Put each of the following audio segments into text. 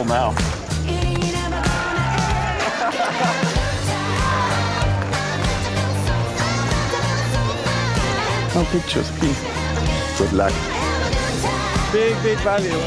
control now. No pictures, please. Good luck. Big value.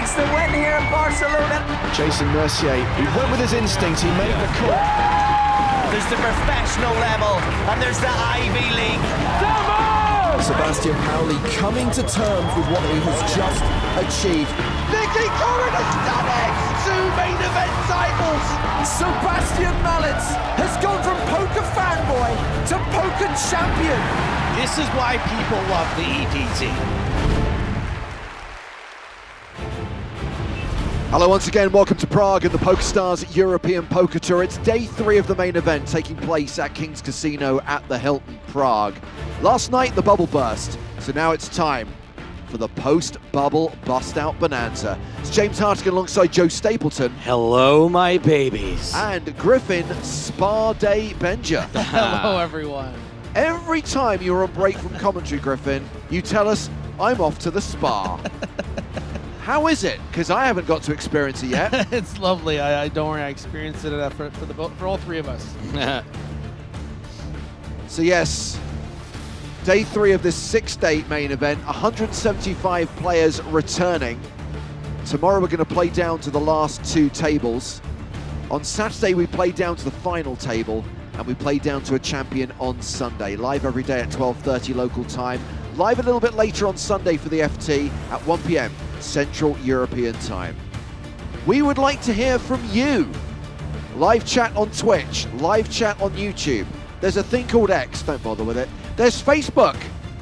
The win here in Barcelona. Jason Mercier, he went with his instinct, he made the call. There's the professional level, and there's the Ivy League. Sebastian Pauli coming to terms with what he has just achieved. Nicky Corrin has done it! 2 main event titles! Sebastian Malletz has gone from poker fanboy to poker champion. This is why people love the EPT. Hello once again, welcome to Prague and the PokerStars European Poker Tour. It's day 3 of the main event taking place at King's Casino at the Hilton, Prague. Last night the bubble burst, so now it's time for the post-bubble bust-out bonanza. It's James Hartigan alongside Joe Stapleton. Hello, my babies. And Griffin Spa Day Benja. Hello, everyone. Every time you're on break from commentary, Griffin, you tell us, I'm off to the spa. How is it? Because I haven't got to experience it yet. It's lovely. I don't worry. I experienced it for all 3 of us. So yes, day 3 of this 6-day main event. 175 players returning. Tomorrow we're going to play down to the last 2 tables. On Saturday we play down to the final table, and we play down to a champion on Sunday. Live every day at 12:30 local time. Live a little bit later on Sunday for the FT at 1 p.m. Central European time. We would like to hear from you. Live chat on Twitch, live chat on YouTube. There's a thing called X, don't bother with it. There's Facebook,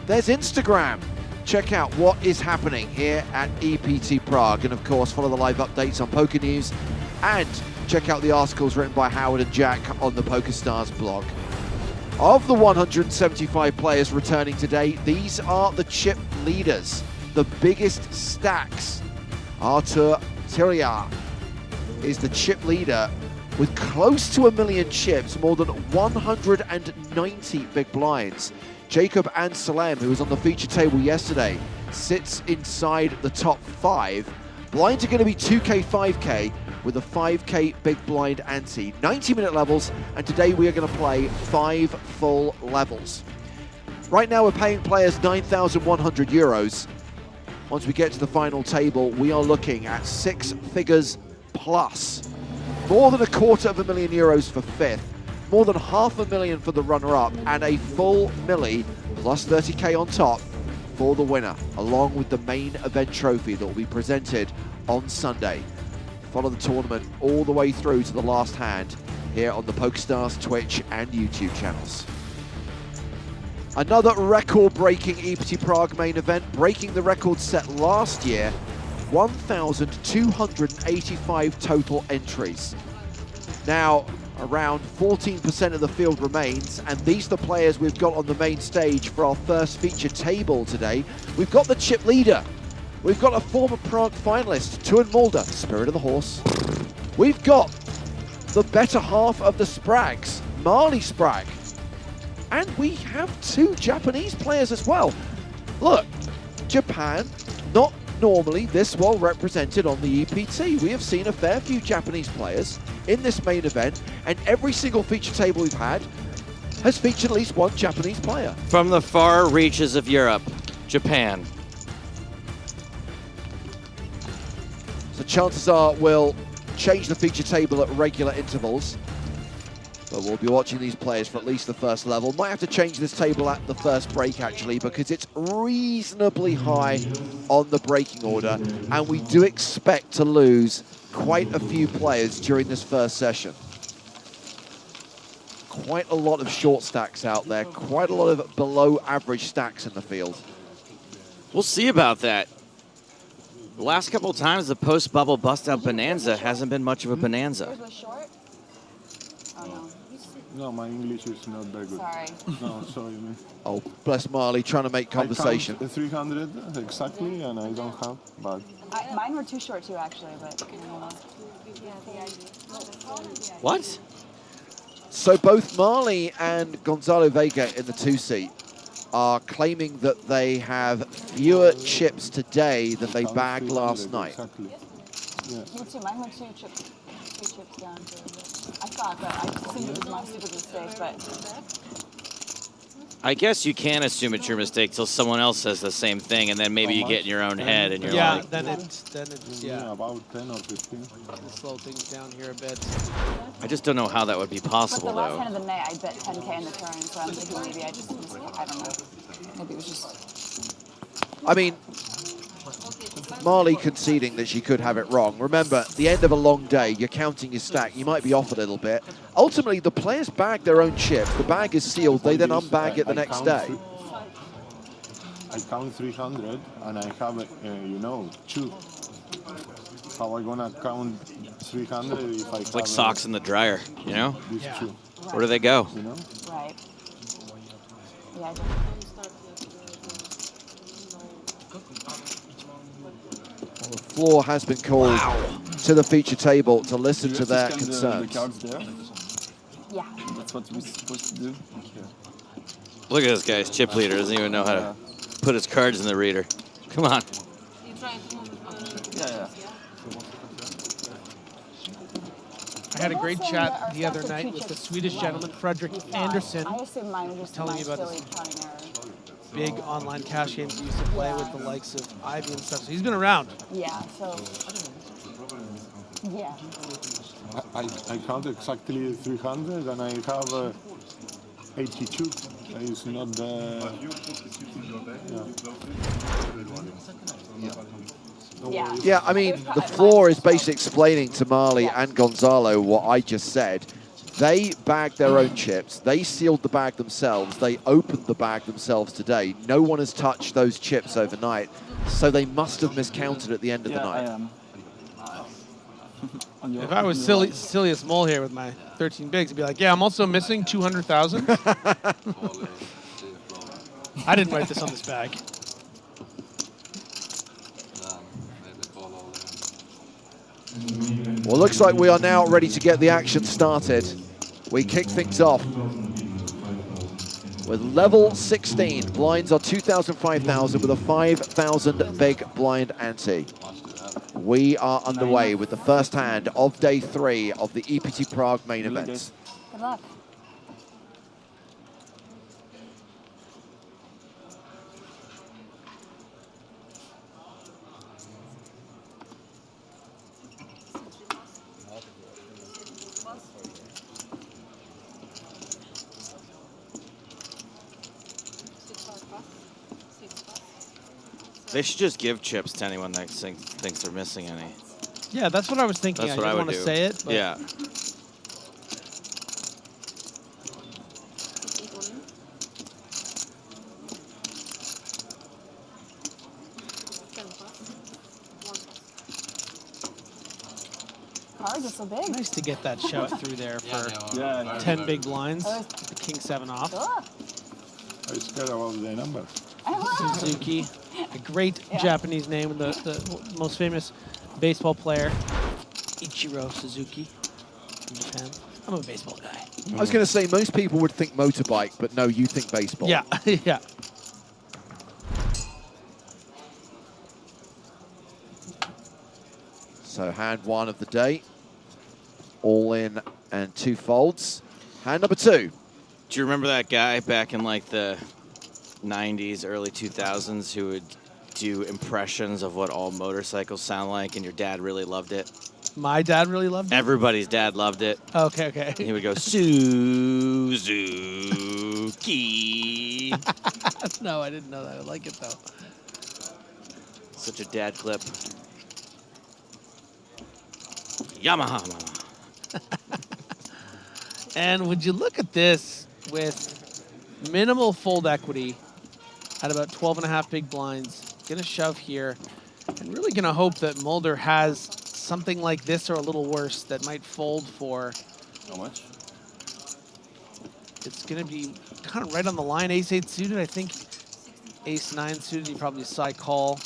there's Instagram. Check out what is happening here at EPT Prague, and of course follow the live updates on Poker News, and check out the articles written by Howard and Jack on the PokerStars blog. Of the 175 players returning today, these are the chip leaders. The biggest stacks. Artur Tiriar is the chip leader with close to 1 million chips, more than 190 big blinds. Jacob Anselem, who was on the feature table yesterday, sits inside the top 5. Blinds are going to be 2K, 5K with a 5K big blind ante. 90-minute levels, and today we are going to play 5 full levels. Right now we're paying players 9,100 euros. Once we get to the final table, we are looking at 6 figures plus. More than €250,000 euros for 5th, more than $500,000 for the runner-up, and a full milli plus 30K on top for the winner, along with the main event trophy that will be presented on Sunday. Follow the tournament all the way through to the last hand here on the PokerStars Twitch and YouTube channels. Another record-breaking EPT Prague main event, breaking the record set last year, 1,285 total entries. Now, around 14% of the field remains, and these are the players we've got on the main stage for our first feature table today. We've got the chip leader. We've got a former Prague finalist, Tuan Mulder, Spirit of the Horse. We've got the better half of the Sprags, Marley Spragg. And we have 2 Japanese players as well. Look, Japan, not normally this well represented on the EPT. We have seen a fair few Japanese players in this main event, and every single feature table we've had has featured at least 1 Japanese player. From the far reaches of Europe, Japan. So chances are we'll change the feature table at regular intervals. But we'll be watching these players for at least the first level. Might have to change this table at the first break, actually, because it's reasonably high on the breaking order, and we do expect to lose quite a few players during this first session. Quite a lot of short stacks out there, quite a lot of below average stacks in the field. We'll see about that. The last couple of times, the post-bubble bust-out bonanza hasn't been much of a bonanza. Yours was short? Oh, no. No, my English is not very good. Sorry. No, sorry, man. Oh, bless Marley, trying to make conversation. I count 300 exactly, and I don't have, but... Mine were too short, too, actually, but... What? So both Marley and Gonzalo Vega in the 2-seat are claiming that they have fewer chips today than they bagged last night. Exactly. Yeah. Me too. Mine were two chips down, too. I thought, but I assumed it was my stupid mistake, but... I guess you can assume it's your mistake till someone else says the same thing, and then maybe you get in your own head and you're like... then it's Yeah, about 10 or 15. slow things down here a bit. I just don't know how that would be But possible, the last though. hand of the night, I bet 10K in the turn, so I'm thinking maybe I just missed, I don't know. Maybe it was just... I mean, Marley conceding that she could have it wrong. Remember, the end of a long day, you're counting your stack, you might be off a little bit. Ultimately, the players bag their own chips. The bag is sealed. They then unbag it the next day. I count 300, and I have, you know, 2. How am I gonna count 300 if I It's like socks in the dryer, you know? these 2? Where do they go? You know? Right. Yeah, The floor has been called to the feature table to listen to their concerns. yeah. That's what we're supposed to do. Look at this guy's chip leader. Doesn't even know how to put his cards in the reader. Come on. Yeah. I had a great chat the other night with the Swedish gentleman, Frederick Anderson, I assume mine was just telling me about silly this counting error. big online cash games he used to play with the likes of Ivy and stuff. So he's been around. Yeah, so... Yeah. I count exactly 300, and I have 82. It's not the... Yeah. Yeah, I mean, the floor is basically explaining to Marley and Gonzalo what I just said. They bagged their own chips. They sealed the bag themselves. They opened the bag themselves today. No one has touched those chips overnight, so they must have miscounted at the end of the night. If I was silliest mole here with my 13 bigs, I'd be like, yeah, I'm also missing 200,000. I didn't write this on this bag. Well, looks like we are now ready to get the action started. We kick things off with level 16. Blinds are 2,000, 5,000 with a 5,000 big blind ante. We are underway with the first hand of day 3 of the EPT Prague main event. Good luck. They should just give chips to anyone that thinks they're missing any. Yeah, that's what I was thinking. That's I what I didn't would want to do. say it. But Yeah. Cards are so big. Nice to get that shove through there for 10 big blinds. The king 7 off. Ugh. I'm scared about the number. Suzuki, a great Japanese name, and the most famous baseball player, Ichiro Suzuki from Japan. I'm a baseball guy. I was going to say, most people would think motorbike, but no, you think baseball. Yeah, yeah. So hand 1 of the day. All in and 2 folds. Hand number 2. Do you remember that guy back in like the 90s, early 2000s who would do impressions of what all motorcycles sound like, and your dad really loved it? My dad really loved it? Everybody's dad loved it. Okay, okay. And he would go, Suzuki. No, I didn't know that. I like it, though. Such a dad clip. Yamaha. And would you look at this with minimal fold equity at about 12.5 big blinds. Get a shove here. And really going to hope that Mulder has something like this or a little worse that might fold for. How much? It's going to be kind of right on the line. Ace-8 suited, I think. Ace-9 suited, you probably side call.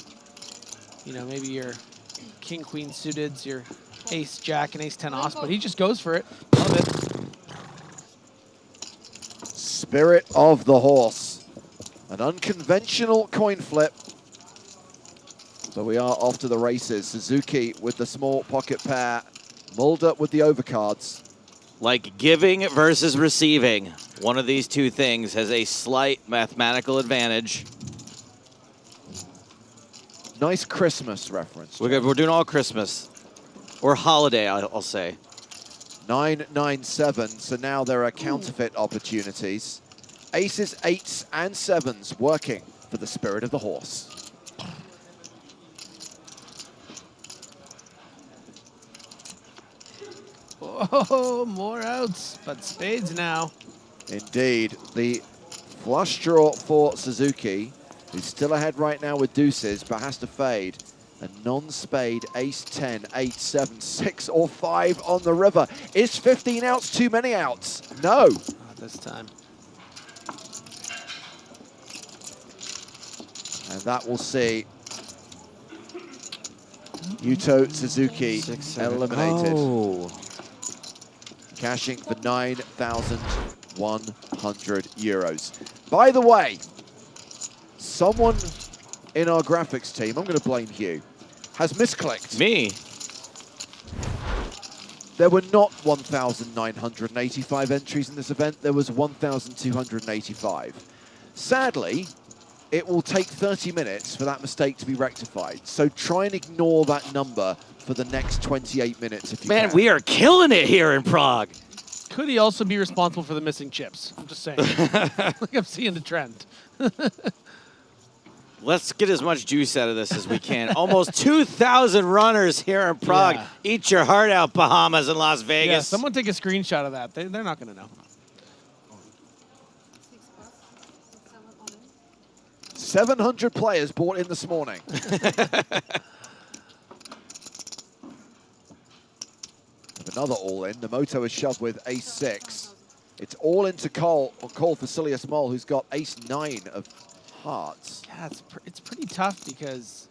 You know, maybe your King-Queen suited, your Ace-Jack and Ace-10 os, but he just goes for it. Love it. Spirit of the horse. An unconventional coin flip. But we are off to the races. Suzuki with the small pocket pair. Mulder with the overcards. Like giving versus receiving. One of these two things has a slight mathematical advantage. Nice Christmas reference. We're doing all Christmas. Or holiday, I'll say. 9-9-7, so now there are counterfeit opportunities. Aces, 8s, and 7s working for the spirit of the horse. Oh, more outs, but spades now. Indeed, the flush draw for Suzuki, who's still ahead right now with deuces, but has to fade. A non-spade, ace-10, 8-7, 6 or 5 on the river. Is 15 outs too many outs? No. Not this time. And that will see Yuto Suzuki eliminated. Oh. Cashing for 9,100 euros. By the way, someone in our graphics team, I'm going to blame Hugh, has misclicked. Me? There were not 1,985 entries in this event. There was 1,285. Sadly, it will take 30 minutes for that mistake to be rectified. So try and ignore that number for the next 28 minutes if you can. Man, we are killing it here in Prague. Could he also be responsible for the missing chips? I'm just saying. Like I'm seeing the trend. Let's get as much juice out of this as we can. Almost 2,000 runners here in Prague. Yeah. Eat your heart out, Bahamas and Las Vegas. Yeah, someone take a screenshot of that. They're not going to know. 700 players bought in this morning. Another all-in. Nemoto is shoved with ace-6. It's all into call for Silius Moll, who's got ace-9 of hearts. Yeah, it's pretty tough because,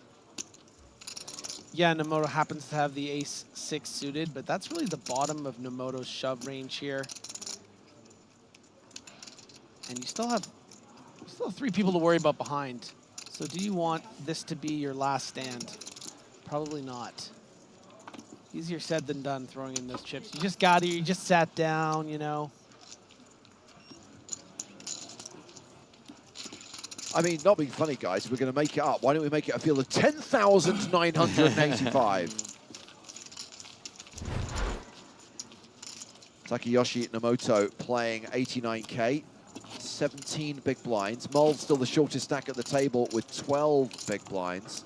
yeah, Nemoto happens to have the ace-6 suited, but that's really the bottom of Nemoto's shove range here. And you still have 3 people to worry about behind. So do you want this to be your last stand? Probably not. Easier said than done throwing in those chips. You just got here, you just sat down, you know. I mean, not being funny, guys, we're going to make it up. Why don't we make it a field of 10,985? Takayoshi Nemoto playing 89k, 17 big blinds. Moll's still the shortest stack at the table with 12 big blinds.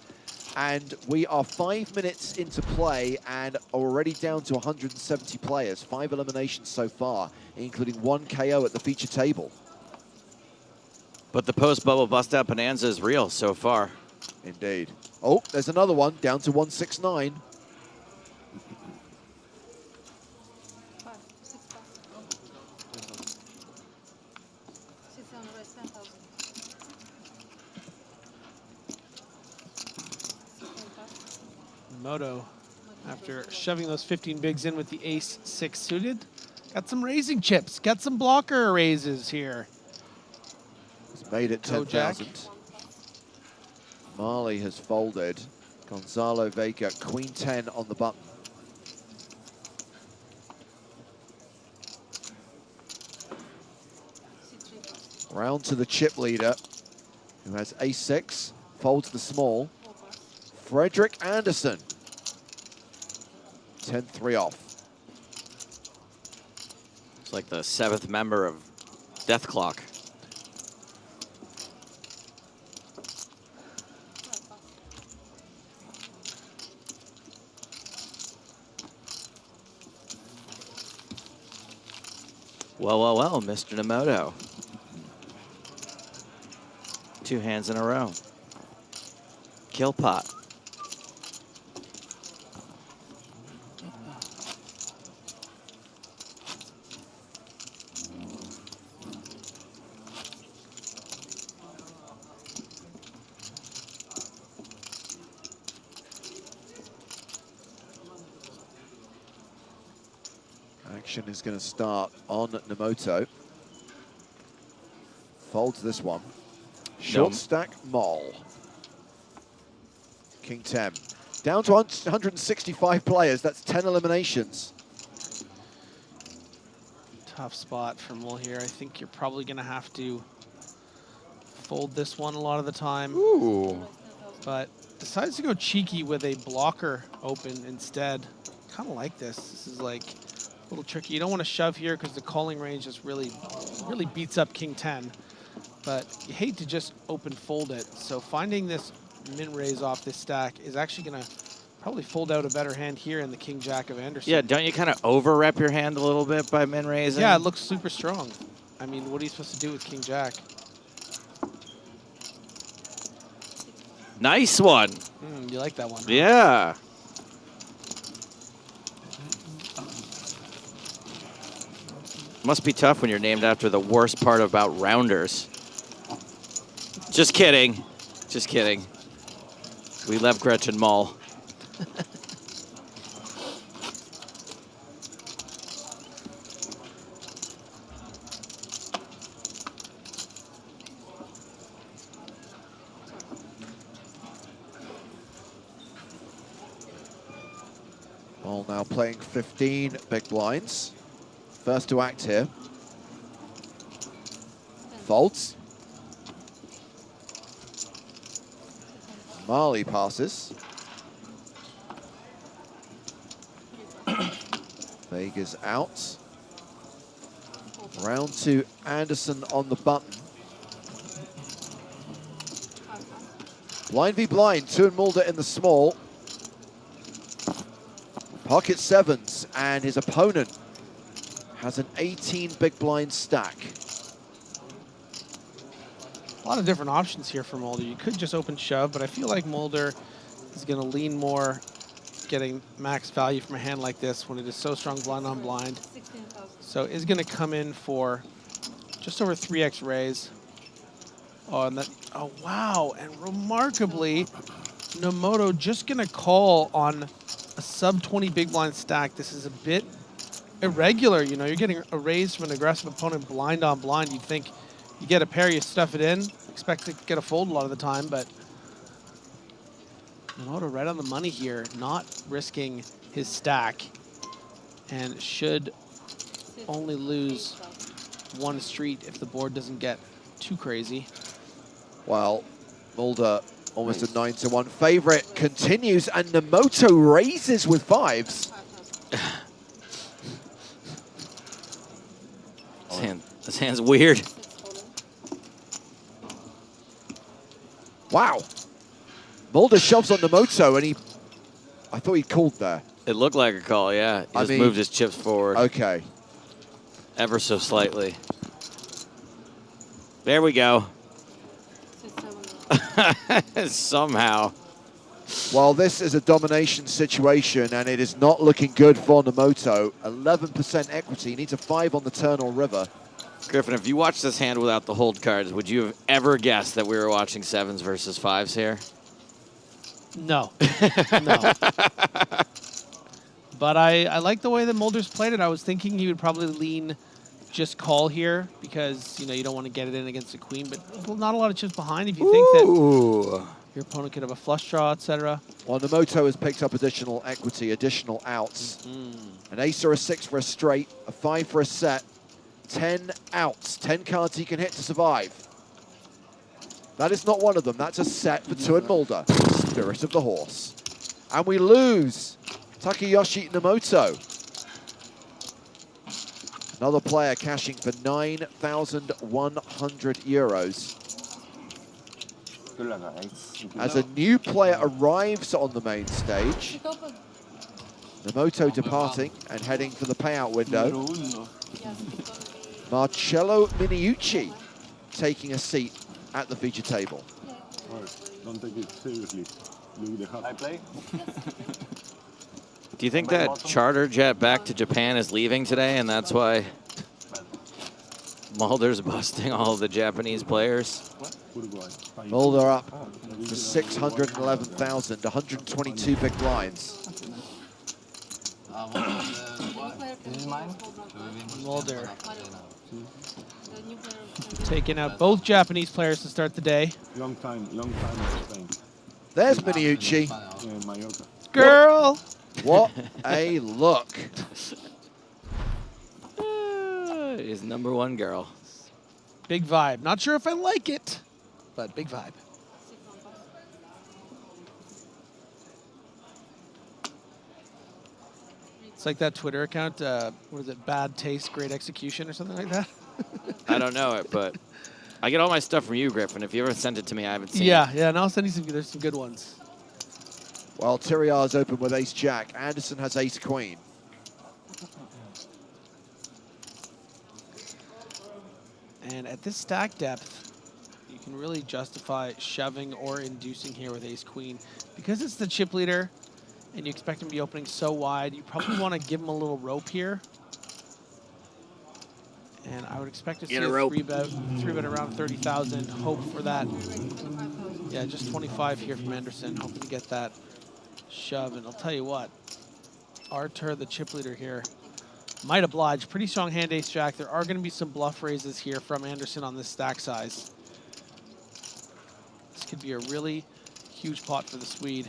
And we are 5 minutes into play and already down to 170 players. 5 eliminations so far, including 1 KO at the feature table. But the post-bubble bust-out bonanza is real so far. Indeed. Oh, there's another one, down to 169. Moto, after shoving those 15 bigs in with the ace-6 suited, got some raising chips, got some blocker raises here. He's made it 10,000. Marley has folded. Gonzalo Vega, queen 10 on the button. Round to the chip leader, who has ace-6, folds the small. Frederick Anderson. 10-3 off. It's like the 7th member of Death Clock. Well, well, well, Mr. Nemoto. 2 hands in a row. Kill pot. action is going to start on Nomoto. Folds this one. Short stack Mole. King 10. Down to 165 players. That's 10 eliminations. Tough spot for Mole here. I think you're probably going to have to fold this one a lot of the time. Ooh. But decides to go cheeky with a blocker open instead. Kind of like this. This is like a little tricky. You don't want to shove here because the calling range just really beats up King 10. But you hate to just open fold it. So finding this min raise off this stack is actually going to probably fold out a better hand here in the King Jack of Anderson. Yeah, don't you kind of over rep your hand a little bit by min raising? Yeah, it looks super strong. I mean, what are you supposed to do with King Jack? Nice one. You like that one? Huh? Yeah. Must be tough when you're named after the worst part about rounders. Just kidding. Just kidding. We love Gretchen Mall. Mole now playing 15 big blinds. First to act here. Folds. Marley passes. Vega's out. Round to Anderson on the button. Blind v blind, 2 and Mulder in the small. Pocket sevens, and his opponent has an 18 big blind stack. A lot of different options here for Mulder. You could just open shove, but I feel like Mulder is going to lean more getting max value from a hand like this when it is so strong blind on blind. So is going to come in for just over 3x raise. Oh, and that, oh wow, and remarkably, Nomoto just going to call on a sub 20 big blind stack. This is a bit irregular. You know, you're getting a raise from an aggressive opponent blind on blind. You'd think you get a pair, you stuff it in, expect to get a fold a lot of the time, but Nomoto right on the money here, not risking his stack, and should only lose 1 street if the board doesn't get too crazy. Well, Mulder almost a 9-1 favorite, continues, and Nomoto raises with 5s. This hand's weird. Wow. Mulder shoves on Nomoto, and I thought he called there. It looked like a call, yeah. He just moved his chips forward. Okay. Ever so slightly. There we go. Somehow. Well, this is a domination situation, and it is not looking good for Nomoto. 11% equity. He needs a 5 on the turn or river. Griffin, if you watched this hand without the hold cards, would you have ever guessed that we were watching 7s versus 5s here? No. No. But I like the way that Mulder's played it. I was thinking he would probably lean just call here because, you know, you don't want to get it in against the queen, but not a lot of chips behind if you think that your opponent could have a flush draw, etc. Well, Nomoto has picked up additional equity, additional outs. An ace or a 6 for a straight, a 5 for a set, 10 outs, 10 cards he can hit to survive. That is not one of them. That's a set for 2 and Mulder. Spirit of the horse. And we lose Takeyoshi Nomoto. Another player cashing for 9,100 euros. As a new player arrives on the main stage, Nomoto departing and heading for the payout window. Marcello Miniucci taking a seat at the feature table. Don't take it seriously. I play? Do you think that charter jet back to Japan is leaving today, and that's why Mulder's busting all of the Japanese players? Mulder up to 611,000, 122 big blinds. This is mine. Mulder taking out both Japanese players to start the day. Long time in Spain. There's Miniucci. In Mallorca. Girl! What a look. His #1 girl. Big vibe. Not sure if I like it, but big vibe. It's like that Twitter account, what is it, Bad Taste, Great Execution or something like that? I don't know it, but I get all my stuff from you, Griffin. If you ever sent it to me, I haven't seen it. Yeah, and I'll send you some, there's some good ones. Well, Tiriar's open with ace-jack. Anderson has ace-queen. And at this stack depth, you can really justify shoving or inducing here with ace-queen. Because it's the chip leader, and you expect him to be opening so wide, you probably want to give him a little rope here. And I would expect to see a three-bet around 30,000. Hope for that. Yeah, just 25 here from Anderson. Hoping to get that shove. And I'll tell you what, Artur, the chip leader here, might oblige. Pretty strong hand ace-jack. There are going to be some bluff raises here from Anderson on this stack size. This could be a really huge pot for the Swede.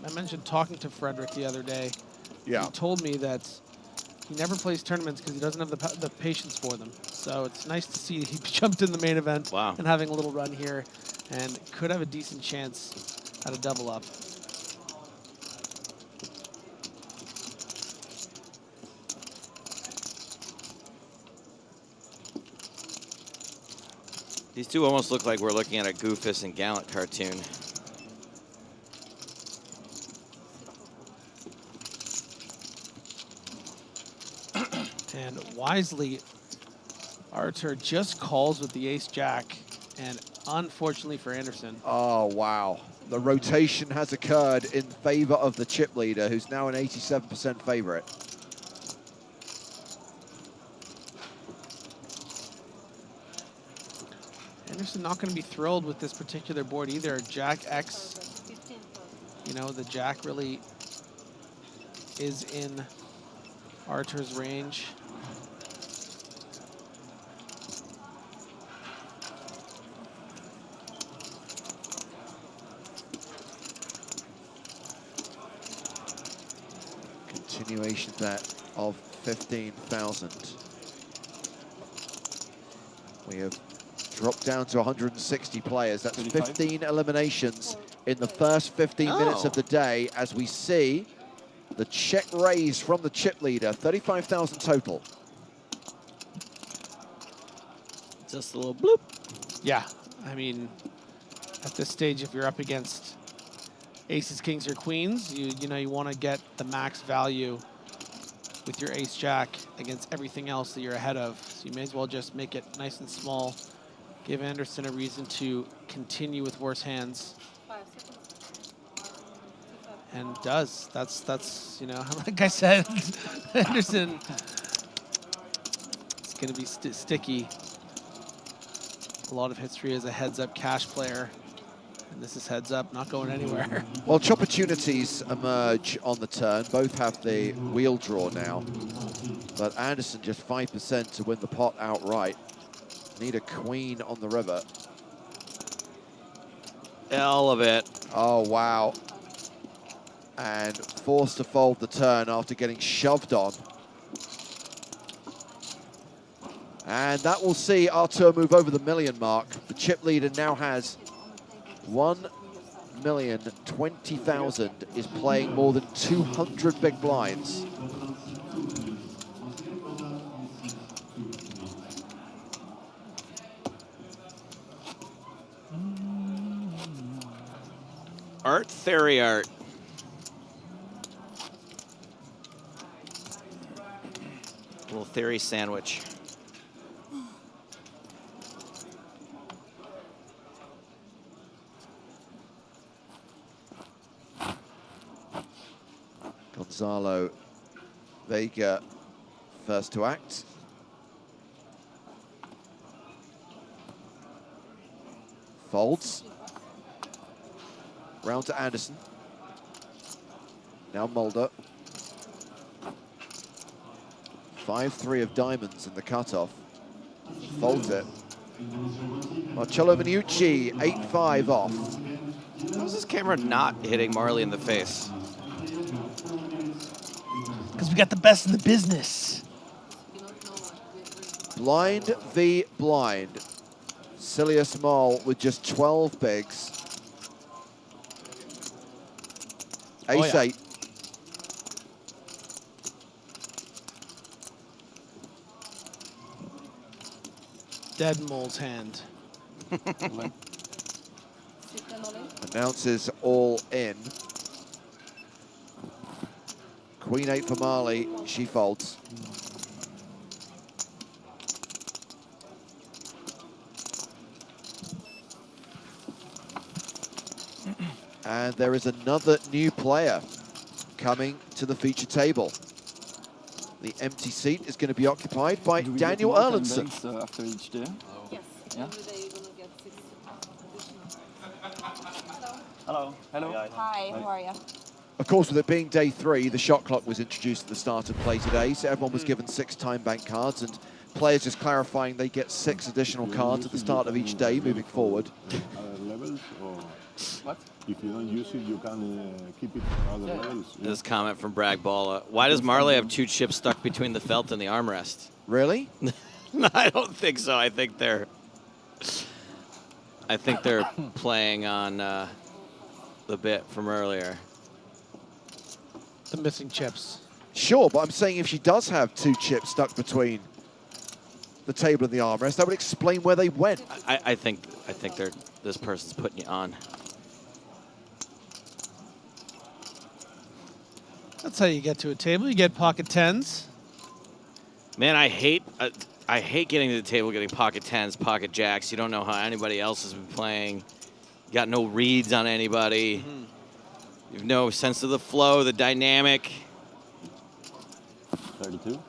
I mentioned talking to Frederick the other day. Yeah. He told me that he never plays tournaments because he doesn't have the patience for them. So it's nice to see he jumped in the main event and having a little run here and could have a decent chance at a double up. These two almost look like we're looking at a Goofus and Gallant cartoon. And wisely, Artur just calls with the ace-jack, and unfortunately for Anderson. Oh, wow. The rotation has occurred in favor of the chip leader, who's now an 87% favorite. Anderson not going to be thrilled with this particular board either. Jack X, you know, the jack really is in Artur's range. Continuation that of 15,000. We have dropped down to 160 players. That's 15 eliminations in the first 15 minutes of the day as we see the check raise from the chip leader, 35,000 total. Just a little bloop. Yeah, I mean, at this stage, if you're up against aces, kings, or queens, you know you want to get the max value with your ace-jack against everything else that you're ahead of. So you may as well just make it nice and small. Give Anderson a reason to continue with worse hands. And does. That's you know, like I said, Anderson, it's going to be sticky. A lot of history as a heads-up cash player. And this is heads up, not going anywhere. Well, opportunities emerge on the turn. Both have the wheel draw now. But Anderson just 5% to win the pot outright. Need a queen on the river. All of it. Oh, wow. And forced to fold the turn after getting shoved on. And that will see Artur move over the million mark. The chip leader now has 1,020,000, is playing more than 200 big blinds. Art Theory Art. Little theory sandwich. Gonzalo Vega first to act. Folds. Round to Anderson. Now Mulder. 5-3 of diamonds in the cutoff. Folds it. Marcello Minucci, 8-5 off. How's this camera not hitting Marley in the face? Because we got the best in the business. Blind v blind. Silius Mall with just 12 bigs. Ace 8. Dead Mole's hand. Announces all in. Queen 8 for Marley. She folds. And there is another new player coming to the feature table. The empty seat is going to be occupied by Daniel Erlandson. After each day? Yes. Yeah. Every day you're gonna get 6 additional. Hello. Hello. Hi, how are you? Of course, with it being day 3, the shot clock was introduced at the start of play today, so everyone was given 6 time bank cards, and players just clarifying they get 6 additional cards at the start of each day moving forward. Levels or What? if you don't use it, you can keep it for other levels. Yeah. This comment from Bragg Balla. Why does Marley have 2 chips stuck between the felt and the armrest? Really? No, I don't think so. I think they're playing on the bit from earlier. The missing chips. Sure, but I'm saying if she does have 2 chips stuck between the table and the armrest, that would explain where they went. I think this person's putting you on. That's how you get to a table. You get pocket 10s. Man, I hate getting to the table, getting pocket 10s, pocket jacks. You don't know how anybody else has been playing. You got no reads on anybody. You have no sense of the flow, the dynamic. 32.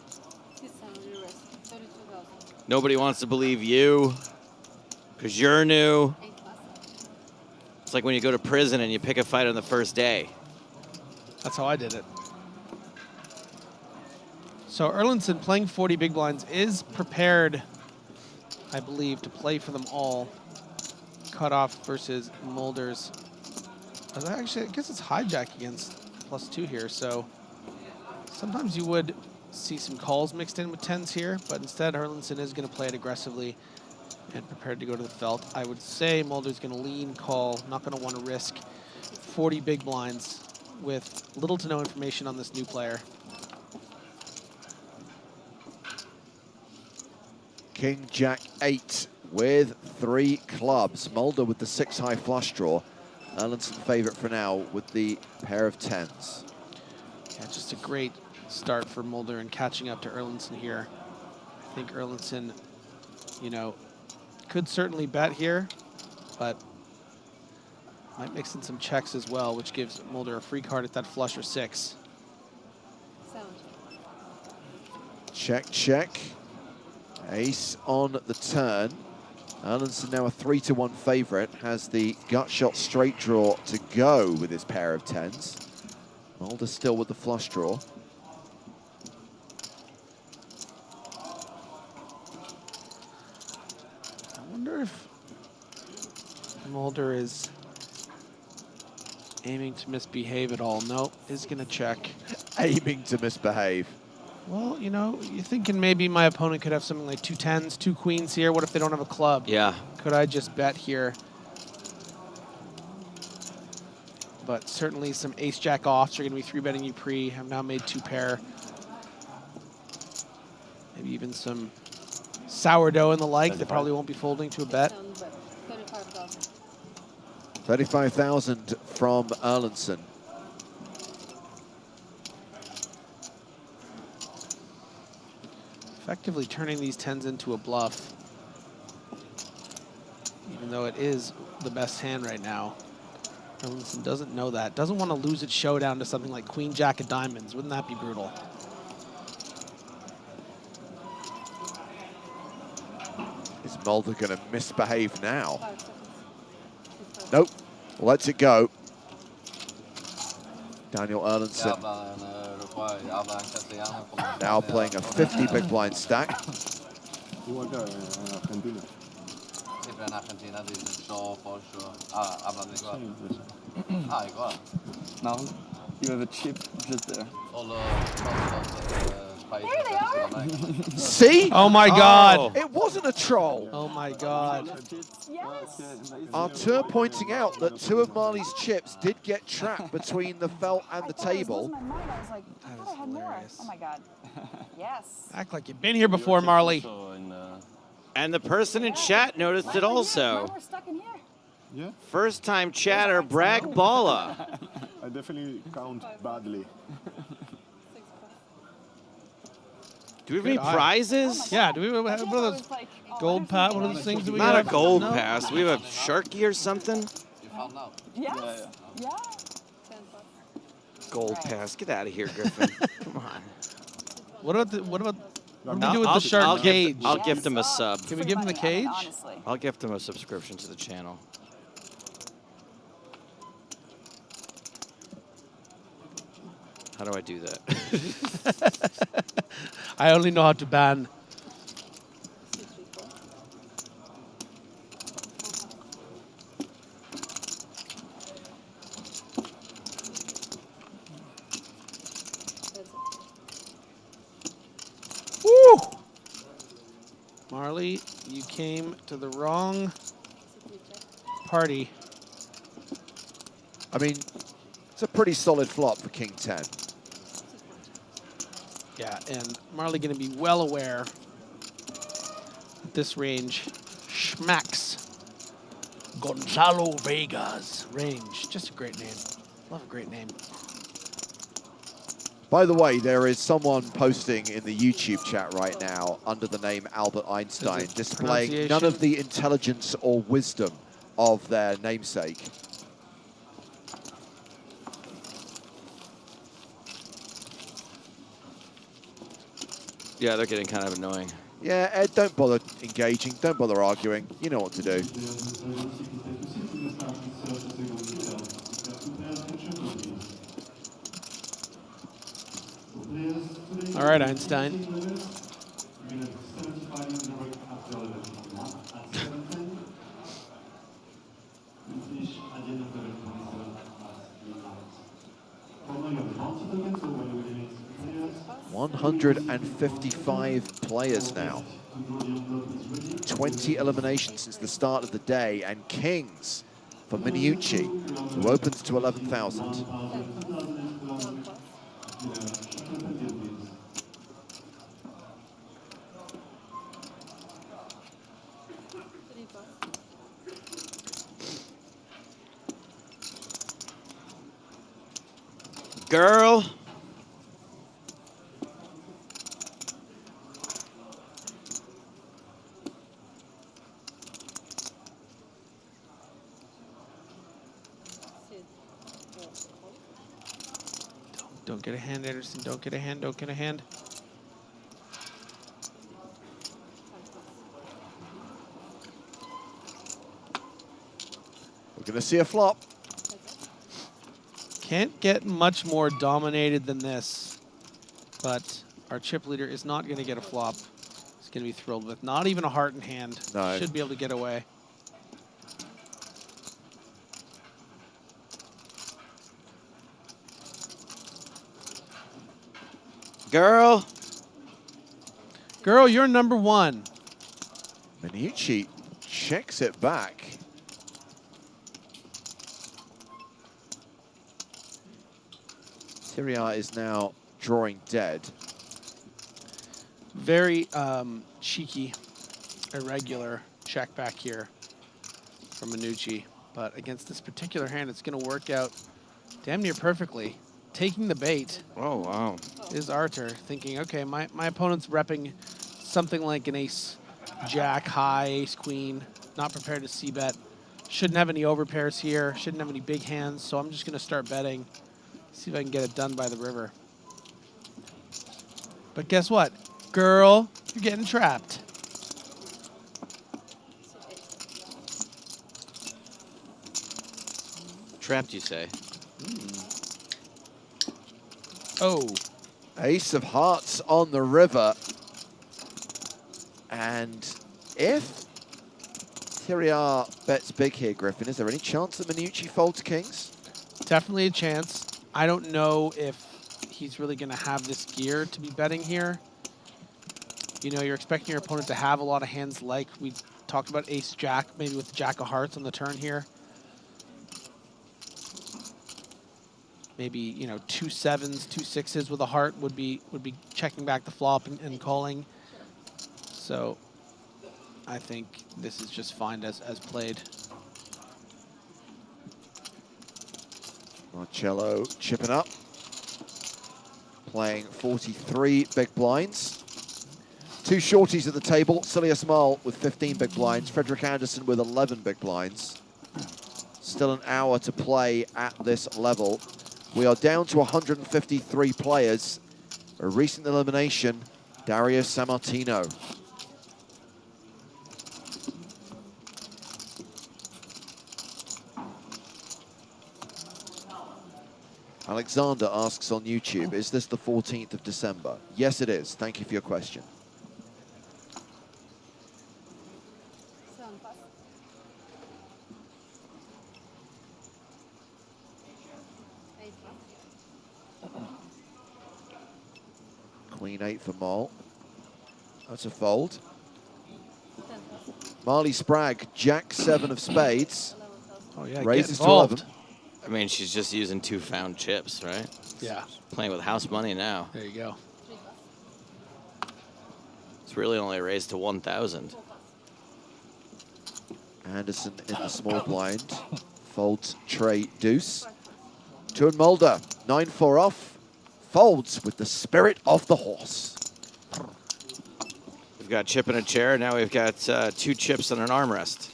Nobody wants to believe you because you're new. It's like when you go to prison and you pick a fight on the first day. That's how I did it. So Erlandson, playing 40 big blinds, is prepared, I believe, to play for them all. Cutoff versus Mulder's. Actually, I guess it's hijack against +2 here, so sometimes you would see some calls mixed in with 10s here, but instead Erlandson is going to play it aggressively and prepared to go to the felt. I would say Mulder's going to lean, call, not going to want to risk 40 big blinds with little to no information on this new player. King Jack 8 with 3 clubs. Mulder with the 6 high flush draw. Erlandson favorite for now with the pair of 10s. Yeah, just a great start for Mulder and catching up to Erlandson here. I think Erlandson, you know, could certainly bet here, but might mix in some checks as well, which gives Mulder a free card at that flush or 6. Check, check. Ace on the turn. Erlandson now a 3-1 favorite, has the gut shot straight draw to go with his pair of 10s. Mulder still with the flush draw. I wonder if Mulder is aiming to misbehave at all. Nope, is gonna check. Aiming to misbehave. Well, you know, you're thinking maybe my opponent could have something like 2 10s, 2 queens here. What if they don't have a club? Yeah. Could I just bet here? But certainly some ace-jack offs are going to be 3-betting you pre. Have now made 2 pair. Maybe even some sourdough and the like that probably won't be folding to a bet. 35,000 from Erlandson. Effectively turning these 10s into a bluff. Even though it is the best hand right now. Erlandson doesn't know that. Doesn't want to lose its showdown to something like Queen Jack of Diamonds. Wouldn't that be brutal? Is Mulder going to misbehave now? Nope. Lets it go. Daniel Erlandson now playing a 50 big blind stack. Igual que en Argentina. Siempre en Argentina dicen yo, pollo. Hablan igual. Igual. Now you have a chip just there. There they are. See? Oh my God. It wasn't a troll. Oh my God. Yes. Artur pointing out that 2 of Marley's chips did get trapped between the felt and the I thought I was table. losing my mind. I was like, I thought I had more. hilarious. Oh my God. Yes. Act like you've been here before, Marley. And the person in chat noticed it also. Mine were stuck in here. Yeah, First time chatter, Bragg Balla. I definitely count badly. Do we have any Good eye. prizes? Yeah, do we have I one think of I those was like, oh, gold I pat? don't One of think those things that we Not a have? gold No? pass. Do we have a Sharky or something? Yes. Yeah. Gold pass. Get out of here, Griffin. Come on. What do we do with the shark I'll cage? I'll gift him a sub. Can we give him the cage? Honestly. I'll gift him a subscription to the channel. How do I do that? I only know how to ban. Woo! Marley, you came to the wrong party. I mean, it's a pretty solid flop for King 10. Yeah, and Marley going to be well aware that this range schmacks Gonzalo Vega's range. Just a great name. Love a great name. By the way, there is someone posting in the YouTube chat right now under the name Albert Einstein, displaying none of the intelligence or wisdom of their namesake. Yeah, they're getting kind of annoying. Yeah, Ed, don't bother engaging. Don't bother arguing. You know what to do. All right, Einstein. $155 players now. 20 eliminations since the start of the day, and kings for Minucci, who opens to 11,000. Girl. Don't get a hand, Anderson. Don't get a hand. Don't get a hand. We're going to see a flop. Can't get much more dominated than this, but our chip leader is not going to get a flop. He's going to be thrilled with not even a heart in hand. No. Should be able to get away. Girl. Girl, you're number one. Minucci checks it back. Tyria is now drawing dead. Very cheeky, irregular check back here from Minucci. But against this particular hand, it's going to work out damn near perfectly. Taking the bait. Oh, wow. Is Artur thinking, okay, my opponent's repping something like an ace, jack, high, ace, queen, not prepared to c-bet. Shouldn't have any overpairs here, shouldn't have any big hands, so I'm just going to start betting, see if I can get it done by the river. But guess what? Girl, you're getting trapped. Trapped, you say? Oh. Ace of hearts on the river. And if Tyriar bets big here, Griffin, is there any chance that Minucci folds kings? Definitely a chance. I don't know if he's really going to have this gear to be betting here. You know, you're expecting your opponent to have a lot of hands like we talked about ace-jack, maybe with jack of hearts on the turn here. Maybe, you know, 2 7s, 2 6s with a heart would be checking back the flop and calling. So I think this is just fine as played. Marcello chipping up, playing 43 big blinds. 2 shorties at the table, Celia Small with 15 big blinds, Frederick Anderson with 11 big blinds. Still an hour to play at this level. We are down to 153 players. A recent elimination, Dario Sammartino. Alexander asks on YouTube, is this the 14th of December? Yes, it is. Thank you for your question. Queen 8 for Mole. That's a fold. Marley Sprague, Jack 7 of spades. Oh yeah, raises to 11. I mean, she's just using 2 found chips, right? Yeah. Playing with house money now. There you go. It's really only raised to 1,000. Anderson in the small blind. Folds tray deuce. Tuan Mulder, 9-4 off. Folds with the spirit of the horse. We've got chip in a chair. Now we've got 2 chips and an armrest.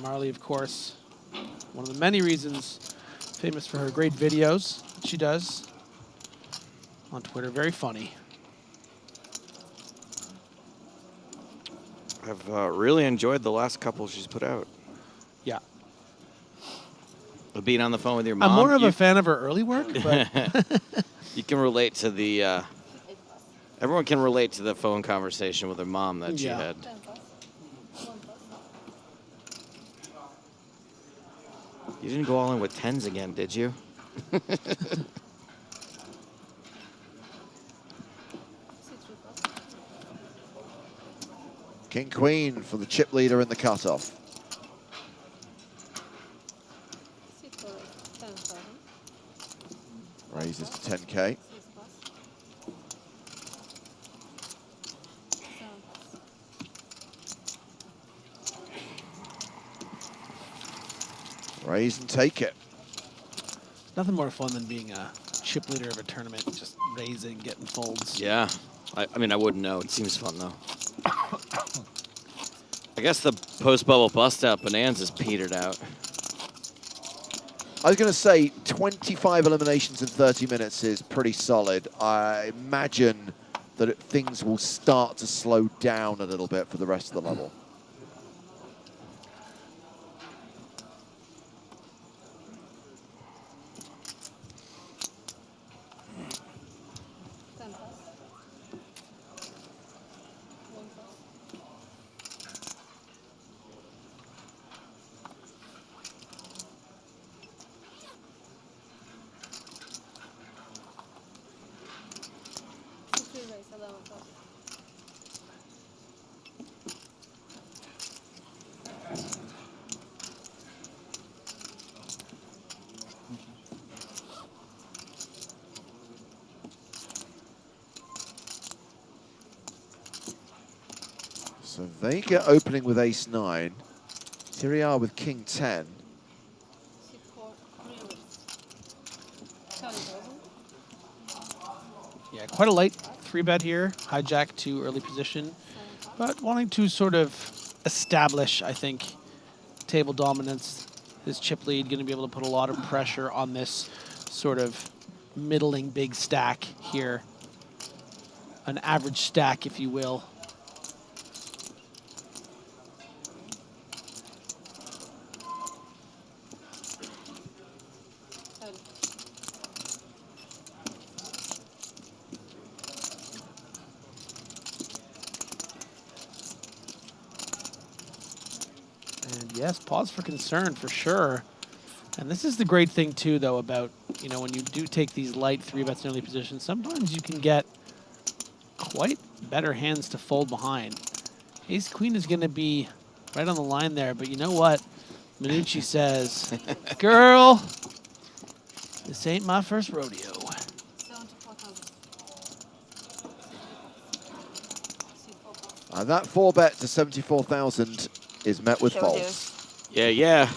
Marley, of course, one of the many reasons famous for her great videos that she does on Twitter. Very funny. I've really enjoyed the last couple she's put out. Yeah. Being on the phone with your mom. I'm more of a fan of her early work, but you can relate to the. Everyone can relate to the phone conversation with her mom that she had. You didn't go all in with 10s again, did you? King Queen for the chip leader in the cutoff. Raises to 10K. Raise and take it. nothing more fun than being a chip leader of a tournament, just raising, getting folds. Yeah. I mean, I wouldn't know. It seems fun, though. I guess the post-bubble bust-out bonanza's petered out. I was going to say 25 eliminations in 30 minutes is pretty solid. I imagine that things will start to slow down a little bit for the rest of the level. So Vega opening with ace-9, Tyriar with king-10. Yeah, quite a light 3-bet here. Hijack to early position, but wanting to sort of establish, I think, table dominance. His chip lead going to be able to put a lot of pressure on this sort of middling big stack here. An average stack, if you will. And yes, pause for concern for sure. And this is the great thing too, though, about, you know, when you do take these light 3-bets in early positions, sometimes you can get quite better hands to fold behind. Ace Queen is going to be right on the line there, but you know what? Minucci says, girl, this ain't my first rodeo. That 4-bet to 74,000 is met with Show folds. deuce. Yeah, yeah.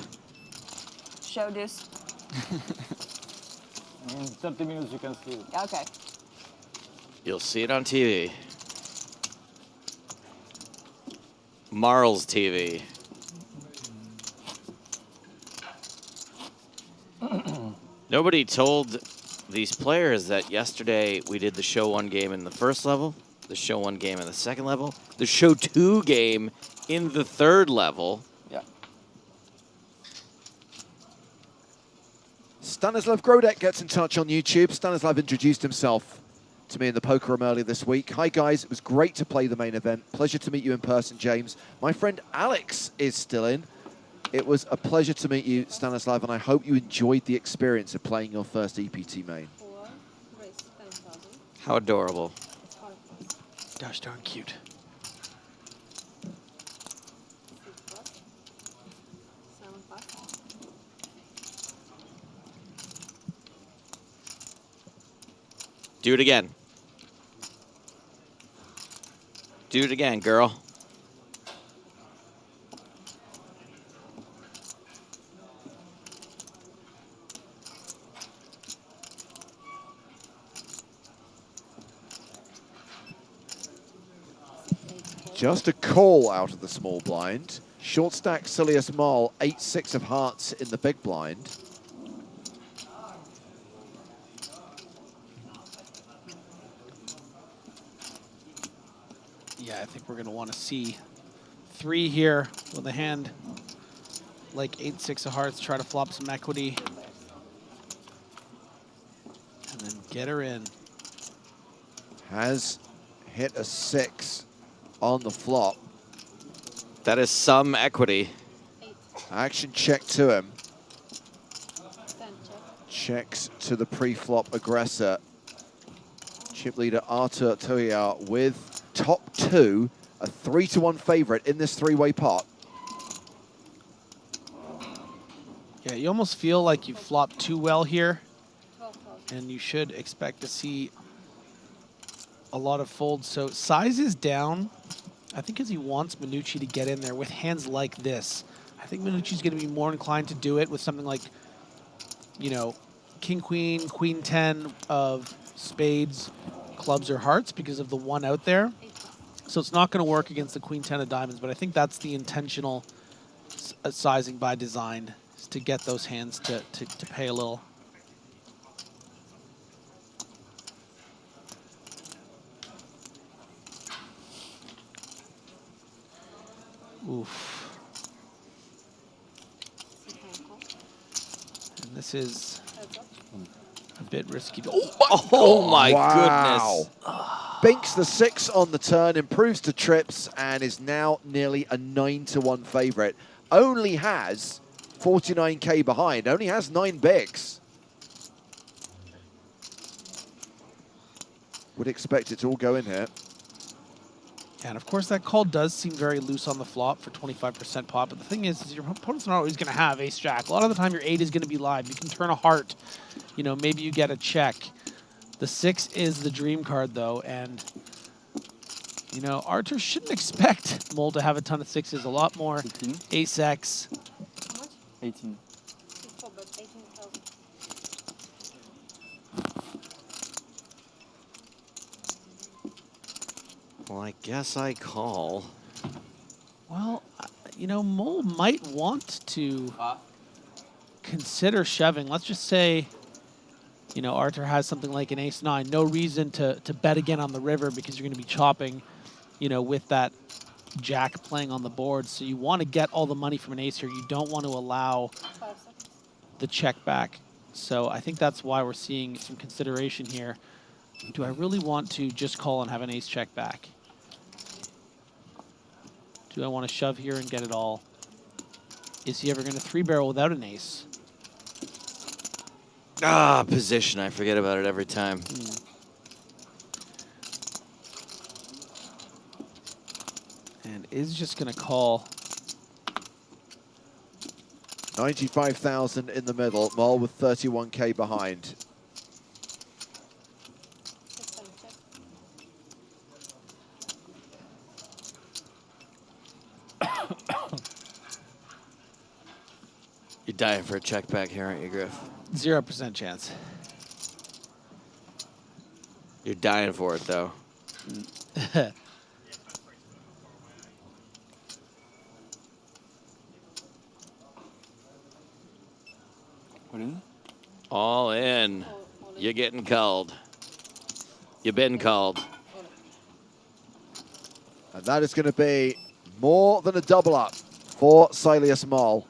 Show deuce. In 30 minutes you can see it. Okay. You'll see it on TV. Marl's TV. Nobody told these players that yesterday we did the show 1 game in the first level, the show 1 game in the second level, the show 2 game in the third level. Yeah. Stanislav Grodek gets in touch on YouTube. Stanislav introduced himself to me in the poker room earlier this week. Hi guys, it was great to play the main event. Pleasure to meet you in person, James. My friend Alex is still in. It was a pleasure to meet you, Stanislav, and I hope you enjoyed the experience of playing your first EPT main. How adorable. Gosh darn cute. Do it again. Do it again, girl. Just a call out of the small blind. Short stack Silius Marl, 8-6 of hearts in the big blind. Yeah, I think we're going to want to see 3 here with a hand like 8-6 of hearts, try to flop some equity. And then get her in. Has hit a 6 on the flop. That is some equity. Action check to him. Checks to the pre-flop aggressor. Chip leader Artur Toyar with top 2, a 3-1 favorite in this 3-way pot. Yeah, you almost feel like you flopped too well here, and you should expect to see a lot of folds. So size is down, I think, because he wants Minucci to get in there with hands like this. I think Minucci's going to be more inclined to do it with something like, you know, King, Queen, Queen 10 of spades, clubs, or hearts because of the 1 out there. So it's not going to work against the Queen 10 of diamonds, but I think that's the intentional sizing by design, is to get those hands to pay a little. Oof. And this is a bit risky. Oh my goodness. Binks the 6 on the turn, improves to trips, and is now nearly a 9-1 favorite. Only has 49K behind, only has 9 bigs. Would expect it to all go in here. And of course, that call does seem very loose on the flop for 25% pot. But the thing is your opponent's not always going to have ace-jack. A lot of the time, your 8 is going to be live. You can turn a heart. You know, maybe you get a check. The 6 is the dream card, though. And, you know, Artur shouldn't expect Mole to have a ton of 6s. A lot more 18. ace-x. 18. Well, I guess I call. Well, you know, Mole might want to consider shoving. Let's just say, you know, Artur has something like an ace-9. No reason to bet again on the river because you're going to be chopping, you know, with that jack playing on the board. So you want to get all the money from an ace here. You don't want to allow the check back. So I think that's why we're seeing some consideration here. Do I really want to just call and have an ace check back? Do I want to shove here and get it all? Is he ever going to 3-barrel without an ace? Ah, position. I forget about it every time. And is just going to call. 95,000 in the middle. Mole with 31K behind. You're dying for a check back here, aren't you, Griff? 0% chance. You're dying for it, though. What is it? All in. You're getting called. You've been called. And that is going to be more than a double up for Silas Mole.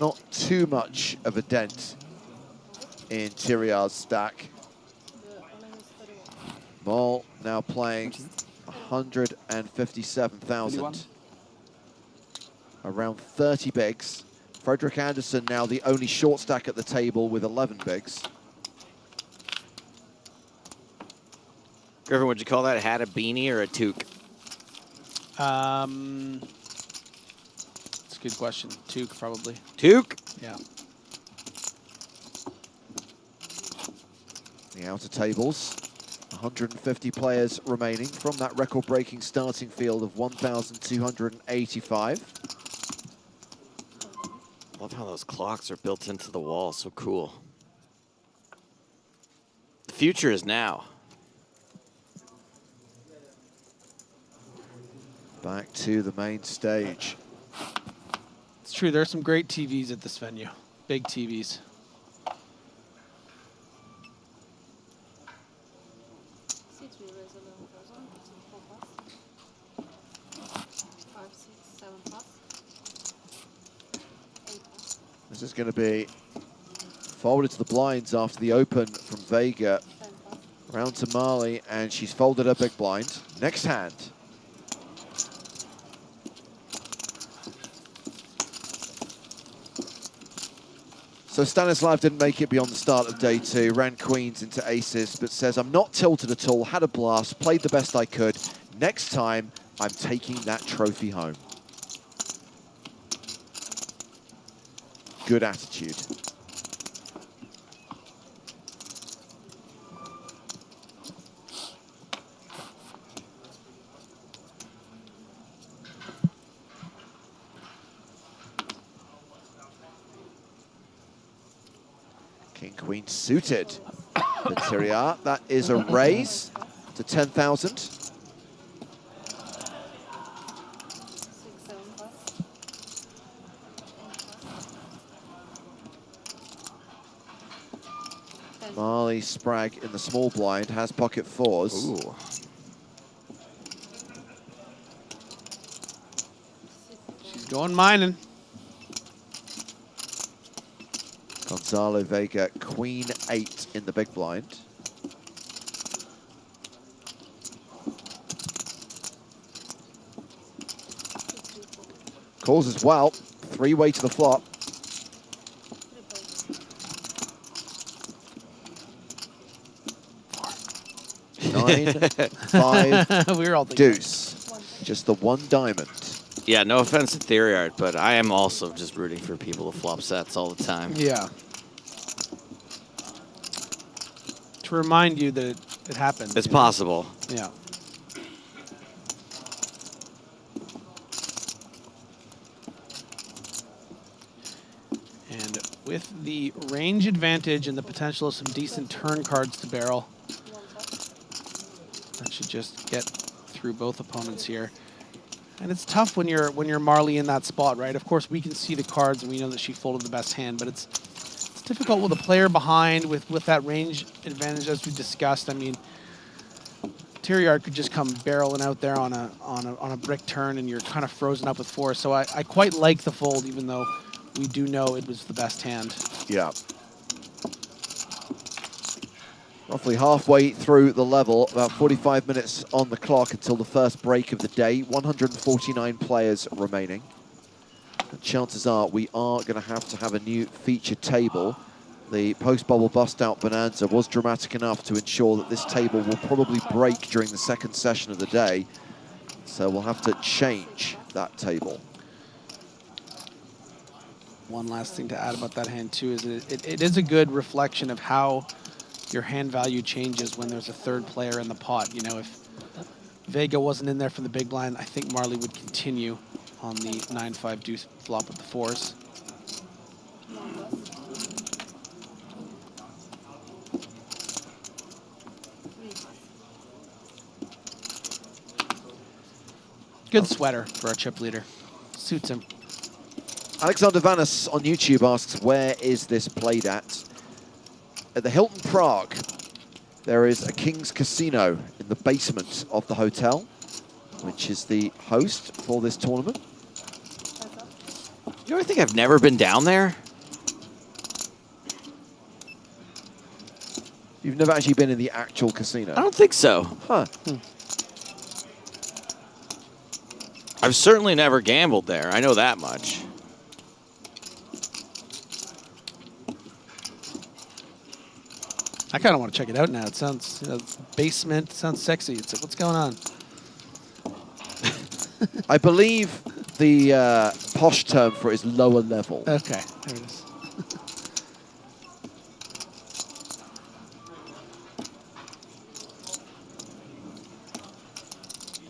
Not too much of a dent in Tyriar's stack. Mole now playing 157,000. Around 30 bigs. Frederick Anderson now the only short stack at the table with 11 bigs. Griffin, would you call that a hat, a beanie, or a toque? That's a good question. Toque, probably. Toque? Yeah. The outer tables. 150 players remaining from that record-breaking starting field of 1,285. Love how those clocks are built into the wall. So cool. The future is now. Back to the main stage. It's true. There are some great TVs at this venue. Big TVs. This is going to be forwarded to the blinds after the open from Vega. Round to Marley, and she's folded her big blind. Next hand. So Stanislav didn't make it beyond the start of day 2, ran queens into aces, but says, I'm not tilted at all, had a blast, played the best I could. Next time, I'm taking that trophy home. Good attitude. King, queen suited. The Tyriar, that is a raise to 10,000. Marley Sprague in the small blind has pocket fours. Ooh. She's going mining. Gonzalo Vega, queen 8 in the big blind. Calls as well, 3-way to the flop. Nine, 5, We were all deuce. Just the one diamond. Yeah, no offense to Theory Art, but I am also just rooting for people to flop sets all the time. Yeah. To remind you that it happened. It's possible. Yeah. And with the range advantage and the potential of some decent turn cards to barrel, that should just get through both opponents here. And it's tough when you're Marley in that spot, right? Of course, we can see the cards and we know that she folded the best hand, but it's difficult with a player behind with that range advantage as we discussed. I mean, Terriard could just come barreling out there on a brick turn, and you're kind of frozen up with 4. So I quite like the fold, even though we do know it was the best hand. Yeah. Roughly halfway through the level, about 45 minutes on the clock until the first break of the day. 149 players remaining. And chances are we are going to have a new featured table. The post-bubble bust-out bonanza was dramatic enough to ensure that this table will probably break during the second session of the day. So we'll have to change that table. One last thing to add about that hand, too, is it is a good reflection of how your hand value changes when there's a third player in the pot. You know, if Vega wasn't in there for the big blind, I think Marley would continue on the 9-5 deuce flop with the 4s. Good sweater for our chip leader. Suits him. Alexander Vanis on YouTube asks, where is this played at? At the Hilton Prague. There is a King's Casino in the basement of the hotel, which is the host for this tournament. You ever think I've never been down there? You've never actually been in the actual casino? I don't think so. Huh. I've certainly never gambled there. I know that much. I kind of want to check it out now. It sounds, basement, sounds sexy. It's like, what's going on? I believe the posh term for it is lower level. Okay, there it is.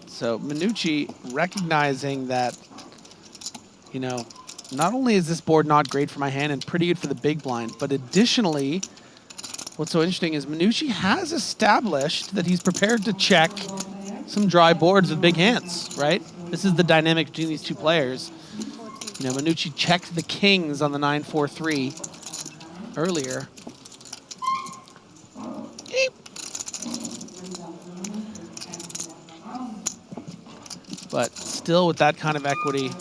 So Minucci recognizing that, you know, not only is this board not great for my hand and pretty good for the big blind, but additionally, what's so interesting is Minucci has established that he's prepared to check some dry boards with big hands, right? This is the dynamic between these two players. You know, Minucci checked the kings on the 9-4-3 earlier. Eep. But still with that kind of equity,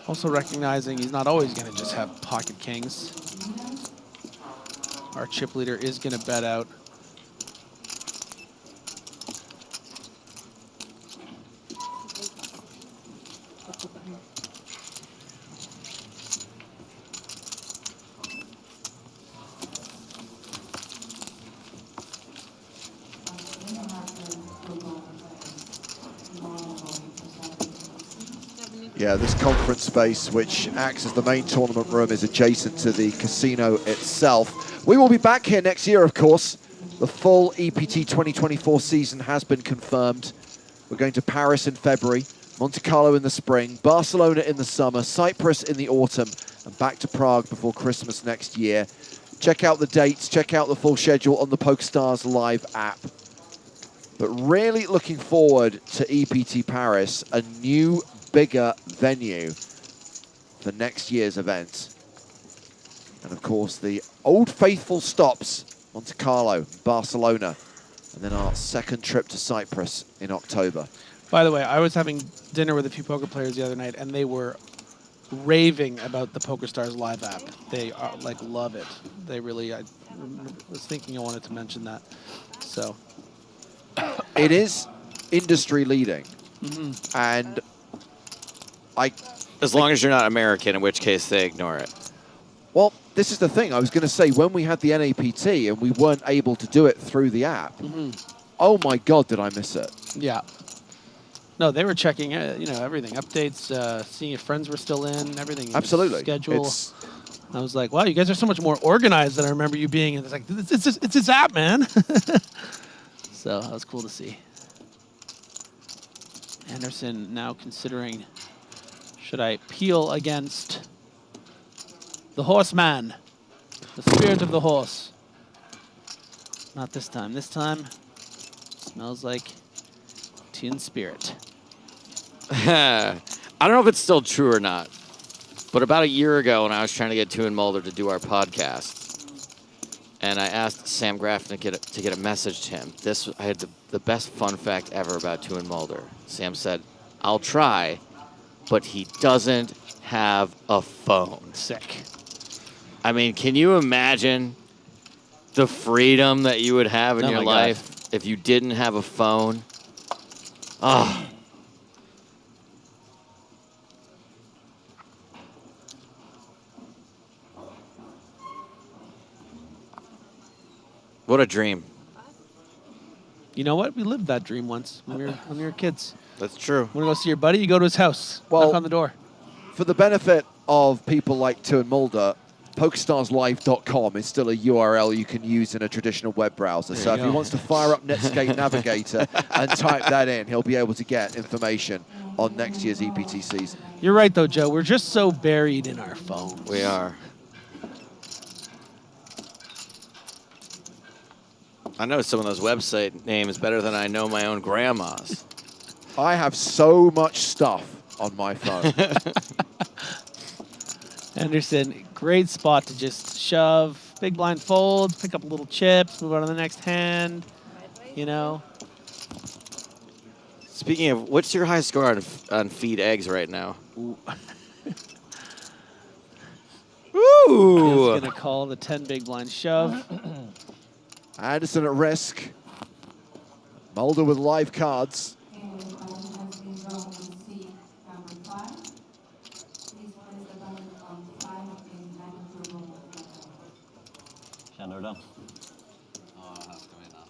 also recognizing he's not always going to just have pocket kings. Our chip leader is going to bet out. Yeah, this conference space, which acts as the main tournament room, is adjacent to the casino itself. We will be back here next year, of course. The full EPT 2024 season has been confirmed. We're going to Paris in February, Monte Carlo in the spring, Barcelona in the summer, Cyprus in the autumn, and back to Prague before Christmas next year. Check out the dates, check out the full schedule on the PokerStars Live app. But really looking forward to EPT Paris, a new, bigger venue for next year's event. And of course, the old faithful stops, Monte Carlo, Barcelona, and then our second trip to Cyprus in October. By the way, I was having dinner with a few poker players the other night, and they were raving about the PokerStars Live app. They are, like, love it. They really, I was thinking I wanted to mention that. So it is industry leading. And as long as you're not American, in which case they ignore it. Well, this is the thing. I was going to say, when we had the NAPT and we weren't able to do it through the app, oh my God, did I miss it? yeah. No, they were checking, you know, everything. Updates, seeing if friends were still in, everything. Absolutely. Schedule. I was like, wow, you guys are so much more organized than I remember you being. And it's like, it's this app, man. So that was cool to see. Anderson now considering, should I peel against the horseman, the spirit of the horse? Not this time. This time, smells like teen spirit. I don't know if it's still true or not. But about a year ago, when I was trying to get Tu and Mulder to do our podcast, and I asked Sam Graff to get a message to him. I had the best fun fact ever about Tu and Mulder. Sam said, "I'll try, but he doesn't have a phone." Sick. I mean, can you imagine the freedom that you would have in your life if you didn't have a phone? Oh. What a dream. You know what? We lived that dream once when we were kids. That's true. Want to go see your buddy? You go to his house. Well, knock on the door. For the benefit of people like Tu and Mulder, PokerStarsLive.com is still a URL you can use in a traditional web browser. So if he wants to fire up Netscape Navigator and type that in, he'll be able to get information on next year's EPT season. You're right, though, Joe. We're just so buried in our phones. We are. I know some of those website names better than I know my own grandma's. I have so much stuff on my phone. Anderson, great spot to just shove, big blind fold, pick up a little chips, move on to the next hand, you know. Speaking of, what's your high score on feed eggs right now? Ooh. Ooh. He's going to call the 10 big blind shove. Anderson at risk. Mulder with live cards. Känner du den? Ja, här ska vi vinna.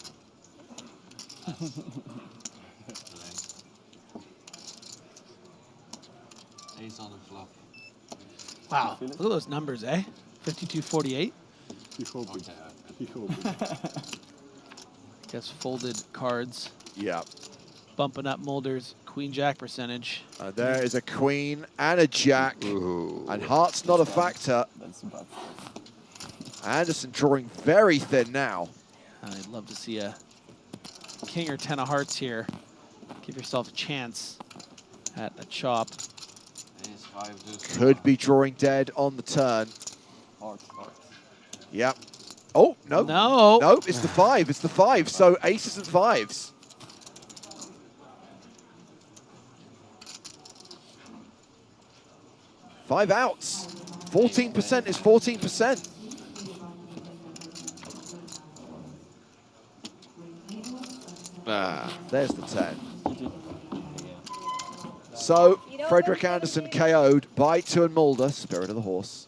Ace on the flop. Wow, look at those numbers, eh? 52-48. He hoped. He hoped. Guess folded cards. Yeah. Bumping up Mulder's queen-jack percentage. There is a queen and a jack. Ooh. And heart's not a factor. That's bad. Anderson drawing very thin now. I'd love to see a king or 10 of hearts here. Give yourself a chance at a chop. Ace 5 deuce. Could be drawing dead on the turn. Hearts, hearts. Yep. Oh, no. No. No, it's the 5. It's the 5. So aces and 5s. Five outs. 14% is 14%. There's the 10. So, Frederick Anderson KO'd by Tu and Mulder, Spirit of the Horse.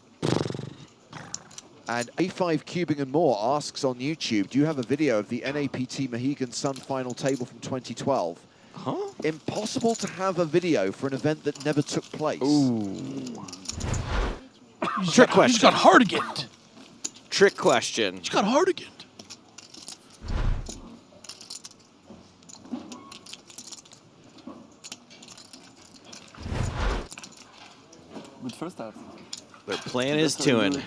And A5 Cubing and More asks on YouTube, do you have a video of the NAPT Mohegan Sun final table from 2012? Huh? Impossible to have a video for an event that never took place. Ooh. Trick question. He's got Hardigan. Trick question. He's got Hardigan. But first out. Their plan is tuing.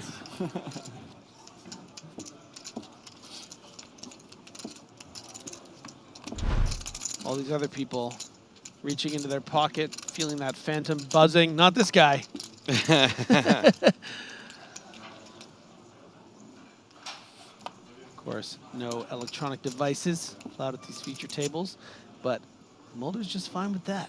All these other people reaching into their pocket, feeling that phantom buzzing. Not this guy. Of course, no electronic devices allowed at these feature tables, but Mulder's just fine with that.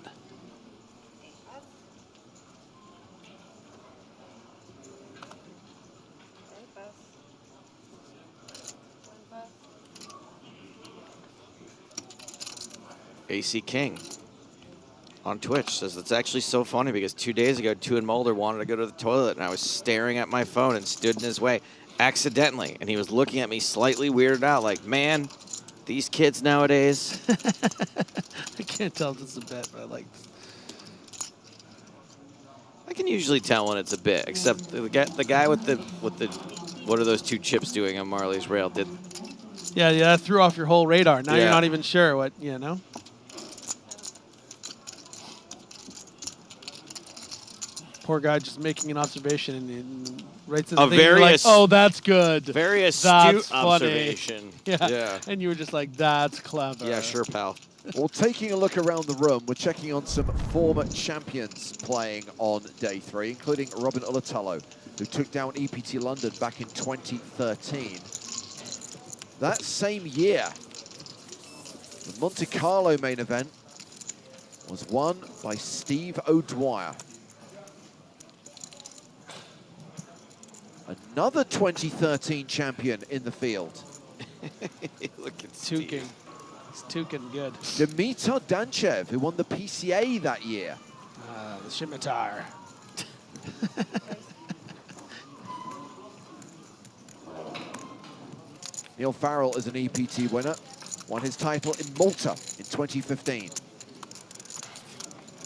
AC King on Twitch says it's actually so funny because 2 days ago, Tu and Mulder wanted to go to the toilet and I was staring at my phone and stood in his way accidentally. And he was looking at me slightly weirded out like, man, these kids nowadays. I can't tell if it's a bet, but I like this. I can usually tell when it's a bit, except the guy with the what are those two chips doing on Marley's rail did. Yeah, that threw off your whole radar. Now Yeah. you're not even sure what, you know? Poor guy just making an observation and writes the A thing. You're very like, oh, that's good. Very astute That's funny. observation. Yeah. Yeah. And you were just like, that's clever. Yeah, sure, pal. Well, taking a look around the room, we're checking on some former champions playing on day 3, including Robin Ulatalo, who took down EPT London back in 2013. That same year, the Monte Carlo main event was won by Steve O'Dwyer. Another 2013 champion in the field. Look at Tuking. It's Tuking good. Dimitar Danchev, who won the PCA that year. The Scimitar. Neil Farrell is an EPT winner. Won his title in Malta in 2015.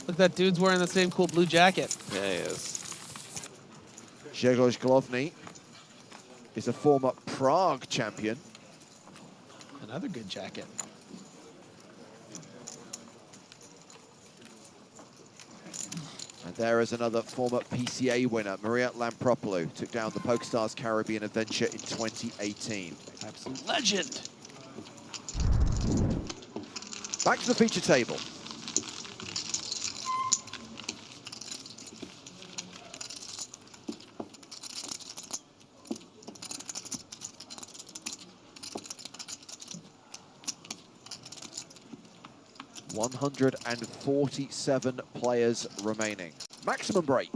Look, that dude's wearing the same cool blue jacket. Yeah, he is. Grzegorz Główny is a former Prague champion. Another good jacket. And there is another former PCA winner, Maria Lampropoulou, took down the PokerStars Caribbean Adventure in 2018. Absolute legend. Back to the feature table. $147 players remaining. Maximum break.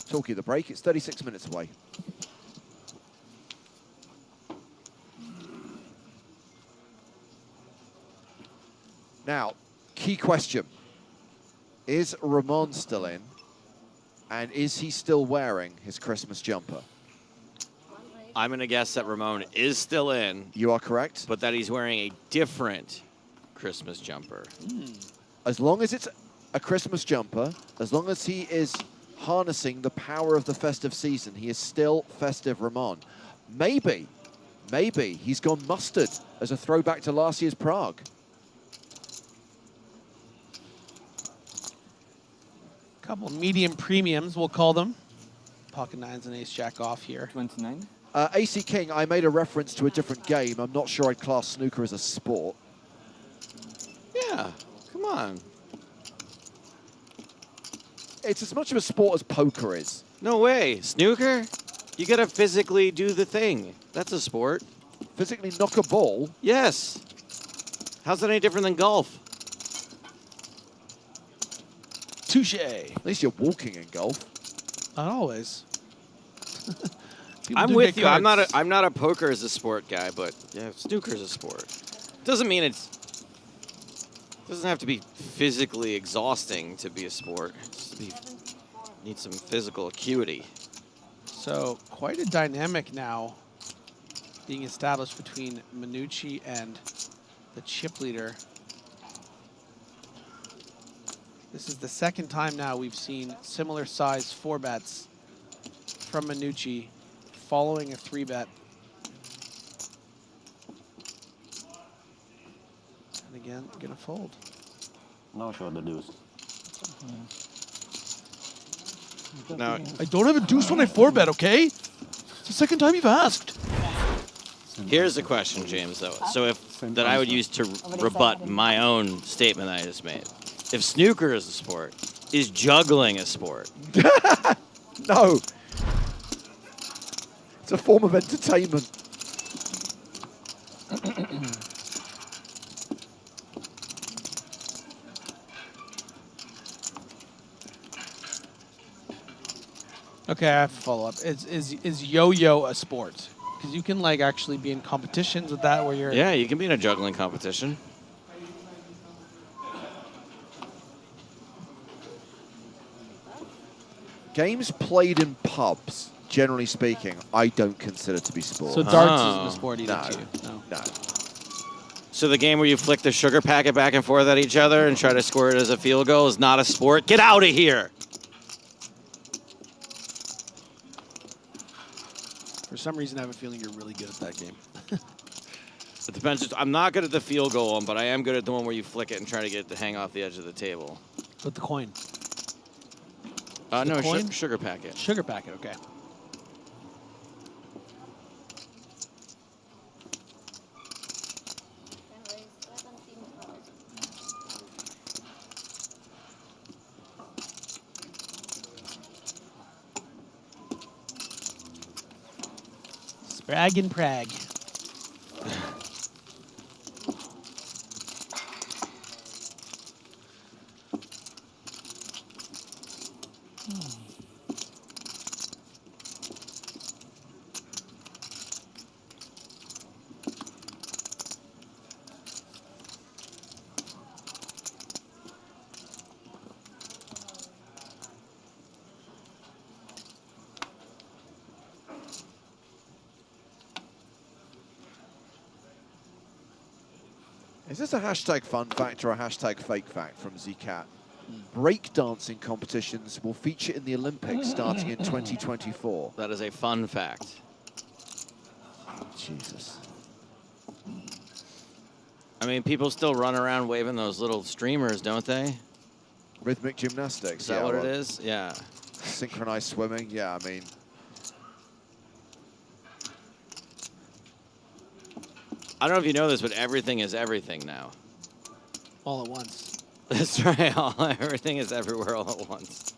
Talking of the break, it's 36 minutes away. Now, key question. Is Ramon still in? And is he still wearing his Christmas jumper? I'm going to guess that Ramon is still in. You are correct. But that he's wearing a different Christmas jumper. As long as it's a Christmas jumper, as long as he is harnessing the power of the festive season, he is still festive Ramon. Maybe he's gone mustard as a throwback to last year's Prague. Couple medium premiums, we'll call them. Pocket nines and ace jack off here. 29. AC King, I made a reference to a different game. I'm not sure I'd class snooker as a sport. Yeah, come on. It's as much of a sport as poker is. No way. Snooker? You got to physically do the thing. That's a sport. Physically knock a ball? Yes. How's that any different than golf? Touche. At least you're walking in golf. Not always. I'm with you. I'm not a poker as a sport guy, but yeah, snooker is a sport. Doesn't mean doesn't have to be physically exhausting to be a sport. Need some physical acuity. So quite a dynamic now being established between Minucci and the chip leader. This is the second time now we've seen similar size 4-bets from Minucci following a 3-bet. And again, gonna fold. Now show the deuce. Now, I don't have a deuce when I 4-bet, okay? It's the second time you've asked. here's the question, James, though. So that I would use to rebut my own statement that I just made. If snooker is a sport, is juggling a sport? No. It's a form of entertainment. Okay, I have to follow up. Is yo-yo a sport? Because you can like actually be in competitions with that where you're... Yeah, you can be in a juggling competition. Games played in pubs, generally speaking, I don't consider to be sport. So darts isn't a sport either No. to you? No. So the game where you flick the sugar packet back and forth at each other and try to score it as a field goal is not a sport? Get out of here! For some reason, I have a feeling you're really good at that game. It depends. I'm not good at the field goal one, but I am good at the one where you flick it and try to get it to hang off the edge of the table. With the coin. No, coin? sugar packet. Sugar packet, okay. Brag in Prague. Is this a hashtag fun fact or a hashtag fake fact from Zcat? Breakdancing competitions will feature in the Olympics starting in 2024. That is a fun fact. Jesus. I mean, people still run around waving those little streamers, don't they? Rhythmic gymnastics. Is that what it is? Yeah. Synchronized swimming. Yeah, I mean. I don't know if you know this, but everything is everything now. All at once. That's right. Everything is everywhere all at once.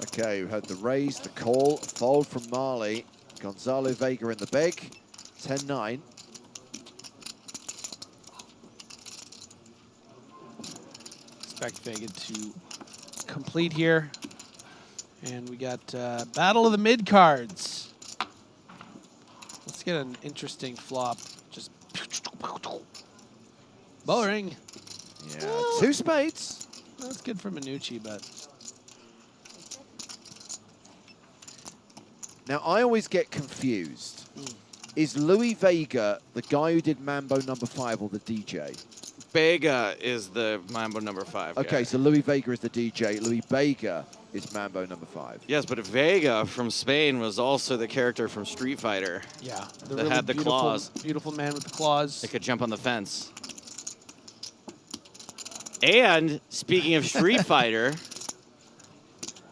Okay, we had the raise, the call, fold from Marley. Gonzalo Vega in the big. 10-9. Expect Vega to complete here. And we got Battle of the Mid cards. Let's get an interesting flop. Just boring. Yeah, 2 spades. That's good for Minucci, but now I always get confused. Is Louis Vega the guy who did Mambo #5 or the DJ? Vega is the Mambo #5 guy. Okay, so Louis Vega is the DJ. Louis Vega is Mambo #5. Yes, but Vega from Spain was also the character from Street Fighter. yeah, That had the claws. Beautiful man with the claws. They could jump on the fence. And speaking of Street Fighter,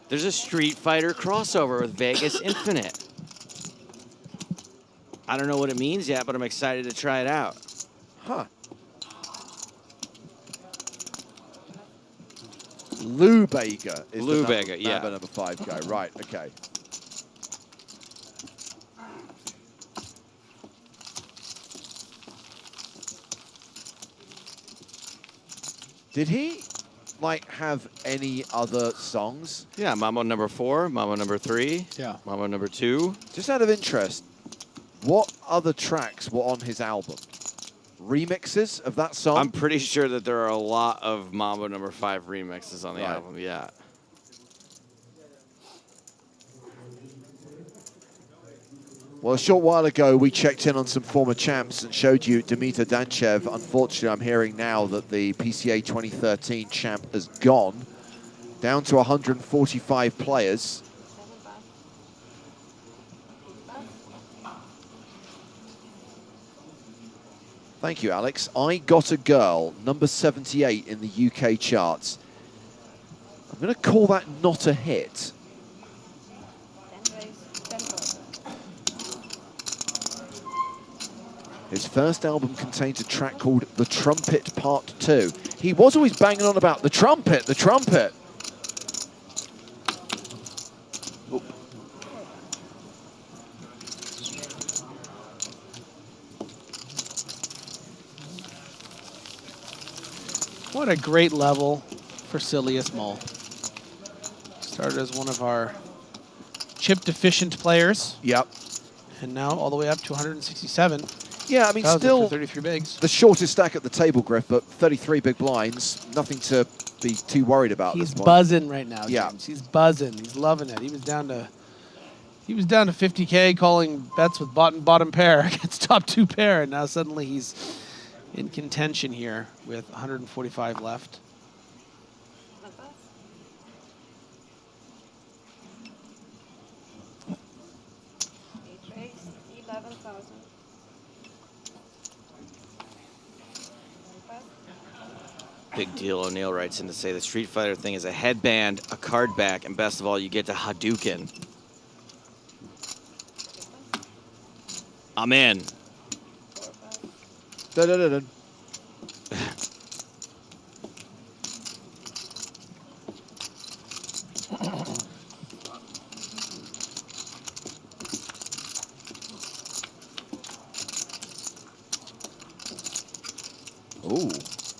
there's a Street Fighter crossover with Vegas Infinite. I don't know what it means yet, but I'm excited to try it out. Huh. Lou Vega is Lou the Vega, yeah. Mambo #5 guy. Right, okay. Did he, like, have any other songs? Yeah, Mambo #4, Mambo #3, Yeah. Mambo #2. Just out of interest, what other tracks were on his album? Remixes of that song? I'm pretty sure that there are a lot of Mambo #5 remixes on the Right. album, yeah. Well, a short while ago, we checked in on some former champs and showed you Dimitar Danchev. Unfortunately, I'm hearing now that the PCA 2013 champ has gone, down to 145 players. Thank you, Alex. I Got a Girl, number 78 in the UK charts. I'm going to call that not a hit. His first album contains a track called The Trumpet Part 2. He was always banging on about the trumpet, the trumpet. Oh. What a great level for Silius Mull. Started as one of our chip-deficient players. Yep. And now all the way up to 167. Yeah, I mean, 1,000 still for 33 bigs. the shortest stack at the table, Griff, but 33 big blinds. Nothing to be too worried about at He's this point. buzzing right now, Yeah. James. He's buzzing. He's loving it. He was down to 50K calling bets with bottom pair against top 2 pair, and now suddenly he's in contention here with 145 left. Big deal, O'Neill writes in to say the Street Fighter thing is a headband, a card back, and best of all, you get to Hadouken. I'm in. Dun-dun-dun-dun. Ooh,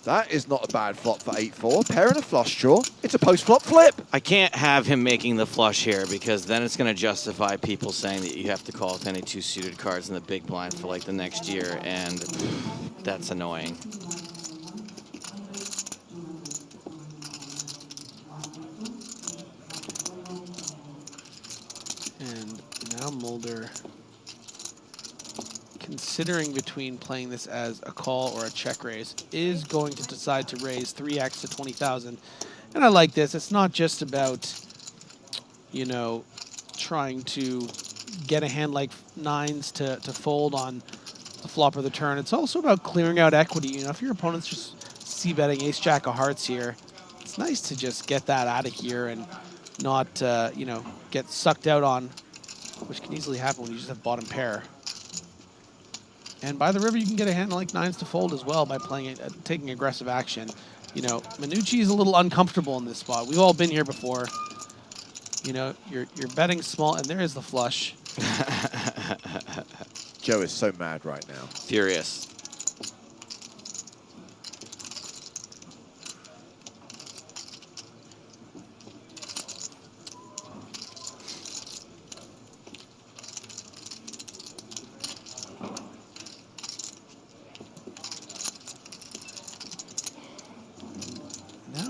that is not a bad flop for 8-4. Pair and a flush draw. It's a post-flop flip. I can't have him making the flush here because then it's going to justify people saying that you have to call with any 2 suited cards in the big blind for like the next year, and that's annoying. And now Mulder, considering between playing this as a call or a check raise, is going to decide to raise 3x to 20,000. And I like this. It's not just about, you know, trying to get a hand like nines to fold on the flop or the turn. It's also about clearing out equity. You know, if your opponent's just c-betting ace-jack of hearts here, it's nice to just get that out of here and not, you know, get sucked out on, which can easily happen when you just have bottom pair. And by the river, you can get a hand like nines to fold as well by playing it, taking aggressive action. You know, Minucci is a little uncomfortable in this spot. We've all been here before. You know, you're betting small, and there is the flush. Joe is so mad right now. Furious.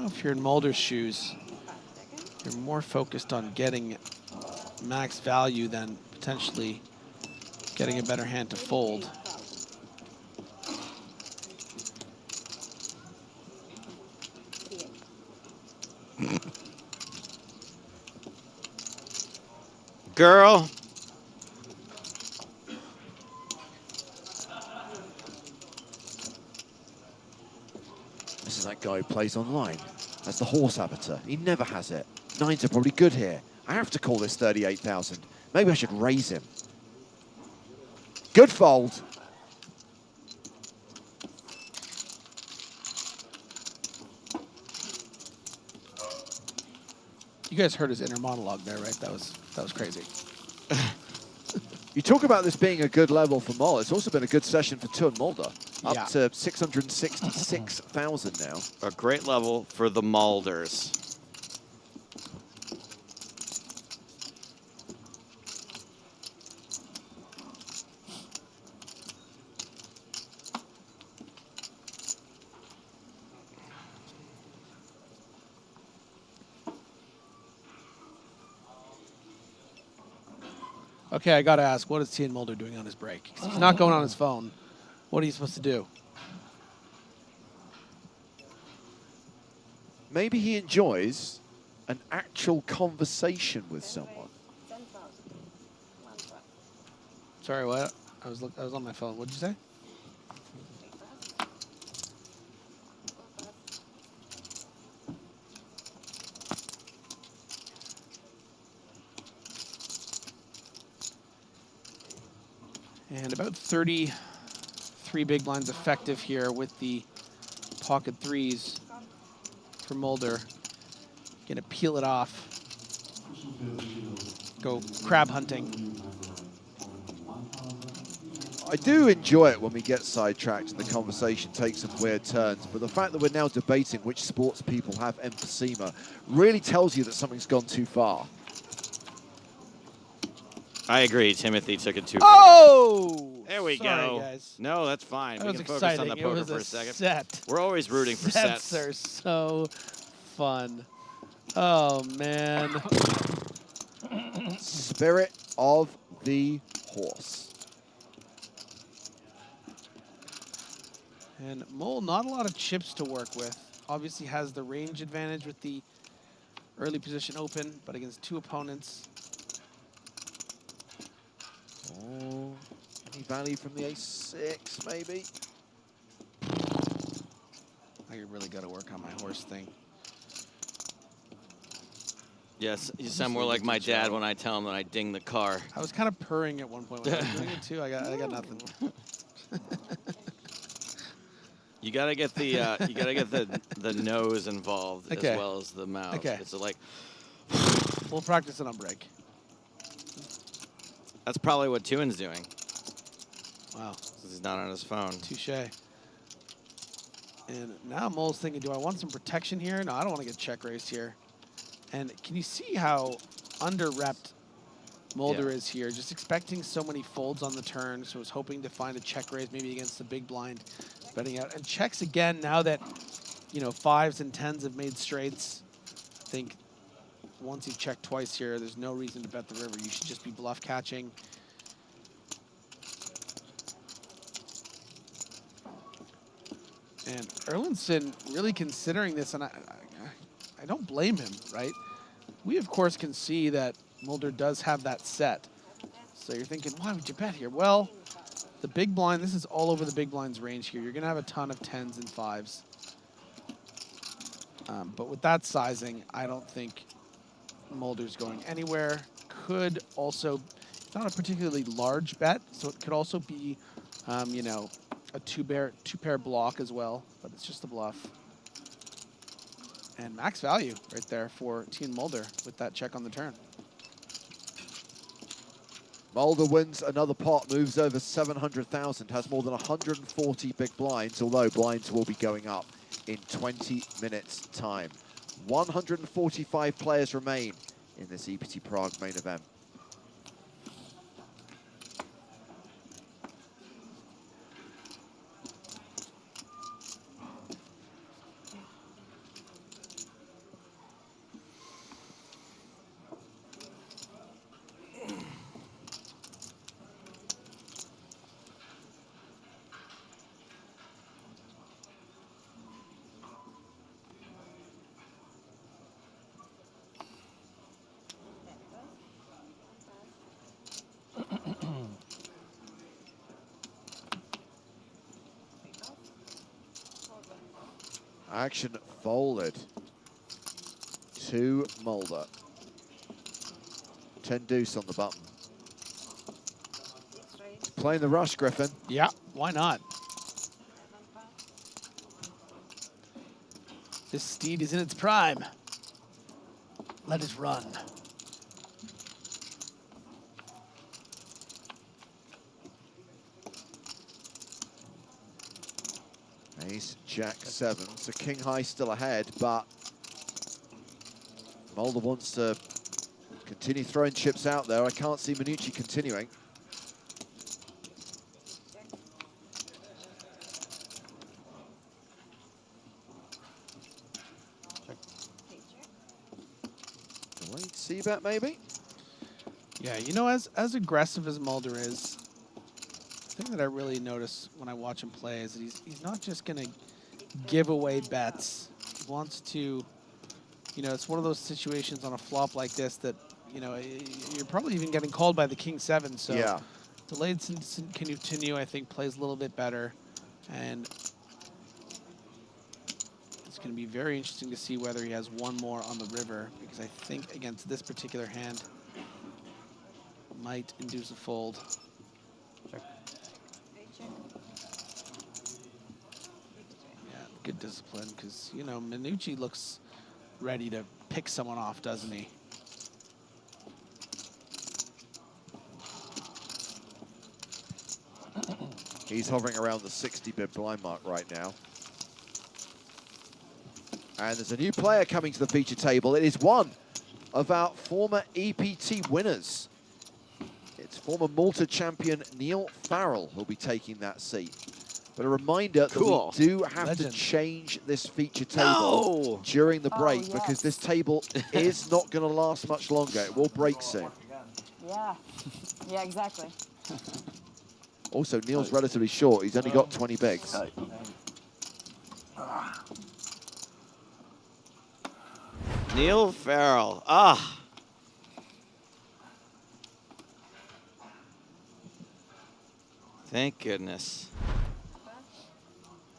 If you're in Mulder's shoes, you're more focused on getting max value than potentially getting a better hand to fold. Girl. This is that guy who plays online. That's the horse avatar. He never has it. Nines are probably good here. I have to call this 38,000. Maybe I should raise him. Good fold. You guys heard his inner monologue there, right? That was crazy. You talk about this being a good level for Moll. It's also been a good session for Tun Mulder. Up to 666,000 now. A great level for the Mulders. Okay, I gotta ask, what is T and Mulder doing on his break? He's not going on his phone. What are you supposed to do? Maybe he enjoys an actual conversation with someone. Sorry, what? I was on my phone. What did you say? And about 33 big blinds effective here with the pocket threes for Mulder. Gonna peel it off. Go crab hunting. I do enjoy it when we get sidetracked and the conversation takes some weird turns, but the fact that we're now debating which sports people have emphysema really tells you that something's gone too far. I agree. Timothy took it too far. Oh! There we Sorry, go. Guys. No, that's fine. That We was can focus exciting. on the It poker was for a second. Set. We're always rooting for sets. Sets are so fun. Oh, man. Spirit of the horse. And Mole, not a lot of chips to work with. Obviously has the range advantage with the early position open, but against two opponents. Oh, any value from the ace-6, maybe? I really got to work on my horse thing. Yes, you sound more like my dad when I tell him that I ding the car. I was kind of purring at one point. When I was doing it too. I got nothing. You gotta get the the nose involved Okay. as well as the mouth. Okay. It's like, We'll practice it on break. That's probably what Tuin's doing. Wow. Since he's not on his phone. Touche. And now Mole's thinking, do I want some protection here? No, I don't want to get check raised here. And can you see how under-repped Mulder is here? Just expecting so many folds on the turn, so was hoping to find a check raise maybe against the big blind, betting out. And checks again now that, you know, 5s and 10s have made straights. I think once you've checked twice here, there's no reason to bet the river. You should just be bluff catching. And Erlinson really considering this, and I don't blame him, right? We, of course, can see that Mulder does have that set. So you're thinking, why would you bet here? Well, the big blind, this is all over the big blind's range here. You're going to have a ton of 10s and 5s. But with that sizing, I don't think Mulder's going anywhere. Could also, it's not a particularly large bet, so it could also be, you know, a two-pair block as well, but it's just a bluff. And max value right there for Team Mulder with that check on the turn. Mulder wins another pot, moves over 700,000, has more than 140 big blinds, although blinds will be going up in 20 minutes' time. 145 players remain in this EPT Prague main event. Action folded to Mulder. 10 deuce on the button. Playing the rush, Griffin. Yeah, why not? This steed is in its prime. Let it run. Ace, Jack, 7. So King High still ahead, but Mulder wants to continue throwing chips out there. I can't see Minucci continuing. Delayed C-bet maybe? Yeah, you know, as aggressive as Mulder is, the thing that I really notice when I watch him play is that he's not just going to give away bets. He wants to, you know, it's one of those situations on a flop like this that, you know, you're probably even getting called by the King 7. So yeah. Delayed continue, I think, plays a little bit better. And it's going to be very interesting to see whether he has one more on the river, because I think against this particular hand might induce a fold. Good discipline, because, you know, Minucci looks ready to pick someone off, doesn't he? He's hovering around the 60 bit blind mark right now. And there's a new player coming to the feature table. It is one of our former EPT winners. It's former Malta champion Neil Farrell who'll be taking that seat. But a reminder that we do have to change this feature table during the break, because this table is not going to last much longer. It will break soon. Yeah. Yeah, exactly. Also, Neil's relatively short. He's only got 20 bigs. Neil Farrell. Ah. Thank goodness.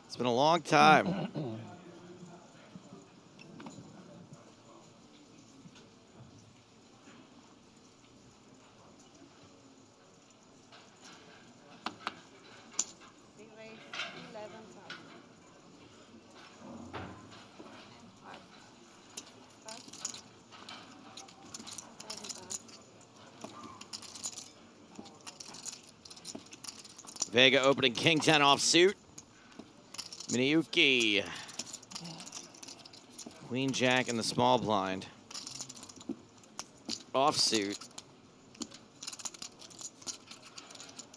It's been a long time. Vega opening king 10 offsuit. Miniyuki. Queen jack in the small blind. Offsuit.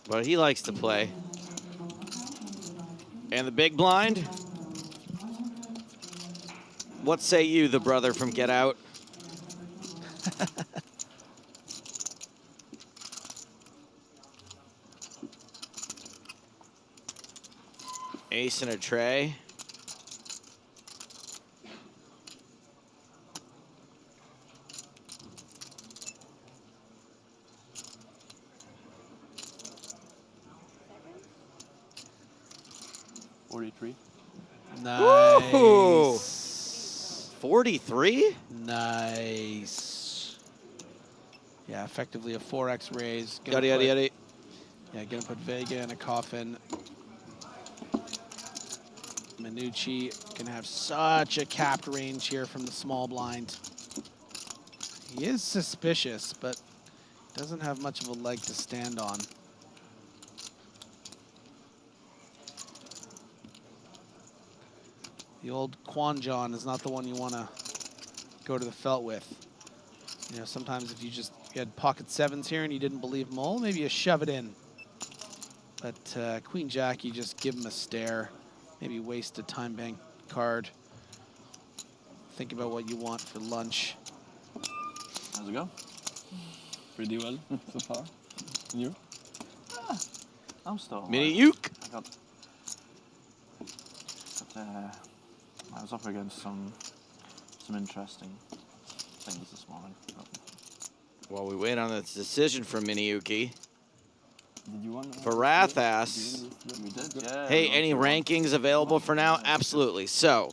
But he likes to play. And the big blind. What say you, the brother from Get Out? Ace in a tray. Nice. 43? Nice. Yeah, effectively a 4x raise. Yaddy, yaddy, yaddy. Yeah, gonna put Vega in a coffin. Minucci can have such a capped range here from the small blind. He is suspicious, but doesn't have much of a leg to stand on. The old Quan John is not the one you want to go to the felt with. You know, sometimes if you had pocket sevens here and you didn't believe them all, maybe you shove it in. But Queen Jack, you just give him a stare. Maybe waste a time bank card. Think about what you want for lunch. How's it go? Pretty well so far. And you? I'm still. Miniyuki. I was up against some interesting things this morning. While we wait on this decision from Miniyuki, Did you want Varath asks, We did, yeah. hey, any rankings available for now? Absolutely. So,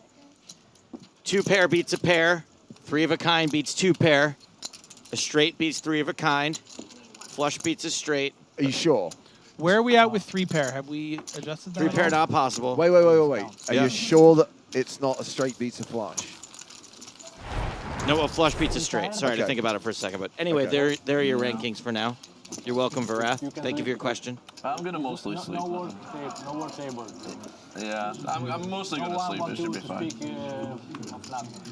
2 pair beats a pair, 3 of a kind beats 2 pair, a straight beats 3 of a kind, flush beats a straight. Are you sure? Where are we at with 3 pair? Have we adjusted that? 3 pair not possible. Wait. Are Yeah. you sure that it's not a straight beats a flush? No, a flush beats a straight. Sorry to Okay. think about it for a second. But anyway, Okay. there are your rankings for now. You're welcome, Varath. Thank you for your question. I'm gonna mostly sleep. No word table. Yeah, I'm mostly gonna sleep. It should be fine.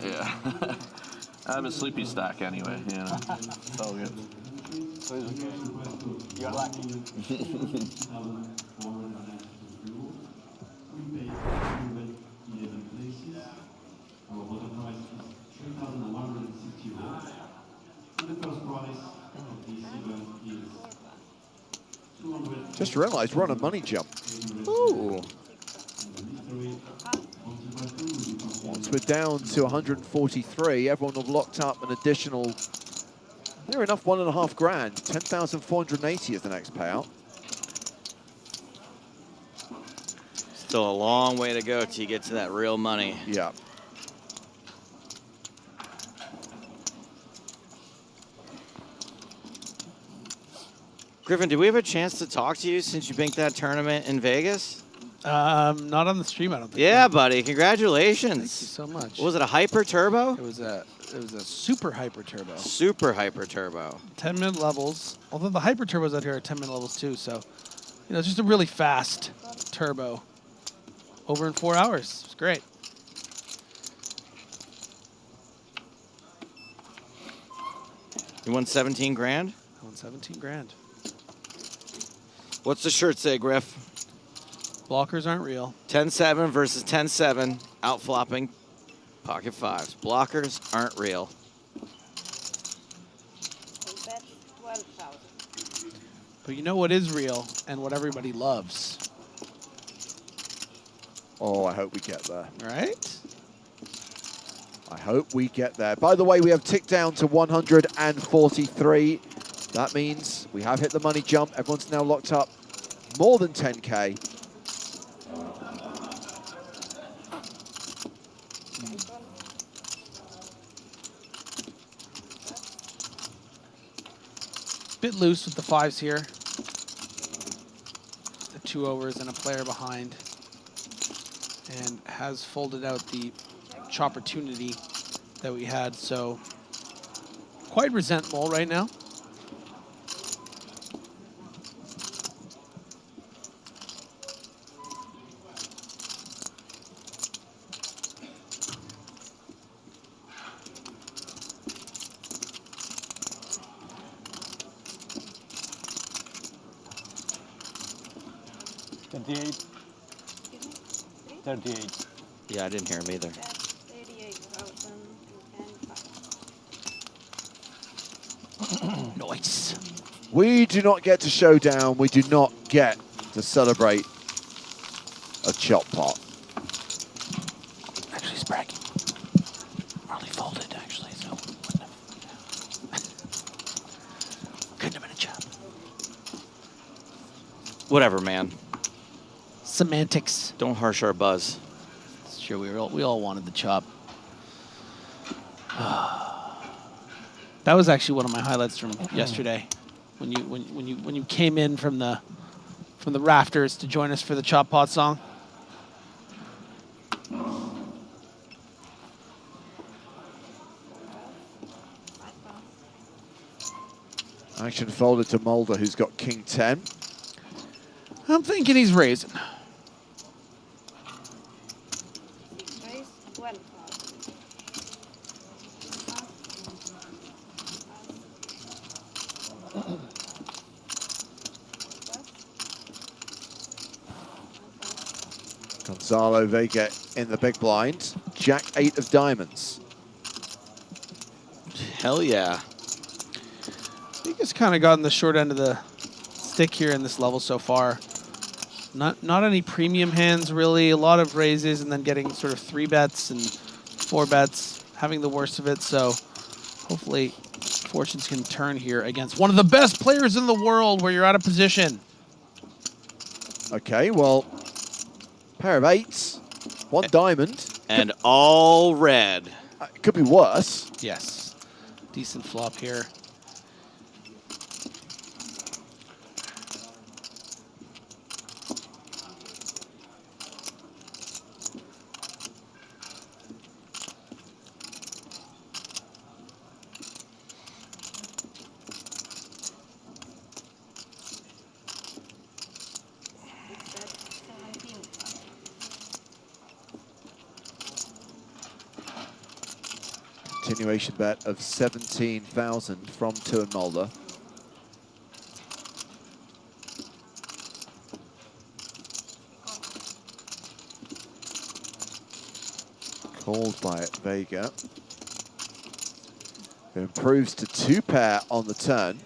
Yeah. I have a sleepy stack anyway, you know. It's all good. So it's okay. You're lucky. Just realized we're on a money jump. Ooh. Once we're down to 143, everyone will have locked up an additional, near enough $1.5 grand. 10,480 is the next payout. Still a long way to go till you get to that real money. Yeah. Griffin, did we have a chance to talk to you since you banked that tournament in Vegas? Not on the stream, I don't think. Yeah, No. buddy. Congratulations. Thank you so much. What was it, a hyper turbo? It was a super hyper turbo. Super hyper turbo. 10-minute levels. Although the hyper turbos out here are 10-minute levels too, so you know, it's just a really fast turbo. Over in 4 hours. It's great. You won 17 grand? I won 17 grand. What's the shirt say, Griff? Blockers aren't real. 10-7 versus 10-7, outflopping pocket fives. Blockers aren't real. But you know what is real and what everybody loves, Oh, I hope we get there. right? I hope we get there. By the way, we have ticked down to 143. That means we have hit the money jump. Everyone's now locked up more than 10K. Bit loose with the fives here. The 2 overs and a player behind. And has folded out the chopportunity that we had, so quite resentful right now. 38. 38. Yeah, I didn't hear him either. That's 38,005. Nice. We do not get to showdown. We do not get to celebrate a chop pot. Actually, he's bragging. Marley folded, actually, so wouldn't have. Couldn't have been a chop. Whatever, man. Semantics. Don't harsh our buzz. Sure, we all wanted the chop. That was actually one of my highlights from yesterday, when you came in from the rafters to join us for the chop pot song. Action folded to Mulder, who's got king 10. I'm thinking he's raising. Raise 12. Gonzalo Vega in the big blind. Jack 8 of diamonds. Hell yeah. Vega's kind of gotten the short end of the stick here in this level so far. Not any premium hands really. A lot of raises and then getting sort of 3 bets and 4 bets, having the worst of it. So hopefully fortunes can turn here against one of the best players in the world where you're out of position. Okay, well, pair of 8s, 1 diamond. And all red. It could be worse. Yes. Decent flop here. Continuation bet of 17,000 from Tuan Mulder. Called by Vega. It improves to 2 pair on the turn.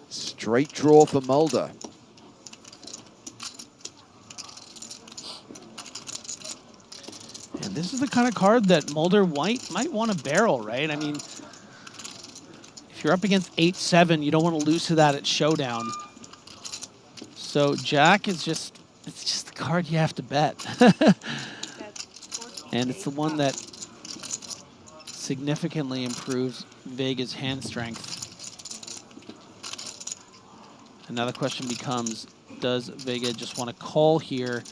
Straight draw for Mulder. And this is the kind of card that Mulder White might want to barrel, right? I mean, if you're up against 8-7, you don't want to lose to that at showdown. So Jack is just, it's just the card you have to bet. And it's the one that significantly improves Vega's hand strength. Another question becomes, does Vega just want to call here,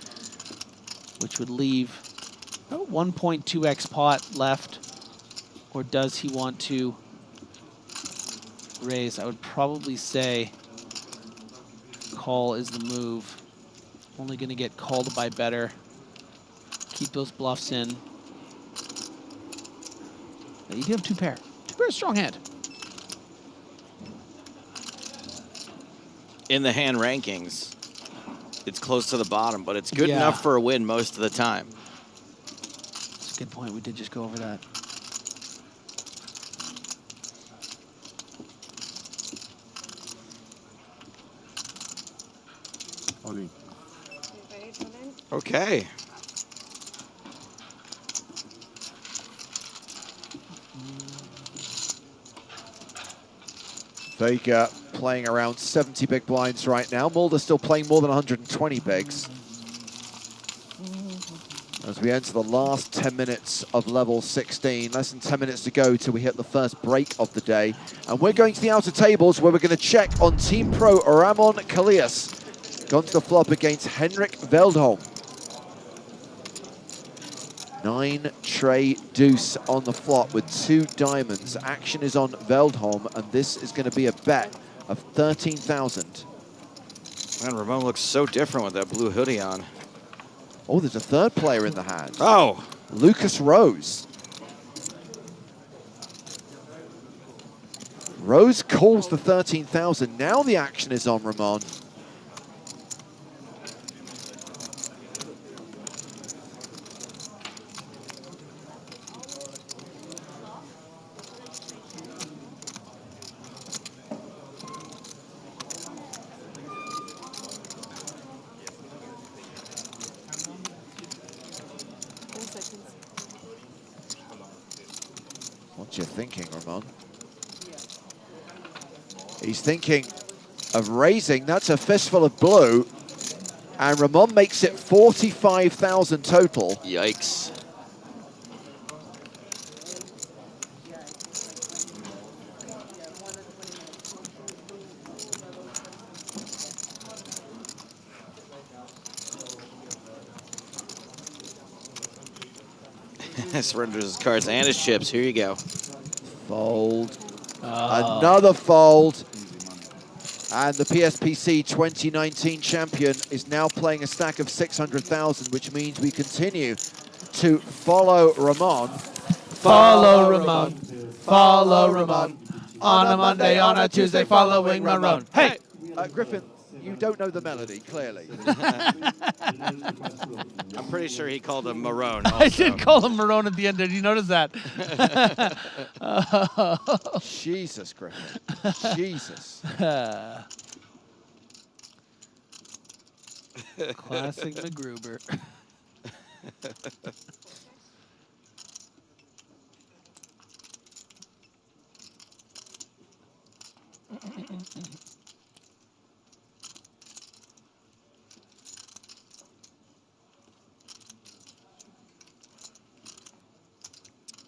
which would leave 1.2x pot left, or does he want to raise? I would probably say call is the move. Only going to get called by better. Keep those bluffs in. Now you do have 2 pair. 2 pair, strong hand. In the hand rankings, it's close to the bottom, but it's good Yeah. enough for a win most of the time. That's a good point. We did just go over that. Oli. Okay. Vega playing around 70 big blinds right now. Mulder still playing more than 120 bigs. As we enter the last 10 minutes of level 16, less than 10 minutes to go till we hit the first break of the day. And we're going to the outer tables where we're going to check on Team Pro Ramon Callias. Gone to the flop against Henrik Veldholm. 9 tray deuce on the flop with 2 diamonds. Action is on Veldholm, and this is going to be a bet of 13,000. Man, Ramon looks so different with that blue hoodie on. Oh, there's a 3rd player in the hand. Oh! Lucas Rose. Rose calls the 13,000. Now the action is on Ramon. you're thinking, Ramon. He's thinking of raising. That's a fistful of blue. And Ramon makes it 45,000 total. Yikes. Surrenders his cards and his chips. Here you go. Fold. Another fold. And the PSPC 2019 champion is now playing a stack of 600,000, which means we continue to follow Ramon. Follow Ramon. Follow Ramon. On a Monday, on a Tuesday, following Ramon. Hey! Griffin, you don't know the melody, clearly. I'm pretty sure he called him Marone. I did call him Marone at the end. Did you notice that? Jesus, Griffin. Jesus. Classic MacGruber.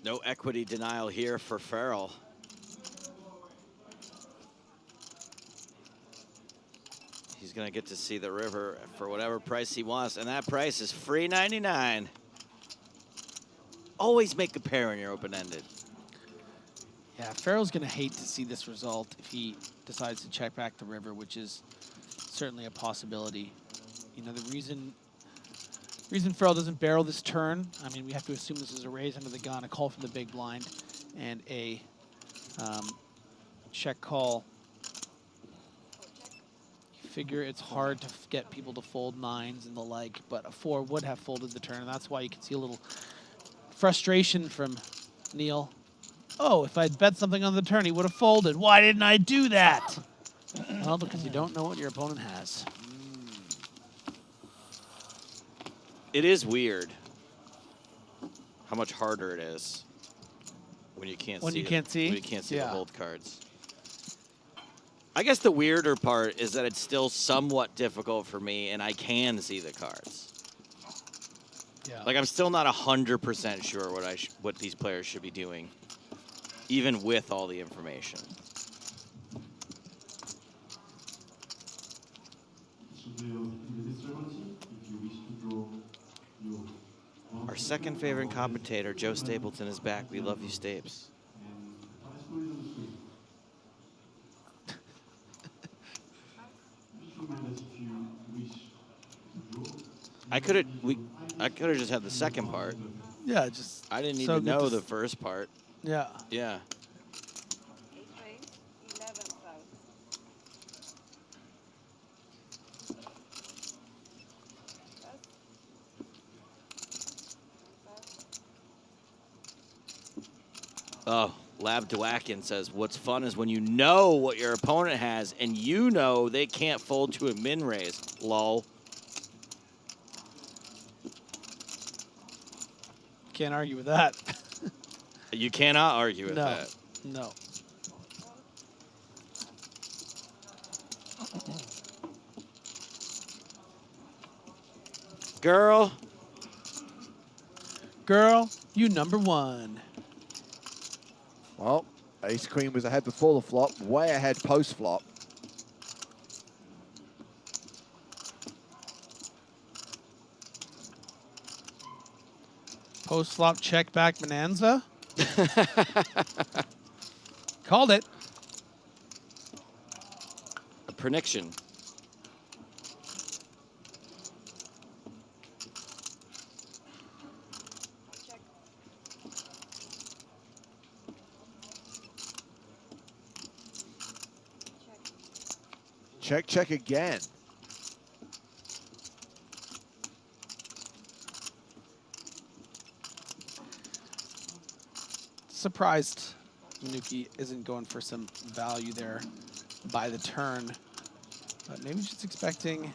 No equity denial here for Farrell. He's gonna get to see the river for whatever price he wants, and that price is free 99. Always make a pair when you're open-ended. Yeah, Farrell's gonna hate to see this result if he decides to check back the river, which is certainly a possibility. You know, the reason Farrell doesn't barrel this turn, I mean, we have to assume this is a raise under the gun, a call from the big blind, and a check call. You figure it's hard to get people to fold nines and the like, but a 4 would have folded the turn, and that's why you can see a little frustration from Neil. Oh, if I'd bet something on the turn, he would have folded. Why didn't I do that? Well, because you don't know what your opponent has. It is weird how much harder it is when you can't When see you can't see? when you can't see the Yeah. hold cards. I guess the weirder part is that it's still somewhat difficult for me, and I can see the cards. Yeah. Like, I'm still not 100% sure what these players should be doing, even with all the information. Our second favorite commentator, Joe Stapleton, is back. We love you, Stapes. I could have just had the second part. Yeah, just I didn't need so to good know to the first part. Yeah. Yeah. Oh, Lab Dwakin says, what's fun is when you know what your opponent has and you know they can't fold to a min raise. Lol. Can't argue with that. You cannot argue with No. that. No. Girl. Girl, you #1. Well, Ace Queen was ahead before the flop, way ahead post flop. Post flop check back bonanza. Called it. A prediction. Check, check again. Surprised Nuki isn't going for some value there by the turn. But maybe just expecting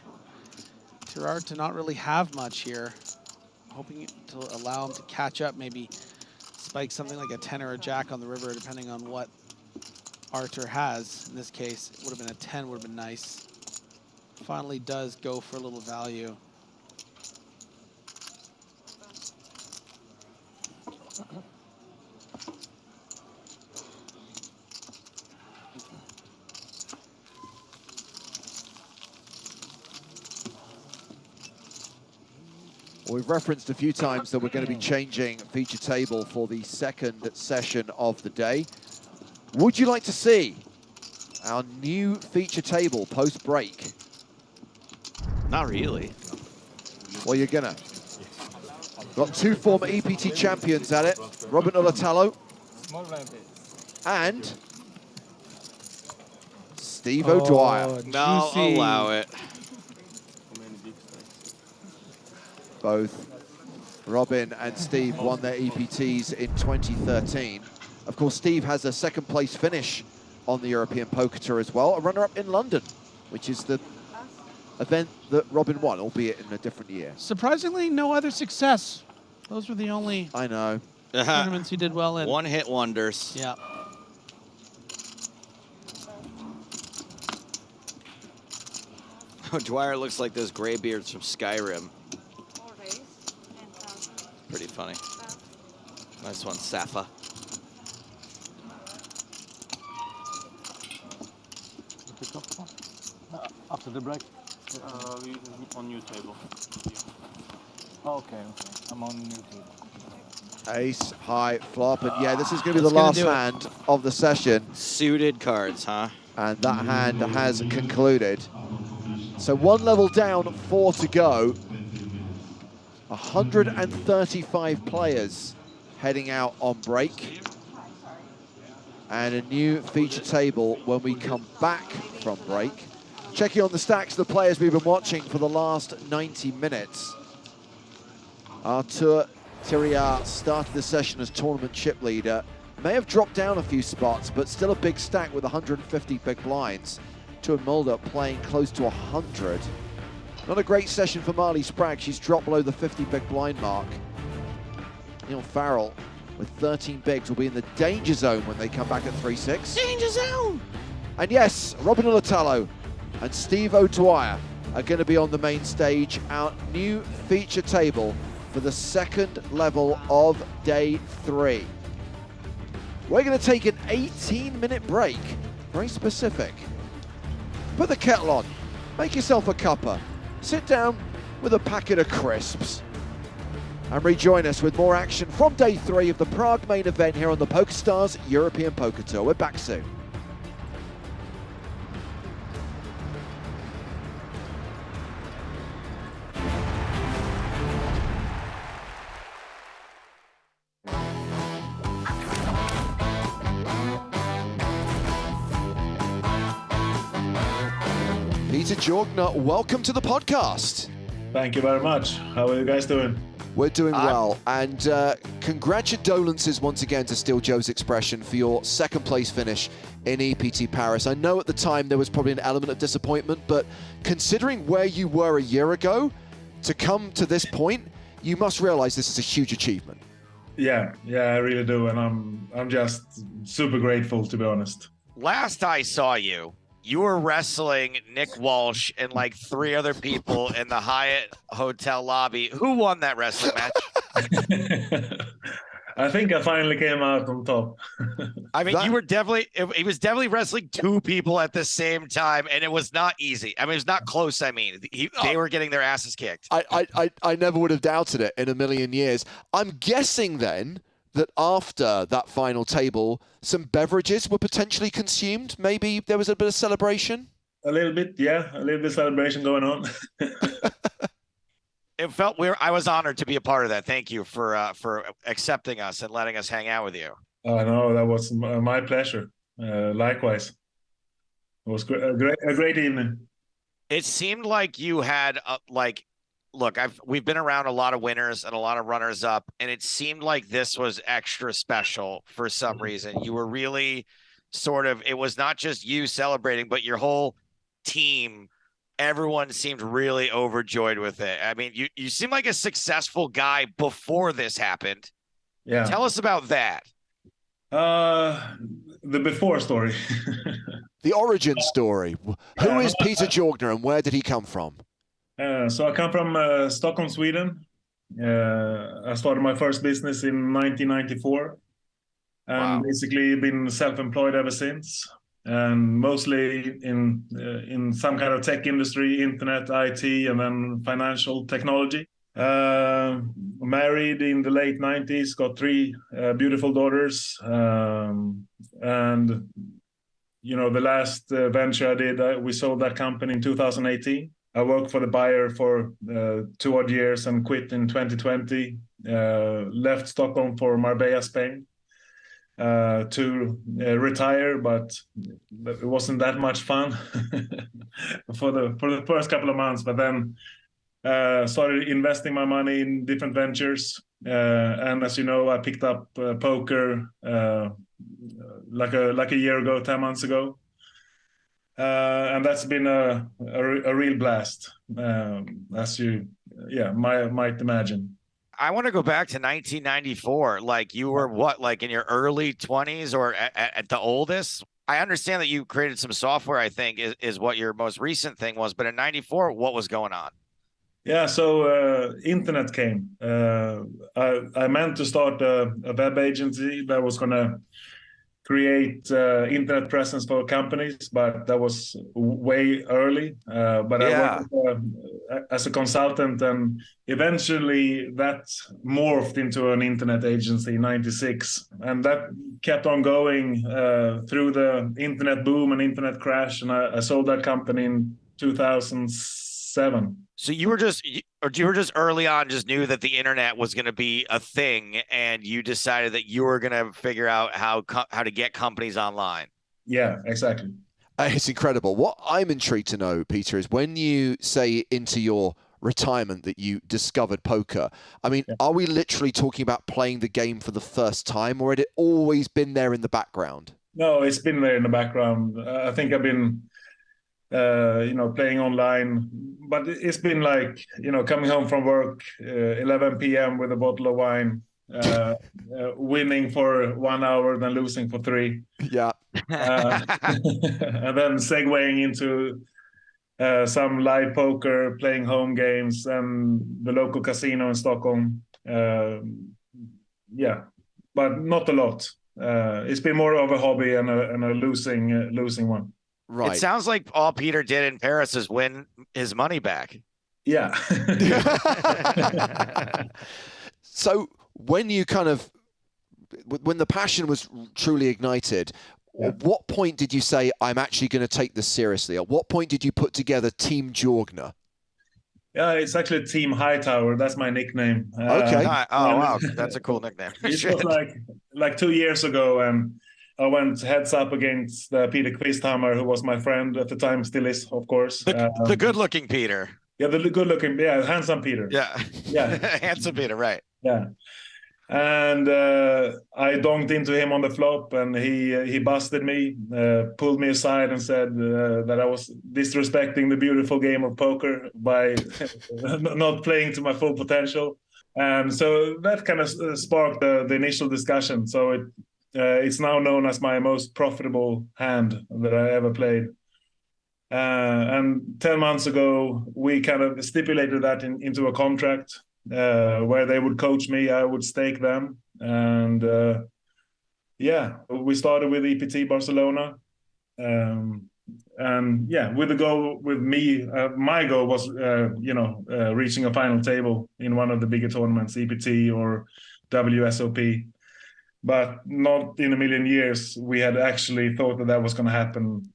Terrard to not really have much here. Hoping to allow him to catch up, maybe spike something like a 10 or a jack on the river, depending on what Arthur has. In this case, it would have been a 10, would have been nice. Finally does go for a little value. We've referenced a few times that we're going to be changing feature table for the second session of the day. Would you like to see our new feature table post-break? Not really. Well, you're gonna. Got two former EPT champions at it, Robin Ulatalo and Steve O'Dwyer. No, allow it. Both Robin and Steve won their EPTs in 2013. Of course, Steve has a second place finish on the European Poker Tour as well, a runner-up in London, which is the event that Robin won, albeit in a different year. Surprisingly, no other success. Those were the only tournaments he did well in. One-hit wonders. Yeah. Dwyer looks like those graybeards from Skyrim. Pretty funny. Nice one, Safa. After the break? On new table. Okay. I'm on new table. Ace, high, flop, and yeah, this is going to be the last hand of the session. Suited cards, huh? And that hand has concluded. So one level down, 4 to go. 135 players heading out on break. And a new feature table when we come back from break. Checking on the stacks of the players we've been watching for the last 90 minutes. Artur Tiriar started the session as tournament chip leader. May have dropped down a few spots, but still a big stack with 150 big blinds. Tuan Mulder playing close to 100. Not a great session for Marley Sprague. She's dropped below the 50 big blind mark. Neil Farrell with 13 bigs will be in the danger zone when they come back at 3-6. Danger zone! And yes, Robin Ulatalo and Steve O'Dwyer are going to be on the main stage. Our new feature table for the second level of day 3. We're going to take an 18-minute break. Very specific. Put the kettle on. Make yourself a cuppa. Sit down with a packet of crisps. And rejoin us with more action from day 3 of the Prague main event here on the PokerStars European Poker Tour. We're back soon. Peter Jorgner, welcome to the podcast. Thank you very much. How are you guys doing? We're doing well, and congratulations once again, to steal Joe's expression, for your second place finish in EPT Paris. I know at the time there was probably an element of disappointment, but considering where you were a year ago, to come to this point, you must realize this is a huge achievement. Yeah, I really do, and I'm just super grateful, to be honest. Last I saw you, you were wrestling Nick Walsh and like 3 other people in the Hyatt hotel lobby. Who won that wrestling match? I think I finally came out on top. I mean, you were definitely, he was definitely wrestling 2 people at the same time, and it was not easy. I mean, it was not close. I mean, they were getting their asses kicked. I never would have doubted it in a million years. I'm guessing then that after that final table, some beverages were potentially consumed. Maybe there was a bit of celebration? A little bit, yeah. A little bit of celebration going on. It felt weird. I was honored to be a part of that. Thank you for accepting us and letting us hang out with you. No, that was my pleasure. Likewise. It was a great evening. It seemed like you had look, we've been around a lot of winners and a lot of runners up, and it seemed like this was extra special for some reason. You were really sort of, it was not just you celebrating, but your whole team. Everyone seemed really overjoyed with it. I mean, you seem like a successful guy before this happened. Yeah. Tell us about that. The before story. The origin story. Who is Peter Jorgner and where did he come from? So I come from Stockholm, Sweden. I started my first business in 1994 and basically been self-employed ever since, and mostly in some kind of tech industry, internet, IT, and then financial technology. Married in the late 90s, got 3 beautiful daughters, and the last venture I did, we sold that company in 2018. I worked for the buyer for 2 odd years and quit in 2020. Left Stockholm for Marbella, Spain, to retire, but it wasn't that much fun for the first couple of months. But then started investing my money in different ventures, and as you know, I picked up poker like a year ago, 10 months ago. And that's been a real blast, as you might imagine. I want to go back to 1994. Like, you were what, like in your early 20s or at the oldest? I understand that you created some software, I think is what your most recent thing was, but in 94, what was going on? Yeah, so internet came. I meant to start a web agency that was going to create internet presence for companies, but that was way early. But I worked as a consultant, and eventually that morphed into an internet agency in '96, and that kept on going through the internet boom and internet crash, and I sold that company in 2007. So you were just early on, just knew that the internet was going to be a thing, and you decided that you were going to figure out how to get companies online. Yeah, exactly. It's incredible. What I'm intrigued to know, Peter, is when you say into your retirement that you discovered poker, I mean, are we literally talking about playing the game for the first time, or had it always been there in the background? No, it's been there in the background. I think I've been playing online, but it's been like, coming home from work 11 p.m. with a bottle of wine, winning for 1 hour, then losing for 3. Yeah. And then segueing into some live poker, playing home games and the local casino in Stockholm. But not a lot. It's been more of a hobby and a losing one. Right. It sounds like all Peter did in Paris is win his money back. Yeah. So when you when the passion was truly ignited, at what point did you say, I'm actually going to take this seriously? At what point did you put together Team Jorgner? Yeah, it's actually Team Hightower. That's my nickname. Okay. Wow. That's a cool nickname. It was like 2 years ago, and I went heads up against Peter Quisthammer, who was my friend at the time, still is, of course. The good-looking Peter. Yeah, the good-looking, handsome Peter. Yeah. Handsome Peter, right. Yeah. And I donked into him on the flop, and he busted me, pulled me aside and said that I was disrespecting the beautiful game of poker by not playing to my full potential. And so that kind of sparked the initial discussion. So it's now known as my most profitable hand that I ever played. And 10 months ago, we kind of stipulated that into a contract where they would coach me, I would stake them. And we started with EPT Barcelona. With the goal with me, my goal was, reaching a final table in one of the bigger tournaments, EPT or WSOP. But not in a million years we had actually thought that was going to happen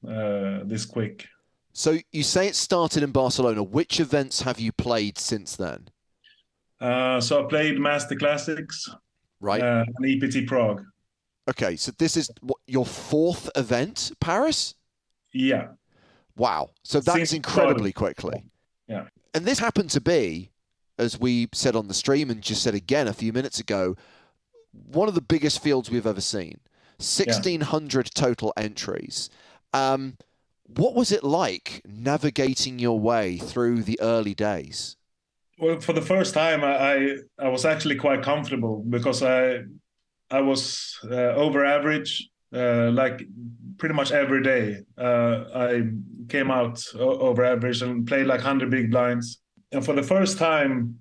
this quick. So you say it started in Barcelona. Which events have you played since then? So I played Master Classics, right, and EPT Prague. Okay, so this is your 4th event, Paris? Yeah. Wow. So that's incredibly quickly. Yeah. And this happened to be, as we said on the stream and just said again a few minutes ago, one of the biggest fields we've ever seen. 1,600 total entries. What was it like navigating your way through the early days? Well, for the first time, I was actually quite comfortable because I was over average, like pretty much every day. I came out over average and played like 100 big blinds. And for the first time,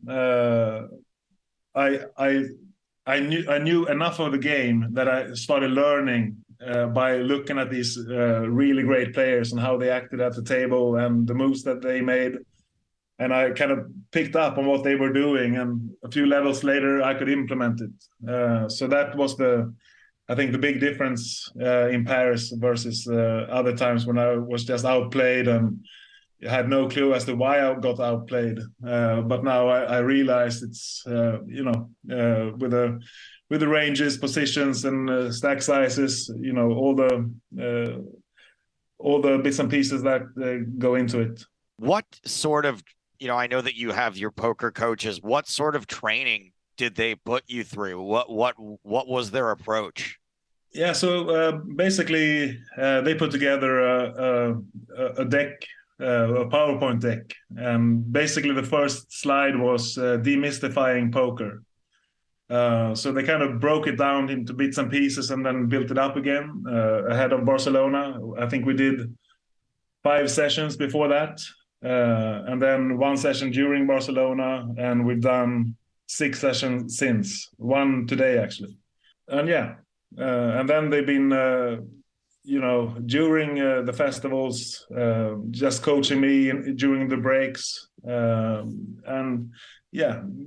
I knew enough of the game that I started learning by looking at these really great players and how they acted at the table and the moves that they made. And I kind of picked up on what they were doing, and a few levels later, I could implement it. So that was I think the big difference in Paris versus other times when I was just outplayed and had no clue as to why I got outplayed. But now I realize it's with the ranges, positions, and stack sizes, all the bits and pieces that go into it. What sort of, I know that you have your poker coaches. What sort of training did they put you through? What was their approach? Yeah, so basically they put together a deck, a PowerPoint deck, and basically the first slide was demystifying poker. So they kind of broke it down into bits and pieces and then built it up again ahead of Barcelona. I think we did 5 sessions before that. And then 1 session during Barcelona, and we've done 6 sessions since, 1 today actually. And and then they've been, during the festivals, just coaching me during the breaks, and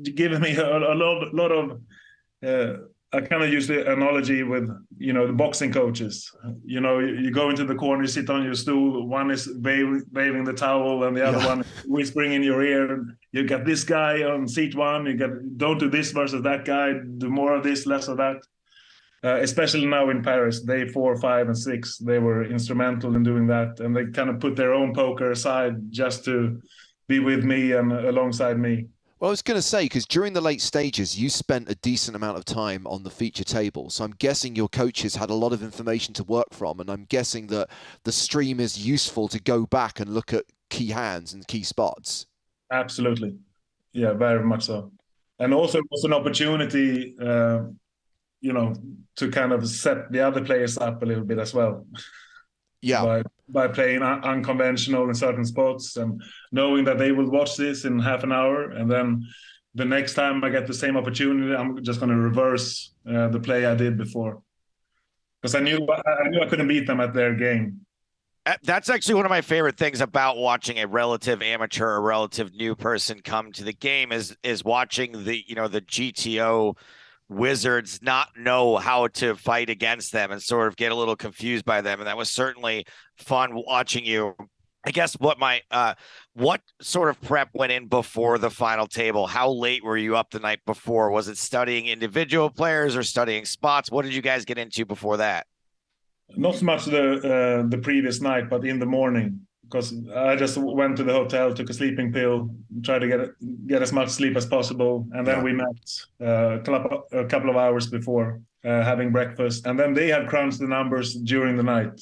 giving me a lot of. I kind of use the analogy with, the boxing coaches. You go into the corner, you sit on your stool, one is waving the towel and the other one whispering in your ear. You got this guy on seat 1, don't do this versus that guy, do more of this, less of that. Especially now in Paris, day 4, 5, and 6, they were instrumental in doing that. And they kind of put their own poker aside just to be with me and alongside me. Well, I was going to say, because during the late stages, you spent a decent amount of time on the feature table. So I'm guessing your coaches had a lot of information to work from. And I'm guessing that the stream is useful to go back and look at key hands and key spots. Absolutely. Yeah, very much so. And also it was an opportunity, to kind of set the other players up a little bit as well. Yeah. By playing unconventional in certain spots and knowing that they will watch this in half an hour, and then the next time I get the same opportunity, I'm just going to reverse the play I did before, because I knew I couldn't beat them at their game. That's actually one of my favorite things about watching a relative amateur, a relative new person come to the game is watching the GTO wizards not know how to fight against them and sort of get a little confused by them. And that was certainly fun watching you. I guess what sort of prep went in before the final table? How late were you up the night before? Was it studying individual players or studying spots? What did you guys get into before that? Not so much the previous night, but in the morning, because I just went to the hotel, took a sleeping pill, tried to get as much sleep as possible, and then we met a couple of hours before having breakfast, and then they had crunched the numbers during the night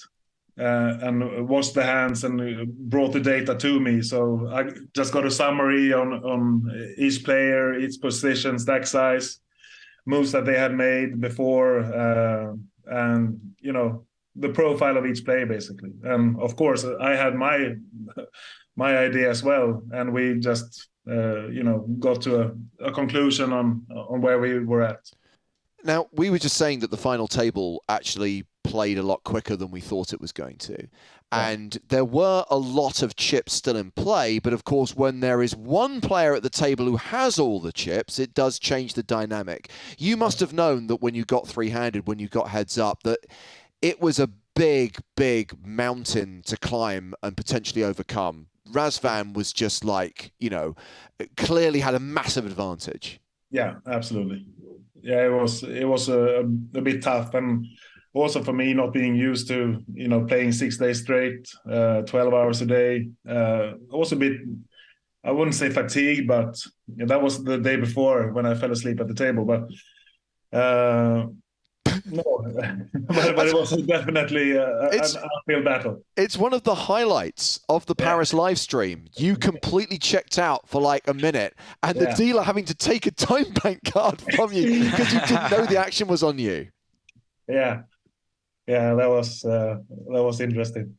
and watched the hands and brought the data to me. So I just got a summary on each player, each position, stack size, moves that they had made before, and the profile of each player basically. And of course I had my idea as well, and we just got to a conclusion on where we were at. Now, we were just saying that the final table actually played a lot quicker than we thought it was going to. And there were a lot of chips still in play, but of course, when there is one player at the table who has all the chips, it does change the dynamic. You must have known that when you got three-handed, when you got heads up, that it was a big, big mountain to climb and potentially overcome. Razvan was just like, clearly had a massive advantage. Yeah, absolutely. Yeah, it was a bit tough, and also for me not being used to playing 6 days straight, 12 hours a day. Also a bit, I wouldn't say fatigued, but that was the day before when I fell asleep at the table. But No, but it was definitely an uphill battle. It's one of the highlights of the Paris live stream. You completely checked out for like a minute, and the dealer having to take a time bank card from you because you didn't know the action was on you. Yeah, that was interesting.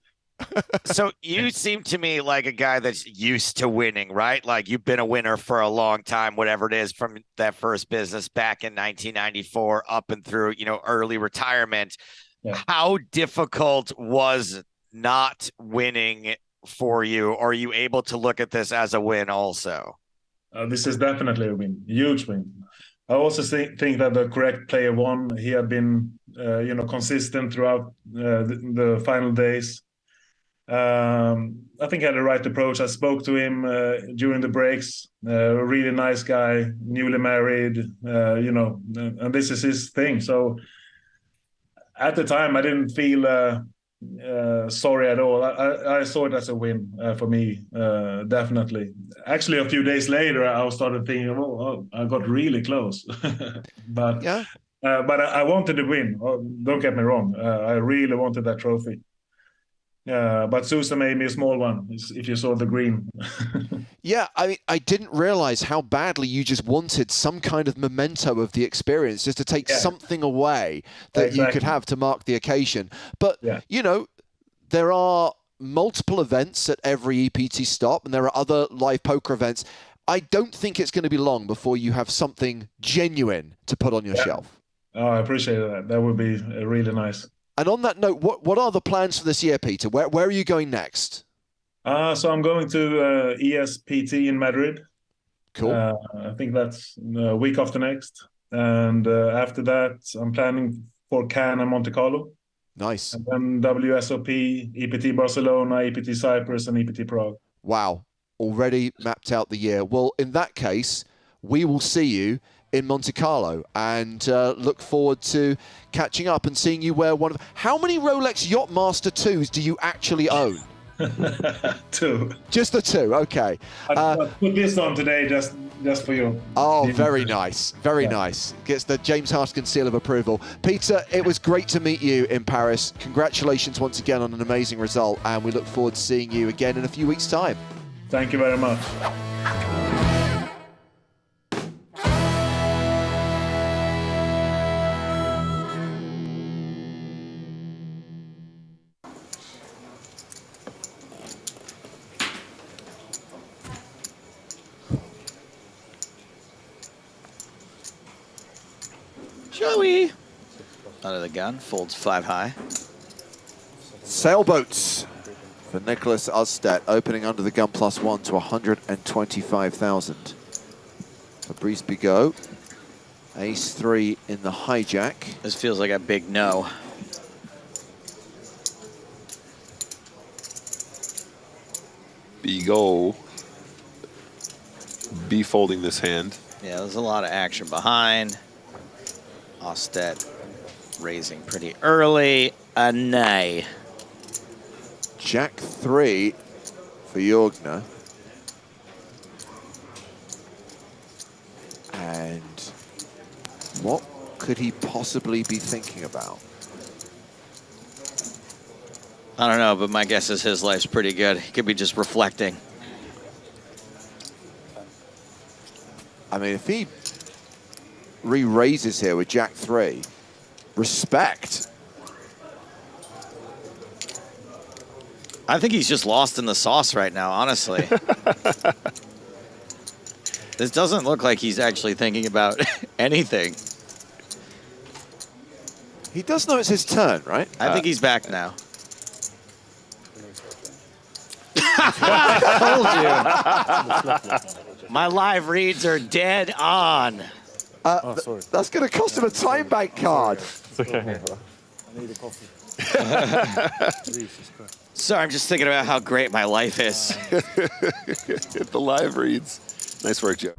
So you seem to me like a guy that's used to winning, right? Like you've been a winner for a long time, whatever it is, from that first business back in 1994 up and through, early retirement. Yeah. How difficult was not winning for you? Or are you able to look at this as a win also? This is definitely a win, huge win. I also think that the correct player won. He had been, consistent throughout the final days. I think I had the right approach. I spoke to him during the breaks. A really nice guy, newly married, and this is his thing. So at the time, I didn't feel sorry at all. I saw it as a win for me, definitely. Actually, a few days later, I started thinking, oh, I got really close. But I wanted to win. Don't get me wrong. I really wanted that trophy. But Sousa made me a small one, if you saw the green. Yeah, I mean, I didn't realize how badly you just wanted some kind of memento of the experience, just to take something away that you could have to mark the occasion. But, there are multiple events at every EPT stop, and there are other live poker events. I don't think it's going to be long before you have something genuine to put on your shelf. Oh, I appreciate that. That would be really nice. And on that note, what are the plans for this year, Peter? Where are you going next? So I'm going to EPT in Madrid. Cool. I think that's a week after next. And after that, I'm planning for Cannes and Monte Carlo. Nice. And then WSOP, EPT Barcelona, EPT Cyprus, and EPT Prague. Wow. Already mapped out the year. Well, in that case, we will see you in Monte Carlo, and look forward to catching up and seeing you wear one of... How many Rolex Yachtmaster 2s do you actually own? 2. Just the 2, okay. I put this on today just for you. Oh, very nice. Very nice. Gets the James Haskins seal of approval. Peter, it was great to meet you in Paris. Congratulations once again on an amazing result, and we look forward to seeing you again in a few weeks' time. Thank you very much. Joey! Out of the gun, folds 5 high. Sailboats for Nicholas Usted, opening under the gun +1 to 125,000. Fabrice Bigot, ace-3 in the hijack. This feels like a big no. Bigot folding this hand. Yeah, there's a lot of action behind. Usted raising pretty early. A nay. Jack 3 for Jorgner. And what could he possibly be thinking about? I don't know, but my guess is his life's pretty good. He could be just reflecting. I mean, if he re-raises here with Jack 3, respect. I think he's just lost in the sauce right now, honestly. This doesn't look like he's actually thinking about anything. He does know it's his turn, right? I think he's back now. I told you. My live reads are dead on. Sorry. That's going to cost him a time bank card. It's okay. I need a coffee. Sorry, I'm just thinking about how great my life is. The live reads. Nice work, Joe.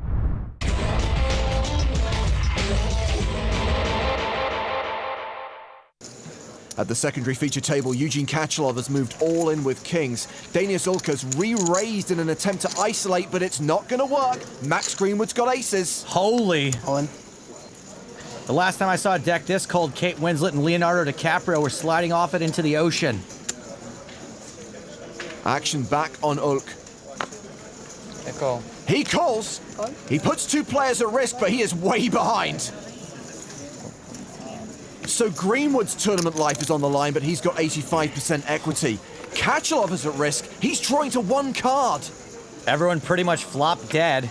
At the secondary feature table, Eugene Kachalov has moved all in with kings. Danius Ulka's re-raised in an attempt to isolate, but it's not going to work. Max Greenwood's got aces. Holy. Owen. The last time I saw a deck this cold, Kate Winslet and Leonardo DiCaprio were sliding off it into the ocean. Action back on Ulk. He calls. He puts 2 players at risk, but he is way behind. So Greenwood's tournament life is on the line, but he's got 85% equity. Kachalov is at risk. He's drawing to 1 card. Everyone pretty much flopped dead.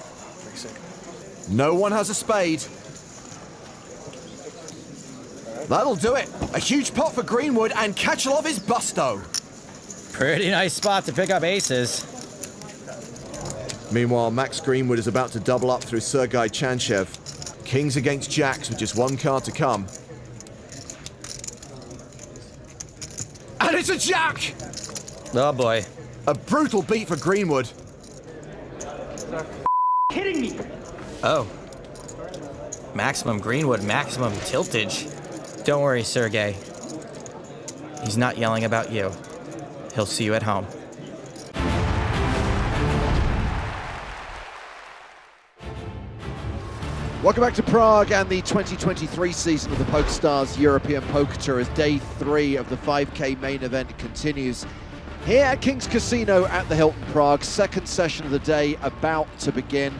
No one has a spade. That'll do it. A huge pot for Greenwood, and Kachalov is busto. Pretty nice spot to pick up aces. Meanwhile, Max Greenwood is about to double up through Sergei Chanchev. Kings against jacks with just 1 card to come. And it's a jack! Oh boy. A brutal beat for Greenwood. Kidding me? Oh. Maximum Greenwood, maximum tiltage. Don't worry, Sergey. He's not yelling about you. He'll see you at home. Welcome back to Prague and the 2023 season of the PokerStars European Poker Tour as day 3 of the 5K main event continues here at King's Casino at the Hilton Prague. Second session of the day about to begin.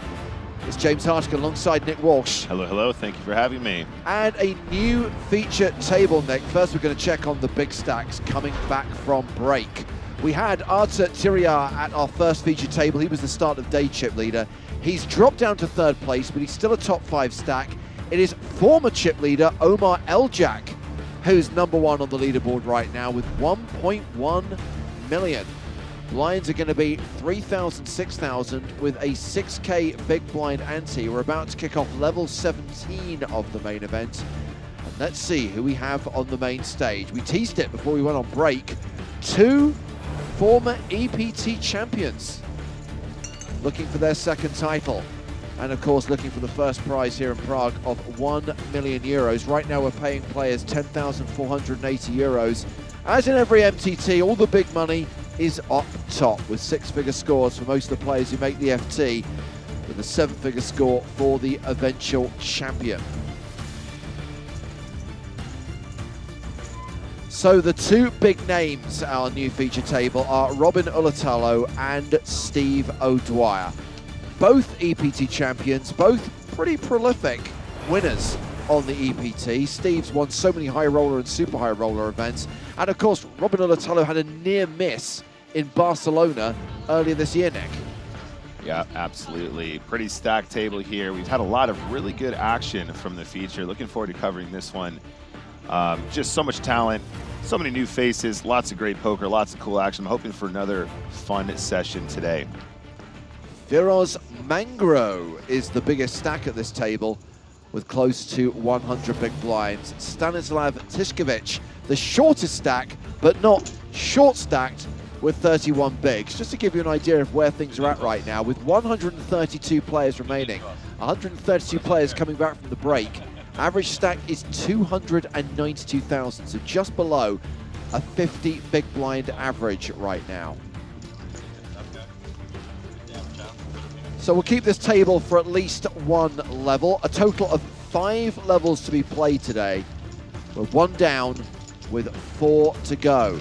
It's James Hartigan alongside Nick Walsh. Hello, hello. Thank you for having me. And a new feature table, Nick. First, we're going to check on the big stacks coming back from break. We had Artur Tiriar at our first feature table. He was the start of day chip leader. He's dropped down to 3rd place, but he's still a top 5 stack. It is former chip leader Omar Eljak, who's #1 on the leaderboard right now with 1.1 million. Blinds are going to be 3,000, 6,000 with a 6K big blind ante. We're about to kick off level 17 of the main event. And let's see who we have on the main stage. We teased it before we went on break. 2 former EPT champions looking for their 2nd title. And of course, looking for the first prize here in Prague of €1 million. Right now, we're paying players 10,480 euros. As in every MTT, all the big money is up top with 6-figure scores for most of the players who make the FT, with a 7-figure score for the eventual champion. So the 2 big names, our new feature table, are Robin Ulatalo and Steve O'Dwyer. Both EPT champions, both pretty prolific winners on the EPT. Steve's won so many high roller and super high roller events. And of course, Robin Ulatalo had a near miss in Barcelona earlier this year, Nick. Yeah, absolutely. Pretty stacked table here. We've had a lot of really good action from the feature. Looking forward to covering this one. Just so much talent, so many new faces, lots of great poker, lots of cool action. I'm hoping for another fun session today. Firoz Mangro is the biggest stack at this table with close to 100 big blinds. Stanislav Tishkovich, the shortest stack, but not short stacked, with 31 bigs. Just to give you an idea of where things are at right now, with 132 players remaining, 132 players coming back from the break, average stack is 292,000, so just below a 50 big blind average right now. So we'll keep this table for at least 1 level, a total of 5 levels to be played today. We're 1 down with 4 to go.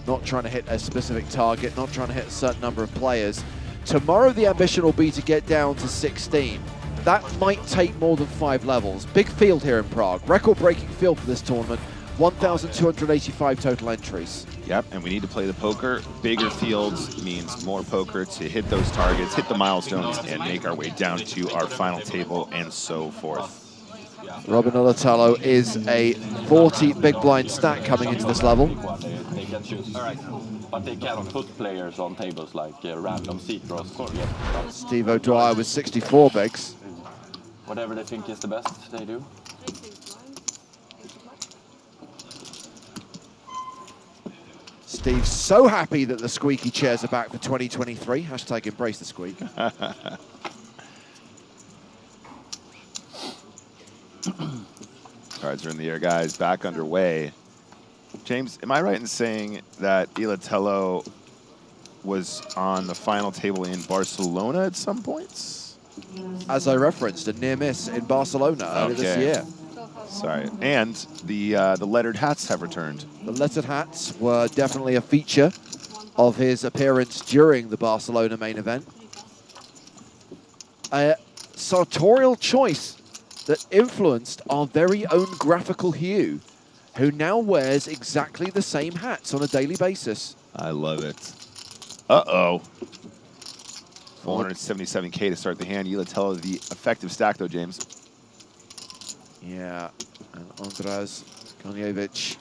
Not trying to hit a specific target, not trying to hit a certain number of players. Tomorrow the ambition will be to get down to 16. That might take more than 5 levels. Big field here in Prague, record-breaking field for this tournament, 1,285 total entries. Yep, and we need to play the poker. Bigger fields means more poker to hit those targets, hit the milestones, and make our way down to our final table and so forth. Robin Ulatalo is a 40 big blind stack coming into this level. They can choose, but they can put players on tables like random seat draws. Steve O'Dwyer with 64 bigs. Whatever they think is the best, they do. Steve's so happy that the squeaky chairs are back for 2023. Hashtag embrace the squeak. Cards are in the air, guys. Back underway. James, am I right in saying that Ilatello was on the final table in Barcelona at some points? as I referenced, a near miss in Barcelona earlier this year. Sorry. And the lettered hats have returned. The lettered hats were definitely a feature of his appearance during the Barcelona main event. A sartorial choice that influenced our very own graphical Hugh, who now wears exactly the same hats on a daily basis. I love it. Uh-oh. 477K to start the hand. Yelatello, the effective stack, though, James. Yeah, and Andras Konjevic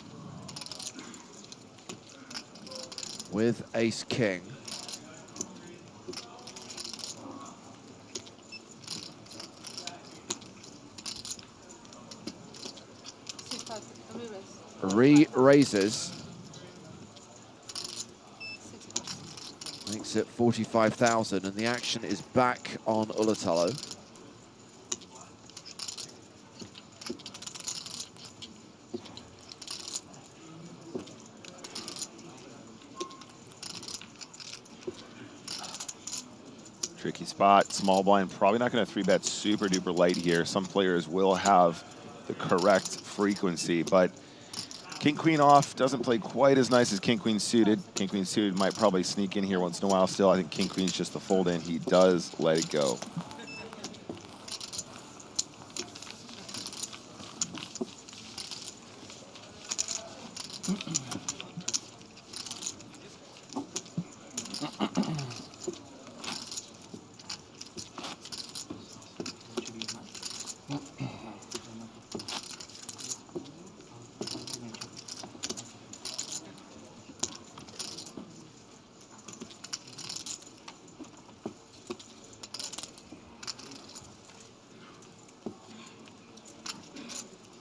with ace-king. Re-raises. Makes it 45,000, and the action is back on Yelatello. Tricky spot, small blind, probably not going to 3-bet super duper light here. Some players will have the correct frequency, but King Queen off doesn't play quite as nice as King Queen suited. King Queen suited might probably sneak in here once in a while still. I think King Queen's just the fold in. He does let it go.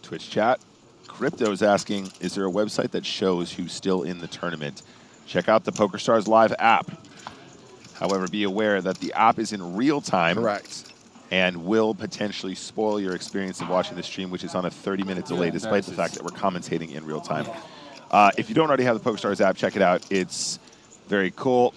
Twitch chat. Crypto's asking, is there a website that shows who's still in the tournament? Check out the PokerStars Live app. However, be aware that the app is in real time. Correct. And will potentially spoil your experience of watching the stream, which is on a 30-minute delay, despite the fact that we're commentating in real time. If you don't already have the PokerStars app, check it out. It's very cool,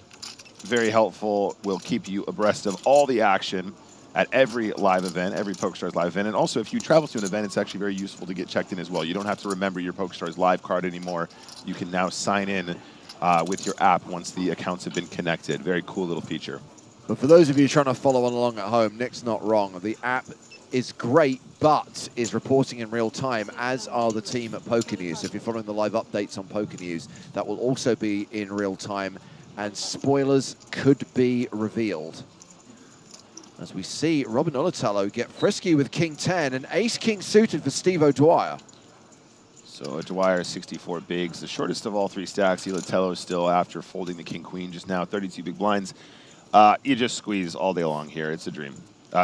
very helpful. Will keep you abreast of all the action at every live event, every PokerStars live event. And also, if you travel to an event, it's actually very useful to get checked in as well. You don't have to remember your PokerStars live card anymore. You can now sign in with your app once the accounts have been connected. Very cool little feature. But for those of you trying to follow along at home, Nick's not wrong. The app is great, but is reporting in real time, as are the team at Poker News. If you're following the live updates on Poker News, that will also be in real time, and spoilers could be revealed. As we see Robin Yelatello get frisky with King 10 and Ace-King suited for Steve O'Dwyer. So O'Dwyer, 64 bigs, the shortest of all three stacks. Yelatello still, after folding the King-Queen just now, 32 big blinds. You just squeeze all day long here. It's a dream.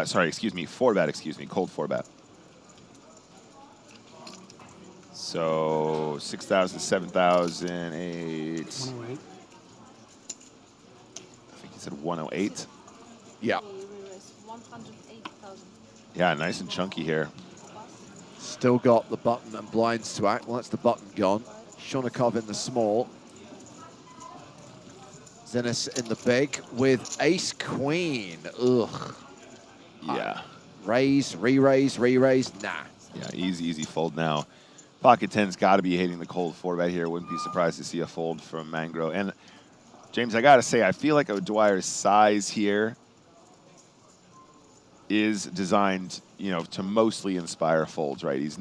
Sorry, excuse me, 4-bet, excuse me, cold 4-bet. So 6,000, 7,000, 8. 108. I think he said 108. Yeah. 108,000. Yeah, nice and chunky here. Still got the button and blinds to act. Well, that's the button gone. Shonikov in the small. Zenis in the big with ace-queen. Ugh. Yeah. Raise, re-raise, re-raise. Nah. Yeah, easy fold now. Pocket 10's got to be hitting the cold 4-bet here. Wouldn't be surprised to see a fold from Mangro. And James, I got to say, I feel like O'Dwyer's size here is designed, you know, to mostly inspire folds, right? He's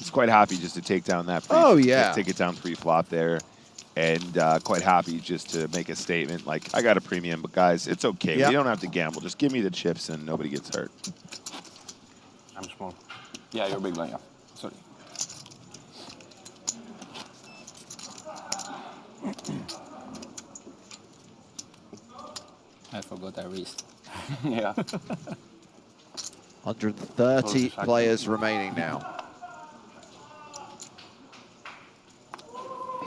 quite happy just to take down that take it down pre-flop there, and quite happy just to make a statement like, I got a premium, but guys, it's okay. Yep. We don't have to gamble. Just give me the chips and nobody gets hurt. I'm small. Yeah, you're big blind, yeah. Sorry. I forgot I raised. Yeah. 130 players remaining now.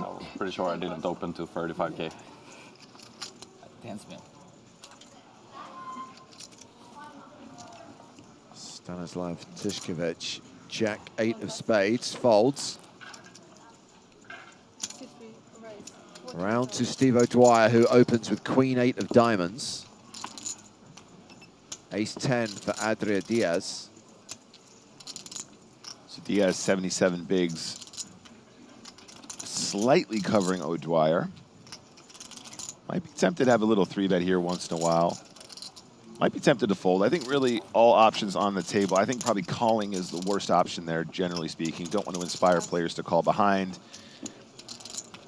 I'm pretty sure I didn't open to 35K. Dance man. Stanislav Tishkovich, Jack 8 of spades, folds. Round to Steve O'Dwyer, who opens with Queen 8 of diamonds. Ace-10 for Adria Diaz. So Diaz 77 bigs, slightly covering O'Dwyer. Might be tempted to have a little 3-bet here once in a while. Might be tempted to fold. I think really all options on the table. I think probably calling is the worst option there, generally speaking. Don't want to inspire players to call behind.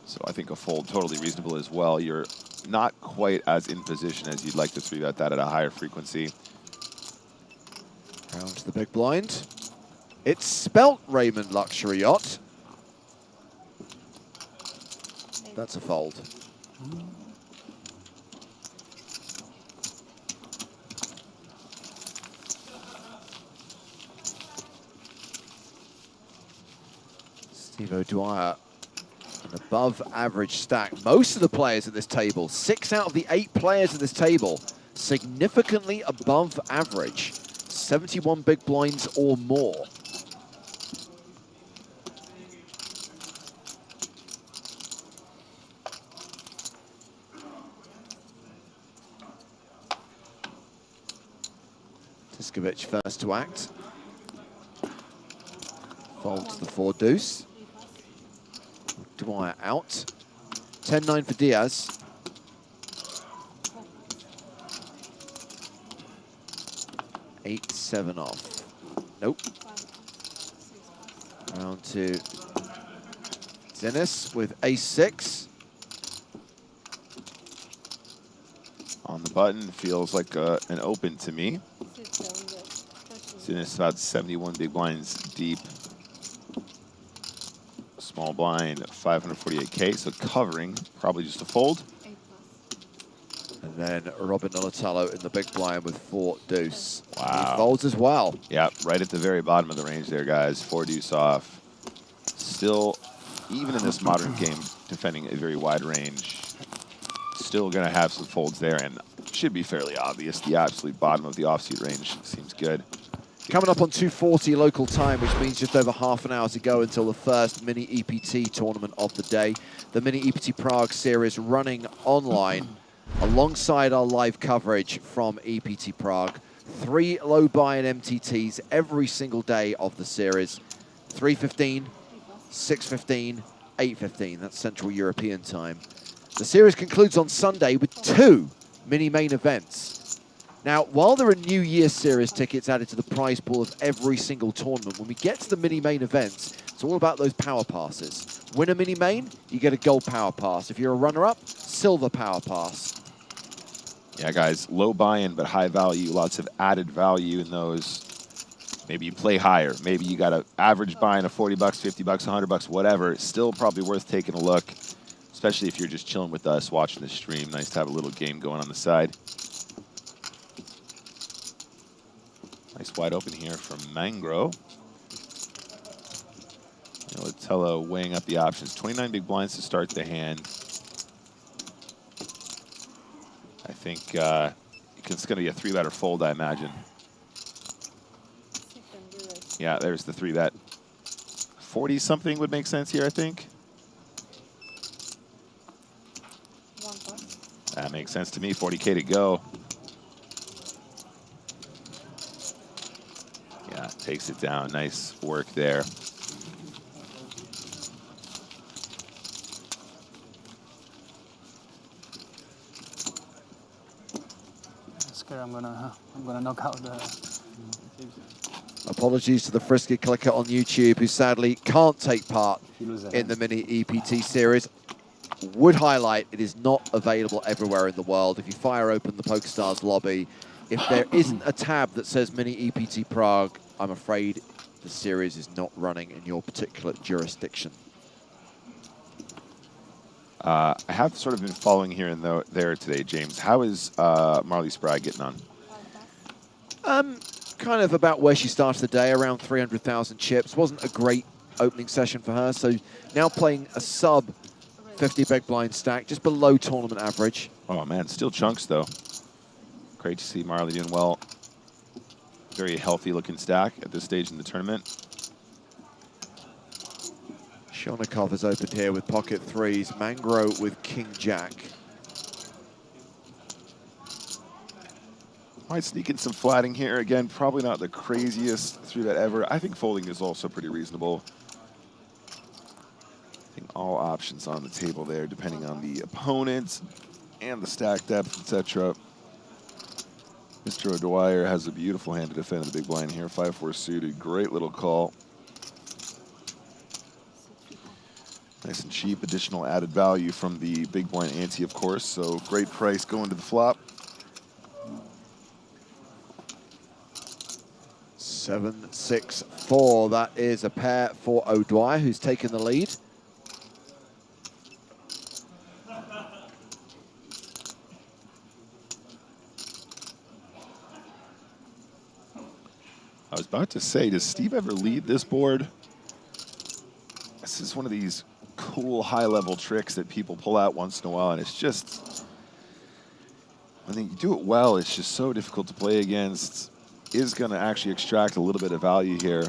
So I think a fold totally reasonable as well. You're not quite as in position as you'd like to 3-bet that at a higher frequency. Round to the big blind. It's spelt Raymond Luxury Yacht. That's a fold. Steve O'Dwyer, an above average stack. Most of the players at this table, 6 out of the 8 players at this table, significantly above average. 71 big blinds or more. Tiskovic first to act. Fold to the 4-deuce. Dwyer out. 10-9 for Diaz. Eight, 7 off. Nope. Round to Dennis with ace-6. On the button, feels like an open to me. Dennis about 71 big blinds deep. Small blind, 548K, so covering, probably just a fold. And then Robin Nolitalo in the big blind with 4-deuce. Wow. He folds as well. Yeah, right at the very bottom of the range there, guys. 4-deuce off. Still, even in this modern game, defending a very wide range. Still going to have some folds there, and should be fairly obvious. The absolute bottom of the offsuit range seems good. Coming up on 2:40 local time, which means just over half an hour to go until the first mini EPT tournament of the day. The mini EPT Prague series running online alongside our live coverage from EPT Prague. 3 low buy-in MTTs every single day of the series. 3:15, 6:15, 8:15. That's Central European time. The series concludes on Sunday with 2 mini main events. Now, while there are New Year Series tickets added to the prize pool of every single tournament, when we get to the mini main events, it's all about those power passes. Win a mini main, you get a gold power pass. If you're a runner-up, silver power pass. Yeah, guys, low buy-in but high value. Lots of added value in those. Maybe you play higher. Maybe you got an average buy-in of 40 bucks, 50 bucks, 100 bucks, whatever. It's still probably worth taking a look, especially if you're just chilling with us, watching the stream. Nice to have a little game going on the side. Nice wide open here from Mangro. Nolitalo weighing up the options. 29 big blinds to start the hand. I think it's going to be a 3-bet or fold, I imagine. Yeah, there's the 3-bet. 40-something would make sense here, I think. That makes sense to me. 40K to go. Yeah, takes it down. Nice work there. Scared I'm gonna knock out the. Apologies to the frisky clicker on YouTube, who sadly can't take part in the mini EPT series. Would highlight it is not available everywhere in the world. If you fire open the PokerStars lobby, if there isn't a tab that says mini EPT Prague, I'm afraid the series is not running in your particular jurisdiction. I have sort of been following here and there today, James. How is Marley Sprague getting on? Kind of about where she started the day, around 300,000 chips. Wasn't a great opening session for her, so now playing a sub 50 big blind stack, just below tournament average. Oh man, still chunks though. Great to see Marley doing well. Very healthy looking stack at this stage in the tournament. Shonikov has opened here with pocket threes. Mangro with king jack. Might sneak in some flatting here. Again, probably not the craziest through that ever. I think folding is also pretty reasonable. I think all options on the table there, depending on the opponent and the stack depth, etc. Mr. O'Dwyer has a beautiful hand to defend the big blind here. 5-4 suited, great little call. Nice and cheap, additional added value from the big blind ante, of course. So great price going to the flop. 7-6-4. That is a pair for O'Dwyer, who's taken the lead. I was about to say, does Steve ever lead this board? This is one of these cool high-level tricks that people pull out once in a while, and it's just, when you do it well, it's just so difficult to play against. Is going to actually extract a little bit of value here.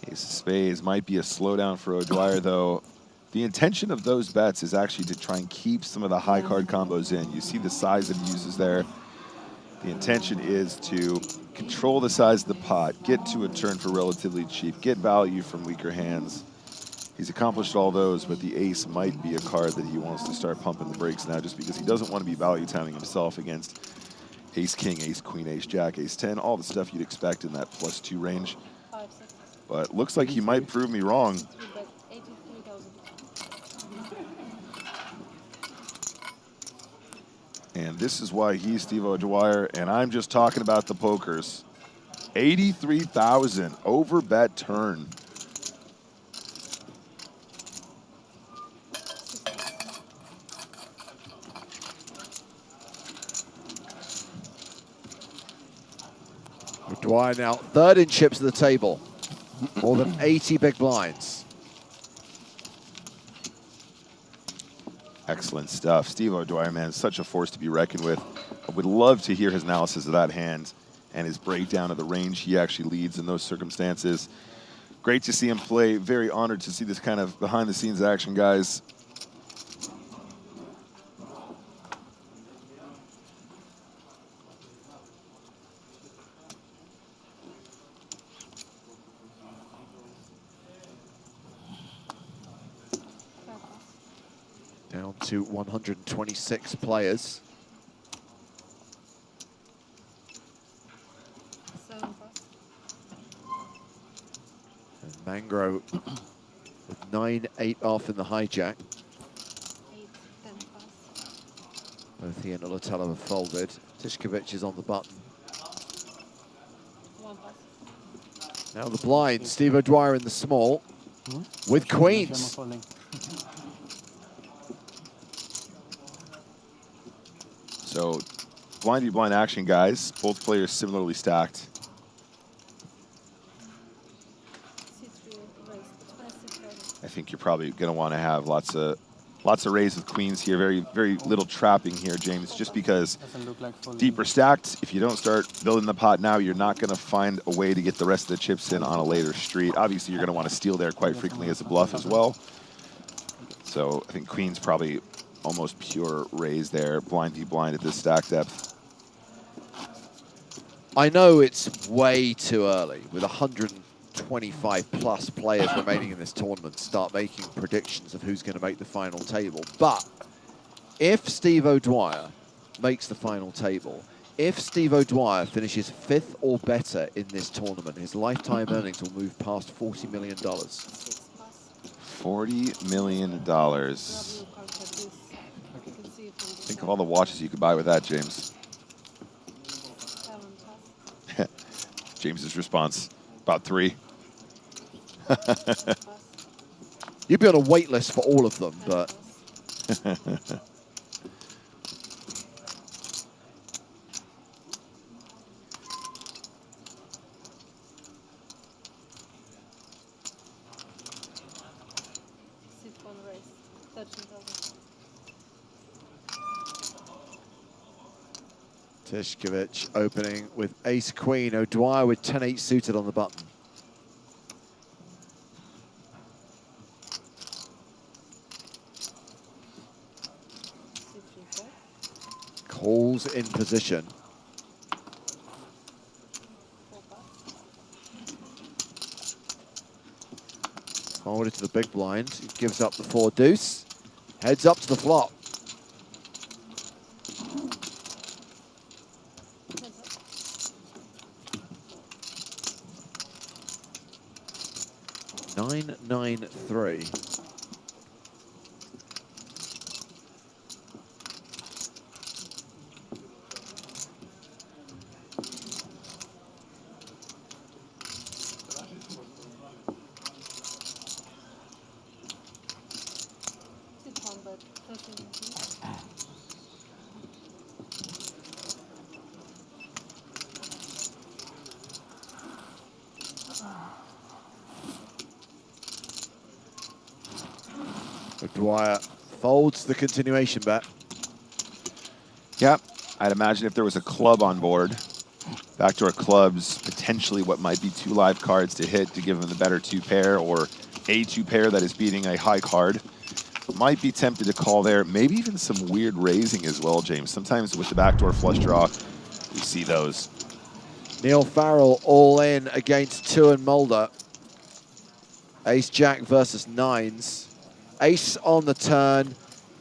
Ace of spades might be a slowdown for O'Dwyer, though. The intention of those bets is actually to try and keep some of the high card combos in. You see the size that he uses there. The intention is to control the size of the pot, get to a turn for relatively cheap, get value from weaker hands. He's accomplished all those, but the ace might be a card that he wants to start pumping the brakes now, just because he doesn't want to be value timing himself against ace king, ace queen, ace jack, ace 10, all the stuff you'd expect in that +2 range. But looks like he might prove me wrong. And this is why he's Steve O'Dwyer, and I'm just talking about the pokers. 83,000 over bet turn. O'Dwyer now third in chips at the table. More than 80 big blinds. Excellent stuff. Steve O'Dwyer, man, such a force to be reckoned with. I would love to hear his analysis of that hand and his breakdown of the range he actually leads in those circumstances. Great to see him play. Very honored to see this kind of behind-the-scenes action, guys. Down to 126 players. And Mangro with 9-8 off in the hijack. Both he and Ulatello have folded. Tishkovich is on the button. Now the blind, Steve O'Dwyer in the small with queens. So, blind action, guys. Both players similarly stacked. I think you're probably going to want to have lots of raise with queens here. Very little trapping here, James. Just because deeper stacked, if you don't start building the pot now, you're not going to find a way to get the rest of the chips in on a later street. Obviously, you're going to want to steal there quite frequently as a bluff as well. So I think queens probably almost pure raise there, blind v blind at this stack depth. I know it's way too early with 125 plus players remaining in this tournament to start making predictions of who's going to make the final table. But if Steve O'Dwyer makes the final table, if Steve O'Dwyer finishes 5th or better in this tournament, his lifetime earnings will move past $40 million. $40 million. Think of all the watches you could buy with that, James. James's response, about 3. You'd be on a wait list for all of them, but... Tishkovich opening with ace-queen. O'Dwyer with 10-8 suited on the button. calls in position. Forwarded to the big blind. He gives up the 4 deuce. Heads up to the flop. Nine, 9-3. Dwyer folds the continuation bet. Yep, I'd imagine if there was a club on board, backdoor clubs, potentially what might be 2 live cards to hit to give him the better 2 pair, or a 2 pair that is beating a high card. Might be tempted to call there. Maybe even some weird raising as well, James. Sometimes with the backdoor flush draw, we see those. Neil Farrell all in against Tuan Mulder. Ace-Jack versus 9s. Ace on the turn,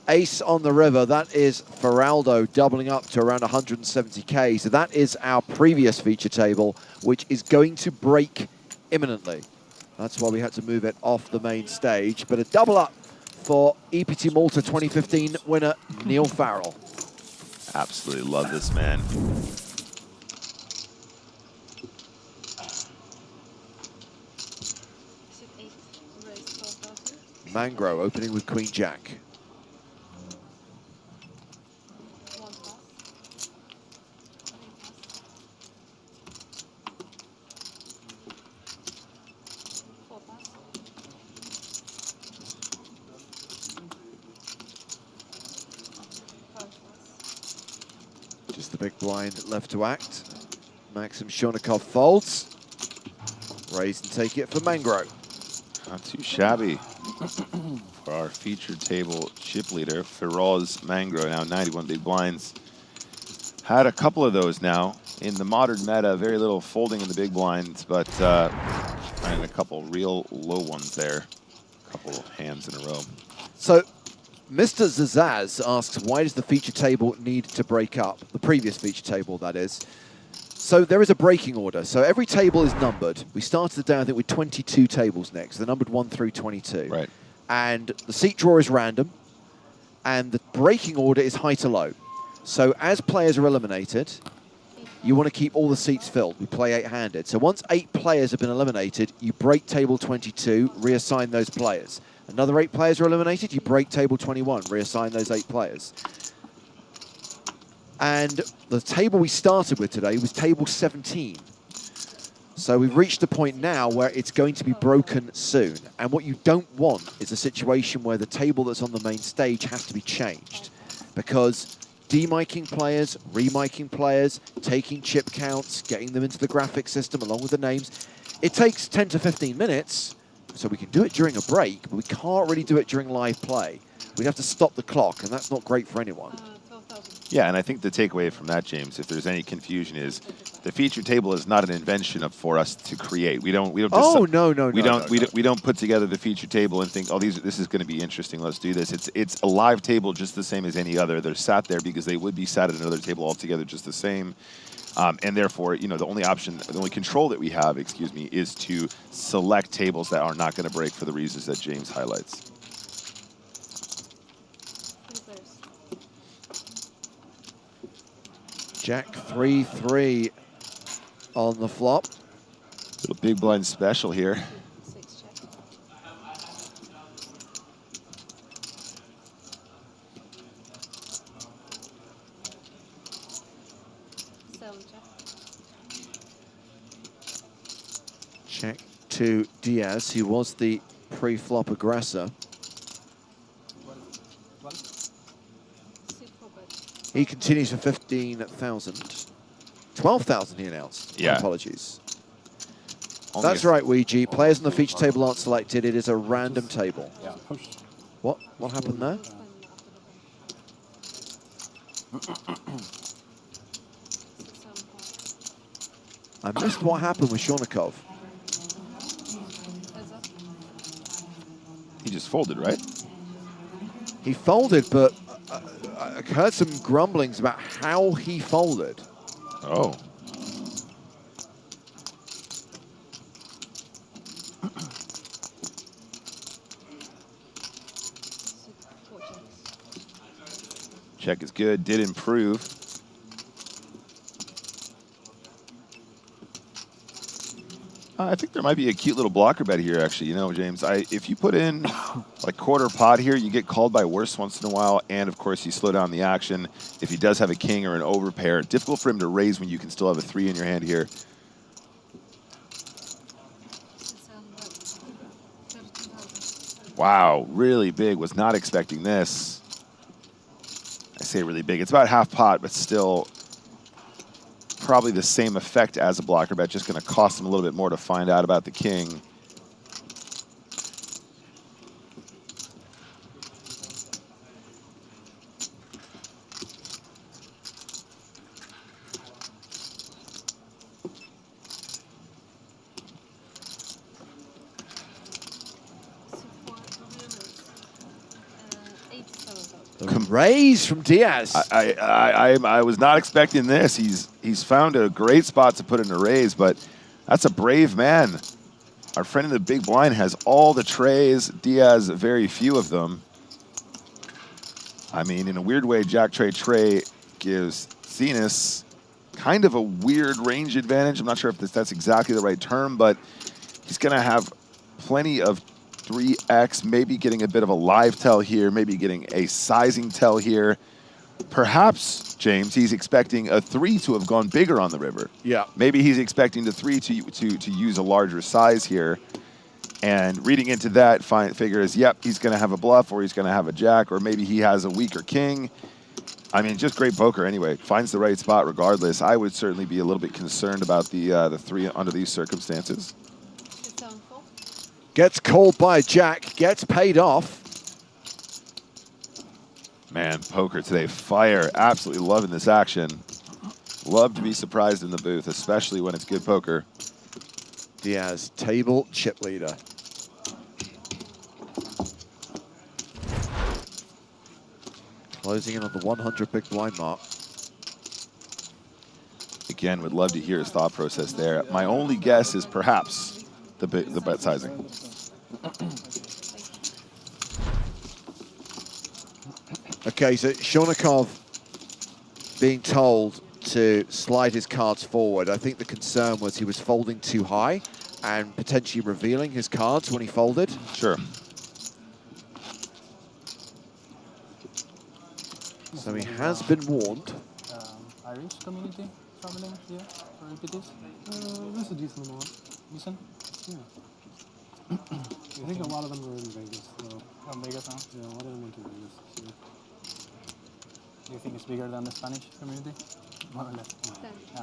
ace on the river. That is Feraldo doubling up to around 170k. So that is our previous feature table, which is going to break imminently. That's why we had to move it off the main stage. But a double up for EPT Malta 2015 winner, Neil Farrell. Absolutely love this man. Mangro opening with Queen Jack. Just the big blind left to act. Maxim Shonikov folds. Raise and take it for Mangro. Not too shabby for our featured table chip leader, Feroz Mangro, now 91 big blinds. Had a couple of those now. In the modern meta, very little folding in the big blinds, but and a couple real low ones there. A couple hands in a row. So, Mr. Zazaz asks, why does the feature table need to break up? The previous feature table, that is. So there is a breaking order. So every table is numbered. We started the day, I think, with 22 tables next. They're numbered 1 through 22. Right. And the seat draw is random. And the breaking order is high to low. So as players are eliminated, you want to keep all the seats filled. We play 8-handed. So once 8 players have been eliminated, you break table 22, reassign those players. Another 8 players are eliminated, you break table 21, reassign those 8 players. And the table we started with today was table 17. So we've reached the point now where it's going to be broken soon. And what you don't want is a situation where the table that's on the main stage has to be changed. Because demiking players, remiking players, taking chip counts, getting them into the graphics system along with the names, it takes 10 to 15 minutes. So we can do it during a break, but we can't really do it during live play. We'd have to stop the clock, and that's not great for anyone. Yeah, and I think the takeaway from that, James, if there's any confusion, is the feature table is not an invention for us to create. We don't. Oh no. We don't put together the feature table and think, oh, this is going to be interesting. Let's do this. It's a live table just the same as any other. They're sat there because they would be sat at another table altogether just the same. And therefore, you know, the only control that we have, excuse me, is to select tables that are not going to break for the reasons that James highlights. Jack 3-3 on the flop. Little big blind special here. Check to Diaz, who was the pre-flop aggressor. He continues for 15,000. 12,000 he announced. Yeah. My apologies. Only That's right, Ouija. Players on the feature table aren't selected. It is a random table. Yeah. What happened there? I missed what happened with Shonikov. He just folded, right? He folded, but I heard some grumblings about how he folded. Oh. Check is good, did improve. I think there might be a cute little blocker bet here, actually. You know, James, if you put in like quarter pot here, you get called by worse once in a while, and of course you slow down the action. If he does have a king or an overpair, difficult for him to raise when you can still have a 3 in your hand here. Wow, really big. Was not expecting this. I say really big. It's about half pot, but still probably the same effect as a blocker bet, just going to cost him a little bit more to find out about the king. Raise from Diaz. I was not expecting this. He's found a great spot to put in a raise, but that's a brave man. Our friend in the big blind has all the trays. Diaz, very few of them. I mean, in a weird way, Jack Trey gives Zenas kind of a weird range advantage. I'm not sure if that's exactly the right term, but he's going to have plenty of 3x, maybe getting a bit of a live tell here, maybe getting a sizing tell here. Perhaps, James, he's expecting a 3 to have gone bigger on the river. Yeah. Maybe he's expecting the 3 to use a larger size here. And reading into that, figures, yep, he's going to have a bluff, or he's going to have a jack, or maybe he has a weaker king. I mean, just great poker anyway. Finds the right spot regardless. I would certainly be a little bit concerned about the 3 under these circumstances. Gets called by Jack, gets paid off. Man, poker today, fire. Absolutely loving this action. Love to be surprised in the booth, especially when it's good poker. Diaz, table chip leader. Closing in on the 100 big blind mark. Again, would love to hear his thought process there. My only guess is perhaps the bet sizing. Okay, so Shonikov being told to slide his cards forward. I think the concern was he was folding too high and potentially revealing his cards when he folded. Sure. So he has been warned. Irish community traveling here for EPTs? There's a decent amount. Decent? Yeah. I think a lot of them are in Vegas. So. Oh, Vegas, huh? Yeah, a lot of them went to Vegas. So. Do you think it's bigger than the Spanish community? More or less? Yeah. A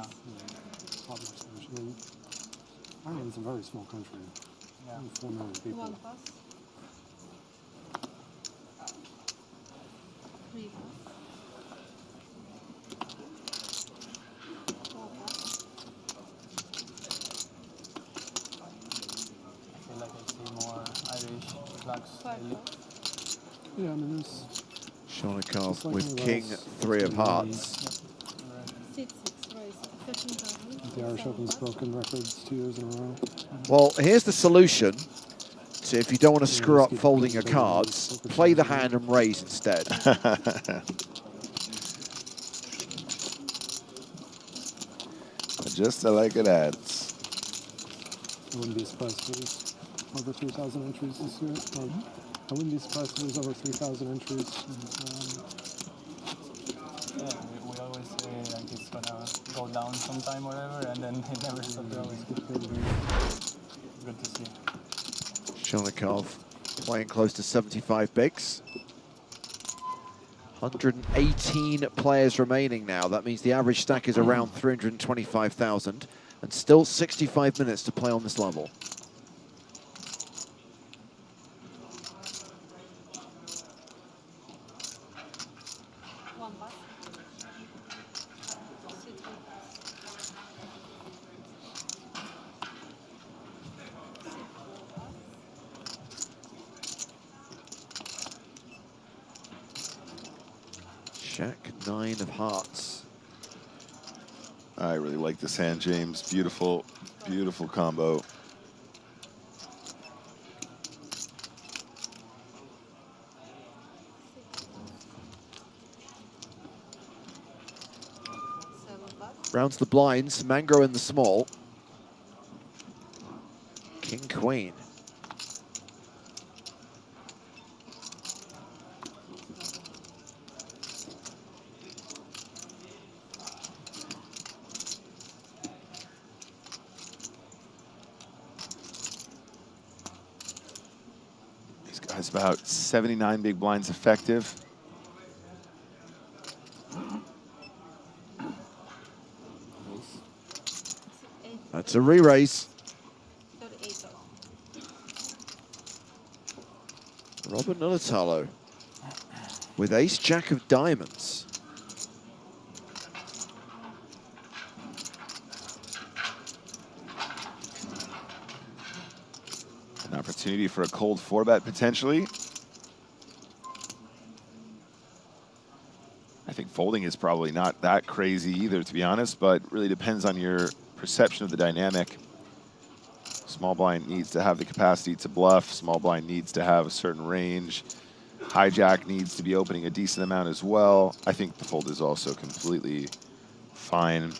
lot more Spanish. I mean, Ireland's a very small country. Yeah. Only 4 million people. 1 pass. 3 pass. 4 pass. I feel like I see more Irish flags. 5 pass. Yeah, I mean, there's... Shonikov like with king, 3 of hearts. 6, 6, raise. 13,000. The Irish Open's broken records 2 years in a row. Well, here's the solution. So if you don't want to screw up folding your cards, play the hand and raise instead. Just like it adds. I wouldn't be surprised if there's over 3,000 entries this year. I wouldn't be surprised if there's over 3,000 entries. Yeah, we always say like it's gonna go down sometime or whatever, and then it never stops growing. Good to see. Shonikov playing close to 75 bigs. 118 players remaining now. That means the average stack is around 325,000 and still 65 minutes to play on this level. Jack-9 of hearts. I really like this hand, James. Beautiful, beautiful combo. Rounds the blinds, Mangro in the small. King, queen. These guys about 79 big blinds effective. That's a re-raise. Robert Nulatalo with ace-jack of diamonds. An opportunity for a cold 4-bet potentially. I think folding is probably not that crazy either, to be honest, but really depends on your perception of the dynamic. Small blind needs to have the capacity to bluff. Small blind needs to have a certain range. Hijack needs to be opening a decent amount as well. I think the fold is also completely fine.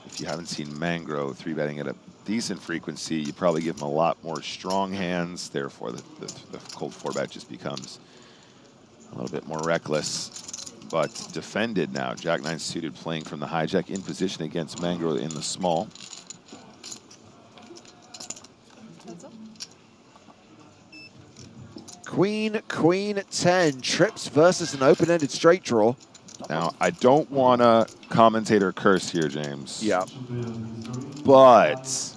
If you haven't seen Mangro 3-betting at a decent frequency, you probably give him a lot more strong hands. Therefore, the cold 4-bet just becomes a little bit more reckless, but defended now. Jack-9 suited playing from the hijack in position against Mangro in the small. Queen, queen, 10. Trips versus an open-ended straight draw. Now, I don't want to commentator curse here, James. Yeah. But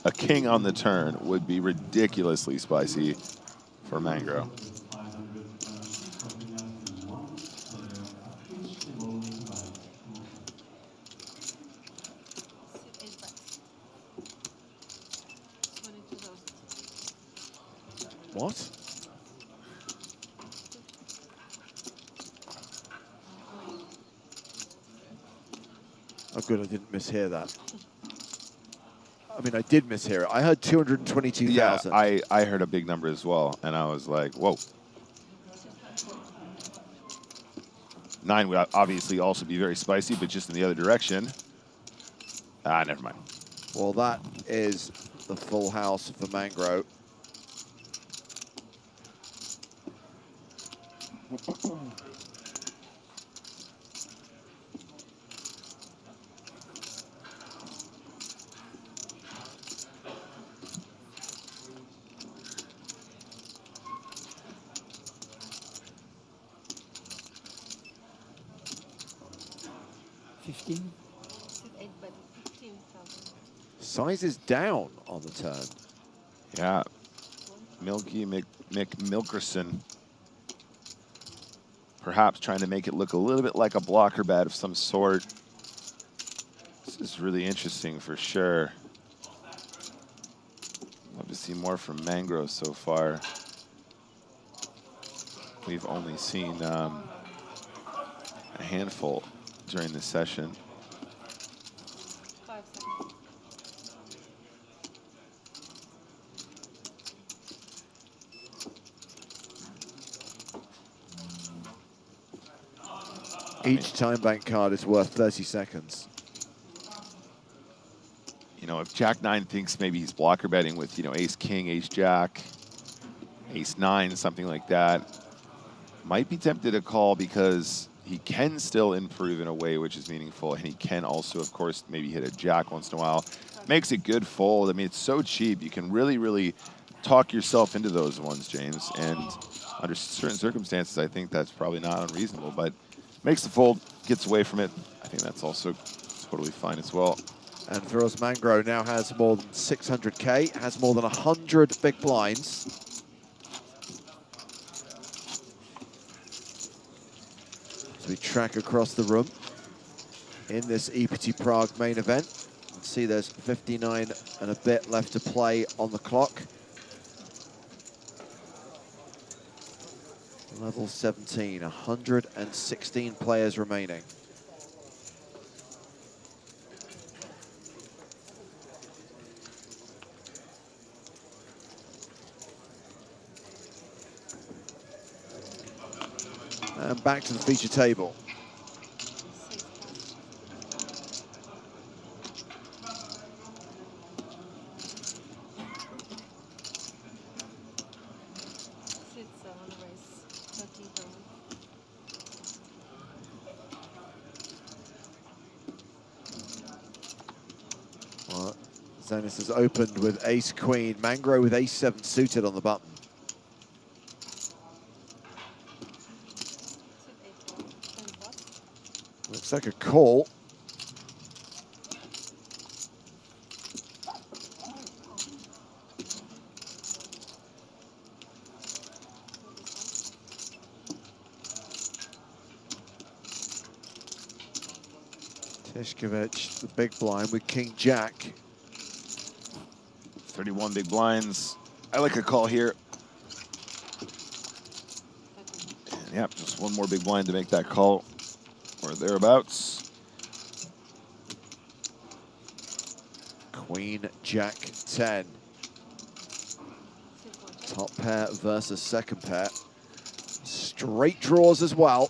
a king on the turn would be ridiculously spicy for Mangro. What? Oh, good, I didn't mishear that. I mean, I did mishear it. I heard 222,000. Yeah, I heard a big number as well, and I was like, whoa. 9 would obviously also be very spicy, but just in the other direction. Ah, never mind. Well, that is the full house for Mangro. Size is down on the turn. Yeah. Milky Milkerson. Perhaps trying to make it look a little bit like a blocker bet of some sort. This is really interesting for sure. Love to see more from Mangro so far. We've only seen a handful during this session. Each time bank card is worth 30 seconds. You know, if Jack-9 thinks maybe he's blocker betting with, you know, ace-king, ace-jack, ace-9, something like that, might be tempted to call because he can still improve in a way which is meaningful, and he can also, of course, maybe hit a jack once in a while. Makes a good fold. I mean, it's so cheap. You can really, really talk yourself into those ones, James, and under certain circumstances, I think that's probably not unreasonable, but makes the fold, gets away from it. I think that's also totally fine as well. And Feroz Mangro now has more than 600K, has more than 100 big blinds. As we track across the room in this EPT Prague main event, see there's 59 and a bit left to play on the clock. Level 17, 116 players remaining. And back to the feature table. Well, Zenis has opened with ace-queen. Mangro with ace-7 suited on the button. Looks like a call. Tishkovich, the big blind with King Jack. 31 big blinds. I like a call here. And yeah, just one more big blind to make that call or thereabouts. Queen, Jack, 10. Top pair versus second pair. Straight draws as well.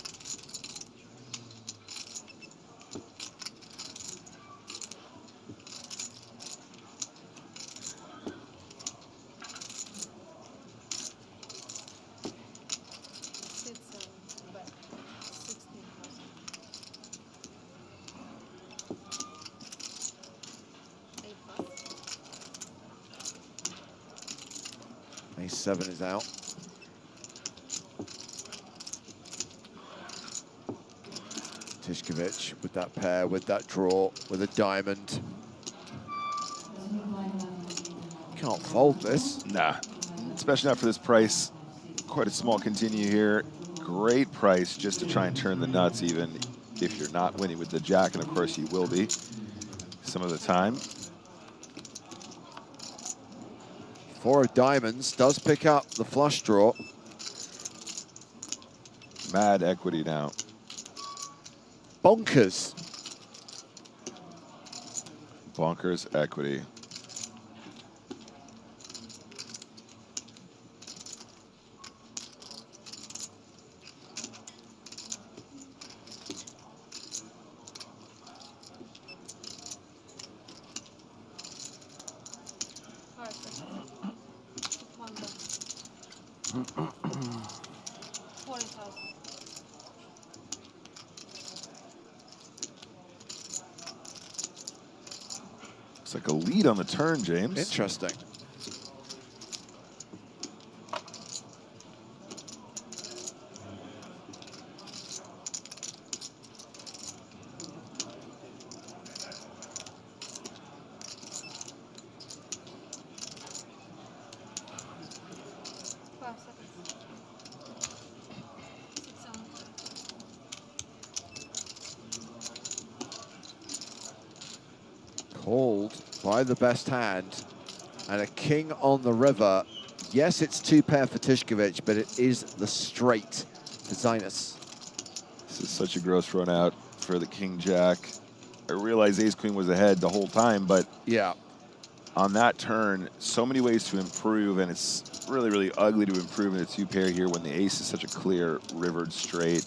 Ace-7 is out. Tishkovich with that pair, with that draw, with a diamond. Can't fold this. Nah, especially not for this price. Quite a small continue here. Great price just to try and turn the nuts even if you're not winning with the jack, and of course you will be some of the time. 4 of diamonds does pick up the flush draw. Mad equity now. Bonkers. Bonkers equity. Looks like a lead on the turn, James. Interesting. Called by the best hand, and a king on the river. Yes, it's 2 pair for Tishkovich, but it is the straight for Zenis. This is such a gross run out for the king jack. I realize ace queen was ahead the whole time, but yeah, on that turn, so many ways to improve, and it's really, really ugly to improve in a 2 pair here when the ace is such a clear rivered straight.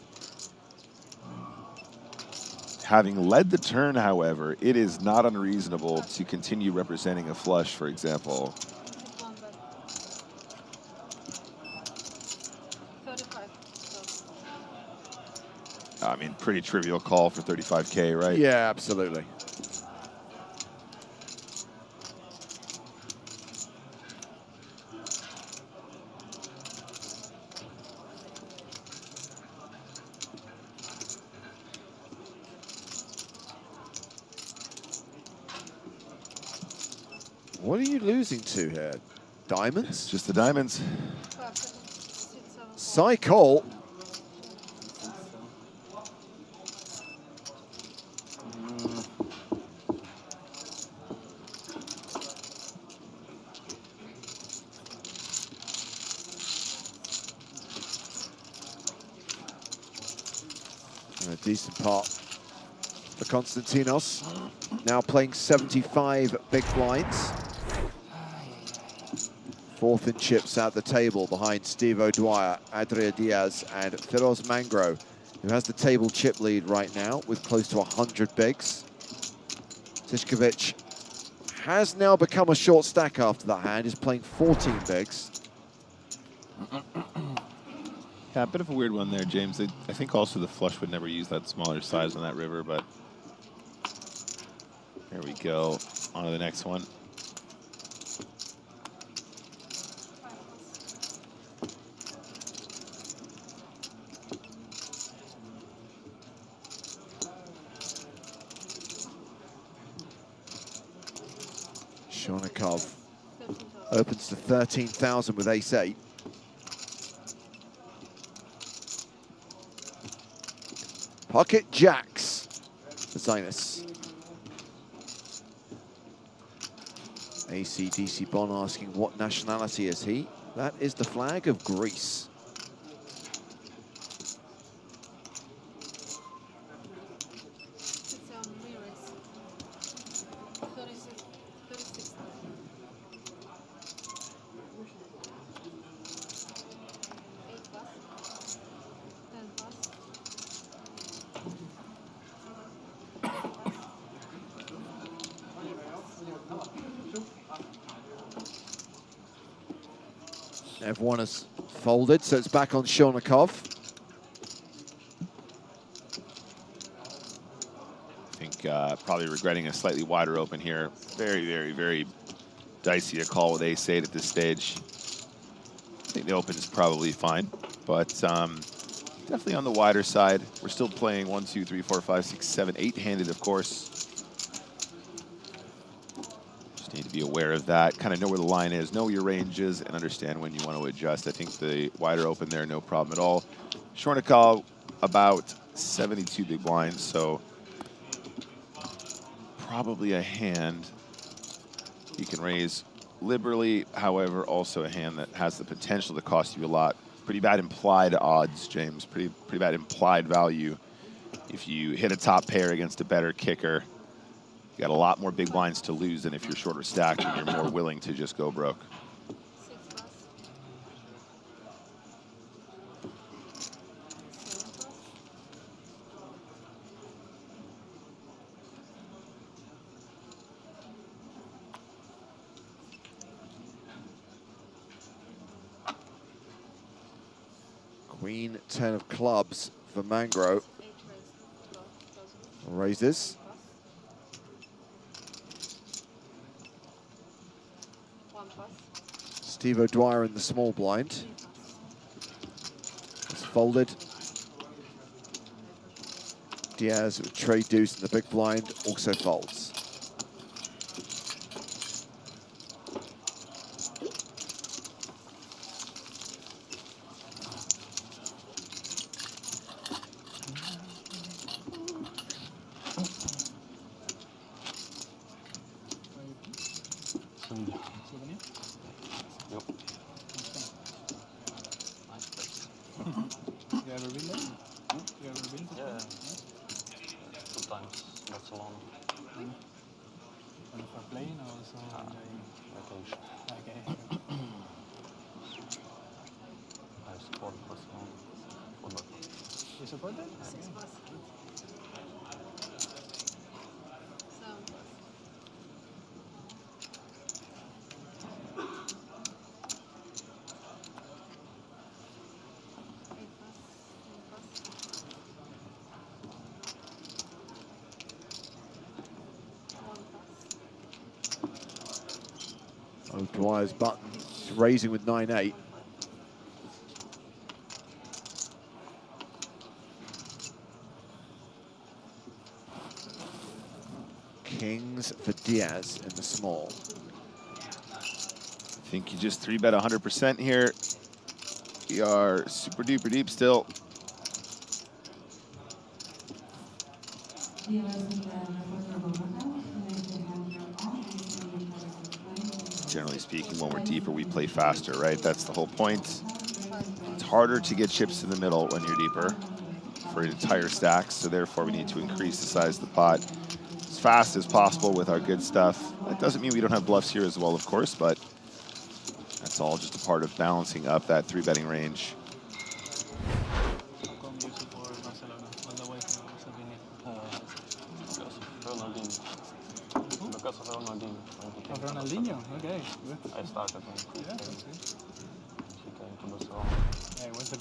Having led the turn, however, it is not unreasonable to continue representing a flush, for example. I mean, pretty trivial call for 35K, right? Yeah, absolutely. What are you losing to here? Diamonds? Just the diamonds. Cycle. A decent pot for Konstantinos. Now playing 75 big blinds. Fourth in chips at the table behind Steve O'Dwyer, Adria Diaz, and Firoz Mangro, who has the table chip lead right now with close to 100 bigs. Tishkovic has now become a short stack after that hand. He's playing 14 bigs. Yeah, a bit of a weird one there, James. I think also the flush would never use that smaller size on that river, but there we go. On to the next one. Shonikov opens to 13,000 with ace-8. Pocket jacks for Zinus. ACDC Bon asking what nationality is he? That is the flag of Greece. Everyone has folded, so it's back on Shonikov. I think probably regretting a slightly wider open here. Very, very, very dicey to call with ace-8 at this stage. I think the open is probably fine, but definitely on the wider side. We're still playing 1, 2, 3, 4, 5, 6, 7, 8-handed, of course. Need to be aware of that, kind of know where the line is, know your ranges, and understand when you want to adjust. I think the wider open there, no problem at all. Shonikov about 72 big blinds, so probably a hand you can raise liberally, however, also a hand that has the potential to cost you a lot. Pretty bad implied odds, James, pretty bad implied value. If you hit a top pair against a better kicker, you got a lot more big blinds to lose than if you're shorter stacked and you're more willing to just go broke. Queen 10 of clubs for Mangro. Raises. Steve O'Dwyer in the small blind. It's folded. Diaz with trade deuce in the big blind also folds. You ever been there? You ever been? Yeah. Sometimes, not so long. And for playing or also enjoying? Vacation. Okay. I support Barcelona football. You support them? O'Dwyer's button raising with 9-8. Kings for Diaz in the small. I think you just 3-bet 100% here. We are super duper deep still. Generally speaking, when we're deeper, we play faster, right? That's the whole point. It's harder to get chips in the middle when you're deeper, for entire stacks, so therefore we need to increase the size of the pot as fast as possible with our good stuff. That doesn't mean we don't have bluffs here as well, of course, but that's all just a part of balancing up that 3-betting range. Because of Ronaldinho. Of Ronaldinho, okay, good. I started when yeah, that's good. He came to Barcelona. Yeah, it was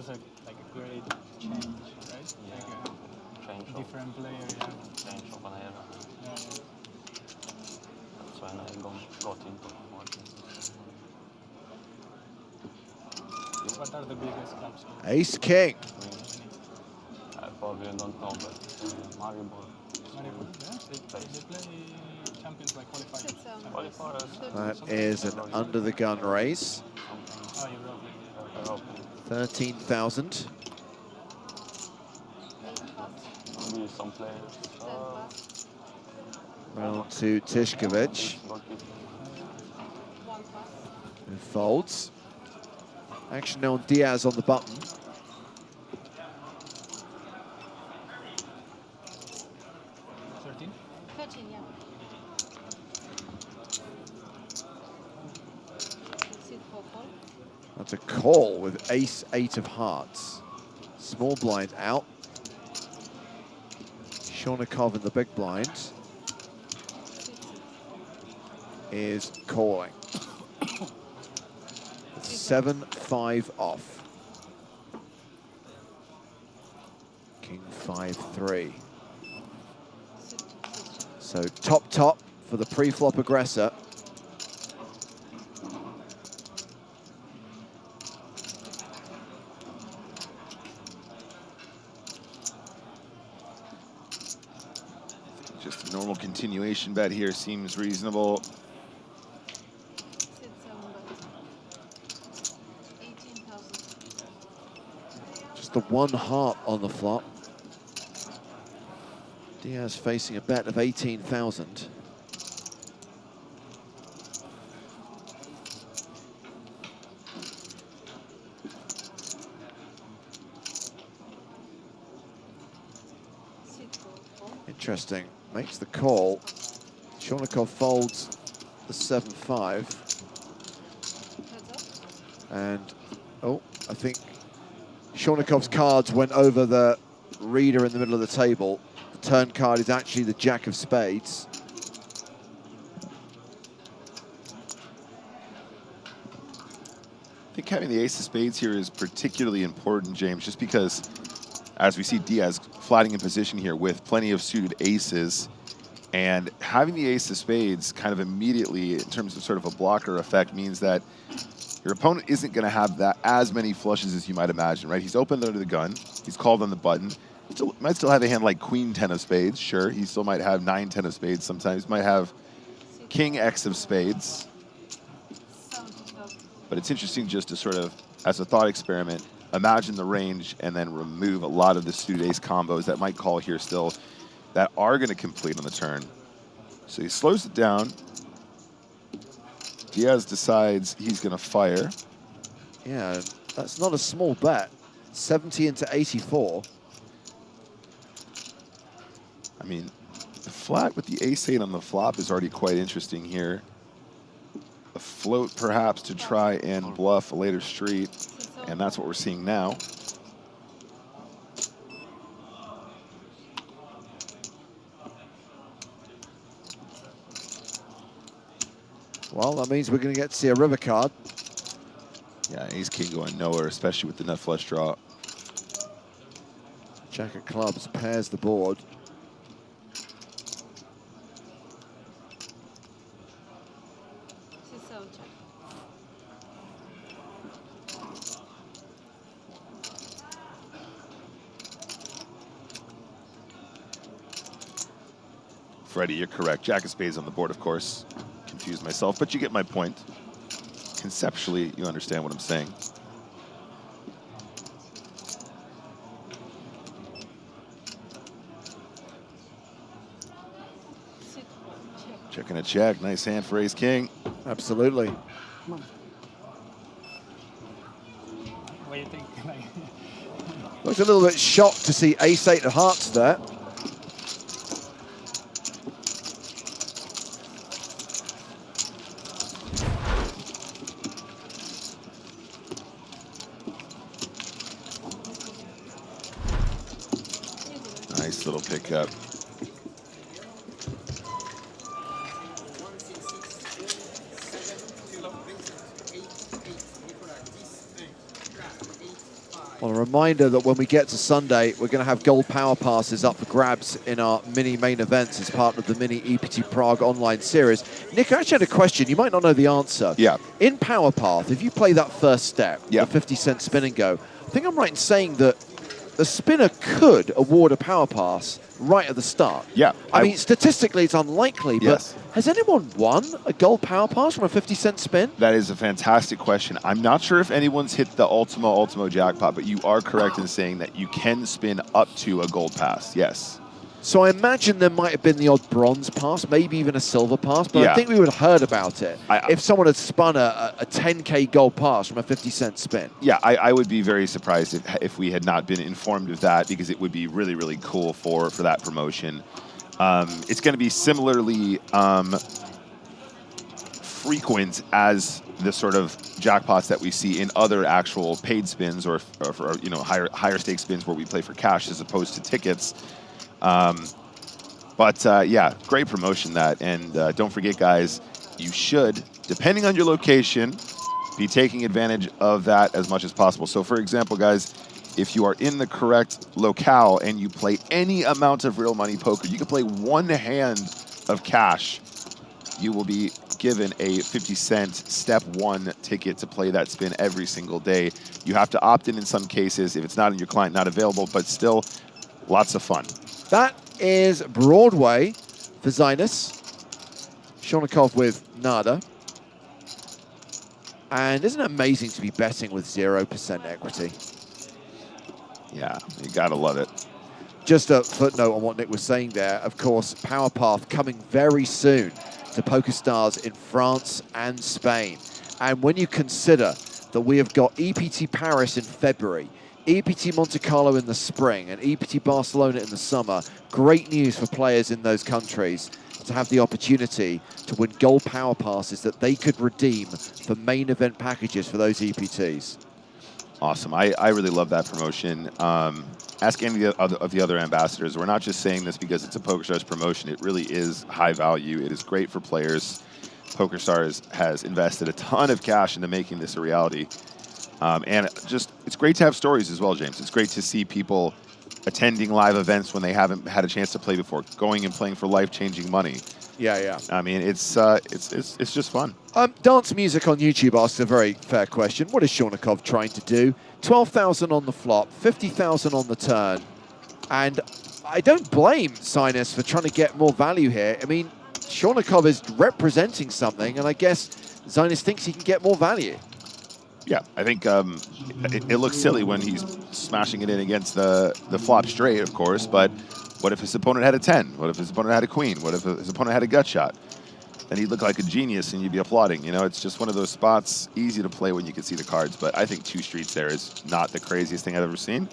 like a great change, right? Yeah. Like Change a different player, yeah. Change of an era. Yeah, yeah. That's when I got into working. What are the biggest clubs? Ace King. I probably don't know, but Maribor. Yeah, they play Champions like qualifiers. That is an under the gun raise. Oh, Europe. 13,000. Maybe some players. Round to Tishkovic. Who folds. Action now on Diaz on the button. That's a call with ace-8 of hearts. Small blind out. Shornikov in the big blind is calling. 7-5 off. King 5-3. So top for the pre-flop aggressor. Just a normal continuation bet here seems reasonable. Just the 1 heart on the flop. Diaz facing a bet of 18,000. Interesting. Makes the call. Shornikov folds the 7-5. And, oh, I think Shornikov's cards went over the reader in the middle of the table. The turn card is actually the Jack of Spades. I think having the ace of spades here is particularly important, James, just because as we see Diaz flatting in position here with plenty of suited aces, and having the ace of spades kind of immediately in terms of sort of a blocker effect means that your opponent isn't going to have that as many flushes as you might imagine, right? He's opened under the gun, he's called on the button, might still have a hand like Queen 10 of spades, sure. He still might have 9 10 of spades sometimes, might have King X of spades. But it's interesting just to sort of, as a thought experiment, imagine the range and then remove a lot of the suited ace combos that might call here still that are going to complete on the turn. So he slows it down. Diaz decides he's going to fire. Yeah, that's not a small bet. 70 into 84. I mean, the flat with the ace-8 on the flop is already quite interesting here. A float perhaps to try and bluff a later street, and that's what we're seeing now. Well, that means we're going to get to see a river card. Yeah, ace-king going nowhere, especially with the nut flush draw. Jack of clubs pairs the board. Freddie, you're correct. Jack of spades on the board, of course. Confused myself, but you get my point. Conceptually, you understand what I'm saying. Checking a check. Nice hand for ace-king. Absolutely. What do you think? Looked a little bit shocked to see ace-8 of hearts there. Nice little pickup. Well, a reminder that when we get to Sunday, we're going to have gold power passes up for grabs in our mini main events as part of the mini EPT Prague online series. Nick, I actually had a question. You might not know the answer. Yeah. In Power Path, if you play that first step, the 50-cent spin and go, I think I'm right in saying that the spinner could award a power pass right at the start. Yeah. I mean, statistically, it's unlikely, but has anyone won a gold power pass from a 50-cent spin? That is a fantastic question. I'm not sure if anyone's hit the Ultimo jackpot, but you are correct in saying that you can spin up to a gold pass, yes. So I imagine there might have been the odd bronze pass, maybe even a silver pass, but I think we would have heard about it if someone had spun a 10K gold pass from a 50-cent spin. Yeah, I would be very surprised if we had not been informed of that, because it would be really, really cool for that promotion. It's going to be similarly frequent as the sort of jackpots that we see in other actual paid spins or for, you know, higher stake spins where we play for cash as opposed to tickets. Yeah, great promotion that. And don't forget, guys, you should, depending on your location, be taking advantage of that as much as possible. So, for example, guys, if you are in the correct locale and you play any amount of real money poker, you can play one hand of cash. You will be given a 50-cent step 1 ticket to play that spin every single day. You have to opt in some cases if it's not in your client, not available, but still lots of fun. That is Broadway for Zinus. Shonikov with nada. And isn't it amazing to be betting with 0% equity? Yeah, you gotta love it. Just a footnote on what Nick was saying there. Of course, Power Path coming very soon to PokerStars in France and Spain. And when you consider that we have got EPT Paris in February, EPT Monte Carlo in the spring, and EPT Barcelona in the summer, great news for players in those countries to have the opportunity to win gold power passes that they could redeem for main event packages for those EPTs. Awesome. I really love that promotion. Ask any of the other ambassadors. We're not just saying this because it's a PokerStars promotion. It really is high value. It is great for players. PokerStars has invested a ton of cash into making this a reality. And just, it's great to have stories as well, James. It's great to see people attending live events when they haven't had a chance to play before, going and playing for life-changing money. Yeah. I mean, it's just fun. Dance Music on YouTube asked a very fair question. What is Shonikov trying to do? 12,000 on the flop, 50,000 on the turn. And I don't blame Sinus for trying to get more value here. I mean, Shonikov is representing something, and I guess Zinus thinks he can get more value. Yeah, I think it looks silly when he's smashing it in against the flop straight, of course, but what if his opponent had a 10? What if his opponent had a queen? What if his opponent had a gut shot? Then he'd look like a genius and you'd be applauding. You know, it's just one of those spots, easy to play when you can see the cards, but I think 2 streets there is not the craziest thing I've ever seen.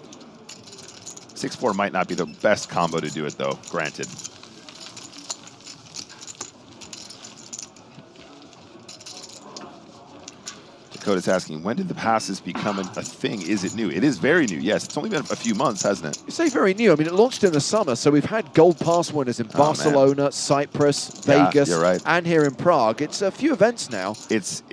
6-4 might not be the best combo to do it, though, granted. Dakota's asking, when did the passes become a thing? Is it new? It is very new, yes. It's only been a few months, hasn't it? You say very new. I mean, it launched in the summer, so we've had gold pass winners in Barcelona, Cyprus, Vegas, you're right. and here in Prague. It's a few events now. It's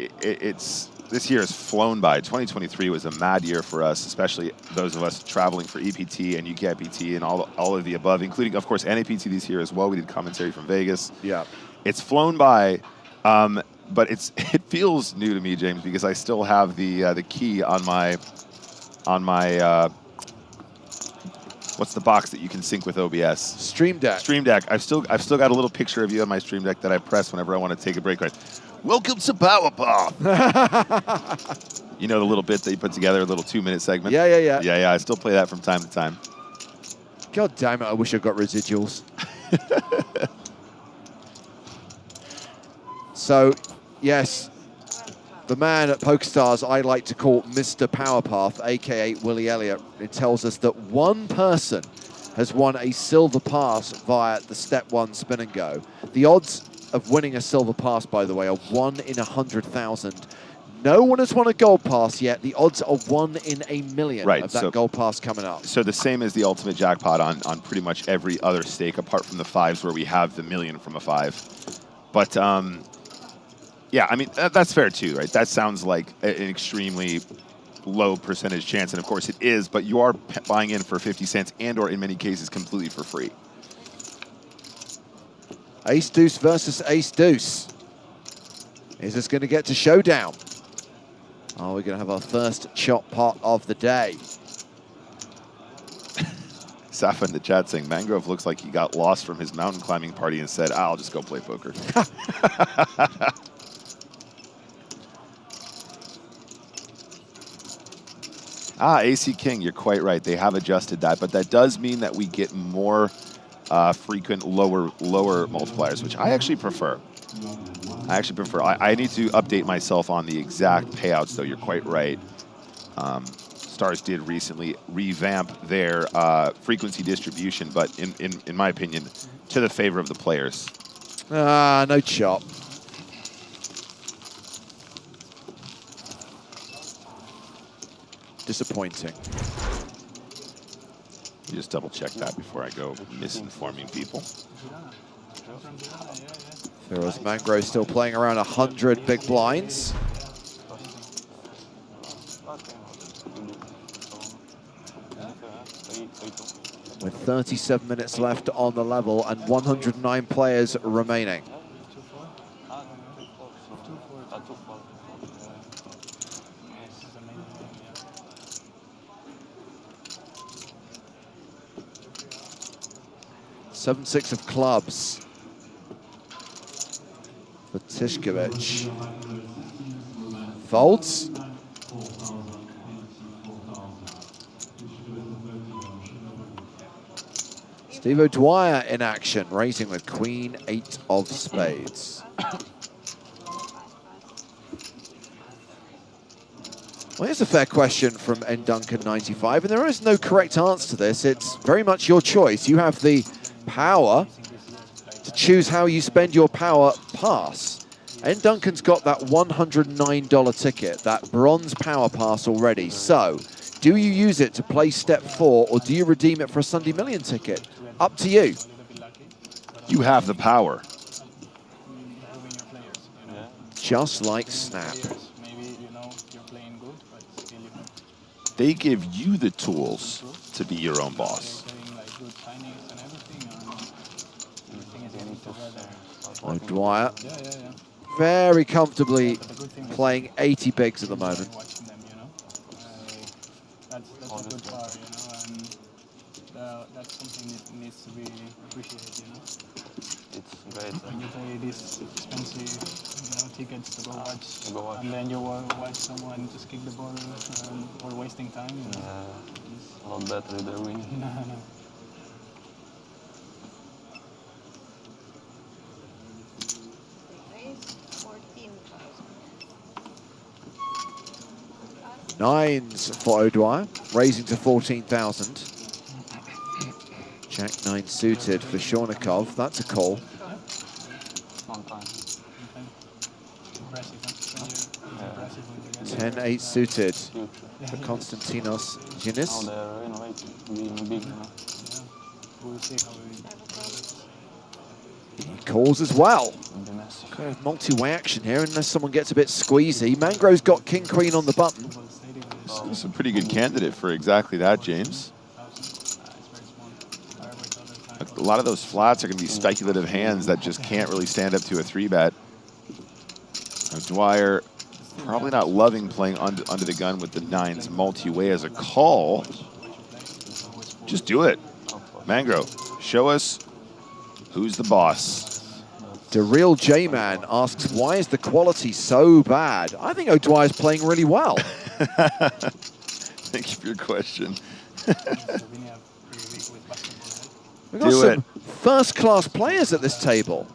this year has flown by. 2023 was a mad year for us, especially those of us traveling for EPT and UKIPT and all of the above, including, of course, NAPT this year as well. We did commentary from Vegas. Yeah. It's flown by. But it feels new to me, James, because I still have the key on my what's the box that you can sync with OBS? Stream Deck. Stream Deck. I've still got a little picture of you on my Stream Deck that I press whenever I want to take a break. Right. Welcome to Power Path. You know the little bit that you put together, a little 2-minute segment. Yeah. I still play that from time to time. God damn it! I wish I got residuals. So, yes, the man at PokerStars I like to call Mr. Powerpath, aka Willie Elliott, it tells us that one person has won a silver pass via the step 1 spin and go. The odds of winning a silver pass, by the way, are 1 in 100,000. No one has won a gold pass yet. The odds are 1 in 1,000,000 Right, of that so- gold pass coming up. So the same as the ultimate jackpot on pretty much every other stake, apart from the 5s where we have the million from a 5. But yeah, I mean, that's fair too, right? That sounds like an extremely low percentage chance, and of course it is, but you are buying in for 50 cents and or in many cases completely for free. Ace deuce versus ace deuce. Is this going to get to showdown? Oh, we're going to have our first chop pot of the day. Safa in the chat saying, Mangrove looks like he got lost from his mountain climbing party and said, I'll just go play poker. AC King, you're quite right. They have adjusted that, but that does mean that we get more frequent lower multipliers, which I actually prefer. I need to update myself on the exact payouts, though. You're quite right. Stars did recently revamp their frequency distribution, but in my opinion, to the favor of the players. No chop. Disappointing. You just double check that before I go misinforming people. Feroz Mangrove still playing around 100 big blinds. With 37 minutes left on the level and 109 players remaining. Seven, 6 of clubs for Tishkovich. Folds. Steve O'Dwyer in action, raising with Queen 8 of spades. Well, here's a fair question from nduncan95, and there is no correct answer to this. It's very much your choice. You have the power to choose how you spend your power pass. Nduncan's got that $109 ticket, that bronze power pass already. So, do you use it to play step 4, or do you redeem it for a Sunday Million ticket? Up to you. You have the power. Just like Snap. They give you the tools to be your own boss. O'Dwyer very comfortably playing 80 bigs at the moment. That's a good part, you know, and that's something that needs to be appreciated, you know. It's great. When you play these expensive, tickets to go watch, and then you watch someone just kick the ball or wasting time. You know. It's a lot better if they're winning. No. 9s for O'Dwyer, raising to 14,000. Jack 9 suited for Shornikov. That's a call. 10-8 suited for Konstantinos Ginis. He calls as well. Kind of multi-way action here, unless someone gets a bit squeezy. Mangrove's got king-queen on the button. This is a pretty good candidate for exactly that, James. A lot of those flats are going to be speculative hands that just can't really stand up to a 3-bet. Dwyer probably not loving playing under the gun with the 9s multi-way as a call. Just do it. Mangrove, show us who's the boss. The real J-Man asks, why is the quality so bad? I think O'Dwyer's playing really well. Thank you for your question. We've got some first-class players at this table.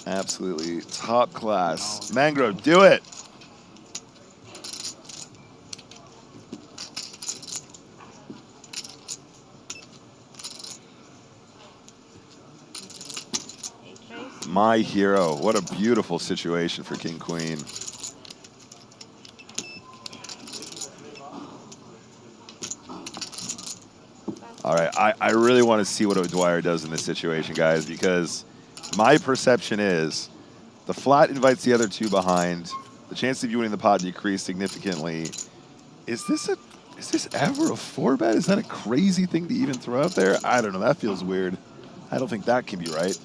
Absolutely. Top class. Mangrove, do it. My hero. What a beautiful situation for King Queen. All right, I really want to see what O'Dwyer does in this situation, guys, because my perception is the flat invites the other two behind. The chance of you winning the pot decreased significantly. Is this ever a 4-bet? Is that a crazy thing to even throw out there? I don't know. That feels weird. I don't think that can be right.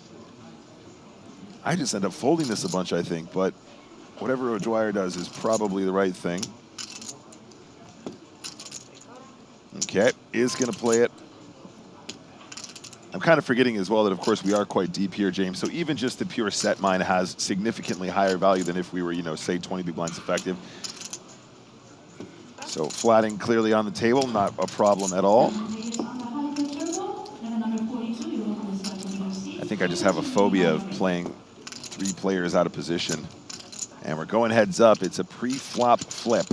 I just end up folding this a bunch, I think, but whatever O'Dwyer does is probably the right thing. Okay, is going to play it. I'm kind of forgetting as well that, of course, we are quite deep here, James. So even just the pure set mine has significantly higher value than if we were, you know, say 20 big blinds effective. So flatting clearly on the table, not a problem at all. I think I just have a phobia of playing 3 players out of position. And we're going heads up. It's a pre-flop flip.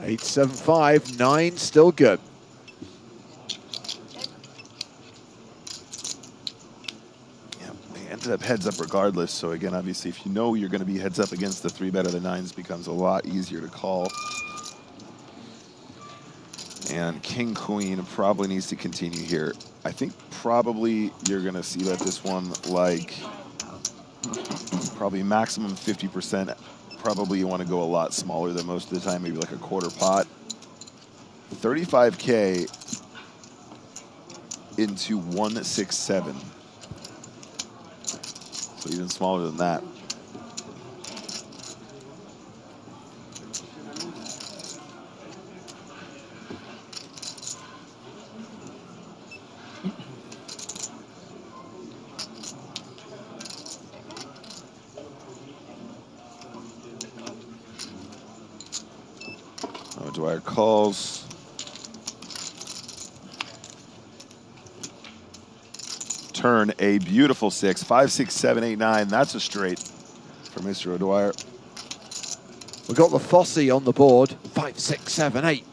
Eight, 7, 5, 9, still good. Yeah, they ended up heads up regardless. So again, obviously, if you know you're going to be heads up against the 3-bet of the 9s, becomes a lot easier to call. And King Queen probably needs to continue here. I think probably you're going to see that this one like probably maximum 50%. Probably you want to go a lot smaller than most of the time, maybe like a quarter pot. 35K into 167. So even smaller than that. O'Dwyer calls. Turn a beautiful 6. 5, 6, 7, 8, 9. That's a straight for Mr. O'Dwyer. We've got the Fosse on the board. 5, 6, 7, 8.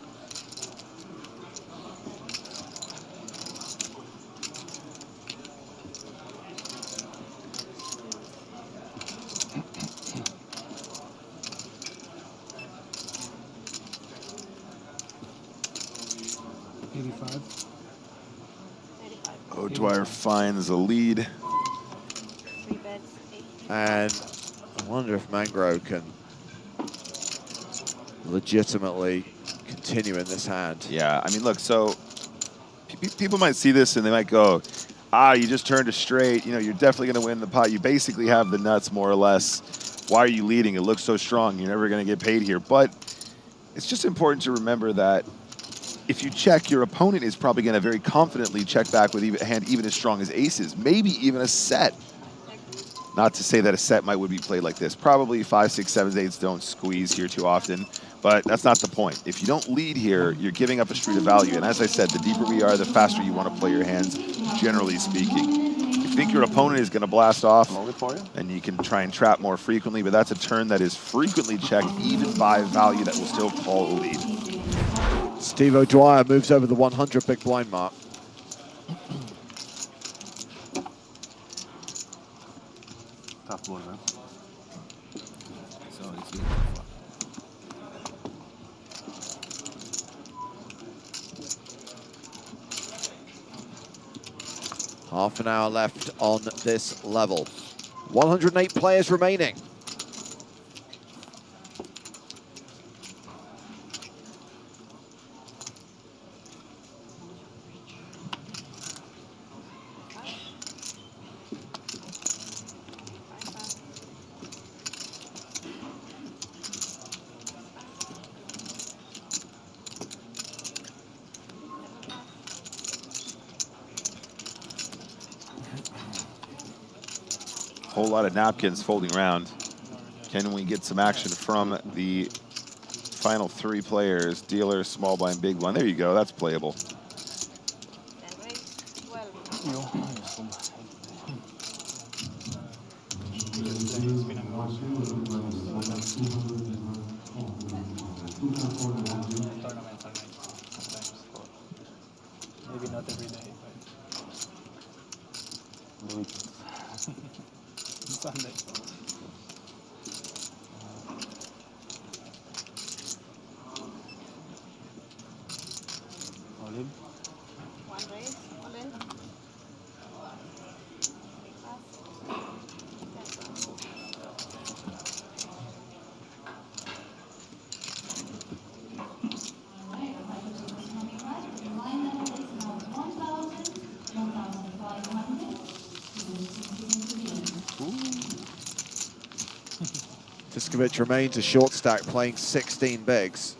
O'Dwyer finds a lead. And I wonder if Mangro can legitimately continue in this hand. Yeah, I mean, look, so people might see this and they might go, you just turned a straight. You know, you're definitely going to win the pot. You basically have the nuts, more or less. Why are you leading? It looks so strong. You're never going to get paid here. But it's just important to remember that if you check, your opponent is probably going to very confidently check back with a hand even as strong as aces, maybe even a set. Not to say that a set would be played like this. Probably 5, 6, 7, 8s don't squeeze here too often, but that's not the point. If you don't lead here, you're giving up a street of value. And as I said, the deeper we are, the faster you want to play your hands, generally speaking. If you think your opponent is going to blast off, and you can try and trap more frequently, but that's a turn that is frequently checked, even by value that will still call a lead. Steve O'Dwyer moves over the 100 big blind mark. Tough one, man. So it's Half an hour left on this level. 108 players remaining. Whole lot of napkins folding around. Can we get some action from the final 3 players? Dealer, small blind, big blind. There you go. That's playable. Tournaments are nice sometimes. Maybe not every day, but Sunday. All in. One raise, all in. Tiskovic remains a short stack, playing 16 bigs.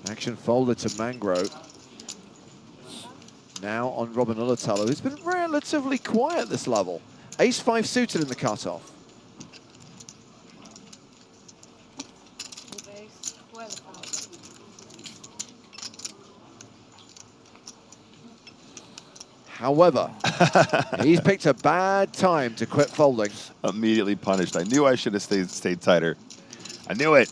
Action folded to Mangro. Now on Robin Ulatalo, who's been relatively quiet this level. Ace-5 suited in the cutoff. However, he's picked a bad time to quit folding. Immediately punished. I knew I should have stayed tighter. I knew it.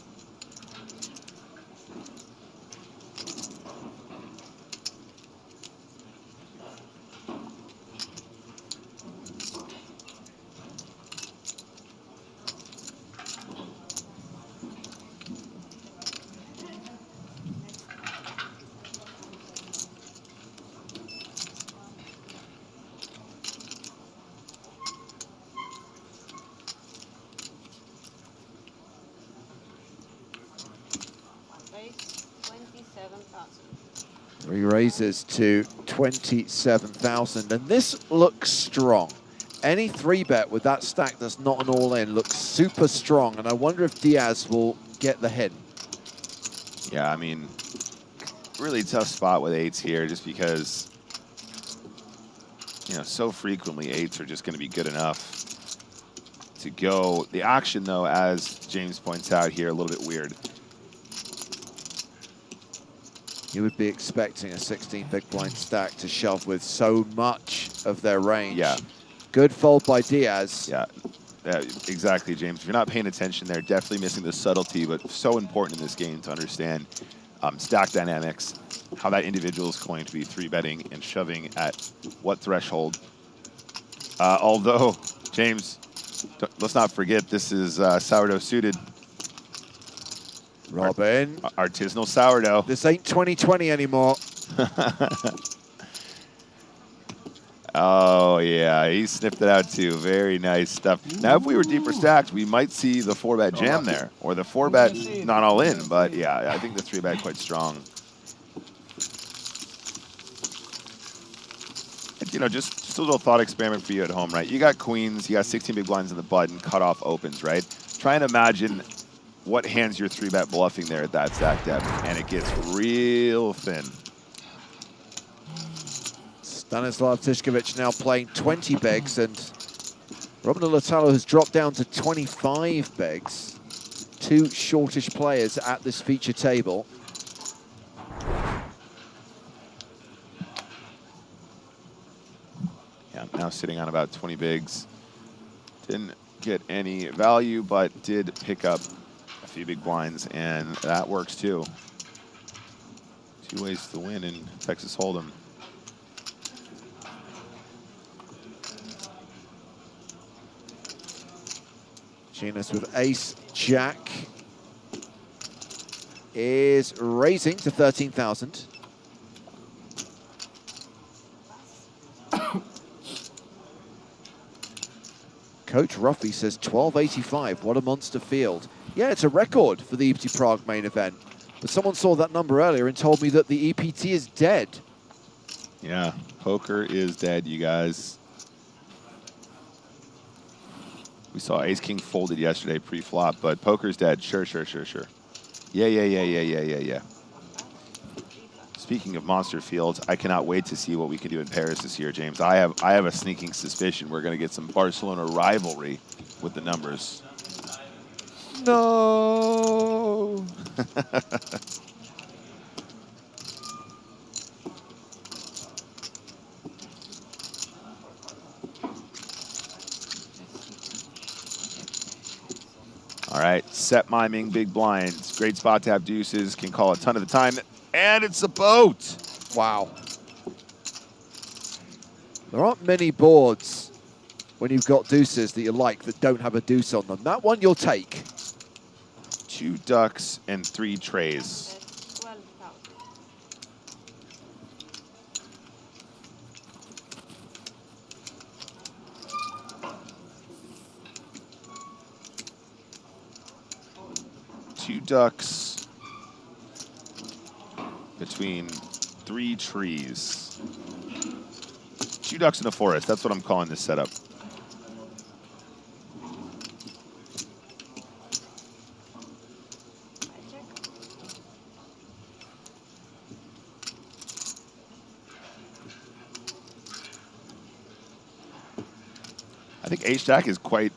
Raises to 27,000, and this looks strong. Any 3-bet with that stack that's not an all-in looks super strong, and I wonder if Diaz will get the hit. Yeah, I mean, really tough spot with 8s here, just because, you know, so frequently 8s are just going to be good enough to go. The action, though, as James points out here, a little bit weird. You would be expecting a 16 big blind stack to shove with so much of their range. Yeah. Good fold by Diaz. Yeah, exactly, James. If you're not paying attention there, definitely missing the subtlety, but so important in this game to understand stack dynamics, how that individual is going to be 3-betting and shoving at what threshold. Although, James, let's not forget, this is sourdough suited. Robin. Artisanal sourdough. This ain't 2020 anymore. Oh, yeah, he sniffed it out too. Very nice stuff. Now, if we were deeper stacked, we might see the 4-bet jam there, or the 4-bet not all in, but yeah, I think the 3-bet quite strong. And, you know, just a little thought experiment for you at home, right? You got queens, you got 16 big blinds in the button, cutoff opens, right? Try and imagine what hands you're 3-bet bluffing there at that stack depth, and it gets real thin. Stanislav Tiskovic now playing 20 bigs, and Robin Ulatalo has dropped down to 25 bigs. Two shortish players at this feature table. Yeah, now sitting on about 20 bigs. Didn't get any value, but did pick up a few big blinds, and that works too. 2 ways to win in Texas Hold'em. Genus with ace jack is raising to 13,000. Coach Ruffy says 1285. What a monster field. Yeah, it's a record for the EPT Prague main event. But someone saw that number earlier and told me that the EPT is dead. Yeah, poker is dead, you guys. We saw Ace King folded yesterday pre-flop, but poker's dead. Sure. Yeah. Speaking of monster fields, I cannot wait to see what we can do in Paris this year, James. I have a sneaking suspicion we're going to get some Barcelona rivalry with the numbers. No. All right, set miming, big blinds. Great spot to have deuces, can call a ton of the time. And it's a boat. Wow. There aren't many boards when you've got deuces that you like that don't have a deuce on them. That one you'll take. 2 ducks and 3 trays. Two ducks between 3 trees. 2 ducks in the forest. That's what I'm calling this setup. I think Ace-Jack is quite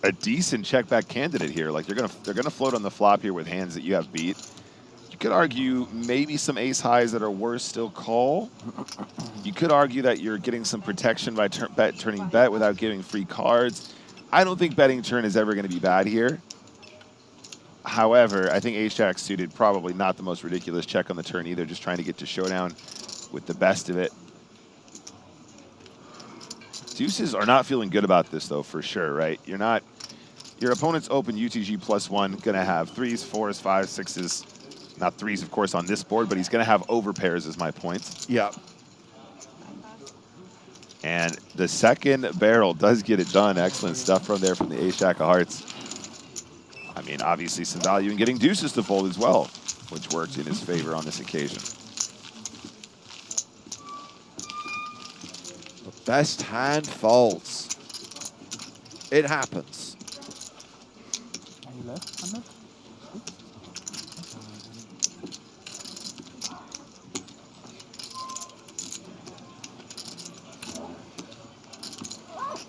a decent check-back candidate here. Like they're gonna float on the flop here with hands that you have beat. You could argue maybe some ace-highs that are worse still call. You could argue that you're getting some protection by turning bet without giving free cards. I don't think betting turn is ever going to be bad here. However, I think Ace-Jack suited probably not the most ridiculous check on the turn either, just trying to get to showdown with the best of it. Deuces are not feeling good about this, though, for sure, right? You're not. Your opponent's open UTG +1, going to have 3s, 4s, 5s, 6s. Not 3s, of course, on this board, but he's going to have overpairs, is my point. Yeah. And the second barrel does get it done. Excellent stuff from there from the Ace-Jack of Hearts. I mean, obviously some value in getting deuces to fold as well, which worked in his favor on this occasion. Best hand folds. It happens. Are you left-handed?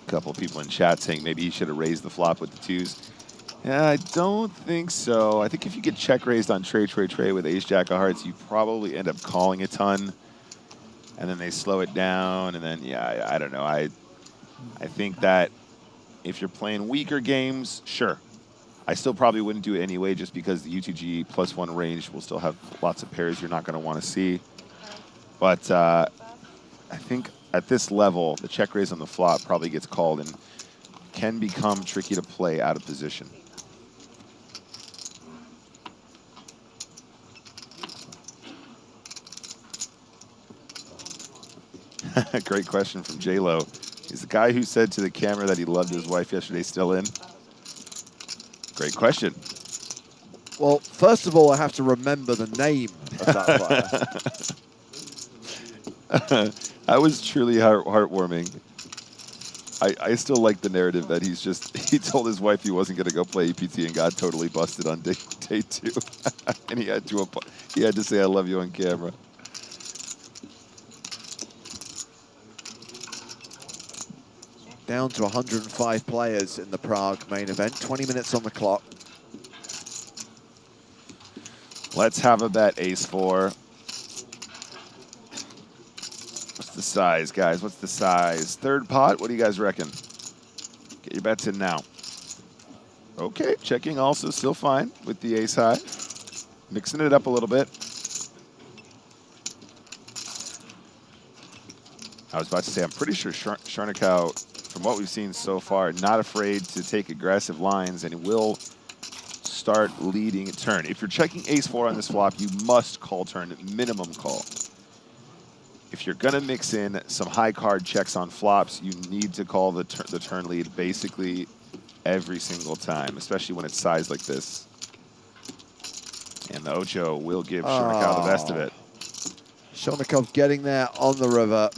A couple of people in chat saying maybe he should have raised the flop with the 2s. Yeah, I don't think so. I think if you get check raised on tray with Ace-Jack of Hearts, you probably end up calling a ton. And then they slow it down, and then, yeah, I don't know. I think that if you're playing weaker games, sure. I still probably wouldn't do it anyway just because the UTG +1 range will still have lots of pairs you're not going to want to see. But I think at this level, the check raise on the flop probably gets called and can become tricky to play out of position. Great question from J-Lo. Is the guy who said to the camera that he loved his wife yesterday still in? Great question. Well, first of all, I have to remember the name of that player. That was truly heartwarming. I still like the narrative that he told his wife he wasn't going to go play EPT and got totally busted on day 2. And he had to say I love you on camera. Down to 105 players in the Prague main event. 20 minutes on the clock. Let's have a bet, Ace-4. What's the size, guys? What's the size? Third pot? What do you guys reckon? Get your bets in now. Okay, checking also still fine with the ace-high. Mixing it up a little bit. I was about to say, I'm pretty sure Sharnikow, from what we've seen so far, not afraid to take aggressive lines, and he will start leading a turn. If you're checking Ace-4 on this flop, you must call turn, minimum call. If you're going to mix in some high card checks on flops, you need to call the turn lead basically every single time, especially when it's sized like this. And the Ocho will give Sharnikow the best of it. Shonikov getting there on the river.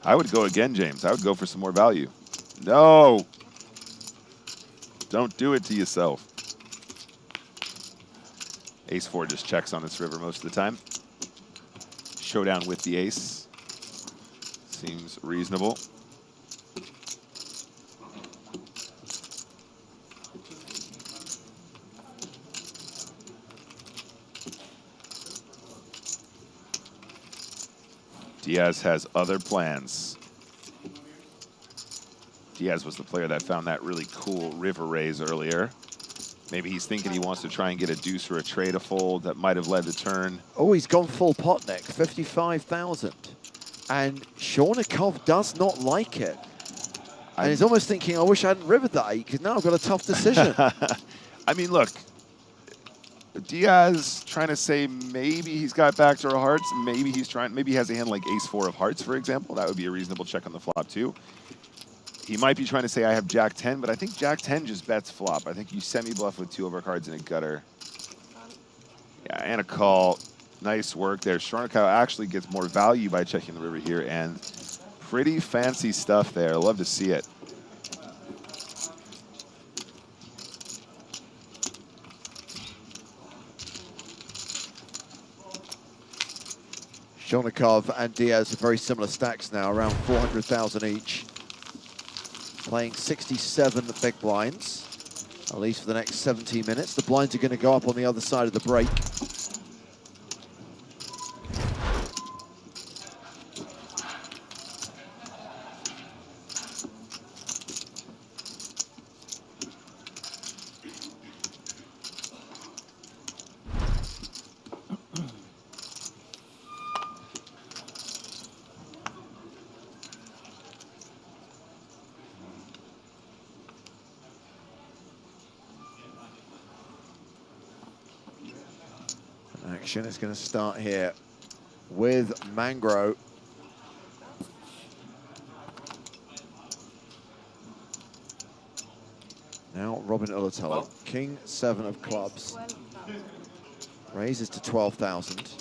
I would go again, James. I would go for some more value. No. Don't do it to yourself. Ace-4 just checks on this river most of the time. Showdown with the ace. Seems reasonable. Diaz has other plans. Diaz was the player that found that really cool river raise earlier. Maybe he's thinking he wants to try and get a deuce or a tray to fold that might have led the turn. Oh, he's gone full pot, Nick, 55,000. And Shonikov does not like it. And he's almost thinking, I wish I hadn't rivered that 8, because now I've got a tough decision. I mean, look, Diaz trying to say maybe he's got backdoor hearts, maybe he has a hand like ace-4 of hearts, for example. That would be a reasonable check on the flop, too. He might be trying to say I have Jack-10, but I think Jack-10 just bets flop. I think you semi-bluff with 2 overcards and a gutter. Yeah, and a call. Nice work there. Shonikov actually gets more value by checking the river here, and pretty fancy stuff there. Love to see it. Shonikov and Diaz have very similar stacks now, around 400,000 each. Playing 67 big blinds, at least for the next 17 minutes. The blinds are going to go up on the other side of the break. Action is going to start here with Mangro. Now Robin Ulatello, King 7 of clubs, raises to 12,000.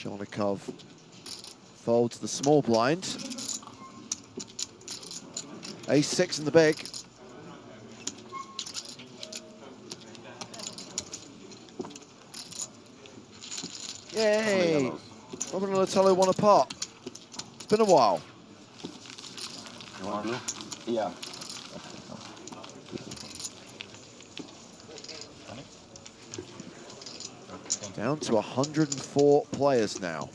Shonikov folds the small blind. Ace-6 in the big. Yay! Robin Ulatello won a pot. It's been a while. Yeah. Down to 104 players now.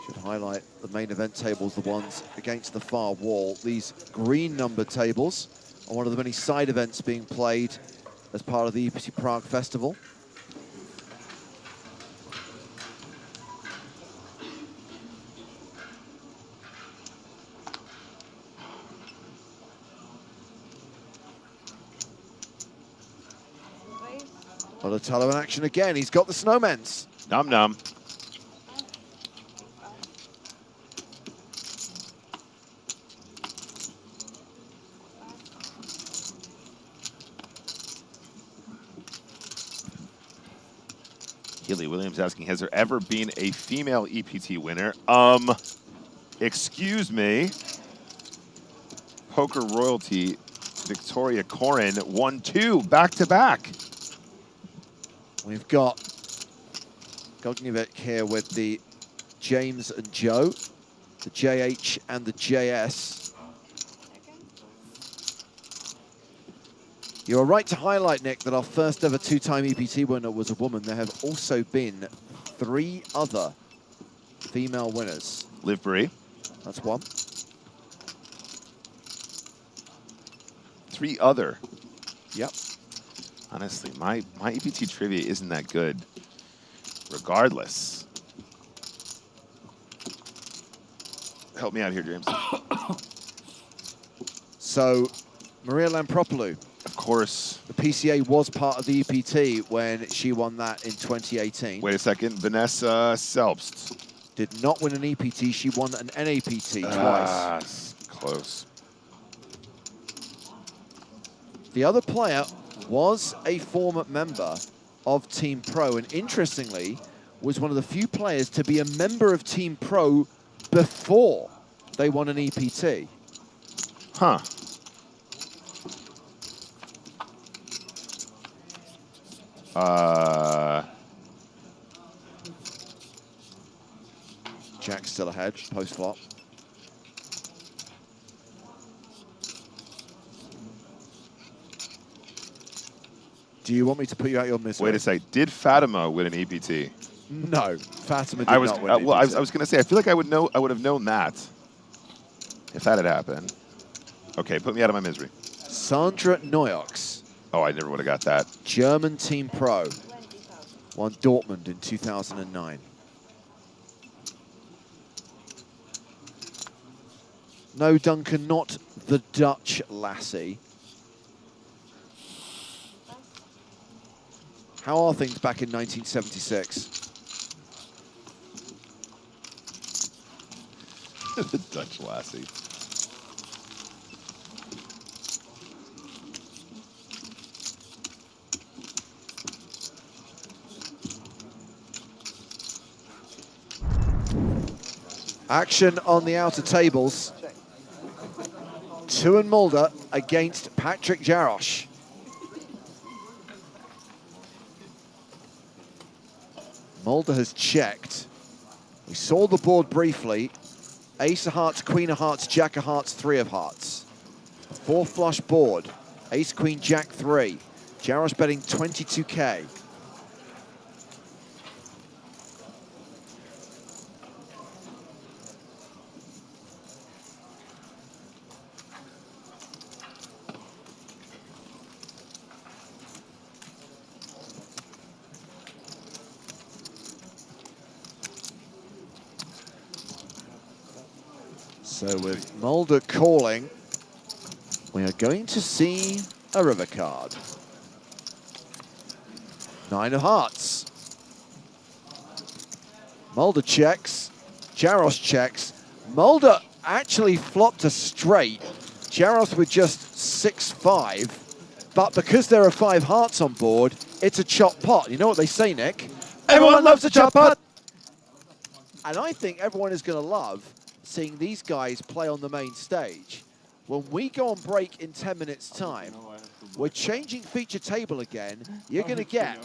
Should highlight the main event tables, the ones against the far wall. These green numbered tables are one of the many side events being played as part of the EPT Prague Festival. Ulatello in action again. He's got the snowmans. Num num. Healy Williams asking, has there ever been a female EPT winner? Excuse me. Poker royalty Victoria Corin 1-2 back-to-back. We've got Gognievich here with the James and Joe, the JH and the JS. You are right to highlight, Nick, that our first ever 2-time EPT winner was a woman. There have also been 3 other female winners. Liv Brie. That's 1. 3 other. Yep. Honestly, my EPT trivia isn't that good, regardless. Help me out here, James. So, Maria Lampropoulou. course. The PCA was part of the EPT when she won that in 2018. Wait a second. Vanessa Selbst. Did not win an EPT. She won an NAPT twice. Close. The other player was a former member of Team Pro, and interestingly, was one of the few players to be a member of Team Pro before they won an EPT. Huh. Jack still ahead, post flop. Do you want me to put you out your misery? Wait a sec. Did Fatima win an EPT? No, Fatima did not win an EPT. Well, I was going to say, I feel like I would have known that if that had happened. Okay, put me out of my misery. Sandra Neuox. Oh, I never would have got that. German Team Pro. Won Dortmund in 2009. No, Duncan, not the Dutch lassie. How are things back in 1976? The Dutch lassie. Action on the outer tables. Tuan Mulder against Patrick Jarosz. Mulder has checked. We saw the board briefly. Ace of hearts, queen of hearts, jack of hearts, three of hearts. A four flush board. Ace, queen, jack, three. Jarosz betting 22K. So with Mulder calling, we are going to see a river card. Nine of hearts. Mulder checks, Jarosz checks. Mulder actually flopped a straight. Jarosz with just 6-5, but because there are 5 hearts on board, it's a chop pot. You know what they say, Nick? Everyone loves a chop pot! And I think everyone is going to love seeing these guys play on the main stage. When we go on break in 10 minutes time, we're changing feature table again. You're going to get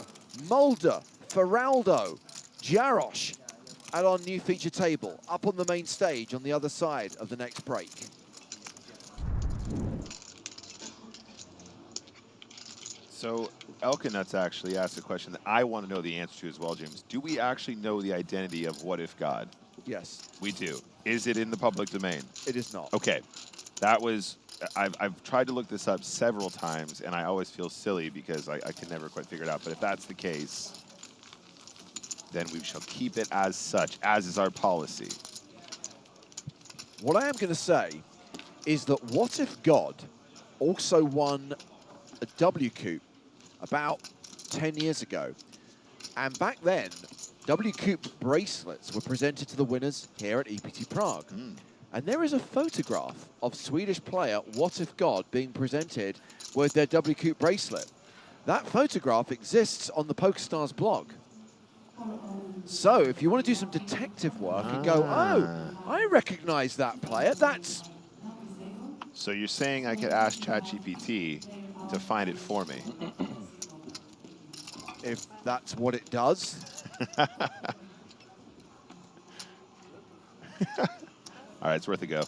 Mulder, Feraldo, Jarosz at our new feature table, up on the main stage on the other side of the next break. So Elkanuts actually asked a question that I want to know the answer to as well, James. Do we actually know the identity of What If God? Yes. We do. Is it in the public domain? It is not. Okay. That was, I've tried to look this up several times, and I always feel silly because I can never quite figure it out. But if that's the case, then we shall keep it as such, as is our policy. What I am going to say is that What If God also won a W-Coup about 10 years ago. And back then, W-Coup bracelets were presented to the winners here at EPT Prague. And there is a photograph of Swedish player What If God being presented with their W-Coup bracelet. That photograph exists on the PokerStars blog. So if you want to do some detective work and go, oh, I recognize that player, that's... So you're saying I could ask ChatGPT to find it for me? If that's what it does. All right, it's worth a go.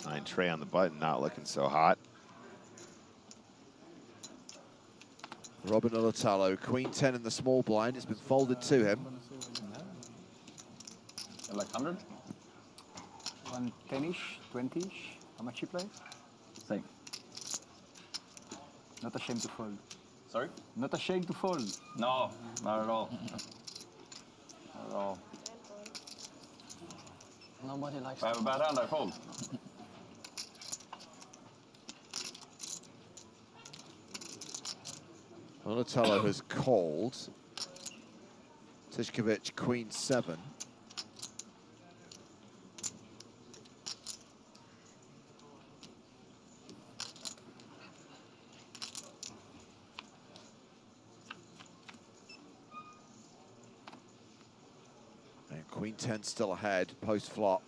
Nine tray on the button, not looking so hot. Robin Olatalo, queen 10 in the small blind. It's been folded to him. Like 100? 110-ish, 20-ish. How much he plays? Same. Not ashamed to fold. Sorry? Not ashamed to fold. No, not at all. Ja. Nobody likes. I have a bad hand, I fold. Donatello has called. Tishkovic, queen 7. And queen 10 still ahead, post flop.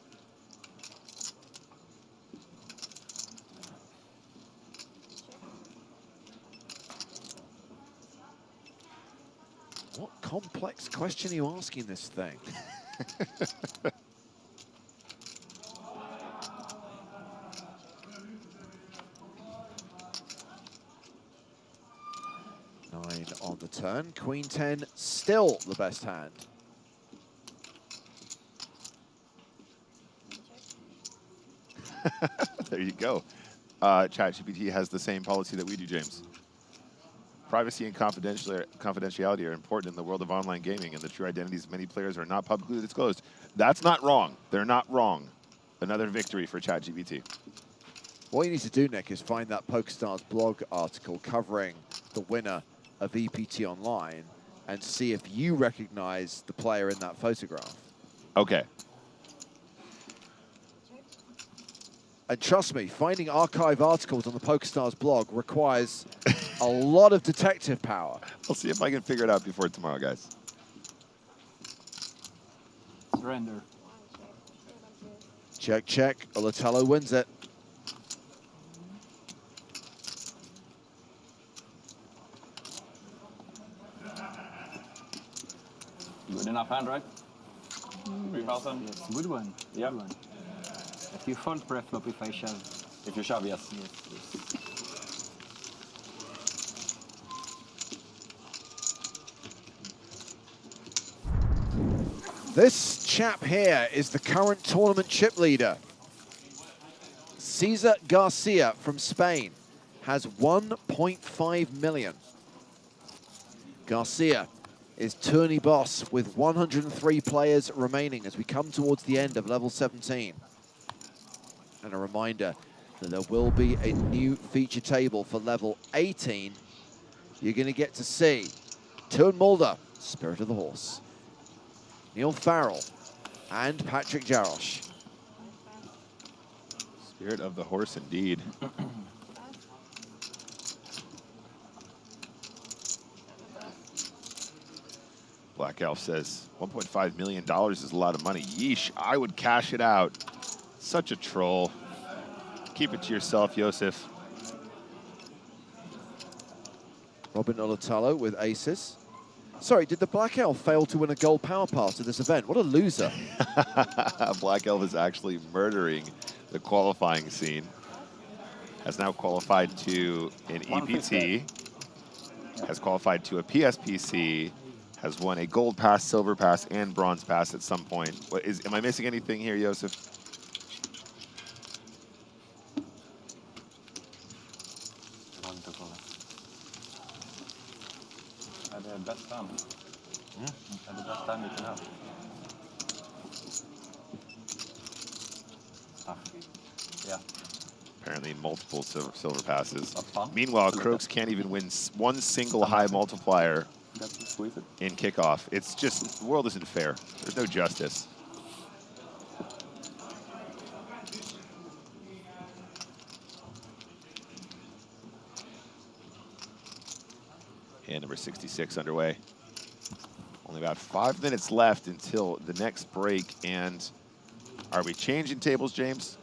What complex question are you asking this thing? Nine on the turn. Queen 10 still the best hand. There you go. ChatGPT has the same policy that we do, James. Privacy and confidentiality are important in the world of online gaming, and the true identities of many players are not publicly disclosed. That's not wrong. They're not wrong. Another victory for ChatGPT. What you need to do, Nick, is find that PokerStars blog article covering the winner of EPT Online and see if you recognize the player in that photograph. Okay. And trust me, finding archive articles on the PokerStars blog requires a lot of detective power. I'll see if I can figure it out before tomorrow, guys. Surrender. Check, check. Donatello wins it. Good enough hand, right? 3,000? Yes, good one. Yeah. Good one. If you fold preflop if I shove. If you shove, yes. Yes, yes. This chap here is the current tournament chip leader. Cesar Garcia from Spain has 1.5 million. Garcia is tourney boss with 103 players remaining as we come towards the end of level 17. And a reminder that there will be a new feature table for level 18. You're going to get to see Toon Mulder, Spirit of the Horse, Neil Farrell, and Patrick Jarosz. Spirit of the Horse, indeed. Black Elf says, $1.5 million is a lot of money. Yeesh, I would cash it out. Such a troll. Keep it to yourself, Joseph. Robin Donatello with aces. Sorry, did the Black Elf fail to win a gold power pass at this event? What a loser. Black Elf is actually murdering the qualifying scene. Has now qualified to an EPT. Has qualified to a PSPC. Has won a gold pass, silver pass, and bronze pass at some point. Am I missing anything here, Joseph? The best time. The best time you can have. Yeah. Apparently multiple silver passes. Meanwhile, Croaks can't even win one single high multiplier in kickoff. It's just, the world isn't fair. There's no justice. Hand number 66 underway. Only about 5 minutes left until the next break. And are we changing tables, James?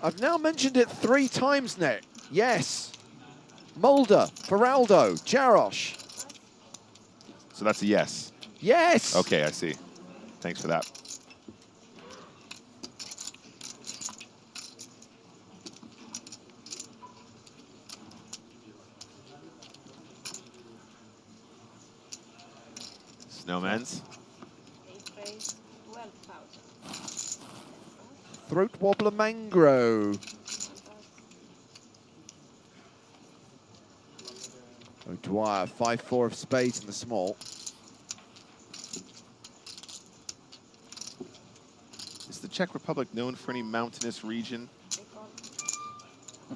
I've now mentioned it 3 times, Nick. Yes. Mulder, Feraldo, Jarosz. So that's a yes. Yes. Okay, I see. Thanks for that. Snowman's. Throat Wobbler Mangro. O'Dwyer, 5-4 of spades in the small. Czech Republic known for any mountainous region?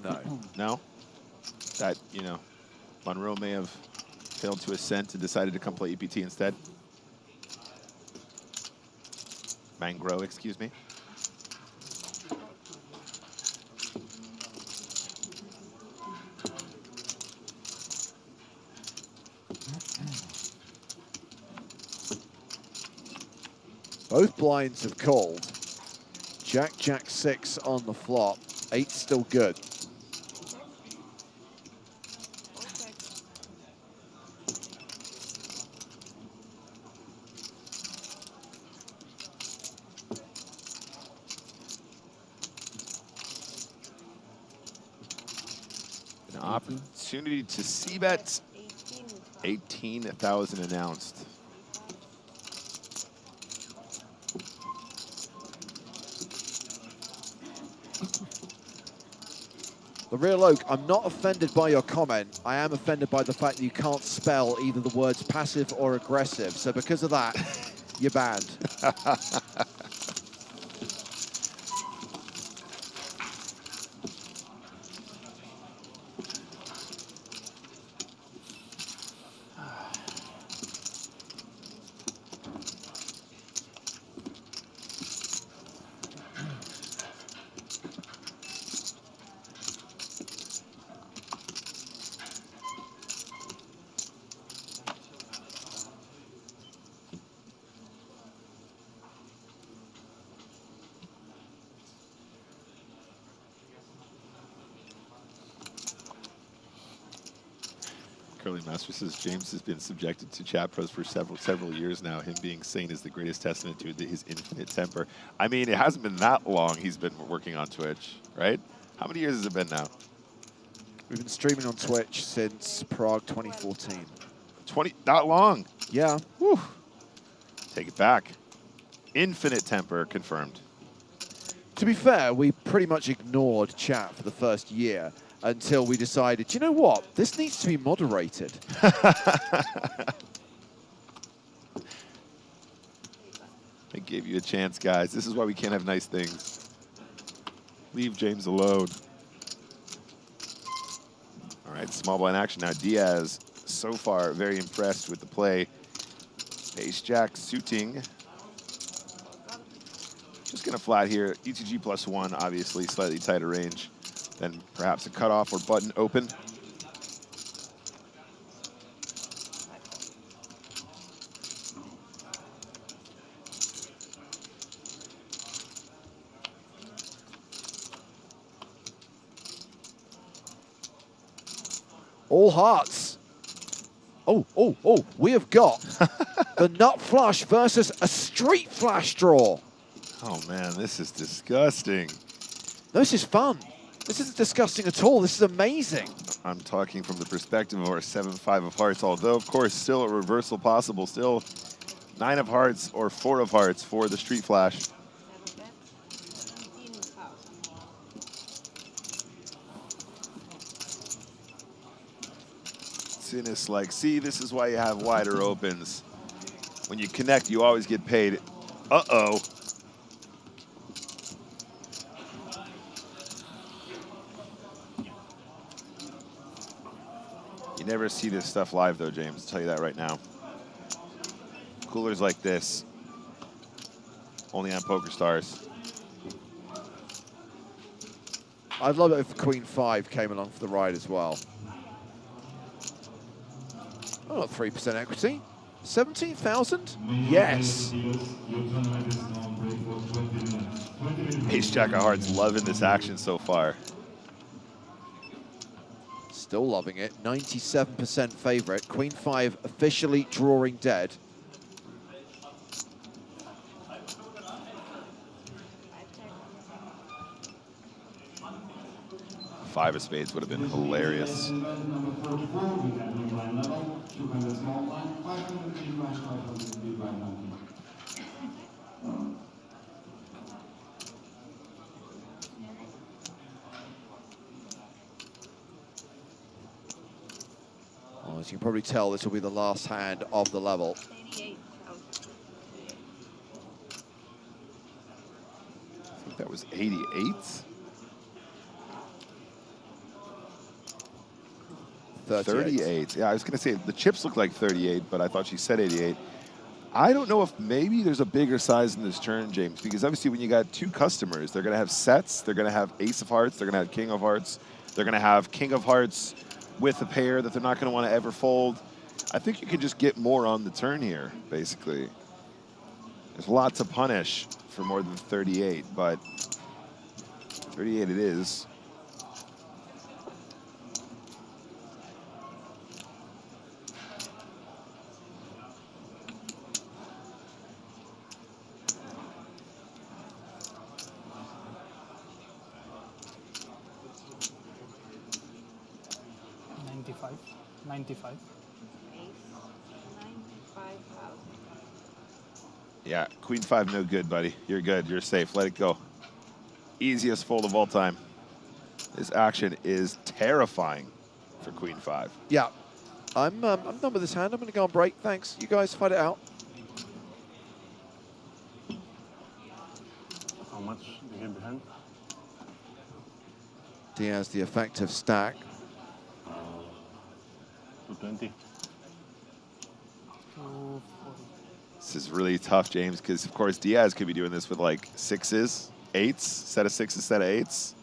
No. No? That, you know, Monroe may have failed to ascent and decided to come play EPT instead? Mangro, excuse me. Both blinds have called. Jack, Jack 6 on the flop. 8 still good. An opportunity to c-bet. 18,000 announced. The Real Oak, I'm not offended by your comment. I am offended by the fact that you can't spell either the words passive or aggressive. So because of that, you're banned. Curly Master says James has been subjected to chat pros for several years now. Him being sane is the greatest testament to his infinite temper. I mean, it hasn't been that long he's been working on Twitch, right? How many years has it been now? We've been streaming on Twitch since Prague 2014. 20, that long? Yeah. Whew. Take it back. Infinite temper confirmed. To be fair, we pretty much ignored chat for the first year until we decided, you know what, this needs to be moderated. I gave you a chance, guys. This is why we can't have nice things. Leave James alone. All right, small blind action now. Diaz, so far, very impressed with the play. Ace-Jack suiting. Just going to flat here. ETG +1, obviously, slightly tighter range. Then perhaps a cutoff or button open. All hearts. Oh, oh, oh, we have got the nut flush versus a street flash draw. Oh man, this is disgusting. No, this is fun. This isn't disgusting at all. This is amazing. I'm talking from the perspective of our 7-5 of hearts, although, of course, still a reversal possible. Still 9 of hearts or 4 of hearts for the street flash. Sinus like, see, this is why you have wider opens. When you connect, you always get paid. Uh-oh. You never see this stuff live, though, James. I'll tell you that right now. Coolers like this, only on PokerStars. I'd love it if Queen 5 came along for the ride as well. Oh, 3% equity. 17,000? Yes. Ace-Jack of Hearts loving this action so far. Still loving it. 97% favorite. Queen 5 officially drawing dead. Five of spades would have been hilarious. Well, as you can probably tell, this will be the last hand of the level. 88? 38. Yeah, I was going to say the chips look like 38, but I thought she said 88. I don't know if maybe there's a bigger size in this turn, James, because obviously when you got two customers, they're going to have sets, they're going to have ace of hearts, they're going to have king of hearts, they're going to have king of hearts with a pair that they're not going to want to ever fold. I think you can just get more on the turn here, basically. There's a lot to punish for more than 38, but 38 it is. Yeah, queen 5 no good, buddy. You're good. You're safe. Let it go. Easiest fold of all time. This action is terrifying for queen 5. Yeah. I'm done with this hand. I'm going to go on break. Thanks. You guys fight it out. How much do you get behind? Diaz, the effective stack. 220. This is really tough, James, because of course Diaz could be doing this with like 6s, 8s, set of 6s, set of 8s.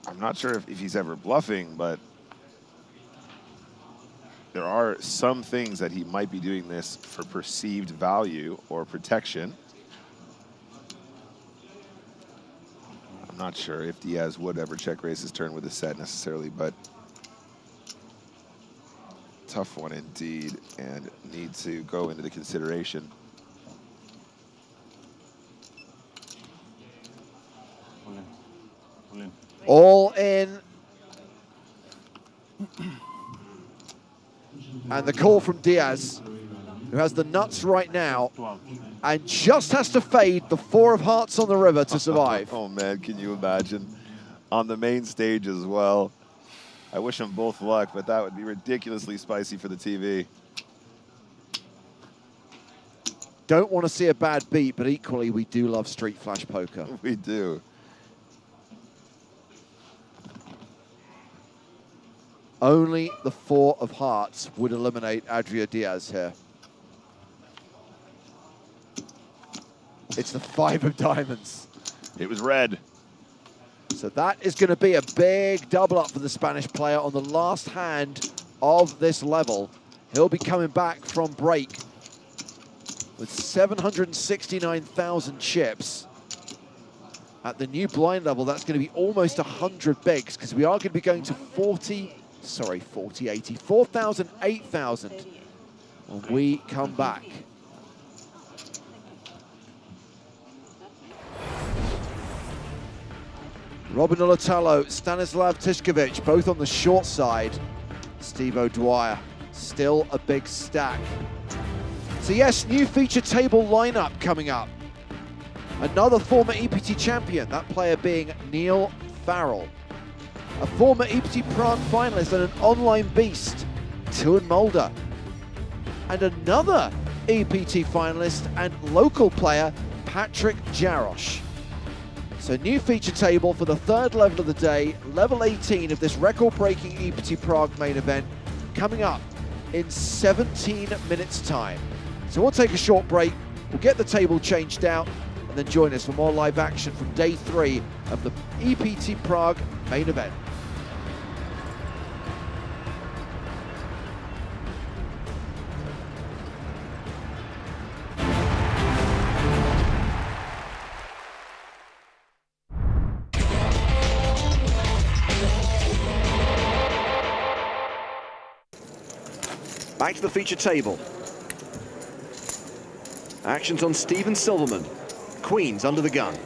I'm not sure if he's ever bluffing, but there are some things that he might be doing this for perceived value or protection. I'm not sure if Diaz would ever check raise his turn with a set necessarily, but tough one indeed, and need to go into the consideration. All in. And the call from Diaz, who has the nuts right now, and just has to fade the 4 of hearts on the river to survive. Oh man, can you imagine? On the main stage as well. I wish them both luck, but that would be ridiculously spicy for the TV. Don't want to see a bad beat, but equally we do love Street Flash Poker. We do. Only the 4 of hearts would eliminate Adria Diaz here. It's the 5 of diamonds. It was red. So that is going to be a big double up for the Spanish player on the last hand of this level. He'll be coming back from break with 769,000 chips. At the new blind level, that's going to be almost 100 bigs, because we are going to be going to 4,000, 8,000 when we come back. Robin Ulatalo, Stanislav Tishkovich, both on the short side. Steve O'Dwyer, still a big stack. So yes, new feature table lineup coming up. Another former EPT champion, that player being Neil Farrell. A former EPT Prague finalist and an online beast, Tuan Mulder. And another EPT finalist and local player, Patrick Jarosz. So new feature table for the 3rd level of the day, level 18 of this record-breaking EPT Prague main event, coming up in 17 minutes time. So we'll take a short break, we'll get the table changed out, and then join us for more live action from day 3 of the EPT Prague main event. Back to the feature table. Actions on Steven Silverman. Queens under the gun.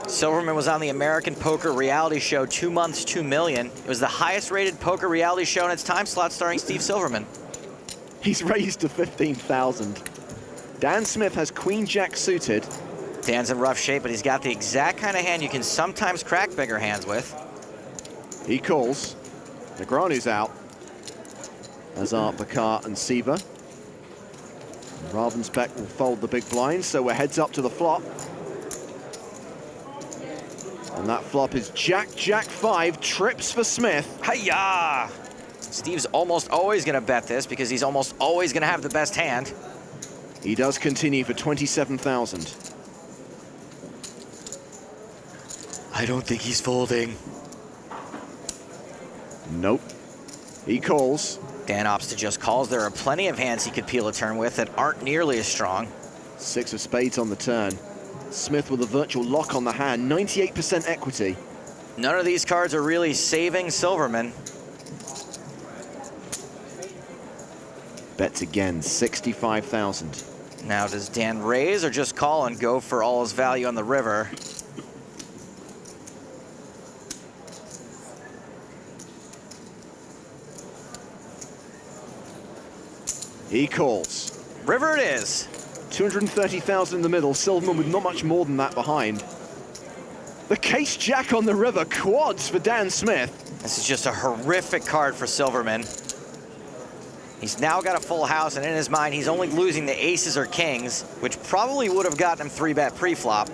Silverman was on the American Poker reality show 2 months, 2 million. It was the highest rated poker reality show in its time slot, starring Steve Silverman. He's raised to 15,000. Dan Smith has Queen Jack suited. Dan's in rough shape, but he's got the exact kind of hand you can sometimes crack bigger hands with. He calls. Negranu's out. As are Bakar and Siva. Ravensbeck will fold the big blind, so we're heads up to the flop. And that flop is Jack, Jack 5, trips for Smith. Hi-ya! Steve's almost always going to bet this because he's almost always going to have the best hand. He does continue for 27,000. I don't think he's folding. Nope. He calls. Dan opts to just calls. There are plenty of hands he could peel a turn with that aren't nearly as strong. 6 of spades on the turn. Smith with a virtual lock on the hand, 98% equity. None of these cards are really saving Silverman. Bets again, 65,000. Now, does Dan raise or just call and go for all his value on the river? He calls. River it is. 230,000 in the middle, Silverman with not much more than that behind. The case jack on the river, quads for Dan Smith. This is just a horrific card for Silverman. He's now got a full house, and in his mind, he's only losing the aces or kings, which probably would have gotten him 3-bet pre-flop.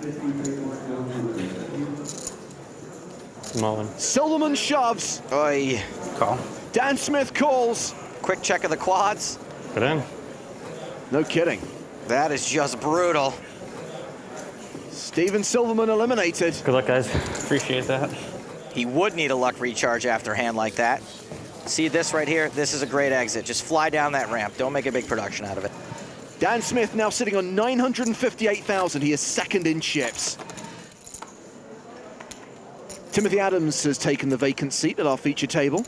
Silverman shoves. Oy. Call. Dan Smith calls. Quick check of the quads. Good in. No kidding. That is just brutal. Steven Silverman eliminated. Good luck, guys. Appreciate that. He would need a luck recharge after a hand like that. See this right here? This is a great exit. Just fly down that ramp. Don't make a big production out of it. Dan Smith now sitting on 958,000. He is second in chips. Timothy Adams has taken the vacant seat at our feature table.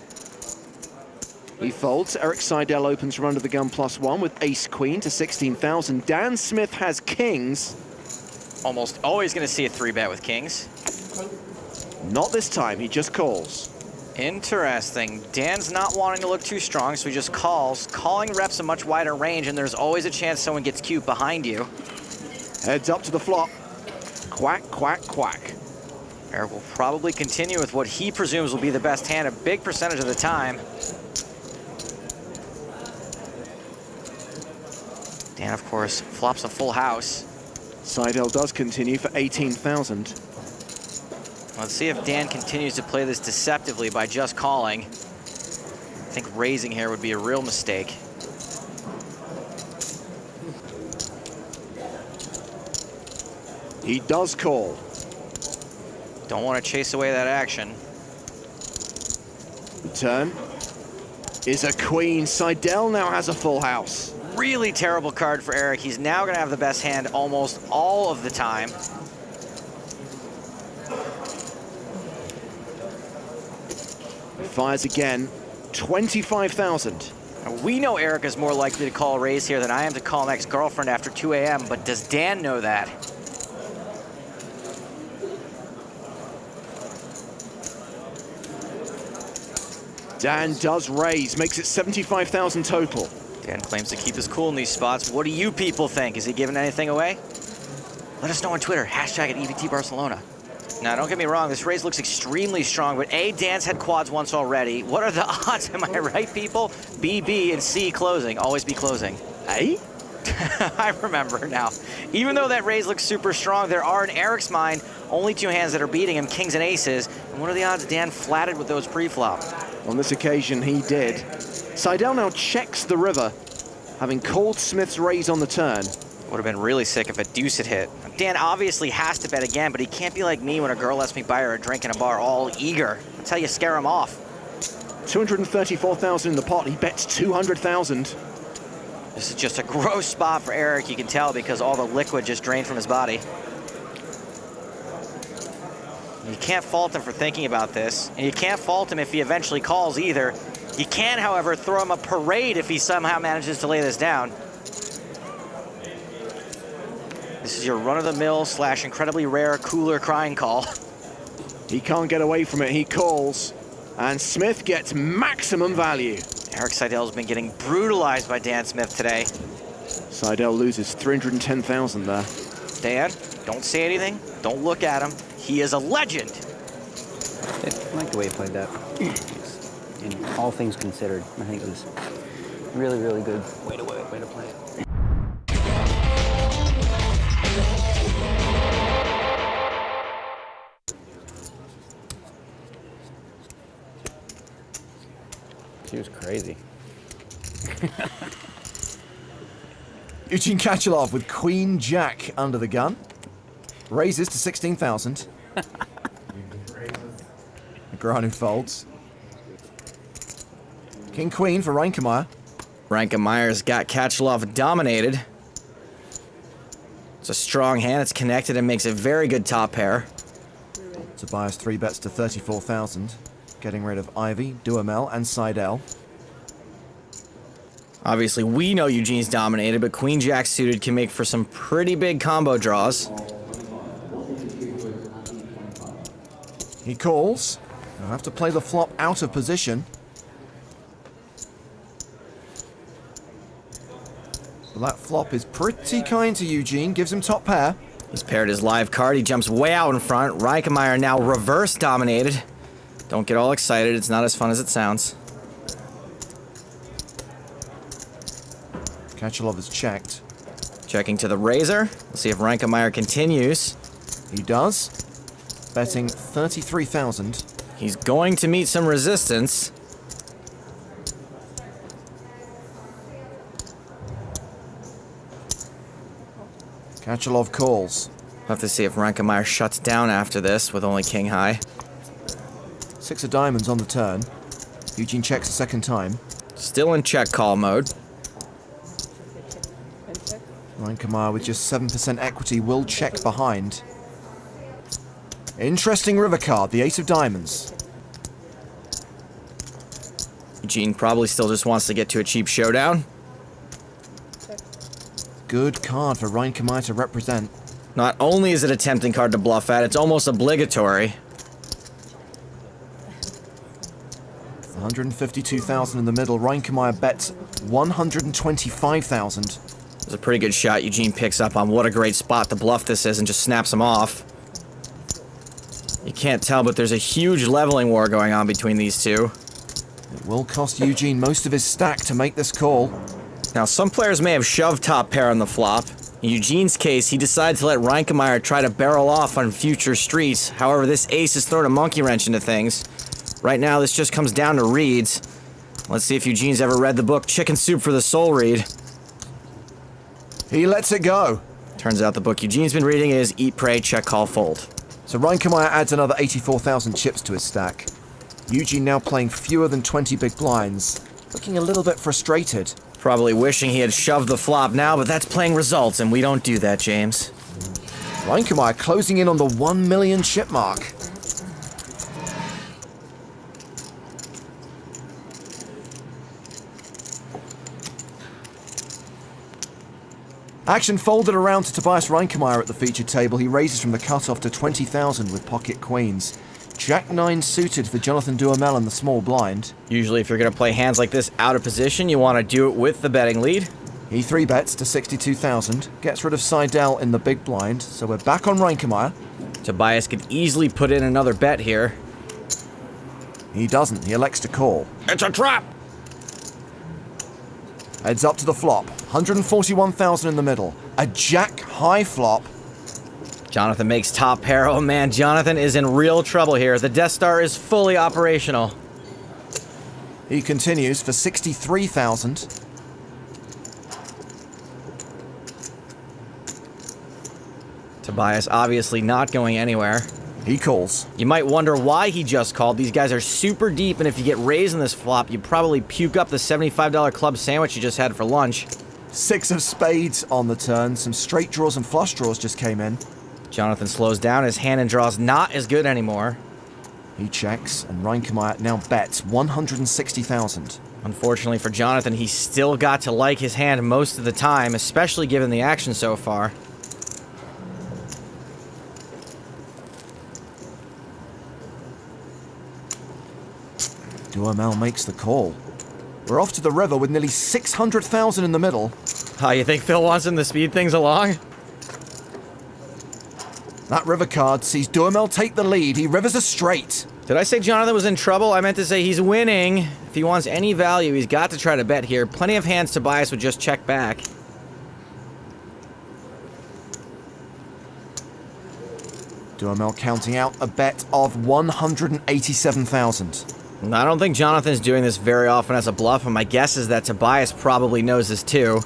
He folds. Eric Seidel opens from under the gun +1 with ace-queen to 16,000. Dan Smith has kings. Almost always going to see a 3-bet with kings. Not this time. He just calls. Interesting. Dan's not wanting to look too strong, so he just calls. Calling reps a much wider range, and there's always a chance someone gets cute behind you. Heads up to the flop. Quack, quack, quack. Eric will probably continue with what he presumes will be the best hand a big percentage of the time. Dan, of course, flops a full house. Seidel does continue for 18,000. Let's see if Dan continues to play this deceptively by just calling. I think raising here would be a real mistake. He does call. Don't want to chase away that action. The turn is a queen. Seidel now has a full house. Really terrible card for Eric. He's now going to have the best hand almost all of the time. Fires again, 25,000. We know Eric is more likely to call a raise here than I am to call an ex-girlfriend after 2 a.m., but does Dan know that? Dan does raise, makes it 75,000 total. Dan claims to keep his cool in these spots. What do you people think? Is he giving anything away? Let us know on Twitter, hashtag at EPT Barcelona. Now, don't get me wrong, this raise looks extremely strong, but A, Dan's had quads once already. What are the odds? Am I right, people? B, B, and C closing. Always be closing. A? I remember now. Even though that raise looks super strong, there are, in Eric's mind, only 2 hands that are beating him, kings and aces. And what are the odds Dan flatted with those pre-flop? On this occasion, he did. Seidel now checks the river, having called Smith's raise on the turn. Would have been really sick if a deuce had hit. Dan obviously has to bet again, but he can't be like me when a girl lets me buy her a drink in a bar all eager. That's how you scare him off. 234,000 in the pot. He bets 200,000. This is just a gross spot for Eric, you can tell, because all the liquid just drained from his body. You can't fault him for thinking about this, and you can't fault him if he eventually calls either. You can, however, throw him a parade if he somehow manages to lay this down. This is your run-of-the-mill / incredibly rare cooler crying call. He can't get away from it. He calls, and Smith gets maximum value. Eric Seidel's been getting brutalized by Dan Smith today. Seidel loses 310,000 there. Dan, don't say anything. Don't look at him. He is a legend. I like the way he played that. And all things considered, I think it was really, really good way to play it. crazy. Eugene Kachelov with Queen Jack under the gun. Raises to 16,000. Granu folds. King Queen for Reinkemeyer. Reinkemeyer's got Kachelov dominated. It's a strong hand. It's connected and makes a very good top pair. Tobias 3 bets to 34,000. Getting rid of Ivy, Duhamel, and Seidel. Obviously, we know Eugene's dominated, but Queen Jack suited can make for some pretty big combo draws. He calls. He'll have to play the flop out of position. Well, that flop is pretty kind to Eugene, gives him top pair. He's paired his live card. He jumps way out in front. Reinkemeyer now reverse dominated. Don't get all excited. It's not as fun as it sounds. Kachelov is checked. Checking to the razor. Let's see if Reinkemeyer continues. He does. Betting 33,000. He's going to meet some resistance. Kachelov calls. We'll have to see if Reinkemeyer shuts down after this with only king high. 6 of diamonds on the turn. Eugene checks a second time. Still in check call mode. Reinkemeyer with just 7% equity will check behind. Interesting river card, the ace of diamonds. Eugene probably still just wants to get to a cheap showdown. Good card for Reinkemeyer to represent. Not only is it a tempting card to bluff at, it's almost obligatory. 152,000 in the middle. Reinkemeyer bets 125,000. It's a pretty good shot. Eugene picks up on what a great spot to bluff this is and just snaps him off. You can't tell, but there's a huge leveling war going on between these two. It will cost Eugene most of his stack to make this call. Now, some players may have shoved top pair on the flop. In Eugene's case, he decided to let Reinkemeyer try to barrel off on future streets. However, this ace has thrown a monkey wrench into things. Right now, this just comes down to reads. Let's see if Eugene's ever read the book Chicken Soup for the Soul read. He lets it go. Turns out the book Eugene's been reading is Eat, Pray, Check, Call, Fold. So Reinkemeyer adds another 84,000 chips to his stack. Eugene now playing fewer than 20 big blinds. Looking a little bit frustrated. Probably wishing he had shoved the flop now, but that's playing results, and we don't do that, James. Reinkemeyer closing in on the 1 million chip mark. Action folded around to Tobias Reinkemeyer at the featured table. He raises from the cutoff to 20,000 with pocket queens. Jack 9 suited for Jonathan Duhamel in the small blind. Usually if you're going to play hands like this out of position, you want to do it with the betting lead. He 3 bets to 62,000, gets rid of Seidel in the big blind, so we're back on Reinkemeyer. Tobias could easily put in another bet here. He doesn't, he elects to call. It's a trap! Heads up to the flop, 141,000 in the middle. A jack high flop. Jonathan makes top pair. Oh man, Jonathan is in real trouble here. The Death Star is fully operational. He continues for 63,000. Tobias obviously not going anywhere. He calls. You might wonder why he just called. These guys are super deep, and if you get raised in this flop, you probably puke up the $75 club sandwich you just had for lunch. 6 of spades on the turn. Some straight draws and flush draws just came in. Jonathan slows down. His hand and draw's not as good anymore. He checks, and Reinkemeyer now bets 160,000. Unfortunately for Jonathan, he's still got to like his hand most of the time, especially given the action so far. Duhamel makes the call. We're off to the river with nearly 600,000 in the middle. You think Phil wants him to speed things along? That river card sees Duhamel take the lead. He rivers a straight. Did I say Jonathan was in trouble? I meant to say he's winning. If he wants any value, he's got to try to bet here. Plenty of hands Tobias would just check back. Duhamel counting out a bet of 187,000. I don't think Jonathan's doing this very often as a bluff, and my guess is that Tobias probably knows this too.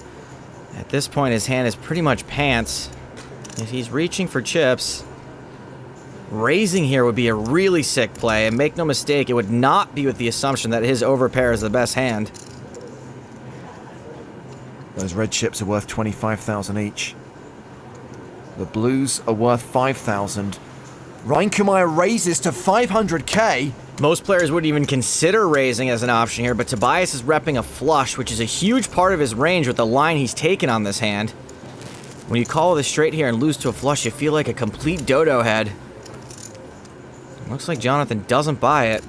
At this point, his hand is pretty much pants. If he's reaching for chips, raising here would be a really sick play, and make no mistake, it would not be with the assumption that his overpair is the best hand. Those red chips are worth 25,000 each. The blues are worth 5,000. Reinkemeyer raises to 500k. Most players wouldn't even consider raising as an option here, but Tobias is repping a flush, which is a huge part of his range with the line he's taken on this hand. When you call this straight here and lose to a flush, you feel like a complete dodo head. Looks like Jonathan doesn't buy it.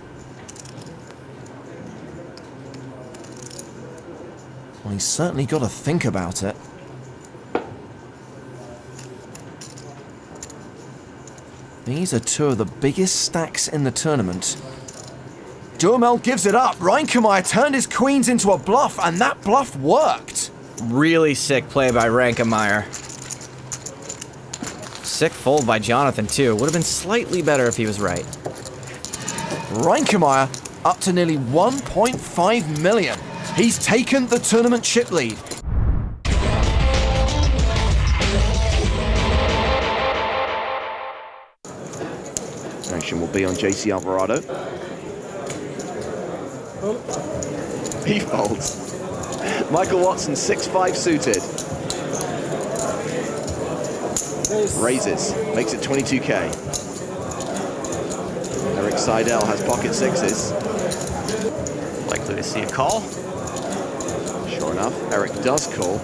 Well, he's certainly got to think about it. These are two of the biggest stacks in the tournament. Duhamel gives it up. Reinkemeyer turned his queens into a bluff, and that bluff worked. Really sick play by Reinkemeyer. Sick fold by Jonathan, too. Would have been slightly better if he was right. Reinkemeyer up to nearly 1.5 million. He's taken the tournament chip lead. Action will be on JC Alvarado. He folds. Michael Watson, 6-5 suited. Raises, makes it 22k. Eric Seidel has pocket sixes. Likely to see a call. Sure enough, Eric does call.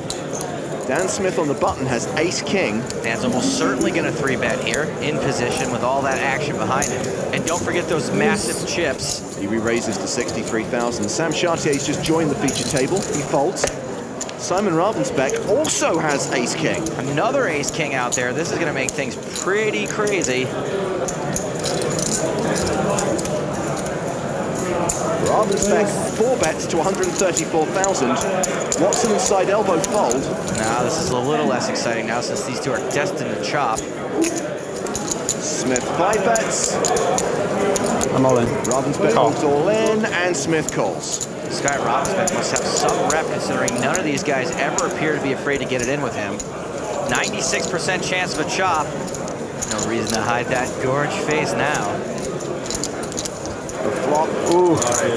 Dan Smith on the button has ace-king. Dan's almost certainly going to 3-bet here, in position with all that action behind him. And don't forget those massive chips. He re-raises to 63,000. Sam Chartier's just joined the feature table. He folds. Simon Ravensbeck also has ace-king. Another ace-king out there. This is going to make things pretty crazy. Ravensbeck 4-bets to 134,000. Watson and Seidel both fold. Now this is a little less exciting now since these two are destined to chop. Smith 5-bets. I'm all in. Ravensbeck goes all in, and Smith calls. This guy Ravensbeck must have some rep considering none of these guys ever appear to be afraid to get it in with him. 96% chance of a chop. No reason to hide that gorge face now. The flop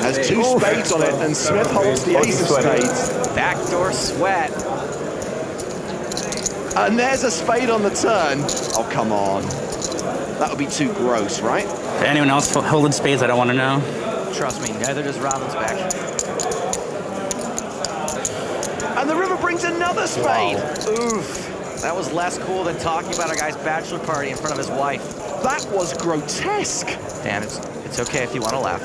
has two spades on it, and Smith holds the ace of spades. Backdoor sweat. And there's a spade on the turn. Oh, come on. That would be too gross, right? To anyone else holding spades, I don't want to know. Trust me, neither does Ravensbeck. And the river brings another spade. Wow. Oof. That was less cool than talking about a guy's bachelor party in front of his wife. That was grotesque. Dan, it's okay if you want to laugh.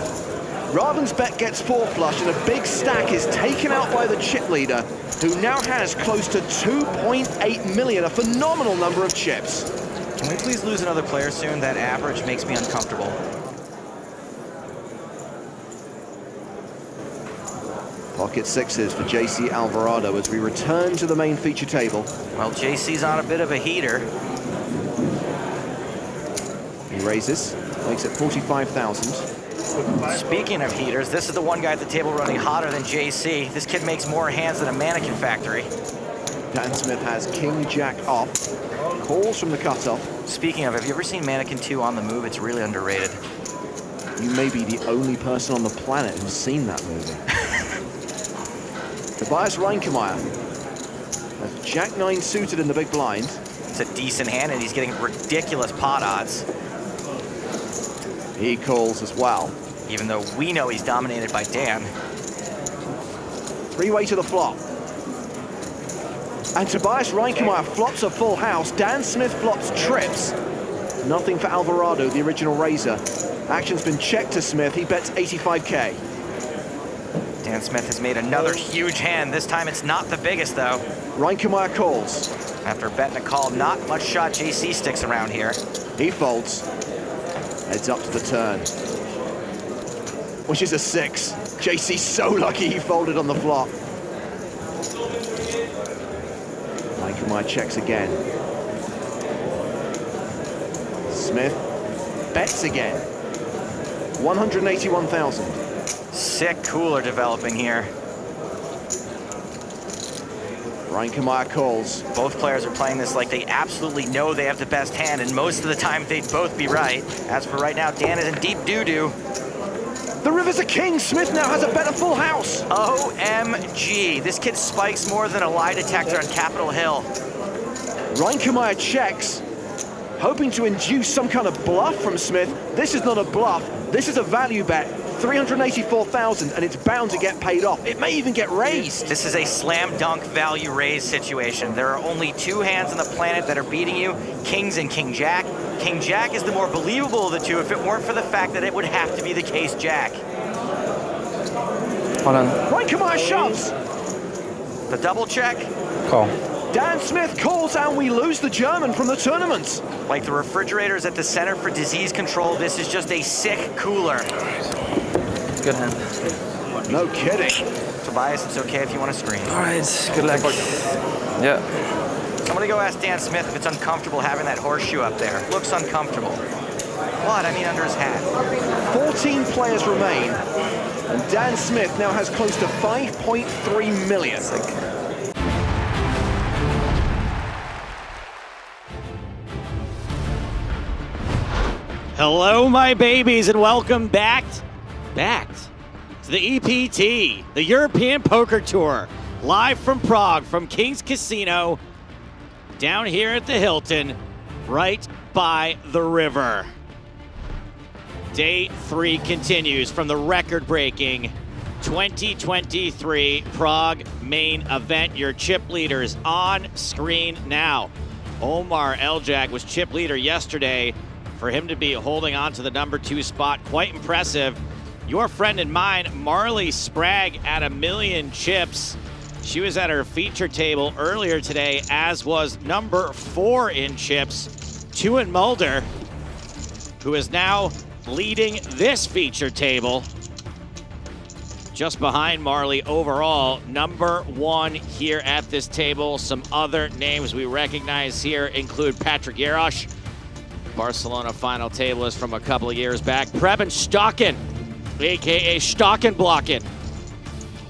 Ravensbeck gets 4 flush, and a big stack is taken out by the chip leader, who now has close to 2.8 million, a phenomenal number of chips. Can we please lose another player soon? That average makes me uncomfortable. Pocket sixes for JC Alvarado as we return to the main feature table. Well, JC's on a bit of a heater. He raises, makes it 45,000. Speaking of heaters, this is the one guy at the table running hotter than JC. This kid makes more hands than a mannequin factory. Dan Smith has king-jack off. Calls from the cutoff. Speaking of, have you ever seen Mannequin 2 on the move? It's really underrated. You may be the only person on the planet who's seen that movie. Tobias Reinkemeyer has Jack-9 suited in the big blind. It's a decent hand, and he's getting ridiculous pot odds. He calls as well. Even though we know he's dominated by Dan. 3-way to the flop. And Tobias Reinkemeyer flops a full house. Dan Smith flops trips. Nothing for Alvarado, the original raiser. Action's been checked to Smith. He bets 85k. Dan Smith has made another huge hand. This time it's not the biggest, though. Reinkemeyer calls. After betting a call, not much shot JC sticks around here. He folds. Heads up to the turn. Which is a 6. JC's so lucky he folded on the flop. Reinkemeyer checks again. Smith bets again. 181,000. Sick cooler developing here. Reinkemeyer calls. Both players are playing this like they absolutely know they have the best hand, and most of the time they'd both be right. As for right now, Dan is in deep doo-doo. The river's a king. Smith now has a better full house. OMG. This kid spikes more than a lie detector on Capitol Hill. Reinkemeyer checks, hoping to induce some kind of bluff from Smith. This is not a bluff. This is a value bet. 384,000, and it's bound to get paid off. It may even get raised. This is a slam dunk value raise situation. There are only two hands on the planet that are beating you, kings and king jack. King jack is the more believable of the two if it weren't for the fact that it would have to be the case jack. Hold on. Reinkemeyer shoves. The double check. Call. Dan Smith calls, and we lose the German from the tournament. Like the refrigerators at the Center for Disease Control, this is just a sick cooler. Good hand. No kidding. Tobias, it's okay if you want to scream. All right, good luck. Yeah. Somebody go ask Dan Smith if it's uncomfortable having that horseshoe up there. Looks uncomfortable. What? I mean under his hat. 14 players remain, and Dan Smith now has close to 5.3 million. Hello, my babies, and welcome back to the EPT, the European Poker Tour, live from Prague, from King's Casino, down here at the Hilton, right by the river. Day 3 continues from the record-breaking 2023 Prague main event. Your chip leaders on screen now. Omar Eljak was chip leader yesterday. For him to be holding on to the #2 spot, quite impressive. Your friend and mine, Marley Sprague, at 1,000,000 chips. She was at her feature table earlier today, as was #4 in chips, Tuan Mulder, who is now leading this feature table. Just behind Marley overall, #1 here at this table. Some other names we recognize here include Patrick Yarosh, Barcelona final tableist from a couple of years back. Preben Stocken, aka Stockenblocken,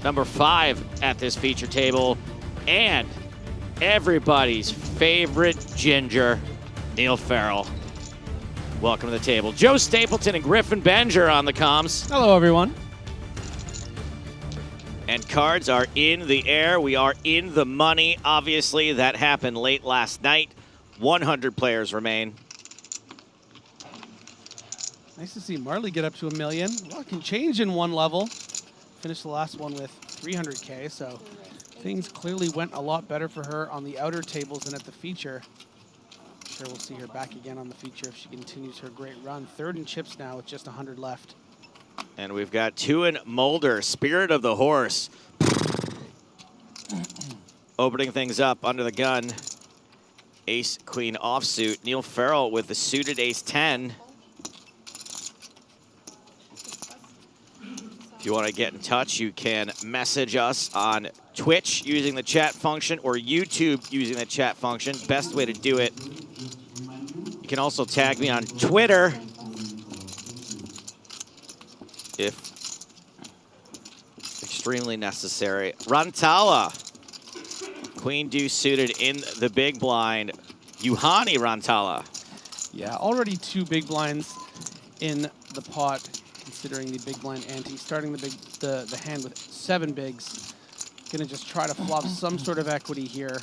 #5 at this feature table. And everybody's favorite ginger, Neil Farrell. Welcome to the table. Joe Stapleton and Griffin Benger on the comms. Hello, everyone. And cards are in the air. We are in the money. Obviously, that happened late last night. 100 players remain. Nice to see Marley get up to 1,000,000. A lot can change in one level. Finished the last one with 300K, so things clearly went a lot better for her on the outer tables than at the feature. I'm sure we'll see her back again on the feature if she continues her great run. 3rd in chips now with just 100 left. And we've got Tuan Mulder, Spirit of the Horse, opening things up under the gun. Ace, Queen offsuit. Neil Farrell with the suited Ace-10. If you want to get in touch, you can message us on Twitch using the chat function or YouTube using the chat function. Best way to do it. You can also tag me on Twitter if extremely necessary. Rantala, Queen Deuce suited in the big blind. Juhani Rantala. Yeah, already 2 big blinds in the pot, considering the big blind ante. Starting the hand with 7 bigs. Gonna just try to flop some sort of equity here.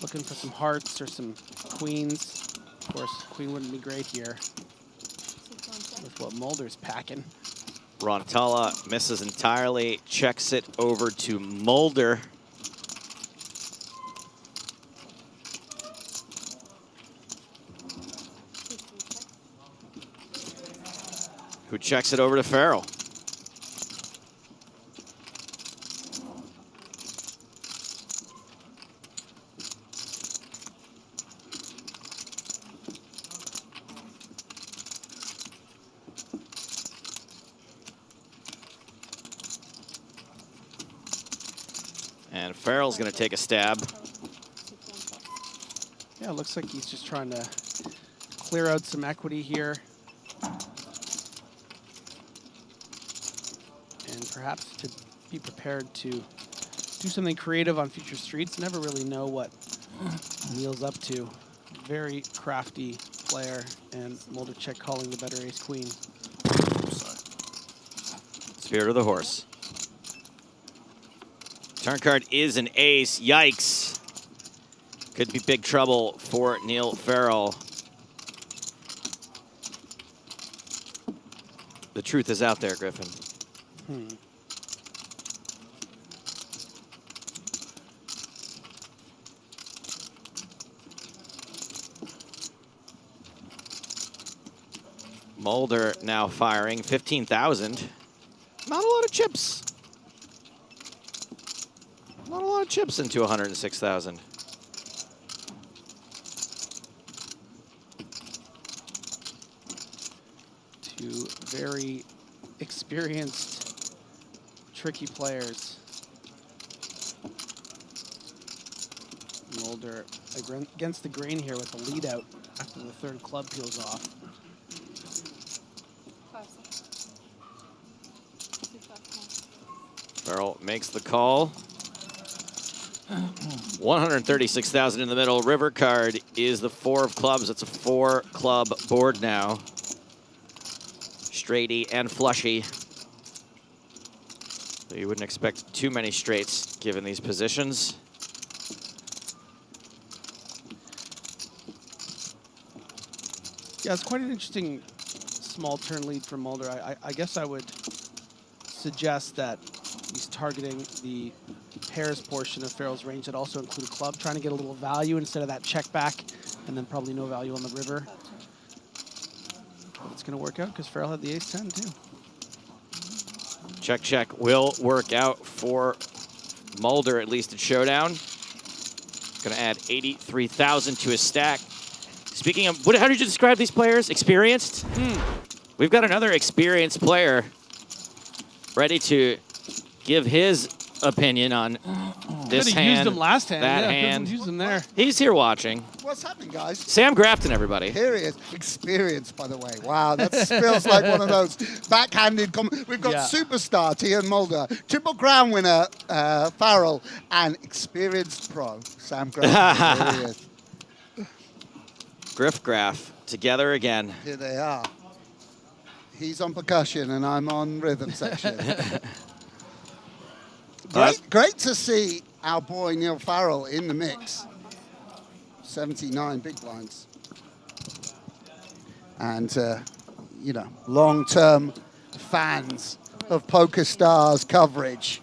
Looking for some hearts or some queens. Of course, queen wouldn't be great here with what Mulder's packing. Rantala misses entirely, checks it over to Mulder. Who checks it over to Farrell. And Farrell's going to take a stab. Yeah, it looks like he's just trying to clear out some equity here. And perhaps to be prepared to do something creative on future streets. Never really know what Neil's up to. Very crafty player, and Molderchek calling the better ace-queen. Spirit of the horse. Turn card is an ace. Yikes. Could be big trouble for Neil Farrell. The truth is out there, Griffin. Mulder now firing 15,000. Not a lot of chips. Not a lot of chips into 106,000. Two very experienced, tricky players. Mulder against the grain here with the lead out after the third club peels off. Farrell makes the call. 136,000 in the middle. River card is the 4 of clubs. It's a 4-club board now. Straighty and flushy. So you wouldn't expect too many straights given these positions. Yeah, it's quite an interesting small turn lead for Mulder. I guess I would suggest that he's targeting the pairs portion of Farrell's range that also include a club, trying to get a little value instead of that check back, and then probably no value on the river. But it's going to work out because Farrell had the ace-10 too. Check, check will work out for Mulder, at least at Showdown. Going to add 83,000 to his stack. Speaking of, how did you describe these players? Experienced? We've got another experienced player ready to give his opinion on this hand, used him last hand. that Yeah, hand. used him there. He's here watching. What's happening, guys? Sam Grafton, everybody. Here he is. Experienced, by the way. Wow, that feels like one of those backhanded We've got superstar Tian Mulder, Triple Crown winner Farrell, and experienced pro Sam Grafton. Here he is. Griff Graff together again. Here they are. He's on percussion and I'm on rhythm section. Great to see our boy Neil Farrell in the mix. 79 big blinds. And, you know, long-term fans of PokerStars coverage.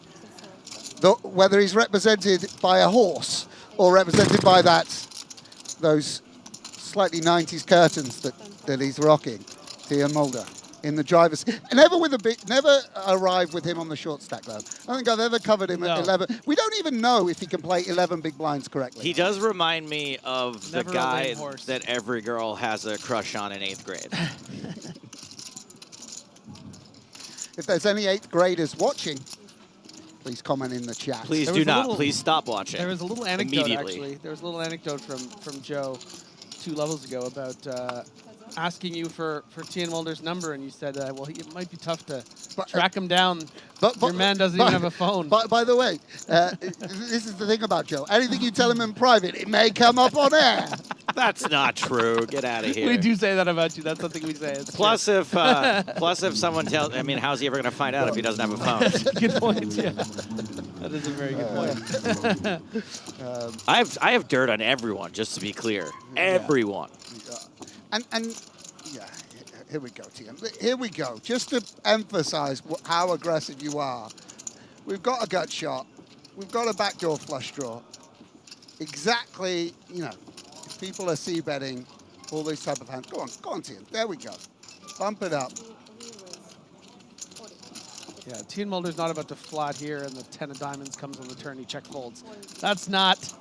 Whether he's represented by a horse or represented by those slightly 90s curtains that he's rocking, Tian Mulder. In the driver's, never arrive with him on the short stack though. I don't think I've ever covered him at 11. We don't even know if he can play 11 big blinds correctly. He does remind me of the guy that every girl has a crush on in 8th grade. If there's any 8th graders watching, please comment in the chat. Please do not. Please stop watching. There was a little anecdote actually. There was a little anecdote from Joe 2 levels ago about asking you for Tian Mulder's number, and you said, well, it might be tough to track him down. Your man doesn't even have a phone. By the way, this is the thing about Joe. Anything you tell him in private, it may come up on air. That's not true. Get out of here. We do say that about you. That's something we say. It's plus, if someone tells, I mean, how's he ever going to find out if he doesn't have a phone? Good point. Yeah, that is a very good point. I have dirt on everyone, just to be clear. Everyone. And yeah, here we go, Tian. Here we go. Just to emphasize how aggressive you are. We've got a gut shot. We've got a backdoor flush draw. Exactly, you know, if people are c-betting all these type of hands. Go on, Tian. There we go. Bump it up. Yeah, Tian Mulder's not about to flat here, and the 10 of diamonds comes on the turn. He check folds. That's not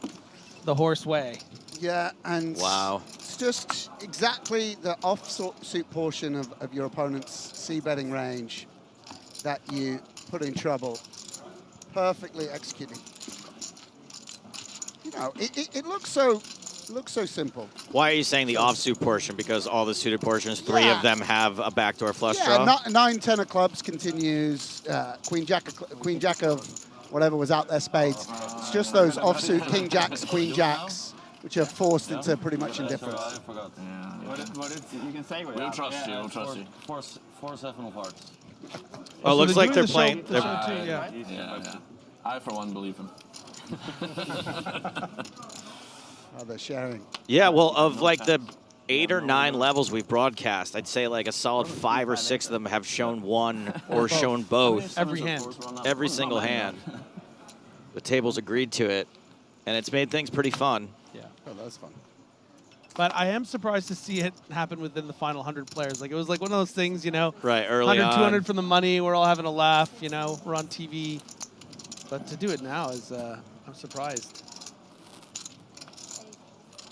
the horse way. Yeah, and wow. It's just exactly the offsuit portion of your opponent's c-betting range that you put in trouble. Perfectly executed. You know, it looks so looks so simple. Why are you saying the offsuit portion? Because all the suited portions, three of them have a backdoor flush draw? Yeah, 9-10 of clubs continues, queen jack of whatever was out there, spades. It's just those offsuit king jacks, queen jacks, which are forced into pretty much indifference. I forgot. But it's, you can say We'll trust you. We'll trust you. Four 7 of hearts. Oh, it looks like they're playing. Yeah. I, for one, believe him. Oh, they're sharing. Yeah, well, of like the 8 or 9 levels we've broadcast, I'd say like a solid 5 or 6 of them have shown one or shown both. Every hand. Every single hand. The table's agreed to it, and it's made things pretty fun. Yeah. Oh, that's fun. But I am surprised to see it happen within the final 100 players. Like, it was like one of those things, you know. Right, early 100, on. 200 from the money. We're all having a laugh, you know. We're on TV. But to do it now is, I'm surprised.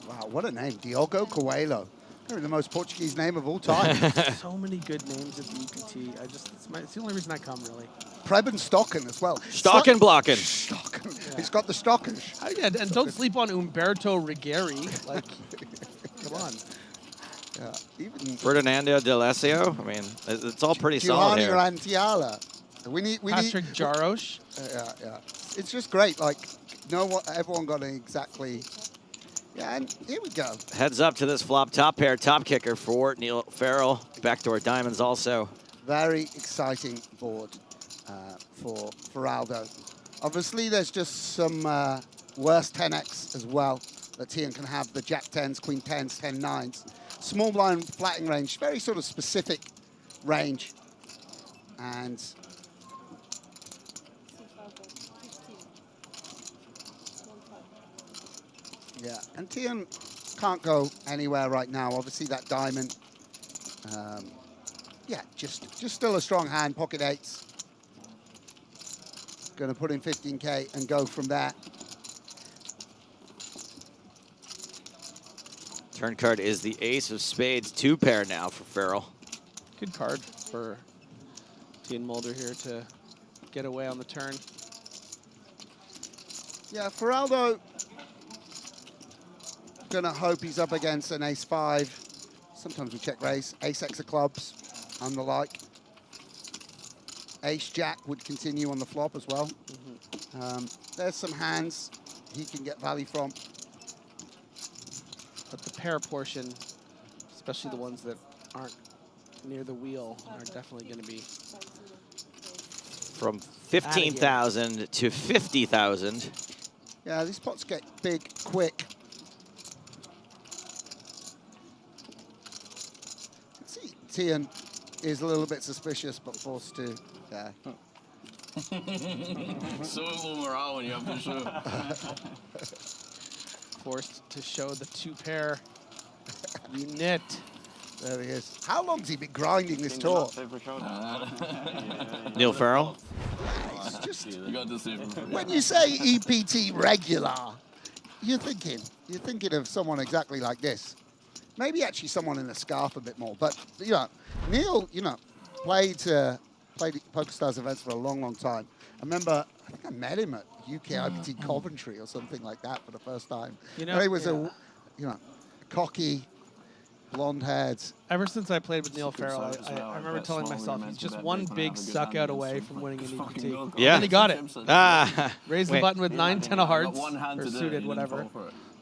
Wow, what a name. Diogo Coelho. Probably the most Portuguese name of all time. So many good names at the EPT. It's the only reason I come, really. Preben Stocken as well. Stocken blocking. Stocken. Yeah. He's got the Stocken. Yeah, and don't sleep on Umberto Rigeri. Like, come on. Yeah, even Ferdinando D'Alessio. I mean, it's all pretty solid Giovanni here. Rantiala. Patrick Jarosz. Yeah. It's just great. Like, everyone got an exactly. Yeah, and here we go. Heads up to this flop top pair, top kicker for Neil Farrell. Backdoor diamonds also. Very exciting board for Aldo. Obviously, there's just some worse 10x as well that Tian can have. The jack 10s, queen 10s, 10 9s. Small blind flatting range, very sort of specific range. And yeah, and Tian can't go anywhere right now. Obviously, that diamond. Yeah, just still a strong hand. Pocket 8s. Going to put in 15K and go from there. Turn card is the ace of spades, 2 pair now for Farrell. Good card for Tian Mulder here to get away on the turn. Yeah, for Aldo, gonna hope he's up against an ace-5. Sometimes we check raise, ace-X of clubs and the like. Ace-Jack would continue on the flop as well. There's some hands he can get value from. But the pair portion, especially the ones that aren't near the wheel, are definitely going to be from 15,000 to 50,000. Yeah, these pots get big quick. See, Tian is a little bit suspicious, but forced to. Yeah. So low morale when you have to show. Forced to show the 2 pair unit. There he is. How long's he been grinding this tour? Neil Farrell? It's just, you got to see him. when you say EPT regular, you're thinking of someone exactly like this. Maybe actually someone in a scarf a bit more. But, you know, Neil, you know, played PokerStars events for a long, long time. I remember, I think I met him at UK IPT Coventry or something like that for the first time. You know, and he was a cocky, blonde-haired. Ever since I played with Neil Farrell, I remember telling myself he's just one big suck out away from winning an EPT. Yeah. And he got it. Raised the Wait. button with 9, 10 of hearts, or suited, whatever.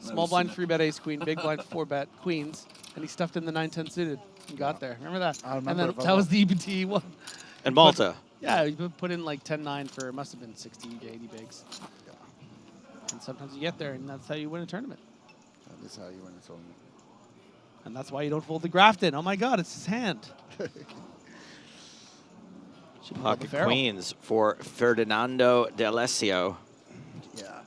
Small blind 3-bet ace queen, big blind 4-bet queens, and he stuffed in the 9, 10 suited and got there. Remember that? I remember and then it that was the EPT one. And Malta. Yeah, you put in like 10-9 for, it must have been 60 to 80 bigs. And sometimes you get there, and that's how you win a tournament. That is how you win a tournament. And that's why you don't fold the Grafton. Oh my God, it's his hand. Pocket queens for Ferdinando D'Alessio. Yeah,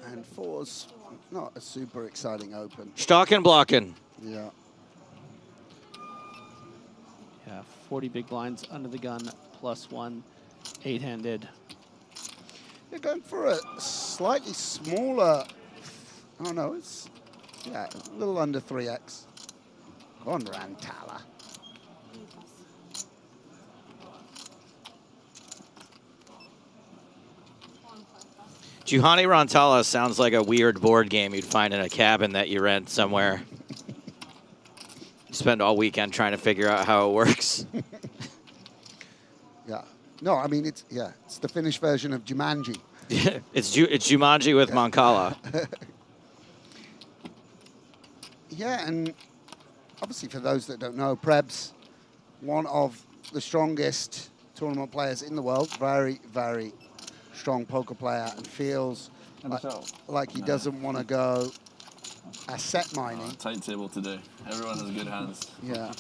and 4's not a super exciting open. Stocken blocking. Yeah. Yeah, 40 big blinds under the gun, +1, 8-handed. You're going for a slightly smaller. Oh no, it's a little under 3x. Go on, Rantala. Juhani Rantala sounds like a weird board game you'd find in a cabin that you rent somewhere. You spend all weekend trying to figure out how it works. Yeah. No, I mean, it's the Finnish version of Jumanji. It's Jumanji with Mancala. Yeah, and obviously for those that don't know, Preb's one of the strongest tournament players in the world. Very, very strong poker player, and feels like he doesn't want to go asset mining. Tight table today. Everyone has good hands. Yeah,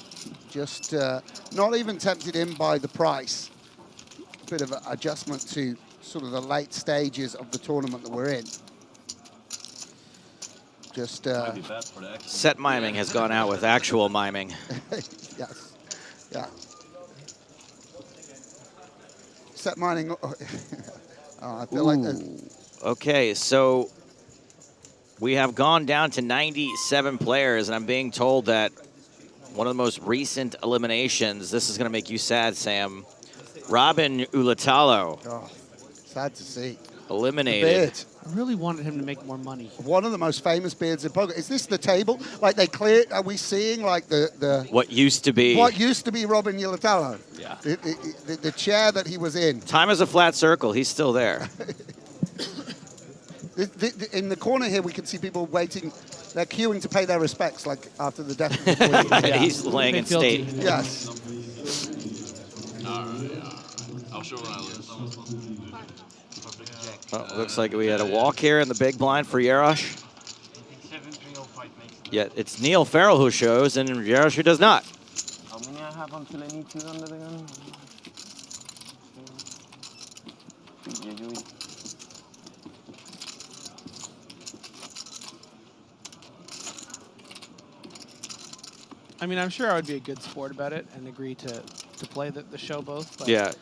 just not even tempted in by the price. A bit of an adjustment to sort of the late stages of the tournament that we're in. Just set miming has gone out with actual miming. Yes, yeah. Set mining. I feel like okay, so we have gone down to 97 players, and I'm being told that one of the most recent eliminations, this is going to make you sad, Sam, Robin Ulatalo. Oh, sad to see. Eliminated. I really wanted him to make more money. One of the most famous beards in poker. Is this the table? Like they clear? Are we seeing like the what used to be? What used to be Robin Ulatalo? Yeah. The chair that he was in. Time is a flat circle. He's still there. In the corner here, we can see people waiting. They're queuing to pay their respects, like after the death of the Queen. Yeah. He's laying in state. Yes. I'll show what I lose. Oh, looks like we had a walk here in the big blind for Yarosh. Yet it's Neil Farrell who shows, and Yarosh who does not. How many I have until I need 200 again? I mean, I'm sure I would be a good sport about it and agree to play the show both. But yeah.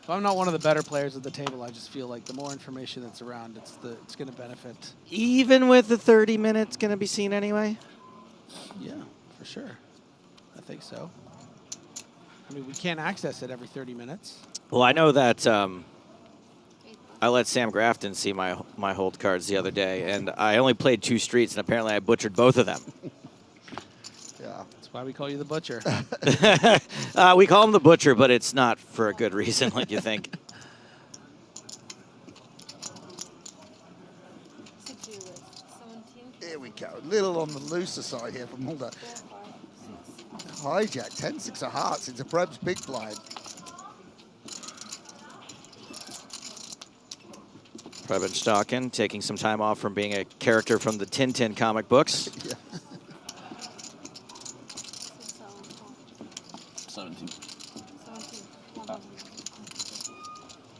If I'm not one of the better players at the table, I just feel like the more information that's around, it's going to benefit. Even with the 30 minutes going to be seen anyway? Yeah, for sure. I think so. I mean, we can't access it every 30 minutes. Well, I know that I let Sam Grafton see my hold cards the other day, and I only played 2 streets, and apparently I butchered both of them. Yeah. That's why we call you the butcher. We call him the butcher, but it's not for a good reason like you think. Here we go. A little on the looser side here from Mulder. Hijack, 10-6 of hearts into Preb's big blind. Preben Stockin taking some time off from being a character from the Tintin comic books. Yeah. 17.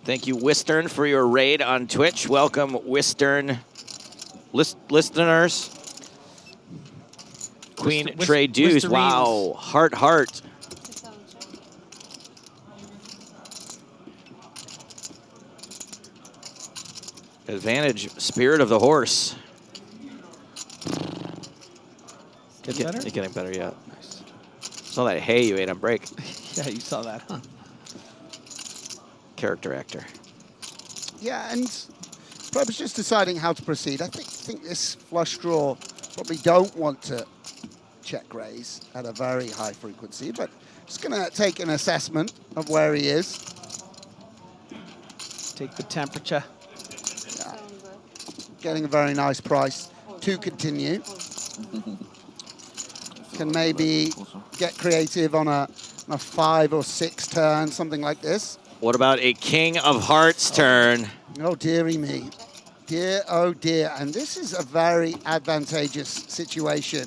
Thank you, Wistern, for your raid on Twitch. Welcome, Wistern listeners. Queen Trade Deuce. Wow. Heart. Advantage, Spirit of the Horse. Getting better, yeah. Nice. Saw that hay you ate on break. Yeah, you saw that, huh? Character actor. Yeah, and Preb's just deciding how to proceed. I think this flush draw probably don't want to check raise at a very high frequency, but just going to take an assessment of where he is. Take the temperature. Yeah. Getting a very nice price to continue. Can maybe get creative on a 5 or 6 turn, something like this. What about a King of Hearts turn? Oh, dearie me. Dear, oh dear. And this is a very advantageous situation.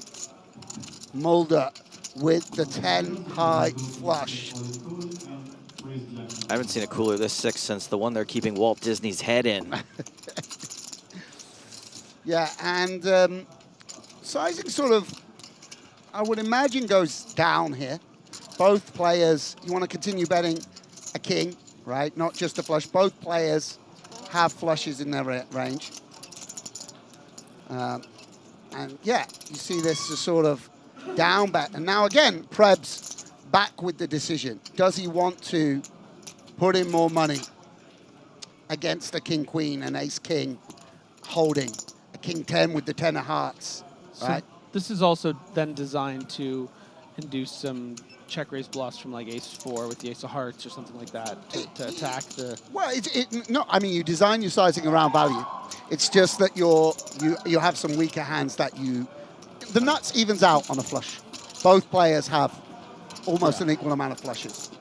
Mulder with the 10 high flush. I haven't seen a cooler this 6 since the one they're keeping Walt Disney's head in. Yeah, and sizing sort of, I would imagine, goes down here. Both players, you want to continue betting a king, right? Not just a flush. Both players have flushes in their range. And yeah, you see this as sort of down bet. And now again, Preb's back with the decision. Does he want to put in more money against a king-queen, an ace-king holding, a king-10 with the 10 of hearts, right? So this is also then designed to induce some check raise bluffs from like ace-4 with the ace of hearts or something like that to attack the... Well, no, I mean, you design your sizing around value. It's just that you have some weaker hands that you... The nuts evens out on a flush. Both players have almost an equal amount of flushes.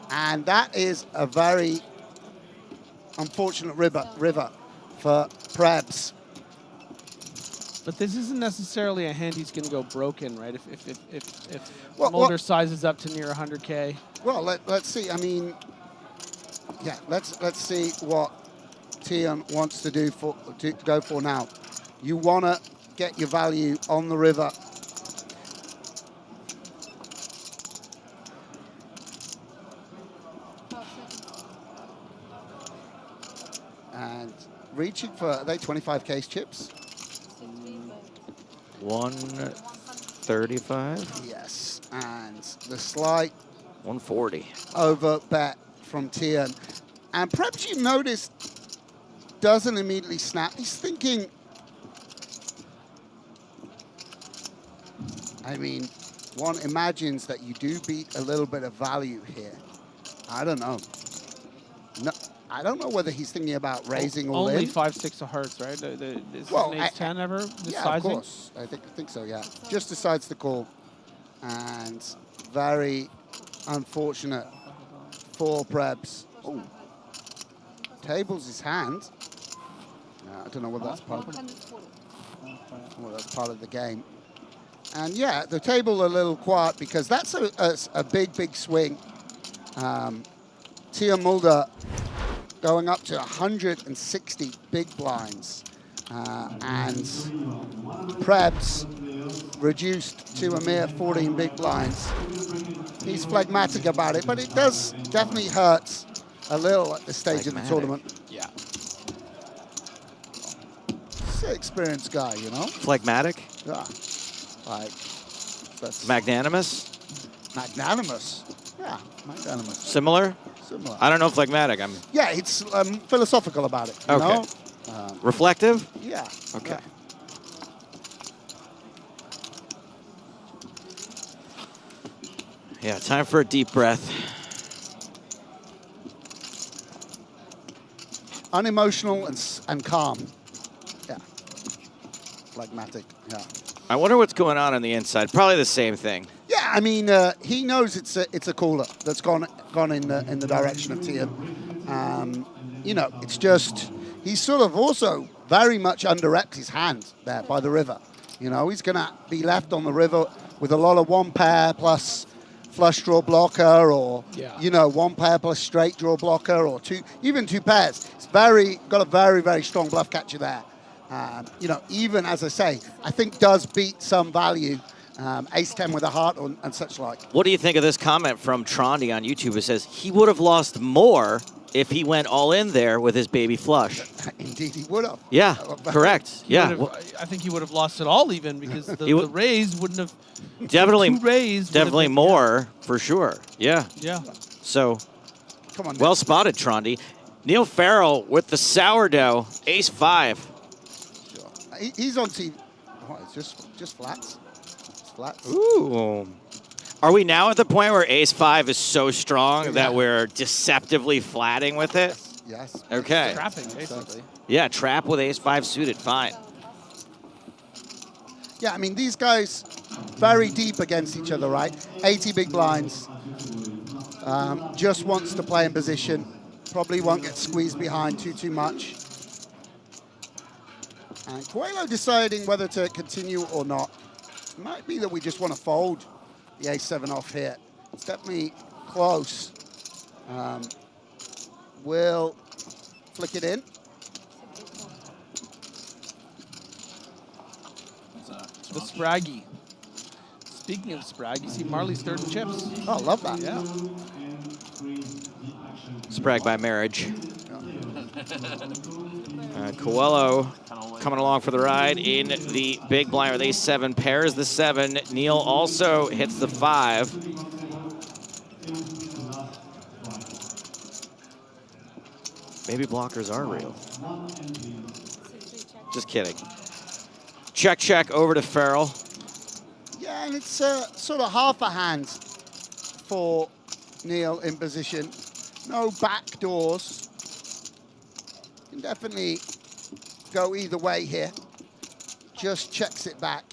And that is a very unfortunate river for Prebz. But this isn't necessarily a hand he's going to go broken, right? If Mulder sizes up to near 100K. Well, let's see. I mean, yeah, let's see what Tian wants to do to go for now. You want to get your value on the river. And reaching for, are they 25K chips? 135. Yes, and the slight 140 over bet from Tian. And perhaps you noticed doesn't immediately snap. He's thinking, I mean, one imagines that you do beat a little bit of value here. I don't know. No, I don't know whether he's thinking about raising all in. Only 5-6 of hearts, right? Is an ace-10 ever yeah, sizing? of course. I think so, yeah. Just decides to call. And very unfortunate for Prebz. Oh. Tables his hand. I don't know whether that's part of the game. And yeah, the table a little quiet because that's a big swing. Tian Mulder going up to 160 big blinds. And Prebz reduced to a mere 14 big blinds. He's phlegmatic about it, but it does definitely hurt a little at this stage of the tournament. Yeah. He's an experienced guy, you know? Phlegmatic? Yeah. Like, that's... Magnanimous? Magnanimous. Yeah, magnanimous. Similar? Similar. I don't know phlegmatic. Yeah, it's philosophical about it, you okay. know? Reflective? Yeah. Okay. Yeah, time for a deep breath. Unemotional and calm. Yeah. Phlegmatic, yeah. I wonder what's going on the inside. Probably the same thing. Yeah, I mean, he knows it's a caller that's gone in the direction of Tian. You know, it's just he's sort of also very much under-repped his hand there by the river. You know, he's going to be left on the river with a lot of one pair plus flush draw blocker, or you know, one pair plus straight draw blocker, or even two pairs. It's got a very strong bluff catcher there. You know, even as I say, I think does beat some value. Ace-10 with a heart and such like. What do you think of this comment from Trondy on YouTube? It says he would have lost more if he went all in there with his baby flush. Indeed, he would have. Yeah, correct. Yeah. I think he would have lost it all even because the raise wouldn't have... Definitely, raise definitely more, for sure. Yeah. Yeah. So, come on, well spotted, Trondy. Neil Farrell with the sourdough, ace-5. Sure. He's on TV. Oh, it's just flats. Flats. Ooh. Are we now at the point where ace-5 is so strong that we're deceptively flatting with it? Yes. Okay. Trapping, basically. Yeah, trap with ace-5 suited, fine. Yeah, I mean, these guys very deep against each other, right? 80 big blinds. Just wants to play in position. Probably won't get squeezed behind too much. And Coelho deciding whether to continue or not. It might be that we just want to fold the ace-7 off here. It's definitely close. We'll flick it in. The Spraggy. Speaking of Sprag, you see Marley's third in chips. Oh, love that. Yeah. Sprag by marriage. Coelho coming along for the ride in the big blind with ace-7, pairs the 7. Neil also hits the 5. Maybe blockers are real. Just kidding. Check, check over to Farrell. Yeah, and it's sort of half a hand for Neil in position. No back doors. Can definitely go either way here. Just checks it back.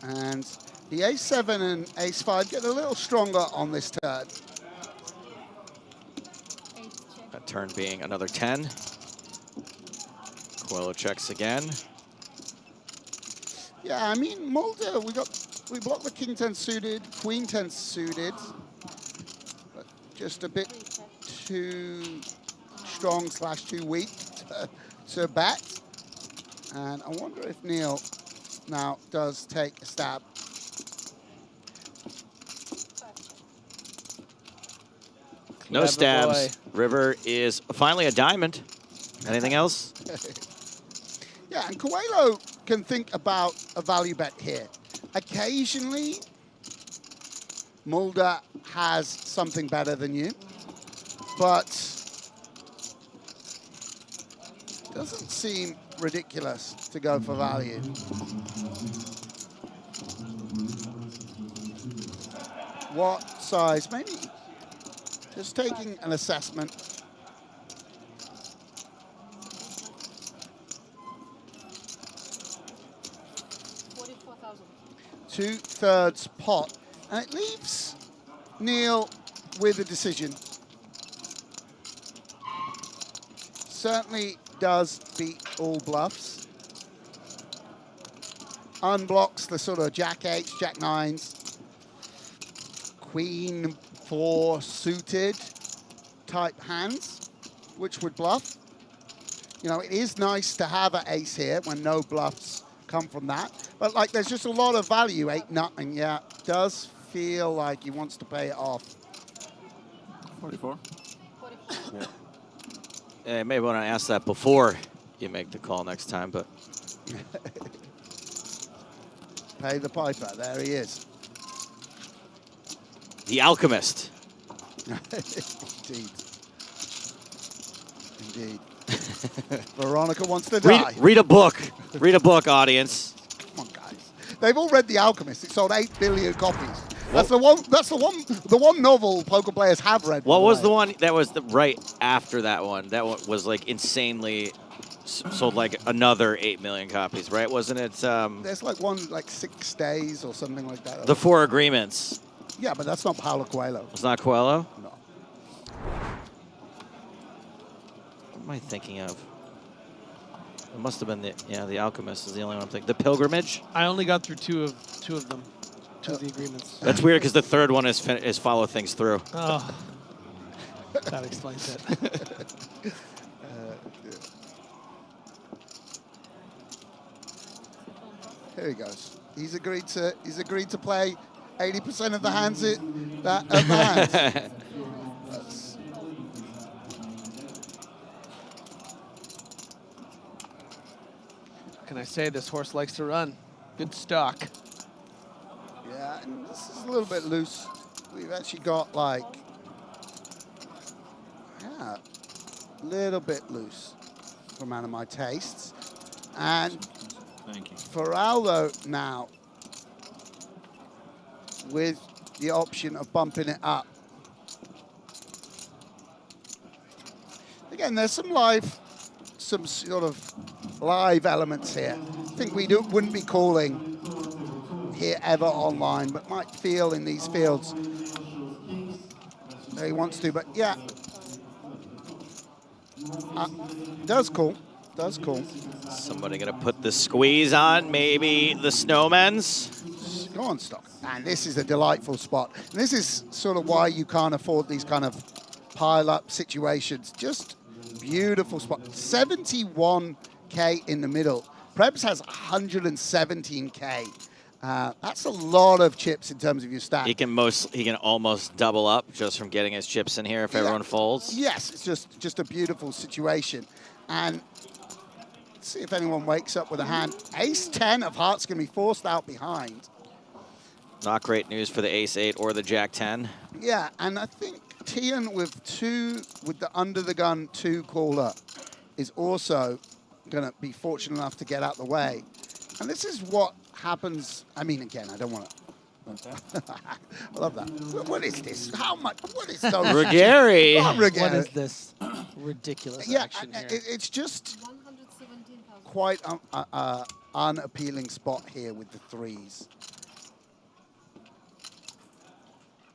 And the ace-7 and ace-5 get a little stronger on this turn. That turn being another 10. Coelho checks again. Yeah, I mean, Mulder, we blocked the king 10 suited, queen 10 suited, but just a bit too strong / too weak to bet. And I wonder if Neil now does take a stab. No stabs. River is finally a diamond. Anything else? Yeah, and Coelho can think about a value bet here. Occasionally, Mulder has something better than you, but doesn't seem ridiculous to go for value. What size? Maybe just taking an assessment. Two-thirds pot, and it leaves Neil with a decision. Certainly does beat all bluffs. Unblocks the sort of jack-8s, jack-9s, queen 4 suited type hands, which would bluff. You know, it is nice to have an ace here when no bluffs come from that. But like, there's just a lot of value, 8-0, yeah, does feel like he wants to pay it off. 44. Yeah, you may want to ask that before you make the call next time, but. Pay the piper, there he is. The Alchemist. Indeed. Indeed. Veronica wants to die. Read a book. Read a book, audience. Come on, guys. They've all read The Alchemist. It sold 8 billion copies. That's the one novel poker players have read. What was the one that was right after that one? That one was like insanely sold like another 8 million copies, right? Wasn't it? There's like one like 6 days or something like that. The Four Agreements. Yeah, but that's not Paulo Coelho. It's not Coelho? No. What am I thinking of? It must have been the Alchemist is the only one I'm thinking. The Pilgrimage? I only got through two of them. Two of the agreements. That's weird because the third one is follow things through. Oh. That explains it. Here he goes. He's agreed to play 80% of the hands of the hands. What can I say? This horse likes to run. Good stock. Yeah, and this is a little bit loose. We've actually got like, yeah, a little bit loose from out of my tastes. And thank you. Feraldo now with the option of bumping it up. Again, there's some sort of live elements here. I think we wouldn't be calling here ever online, but might feel in these fields that he wants to. But yeah, does call. Somebody gonna put the squeeze on, maybe the Snowmen's. Go on, Stock. And this is a delightful spot. And this is sort of why you can't afford these kind of pile-up situations. Just beautiful spot. 71K in the middle. Prebz has 117K. That's a lot of chips in terms of your stack. He can almost double up just from getting his chips in here if everyone folds. Yes, it's just a beautiful situation. And let's see if anyone wakes up with a hand. Ace 10 of hearts can be forced out behind. Not great news for the ace-8 or the jack-10. Yeah, and I think Tian with the under the gun 2 caller is also going to be fortunate enough to get out the way. And this is what happens. I mean, again, I don't want to. I love that. What is this? How much? What is those? Ruggieri. What is this ridiculous action here? It's just quite unappealing spot here with the 3s.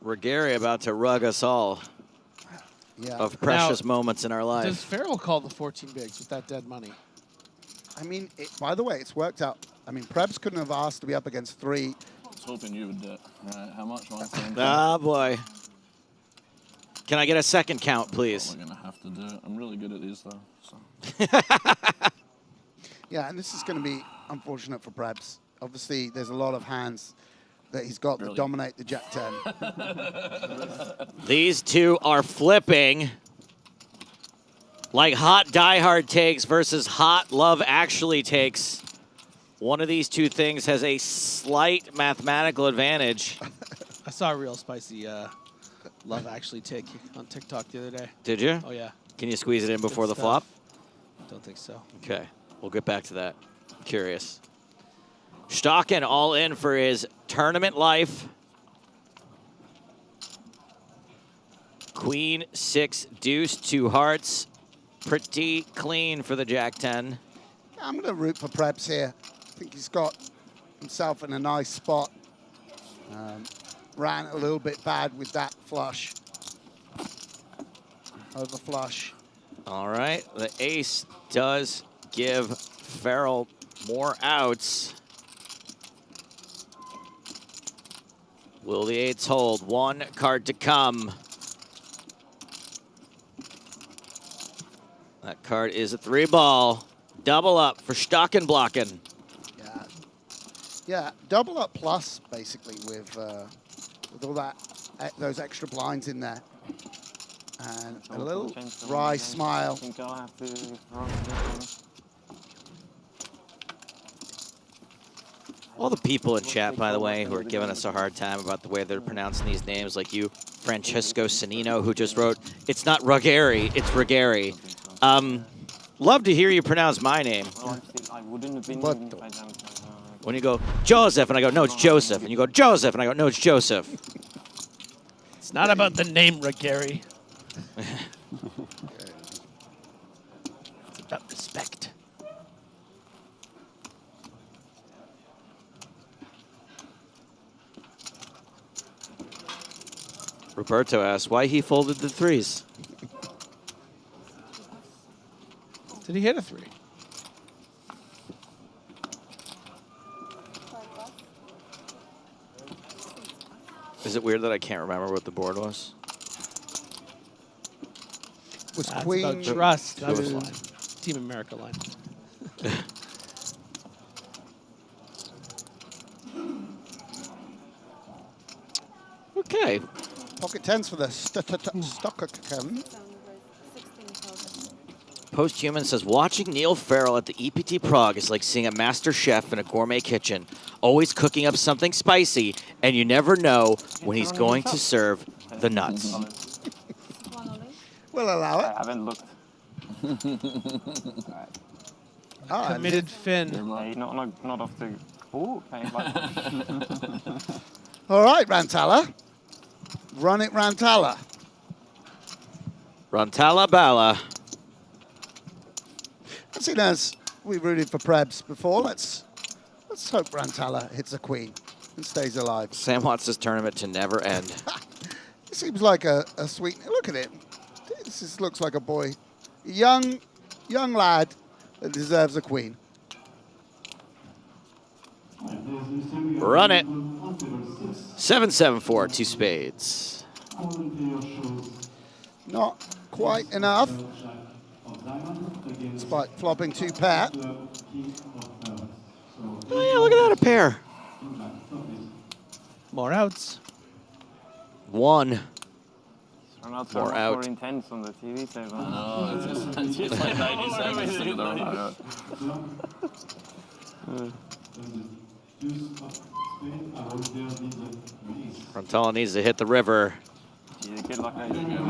Ruggieri about to rug us all of precious moments in our life. Does Farrell call the 14 bigs with that dead money? I mean, by the way, it's worked out. I mean, Prebz couldn't have asked to be up against 3. I was hoping you would do it. Right, how much? Ah, boy. Can I get a second count, please? We're going to have to do it. I'm really good at these, though. So. Yeah, and this is going to be unfortunate for Prebz. Obviously, there's a lot of hands that he's got that dominate the jack-10. These two are flipping like hot diehard takes versus hot love actually takes. One of these two things has a slight mathematical advantage. I saw a real spicy love actually take on TikTok the other day. Did you? Oh, yeah. Can you squeeze it in before Good the flop? Don't think so. Okay, we'll get back to that. Curious. Stocken all in for his tournament life. Queen, 6, deuce, 2 hearts. Pretty clean for the jack-10. I'm going to root for Prebz here. I think he's got himself in a nice spot. Ran a little bit bad with that flush. Over flush. All right, the ace does give Farrell more outs. Will the 8s hold? 1 card to come. That card is a 3-ball. Double up for Stockenblocken. Yeah, double up plus, basically, with all that, those extra blinds in there. And a little wry smile. All the people in chat, by the way, who are giving us a hard time about the way they're pronouncing these names, like you, Francesco Sanino, who just wrote, it's not Ruggieri, it's Ruggieri. Love to hear you pronounce my name. When you go, Joseph, and I go, no, it's Joseph. And you go, Joseph, and I go, no, it's Joseph. It's not about the name, Ruggieri. It's about respect. Roberto asks why he folded the 3s. Did he hit a 3? Is it weird that I can't remember what the board was? Was That's Queen about trust. That's line. Team America line. Okay. Pocket 10s for the Stocken. Posthuman says, watching Neil Farrell at the EPT Prague is like seeing a master chef in a gourmet kitchen, always cooking up something spicy, and you never know when he's going to serve the nuts. We'll allow it. I haven't looked. Committed Finn. Not off the... Oh, All right, Rantala. Run it, Rantala. Rantala Bala. Seeing as we rooted for Prebz before, let's hope Rantala hits a queen and stays alive. Sam wants this tournament to never end. It seems like a sweet. Look at it. This looks like a boy, young lad that deserves a queen. Run it. 7-7-4, 2 spades. Not quite enough. Despite flopping 2 pair. Oh yeah, look at that, a pair. More outs. 1. More out. Intense on the TV table. No, it's just like 90 seconds to the Rantala needs to hit the river.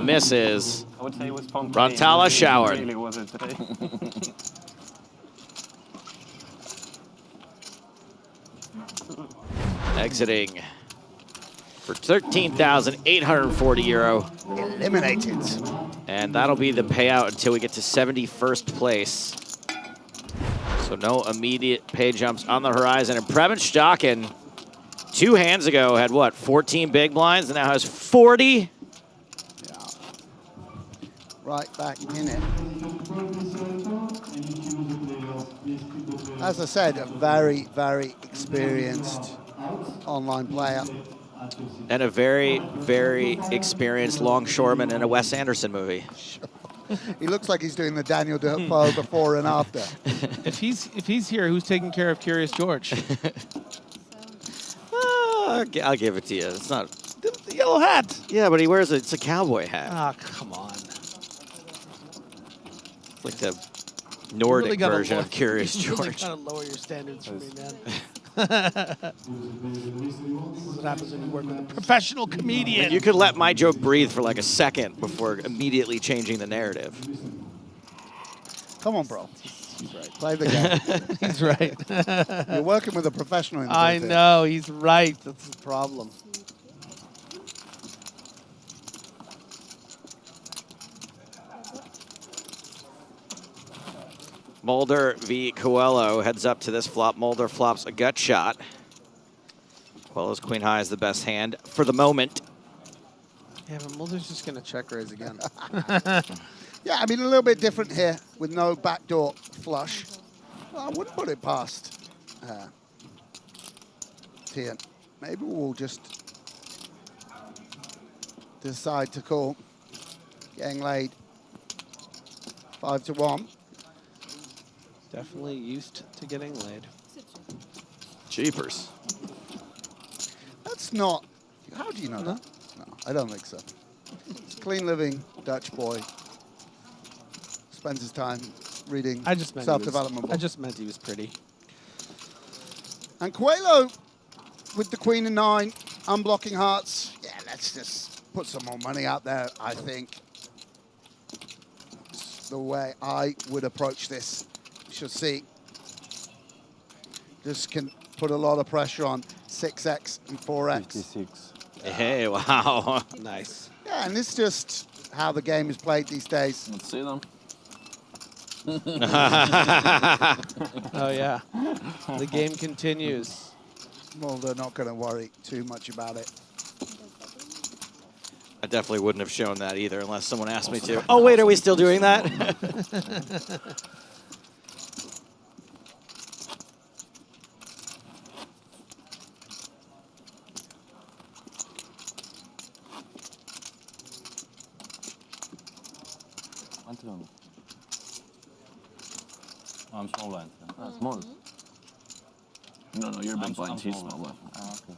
Misses. I would say it was fun. Rantala showered. Really was it today? Exiting for 13,840 euro. Eliminated. And that'll be the payout until we get to 71st place. So no immediate pay jumps on the horizon. And Preben Stocken, 2 hands ago, had what, 14 big blinds, and now has 40? Right back in it. As I said, a very, very experienced online player. And a very, very experienced longshoreman in a Wes Anderson movie. He looks like he's doing the Daniel Defoe before and after. If he's here, who's taking care of Curious George? I'll give it to you. It's not the yellow hat. Yeah, but he wears it's a cowboy hat. Ah, come on. It's like the Nordic version of Curious You really George. gotta lower your standards for me, man. This is what happens when you work with a professional comedian. You could let my joke breathe for like a second before immediately changing the narrative. Come on, bro. He's right. Play the game. He's right. You're working with a professional in the I booth know, he's right. That's the problem. Mulder v. Coelho heads up to this flop. Mulder flops a gut shot. Coelho's queen high is the best hand for the moment. Yeah, but Mulder's just going to check raise again. Yeah, I mean, a little bit different here with no backdoor flush. I wouldn't put it past Tian. Maybe we'll just decide to call. Getting laid 5-1. Definitely used to getting laid. Jeepers. That's not... How do you know that? No, I don't think so. It's a clean living Dutch boy. Spends his time reading self-development books. I just meant he was pretty. And Coelho with the queen and 9, unblocking hearts. Yeah, let's just put some more money out there, I think. It's the way I would approach this. You should see. Just can put a lot of pressure on 6x and 4x. 56. Hey, wow. Nice. Yeah, and it's just how the game is played these days. Let's see them. Oh, yeah. The game continues. Well, they're not going to worry too much about it. I definitely wouldn't have shown that either unless someone asked me to. Oh, wait, are we still doing that? I'm small blind. Small. No, you're big blind. He's small blind. Okay.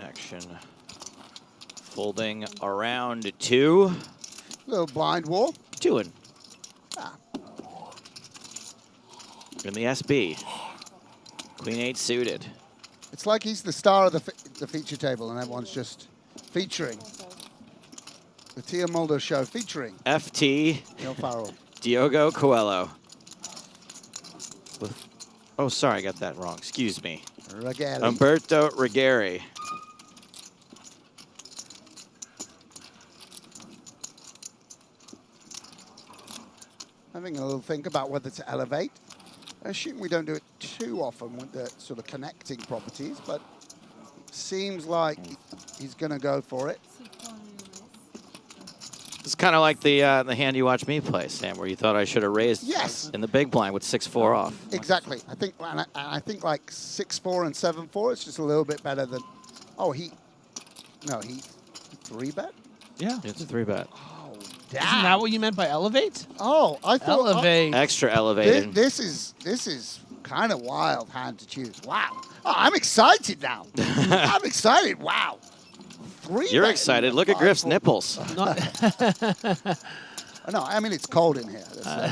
Action. Folding around 2. Little blind war. 2-in. In the SB. Queen 8 suited. It's like he's the star of the feature table and everyone's just featuring. The Tia Mulder show featuring FT. Neil Farrell. Diogo Coelho. Oh, sorry, I got that wrong. Excuse me. Ruggieri. Umberto Ruggieri. Having a little think about whether to elevate. I assume we don't do it too often with the sort of connecting properties, but it seems like he's going to go for it. It's kind of like the hand you watched me play, Sam, where you thought I should have raised in the big blind with 6-4 off. Exactly. I think like 6-4 and 7-4 is just a little bit better than. Oh, he 3-bet. Yeah, it's a 3-bet. Oh, Isn't that what you meant by elevate? Oh, I thought elevate. Extra elevated. This is kind of wild hand to choose. Wow. Oh, I'm excited now. I'm excited. Wow. You're excited. Look at Griff's nipples. No, I mean, it's cold in here.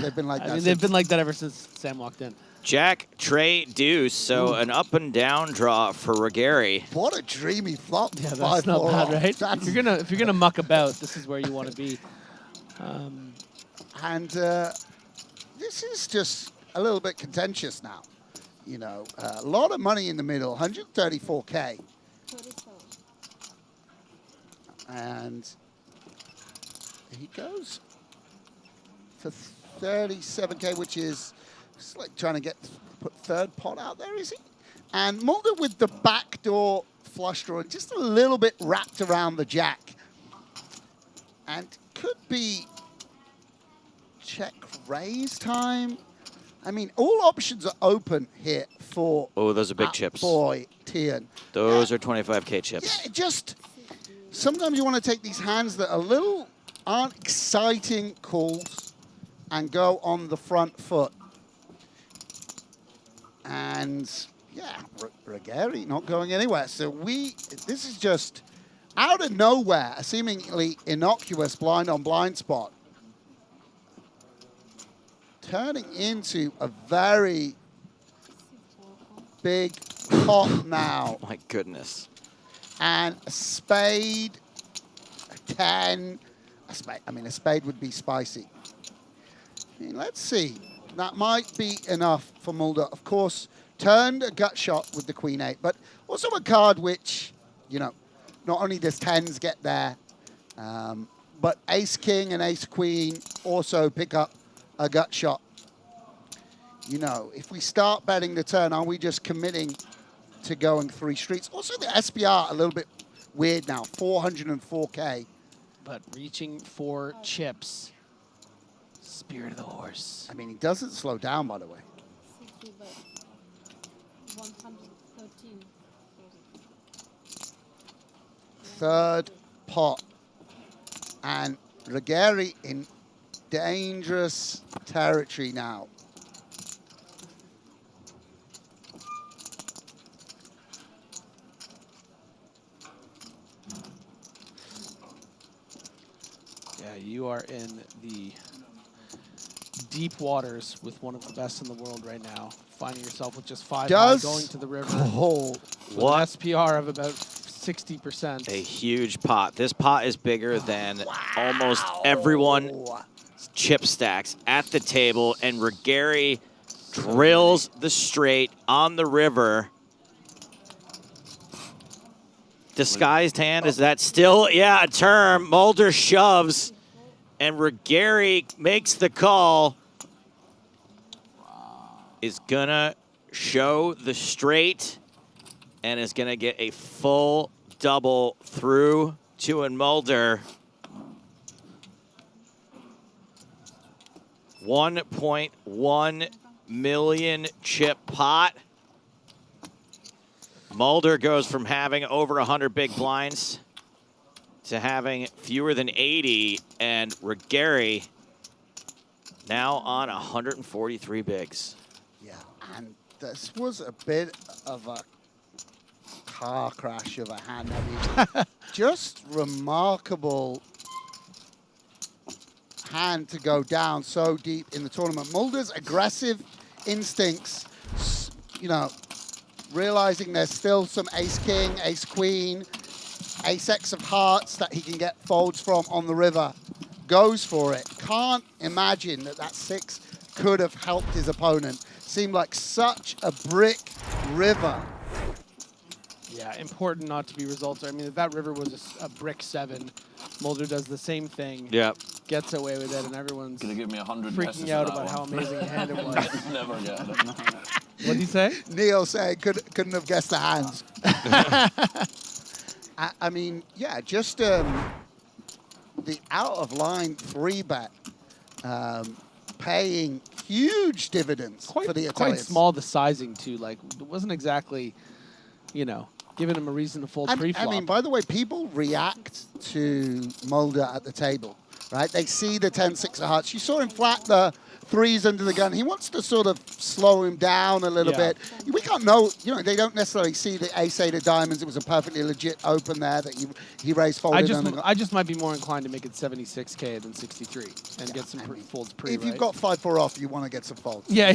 They've been like that. I mean, they've been like that ever since Sam walked in. Jack, Trey, Deuce. So an up and down draw for Regari. What a dreamy flop. Yeah, that's not bad, right? If you're gonna muck about, this is where you want to be. This is just a little bit contentious now. You know, a lot of money in the middle, 134K. And he goes for 37K, which is just like trying to put third pot out there, is he? And Mulder with the backdoor flush draw, just a little bit wrapped around the jack. And could be check raise time. I mean, all options are open here for those are big chips. Boy, Tian. Those are 25K chips. Yeah, just sometimes you want to take these hands that aren't exciting calls and go on the front foot. And yeah, Regari not going anywhere. So this is just out of nowhere, a seemingly innocuous blind on blind spot, turning into a very big pot now. My goodness. And a spade, a 10, a spade. I mean, a spade would be spicy. I mean, let's see. That might be enough for Mulder. Of course, turned a gut shot with the Queen 8, but also a card which, you know, not only does 10s get there, but Ace King and Ace Queen also pick up a gut shot. You know, if we start betting the turn, are we just committing to going 3 streets? Also, the SPR a little bit weird now, 404K. But reaching for chips. Spirit of the horse. I mean, he doesn't slow down, by the way. 60 by 113. Third pot. And Regari in dangerous territory now. Yeah, you are in the deep waters with one of the best in the world right now. Finding yourself with just 5 going to the river. Oh, what? An SPR of about 60%. A huge pot. This pot is bigger than almost everyone's chip stacks at the table, and Regari drills the straight on the river. Disguised hand, is that still? Yeah, a term. Mulder shoves, and Regari makes the call. Is gonna show the straight and is gonna get a full double through to and Mulder. 1.1 million chip pot. Mulder goes from having over 100 big blinds to having fewer than 80, and Regari now on 143 bigs. Yeah, and this was a bit of a car crash of a hand. I mean, just remarkable hand to go down so deep in the tournament. Mulder's aggressive instincts, you know, realizing there's still some ace king, ace queen, ace x of hearts that he can get folds from on the river, goes for it. Can't imagine that that 6 could have helped his opponent. Seemed like such a brick river. Yeah, important not to be results. I mean, if that river was a brick 7, Mulder does the same thing. Yep. Gets away with it, and everyone's Gonna give me 100 freaking out about how amazing a hand it was. Never get it. What did he say? Neil saying couldn't have guessed the hands. I mean, yeah, just the out-of-line 3-bet paying huge dividends for the Italians. Quite small, the sizing, too. Like, it wasn't exactly, you know, giving him a reason to fold pre-flop. I mean, by the way, people react to Mulder at the table. right? They see the 10-6 of hearts. You saw him flat the 3s under the gun. He wants to sort of slow him down a little bit. We can't know, they don't necessarily see the ace-8 of diamonds. It was a perfectly legit open there that he raised folded. I just might be more inclined to make it 76K than 63 and get some folds pre. If you've got 5-4 off, you want to get some folds. Yeah,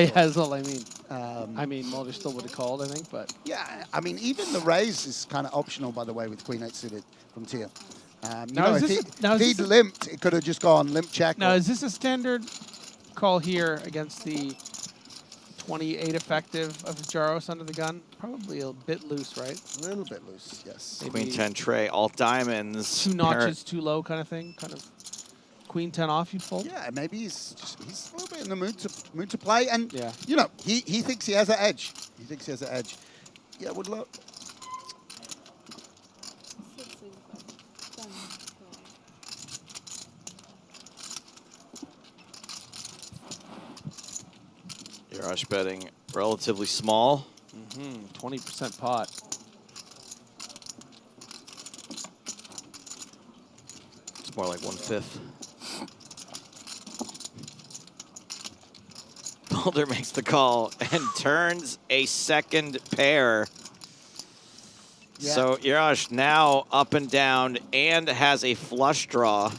that's all I mean. Mulder still would have called, I think, but. Yeah, I mean, even the raise is kind of optional, by the way, with Queen 8 suited from Tia. If he'd limped, it could have just gone limp check. Now, is this a standard call here against the 28 effective of Jaros under the gun? Probably a bit loose, right? A little bit loose, yes. Maybe Queen 10 tray, all diamonds. 2 notches too low kind of thing. Kind of Queen 10 off, you'd fold? Yeah, maybe he's a little bit in the mood to play. And, he thinks he has an edge. He thinks he has an edge. Yeah, would love. Rush betting relatively small. 20% pot. It's more like 1/5. Mulder makes the call and turns a second pair. Yeah. So Yarosh now up and down and has a flush draw.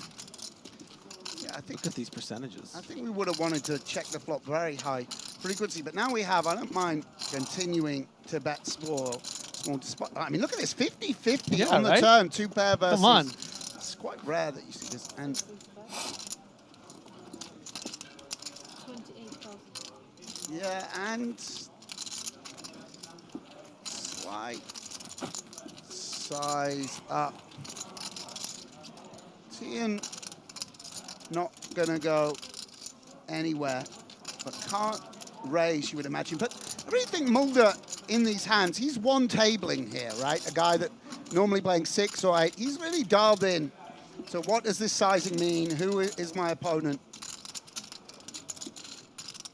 I think look at these percentages. I think we would have wanted to check the flop very high frequency, but now we have. I don't mind continuing to bet small spot. I mean, look at this, 50-50 on the turn, 2 pair versus. Come on. It's quite rare that you see this. And yeah, and slight size up. Tian not gonna go anywhere, but can't raise, you would imagine. But I really think Mulder in these hands, he's one tabling here, right? A guy that normally playing 6 or 8, he's really dialed in. So what does this sizing mean? Who is my opponent?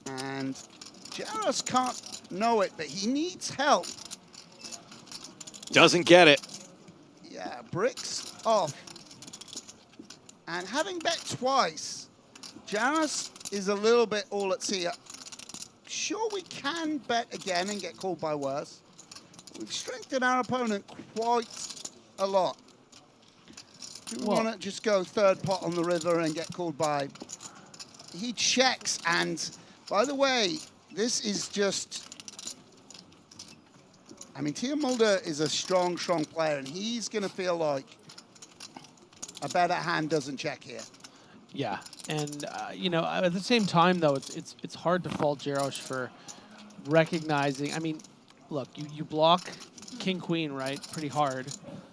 And Jaros can't know it, but he needs help. Doesn't get it. Yeah, bricks off. And having bet twice, Jaros is a little bit all at sea. Sure, we can bet again and get called by worse. We've strengthened our opponent quite a lot. Do we want to just go 3rd pot on the river and get called by? He checks, and by the way, this is just... I mean, Tia Mulder is a strong player, and he's going to feel like a better hand doesn't check here. Yeah, and at the same time though, it's hard to fault Jaros for recognizing. I mean, look, you block King Queen, right, pretty hard,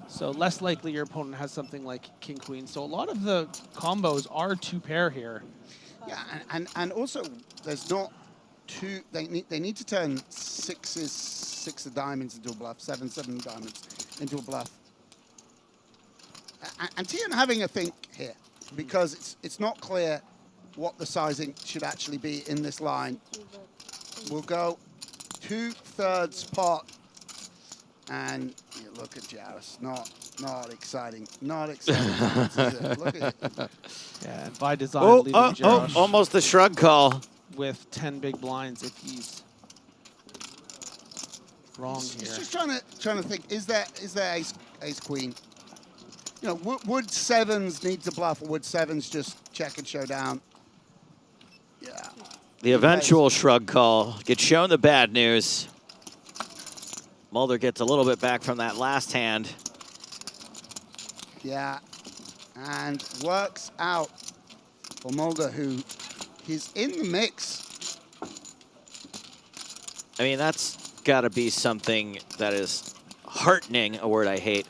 so less likely your opponent has something like King Queen. So a lot of the combos are 2 pair here. Yeah, and also there's not 2. They need to turn 6 of diamonds into a bluff, 7 diamonds into a bluff. And Tian having a think here, because it's not clear what the sizing should actually be in this line. We'll go 2/3 pot, and you look at Jaros, not exciting, not exciting. Look at it. Yeah, and by design, leaving Jaros almost the shrug call with 10 big blinds if he's wrong here. He's just trying to think: is there ace queen? Would 7s need to bluff, or would 7s just check and show down? Yeah. The eventual shrug call gets shown the bad news. Mulder gets a little bit back from that last hand. Yeah, and works out for Mulder, who he's in the mix. I mean, that's got to be something that is heartening, a word I hate.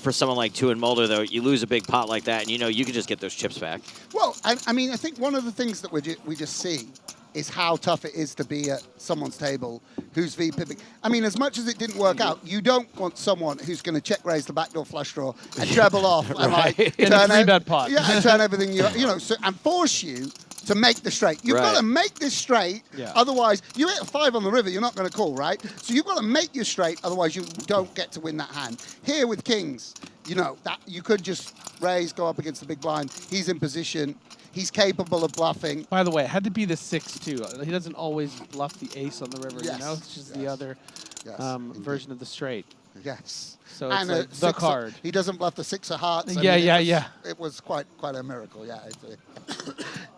For someone like Tuan Mulder, though, you lose a big pot like that, and you can just get those chips back. Well, I mean, I think one of the things that we just see is how tough it is to be at someone's table who's V-pipping. I mean, as much as it didn't work out, you don't want someone who's going to check raise the backdoor flush draw and treble off and turn pot. Yeah, and turn everything and force you to make the straight. You've got to make this straight, otherwise you hit a 5 on the river, you're not going to call, right? So you've got to make your straight, otherwise you don't get to win that hand. Here with kings, that you could just raise, go up against the big blind. He's in position. He's capable of bluffing. By the way, it had to be the 6-2. He doesn't always bluff the ace on the river, Yes. you know? It's just the other version of the straight. Yes. So it's and like the card. He doesn't bluff the 6 of hearts. Yeah, yeah. It was quite a miracle, yeah.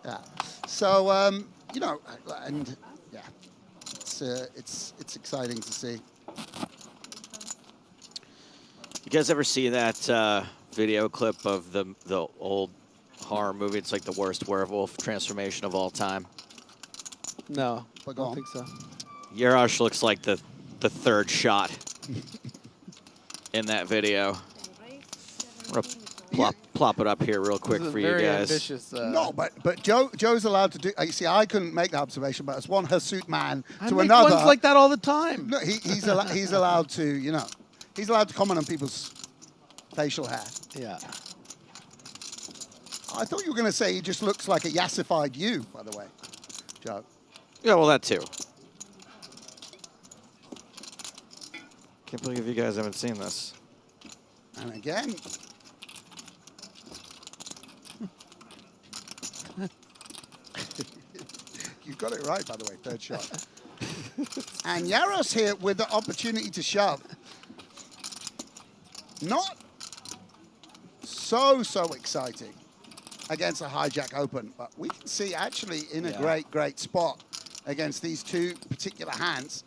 Yeah. So, you know, and yeah, it's exciting to see. You guys ever see that video clip of the old horror movie? It's like the worst werewolf transformation of all time. No, I don't think so. Yarosh looks like the third shot in that video. I'm gonna plop it up here real quick for you guys. Ambitious, no, but Joe's allowed to do. You see, I couldn't make that observation, but as one hirsute man I to make another, ones like that all the time. No, he's allowed to, you know, he's allowed to comment on people's facial hair. Yeah. I thought you were going to say he just looks like a yassified you, by the way, Joe. Yeah, well, that too. Can't believe you guys haven't seen this. And again. You got it right, by the way, third shot. And Yaros here with the opportunity to shove. Not so exciting against a hijack open, but we can see actually in a great spot against these two particular hands.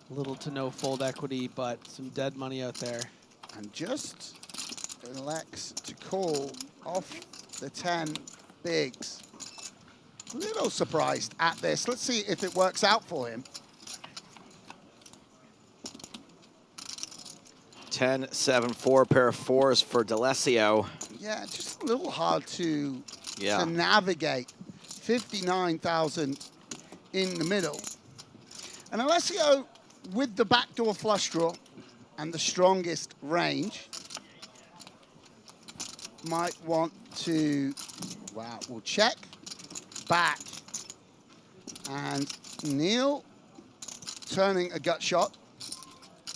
Little to no fold equity, but some dead money out there. And just elects to call off the 10 bigs. A little surprised at this. Let's see if it works out for him. 10, 7, 4, pair of fours for D'Alessio. Yeah, just a little hard to navigate. 59,000 in the middle. And Alessio, with the backdoor flush draw and the strongest range, might want to, we'll check back. And Neil turning a gut shot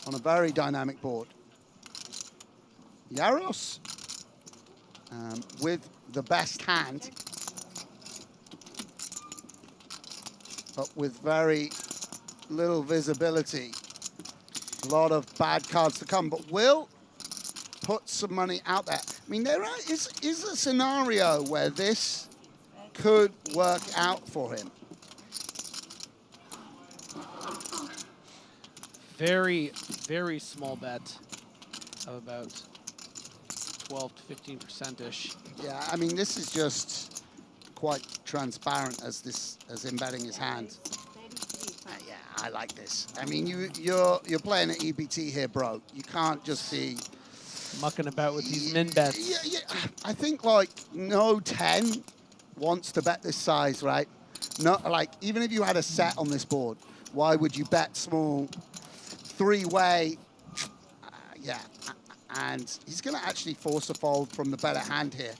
on a very dynamic board. Yaros with the best hand, but with very little visibility. A lot of bad cards to come, but will put some money out there. I mean, there is a scenario where this could work out for him. Very, very small bet of about 12 to 15%-ish. Yeah, I mean, this is just quite transparent as him betting his hand. Yeah, I like this. I mean, you're playing an EPT here, bro. You can't just be mucking about with these min bets. Yeah. I think like no 10 wants to bet this size, right? Not like even if you had a set on this board, why would you bet small? Three-way, yeah, and he's going to actually force a fold from the better hand here.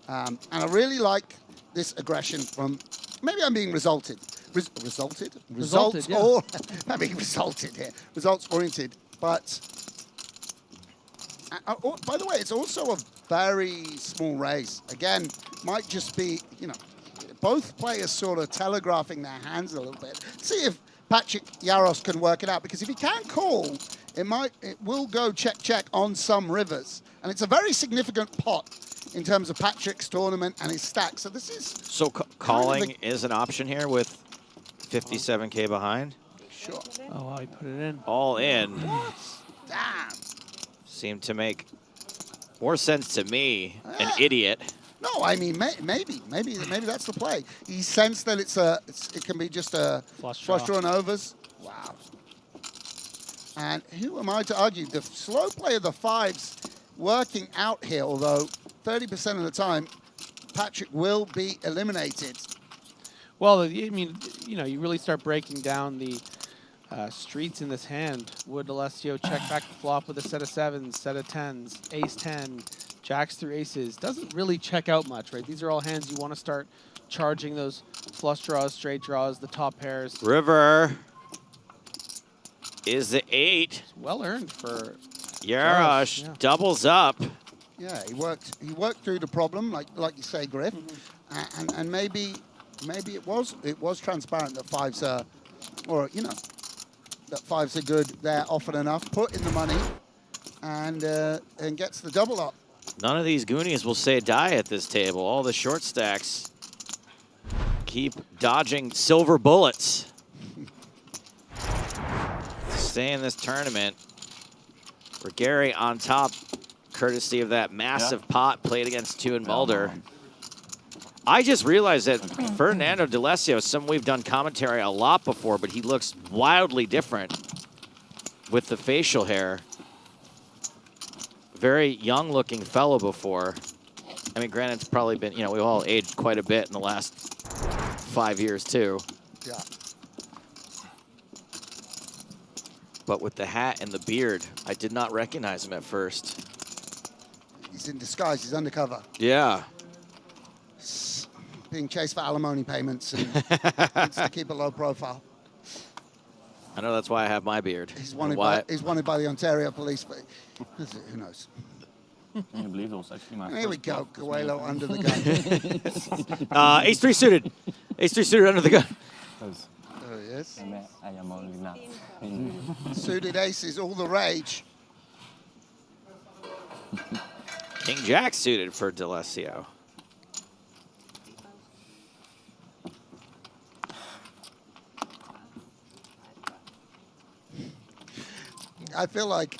And I really like this aggression from, maybe I'm being resulted. Resulted, yeah. or I'm being resulted here. Results oriented, but by the way, it's also a very small raise. Again, might just be, you know, both players sort of telegraphing their hands a little bit. See if Patrick Yaros can work it out, because if he can't call, it will go check on some rivers, and it's a very significant pot in terms of Patrick's tournament and his stack. So this is calling is an option here with 57K behind. Sure. Oh wow, he put it in. All in. Damn. Seemed to make more sense to me, an idiot. No, I mean maybe that's the play. He sensed that it can be just a flush draw and overs. Wow. And who am I to argue? The slow play of the fives working out here, although 30% of the time Patrick will be eliminated. Well, I mean, you know, you really start breaking down the streets in this hand. Would Alessio check back the flop with a set of sevens, set of tens, ace 10, jacks through aces? Doesn't really check out much, right? These are all hands you want to start charging those flush draws, straight draws, the top pairs. River is the 8. It's well earned for Yarosh. Doubles up. Yeah, he worked through the problem, like you say, Griff, and maybe it was transparent that fives are, or you know, that fives are good. They're often enough. Put in the money, and gets the double up. None of these Goonies will say die at this table. All the short stacks keep dodging silver bullets to stay in this tournament. For Gary on top, courtesy of that massive pot played against 2 and Mulder. I just realized that Fernando D'Alessio is someone we've done commentary a lot before, but he looks wildly different with the facial hair. Very young-looking fellow before. I mean, granted, it's probably been, you know, we've all aged quite a bit in the last 5 years, too. Yeah. But with the hat and the beard, I did not recognize him at first. He's in disguise. He's undercover. Yeah. Being chased for alimony payments and needs to keep a low profile. I know that's why I have my beard. He's wanted by the Ontario police, but who knows? Can you believe it was actually my Here we go, Coelho under the gun. Ace-3 suited. Ace-3 suited under the gun. There he is. I am only not. Suited aces, all the rage. King-Jack suited for D'Alessio. I feel like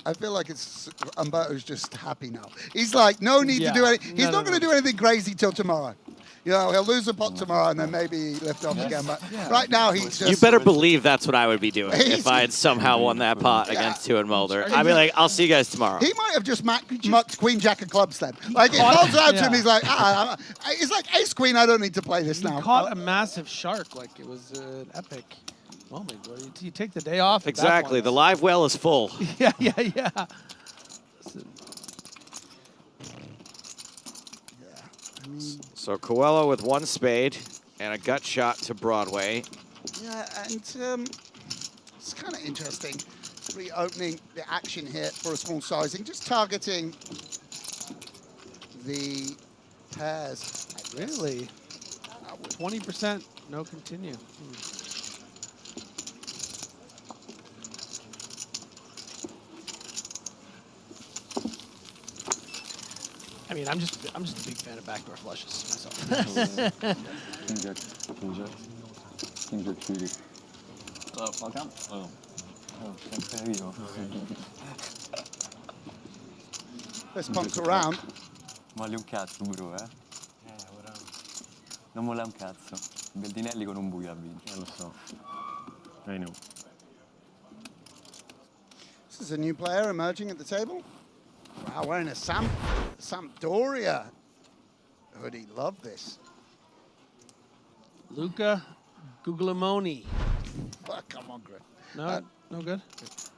it's Umberto's just happy now. He's like, no need to do anything. He's not going to do anything crazy till tomorrow. You know, he'll lose a pot tomorrow and then maybe lift off again. But right now he's just. You better believe that's what I would be doing if I had somehow won that pot against 2 and Mulder. I'd be like, I'll see you guys tomorrow. He might have just mucked Queen Jack of clubs then. Like it comes out to him, he's like, it's like Ace Queen. I don't need to play this now. He caught a massive shark, like it was an epic moment. Where you take the day off. Exactly. The live well is full. Yeah. So Coelho with 1 spade and a gut shot to Broadway. Yeah, and it's kind of interesting reopening the action here for a small sizing, just targeting the pairs. Really? 20%, no continue. I mean, I'm just a big fan of backdoor flushes myself. King Jack suited. Welcome. Oh. Let's pump around. Molli un cazzo, bro, eh? Non molla un cazzo. Beltinelli con un buio ha vinto. Lo so. I know. This is a new player emerging at the table. Wow, wearing a Sampdoria hoodie. Love this. Luca Guglielmoni. Come on, Griff. No, no good?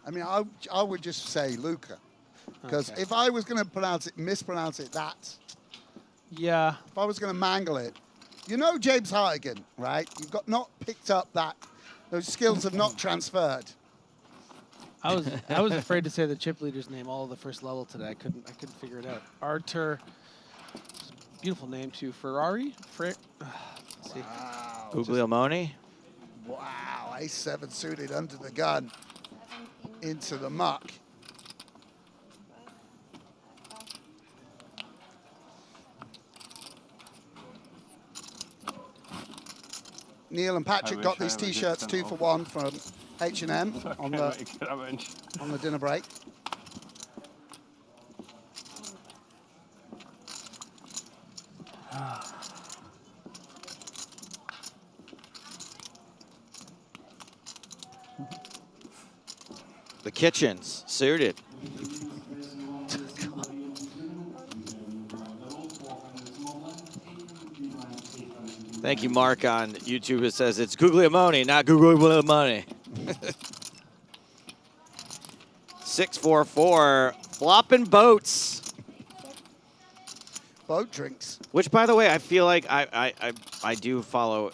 I mean, I would just say Luca. Because if I was going to mispronounce it, yeah. If I was going to mangle it, you know James Hartigan, right? You've not picked up those skills have not transferred. I was afraid to say the chip leader's name all of the first level today. I couldn't figure it out. Artur, beautiful name too. Ferrari. Let's see. Wow. Guglielmoni. Wow, Ace-7 suited under the gun into the muck. Neil and Patrick got these T-shirts 2 for 1 from H&M on the dinner break. The Kitchens suited. Thank you, Mark, on YouTube. It says it's Guglielmoni, not Guglielmoni. 6-4-4, flopping boats. Boat drinks. Which, by the way, I feel like I do follow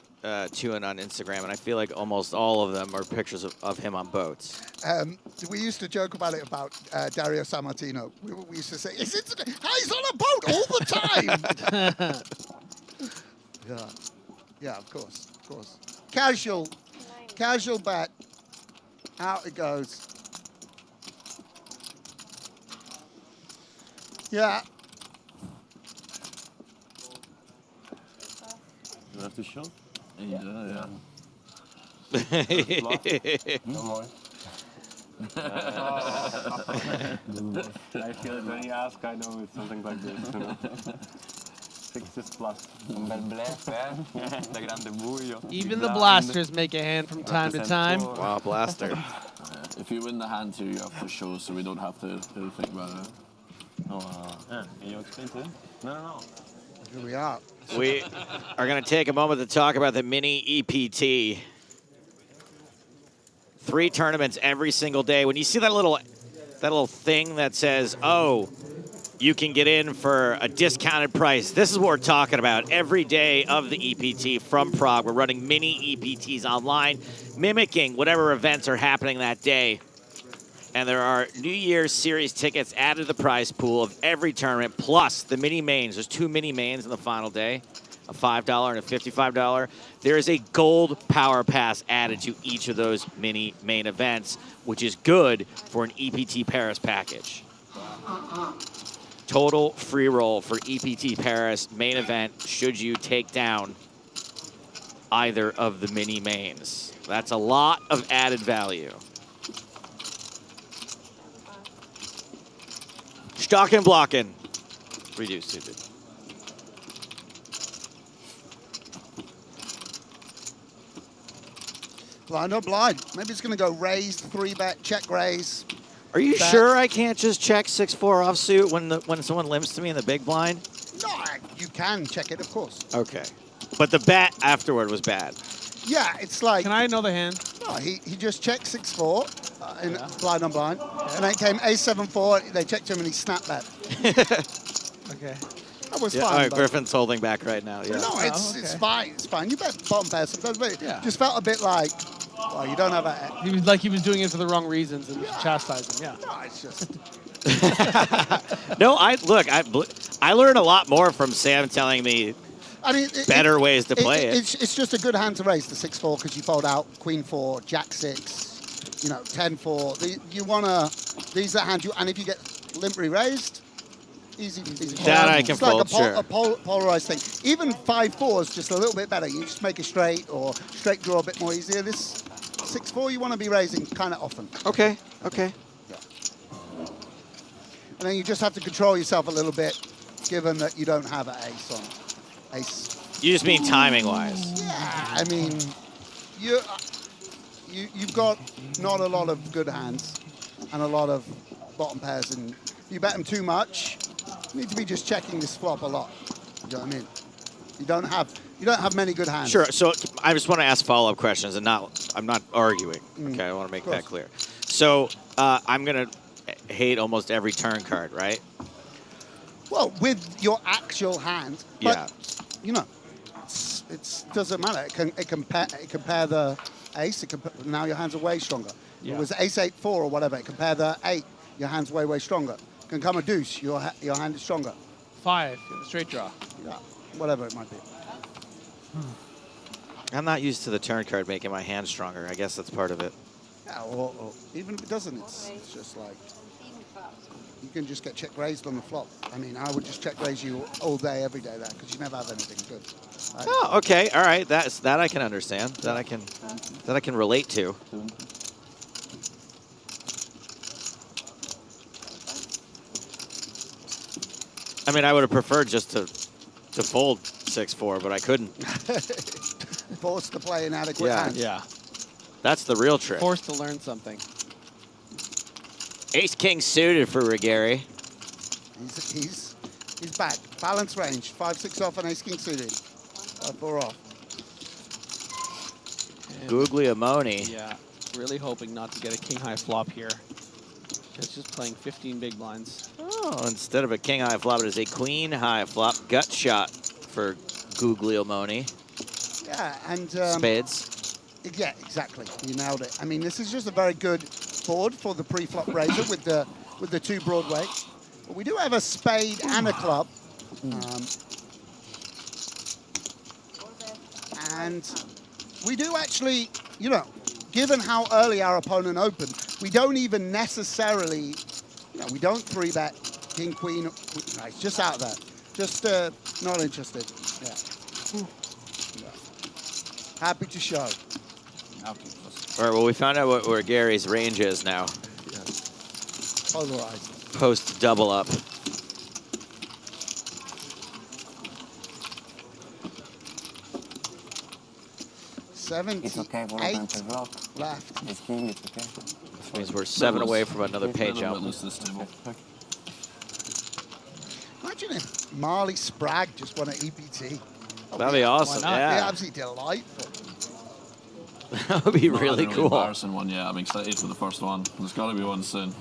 Tuin on Instagram, and I feel like almost all of them are pictures of him on boats. We used to joke about it about Dario Sammartino. We used to say, he's on a boat all the time. Yeah, of course. Casual bet. Out it goes. Yeah. You have to show? Yeah. No more. I feel it when you ask, I know it's something like this. You know? 6 plus. Un bel bluff, da grande buio. Even the blasters make a hand from time to time. Wow, blaster. If you win the hand here, you have to show, so we don't have to think about it. Can you explain to him? No. Here we are. We are going to take a moment to talk about the mini EPT. 3 tournaments every single day. When you see that little thing that says, "Oh, you can get in for a discounted price," this is what we're talking about. Every day of the EPT from Prague, we're running mini EPTs online, mimicking whatever events are happening that day. And there are New Year's Series tickets added to the prize pool of every tournament, plus the mini mains. There's 2 mini mains on the final day, a $5 and a $55. There is a gold power pass added to each of those mini main events, which is good for an EPT Paris package. Total free roll for EPT Paris main event should you take down either of the mini mains. That's a lot of added value. Stocken blocken. Reduce suited. Blind or blind. Maybe it's going to go raise, 3-bet, check raise. Are you bet. sure I can't just check 6-4 offsuit when someone limps to me in the big blind? No, you can check it, of course. Okay. But the bet afterward was bad. Yeah, it's like... Can I know the hand? No, he just checked 6-4 in blind on blind. And then it came A7-4. They checked him and he snapped that. Okay. That was Yeah, fine. all right, but- Griffin's holding back right now. Yeah. No, it's fine. It's fine. You bet bottom pair sometimes, but Yeah. just felt a bit like, well, you don't have a... He was like he was doing it for the wrong reasons and chastising. Yeah. No, it's just... No, I learned a lot more from Sam telling me I mean, better ways to play it. It's just a good hand to raise the 6-4 because you fold out Queen 4, Jack 6, 10-4. You wanna these are hand you, and if you get limp raised, easy. That I can fold, like sure. a polarized thing. Even 5-4 is just a little bit better. You just make a straight or straight draw a bit more easier. This 6-4 you want to be raising kind of often. Okay. And then you just have to control yourself a little bit, given that you don't have an ace on. Ace. You just mean timing-wise. Yeah, I mean, you've got not a lot of good hands and a lot of bottom pairs, and if you bet them too much, you need to be just checking this flop a lot. You know what I mean? You don't have many good hands. Sure. So I just want to ask follow-up questions, and I'm not arguing. Okay, I want to make that clear. So I'm gonna hate almost every turn card, right? Well, with your actual hand, but it doesn't matter. It can pair the ace. Now your hands are way stronger. Yeah. It was ace 8-4 or whatever. It can pair the 8. Your hand's way stronger. Can come a deuce. Your hand is stronger. 5, straight draw. Yeah, whatever it might be. I'm not used to the turn card making my hand stronger. I guess that's part of it. Yeah, or even if it doesn't, it's just like you can just get check raised on the flop. I mean, I would just check raise you all day, every day there, because you never have anything good. Right? Oh, okay, all right. That I can understand. That I can relate to. I mean, I would have preferred just to fold 6-4, but I couldn't. Forced to play inadequate hands. Yeah. That's the real trick. Forced to learn something. Ace-king suited for Rigeri. He's back. Balance range. 5-6 off and ace-king suited. 5-4 off. Guglielmone. Yeah, really hoping not to get a king-high flop here. Just playing 15 big blinds. Oh, instead of a king-high flop, it is a queen-high flop. Gut shot for Guglielmone. Yeah, and spades. Yeah, exactly. You nailed it. I mean, this is just a very good board for the pre-flop raiser with the 2 Broadway. But we do have a spade and a club. And we do actually, you know, given how early our opponent opened, we don't even necessarily, you know, we don't 3-bet king, queen. No, it's just out there. Just not interested. Yeah. Happy to show. All right, well, we found out where Gary's range is now. Polarized. Post double up. It's okay for them to drop. Left. It's king, it's okay. Which means we're 7 away from another pay jump. Imagine if Marley Sprague just won an EPT. That'd be awesome, yeah. It'd be absolutely delightful. That would be really cool. Embarrassing one, yeah. I'm excited for the first one. There's got to be one soon.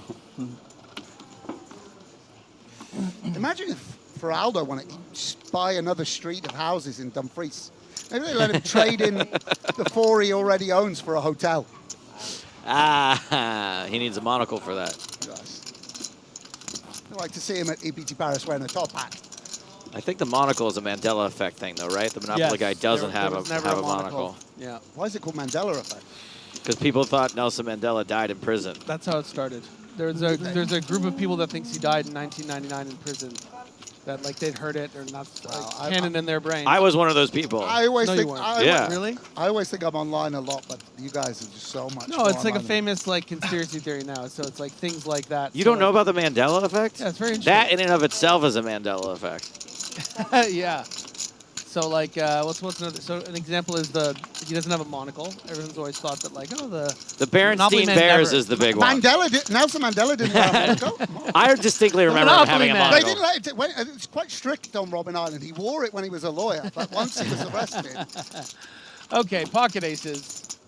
Imagine if Feraldo wanted to buy another street of houses in Dumfries. Maybe they let him trade in the 4 he already owns for a hotel. Ah, he needs a monocle for that. Yes. I'd like to see him at EPT Paris wearing a top hat. I think the monocle is a Mandela effect thing, though, right? The Monopoly guy doesn't have a monocle. Yeah. Why is it called Mandela effect? Because people thought Nelson Mandela died in prison. That's how it started. There's a group of people that thinks he died in 1999 in prison. That like they'd heard it or not canon in their brain. I was one of those people. I always think. Really? I always think I'm online a lot, but you guys are just so much. No, it's like a famous like conspiracy theory now. So it's like things like that. You don't know about the Mandela effect? Yeah, it's very interesting. That in and of itself is a Mandela effect. Yeah. So like, what's another? So an example is he doesn't have a monocle. Everyone's always thought that like, oh, the Berenstain Bears is the big one. Nelson Mandela didn't wear a monocle. I distinctly remember him having a monocle. They didn't let it. It's quite strict on Robben Island. He wore it when he was a lawyer, but once he was arrested. Okay, pocket aces.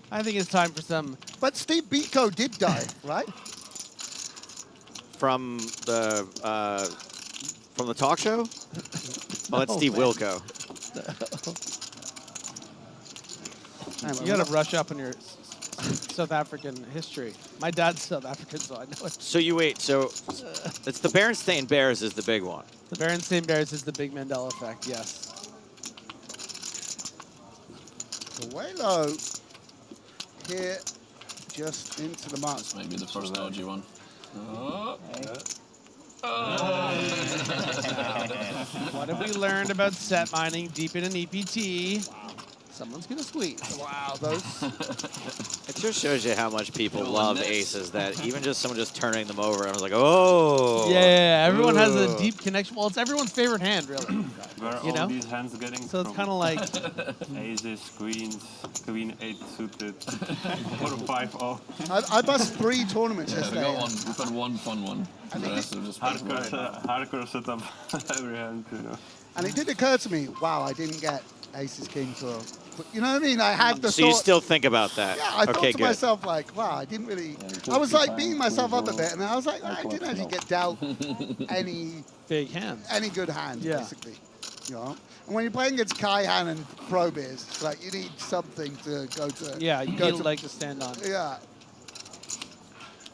I think it's time for some. But Steve Biko did die, right? From the talk show? Well, that's Steve Wilco. You got to brush up on your South African history. My dad's South African, so I know it. So you wait. So it's the Berenstain Bears is the big one. The Berenstain Bears is the big Mandela effect. Yes. So way low here, just into the mark. This may be the first dodgy one. What have we learned about set mining deep in an EPT? Someone's gonna squeeze. Wow, those. It just shows you how much people love aces. That even just someone just turning them over, I was like, oh. Yeah, everyone has a deep connection. Well, it's everyone's favorite hand, really. Where are You know? all these hands getting So it's from? kind of like aces, queens, queen 8 suited, 4-5-0. I bust 3 tournaments yesterday. We've got one fun one. The rest are just Hardcore setup every hand, you know. And it did occur to me, wow, I didn't get aces, kings, or... You know what I mean? I had the So you still think about that? Yeah, I thought okay, to good. myself, like, wow, I didn't really... I was like beating myself up a bit, and I was like, I didn't actually get dealt any... big hands. Any good hand, Yeah. basically. You know? And when you're playing against Kaihan and Pro Beers, it's like you need something to go to... Yeah, you go need a leg to stand on. Yeah.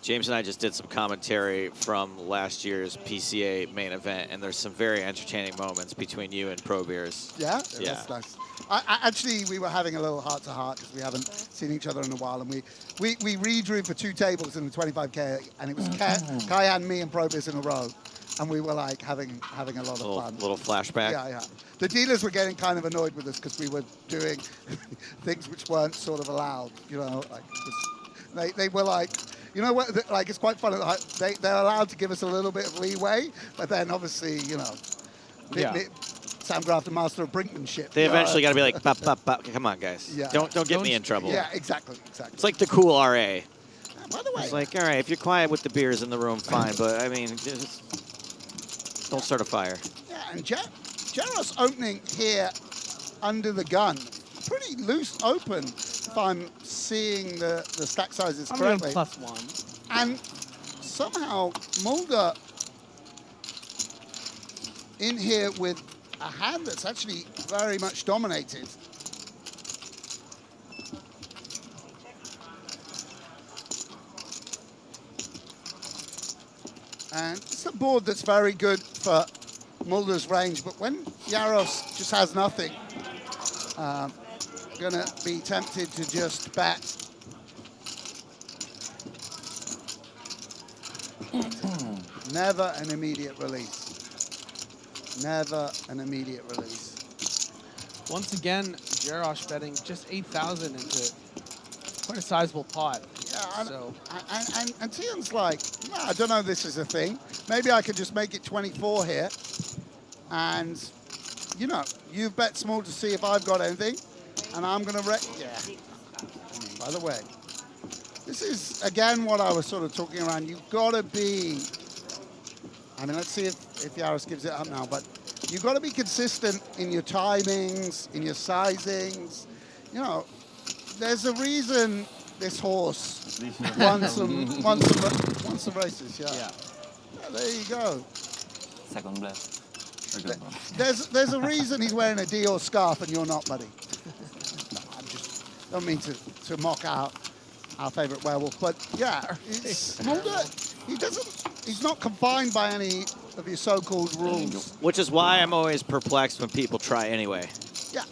James and I just did some commentary from last year's PCA main event, and there's some very entertaining moments between you and Pro Beers. Yeah? Yeah. That's nice. Actually, we were having a little heart-to-heart because we haven't seen each other in a while, and we redrew for 2 tables in the 25K, and it was Kaihan, me, and Pro Beers in a row, and we were like having a lot of fun. Little flashback. Yeah, yeah. The dealers were getting kind of annoyed with us because we were doing things which weren't sort of allowed, you know. Like they were like, you know what? Like it's quite funny. They're allowed to give us a little bit of leeway, but then obviously, you know, Sam Graft, the master of brinkmanship. They eventually got to be like, bop, bop, bop. Come on, guys. Yeah. Don't get me in trouble. Yeah, exactly. It's like the cool RA. By the way, it's like, all right, if you're quiet with the beers in the room, fine. But I mean, just don't start a fire. Yeah, and Jaros opening here under the gun, pretty loose open. If I'm seeing the stack sizes correctly. +1. And somehow Mulder in here with a hand that's actually very much dominated. And it's a board that's very good for Mulder's range, but when Jaros just has nothing, gonna be tempted to just bet. Never an immediate release. Never an immediate release. Once again, Jarosz betting just 8,000 into quite a sizable pot. Yeah, so. and Tian's like, no, I don't know if this is a thing. Maybe I could just make it 24 here. And, you know, you bet small to see if I've got anything. And I'm going to yeah. By the way, this is, again, what I was sort of talking around. You've got to be, I mean, let's see if Jaros gives it up now. But you've got to be consistent in your timings, in your sizings. You know, there's a reason this horse won some races. Yeah, there you go. Second blast. There's a reason he's wearing a Dior scarf and you're not, buddy. No, I just don't mean to mock out our favourite werewolf, but yeah, Mulder, he's not confined by any of your so-called rules. Which is why I'm always perplexed when people try anyway. Yeah,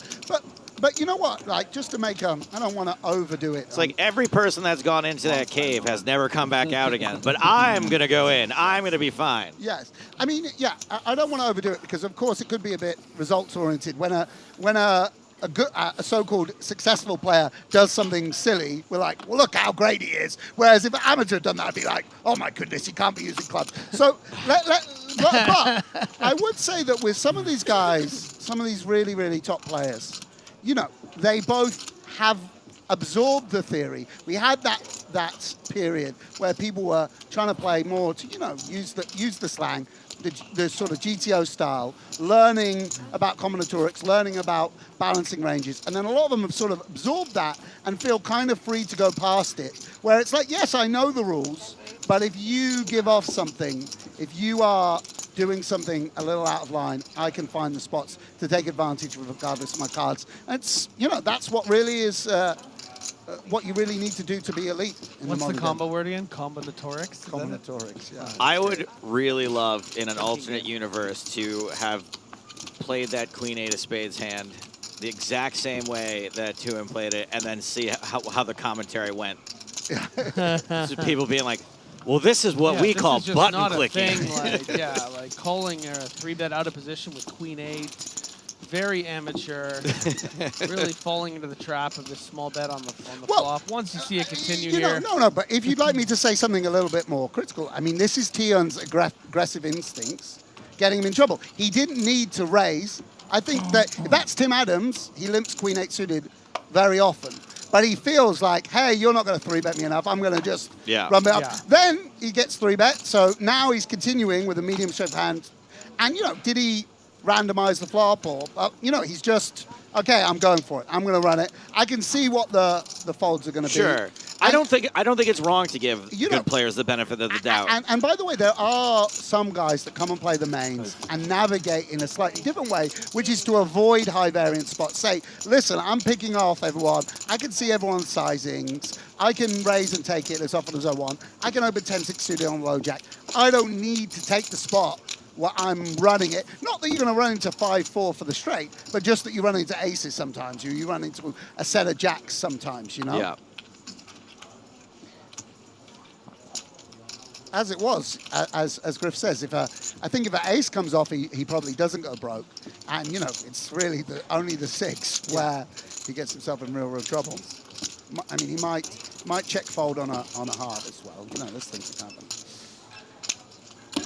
but you know what? Like, just to make I don't want to overdo it. It's like every person that's gone into that cave has never come back out again. But I'm going to go in. I'm going to be fine. Yes. I mean, yeah, I don't want to overdo it because, of course, it could be a bit results-oriented. When a so-called successful player does something silly, we're like, well, look how great he is. Whereas if an amateur had done that, I'd be like, oh, my goodness, he can't be using clubs. So, but I would say that with some of these guys, some of these really, really top players, you know, they both have absorbed the theory. We had that period where people were trying to play more to, you know, use the slang, the sort of GTO style, learning about combinatorics, learning about balancing ranges. And then a lot of them have sort of absorbed that and feel kind of free to go past it, where it's like, yes, I know the rules, but if you give off something, if you are doing something a little out of line, I can find the spots to take advantage of regardless of my cards. And it's, you know, that's what really is what you really need to do to be elite. What's the combo word again? Combinatorics? Combinatorics, yeah. I would really love, in an alternate universe, to have played that Queen Eight of Spades hand the exact same way that Tuin played it, and then see how the commentary went. So people being like, well, this is what we call button clicking. Like calling a 3-bet out of position with Queen 8. Very amateur. Really falling into the trap of this small bet on the flop. Once you see it continue here. No, but if you'd like me to say something a little bit more critical, I mean, this is Tion's aggressive instincts getting him in trouble. He didn't need to raise. I think that if that's Tim Adams, he limps Queen 8 suited very often. But he feels like, hey, you're not going to 3-bet me enough. I'm going to just run it up. Yeah. Then he gets 3-bet. So now he's continuing with a medium shove hand. And, you know, did he randomize the flop? Or, you know, he's just, okay, I'm going for it. I'm going to run it. I can see what the folds are going to be. Sure. I don't think it's wrong to give good players the benefit of the doubt. And by the way, there are some guys that come and play the mains and navigate in a slightly different way, which is to avoid high variance spots. Say, listen, I'm picking off everyone. I can see everyone's sizings. I can raise and take it as often as I want. I can open 10-6 suited on low jack. I don't need to take the spot where I'm running it. Not that you're going to run into 5-4 for the straight, but just that you run into aces sometimes. You run into a set of jacks sometimes, you know? Yeah. As it was, as Griff says, I think if an ace comes off, he probably doesn't go broke. And, you know, it's really only the 6 where he gets himself in real trouble. I mean, he might check fold on a heart as well. You know, there's things that happen.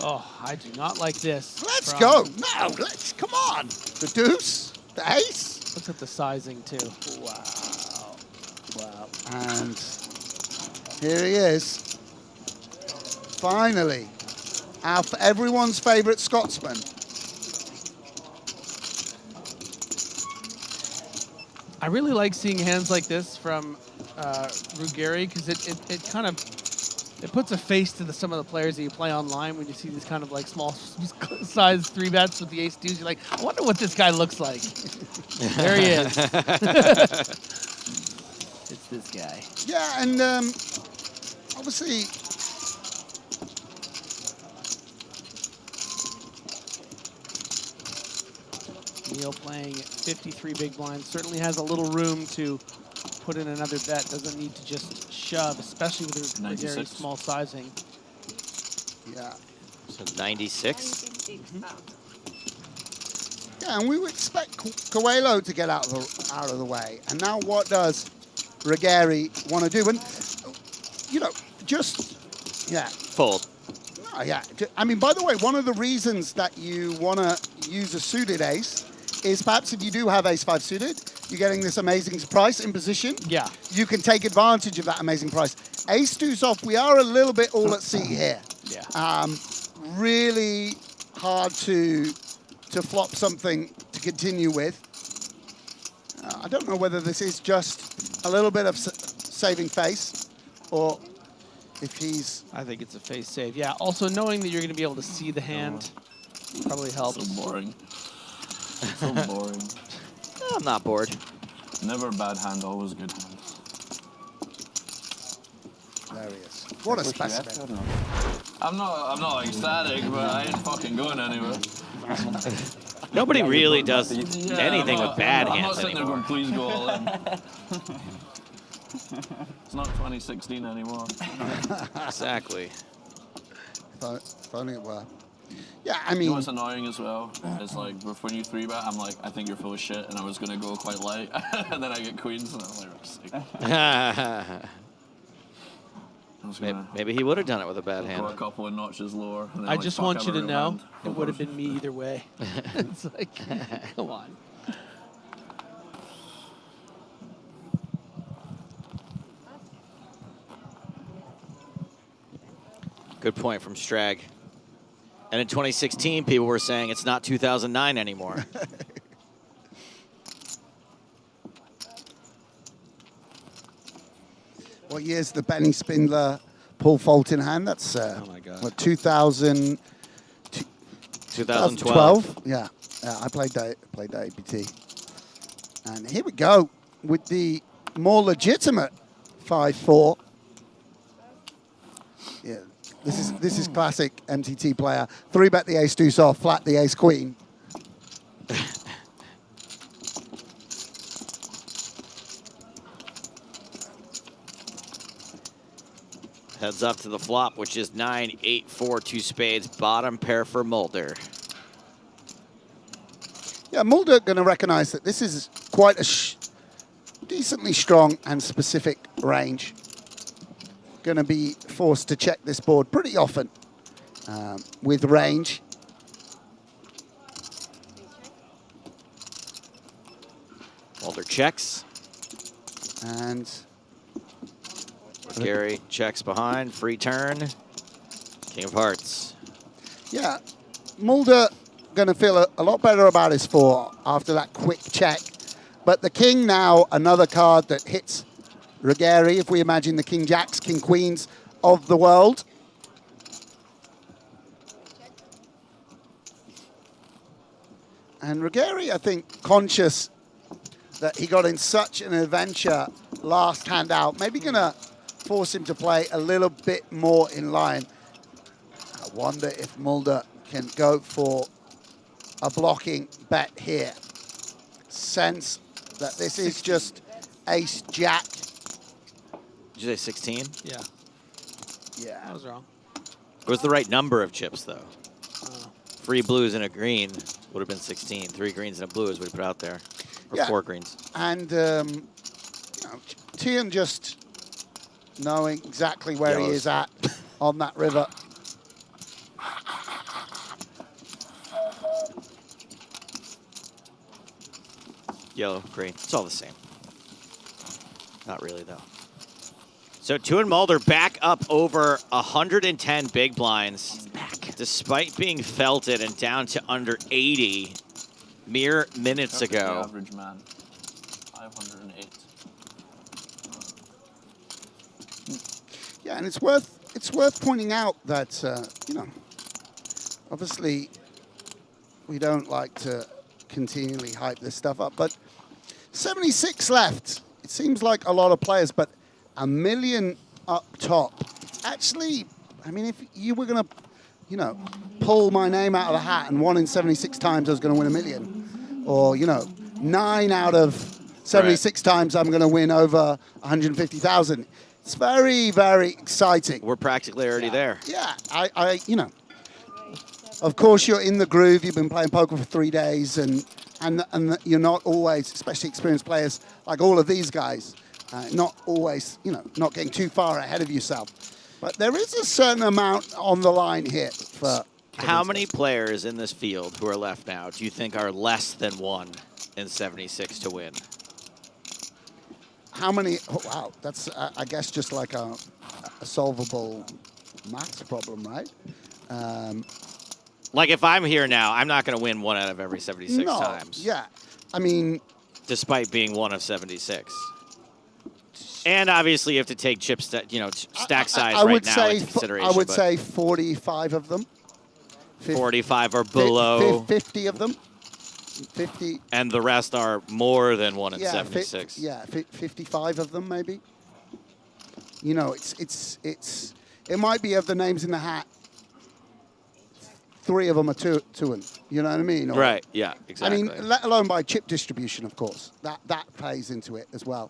Oh, I do not like this. Let's go. No, come on. The deuce, the ace. Look at the sizing, too. Wow. And here he is. Finally, everyone's favorite Scotsman. I really like seeing hands like this from Ruggeri because it kind of puts a face to some of the players that you play online when you see these kind of like small size 3-bets with the ace deuce. You're like, I wonder what this guy looks like. There he is. It's this guy. Yeah, and obviously, Neil playing 53 big blinds. Certainly has a little room to put in another bet. Doesn't need to just shove, especially with a very 96. small sizing. Yeah. So 96? Yeah, and we would expect Coelho to get out of the way. And now what does Ruggeri want to do? And, you know, just, yeah. Fold. Oh, yeah. I mean, by the way, one of the reasons that you want to use a suited ace is perhaps if you do have ace-5 suited, you're getting this amazing price in position. Yeah. You can take advantage of that amazing price. Ace-2's off. We are a little bit all at sea here. Yeah. Really hard to flop something to continue with. I don't know whether this is just a little bit of saving face or if he's... I think it's a face save. Yeah, also knowing that you're going to be able to see the hand probably helps. So boring. So boring. I'm not bored. Never bad hand, always good hand. There he is. What a specimen. I'm not ecstatic, but I ain't fucking going anywhere. Nobody really does anything with bad hands I'm not sitting there anymore. going, please go all in. It's not 2016 anymore. Exactly. If only it were. Yeah, I mean... You know what's annoying as well? It's like, when you 3-bet, I'm like, I think you're full of shit, and I was going to go quite light. And then I get queens, and I'm like, Maybe he would have done it with a bad hand. Go a couple of notches lower. And then I like, just fuck want you to every know, round. it would have been me either way. It's like, come on. Good point from Strag. And in 2016, people were saying it's not 2009 anymore. What year's the Benny Spindler Paul Fulton hand? That's oh my God. What, 2012? 2012. Yeah, I played that EPT. And here we go with the more legitimate 5-4. Yeah, this is classic MTT player. 3-bet the ace-2 soft, flat the ace-queen. Heads up to the flop, which is 9-8-4, 2 spades, bottom pair for Mulder. Yeah, Mulder going to recognize that this is quite a decently strong and specific range. Going to be forced to check this board pretty often with range. Mulder checks. And Gary checks behind, free turn. King of hearts. Yeah, Mulder going to feel a lot better about his 4 after that quick check. But the king now, another card that hits Ruggeri, if we imagine the king jacks, king queens of the world. And Ruggeri, I think, conscious that he got in such an adventure last hand out, maybe going to force him to play a little bit more in line. I wonder if Mulder can go for a blocking bet here. Sense that this is just ace-jack. Did you say 16? Yeah. Yeah. I was wrong. It was the right number of chips, though. 3 blues and a green would have been 16. 3 greens and a blue is what he put out there. Or Yeah. 4 greens. And, you know, Tian just knowing exactly where he is at on that river. Yellow, green. It's all the same. Not really, though. So Tuan Mulder back up over 110 big blinds. Despite being felted and down to under 80 mere minutes Perfectly ago. Average man. 508. Yeah, and it's worth pointing out that you know, obviously we don't like to continually hype this stuff up, but 76 left. It seems like a lot of players, but $1 million up top. Actually, I mean, if you were gonna, you know, pull my name out of the hat and 1 in 76 times I was gonna win $1 million, or, you know, 9 out of 76 times I'm going to win over 150,000. It's very, very exciting. We're practically already there. Yeah, you know, of course you're in the groove. You've been playing poker for 3 days, and you're not always, especially experienced players like all of these guys, not always, you know, not getting too far ahead of yourself. But there is a certain amount on the line here for. How many players in this field who are left now do you think are less than 1 in 76 to win? How many? Oh, wow, that's I guess just like a solvable maths problem, right? Like if I'm here now, I'm not going to win 1 out of every 76 times. Yeah, I mean, despite being 1 of 76. And obviously, you have to take chip, stack size right now into consideration. I would say 45 of them. 45 or below. 50 of them. 50. And the rest are more than 1 in 76. 55 of them maybe. You know, it might be of the names in the hat. 3 of them are two and you know what I mean? Or, right. Yeah. Exactly. I mean, let alone by chip distribution, of course. That plays into it as well.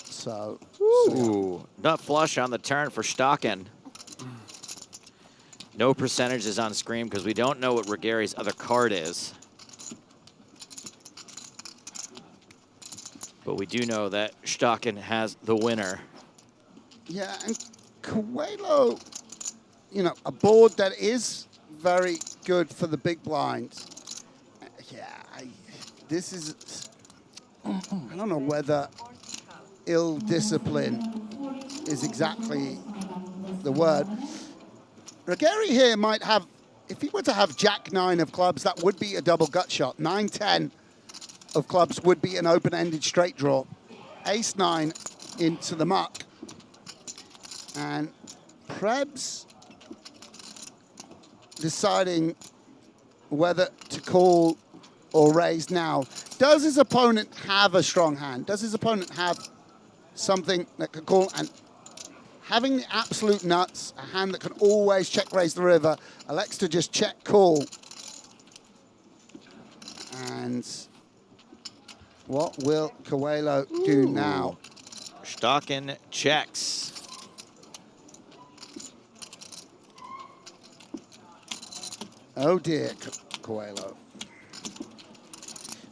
So. Ooh, nut flush on the turn for Stocken. No percentages on screen because we don't know what Regari's other card is. But we do know that Stocken has the winner. Yeah, and Coelho, you know, a board that is very good for the big blinds. Yeah, this is, I don't know whether ill discipline is exactly the word. Regari here might have, if he were to have Jack-9 of clubs, that would be a double gut shot. 9-10 of clubs would be an open-ended straight draw. Ace-9 into the muck. And Prebz deciding whether to call or raise now. Does his opponent have a strong hand? Does his opponent have something that could call? And having the absolute nuts, a hand that can always check raise the river, elects to just check call. And what will Coelho do now? Stocken checks. Oh dear, Coelho.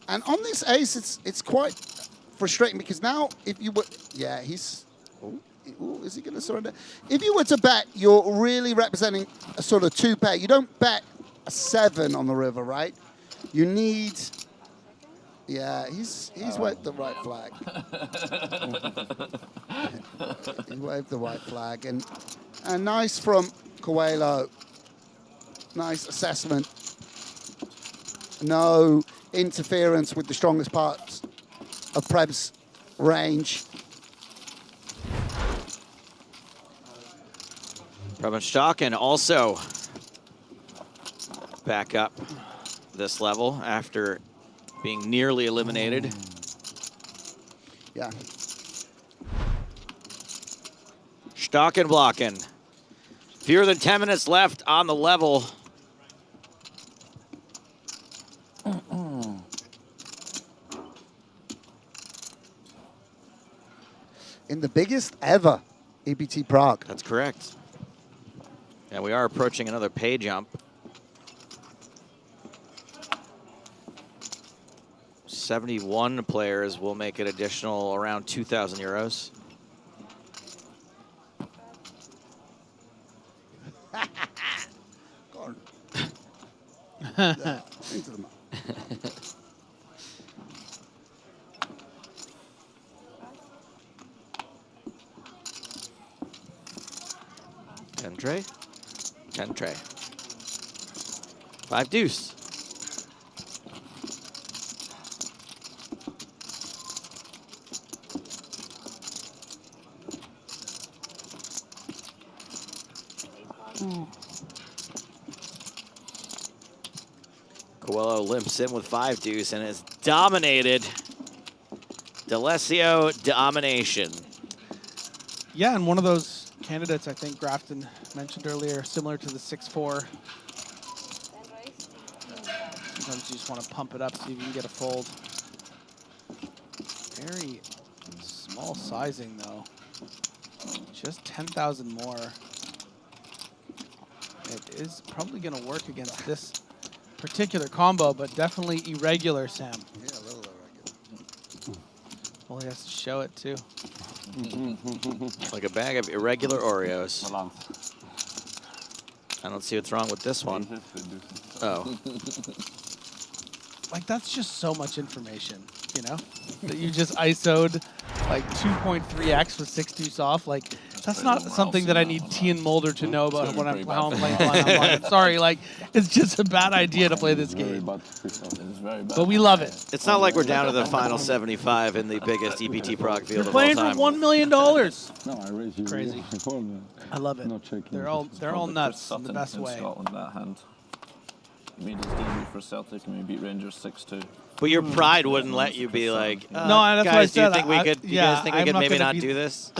And on this ace, it's quite frustrating because now if you were, yeah, he's, ooh, is he going to surrender? If you were to bet, you're really representing a sort of 2 pair. You don't bet a 7 on the river, right? You need, yeah, he's waved the right flag. He waved the white flag, and nice from Coelho. Nice assessment. No interference with the strongest parts of Preb's range. Preben Stocken also back up this level after being nearly eliminated. Yeah. Stocken blocking. Fewer than 10 minutes left on the level. In the biggest ever EPT Prague. That's correct. And we are approaching another pay jump. 71 players will make an additional around 2,000 euros. Into the mouth. Ten tray. 5 deuce. Coelho limps in with 5 deuce and is dominated. D'Alessio domination. Yeah, and one of those candidates I think Grafton mentioned earlier, similar to the 6-4 Sometimes you just want to pump it up, see if you can get a fold. Very small sizing, though. Just 10,000 more. It is probably going to work against this particular combo, but definitely irregular, Sam. Yeah, a little irregular. Well, he has to show it, too. Like a bag of irregular Oreos. I don't see what's wrong with this one. Oh. Like, that's just so much information, you know? That you just ISO'd like 2.3x with 6 deuce off. Like, that's not something that I need T and Mulder to know about when I'm playing blind on blind. Sorry, like, it's just a bad idea to play this game. But we love it. It's not like we're down to the final 75 in the biggest EPT Prague field You're of all playing time. for $1 million. No, I raise you. Crazy. I love it. They're all nuts in the best way. Scotland, that hand. He made his debut for Celtic and we beat Rangers 6-2. But your pride wouldn't let you be like, No, that's what I guys, do you said. think we could? You guys think we could maybe not do this?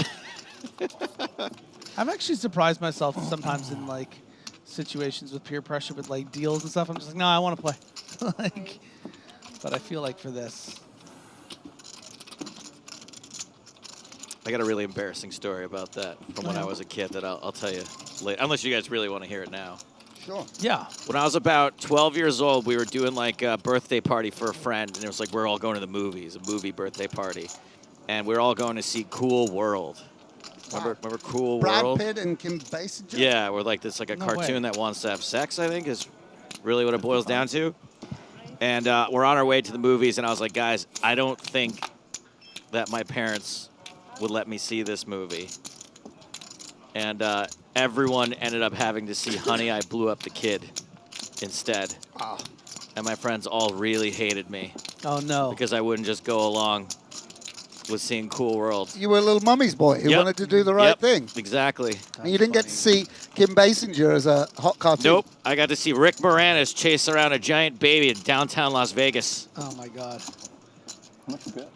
I've actually surprised myself sometimes in like situations with peer pressure with like deals and stuff. I'm just like, no, I want to play. Like, but I feel like for this, I got a really embarrassing story about that from when I was a kid that I'll tell you later, unless you guys really want to hear it now. Sure. Yeah. When I was about 12 years old, we were doing like a birthday party for a friend, and it was like we're all going to the movies, a movie birthday party, and we were all going to see Cool World. Remember Cool World? Brad Pitt and Kim Basinger? Yeah, we're like this, like a cartoon that wants to have sex, I think, is really what it boils down to. And we're on our way to the movies, and I was like, guys, I don't think that my parents would let me see this movie. And everyone ended up having to see Honey, I Blew Up the Kid instead. Oh. And my friends all really hated me. Oh, no. Because I wouldn't just go along with seeing Cool World. You were a little mummy's boy who wanted to do the right thing. Exactly. And you didn't get to see Kim Basinger as a hot cartoon. Nope. I got to see Rick Moranis chase around a giant baby in downtown Las Vegas. Oh, my God. How much you get?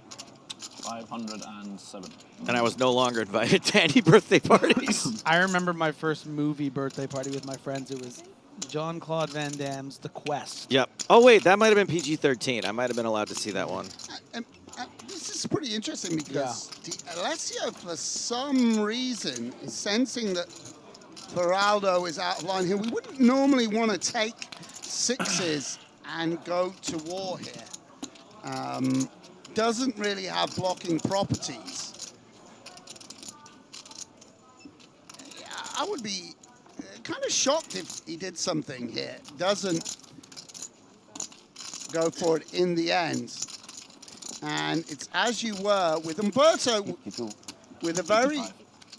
507. And I was no longer invited to any birthday parties. I remember my first movie birthday party with my friends. It was Jean-Claude Van Damme's The Quest. Yep. Oh, wait, that might have been PG-13. I might have been allowed to see that one. This is pretty interesting because Alessio, for some reason, is sensing that Geraldo is out of line here. We wouldn't normally want to take sixes and go to war here. Doesn't really have blocking properties. I would be kind of shocked if he did something here. Doesn't go for it in the end. And it's as you were with Umberto, with a very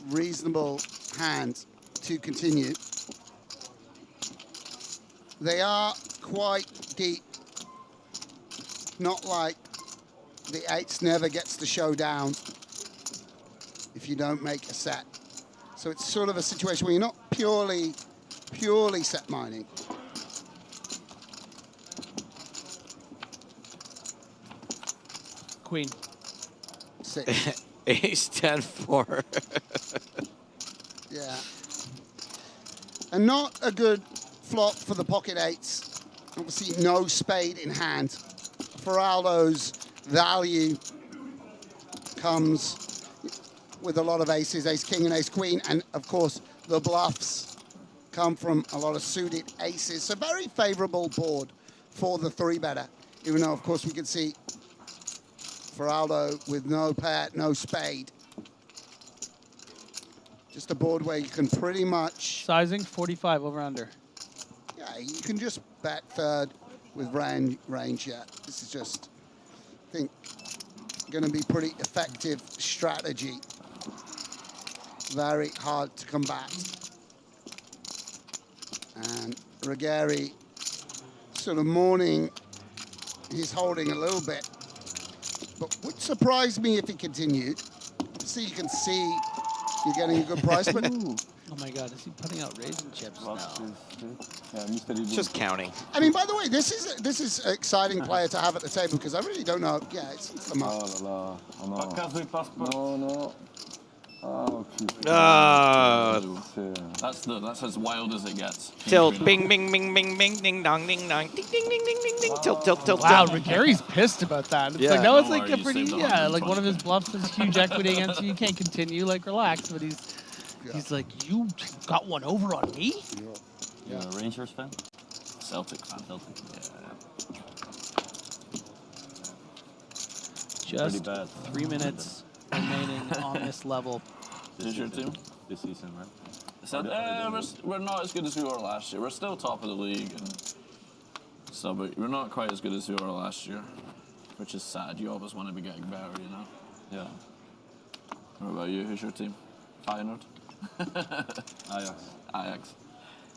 reasonable hand to continue. They are quite deep, not like the eights never gets the showdown if you don't make a set. So it's sort of a situation where you're not purely set mining. Queen. 6. Ace 10-4. Yeah. And not a good flop for the pocket eights. Obviously no spade in hand. Geraldo's value comes with a lot of aces, ace king and ace queen, and of course the bluffs come from a lot of suited aces. So very favorable board for the three-better, even though of course we can see Geraldo with no pair, no spade. Just a board where you can pretty much... Sizing, 45 over under. Yeah, you can just bet third with range, yeah. This is just, I think, going to be pretty effective strategy. Very hard to combat. And Ruggeri sort of mourning his holding a little bit. But would surprise me if he continued. So you can see you're getting a good price, but... Oh my God, is he putting out raisin chips now? It's just counting. I mean, by the way, this is an exciting player to have at the table because I really don't know. Yeah, it's the mark. No. That's as wild as it gets. Tilt, bing, bing, bing, bing, bing, ding, dong, ding, dong, ding, ding, ding, ding, ding, ding, tilt, tilt, tilt. Wow, tilt. Gary's pissed about that. It's like, that was like a pretty, like one of his bluffs is huge equity against you. You can't continue, like, relax. But he's like, you got one over on me? You're a Rangers fan? Celtic fan. Celtic. Yeah. Just 3 minutes remaining on this level. Is your team? This season, right? So, we're not as good as we were last year. We're still top of the league, and so, but we're not quite as good as we were last year, which is sad. You always want to be getting better, you know? Yeah. What about you? Who's your team? Feyenoord? Ajax.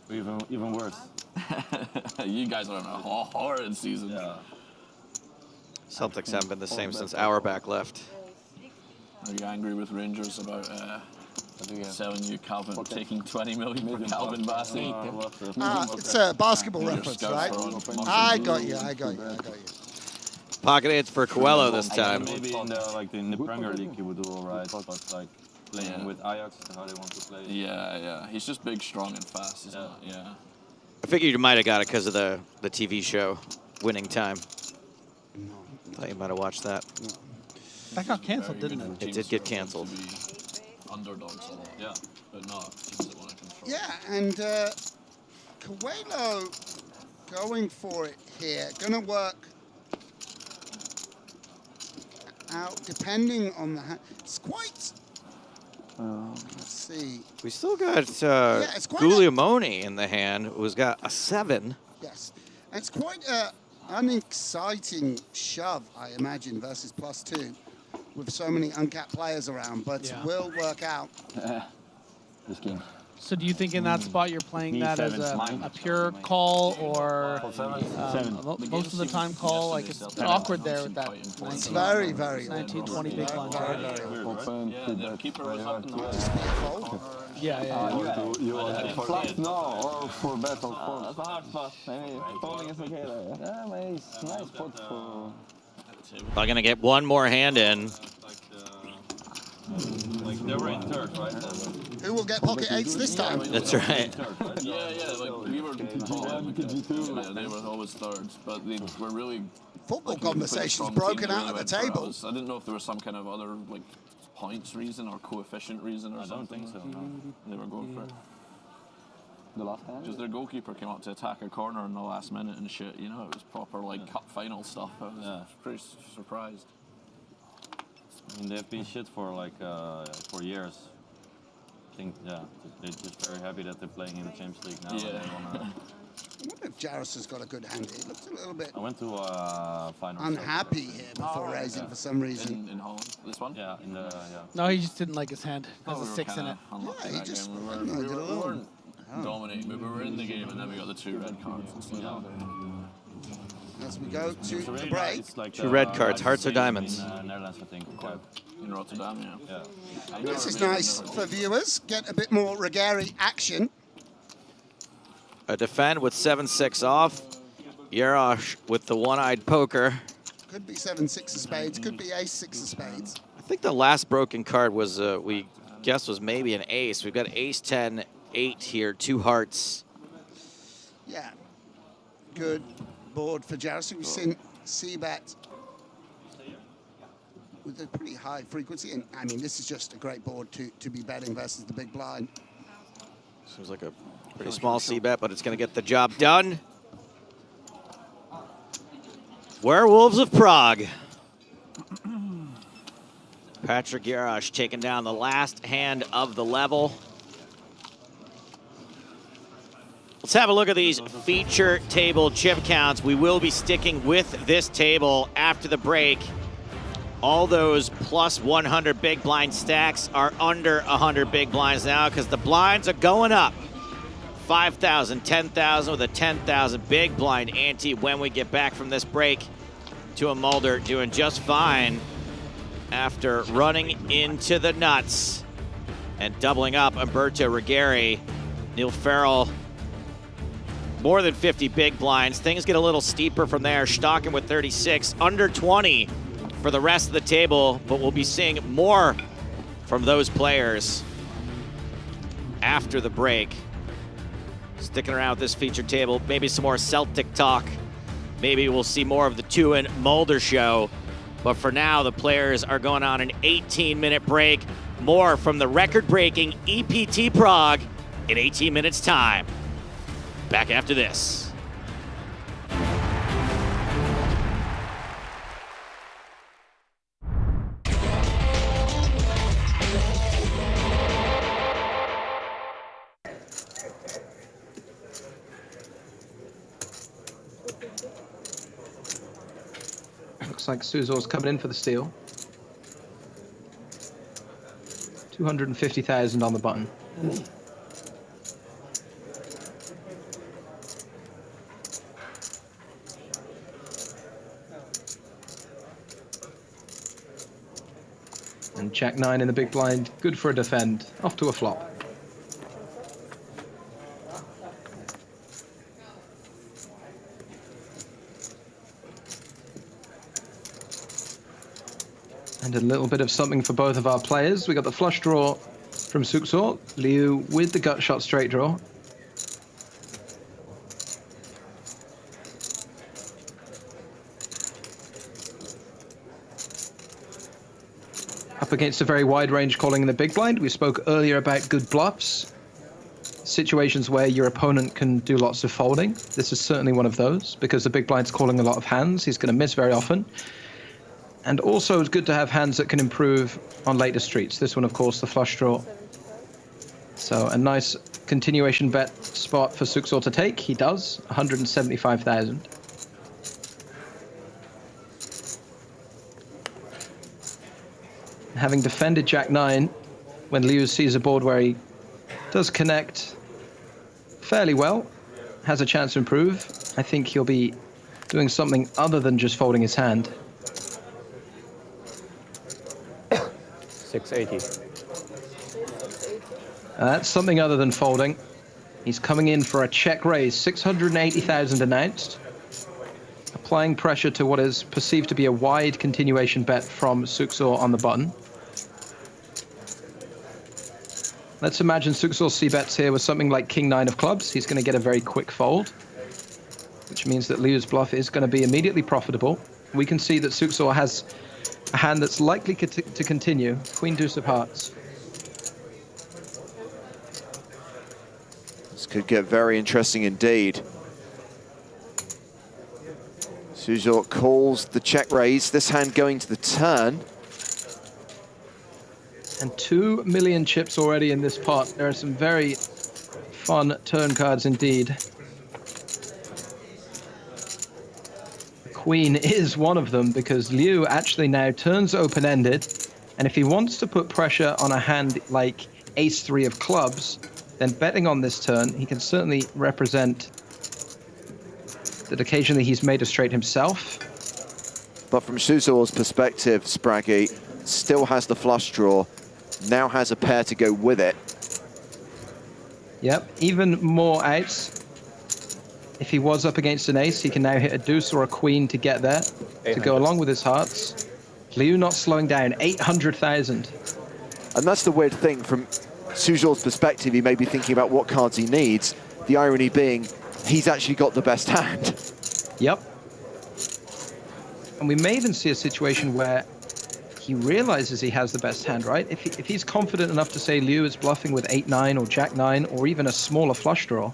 Even worse. You guys are on a horrid season. Yeah. Celtics haven't been the same since Auerbach left. Are you angry with Rangers about selling you Calvin, taking 20 million for Calvin Bassey? It's a basketball reference, right? I got you. Pocket 8s for Coelho this time. Maybe in the Premier League he would do all right, but like playing with Ajax, how they want to play. Yeah. He's just big, strong, and fast, isn't it? Yeah. I figured you might have got it because of the TV show, Winning Time. Thought you might have watched that. That got canceled, didn't it? It did get canceled. Underdogs a lot, yeah, but not teams that want to control. Yeah, and Coelho going for it here. Going to work out depending on the hand. It's quite... let's see. We still got it's quite Guglielmone in the hand, who's got a 7. Yes, and it's quite an exciting shove, I imagine, versus +2, with so many uncapped players around, but will work out. This game. So do you think in that spot you're playing that as a pure call or most of the time call? Like it's a bit awkward there with that. It's very, very 19, 20 big blind. The keeper was up in the You want flat? No, or for battle. That's a hard spot. Folding is okay there. Yeah, nice spot for... I'm going to get one more hand in. Like they were in third, right? Who will get pocket 8s this time? That's right. Yeah, like we were they were always thirds, but they were really... Football conversations broken out at the table. I didn't know if there was some kind of other like points reason or coefficient reason or something. I don't think so, no. They were going for it. The last hand? Just their goalkeeper came up to attack a corner in the last minute and shit, you know, it was proper like cup final stuff. I was pretty surprised. I mean, they've been shit for like for years. I think, they're just very happy that they're playing in the Champions League now. Yeah. I wonder if Jarvis has got a good hand. It looks a little bit I went to final. unhappy here before raising for some reason. In Holland, this one? Yeah, in the No, he just didn't like his hand. There's a 6 in it. Yeah, he just we weren't dominating, but we were in the game, and then we got the 2 red cards. As we go to the break. Like 2 red cards, hearts or diamonds. Netherlands, I think. In Rotterdam, yeah. This is nice for viewers. Get a bit more Regari action. A defend with 7-6 off. Yarosh with the one-eyed poker. Could be 7-6 of spades. Could be ace-6 of spades. I think the last broken card was, we guessed was maybe an ace. We've got ace-10, 8 here, 2 hearts. Yeah. Good board for Jarvis. We've seen C-bet with a pretty high frequency. And I mean, this is just a great board to be betting versus the big blind. Seems like a pretty small C-bet, but it's going to get the job done. Werewolves of Prague. Patrick Yarosh taking down the last hand of the level. Let's have a look at these feature table chip counts. We will be sticking with this table after the break. All those plus 100 big blind stacks are under 100 big blinds now because the blinds are going up. 5,000, 10,000 with a 10,000 big blind ante when we get back from this break. Tua Mulder doing just fine after running into the nuts and doubling up Umberto Regari. Neil Farrell, more than 50 big blinds. Things get a little steeper from there. Stocken with 36, under 20 for the rest of the table, but we'll be seeing more from those players after the break. Sticking around with this featured table, maybe some more Celtic talk. Maybe we'll see more of the Tuin Mulder show. But for now, the players are going on an 18-minute break. More from the record-breaking EPT Prague in 18 minutes' time. Back after this. Looks like Suzor's coming in for the steal. 250,000 on the button. And Jack 9 in the big blind, good for a defend, off to a flop. And a little bit of something for both of our players. We got the flush draw from Suksor, Liu with the gut shot straight draw. Up against a very wide range calling in the big blind. We spoke earlier about good bluffs, situations where your opponent can do lots of folding. This is certainly one of those because the big blind's calling a lot of hands. He's going to miss very often. And also it's good to have hands that can improve on later streets. This one, of course, the flush draw. So a nice continuation bet spot for Suksor to take. He does, 175,000. Having defended Jack 9, when Liu sees a board where he does connect fairly well, has a chance to improve, I think he'll be doing something other than just folding his hand. 680. That's something other than folding. He's coming in for a check raise, 680,000 announced. Applying pressure to what is perceived to be a wide continuation bet from Suksor on the button. Let's imagine Suksor c-bets here with something like King 9 of clubs. He's going to get a very quick fold, which means that Liu's bluff is going to be immediately profitable. We can see that Suksor has a hand that's likely to continue, Queen Deuce of Hearts. This could get very interesting indeed. Suksor calls the check raise, this hand going to the turn. And 2 million chips already in this pot. There are some very fun turn cards indeed. Queen is one of them because Liu actually now turns open-ended, and if he wants to put pressure on a hand like Ace-3 of clubs, then betting on this turn, he can certainly represent that occasionally he's made a straight himself. But from Suzor's perspective, Spraggy still has the flush draw, now has a pair to go with it. Yep, even more outs. If he was up against an ace, he can now hit a deuce or a queen to get there, to go along with his hearts. Liu not slowing down, 800,000. And that's the weird thing, from Suzor's perspective, he may be thinking about what cards he needs. The irony being, he's actually got the best hand. Yep. And we may even see a situation where he realizes he has the best hand, right? If he's confident enough to say Liu is bluffing with 8-9 or Jack-9 or even a smaller flush draw,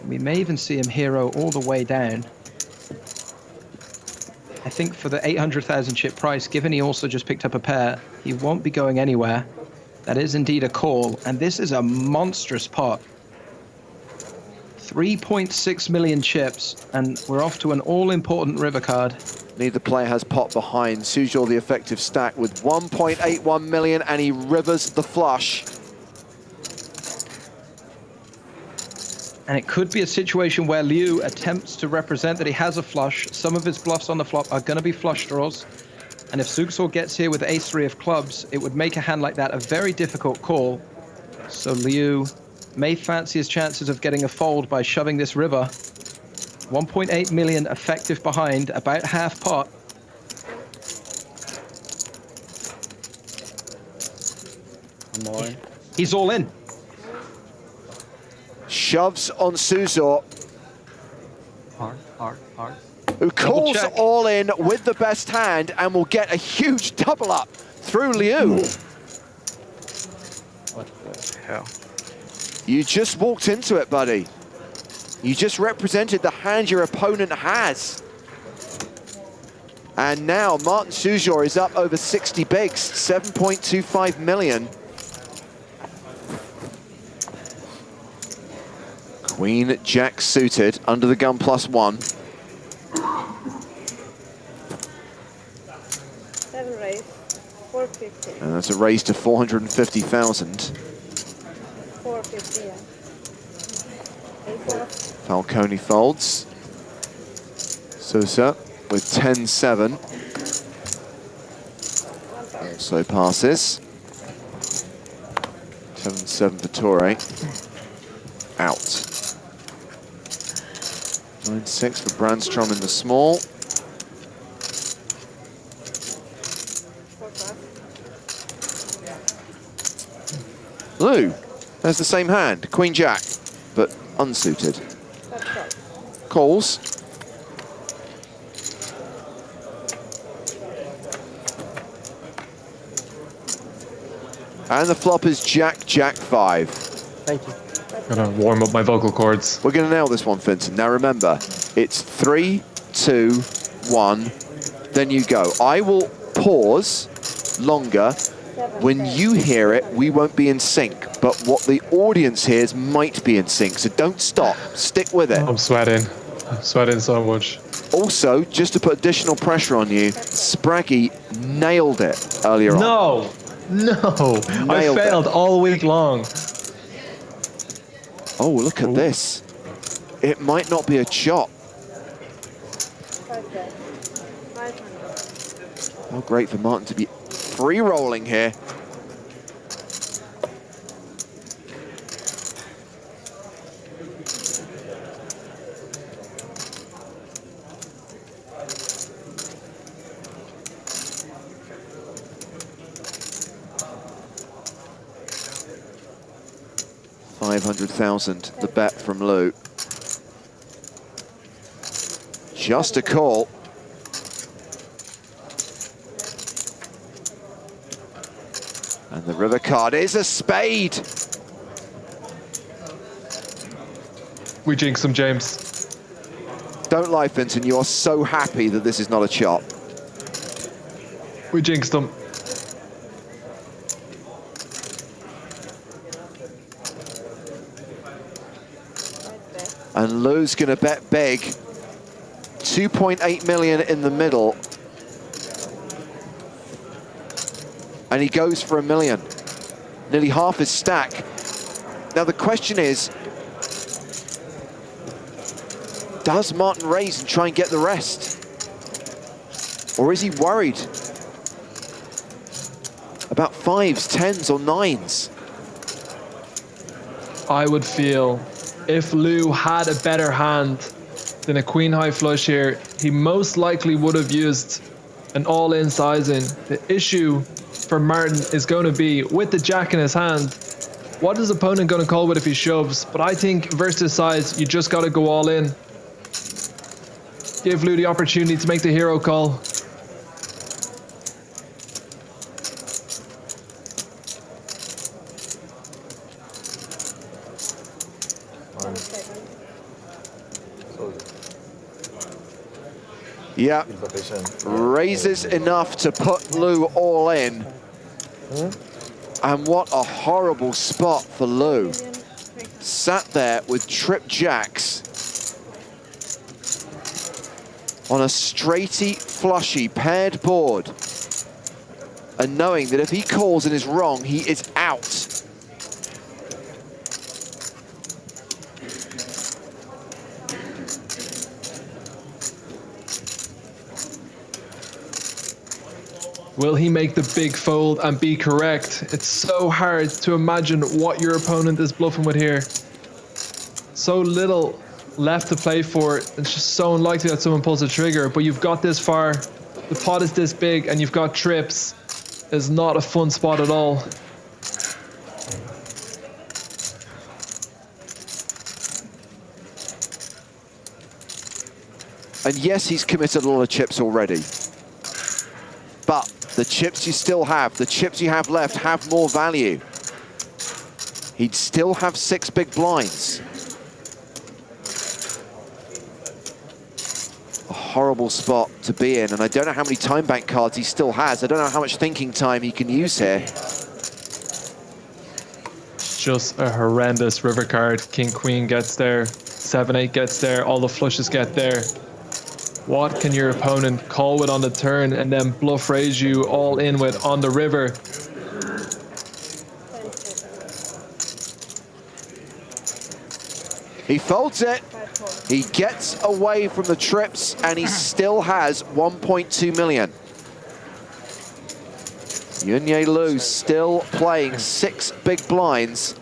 we may even see him hero all the way down. I think for the 800,000 chip price, given he also just picked up a pair, he won't be going anywhere. That is indeed a call, and this is a monstrous pot. 3.6 million chips, and we're off to an all-important river card. Neither player has pot behind. Suzor the effective stack with 1.81 million, and he rivers the flush. And it could be a situation where Liu attempts to represent that he has a flush. Some of his bluffs on the flop are going to be flush draws. And if Suksor gets here with Ace-3 of clubs, it would make a hand like that a very difficult call. So Liu may fancy his chances of getting a fold by shoving this river. 1.8 million effective behind, about half pot. I'm all in. He's all in. Shoves on Suzor, Hard. who calls check. all in with the best hand and will get a huge double up through Liu. What the hell? You just walked into it, buddy. You just represented the hand your opponent has. And now Martin Suzor is up over 60 bigs, 7.25 million. Queen Jack suited, under the gun +1. 7 raise, 450. And that's a raise to 450,000. 450, yeah. 8 off. Falcone folds. Sousa with 10-7. Also passes. 7-7 for Torre. Out. 9-6 for Brandstrom in the small. Lou, there's the same hand, Queen Jack, but unsuited. Calls. And the flop is Jack, Jack 5. Thank you. Gotta warm up my vocal cords. We're gonna nail this one, Vincent. Now remember, it's 3, 2, 1, then you go. I will pause longer. When you hear it, we won't be in sync, but what the audience hears might be in sync, so don't stop, stick with it. I'm sweating so much. Also, just to put additional pressure on you, Spraggy nailed it earlier on. No, I failed all week long. Oh, look at this. It might not be a chop. How great for Martin to be free rolling here. $500,000, the bet from Lou. Just a call. And the river card is a spade. We jinxed him, James. Don't lie, Finton. You are so happy that this is not a chop. We jinxed him. And Lou's going to bet big. 2.8 million in the middle. And he goes for $1 million. Nearly half his stack. Now the question is, does Martin raise and try and get the rest? Or is he worried about 5s, 10s or 9s? I would feel if Lou had a better hand than a queen high flush here, he most likely would have used an all-in sizing. The issue for Martin is going to be with the jack in his hand, what is the opponent going to call with if he shoves? But I think versus size, you just got to go all in. Give Lou the opportunity to make the hero call. Yeah, raises enough to put Lou all in. And what a horrible spot for Lou. Sat there with trip jacks on a straighty, flushy, paired board. And knowing that if he calls and is wrong, he is out. Will he make the big fold and be correct? It's so hard to imagine what your opponent is bluffing with here. So little left to play for. It's just so unlikely that someone pulls a trigger, but you've got this far. The pot is this big and you've got trips. It's not a fun spot at all. And yes, he's committed a lot of chips already. But the chips you still have, the chips you have left, have more value. He'd still have 6 big blinds. A horrible spot to be in, and I don't know how many time bank cards he still has. I don't know how much thinking time he can use here. Just a horrendous river card. King Queen gets there, 7-8 gets there, all the flushes get there. What can your opponent call with on the turn and then bluff raise you all in with on the river? He folds it. He gets away from the trips, and he still has 1.2 million. Yunye Liu still playing 6 big blinds.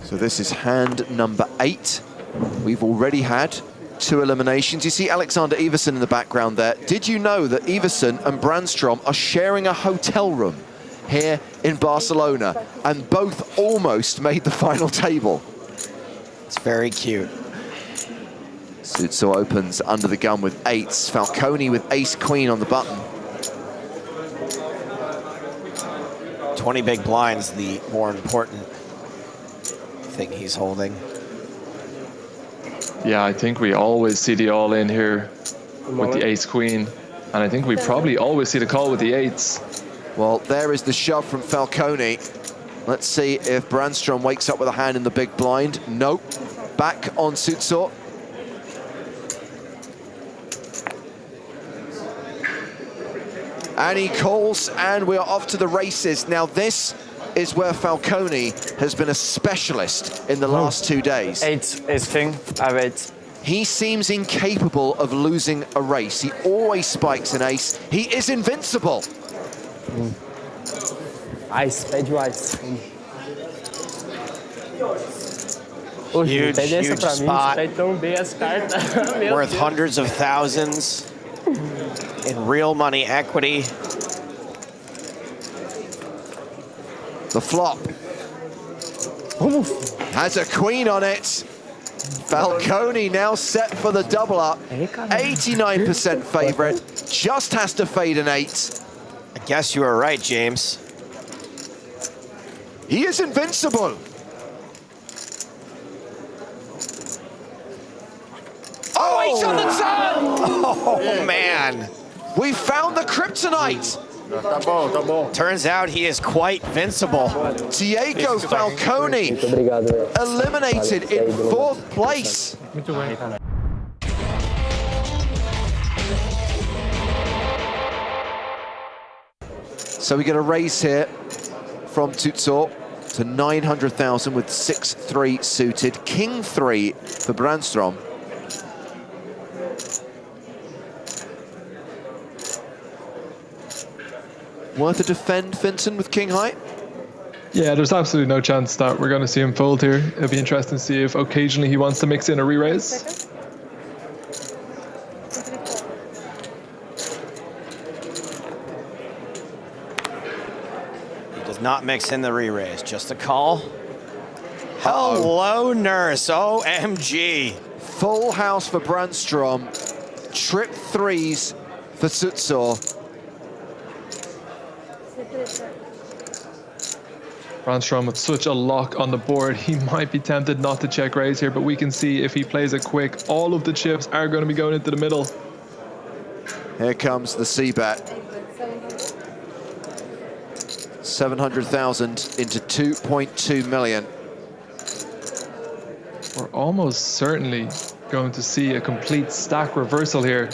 So this is hand number 8. We've already had 2 eliminations. You see Alexander Iversen in the background there. Did you know that Iversen and Brandstrom are sharing a hotel room here in Barcelona, and both almost made the final table? It's very cute. Sutso opens under the gun with 8s. Falcone with ace-queen on the button. 20 big blinds, the more important thing he's holding. Yeah, I think we always see the all-in here with the ace-queen. And I think we probably always see the call with the 8s. Well, there is the shove from Falcone. Let's see if Brandstrom wakes up with a hand in the big blind. Nope. Back on Sutso. And he calls, and we are off to the races. Now, this is where Falcone has been a specialist in the last 2 days. 8 is king, I have 8. He seems incapable of losing a race. He always spikes an ace. He is invincible. Ice, spade ice. Huge, huge spot. Worth hundreds of thousands in real money equity. The flop has a queen on it. Falcone now set for the double up. 89% favorite, just has to fade an 8. I guess you were right, James. He is invincible. Oh, 8 on the turn! Oh, man. We found the kryptonite. Turns out he is quite invincible. Diego Falcone eliminated in 4th place. So we get a raise here from Sutso to 900,000 with 6-3 suited. King 3 for Brandstrom. Worth a defend, Finton, with king high? Yeah, there's absolutely no chance that we're going to see him fold here. It'll be interesting to see if occasionally he wants to mix in a re-raise. He does not mix in the re-raise, just a call. Hello, Nurse, OMG. Full house for Brandstrom. Trip 3s for Sutso. Brandstrom with such a lock on the board, he might be tempted not to check raise here, but we can see if he plays it quick, all of the chips are going to be going into the middle. Here comes the C-bet. 700,000 into 2.2 million. We're almost certainly going to see a complete stack reversal here.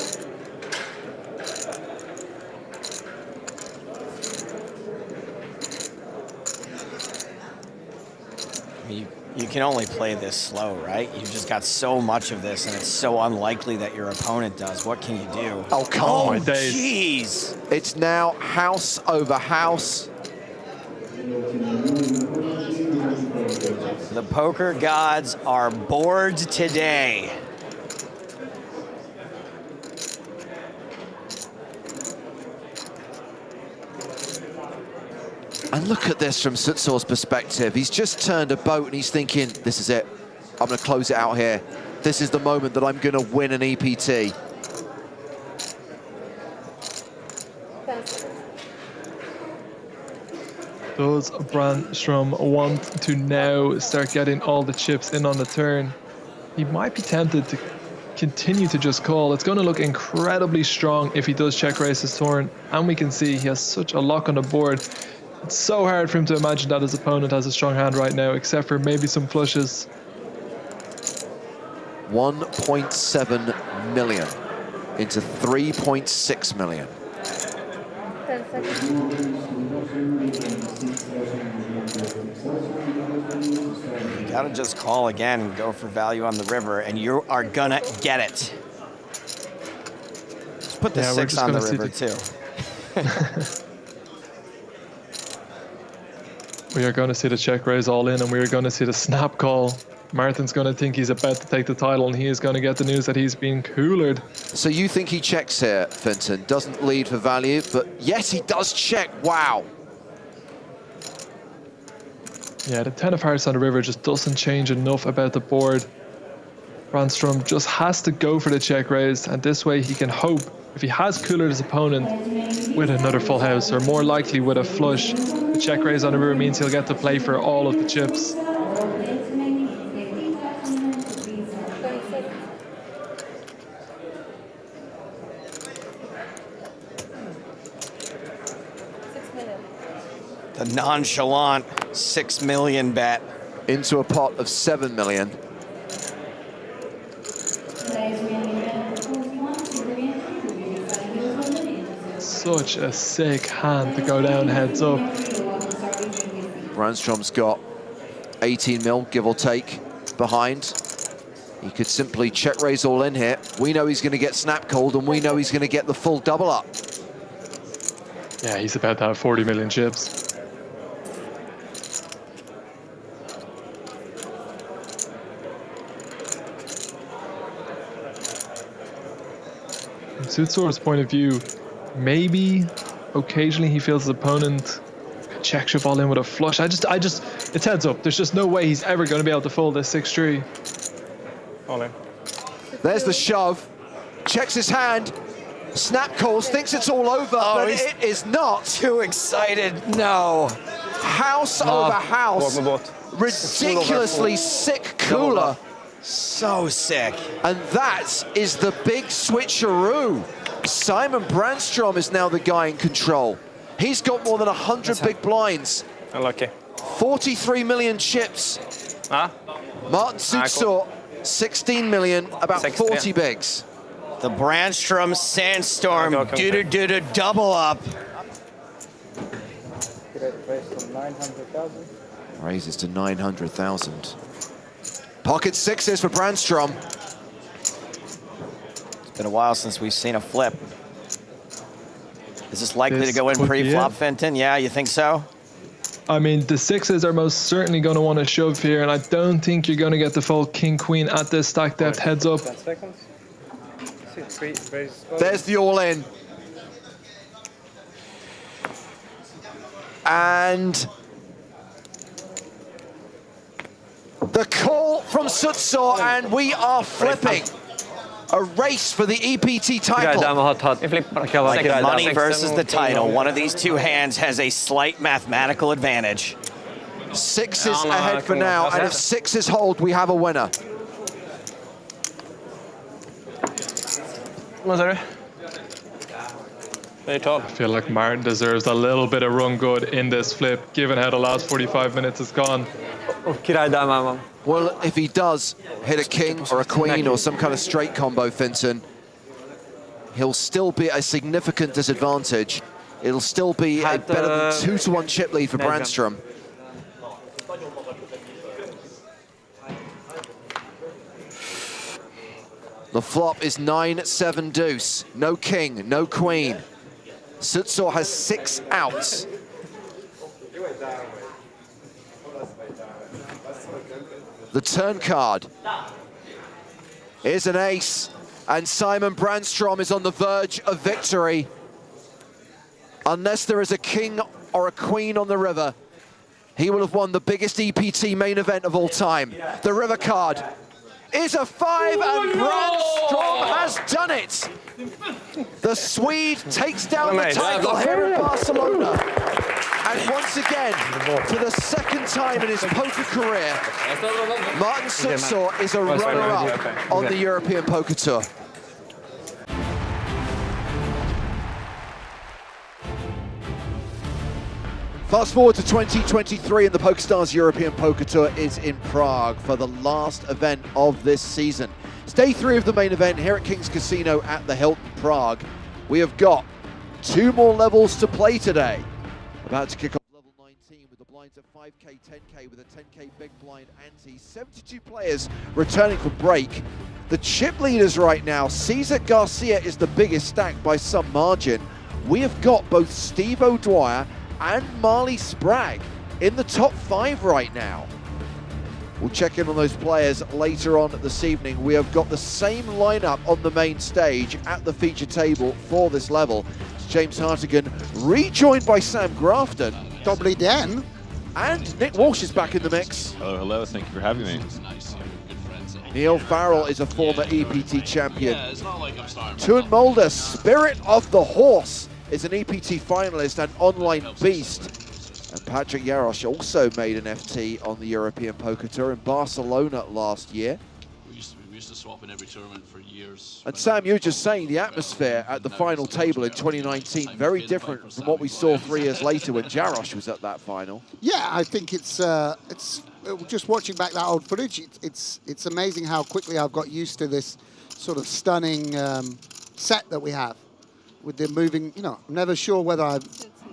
You can only play this slow, right? You've just got so much of this, and it's so unlikely that your opponent does. What can you do? Oh, come on. on. Jeez. It's now house over house. The poker gods are bored today. And look at this from Sutso's perspective. He's just turned a boat and he's thinking, this is it. I'm going to close it out here. this is the moment that I'm going to win an EPT. Does Brandstrom want to now start getting all the chips in on the turn? He might be tempted to continue to just call. It's going to look incredibly strong if he does check raise his turn, and we can see he has such a lock on the board. It's so hard for him to imagine that his opponent has a strong hand right now, except for maybe some flushes. 1.7 million into 3.6 million. 10 seconds. You gotta just call again and go for value on the river, and you are gonna get it. Just put the 6 on the river too. We are going to see the check raise all in, and we are going to see the snap call. Martin's going to think he's about to take the title, and he is going to get the news that he's being coolered. So you think he checks here, Finton? Doesn't lead for value, but yes, he does check. Wow. Yeah, the 10 of hearts on the river just doesn't change enough about the board. Brandstrom just has to go for the check raise, and this way he can hope, if he has coolered his opponent with another full house, or more likely with a flush, the check raise on the river means he'll get to play for all of the chips. The nonchalant 6 million bet. Into a pot of 7 million. Such a sick hand to go down heads up. Brandstrom's got 18 mil, give or take, behind. He could simply check raise all in here. We know he's going to get snap called, and we know he's going to get the full double up. Yeah, he's about to have 40 million chips. From Suitsor's point of view, maybe occasionally he feels his opponent check shove all in with a flush. It's heads up. There's just no way he's ever going to be able to fold this 6-3. All in. There's the shove. Checks his hand. Snap calls, thinks it's all over, but it is not. Too excited. No. House over house. Ridiculously sick cooler. So sick. And that is the big switcheroo. Simon Brandstrom is now the guy in control. He's got more than 100 big blinds. Unlucky. 43 million chips. Martin Suitsor, 16 million, about 40 bigs. The Brandstrom Sandstorm doo-doo-doo-doo double up. Raises to 900,000. Pocket sixes for Brandstrom. It's been a while since we've seen a flip. Is this likely to go in pre-flop, Fenton? Yeah, you think so? I mean, the sixes are most certainly going to want to shove here, and I don't think you're going to get the full king-queen at this stack depth heads up. There's the all-in. And the call from Suitsor, and we are flipping. A race for the EPT title. Like the money versus the title. One of these two hands has a slight mathematical advantage. Sixes ahead for now, and if sixes hold, we have a winner. I feel like Martin deserves a little bit of run good in this flip, given how the last 45 minutes has gone. Well, if he does hit a king or a queen or some kind of straight combo, Finton, he'll still be at a significant disadvantage. It'll still be a better than 2-1 chip lead for Brandstrom. The flop is 9-7 deuce. No king, no queen. Suitsor has 6 outs. The turn card is an ace, and Simon Brandstrom is on the verge of victory. Unless there is a king or a queen on the river, he will have won the biggest EPT main event of all time. The river card is a 5, and Brandstrom has done it. The Swede takes down the title here in Barcelona. And once again, for the second time in his poker career, Martin Sutsor is a runner-up on the European Poker Tour. Fast forward to 2023 and the PokerStars European Poker Tour is in Prague for the last event of this season. It's day 3 of the main event here at King's Casino at the Hilton Prague. We have got 2 more levels to play today. About to kick off level 19 with the blinds at 5K, 10K with a 10K big blind ante. 72 players returning for break. The chip leaders right now, Cesar Garcia is the biggest stack by some margin. We have got both Steve O'Dwyer and Marley Spragg in the top 5 right now. We'll check in on those players later on this evening. We have got the same lineup on the main stage at the feature table for this level. It's James Hartigan, rejoined by Sam Grafton. Doubly Den. And Nick Walsh is back in the mix. Hello, hello. Thank you for having me. Neil Farrell is a former EPT champion. Tuan Mulder, Spirit of the Horse, is an EPT finalist and online beast. And Patrick Jarosz also made an FT on the European Poker Tour in Barcelona last year. We used to swap in every tournament for years. And Sam, you were just saying the atmosphere at the final table in 2019, very different from what we saw 3 years later when Jarosz was at that final. Yeah, I think it's just watching back that old footage, it's amazing how quickly I've got used to this sort of stunning set that we have. With the moving, you know, I'm never sure whether I'm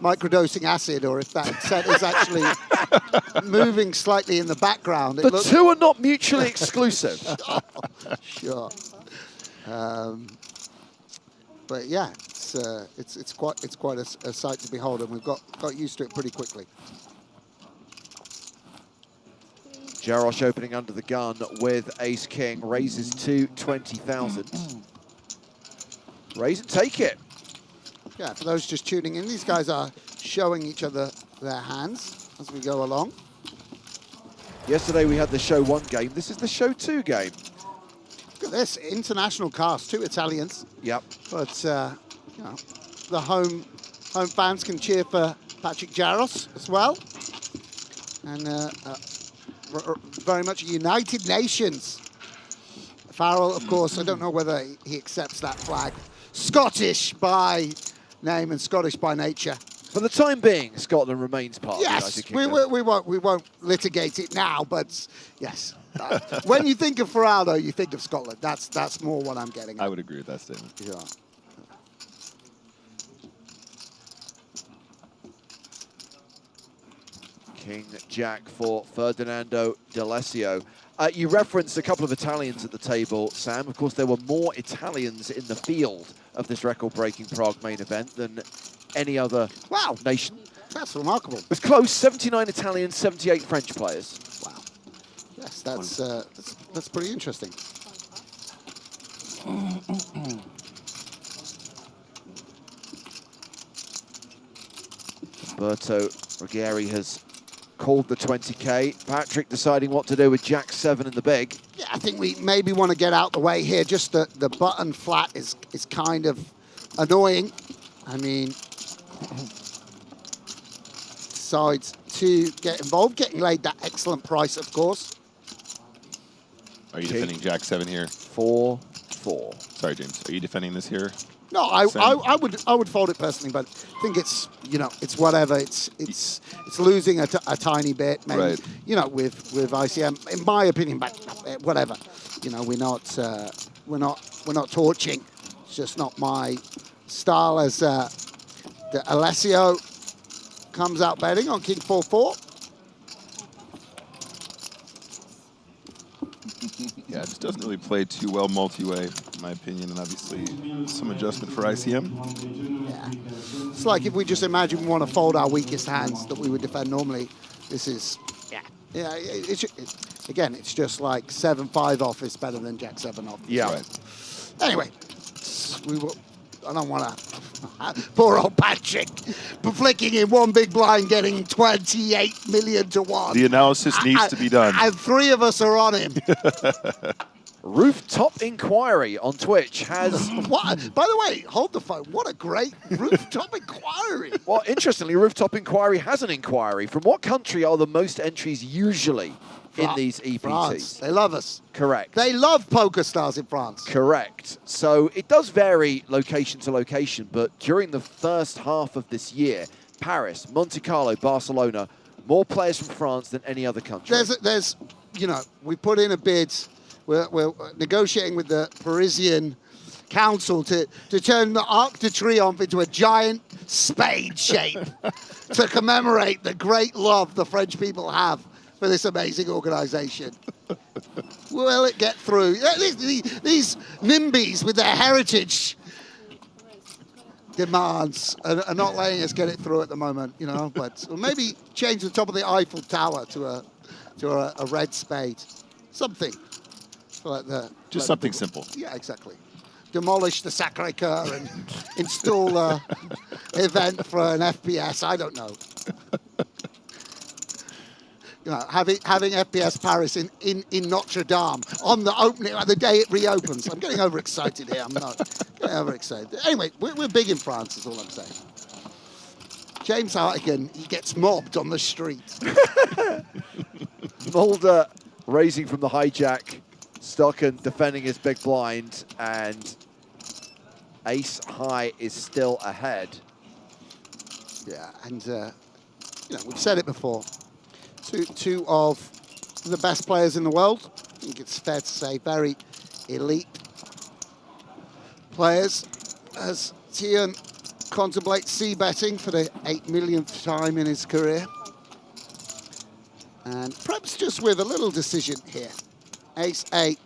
microdosing acid or if that set is actually moving slightly in the background. The 2 are not mutually exclusive. Sure. But yeah, it's quite a sight to behold, and we've got used to it pretty quickly. Jarosz opening under the gun with Ace King, raises to 20,000. Raise and take it. Yeah, for those just tuning in, these guys are showing each other their hands as we go along. Yesterday we had the show 1 game. This is the show 2 game. Look at this, international cast, 2 Italians. Yep. But, you know, the home fans can cheer for Patrick Jarosz as well. And very much a United Nations. Farrell, of course, I don't know whether he accepts that flag. Scottish by name and Scottish by nature. For the time being, Scotland remains part of the Yes, United Kingdom. we won't litigate it now, but yes. When you think of Farrell, you think of Scotland. That's more what I'm getting at. I would agree with that statement. Yeah. King Jack for Ferdinando D'Alessio. You referenced a couple of Italians at the table, Sam. Of course, there were more Italians in the field of this record-breaking Prague main event than any other nation. That's remarkable. It was close, 79 Italians, 78 French players. Wow. Yes, that's pretty interesting. Roberto Ruggieri has called the 20K. Patrick deciding what to do with Jack 7 in the big. Yeah, I think we maybe want to get out the way here. Just the button flat is kind of annoying. I mean, decides to get involved, getting laid that excellent price, of course. Are you defending Jack 7 here? 4-4. Sorry, James. Are you defending this here? No, I would fold it personally, but I think it's, you know, it's whatever. It's losing a tiny bit, maybe, right. You know, with ICM, in my opinion, but whatever. You know, we're not torching. It's just not my style. As the Alessio comes out betting on King 4-4. Yeah, it just doesn't really play too well multi-way, in my opinion, and obviously some adjustment for ICM. Yeah. It's like if we just imagine we want to fold our weakest hands that we would defend normally. This is, yeah. Again, it's just like 7-5 off is better than Jack 7 off. Yeah. Right. Anyway, I don't want to Poor old Patrick, flicking in one big blind, getting 28 million to 1. The analysis needs to be done. And 3 of us are on him. Rooftop Inquiry on Twitch has... What? By the way, hold the phone. What a great Rooftop Inquiry. Well, interestingly, Rooftop Inquiry has an inquiry. From what country are the most entries usually in these EPTs? France. They love us. Correct. They love PokerStars in France. Correct. So it does vary location to location, but during the first half of this year, Paris, Monte Carlo, Barcelona, more players from France than any other country. There's, you know, we put in a bid. We're negotiating with the Parisian council to turn the Arc de Triomphe into a giant spade shape to commemorate the great love the French people have for this amazing organization. Will it get through? These NIMBYs with their heritage demands are not letting us get it through at the moment, you know, but we'll maybe change the top of the Eiffel Tower to a red spade. Something. Like just something simple. Yeah, exactly. Demolish the Sacré-Cœur and install an event for an FPS. I don't know. You know, having FPS Paris in Notre Dame on the opening, like the day it reopens. I'm getting overexcited here. I'm not getting overexcited. Anyway, we're big in France, is all I'm saying. James Hartigan, he gets mobbed on the street. Mulder raising from the hijack. Stocken defending his big blind, and ace high is still ahead. Yeah, and you know, we've said it before. Two of the best players in the world. I think it's fair to say very elite players. As Tian contemplates c-betting for the 8 millionth time in his career. And perhaps just with a little decision here. Ace-8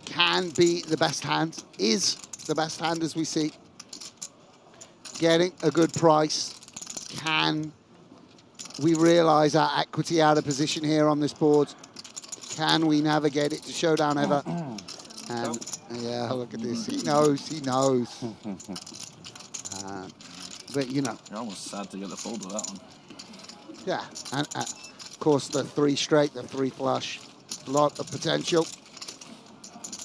can be the best hand, is the best hand as we see. Getting a good price. Can we realize our equity out of position here on this board? Can we navigate it to showdown ever? And yeah, look at this. He knows, he knows. But you know. You're almost sad to get the fold with that one. Yeah, and of course the 3 straight, the 3 flush, a lot of potential.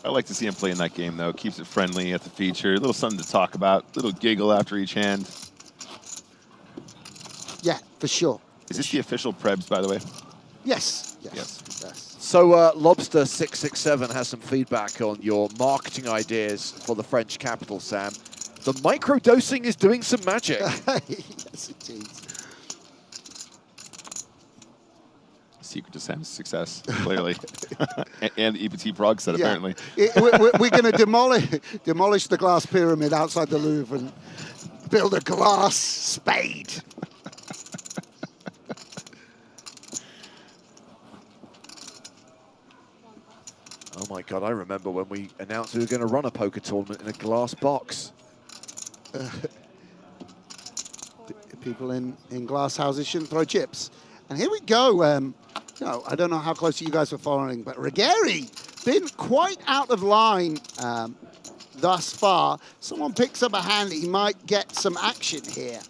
I like to see him play in that game, though. Keeps it friendly at the feature. A little something to talk about. A little giggle after each hand. Yeah, for sure. Is this the official Prebz, by the way? Yes. Yes. So Lobster667 has some feedback on your marketing ideas for the French capital, Sam. The microdosing is doing some magic. Yes, indeed. Secret to Sam's success, clearly. and EPT Prague said, apparently. We're going to demolish the glass pyramid outside the Louvre and build a glass spade. Oh my God, I remember when we announced we were going to run a poker tournament in a glass box. People in glass houses shouldn't throw chips. And here we go. You know, I don't know how close you guys were following, but Regeri been quite out of line thus far. Someone picks up a hand, he might get some action here.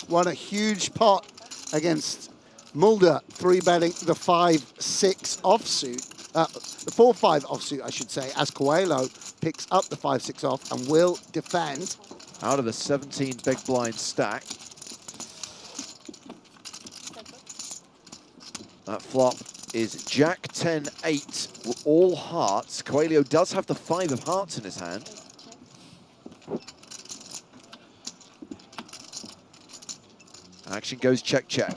Won a huge pot against Mulder, 3-betting the 5-6 offsuit. The 4-5 offsuit, I should say, as Coelho picks up the 5-6 off and will defend. Out of the 17 big blind stack. That flop is Jack 10-8, all hearts. Coelho does have the 5 of hearts in his hand. Action goes check, check.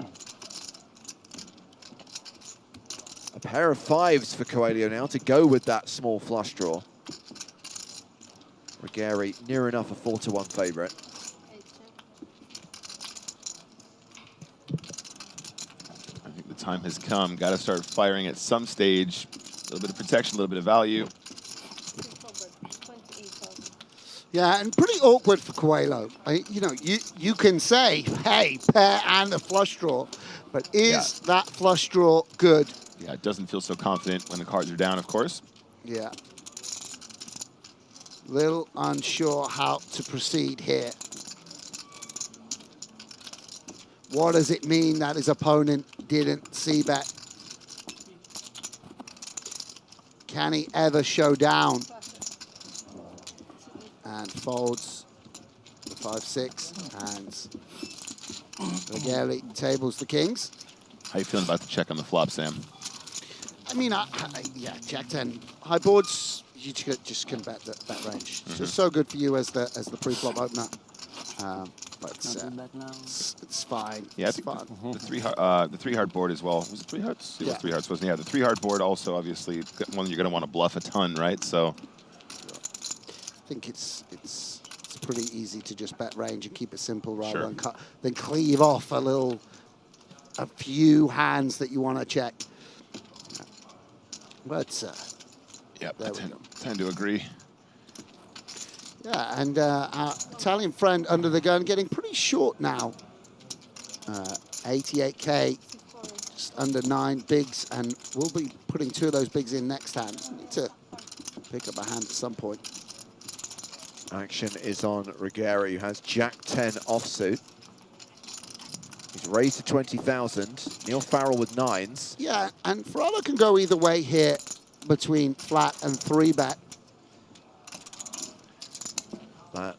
A pair of 5s for Coelho now to go with that small flush draw. Regeri near enough a 4-1 favourite. Time has come. Got to start firing at some stage. A little bit of protection, a little bit of value. Yeah, and pretty awkward for Coelho. You know, you can say, hey, pair and a flush draw, but is that flush draw good? Yeah, it doesn't feel so confident when the cards are down, of course. Yeah. Little unsure how to proceed here. What does it mean that his opponent didn't see bet? Can he ever show down? And folds the 5-6 and Regale tables the kings. How you feeling about the check on the flop, Sam? I mean, yeah, Jack 10 high boards. You just can bet that range. It's just so good for you as the pre-flop opener. But it's fine. Yeah, it's fun. The three heart board as well. Was it 3 hearts? It was 3 hearts, wasn't it? Yeah, the 3 heart board also obviously one you're going to want to bluff a ton, right? So I think it's pretty easy to just bet range and keep it simple rather than cleave off a few hands that you want to check. But yeah, I tend to agree. Yeah, and our Italian friend under the gun getting pretty short now. 88k, just under 9 bigs, and we'll be putting 2 of those bigs in next hand. Need to pick up a hand at some point. Action is on Ruggieri, who has Jack 10 offsuit. He's raised to 20,000. Neil Farrell with 9s. Yeah, and Ferraro can go either way here between flat and 3-bet. That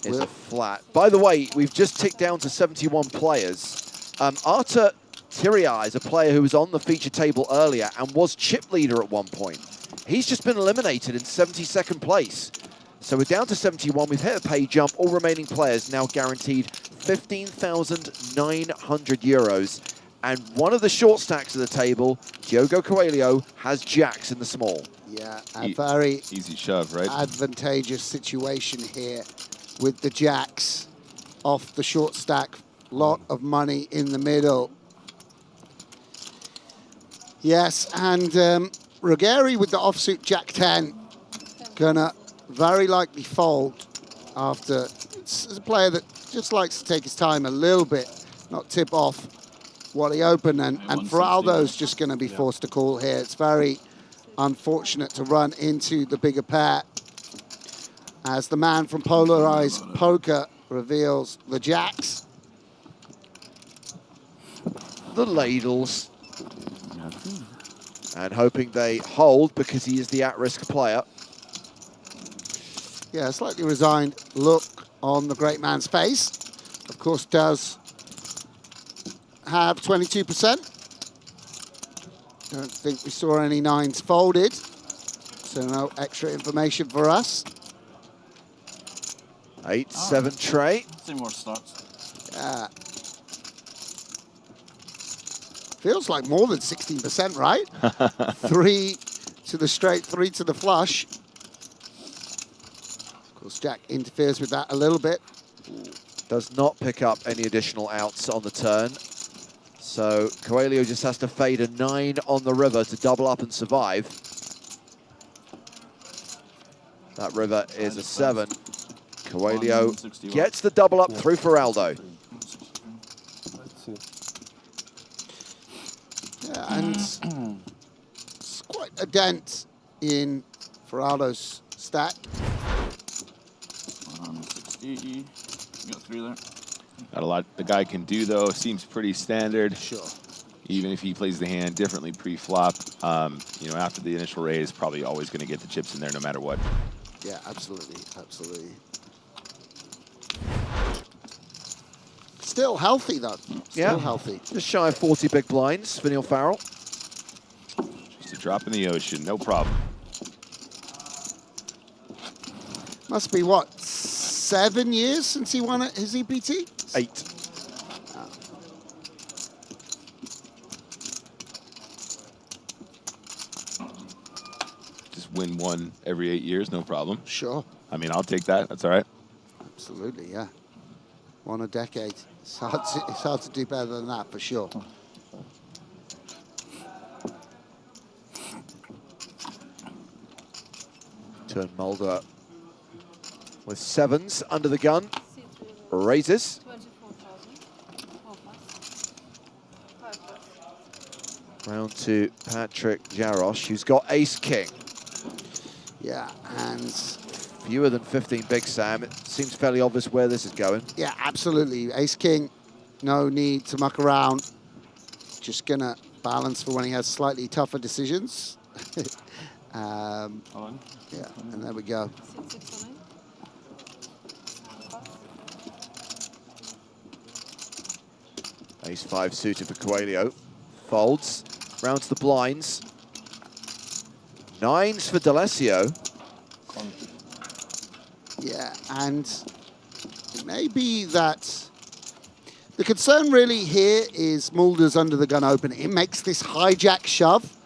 is a flat. By the way, we've just ticked down to 71 players. Artur Tiria is a player who was on the feature table earlier and was chip leader at one point. He's just been eliminated in 72nd place. So we're down to 71. We've hit a pay jump. All remaining players now guaranteed 15,900 euros. And one of the short stacks of the table, Diogo Coelho, has jacks in the small. Yeah, a very easy shove, right? Advantageous situation here with the jacks off the short stack. Lot of money in the middle. Yes, and Ruggieri with the offsuit Jack 10 gonna very likely fold after. It's a player that just likes to take his time a little bit, not tip off what he opened, and Feraldo's just going to be forced to call here. It's very unfortunate to run into the bigger pair as the man from Polarized Poker reveals the jacks. The ladles. And hoping they hold because he is the at-risk player. Yeah, a slightly resigned look on the great man's face. Of course, does have 22%. Don't think we saw any 9s folded, so no extra information for us. 8-7 tray. See more starts. Yeah. Feels like more than 16%, right? 3 to the straight, 3 to the flush. Of course, Jack interferes with that a little bit. Does not pick up any additional outs on the turn. So Coelho just has to fade a 9 on the river to double up and survive. That river is a 7. Coelho gets the double up through Feraldo. Yeah, and it's quite a dent in Feraldo's stack. 60. You got 3 there. Not a lot the guy can do, though. Seems pretty standard. Sure. Even if he plays the hand differently pre-flop, you know, after the initial raise, probably always going to get the chips in there no matter what. Yeah, absolutely, absolutely. Still healthy, though. Still healthy. Just shy of 40 big blinds for Neil Farrell. Just a drop in the ocean, no problem. Must be, what, 7 years since he won his EPT? 8. Oh. Just win one every 8 years, no problem. Sure. I mean, I'll take that. That's all right. Absolutely, yeah. 1 a decade. It's hard to do better than that, for sure. Turn Mulder with 7s under the gun. Raises. Round to Patrick Jarosz, who's got ace-king. Yeah, and Fewer than 15 big, Sam. It seems fairly obvious where this is going. Yeah, absolutely. Ace-king, no need to muck around. Just going to balance for when he has slightly tougher decisions. Yeah, and there we go. Ace-5 suited for Coelho. Folds. Round to the blinds. Nines for D'Alessio. Yeah, and it may be that the concern really here is Mulder's under the gun open. It makes this hijack shove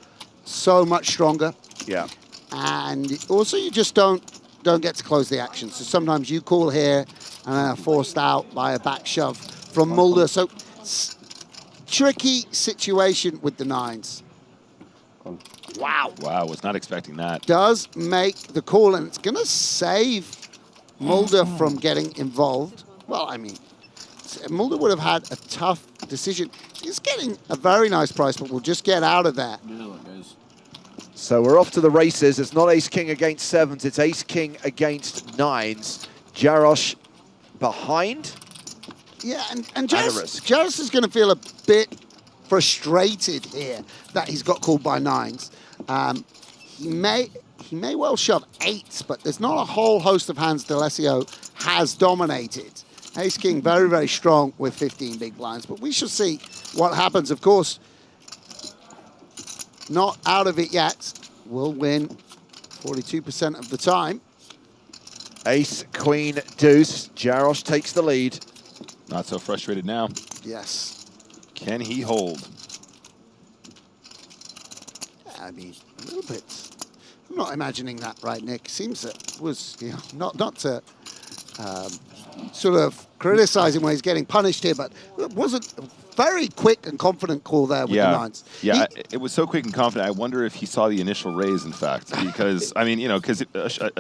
so much stronger. Yeah. And also you just don't get to close the action. So sometimes you call here and are forced out by a back shove from Mulder. So tricky situation with the nines. Wow. Wow, was not expecting that. Does make the call, and it's going to save Mulder from getting involved. Well, I mean, Mulder would have had a tough decision. He's getting a very nice price, but we'll just get out of there. So we're off to the races. It's not ace-king against sevens. It's ace-king against nines. Jarosz behind. Yeah, and Jarosz is going to feel a bit frustrated here that he's got called by nines. He may well shove eights, but there's not a whole host of hands D'Alessio has dominated. Ace-king very, very strong with 15 big blinds, but we shall see what happens. Of course, not out of it yet. Will win 42% of the time. Ace, queen, deuce. Jarosz takes the lead. Not so frustrated now. Yes. Can he hold? I mean, a little bit. I'm not imagining that, right, Nick? Seems that was, you know, not to sort of criticize him when he's getting punished here, but it wasn't a very quick and confident call there with the nines. Yeah, it was so quick and confident. I wonder if he saw the initial raise, in fact, because, I mean, you know, because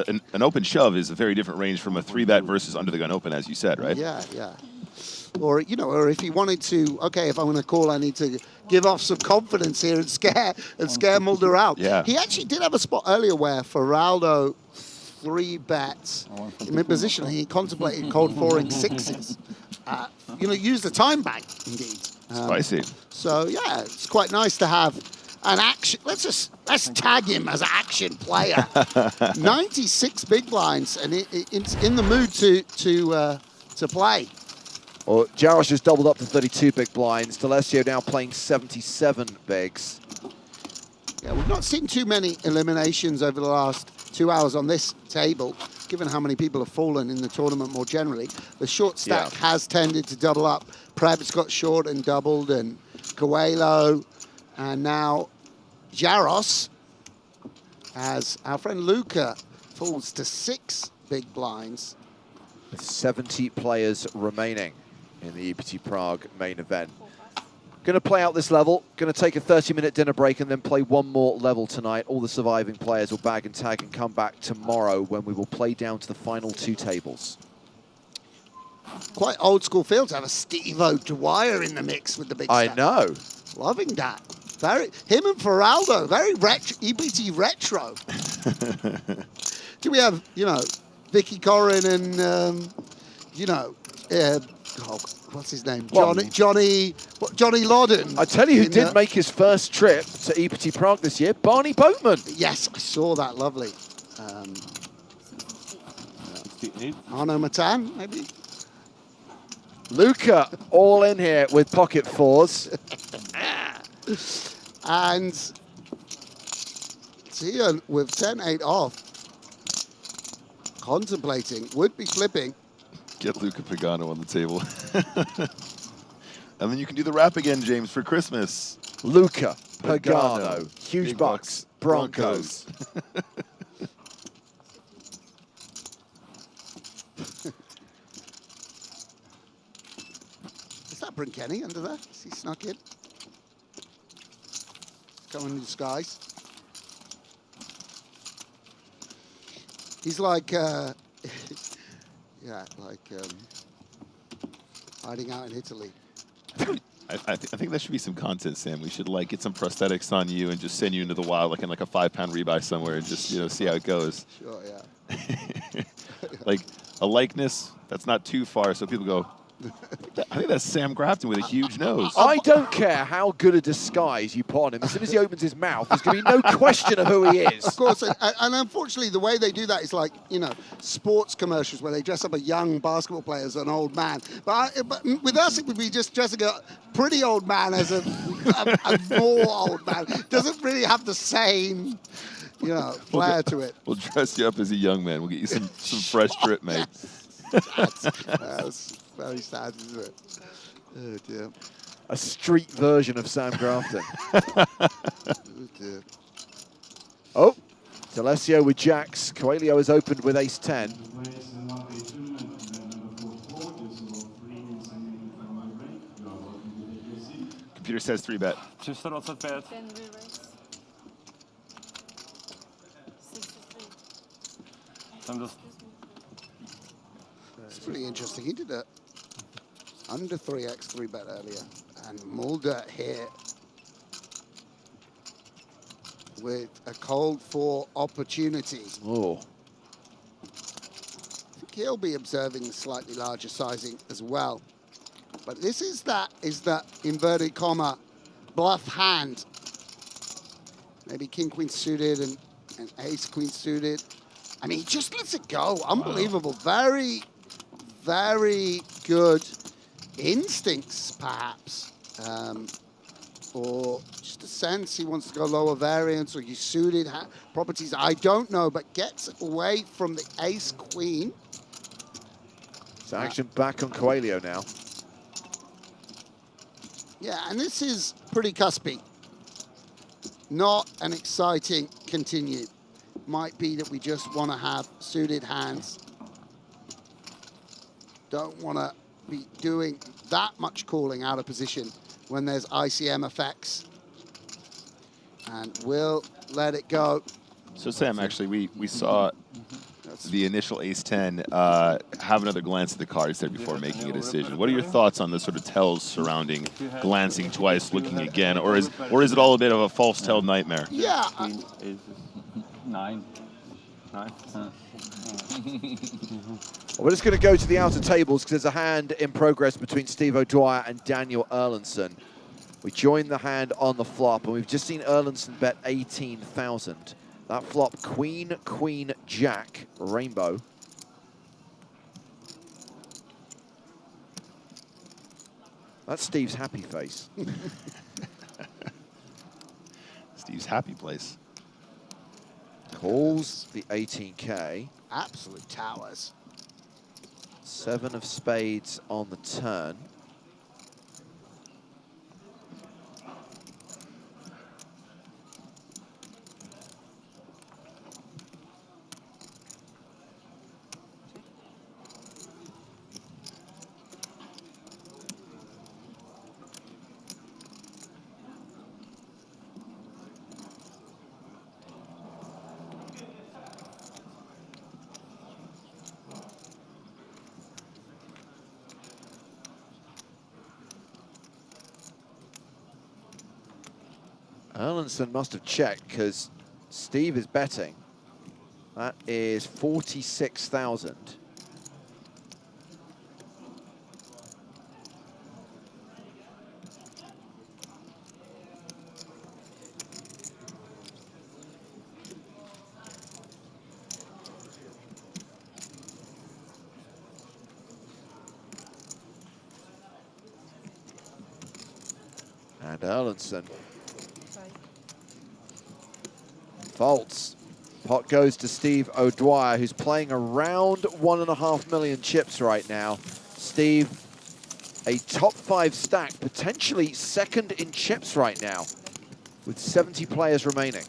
an open shove is a very different range from a 3-bet versus under the gun open, as you said, right? Yeah, yeah. Or, you know, or if he wanted to, okay, if I'm going to call, I need to give off some confidence here and scare Mulder out. Yeah. He actually did have a spot earlier where Feraldo 3-bets in mid-position. He contemplated cold 4-ing sixes. You know, use the time bank, indeed. Spicy. So, yeah, it's quite nice to have an action. Let's tag him as an action player. 96 big blinds, and it's in the mood to play. Well, Jarosz has doubled up to 32 big blinds. D'Alessio now playing 77 bigs. Yeah, we've not seen too many eliminations over the last 2 hours on this table, given how many people have fallen in the tournament more generally. The short stack has tended to double up. Preb's got short and doubled, and Coelho, and now Jarosz, as our friend Luca falls to 6 big blinds. With 70 players remaining in the EPT Prague main event. Going to play out this level, going to take a 30-minute dinner break and then play one more level tonight. All the surviving players will bag and tag and come back tomorrow when we will play down to the final 2 tables. Quite old school feel to have a Steve-O Dwyer in the mix with the big stack. I know. Loving that. Him and Feraldo, very EPT retro. Do we have, you know, Vicky Corrin and, you know, what's his name? Johnny Lodden. I tell you who did make his first trip to EPT Prague this year, Barney Boatman. Yes, I saw that, lovely. Arno Matan, maybe? Luca all in here with pocket 4s. And Tia with 10-8 off. Contemplating, would be flipping. Get Luca Pagano on the table. And then you can do the rap again, James, for Christmas. Luca Pagano, huge Big bucks, Broncos. Is that Brinkenny under there? Is he snuck in? Coming in disguise. He's like, yeah, like hiding out in Italy. I think that should be some content, Sam. We should like get some prosthetics on you and just send you into the wild, like in like a 5-pound rebuy somewhere, and just see how it goes. Sure, yeah. like a likeness that's not too far, so people go, I think that's Sam Grafton with a huge nose. I don't care how good a disguise you put on him. As soon as he opens his mouth, there's going to be no question of who he is. Of course, and unfortunately, the way they do that is like, you know, sports commercials where they dress up a young basketball player as an old man. But with us, it would be just dressing a pretty old man as a more old man. Doesn't really have the same, you know, flair to it. We'll dress you up as a young man. We'll get you some fresh drip, mate. That's very sad, isn't it? Oh, dear. A street version of Sam Grafton. Oh, dear. Oh, D'Alessio with jacks. Coelho has opened with ace-10. Computer says 3-bet. Just lots of bet. I'm just... It's pretty interesting. He did a under 3x 3-bet earlier, and Mulder here with a called for opportunity. Oh. I think he'll be observing slightly larger sizing as well. But this is that inverted comma bluff hand. Maybe king queen suited and ace queen suited. I mean, he just lets it go. Unbelievable. Very, very good instincts, perhaps. Or just a sense he wants to go lower variance, or he's suited properties. I don't know, but gets away from the ace queen. It's action back on Coelho now. Yeah, and this is pretty cuspy. Not an exciting continue. Might be that we just want to have suited hands. Don't want to be doing that much calling out of position when there's ICM effects. And we'll let it go. So Sam, actually, we saw the initial ace-10 have another glance at the cards there before making a decision. What are your thoughts on the sort of tells surrounding glancing twice, looking again, or is it all a bit of a false tell nightmare? Yeah. 9. Well, we're just going to go to the outer tables because there's a hand in progress between Steve O'Dwyer and Daniel Erlandson. We joined the hand on the flop, and we've just seen Erlandson bet 18,000. That flop, queen, queen, jack, rainbow. That's Steve's happy face. Steve's happy place. Calls the 18K. Absolute towers. 7 of spades on the turn. Erlandson must have checked because Steve is betting. That is 46,000. And Erlandson faults. Pot goes to Steve O'Dwyer, who's playing around 1.5 million chips right now. Steve, a top 5 stack, potentially second in chips right now, with 70 players remaining.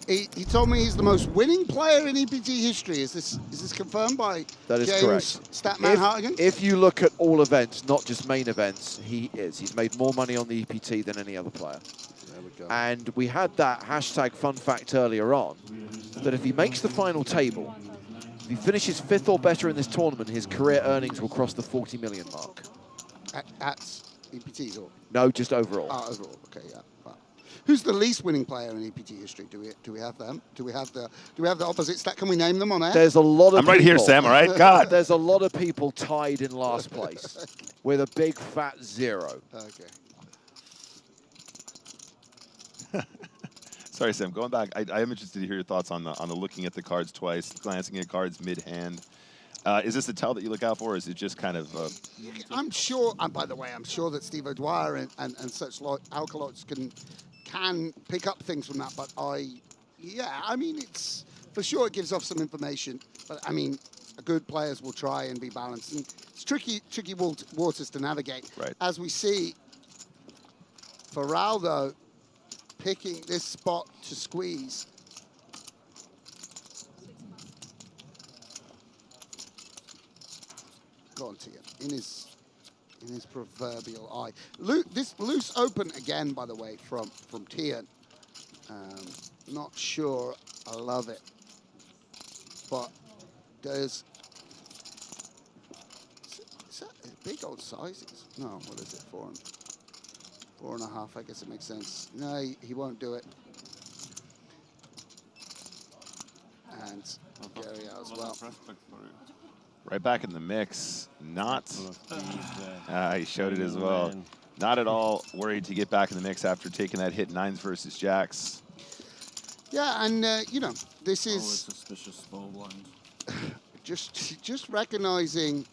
He told me he's the most winning player in EPT history. Is this confirmed by That is James correct. Statman Hartigan? If you look at all events, not just main events, he is. He's made more money on the EPT than any other player. There we go. And we had that hashtag fun fact earlier on, that if he makes the final table, if he finishes 5th or better in this tournament, his career earnings will cross the 40 million mark. At EPTs or? No, just overall. Oh, overall, okay, yeah. Wow. Who's the least winning player in EPT history? Do we have them? Do we have the opposite stat? Can we name them on air? There's a lot of I'm right here, Sam, all right? God. There's a lot of people tied in last place with a big fat 0. Okay. Sorry, Sam. Going back, I am interested to hear your thoughts on the looking at the cards twice, glancing at cards mid-hand. Is this a tell that you look out for, or is it just kind of... I'm sure, and by the way, I'm sure that Steve O'Dwyer and such alkaloids can pick up things from that, but I mean, it's, for sure it gives off some information, but I mean, good players will try and be balanced, and it's tricky waters to navigate. Right. As we see, Faraldo picking this spot to squeeze. Go on, Tia, in his proverbial eye. This loose open again, by the way, from Tian. Not sure I love it, but there's is that big old sizes? No, what is it? 4.5. I guess it makes sense. No, he won't do it. And Gary out as well. Right back in the mix. Not. He showed it as well. Not at all worried to get back in the mix after taking that hit 9s versus jacks. Yeah, and you know, this is suspicious small blind. just recognizing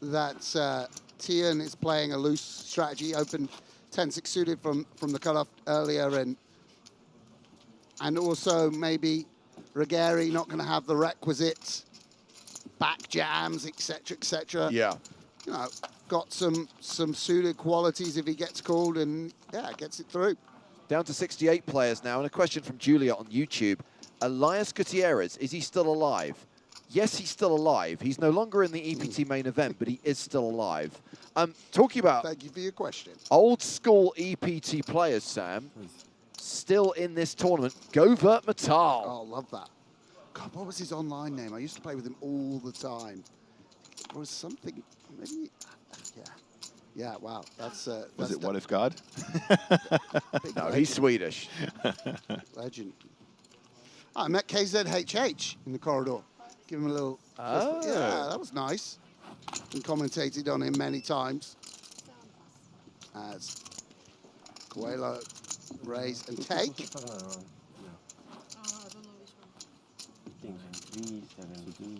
that Tian is playing a loose strategy, open 10-6 suited from the cutoff earlier, and also maybe Regari not going to have the requisite back jams, etc., etc. Yeah. You know, got some suited qualities if he gets called, and yeah, gets it through. Down to 68 players now, and a question from Julia on YouTube. Elias Gutierrez, is he still alive? Yes, he's still alive. He's no longer in the EPT main event, but he is still alive. Talking about... Thank you for your question. Old school EPT players, Sam, still in this tournament. Govert Matal. Oh, love that. God, what was his online name? I used to play with him all the time. It was something, maybe, yeah. Yeah, wow. That's Was it What If God? No, he's Swedish. Legend. I met KZHH in the corridor. Give him a little... Oh. Yeah, that was nice. And commentated on him many times. As Coelho raise and take. 3, 7, 2,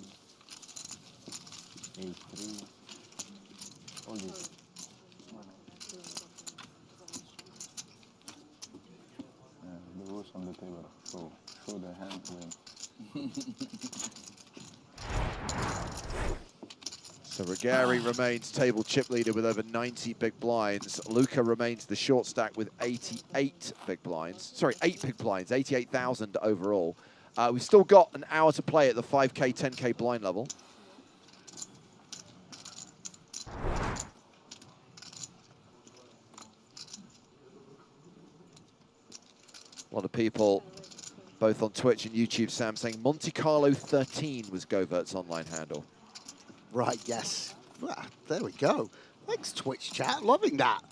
8, 3. All this. The rules on the table. So show the hand to him. So Regari remains table chip leader with over 90 big blinds. Luca remains the short stack with 88 big blinds. Sorry, 8 big blinds, 88,000 overall. We've still got an hour to play at the 5K, 10K blind level. A lot of people, both on Twitch and YouTube, Sam, saying Monte Carlo 13 was Govert's online handle. Right, yes. Well, there we go. Thanks, Twitch chat. Loving that.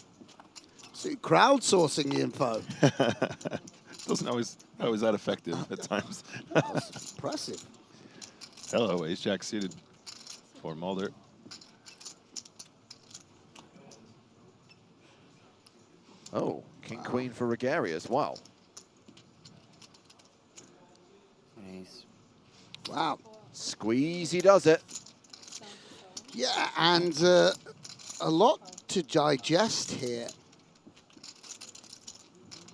So crowdsourcing the info. Doesn't always that effective at times. That was impressive. Hello, ace jack suited for Mulder. Oh, king queen for Regari as well. Ace. Wow. Squeezy does it. Yeah, and a lot to digest here.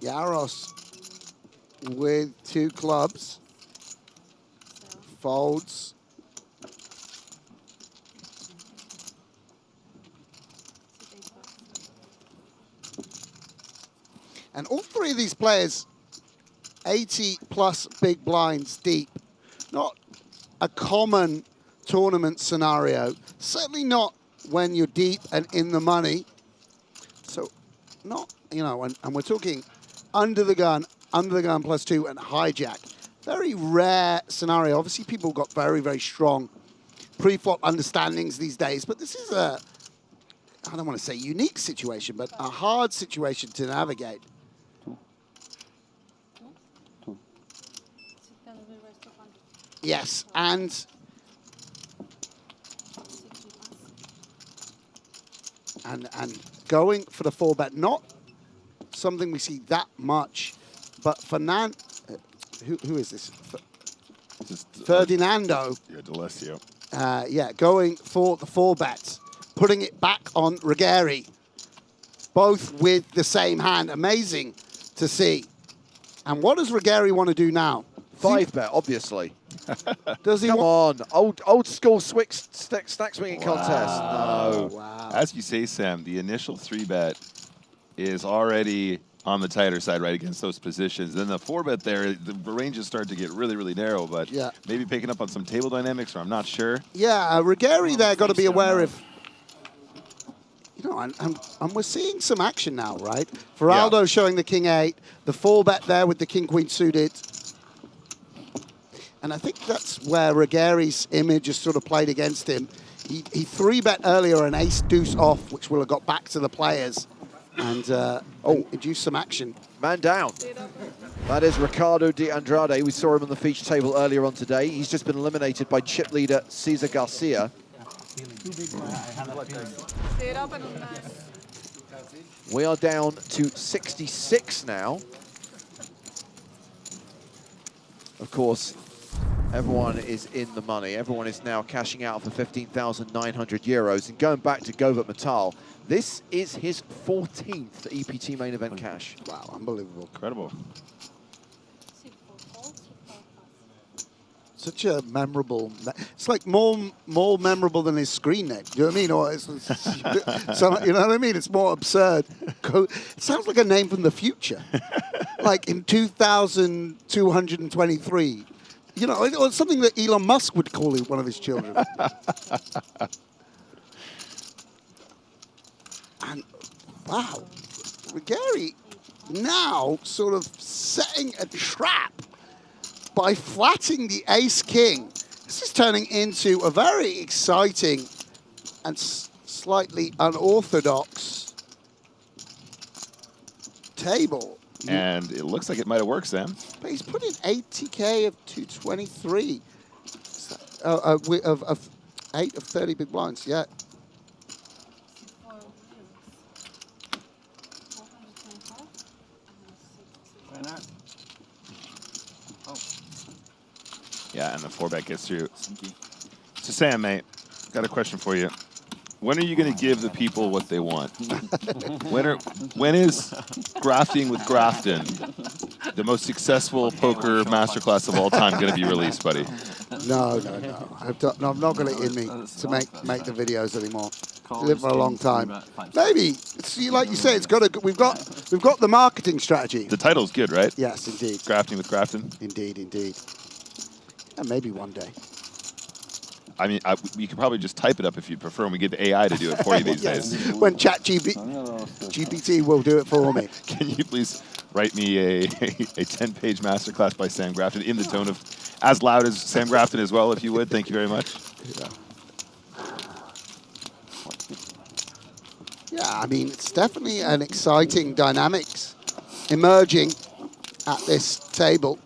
Yaros with 2 clubs. Folds. And all 3 of these players, 80 plus big blinds deep. Not a common tournament scenario. Certainly not when you're deep and in the money. So not, you know, and we're talking under the gun +2 and hijack. Very rare scenario. Obviously people got very, very strong pre-flop understandings these days, but this is a, I don't want to say unique situation, but a hard situation to navigate. Yes, and going for the 4-bet, not something we see that much, but Fernand, who is this? Ferdinando. Yeah, D'Alessio. Yeah, going for the 4-bet, putting it back on Ruggeri, both with the same hand. Amazing to see. And what does Ruggeri want to do now? 5-bet, obviously. Does he Come on, old school stack swinging contest. No. Wow. As you say, Sam, the initial 3-bet is already on the tighter side right against those positions. Then the 4-bet there, the ranges start to get really, really narrow, but yeah, maybe picking up on some table dynamics, or I'm not sure. Yeah, Ruggeri there got to be aware of, you know, and we're seeing some action now, right? Feraldo showing the king-8, the 4-bet there with the king-queen suited. And I think that's where Ruggeri's image has sort of played against him. He 3-bet earlier an ace-deuce off, which will have got back to the players and induced some action. Man down. That is Ricardo de Andrade. We saw him on the feature table earlier on today. He's just been eliminated by chip leader Cesar Garcia. We are down to 66 now. Of course, everyone is in the money. Everyone is now cashing out for 15,900 euros. And going back to Govert Metal, this is his 14th EPT main event cash. Wow, unbelievable. Incredible. Such a memorable, it's like more memorable than his screen name. Do you know what I mean? Or it's so, you know what I mean? It's more absurd. It sounds like a name from the future. Like in 2223. You know, or something that Elon Musk would call one of his children. And wow, Ruggeri now sort of setting a trap by flatting the ace-king. This is turning into a very exciting and slightly unorthodox table. And it looks like it might have worked, Sam. But he's put in 80K of 223 of 8 of 30 big blinds. Yeah. Yeah, and the 4-bet gets through. So Sam, mate, got a question for you. When are you going to give the people what they want? when is Grafting with Grafton, the most successful poker masterclass of all time, going to be released, buddy? No. I'm not going to in me to make the videos anymore. Did it for a long time. Maybe, like you say, it's got to. We've got the marketing strategy. The title's good, right? Yes, indeed. Grafting with Grafton. Indeed. And maybe one day. I mean, we could probably just type it up if you prefer, and we get the AI to do it for you these days. When GPT will do it for me. Can you please write me a 10-page masterclass by Sam Grafton in the tone of as loud as Sam Grafton as well, if you would? Thank you very much. Yeah, I mean, it's definitely an exciting dynamics emerging at this table.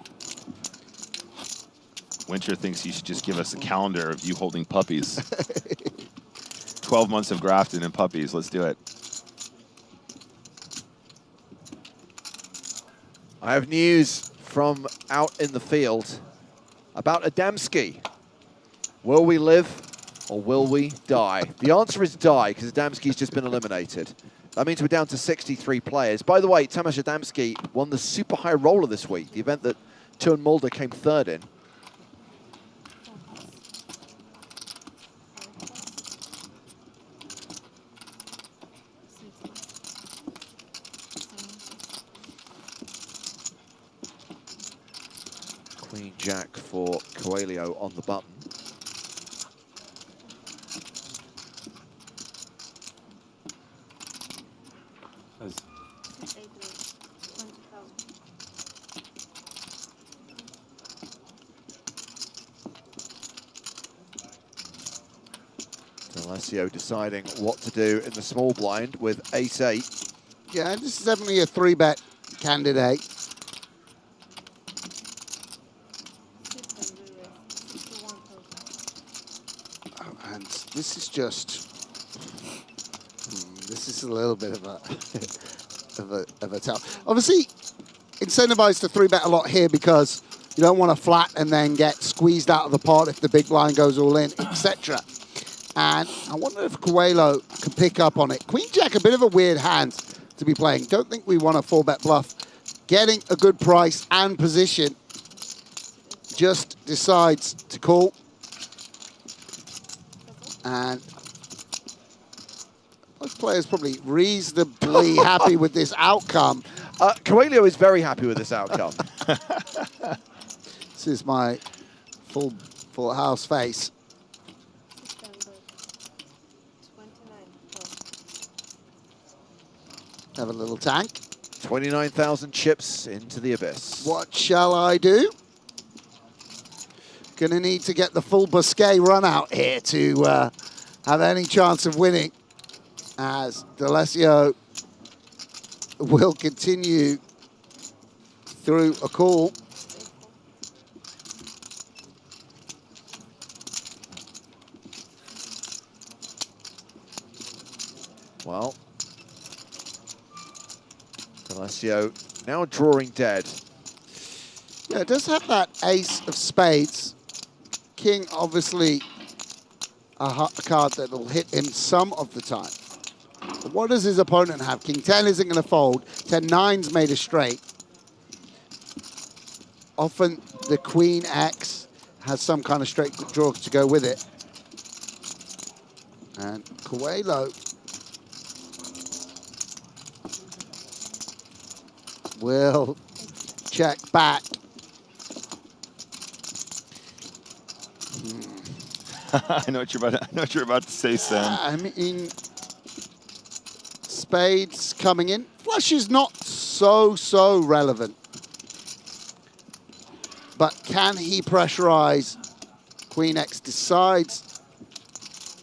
Winter thinks he should just give us a calendar of you holding puppies. 12 months of Grafton and puppies. Let's do it. I have news from out in the field about Adamski. Will we live or will we die? The answer is die, because Adamski's just been eliminated. That means we're down to 63 players. By the way, Tamas Adamski won the super high roller this week, the event that Tuan Mulder came third in. Queen Jack for Coelho on the button. D'Alessio deciding what to do in the small blind with ace-8. Yeah, this is definitely a 3-bet candidate. hands. This is just, this is a little bit of a tell. Obviously, incentivized to 3-bet a lot here because you don't want to flat and then get squeezed out of the pot if the big blind goes all in, etc. And I wonder if Coelho can pick up on it. Queen Jack, a bit of a weird hand to be playing. Don't think we want a 4-bet bluff. Getting a good price and position, just decides to call. And most players probably reasonably happy with this outcome. Coelho is very happy with this outcome. This is my full house face. Have a little tank. 29,000 chips into the abyss. What shall I do? Gonna need to get the full Busquet run out here to have any chance of winning, as D'Alessio will continue through a call. Well, D'Alessio now drawing dead. Yeah, it does have that ace of spades. King, obviously, a card that will hit him some of the time. But what does his opponent have? King 10 isn't going to fold. 10-9's made a straight. Often the Queen X has some kind of straight draw to go with it. And Coelho will check back. I know what you're about to say, Sam. I mean, spades coming in. Flush is not so relevant. But can he pressurize? Queen X decides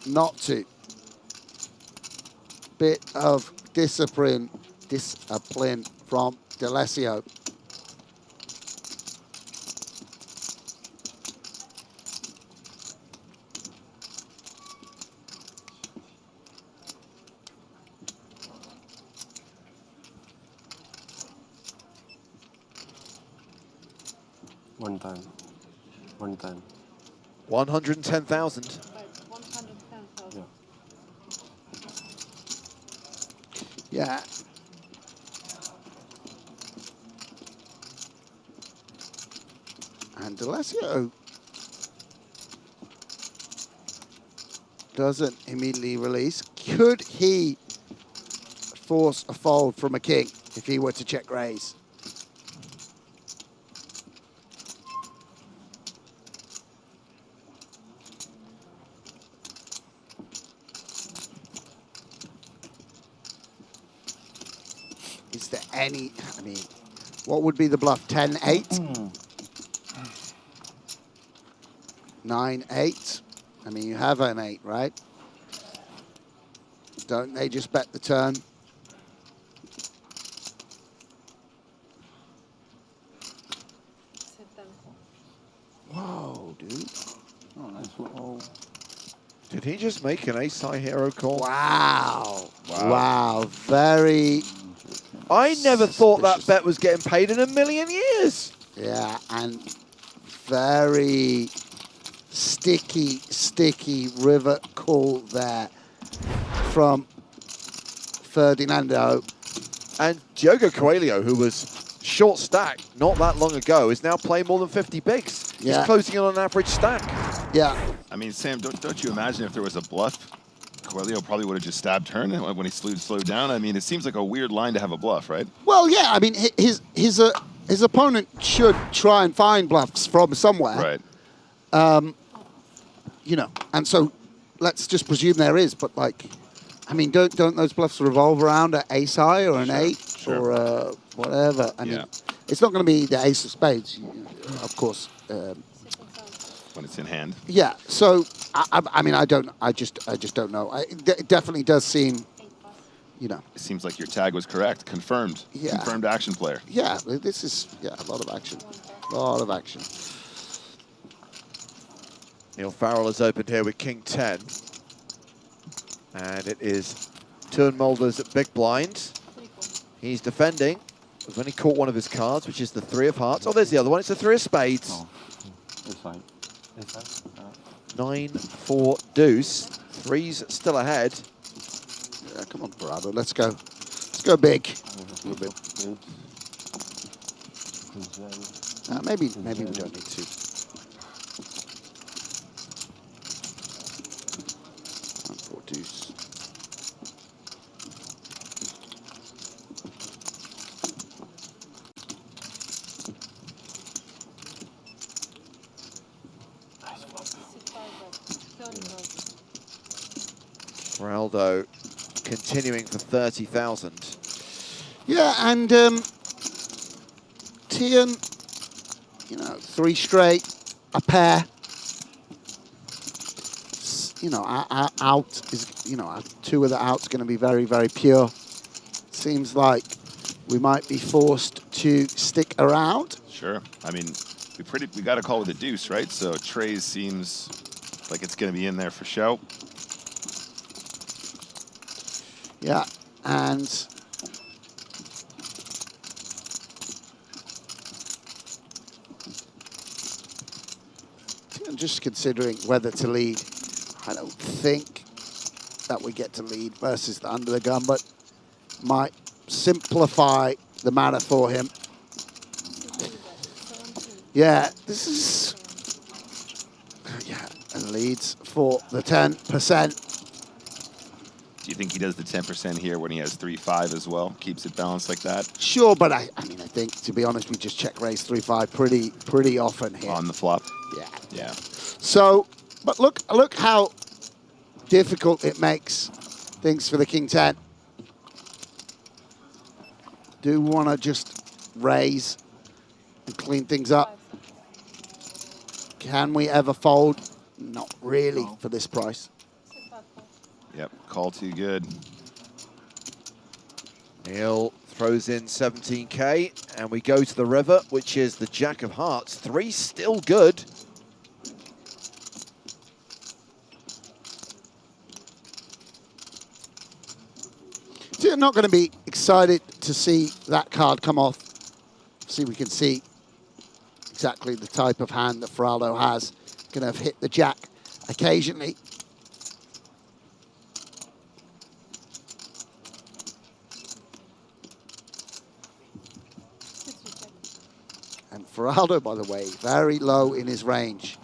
not to. Bit of discipline from D'Alessio. One time. 110,000. Yeah. And D'Alessio doesn't immediately release. Could he force a fold from a king if he were to check raise? Is there any, I mean, what would be the bluff? 10-8? 9-8? I mean, you have an 8, right? Don't they just bet the turn? Whoa, dude. Oh, nice. Whoa. Did he just make an ace-high hero call? Wow. Wow. Very... I never thought that bet was getting paid in a million years. Yeah, and very sticky river call there from Ferdinando. And Diogo Coelho, who was short stack not that long ago, is now playing more than 50 bigs. Yeah. He's closing in on an average stack. Yeah. I mean, Sam, don't you imagine if there was a bluff, Coelho probably would have just stabbed turn when he slowed down? I mean, it seems like a weird line to have a bluff, right? Well, yeah, I mean, his opponent should try and find bluffs from somewhere. Right. You know, and so let's just presume there is, but like, I mean, don't those bluffs revolve around an ace high or an 8 or whatever? I mean, it's not going to be the ace of spades, of course. When it's in hand. Yeah. So I mean, I just don't know. It definitely does seem, you know. It seems like your tag was correct. Confirmed. Yeah. Confirmed action player. Yeah. This is a lot of action. A lot of action. Neil Farrell has opened here with King 10. And it is Tuan Mulder's big blind. He's defending. We've only caught one of his cards, which is the 3 of hearts. Oh, there's the other one. It's the 3 of spades. Oh, this side. This side? 9-4 deuce. 3's still ahead. Yeah, come on, Bravo. Let's go. Let's go big. A little bit. Maybe we don't need to. 9-4 deuce. Geraldo continuing for 30,000. Yeah, and Tian, 3 straight, a pair. Out is, 2 of the outs going to be very, very pure. Seems like we might be forced to stick around. Sure. I mean, we got a call with a deuce, right? So Trey's seems like it's going to be in there for show. Yeah, and I'm just considering whether to lead. I don't think that we get to lead versus the under the gun, but might simplify the matter for him. Yeah, this is and leads for the 10%. Do you think he does the 10% here when he has 3-5 as well? Keeps it balanced like that? Sure, but I think, to be honest, we just check raise 3-5 pretty often here. On the flop? Yeah. Yeah. So, but look how difficult it makes things for the King 10. Do want to just raise and clean things up. Can we ever fold? Not really for this price. Yep, call too good. Neil throws in 17K, and we go to the river, which is the Jack of Hearts. 3 still good. So I'm not going to be excited to see that card come off. See, we can see exactly the type of hand that Feraldo has. Going to have hit the Jack occasionally. And Feraldo, by the way, very low in his range.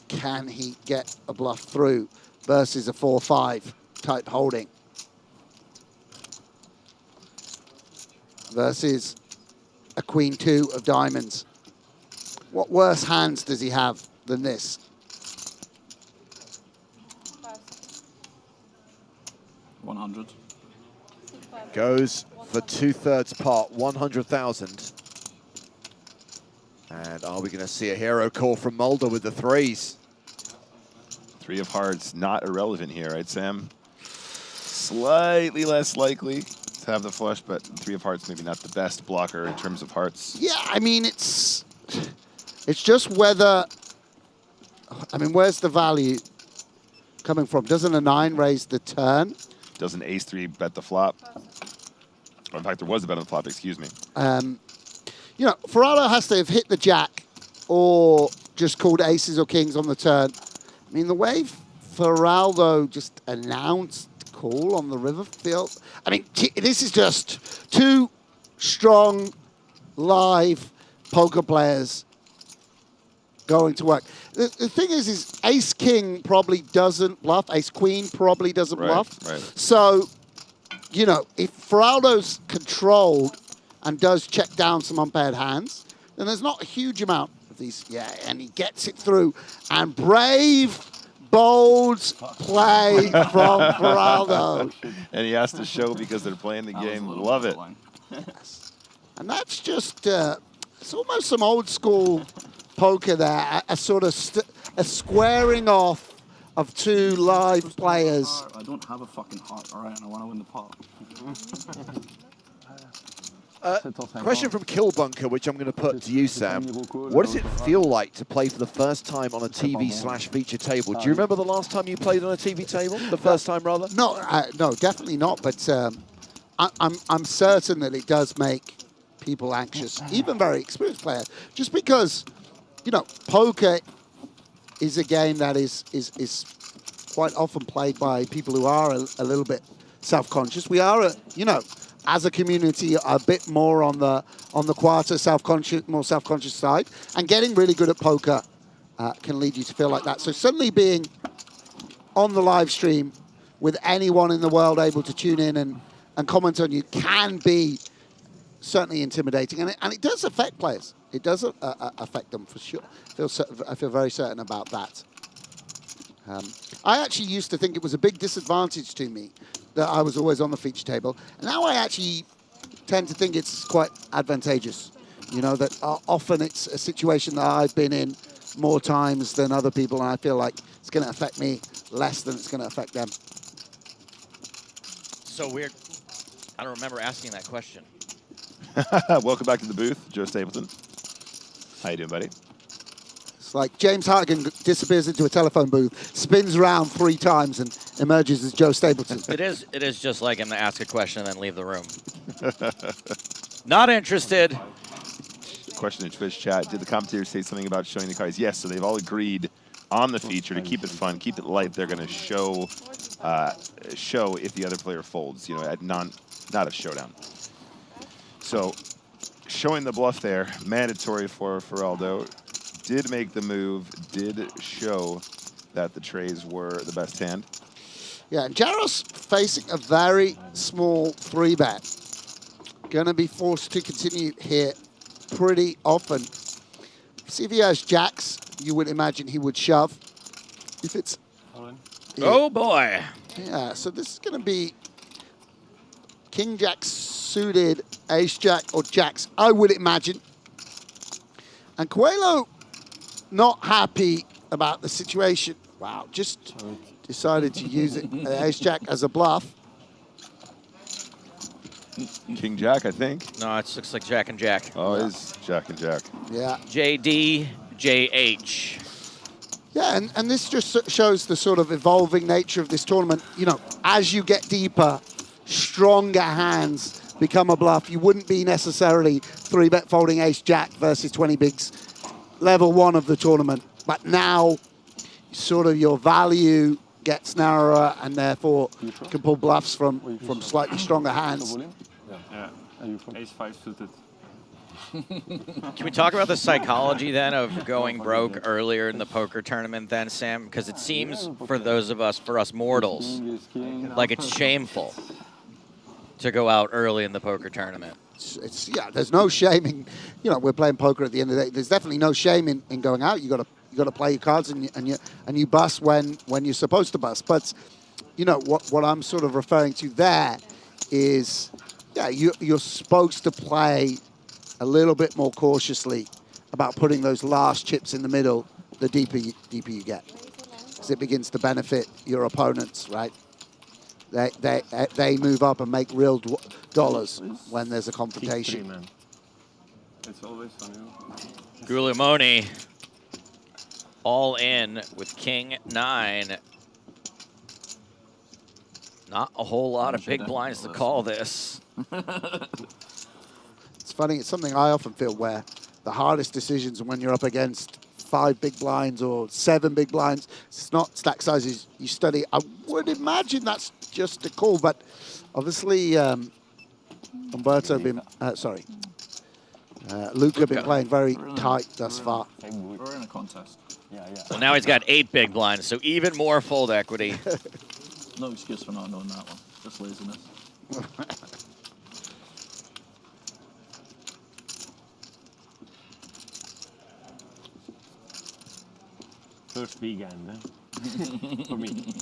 Can he get a bluff through versus a 4-5 type holding? Versus a Queen 2 of diamonds. What worse hands does he have than this? $100. Goes for 2/3 pot, 100,000. And are we going to see a hero call from Mulder with the 3s? 3 of hearts, not irrelevant here, right, Sam? Slightly less likely to have the flush, but 3 of hearts maybe not the best blocker in terms of hearts. Yeah, I mean, it's just whether, where's the value coming from? Doesn't a 9 raise the turn? Doesn't ace 3 bet the flop? Or in fact, there was a bet on the flop, excuse me. Ferraro has to have hit the Jack or just called aces or kings on the turn. I mean, the way Feraldo just announced call on the river field, this is just 2 strong, live poker players going to work. The thing is ace-king probably doesn't bluff. Ace-queen probably doesn't bluff. Right. So, if Feraldo's controlled and does check down some unpaired hands, then there's not a huge amount of these. Yeah, and he gets it through. And brave, bold play from Feraldo. And he has to show because they're playing the game. Love it. Yes. And that's just, it's almost some old school poker there. A sort of a squaring off of 2 live players. I don't have a fucking heart, all right, and I want to win the pot. Question from Killbunker, which I'm going to put to you, Sam. What does it feel like to play for the first time on a TV/feature table? Do you remember the last time you played on a TV table? The first time, rather? No, no, definitely not. But I'm certain that it does make people anxious, even very experienced players, just because, you know, poker is a game that is quite often played by people who are a little bit self-conscious. We are, you know, as a community, a bit more on the quieter, more self-conscious side, and getting really good at poker can lead you to feel like that. So suddenly being on the live stream with anyone in the world able to tune in and comment on you can be certainly intimidating, and it does affect players. It does affect them for sure. I feel very certain about that. I actually used to think it was a big disadvantage to me that I was always on the feature table. Now I actually tend to think it's quite advantageous. You know, that often it's a situation that I've been in more times than other people, and I feel like it's going to affect me less than it's going to affect them. So weird. I don't remember asking that question. Welcome back to the booth, Joe Stapleton. How you doing, buddy? It's like James Hartigan disappears into a telephone booth, spins around 3 times, and emerges as Joe Stapleton. It is just like him to ask a question and then leave the room. Not interested. Question in Twitch chat. Did the commentators say something about showing the cards? Yes, so they've all agreed on the feature to keep it fun, keep it light. They're going to show if the other player folds, you know, at not a showdown. So showing the bluff there, mandatory for Aldo. Did make the move, did show that the trays were the best hand. Yeah, and Jaros facing a very small 3-bet. Going to be forced to continue here pretty often. See if he has jacks, you would imagine he would shove. If it's... Oh, boy. Yeah, so this is going to be King Jack suited, Ace Jack, or Jacks, I would imagine. And Coelho not happy about the situation. Wow, just decided to use it, Ace Jack as a bluff. King Jack, I think. No, it looks like Jack and Jack. Oh, it is Jack and Jack. Yeah. JD, JH. Yeah, and this just shows the sort of evolving nature of this tournament. You know, as you get deeper, stronger hands become a bluff. You wouldn't be necessarily 3-bet folding Ace Jack versus 20 bigs. Level 1 of the tournament, but now sort of your value gets narrower and therefore can pull bluffs from slightly stronger hands. Yeah. Ace-5 suited. Can we talk about the psychology then of going broke earlier in the poker tournament then, Sam? Because it seems for us mortals, like it's shameful to go out early in the poker tournament. Yeah, there's no shame in, you know, we're playing poker at the end of the day. There's definitely no shame in going out. You got to play your cards and you bust when you're supposed to bust. But you know what I'm sort of referring to there is, yeah, you're supposed to play a little bit more cautiously about putting those last chips in the middle. The deeper you get, because it begins to benefit your opponents, right? They move up and make real dollars when there's a confrontation. Man. It's always funny. Guglielmone all in with King 9. Not a whole lot of big blinds to call this. It's funny, it's something I often feel where the hardest decisions are when you're up against 5 big blinds or 7 big blinds. It's not stack sizes you study. I would imagine that's just a call, but obviously Luca been playing very tight thus far. We're in a contest. Yeah. Well, now he's got 8 big blinds, so even more fold equity. No excuse for not knowing that one. Just laziness. First big hand, eh? For me.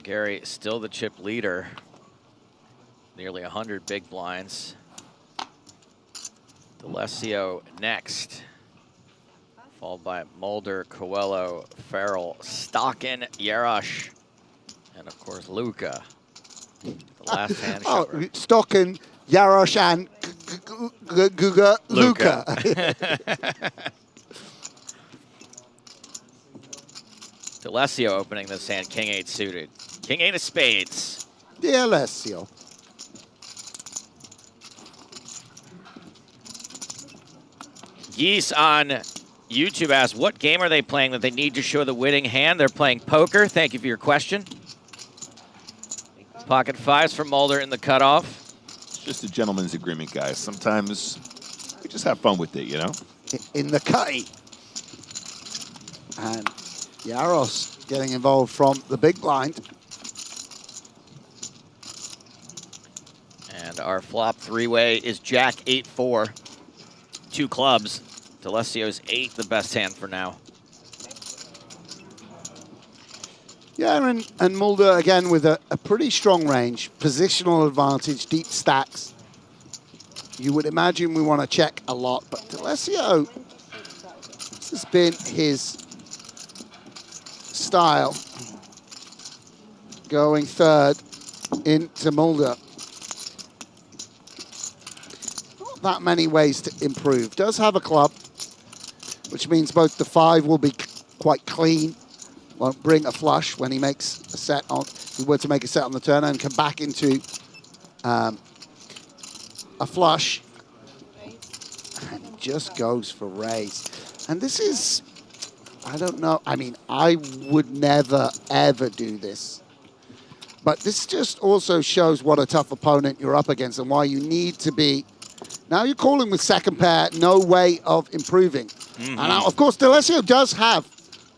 Gary still the chip leader. Nearly 100 big blinds. D'Alessio next. Followed by Mulder, Coelho, Farrell, Stockin, Yarosh, and of course Luca. The last hand Oh, shower. Stockin, Yarosh, and Luca. D'Alessio opening this hand, King 8 suited. King 8 of spades. D'Alessio. Geese on YouTube asks, what game are they playing that they need to show the winning hand? They're playing poker. Thank you for your question. Pocket fives for Mulder in the cutoff. It's just a gentleman's agreement, guys. Sometimes we just have fun with it, you know? In the cutty. And Yaros getting involved from the big blind. And our flop three-way is Jack 8-4. 2 clubs. D'Alessio's 8, the best hand for now. Yeah, and Mulder again with a pretty strong range, positional advantage, deep stacks. You would imagine we want to check a lot, but D'Alessio, this has been his style, going third into Mulder. Not that many ways to improve. Does have a club, which means both the 5 will be quite clean. Won't bring a flush when he makes a set on, if he were to make a set on the turn and come back into a flush. And he just goes for raise. And this is, I don't know, I mean, I would never, ever do this. But this just also shows what a tough opponent you're up against and why you need to be. Now you're calling with second pair, no way of improving. And now, of course, D'Alessio does have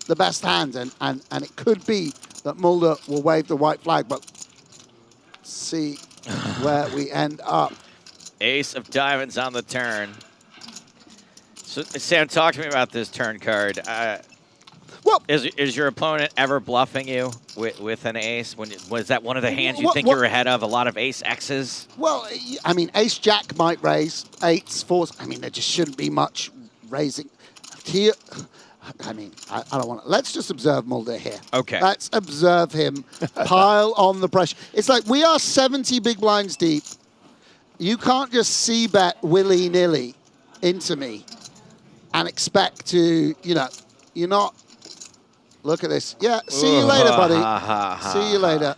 the best hand, and it could be that Mulder will wave the white flag, but see where we end up. Ace of diamonds on the turn. So, Sam, talk to me about this turn card. Well, is your opponent ever bluffing you with an ace? Was that one of the hands you think you were ahead of? A lot of ace X's? Well, I mean, ace jack might raise, 8s, 4s. I mean, there just shouldn't be much raising. Here, I mean, I don't want to. Let's just observe Mulder here. Okay. Let's observe him pile on the pressure. It's like we are 70 big blinds deep. You can't just c-bet willy-nilly into me and expect to, you know, you're not. Look at this. Yeah, see you later, buddy. See you later.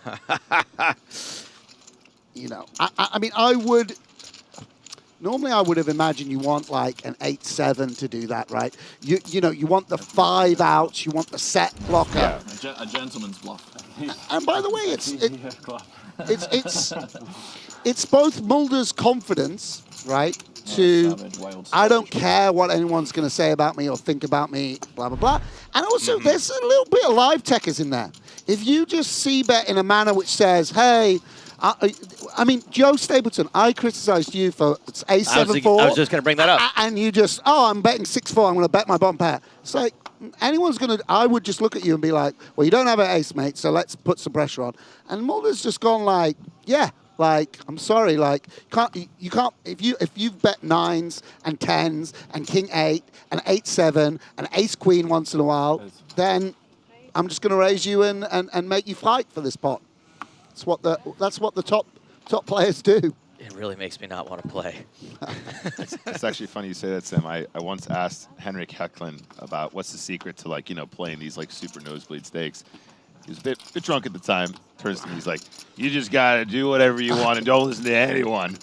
You know, I mean, I would. Normally, I would have imagined you want like an 8-7 to do that, right? You know, you want the 5 outs, you want the set blocker. Yeah, a gentleman's bluff. And by the way, it's both Mulder's confidence, right? To I don't care what anyone's going to say about me or think about me, blah blah blah. And also, there's a little bit of live techers in there. If you just c-bet in a manner which says, hey. I mean, Joe Stapleton, I criticized you for A7-4. I was just going to bring that up. And you just, I'm betting 6-4. I'm going to bet my bottom pair. It's like, anyone's going to, I would just look at you and be like, well, you don't have an ace, mate, so let's put some pressure on. And Mulder's just gone like, yeah, like, I'm sorry, like, you can't, if you've bet 9s and 10s and king 8 and 8-7 and ace queen once in a while, then I'm just going to raise you and make you fight for this pot. That's what the top players do. It really makes me not want to play. It's actually funny you say that, Sam. I once asked Henrik Hecklin about what's the secret to, like, you know, playing these like super nosebleed stakes. He was a bit drunk at the time. Turns to me, he's like, "You just gotta do whatever you want and don't listen to anyone."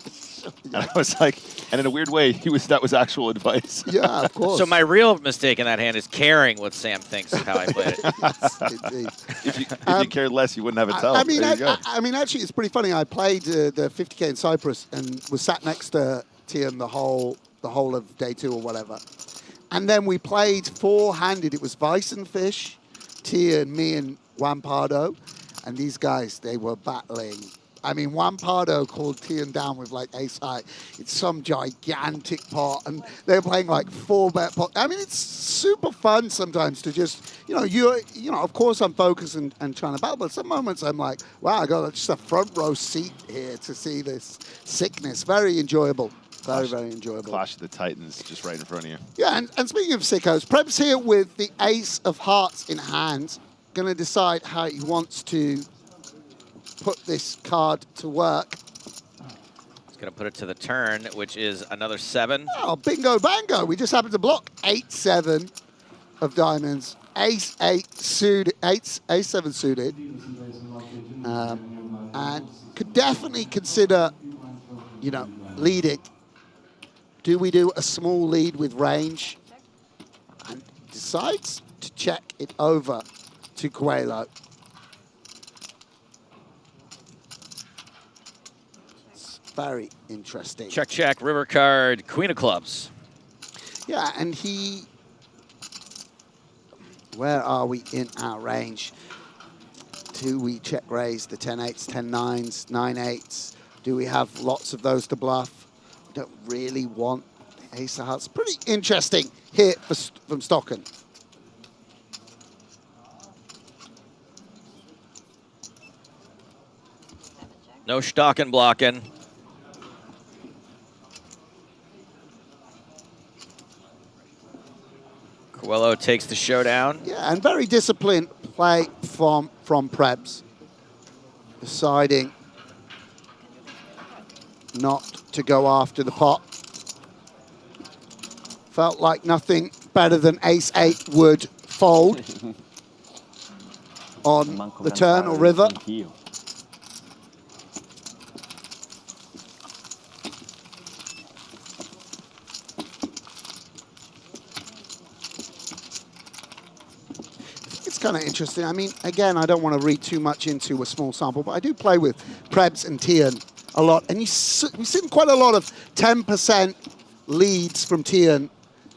And I was like, and in a weird way, that was actual advice. Yeah, of course. So my real mistake in that hand is caring what Sam thinks of how I played it. If you cared less, you wouldn't have a tell. I mean, actually, it's pretty funny. I played the 50K in Cyprus and was sat next to Tian the whole of day 2 or whatever. And then we played 4-handed. It was Vice and Fish, Tian, me, and Juan Pardo. And these guys, they were battling. I mean, Juan Pardo called Tian down with like ace high. It's some gigantic pot, and they're playing like 4-bet pot. I mean, it's super fun sometimes to just, you know, of course I'm focused and trying to battle, but some moments I'm like, wow, I got just a front row seat here to see this sickness. Very enjoyable. Very, very enjoyable. Clash of the Titans just right in front of you. Yeah, and speaking of sickos, Preb's here with the ace of hearts in hand. Going to decide how he wants to put this card to work. He's going to put it to the turn, which is another 7. Oh, bingo bango. We just happened to block 8-7 of diamonds. Ace-8 suited, ace-7 suited. And could definitely consider, you know, leading. Do we do a small lead with range? And decides to check it over to Coelho. It's very interesting. Check, check, river card, queen of clubs. Yeah, and he... Where are we in our range? Do we check raise the 10-8s, 10-9s, 9-8s? Do we have lots of those to bluff? We don't really want ace of hearts. Pretty interesting hit from Stocken. No Stocken blocking. Coelho takes the showdown. Yeah, and very disciplined play from Prebz. Deciding not to go after the pot. Felt like nothing better than ace-8 would fold on the turn or river. It's kind of interesting. I mean, again, I don't want to read too much into a small sample, but I do play with Prebz and Tian a lot, and we've seen quite a lot of 10% leads from Tian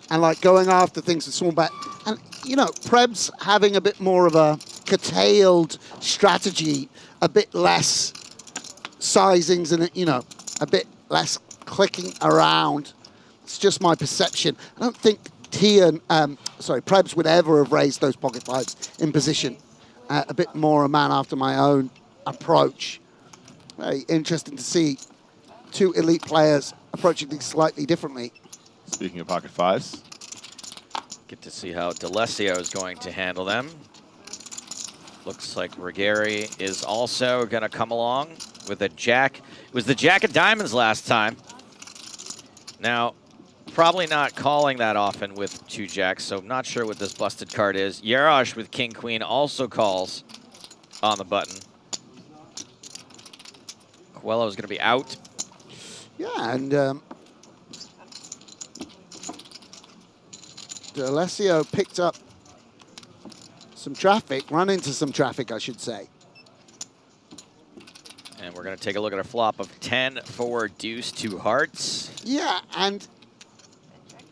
and like going after things with small bet. And, you know, Prebz having a bit more of a curtailed strategy, a bit less sizings and, you know, a bit less clicking around. It's just my perception. I don't think Prebz would ever have raised those pocket fives in position. A bit more a man after my own approach. Very interesting to see two elite players approaching things slightly differently. Speaking of pocket fives. Get to see how D'Alessio is going to handle them. Looks like Rigeri is also going to come along with a jack. It was the jack of diamonds last time. Now, probably not calling that often with 2 jacks, so I'm not sure what this busted card is. Yarosh with king queen also calls on the button. Coelho is going to be out. Yeah, and D'Alessio picked up some traffic, run into some traffic, I should say. And we're going to take a look at a flop of 10 for deuce 2 hearts. Yeah, and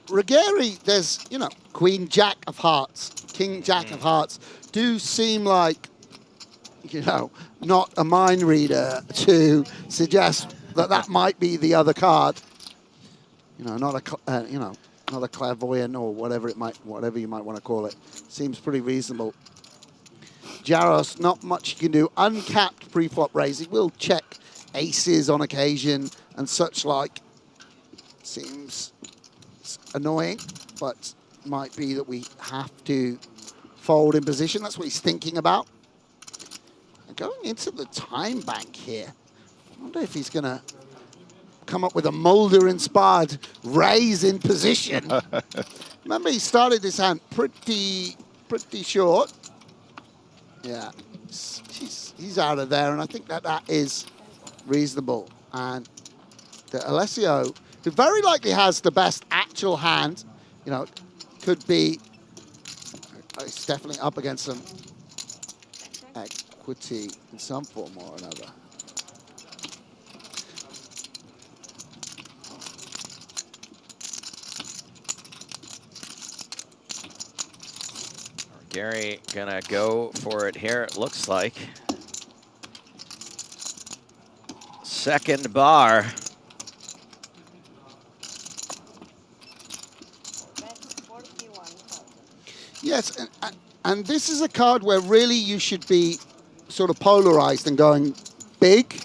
Rigeri, there's, you know, queen jack of hearts, king jack of hearts do seem like, you know, not a mind reader to suggest that that might be the other card. You know, not a clairvoyant or whatever you might want to call it. Seems pretty reasonable. Jaros, not much you can do. Uncapped pre-flop raising. We'll check aces on occasion and such like. Seems annoying, but might be that we have to fold in position. That's what he's thinking about. And going into the time bank here. I wonder if he's going to come up with a Mulder-inspired raise in position. Remember, he started this hand pretty short. Yeah, he's out of there, and I think that is reasonable. And the Alessio, who very likely has the best actual hand, you know, could be, he's definitely up against some equity in some form or another. Gary gonna go for it here, it looks like. Second bar. Yes, and this is a card where really you should be sort of polarized and going big.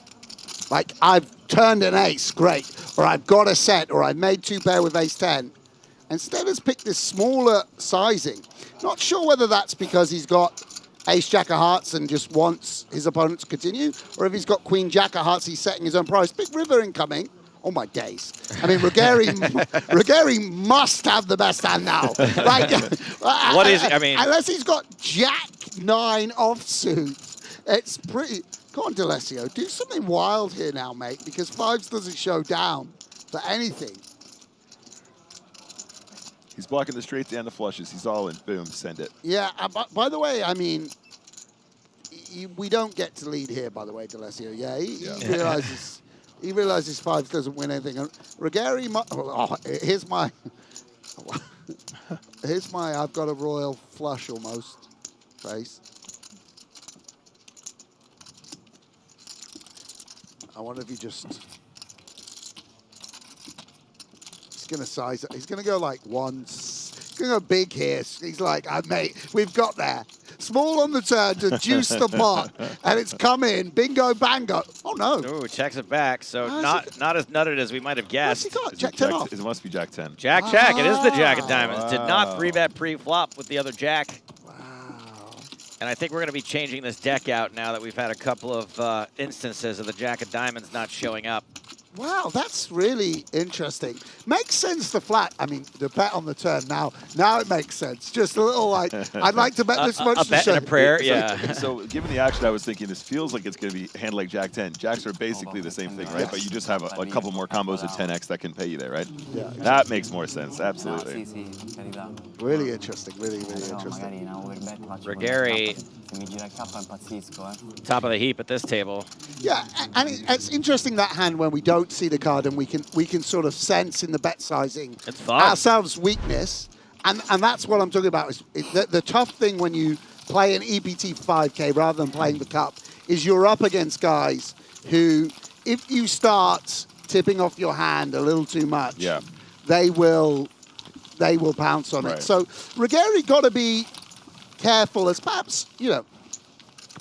Like, I've turned an ace, great. or I've got a set, or I've made 2 pair with ace-10. Instead has picked this smaller sizing. Not sure whether that's because he's got ace-jack of hearts and just wants his opponent to continue, or if he's got queen-jack of hearts, he's setting his own price. Big river incoming. Oh my days. I mean, Ruggeri must have the best hand now. Like, what is it? I mean, unless he's got Jack-9 offsuit, it's pretty. Come on, D'Alessio, do something wild here now, mate, because 5s doesn't show down for anything. He's blocking the straights and the flushes. He's all in. Boom, send it. Yeah, by the way, I mean, we don't get to lead here, by the way, D'Alessio. Yeah, he realizes. He realizes 5s doesn't win anything. Ruggeri, here's my, I've got a royal flush almost face. I wonder if he just, he's going to size it. He's going to go like once. He's going to go big here. He's like, mate, we've got there. Small on the turn to juice the pot, and it's come in. Bingo, bango. Oh, no. Ooh, checks it back. So not as nutted as we might have guessed. What's he got? Jack 10 off. It must be Jack 10. Jack. It is the Jack of Diamonds. Did not 3-bet pre-flop with the other Jack. Wow. And I think we're going to be changing this deck out now that we've had a couple of instances of the Jack of Diamonds not showing up. Wow, that's really interesting. Makes sense, the flat. I mean, the bet on the turn now it makes sense. Just a little like, I'd like to bet this much a to bet show. and a prayer, yeah. So given the action, I was thinking this feels like it's going to be handled like Jack 10. Jacks are basically the same thing, right? But you just have a couple more combos of 10x that can pay you there, right? Yeah. That makes more sense, absolutely. Really interesting, really interesting. Ruggeri, top of the heap at this table. Yeah, and it's interesting that hand when we don't see the card and we can sort of sense in the bet sizing ourselves weakness, and that's what I'm talking about. Is the tough thing when you play an EPT 5K rather than playing the cup is you're up against guys who, if you start tipping off your hand a little too much, they will pounce on it. So Ruggeri got to be careful as perhaps,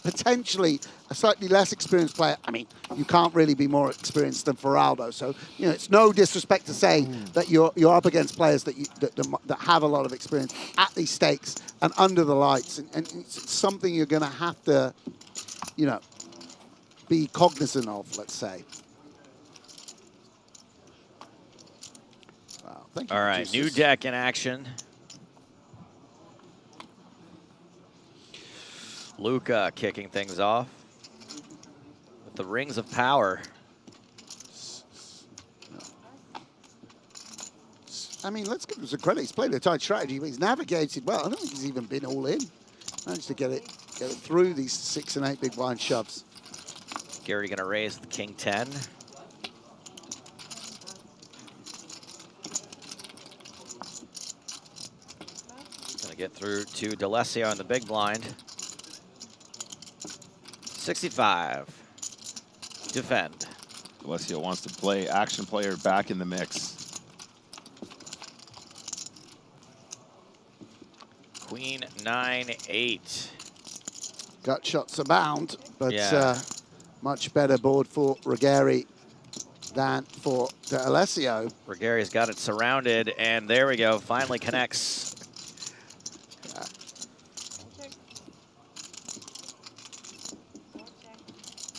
potentially a slightly less experienced player. I mean, you can't really be more experienced than Feraldo. So, it's no disrespect to say that you're up against players that have a lot of experience at these stakes and under the lights. And it's something you're going to have to, be cognizant of, let's say. Wow, thank you. All right, new deck in action. Luca kicking things off with the Rings of Power. I mean, let's give him some credit. He's played a tight strategy, but he's navigated well. I don't think he's even been all in. Managed to get it through these 6 and 8 big blind shoves. Gary going to raise the King 10. Going to get through to D'Alessio in the big blind. 65. Defend. D'Alessio wants to play action player back in the mix. Queen 9-8. Gut shots abound, but much better board for Ruggeri than for D'Alessio. Ruggeri's got it surrounded, and there we go. Finally connects.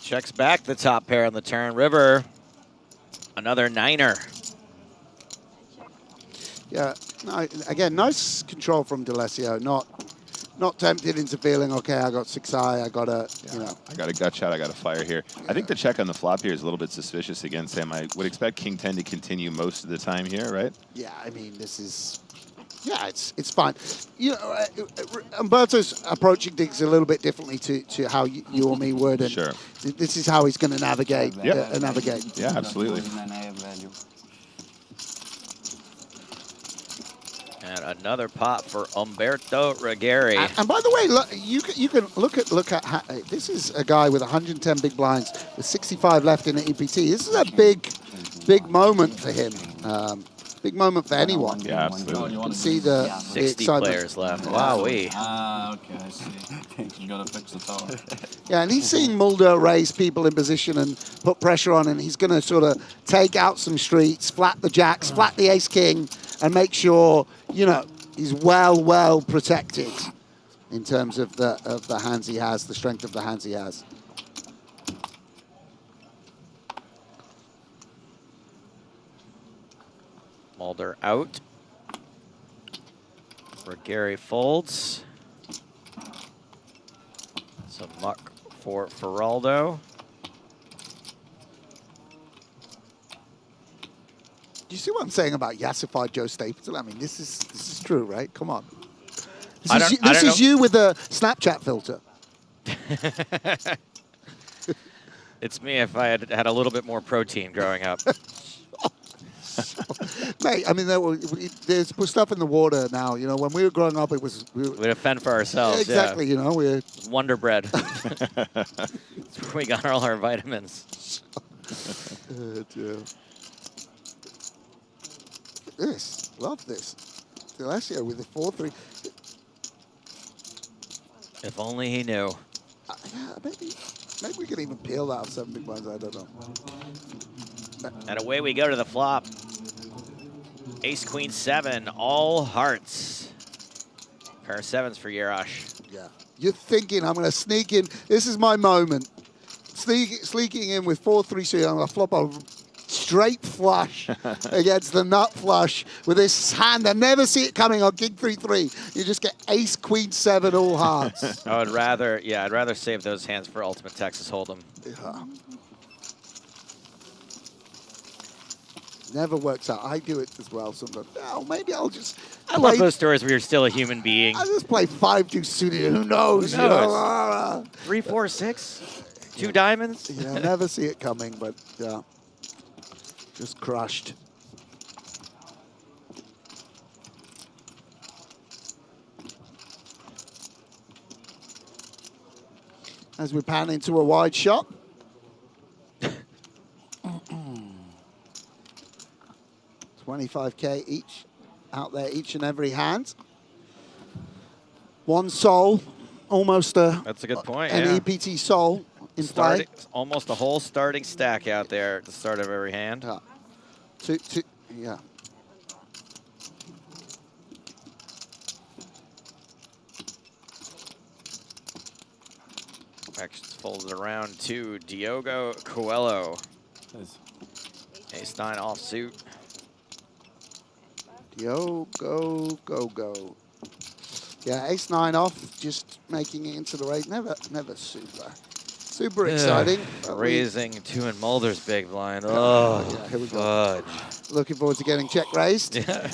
Checks back the top pair on the turn. River, another 9er. Yeah, no, again, nice control from D'Alessio. Not tempted into feeling, okay, I got 6 high, I got a, I got a gut shot, I got a fire here. I think the check on the flop here is a little bit suspicious against him. I would expect King 10 to continue most of the time here, right? Yeah, I mean, this is, it's fine. Umberto's approaching things a little bit differently to how you or me would, and sure. This is how he's going to navigate. Navigate. Yeah, absolutely. And another pot for Umberto Ruggeri. And by the way, look, you can look at how, this is a guy with 110 big blinds with 65 left in the EPT. This is a big moment for him. Big moment for anyone. Yeah, absolutely. You can see the 60 excitement. players left. Wowee. Okay, I see. You gotta fix the tower. Yeah, and he's seeing Mulder raise people in position and put pressure on, and he's going to sort of take out some streets, flat the jacks, flat the ace-king, and make sure, you know, he's well protected in terms of the hands he has, the strength of the hands he has. Mulder out. For Gary folds. Some muck for Feraldo. Do you see what I'm saying about yassified Joe Stapleton? I mean, this is true, right? Come on. This is you with a Snapchat filter. It's me if I had had a little bit more protein growing up. Mate, I mean, there's stuff in the water now. You know, when we were growing up, it was... We'd fend for ourselves, exactly, yeah. you know, we're... Wonder Bread. That's where we got all our vitamins. Dear. This, love this. Delesio with the 4-3. If only he knew. Yeah, maybe we can even peel that off 7 big blinds, I don't know. And away we go to the flop. Ace, Queen, 7, all hearts. Pair of 7s for Yarosh. Yeah. You're thinking, I'm going to sneak in. This is my moment. Sneaking in with 4-3, so I'm going to flop a straight flush against the nut flush with this hand. I never see it coming on King 3-3. You just get Ace, Queen, 7, all hearts. I'd rather save those hands for Ultimate Texas Hold'em. Yeah. Never works out. I do it as well sometimes. Oh, maybe I'll just... I love those stories where you're still a human being. I'll just play 5-2 suited. Who knows? Who knows? 3, 4, 6? 2 diamonds? Yeah, never see it coming, but yeah. Just crushed. As we pan into a wide shot. 25K each out there, each and every hand. One soul, almost That's a good point, an yeah. EPT soul in play. Almost a whole starting stack out there at the start of every hand. Yeah. Actions folded around to Diogo Coelho. Ace-9 offsuit. Diogo, go. Yeah, Ace-9 off, just making it into the raid. Never super exciting. Raising 2 in Mulder's big blind. Oh, yeah, here we go. Looking forward to getting check raised. Yeah.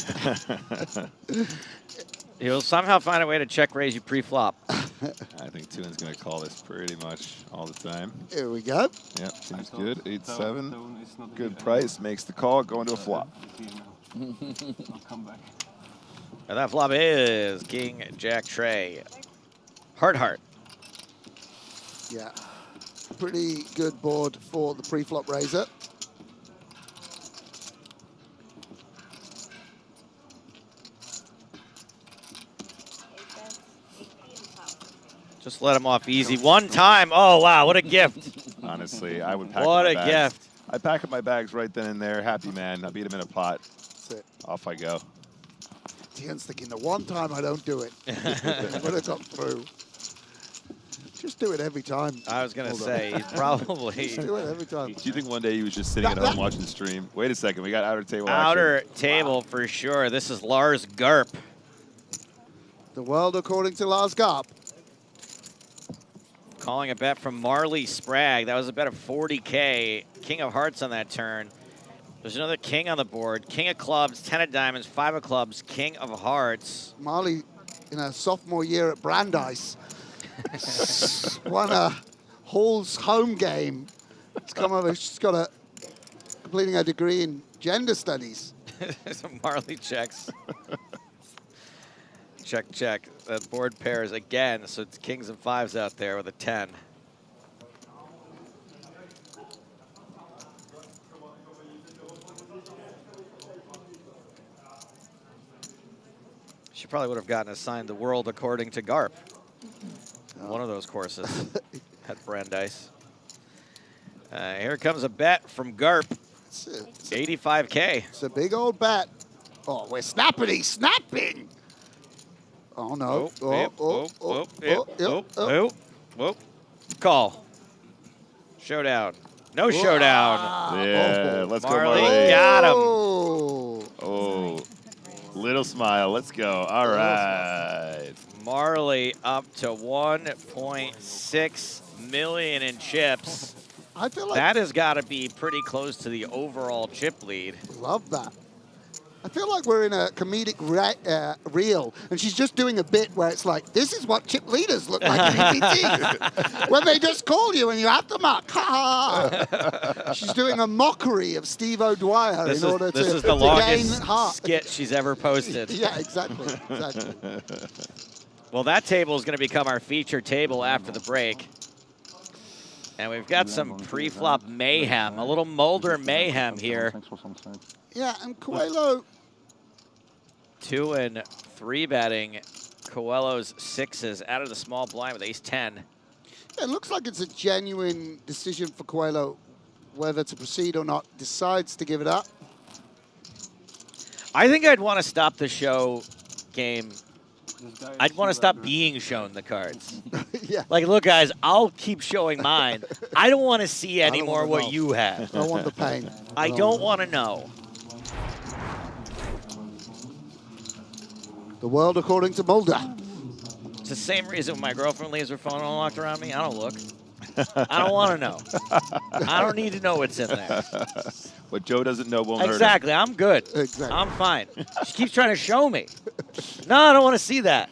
He'll somehow find a way to check raise you pre-flop. I think Tuin's going to call this pretty much all the time. Here we go. Yep, seems good. 8-7. Good price. Makes the call. Going to a flop. I'll come back. And that flop is King, Jack, Trey. Heart. Yeah. Pretty good board for the pre-flop raiser. Just let him off easy. One time. Oh, wow. What a gift. Honestly, I would pack What my a bags. gift. I pack up my bags right then and there. Happy man. I beat him in a pot. That's it. Off I go. Tian's thinking, the one time I don't do it, would have got through. Just do it every time. I was going to say, he's probably... Just do it every time. Do you think one day he was just sitting at home watching the stream? Wait a second. We got outer table Outer action. table for sure. This is Lars Garp. The world according to Lars Garp. Calling a bet from Marley Sprague. That was a bet of 40K. King of Hearts on that turn. There's another king on the board. King of clubs, 10 of diamonds, 5 of clubs, king of hearts. Marley, in her sophomore year at Brandeis, won a Hall's home game. It's come over. She's got completing a degree in gender studies. So Marley checks. Check. That board pairs again, so it's kings and 5s out there with a 10. She probably would have gotten assigned the world according to Garp. One of those courses at Brandeis. Here comes a bet from Garp. 85K. It's a big old bet. Oh, we're snappity snapping. Oh, no. Call. Showdown. No showdown. Yeah, let's go, Marley. Marley. Got him. Oh, little smile. Let's go. All right. Marley up to 1.6 million in chips. I feel like that has got to be pretty close to the overall chip lead. Love that. I feel like we're in a comedic reel, and she's just doing a bit where it's like, this is what chip leaders look like in EPT. When they just call you and you have to muck. She's doing a mockery of Steve O'Dwyer This to is the gain longest heart. skit she's ever posted. Yeah, exactly. Well, that table is going to become our feature table after the break. And we've got some pre-flop mayhem, a little Mulder mayhem here. Yeah, and Coelho. 2 and 3 betting Coelho's sixes out of the small blind with ace-10. Yeah, it looks like it's a genuine decision for Coelho whether to proceed or not. Decides to give it up. I think I'd want to stop the show game. I'd want to stop being shown the cards. Yeah. Like, look, guys, I'll keep showing mine. I don't want to see anymore what you have. I want the pain. I don't want to know. The world according to Mulder. It's the same reason my girlfriend leaves her phone unlocked around me. I don't look. I don't want to know. I don't need to know what's in there. What Joe doesn't know won't hurt him. Exactly. I'm good. Exactly. I'm fine. She keeps trying to show me. No, I don't want to see that.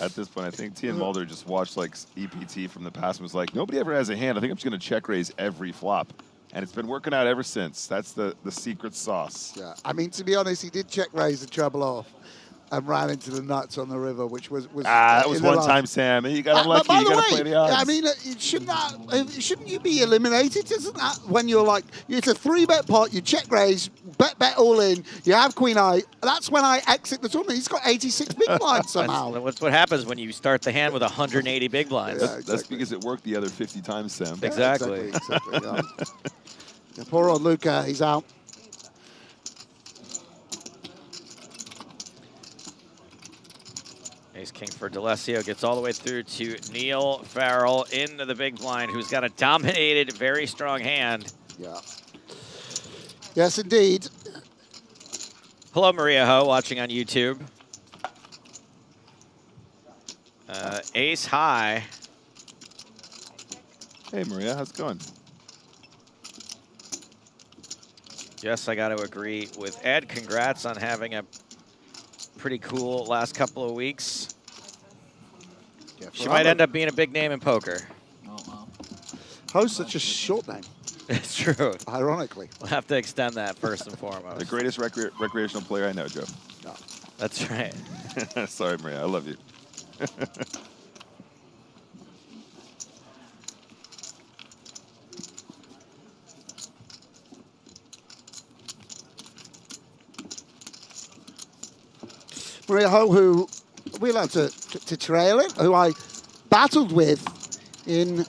At this point, I think T and Mulder just watched like EPT from the past and was like, nobody ever has a hand. I think I'm just going to check raise every flop. And it's been working out ever since. That's the secret sauce. Yeah, I mean, to be honest, he did check raise the treble off and ran into the nuts on the river, which was that was one time, Sam. You got unlucky. By You the got to way, play the odds. I mean, shouldn't you be eliminated? Isn't that when you're like, it's a 3-bet pot, you check raise, bet all in, you have queen eye. That's when I exit the tournament. He's got 86 big blinds somehow. That's what happens when you start the hand with 180 big blinds. Yeah, That's because it worked the other 50 times, Sam. Yeah, Exactly. yeah. Yeah, poor old Luca, he's out. Ace-king for D'Alessio gets all the way through to Neil Farrell into the big blind, who's got a dominated, very strong hand. Yeah. Yes, indeed. Hello, Maria Ho, watching on YouTube. Ace high. Hey, Maria, how's it going? Yes, I got to agree with Ed. Congrats on having a pretty cool last couple of weeks. Yeah, She might end up being a big name in poker. Ho's such a short name. It's true. Ironically. We'll have to extend that first and foremost. The greatest recreational player I know, Joe. No. That's right. Sorry, Maria. I love you. Maria Ho, who we allowed to trail it, who I battled with in, are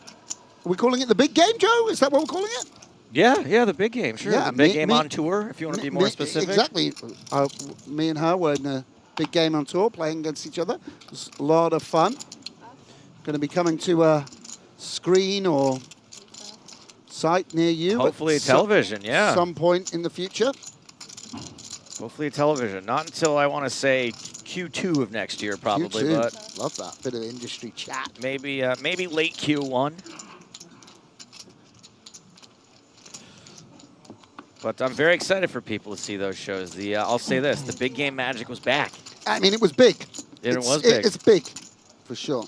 we calling it the big game, Joe? Is that what we're calling it? Yeah, the big game, sure. Yeah, the big game on tour, if you want to be more specific. Exactly. Me and her were in a big game on tour, playing against each other. It was a lot of fun. Going to be coming to a screen or site near you. Hopefully television, yeah. Some point in the future. Hopefully television. Not until I want to say Q2 of next year, probably. Q2. But love that bit of industry chat. Maybe late Q1. But I'm very excited for people to see those shows. I'll say this: the big game magic was back. I mean, it was big. It was big. It's big, for sure.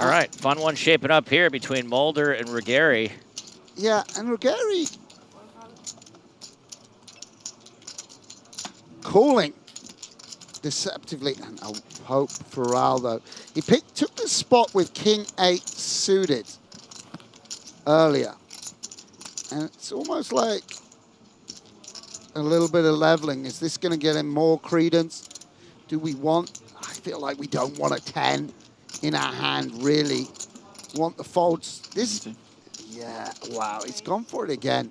All right, fun one shaping up here between Mulder and Ruggieri. Yeah, and Ruggieri calling deceptively, and I hope for Raul though. He took the spot with King 8 suited earlier, and it's almost like a little bit of leveling. Is this going to get him more credence? Do we want, I feel like we don't want a 10 in our hand, really. Want the folds. This, yeah, wow, he's gone for it again.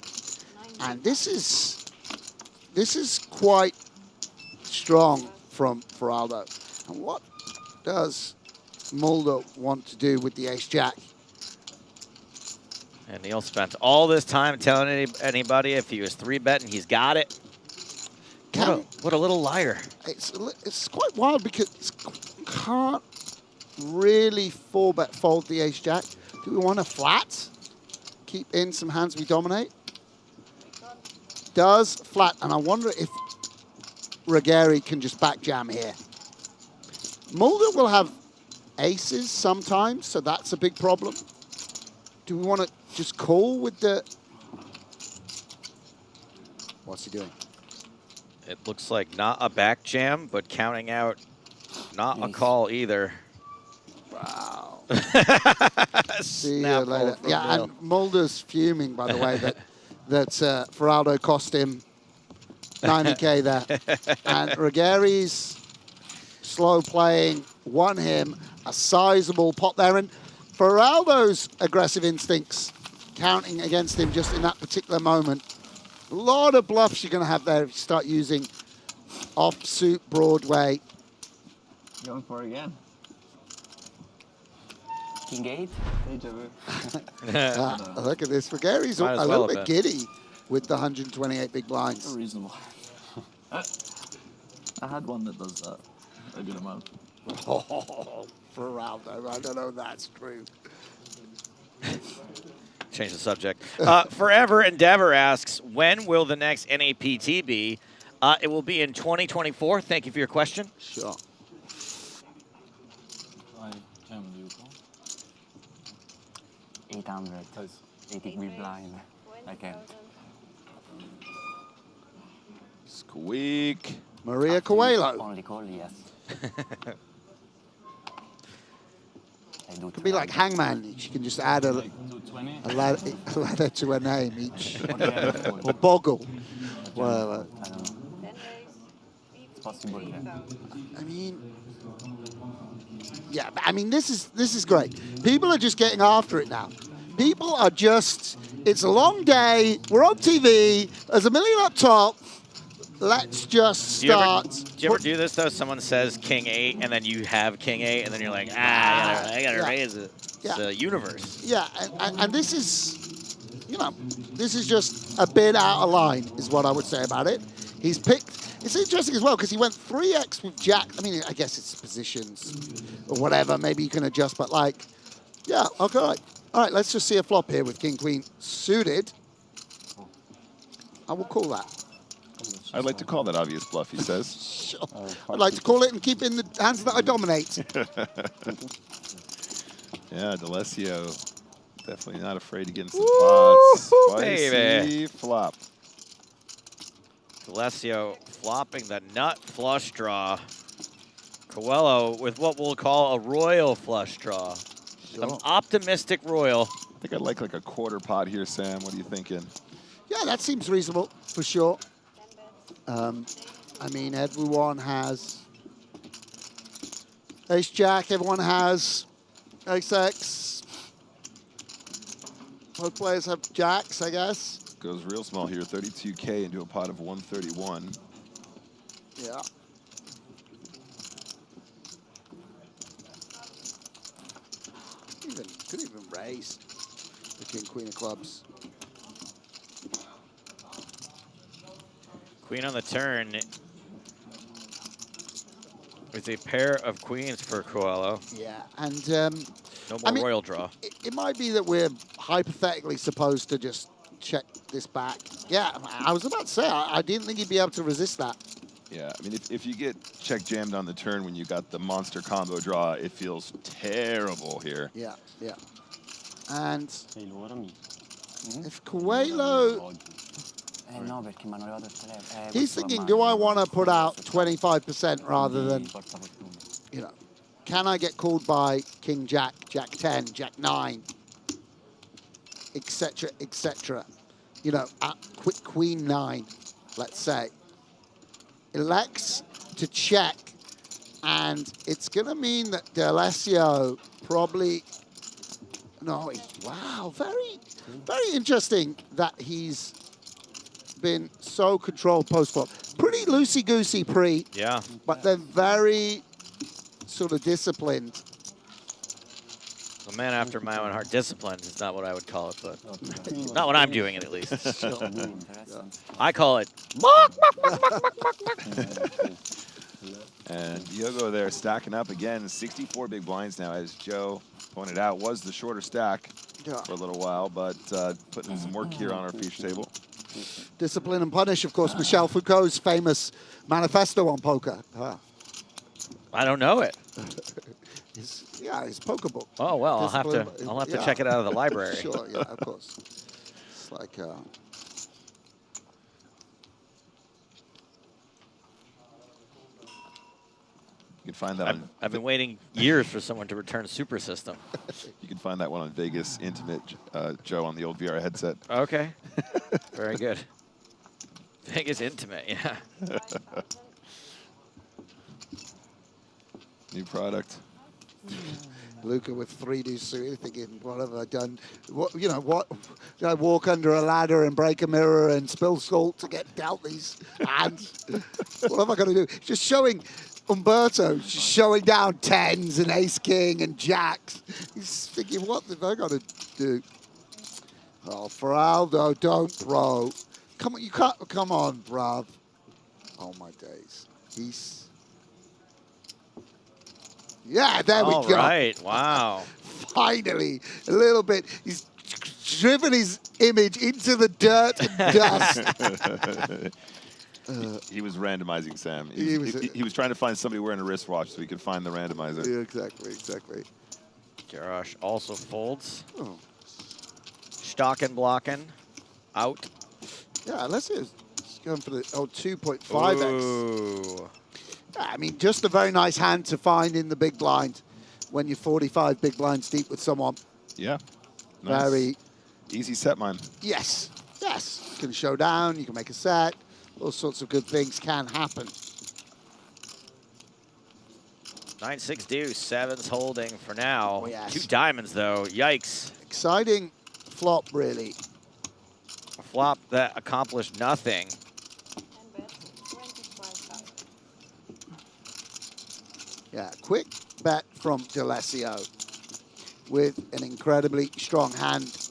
And this is quite strong from Aldo. And what does Mulder want to do with the ace-jack? And Neil spent all this time telling anybody if he was 3-betting, he's got it. What a little liar. It's quite wild because can't really 4-bet fold the ace-jack. Do we want a flat? Keep in some hands we dominate? Does flat, and I wonder if Ruggeri can just back jam here. Mulder will have aces sometimes, so that's a big problem. Do we want to just call with the... What's he doing? It looks like not a back jam, but counting out not a call either. Wow. See you later. Yeah, and Mulder's fuming, by the way, that Feraldo cost him 90K there. And Ruggeri's slow playing won him a sizable pot there. And Feraldo's aggressive instincts counting against him just in that particular moment. A lot of bluffs you're going to have there if you start using offsuit Broadway. Going for it again. King 8. Look at this. Ruggeri's a little bit giddy with the 128 big blinds. Reasonable. I had one that does that a good amount. Oh, Feraldo, I don't know if that's true. Change the subject. Forever Endeavor asks, when will the next NAPT be? It will be in 2024. Thank you for your question. Sure. 800. 80 big blind. I can't. Squeak. Maria Coelho. Only call, yes. Could be like Hangman. She can just add a letter to her name each. Or Boggle. Whatever. It's possible, yeah. I mean, yeah, I mean, this is great. People are just getting after it now. People are just, it's a long day, we're on TV, there's a million up top, let's just start. Do you ever do this, though? Someone says King 8, and then you have King 8, and then you're like, I gotta raise it. It's a universe. Yeah, and this is, you know, this is just a bit out of line, is what I would say about it. He's picked, it's interesting as well, because he went 3x with Jack. I mean, I guess it's positions or whatever, maybe you can adjust, but like, yeah, okay. All right, let's just see a flop here with King Queen suited. I will call that. I'd like to call that obvious bluff, he says. Sure. I'd like to call it and keep in the hands that I dominate. Yeah, D'Alessio, definitely not afraid to get in some pots. Spicy baby. Flop. D'Alessio flopping the nut flush draw. Coelho with what we'll call a royal flush draw. An optimistic royal. I think I'd like a quarter pot here, Sam. What are you thinking? Yeah, that seems reasonable, for sure. I mean, everyone has ace-jack, everyone has ace-x. Both players have jacks, I guess. Goes real small here, 32K into a pot of 131. Yeah. Could even raise the king, queen of clubs. Queen on the turn with a pair of queens for Coelho. Yeah, and no more royal draw. It might be that we're hypothetically supposed to just check this back. Yeah, I was about to say, I didn't think he'd be able to resist that. Yeah, I mean, if you get check jammed on the turn when you got the monster combo draw, it feels terrible here. Yeah, yeah. And if Coelho... He's thinking, do I want to put out 25% rather than, you know, can I get called by King Jack, Jack 10, Jack 9, etc., etc. You know, at Queen 9, let's say. Elects to check And it's going to mean that D'Alessio probably... No, wow, very, very interesting that he's been so controlled post-flop. Pretty loosey-goosey pre, Yeah. but then very sort of disciplined. A man after my own heart. Disciplined is not what I would call it, but not what I'm doing it, at least. I call it. And Diogo there stacking up again. 64 big blinds now, as Joe pointed out, was the shorter stack for a little while, but putting some work here on our feature table. Discipline and punish, of course, Michel Foucault's famous manifesto on poker. I don't know it. Yeah, his poker book. Oh well, I'll have to check it out of the library. Sure, yeah, of course. It's like. You can find that I've been waiting years for someone to return a Super System. You can find that one on Vegas Intimate, Joe, on the old VR headset. Okay. Very good. Vegas Intimate, yeah. New product. Luca with 3D suit, thinking, what have I done? What, you know, what? Did I walk under a ladder and break a mirror and spill salt to get dealt these hands? What am I going to do? Just showing Umberto, just showing down tens and ace king and jacks. He's thinking, what have I got to do? Oh, Feraldo, don't, bro. Come on, you can't. Come on, bruv. Oh my days. He's. Yeah, there we go. All right, wow. Finally, a little bit. He's driven his image into the dirt and dust. He was randomizing Sam. He was trying to find somebody wearing a wristwatch so he could find the randomizer. Yeah, exactly. Garrosh also folds. Oh. Stocking blocking. Out. Yeah, let's see. He's going for the 2.5x. I mean, just a very nice hand to find in the big blind when you're 45 big blinds deep with someone. Yeah. Nice. Very easy set, man. Yes. You can show down, you can make a set. All sorts of good things can happen. 9-6 deuce, sevens holding for now. Oh, yes. 2 diamonds though, yikes. Exciting flop, really. A flop that accomplished nothing. Yeah, quick bet from D'Alessio with an incredibly strong hand.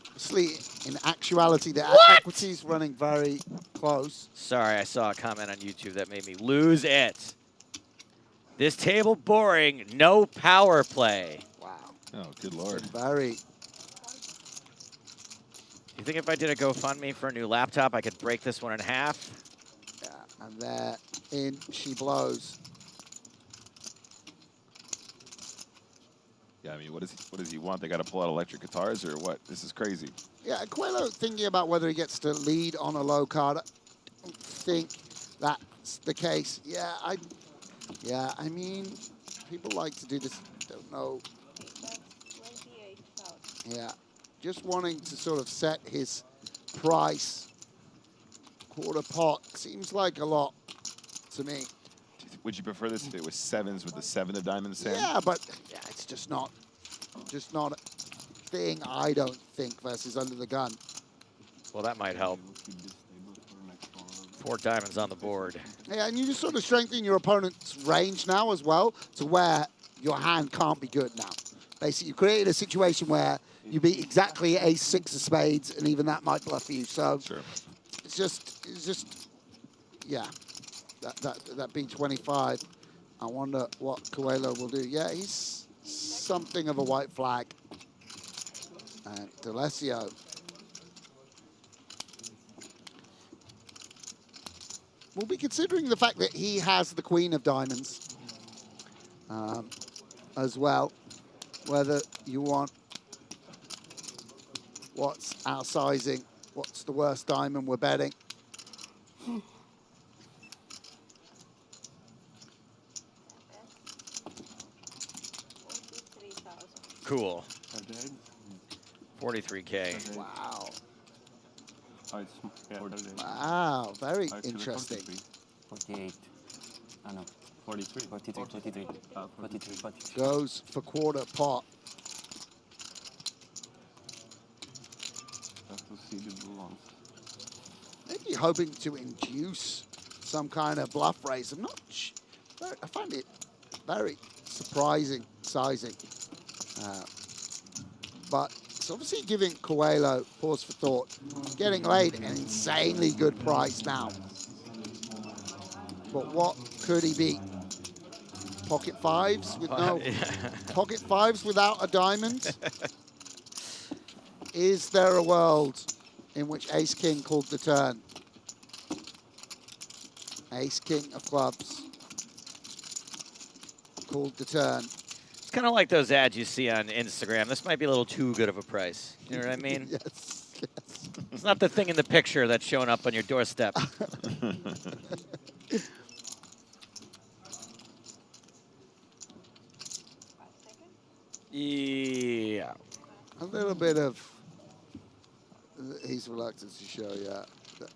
Obviously, in actuality, the equity's running very close. Sorry, I saw a comment on YouTube that made me lose it. This table boring, no power play. Wow. Oh, good Lord. Very. You think if I did a GoFundMe for a new laptop, I could break this one in half? Yeah, and there in she blows. Yeah, I mean, what does he want? They got to pull out electric guitars or what? This is crazy. Yeah, Coelho thinking about whether he gets to lead on a low card. I don't think that's the case. Yeah, I mean, people like to do this. Don't know. Yeah, just wanting to sort of set his price. Quarter pot seems like a lot to me. Would you prefer this if it was sevens with the 7 of diamonds, Sam? Yeah, but it's just not a thing, I don't think, versus under the gun. Well, that might help. 4 diamonds on the board. Yeah, and you just sort of strengthen your opponent's range now as well to where your hand can't be good now. Basically, you created a situation where you beat exactly ace-6 of spades, and even that might bluff you. So it's just, yeah. That B25, I wonder what Coelho will do. Yeah, he's something of a white flag. And D'Alessio. We'll be considering the fact that he has the queen of diamonds as well. Whether you want what's our sizing, what's the worst diamond we're betting. Cool. 43K. Wow. Yeah, Wow, very interesting. 48. I know. 43. 43, 43, 43, 43. Goes for quarter pot. Have to see the bluffs. Maybe hoping to induce some kind of bluff raise. I'm not. I find it very surprising sizing, but it's obviously giving Coelho pause for thought. Getting laid an insanely good price now. But what could he be? Pocket fives with no pocket fives without a diamond? Is there a world in which Ace King called the turn? Ace King of clubs called the turn. It's kind of like those ads you see on Instagram. This might be a little too good of a price. You know what I mean? Yes, yes. It's not the thing in the picture that's showing up on your doorstep. Yeah. A little bit of he's reluctant to show, yeah.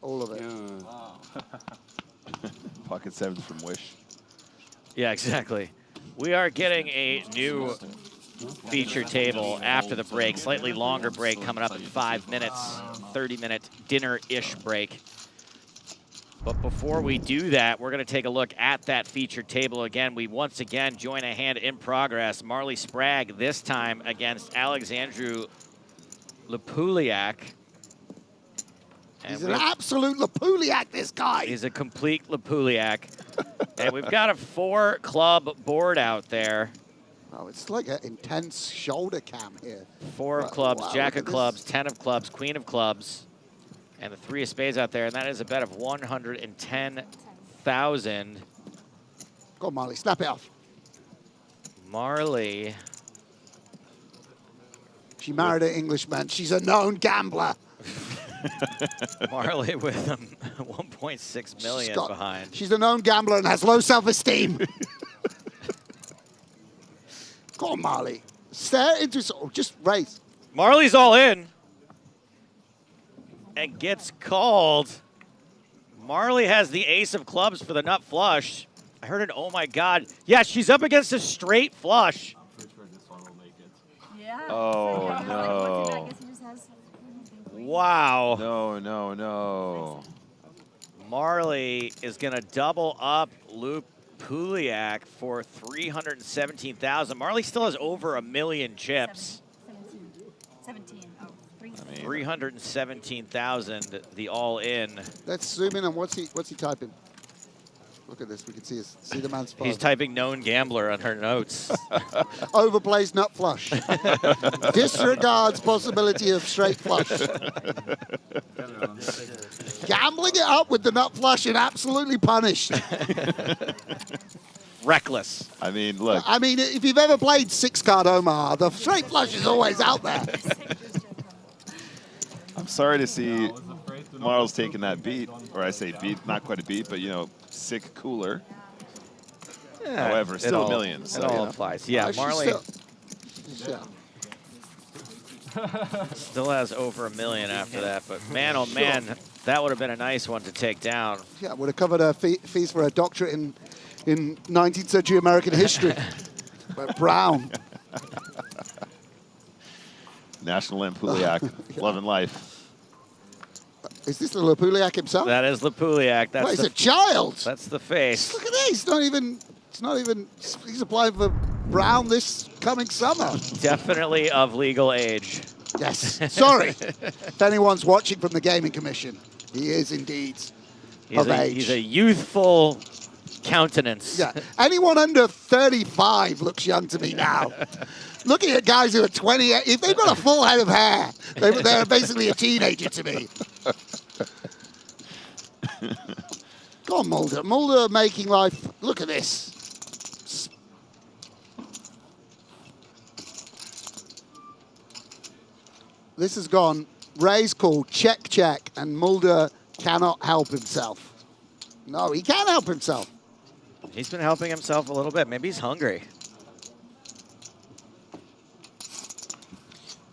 All of it. Wow. Pocket sevens from Wish. Yeah, exactly. We are getting a new feature table after the break. Slightly longer break coming up in 5 minutes. 30-minute dinner-ish break. But before we do that, we're going to take a look at that feature table again. We once again join a hand in progress. Marley Sprague this time against Alexandru Lepuliak. He's an absolute Lepuliak, this guy. He's a complete Lepuliak. And we've got a 4-club board out there. Oh, it's like an intense shoulder cam here. 4 of clubs, wow, jack of clubs, 10 of clubs, queen of clubs, and the 3 of spades out there. And that is a bet of 110,000. Go on, Marley, snap it off. Marley. She married an Englishman. She's a known gambler. Marley with 1.6 million behind. She's a known gambler and has low self-esteem. Go on, Marley. Stare into just raise. Marley's all in. And gets called. Marley has the ace of clubs for the nut flush. I heard an oh my God. Yeah, she's up against a straight flush. Yeah. Oh, no. Wow. No, no, no. Marley is going to double up Lepuliak for 317,000. Marley still has over 1 million chips. 17. Oh, 317,000, the all-in. Let's zoom in on what's he typing. Look at this. We can see the man's phone. He's typing known gambler on her notes. Overplays nut flush. Disregards possibility of straight flush. Gambling it up with the nut flush and absolutely punished. Reckless. I mean, look. I mean, if you've ever played 6-card Omaha, the straight flush is always out there. I'm sorry to see Marl's taking that beat, or I say beat, not quite a beat, but, you know, sick cooler. Yeah, however, still a million. So, it all applies. Yeah, Marley still has over 1 million after that. But man, oh man, that would have been a nice one to take down. Yeah, would have covered her fees for a doctorate in 19th century American history. But Brown. National Lepuliak, love and life. Is this the Lepuliak himself? That is Lepuliak. That's he's a child. That's the face. Look at this. He's not even. He's applying for Brown this coming summer. Definitely of legal age. Yes. Sorry. If anyone's watching from the Gaming Commission, he is indeed of age. He's a youthful countenance. Yeah. Anyone under 35 looks young to me now. Looking at guys who are 28, if they've got a full head of hair, they're basically a teenager to me. Go on, Mulder. Mulder making life. Look at this. This has gone raise call, check, check, and Mulder cannot help himself. No, he can't help himself. He's been helping himself a little bit. Maybe he's hungry.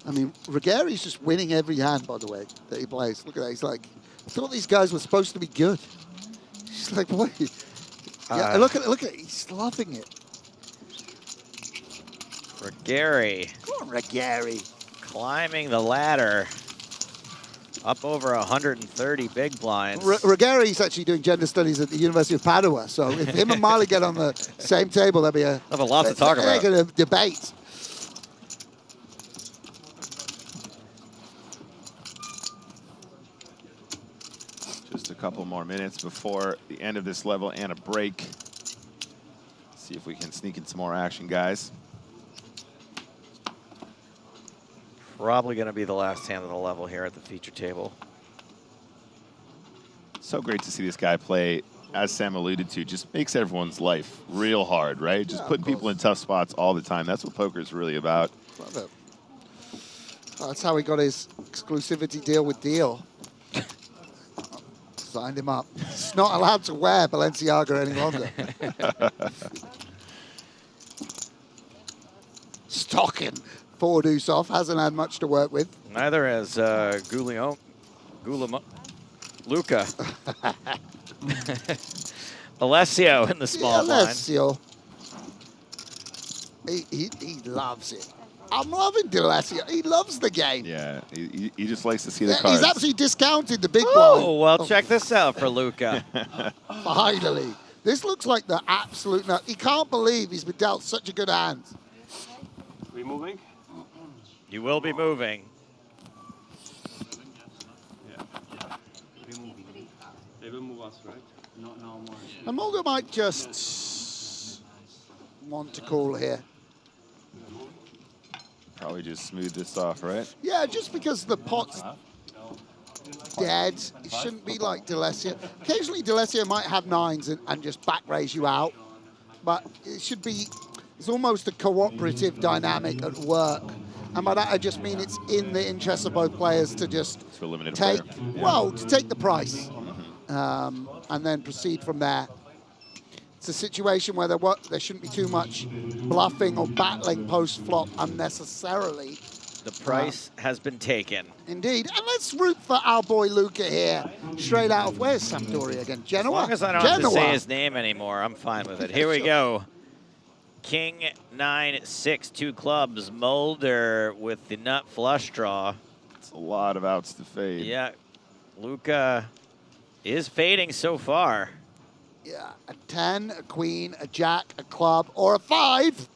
I mean, Ruggeri's just winning every hand, by the way, that he plays. Look at that. He's like, I thought these guys were supposed to be good. He's like, wait. Yeah, look at it. He's loving it. Regari. Come on, Regari. Climbing the ladder. Up over 130 big blinds. Regari's actually doing gender studies at the University of Padua, so if him and Marley get on the same table, there'll be a lot to talk about. They're going to debate. Just a couple more minutes before the end of this level and a break. See if we can sneak in some more action, guys. Probably going to be the last hand of the level here at the feature table. So great to see this guy play. As Sam alluded to, just makes everyone's life real hard, right? Just putting people in tough spots all the time. That's what poker is really about. Love it. Oh, that's how he got his exclusivity deal with Deal. Signed him up. He's not allowed to wear Balenciaga any longer. Stocking. Forward Usov hasn't had much to work with. Neither has Luca. Alessio in the small line. Alessio. He loves it. I'm loving D'Alessio. He loves the game. Yeah, he just likes to see the cards. He's absolutely discounted the big blind. Oh, well, check this out for Luca. Finally. This looks like the absolute nut. He can't believe he's been dealt such a good hand. We moving? You will be moving. Yeah. They will move us, right? No more. And Mulder might just want to call here. Probably just smooth this off, right? Yeah, just because the pot's dead, it shouldn't be like D'Alessio. Occasionally, D'Alessio might have nines and just back raise you out, but it should be, it's almost a cooperative dynamic at work. And by that, I just mean it's in the interest of both players to just take, to take the price and then proceed from there. It's a situation where there shouldn't be too much bluffing or battling post-flop unnecessarily. The price has been taken. Indeed. And let's root for our boy Luca here. Straight out of, where's Sampdoria again? Genoa? As long as I don't have to say his name anymore, I'm fine with it. Here we go. King 9-6, 2 clubs. Mulder with the nut flush draw. It's a lot of outs to fade. Yeah, Luca is fading so far. Yeah, a 10, a queen, a jack, a club, or a 5.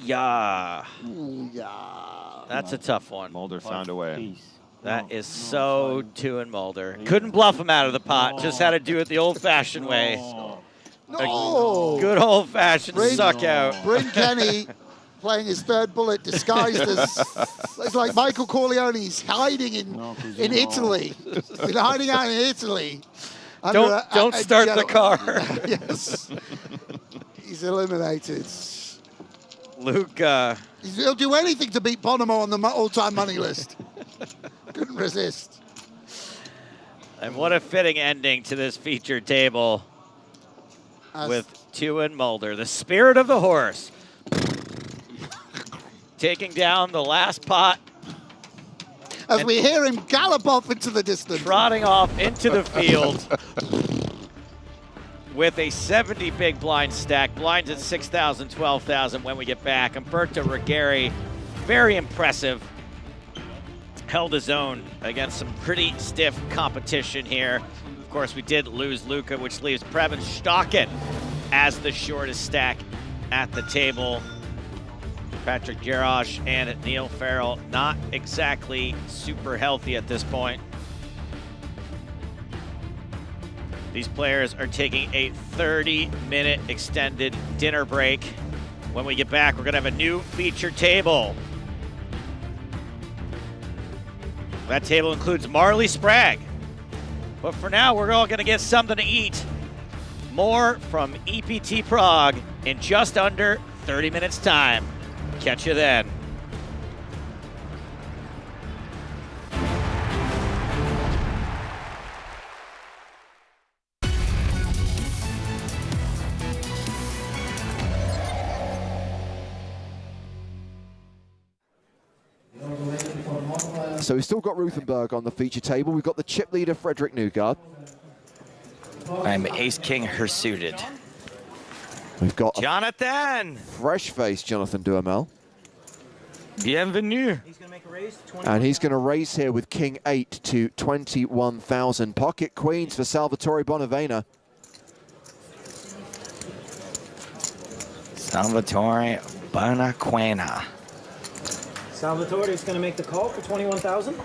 Yeah. Ooh, yeah. That's a tough one. Mulder found a way. That is so 2 in Mulder. Couldn't bluff him out of the pot. Just had to do it the old-fashioned way. No. A good old-fashioned suck out. Bryn Kenny playing his third bullet disguised as, it's like Michael Corleone. He's hiding in Italy. He's been hiding out in Italy. Don't start the car. Yes. He's eliminated. Luca. He'll do anything to beat Bonomo on the all-time money list. Couldn't resist. And what a fitting ending to this featured table with 2 in Mulder. The spirit of the horse. Taking down the last pot. As we hear him gallop off into the distance. Trotting off into the field with a 70 big blind stack. Blinds at 6,000, 12,000 when we get back. Umberto Regari, very impressive. Held his own against some pretty stiff competition here. Of course, we did lose Luca, which leaves Previn Stocken as the shortest stack at the table. Patrick Jarosh and Neil Farrell not exactly super healthy at this point. These players are taking a 30-minute extended dinner break. When we get back, we're gonna have a new feature table. That table includes Marley Sprague. But for now, we're all gonna get something to eat. More from EPT Prague in just under 30 minutes time. Catch you then. So we've still got Ruthenberg on the feature table. We've got the chip leader, Frederick Newgard. I'm ace-king hersuited. We've got Jonathan! Fresh-faced Jonathan Duhamel. Bienvenue. And he's going to raise here with King 8 to 21,000. Pocket queens for Salvatore Bonavena. Salvatore Bonaquena. Salvatore is going to make the call for 21,000.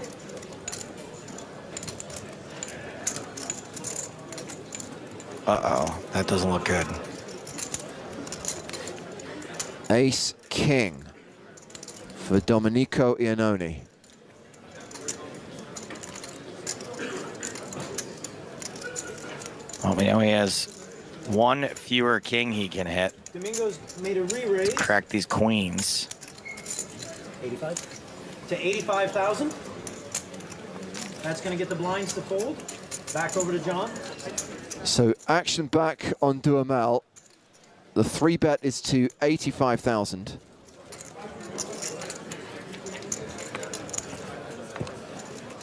Uh-oh, that doesn't look good. Ace King for Domenico Iannone. Well, we know he has one fewer king he can hit. Domingo's made a re-raise. Crack these queens. 85 to 85,000. That's going to get the blinds to fold. Back over to John. So action back on Duhamel. The 3-bet is to 85,000.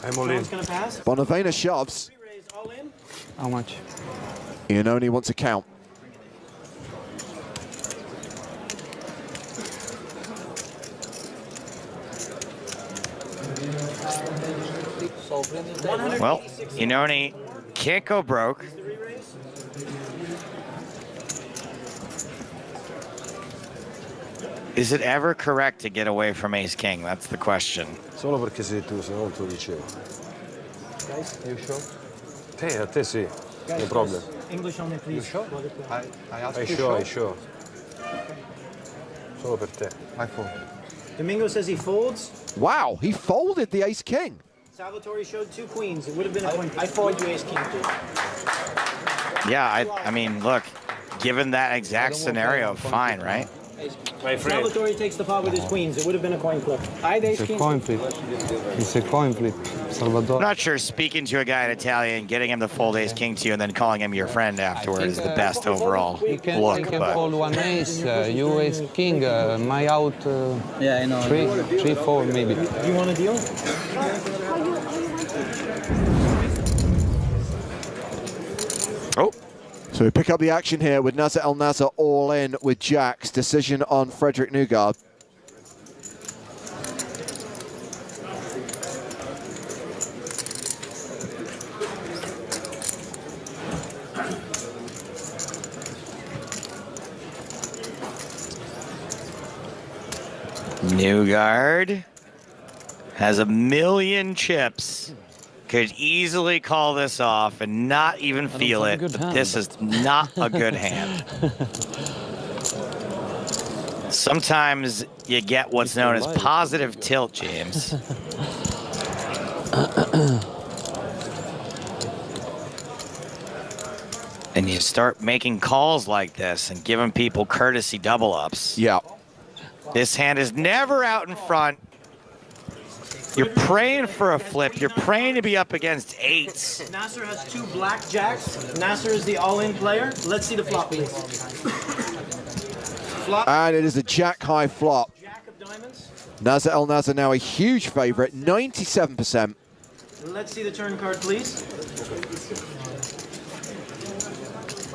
I'm all in. Bonavena shoves. How much? Iannone wants a count. Well, Iannone can't go broke. Is it ever correct to get away from ace-king? That's the question. Solo perché sei tu, se no te lo dicevo. Guys, are you sure? A te sì. No problem. English only, please. You sure? I sure. Solo per te. I fold. Domingo says he folds. Wow, he folded the ace-king. Salvatore showed 2 queens. It would have been a coin. I fold you ace-king too. Yeah, I mean, look, given that exact scenario, fine, right? Salvatore takes the pot with his queens. It would have been a coin flip. It's a coin flip. It's a coin flip. Salvatore. I'm not sure speaking to a guy in Italian, getting him to fold ace-king to you, and then calling him your friend afterwards is the best overall You can look. fold one ace, you ace king, my out yeah, I know. 3, 4 maybe. Do you want a deal? Oh. So we pick up the action here with Nasser El Nasser all in with jacks. Decision on Frederick Nugard. Nugard has 1,000,000 chips. Could easily call this off and not even feel it. But this is not a good hand. Sometimes you get what's known as positive tilt, James. And you start making calls like this and giving people courtesy double-ups. Yeah. This hand is never out in front. You're praying for a flip. You're praying to be up against 8s. Nasser has 2 black jacks. Nasser is the all-in player. Let's see the flop, please. Flop. And it is a jack-high flop. Jack of diamonds. Nasser El Nasser now a huge favorite, 97%. Let's see the turn card, please.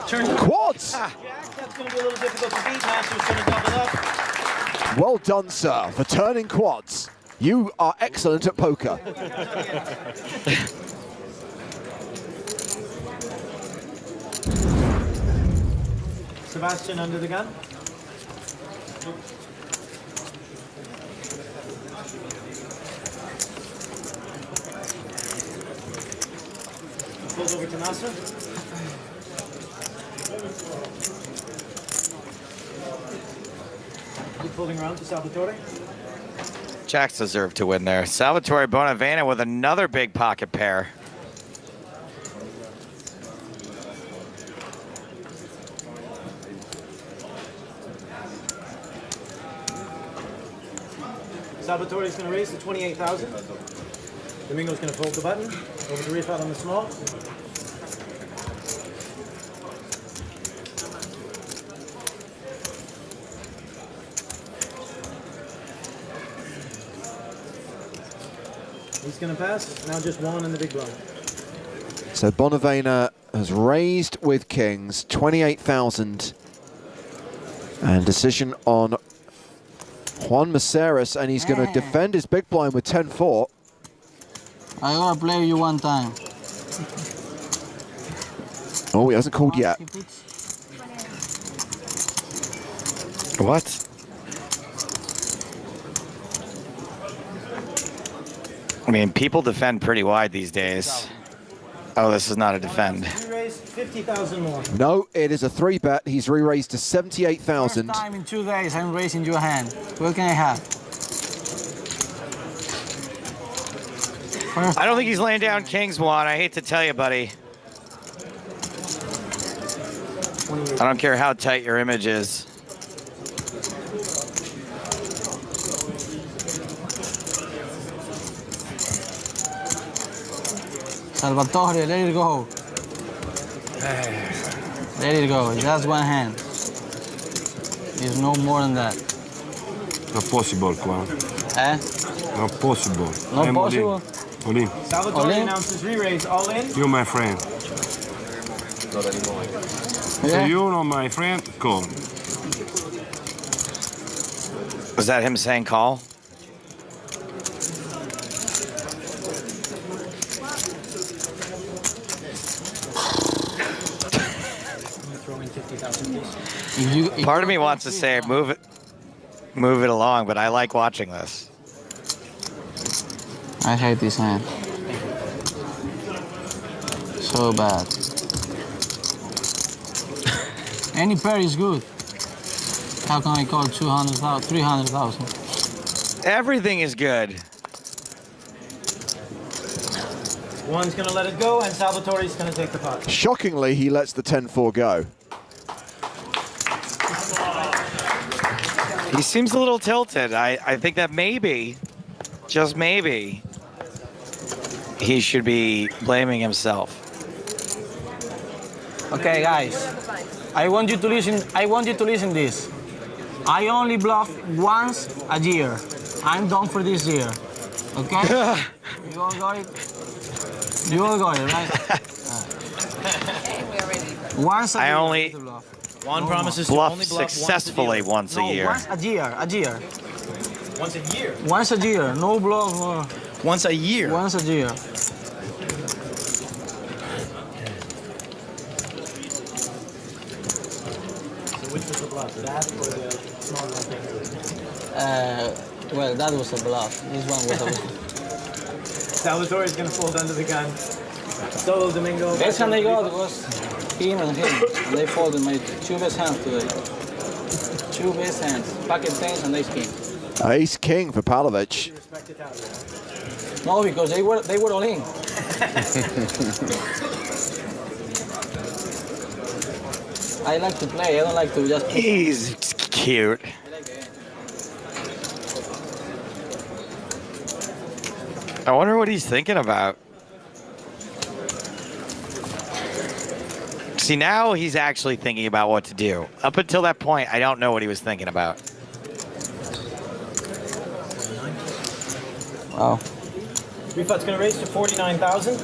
Turn Quads. Jack, that's going to be a little difficult to beat. Nasser's going to double up. Well done, sir, for turning quads. You are excellent at poker. Sebastian under the gun. Fold over to Nasser. Keep folding around to Salvatore. Jacks deserve to win there. Salvatore Bonavena with another big pocket pair. Salvatore is going to raise to 28,000. Domingo's going to fold the button. Over to refile on the small. He's going to pass. Now just one in the big blind. So Bonavena has raised with kings, 28,000. And decision on Juan Maceras, and he's going to defend his big blind with 10-4. I gotta play you one time. Oh, he hasn't called yet. What? I mean, people defend pretty wide these days. Oh, this is not a defend. You raise 50,000 more. No, it is a 3-bet. He's re-raised to 78,000. First time in 2 days I'm raising your hand. What can I have? I don't think he's laying down kings, Juan. I hate to tell you, buddy. I don't care how tight your image is. Salvatore, let it go. Let it go. Just one hand. There's no more than that. Not possible, Juan. Eh? Not possible. Not I'm possible? All in. Salvatore All in? announces re-raise. All in? You're my friend. Not anymore. So you're not my friend? Call. Was that him saying call? Part of me wants to say move it along, but I like watching this. I hate this hand. So bad. Any pair is good. How can I call 200,000, 300,000? Everything is good. One's going to let it go, and Salvatore's going to take the pot. Shockingly, he lets the 10-4 go. He seems a little tilted. I think that maybe, just maybe, he should be blaming himself. Okay, guys. I want you to listen. I want you to listen this. I only bluff once a year. I'm done for this year. Okay? You all got it? You all got it, right? Once a year. I only One promises to bluff successfully once a year. Once a year. A year. Once a year? Once a year. No bluff. Once a year? Once a year. Which was the bluff? That or the small thing? Well, that was a bluff. This one was a bluff. Salvatore's going to fold under the gun. Solo Domingo. Best hand they got was him and him. And they folded my two best hands today. Two best hands. Pocket tens and ace king. Ace king for Pavlovich. No, because they were all in. I like to play. I don't like to just. He's cute. I wonder what he's thinking about. See, now he's actually thinking about what to do. Up until that point, I don't know what he was thinking about. Wow. Refut's going to raise to 49,000.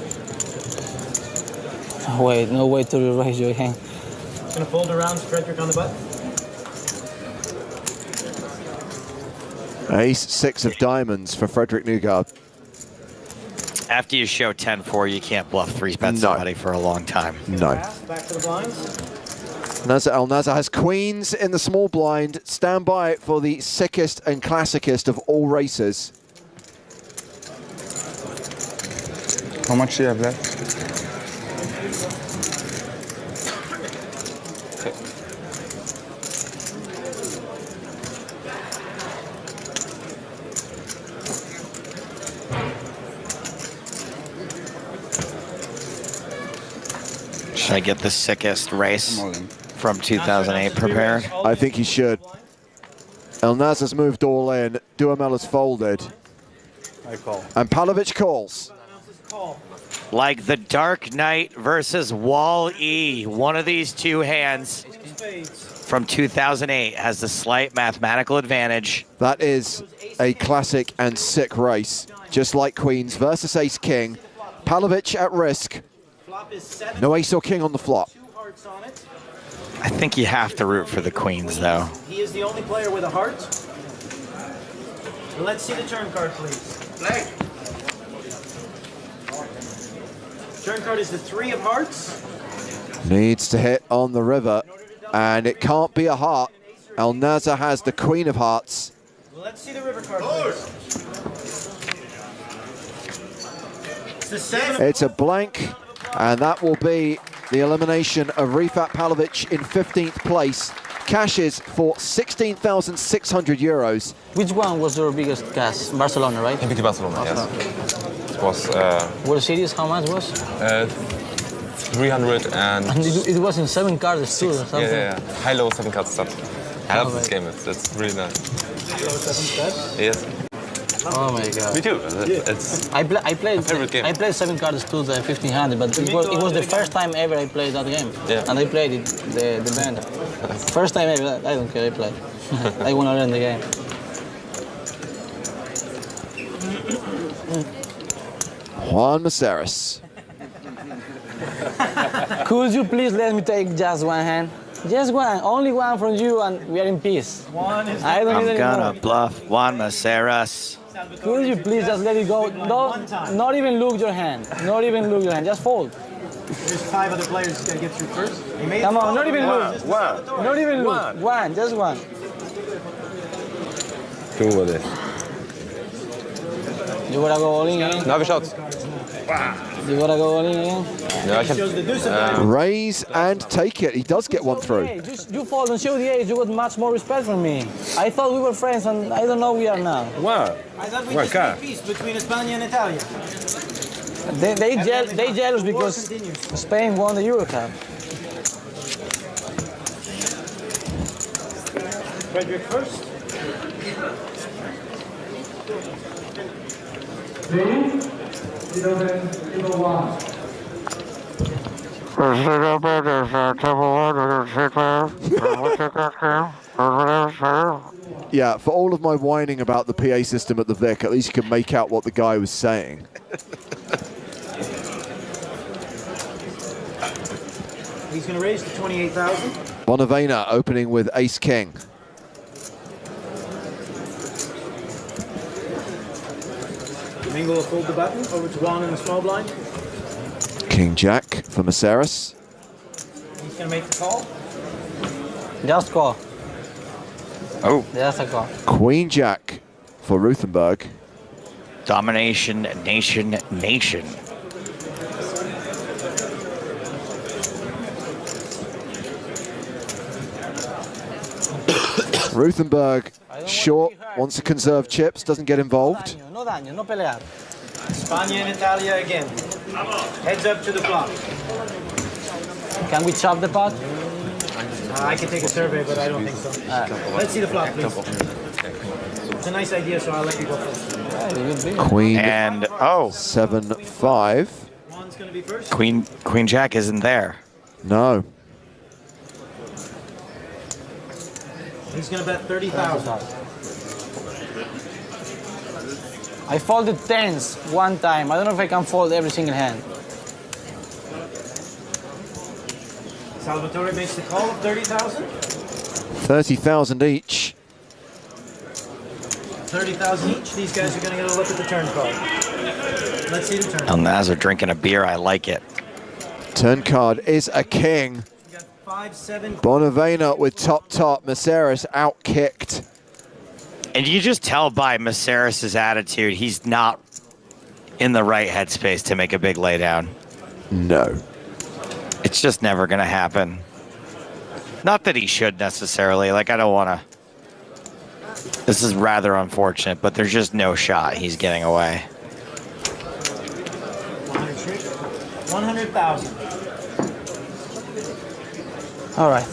Wait, no way to raise your hand. Going to fold around Frederick on the button. Ace 6 of diamonds for Frederick Newgard. After you show 10-4, you can't bluff 3-bet somebody for a long time. No. Back to the blinds. El Nazar has queens in the small blind. Stand by for the sickest and classicest of all races. How much do you have left? Should I get the sickest race from 2008 prepared? I think he should. El Nazar's moved all in. Duhamel has folded. I call. And Pavlovich calls. Like the Dark Knight versus Wall-E. One of these two hands from 2008 has the slight mathematical advantage. That is a classic and sick race. Just like Queens versus Ace King. Pavlovich at risk. No ace or king on the flop. I think you have to root for the queens, though. He is the only player with a heart. Let's see the turn card, please. Turn card is the 3 of hearts. Needs to hit on the river, and it can't be a heart. Al Nazar has the queen of hearts. Let's see the river card, please. It's the 7. It's a blank, and that will be the elimination of Rifat Pavlovic in 15th place. Cashes for 16,600 euros. Which one was your biggest cash? Barcelona, right? EPT Barcelona, yes. It was... World Series, how much was? 300 and... It was in 7 cards too, or something? Yeah. High-low 7 cards stuff. I love this game, it's really nice. Yes. Oh my god. Me too. It's I played. my favorite game. I played 7 cards too, the 1500, but it was the first time ever I played that game. Yeah. And I played it, the band. First time ever. I don't care. I played. I want to learn the game. Juan Maceras. Could you please let me take just one hand? Just one, only one from you, and we are in peace. I don't need any gonna more. bluff Juan Maceras. Could you please just let it go? Don't, not even look your hand. Not even look your hand. Just fold. There's 5 other players got to get through first. Come on, not even look. Not even look. One, just one. Cool with it. You gotta go all in again? Nu har vi shot. You gotta go all in again? Raise and take it. He does get one through. Hey, you fold and show the ace. You got much more respect from me. I thought we were friends, and I don't know we are now. Wow. I thought we just made peace between Spain and Italia. They jealous because Spain won the Euro Cup. Frederick first. Yeah, for all of my whining about the PA system at the Vic, at least you can make out what the guy was saying. He's going to raise to 28,000. Bonavena opening with ace-king. Mingle will fold the button over to Juan in the small blind. King-jack for Maceras. He's going to make the call. Just call. Oh. Just a call. Queen-jack for Ruthenberg. Domination, nation, nation. Ruthenberg, short, wants to conserve chips, doesn't get involved. No daño, no pelear. España and Italia again. Heads up to the flop. Can we chop the pot? I can take a survey, but I don't think so. Let's see the flop, please. It's a nice idea, so I'll let you go first. Queen and 7-5. Juan's going to be first. Queen Jack isn't there. No. He's going to bet 30,000. I folded tens one time. I don't know if I can fold every single hand. Salvatore makes the call of 30,000. 30,000 each. 30,000 each. These guys are going to get a look at the turn card. Let's see the turn. El Nazar drinking a beer. I like it. Turn card is a king. 5-7. Bonavena with top. Maceras out-kicked. And you just tell by Maceras' attitude, he's not in the right headspace to make a big laydown. No. It's just never going to happen. Not that he should necessarily. Like, I don't want to. This is rather unfortunate, but there's just no shot he's getting away. 100,000. All right.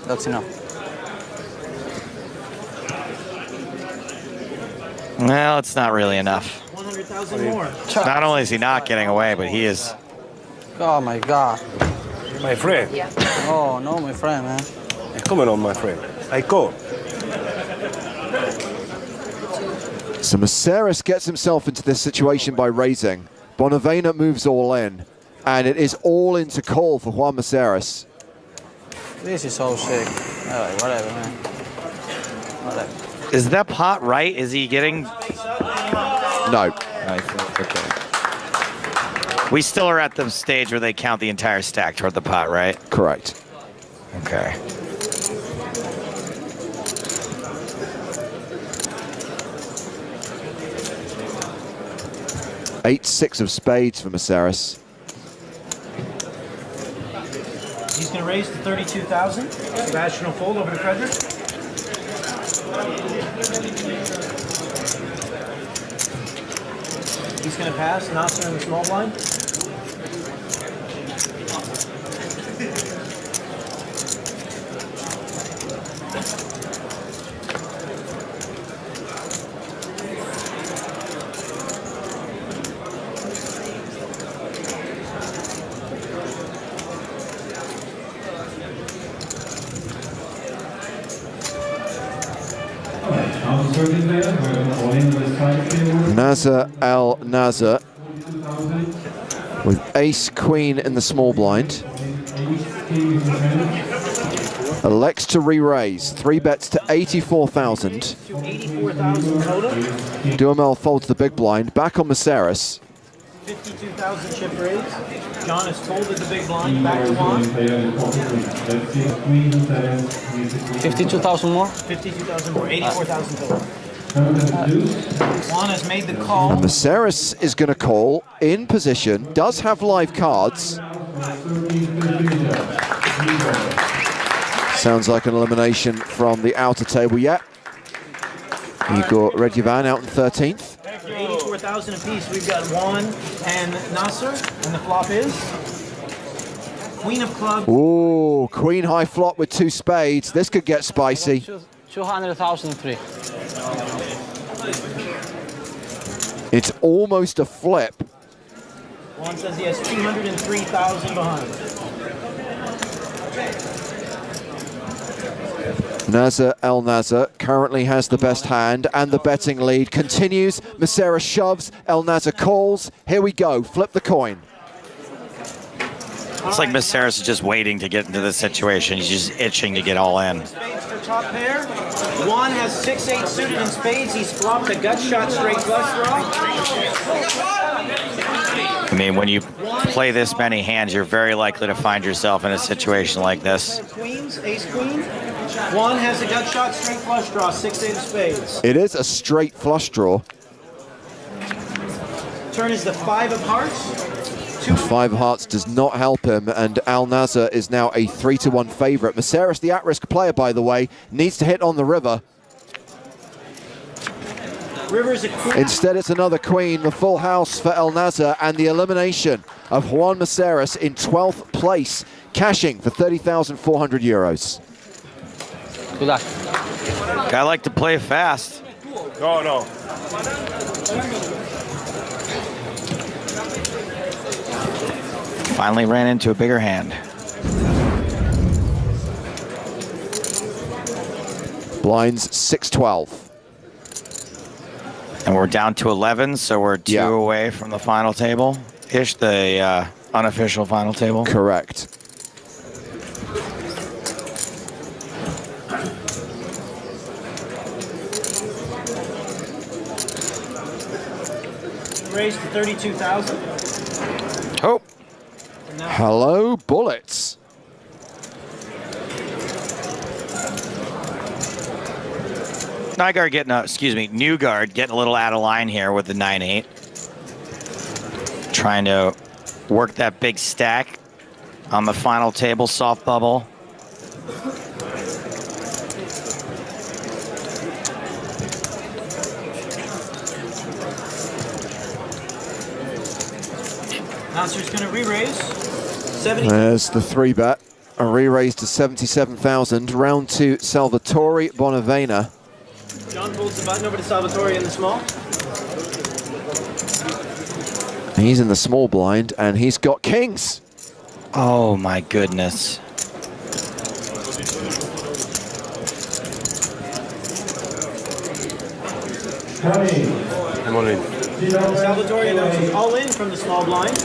That's enough. Well, it's not really enough. 100,000 more. Not only is he not getting away, but he is. Oh my God. My friend. Oh no, my friend, man. Come on, my friend. I call. So Maceras gets himself into this situation by raising. Bonavena moves all in, and it is all into call for Juan Maceras. This is so sick. Alright, whatever, man. Whatever. Is that pot right? Is he getting? No. I think, okay. We still are at the stage where they count the entire stack toward the pot, right? Correct. Okay. Eight-6 of spades for Maceras. He's going to raise to 32,000. Sebastian will fold over to Frederick. He's going to pass. Nasser in the small blind. Nazar Al Nazar with ace queen in the small blind. Elects to re-raise. 3 bets to 84,000. 84,000 total. Duhamel folds the big blind. Back on Maceras. 52,000 chip raise. John has folded the big blind. Back to Juan. 52,000 more? 52,000 more. 84,000 total. Juan has made the call. And Maceras is going to call in position. Does have live cards. Sounds like an elimination from the outer table yet. You've got Redjivan out in 13th. 84,000 apiece. We've got Juan and Nasser, and the flop is Queen of Clubs. Ooh, queen high flop with 2 spades. This could get spicy. 200,003. It's almost a flip. Juan says he has 203,000 behind. Nazar El Nazar currently has the best hand and the betting lead continues. Maceras shoves, El Nazar calls. Here we go, flip the coin. It's like Maceras is just waiting to get into this situation. He's just itching to get all in. Spades for top pair. Juan has 6-8 suited in spades. He's flopped a gut shot straight flush draw. I mean, when you play this many hands, you're very likely to find yourself in a situation like this. Queens, ace queen. Juan has a gut shot straight flush draw, 6-8 of spades. It is a straight flush draw. Turn is the 5 of hearts. The 5 of hearts does not help him, and Al Nazar is now a 3-1 favorite. Maceras, the at-risk player, by the way, needs to hit on the river. River's a queen. Instead, it's another queen, the full house for El Nazar, and the elimination of Juan Maceras in 12th place, cashing for 30,400 euros. Good luck. Guy like to play fast. No. Finally ran into a bigger hand. Blinds 6-12. And we're down to 11, so we're 2 away from the final table-ish, the unofficial final table. Correct. Raised to 32,000. Oh. Hello, bullets. Newgard getting a little out of line here with the 9-8. Trying to work that big stack on the final table, soft bubble. Nasser's going to re-raise. 70. There's the 3-bet. A re-raise to 77,000. Round 2, Salvatore Bonavena. John pulls the button over to Salvatore in the small. He's in the small blind, and he's got kings. Oh, my goodness. I'm all in. Salvatore announces all in from the small blind.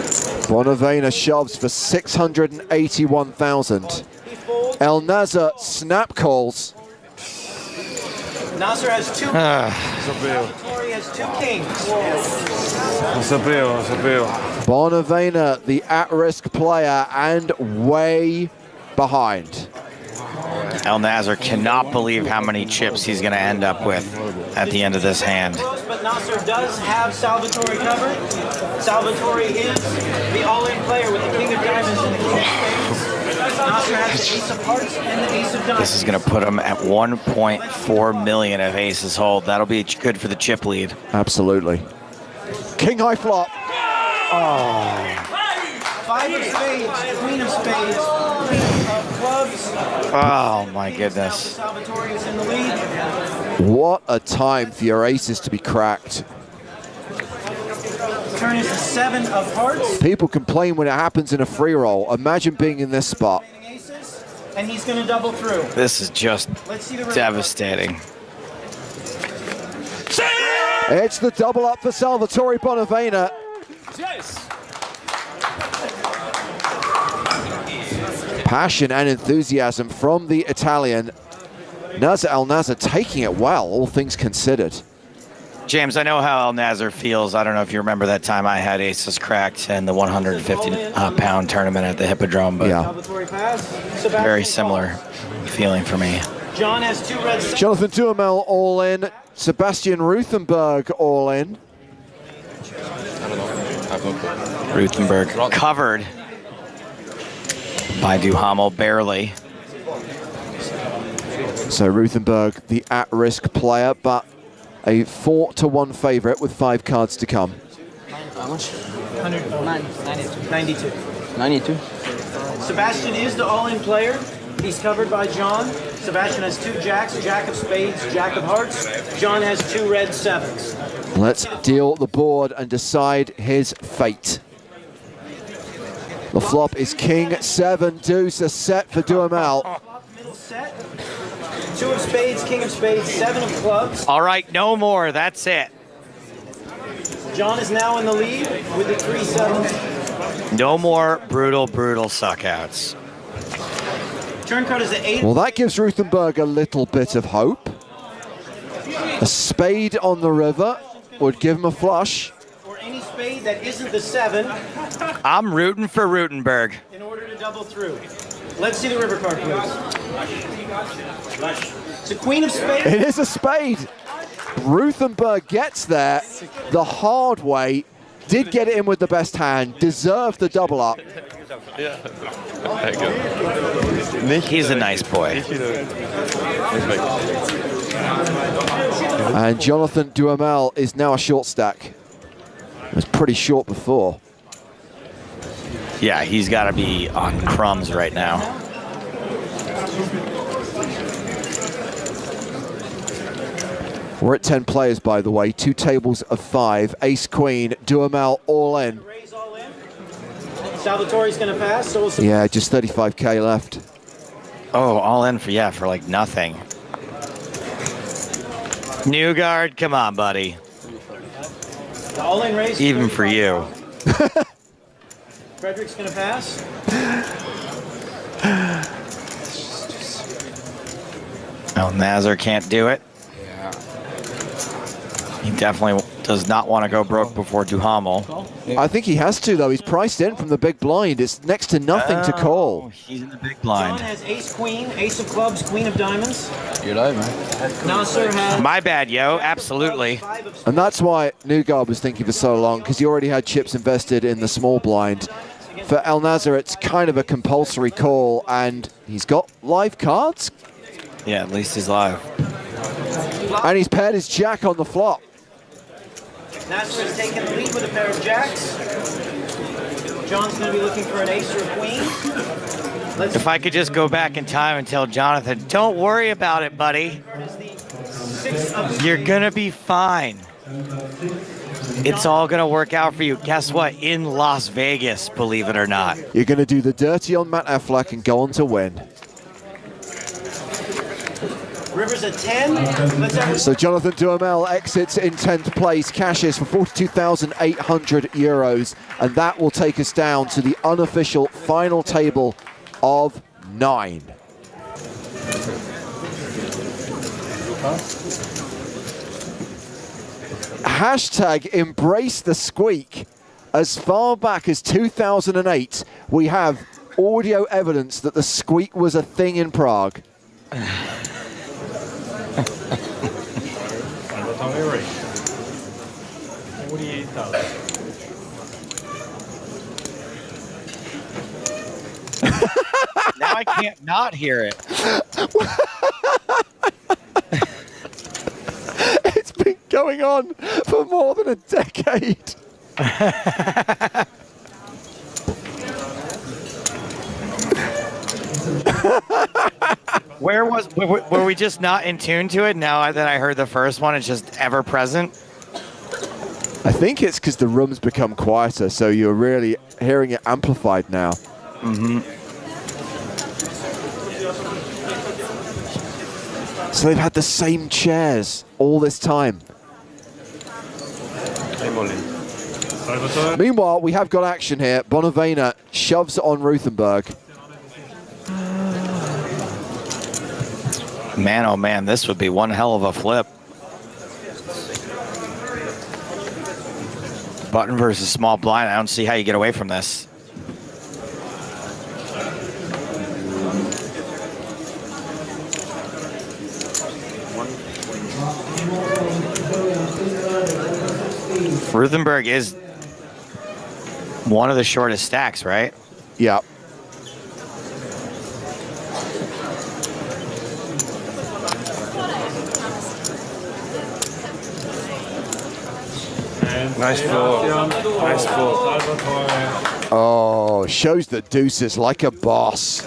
Bonavena shoves for 681,000. El Nazar snap calls. Nasser has two. Salvatore has two kings. Lo sapevo. Bonavena, the at-risk player, and way behind. El Nazar cannot believe how many chips he's going to end up with at the end of this hand. But Nasser does have Salvatore covered. Salvatore is the all-in player with the king of diamonds and the king of spades. Nasser has the ace of hearts and the ace of diamonds. This is going to put him at 1.4 million if aces hold. That'll be good for the chip lead. Absolutely. King high flop. Oh. Five of spades, queen of spades, queen of clubs. Oh my goodness. Salvatore is in the lead. What a time for your aces to be cracked. Turn is the seven of hearts. People complain when it happens in a free roll. Imagine being in this spot. And he's going to double through. This is just devastating. It's the double up for Salvatore Bonavena. Passion and enthusiasm from the Italian. El Nazar taking it well, all things considered. James, I know how El Nazar feels. I don't know if you remember that time I had aces cracked in the 150-pound tournament at the Hippodrome, but yeah, very similar feeling for me. John has two red. Jonathan Duhamel all in. Sebastian Ruthenberg all in. Ruthenberg covered by Duhamel, barely. So Ruthenberg, the at-risk player, but a 4-1 favorite with 5 cards to come. How much? 92. 92. Sebastian is the all-in player. He's covered by John. Sebastian has two jacks, jack of spades, jack of hearts. John has two red sevens. Let's deal the board and decide his fate. The flop is King 7 deuce, a set for Duhamel. Middle set. Two of spades, king of spades, seven of clubs. All right, no more. That's it. John is now in the lead with the 3 sevens. No more brutal suckouts. Turn card is the 8. Well, that gives Ruthenberg a little bit of hope. A spade on the river would give him a flush. Or any spade that isn't the 7. I'm rooting for Ruthenberg. In order to double through. Let's see the river card, please. It's a queen of spades. It is a spade. Ruthenberg gets there the hard way. Did get it in with the best hand. Deserved the double up. He's a nice boy. And Jonathan Duhamel is now a short stack. It was pretty short before. Yeah, he's got to be on crumbs right now. We're at 10 players, by the way. 2 tables of 5. Ace, queen, Duhamel all in. Salvatore's going to pass. So we'll Yeah, just 35K left. Oh, all in for like nothing. Newgard, come on, buddy. The all-in raise. Even for you. Frederick's going to pass. El Nazar can't do it. He definitely does not want to go broke before Duhamel. I think he has to, though. He's priced in from the big blind. It's next to nothing to call. He's in the big blind. John has ace, queen, ace of clubs, queen of diamonds. You're live, man. Nasser has... My bad, yo. Absolutely. And that's why Newgard was thinking for so long, because he already had chips invested in the small blind. For El Nazar, it's kind of a compulsory call, and he's got live cards. Yeah, at least he's live. And he's paired his jack on the flop. Nasser has taken the lead with a pair of jacks. John's going to be looking for an ace or a queen. If I could just go back in time and tell Jonathan, don't worry about it, buddy. You're going to be fine. It's all going to work out for you. Guess what? In Las Vegas, believe it or not. You're going to do the dirty on Matt Affleck and go on to win. River's at 10. Let's have So Jonathan Duhamel exits in 10th place, cashes for 42,800 euros, and that will take us down to the unofficial final table of 9. Hashtag embrace the squeak. As far back as 2008, we have audio evidence that the squeak was a thing in Prague. Now I can't not hear it. It's been going on for more than a decade. Were we just not in tune to it? Now that I heard the first one, it's just ever present. I think it's because the room's become quieter, so you're really hearing it amplified now. So they've had the same chairs all this time. Meanwhile, we have got action here. Bonavena shoves on Ruthenberg. Man, oh man, this would be one hell of a flip. Button versus small blind. I don't see how you get away from this. Ruthenberg is one of the shortest stacks, right? Yeah. Nice floor. Nice floor. Oh, shows the deuces like a boss.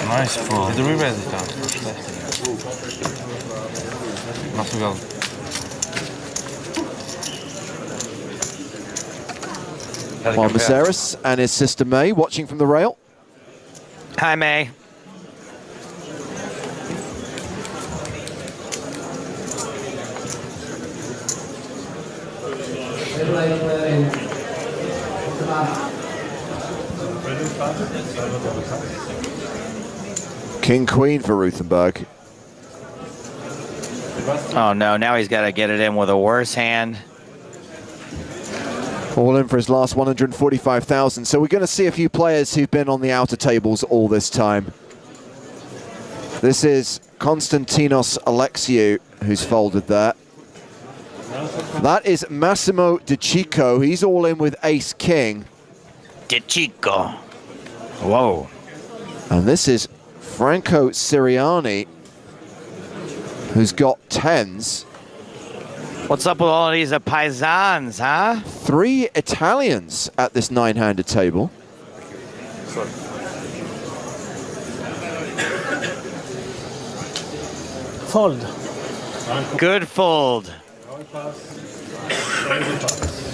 Nice floor. Är det ready down? Måste gå. Juan Maceras and his sister May watching from the rail. Hi, May. King Queen for Ruthenberg. Oh no, now he's got to get it in with a worse hand. All in for his last 145,000. So we're going to see a few players who've been on the outer tables all this time. This is Konstantinos Alexiou, who's folded there. That is Massimo De Chico. He's all in with Ace King. De Chico. Whoa. And this is Franco Siriani, who's got tens. What's up with all of these paisans, huh? 3 Italians at this 9-handed table. Fold. Good fold.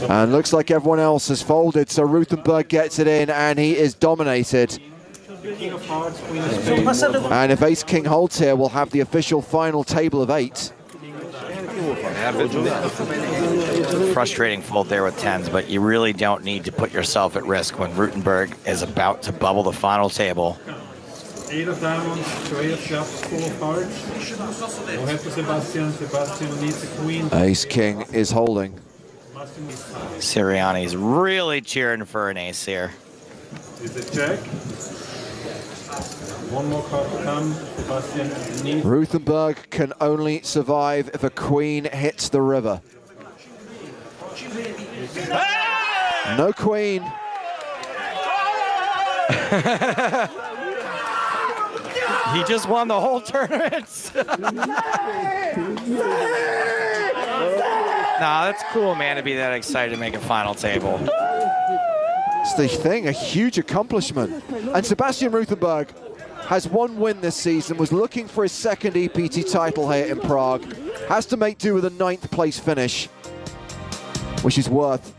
And looks like everyone else has folded, so Ruthenberg gets it in and he is dominated. And if Ace King holds here, we'll have the official final table of 8. Frustrating fold there with tens, but you really don't need to put yourself at risk when Ruthenberg is about to bubble the final table. 8 of diamonds, 2 of clubs, 4 of hearts. We'll have to Sebastian. Sebastian needs a queen. Ace King is holding. Sirianni's really cheering for an ace here. Is it check? One more card to come. Sebastian needs. Ruthenberg can only survive if a queen hits the river. No queen. He just won the whole tournament. Nah, that's cool, man, to be that excited to make a final table. It's the thing, a huge accomplishment. And Sebastian Ruthenberg has 1 win this season, was looking for his 2nd EPT title here in Prague, has to make do with a 9th place finish, which is worth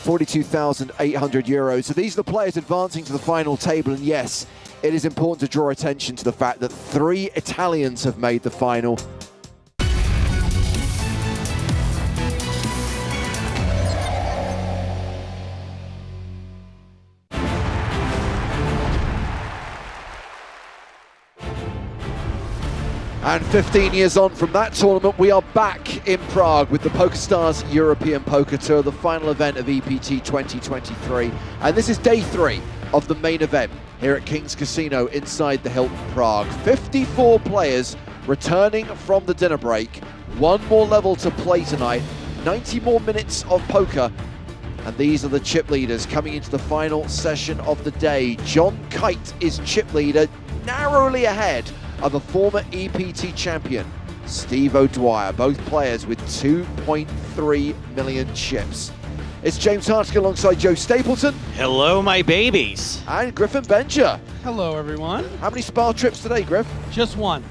42,800 euros. So these are the players advancing to the final table, and yes, it is important to draw attention to the fact that 3 Italians have made the final. And 15 years on from that tournament, we are back in Prague with the PokerStars European Poker Tour, the final event of EPT 2023. And this is day 3 of the main event here at King's Casino inside the Hilton Prague. 54 players returning from the dinner break. 1 more level to play tonight, 90 more minutes of poker. And these are the chip leaders coming into the final session of the day. John Kite is chip leader, narrowly ahead of a former EPT champion, Steve O'Dwyer, both players with 2.3 million chips. It's James Hartigan alongside Joe Stapleton. Hello, my babies. And Griffin Bencher. Hello, everyone. How many spa trips today, Griff? Just 1.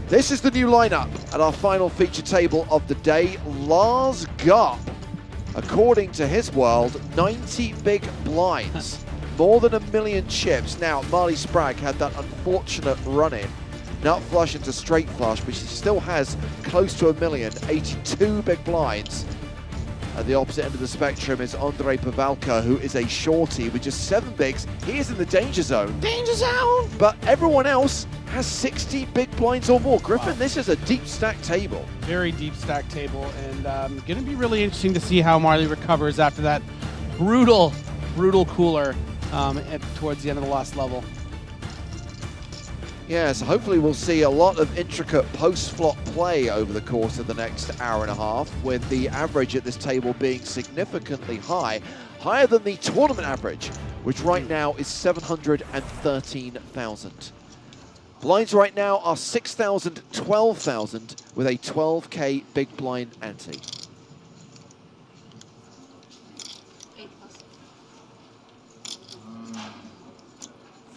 This is the new lineup at our final feature table of the day. Lars Garp, according to his world, 90 big blinds. More than 1 million chips. Now, Marley Sprague had that unfortunate run-in. Nut flush into straight flush, but she still has close to 1 million, 82 big blinds. At the opposite end of the spectrum is Andrei Pavalka, who is a shorty with just 7 bigs. He is in the danger zone. Danger zone! But everyone else has 60 big blinds or more. Griffin, this is a deep stack table. Very deep stack table, and going to be really interesting to see how Marley recovers after that brutal cooler towards the end of the last level. Yes, hopefully we'll see a lot of intricate post-flop play over the course of the next hour and a half, with the average at this table being significantly higher than the tournament average, which right now is 713,000. Blinds right now are 6,000, 12,000, with a 12K big blind ante.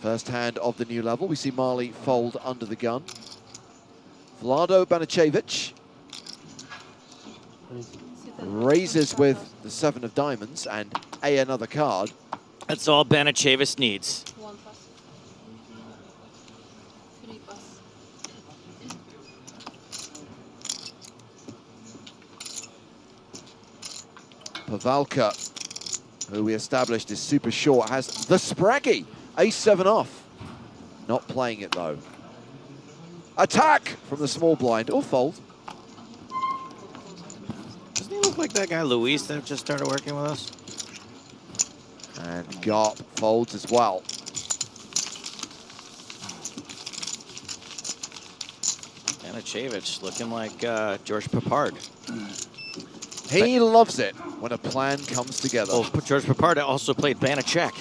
First hand of the new level, we see Marley fold under the gun. Vlado Banicevic raises with the 7 of diamonds and another card. That's all Banicevic needs. Pavalka, who we established is super short, has the Spraggy. Ace-7 off. Not playing it, though. Attack from the small blind, or fold. Doesn't he look like that guy Luis that just started working with us? And Garp folds as well. Banicevic looking like George Papard. He loves it when a plan comes together. Oh, George Papard also played Banachek.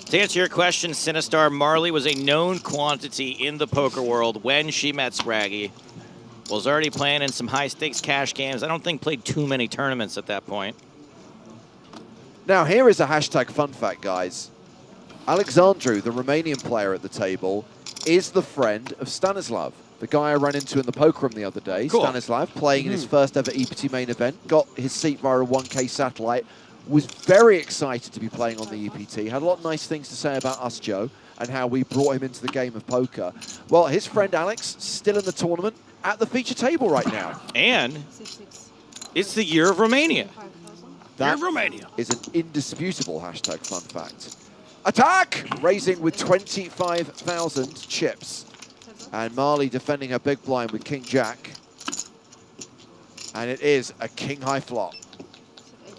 To answer your question, Sinistar, Marley was a known quantity in the poker world when she met Spraggy. Was already playing in some high-stakes cash games. I don't think played too many tournaments at that point. Now, here is a hashtag fun fact, guys. Alexandru, the Romanian player at the table, is the friend of Stanislav, the guy I ran into in the poker room the other day. Cool. Stanislav, playing in his first ever EPT main event, got his seat via a 1K satellite, was very excited to be playing on the EPT, had a lot of nice things to say about us, Joe, and how we brought him into the game of poker. Well, his friend Alex, still in the tournament, at the feature table right now. And it's the year of Romania. That is an indisputable hashtag fun fact. Attack! Raising with 25,000 chips. And Marley defending her big blind with King Jack. And it is a king high flop.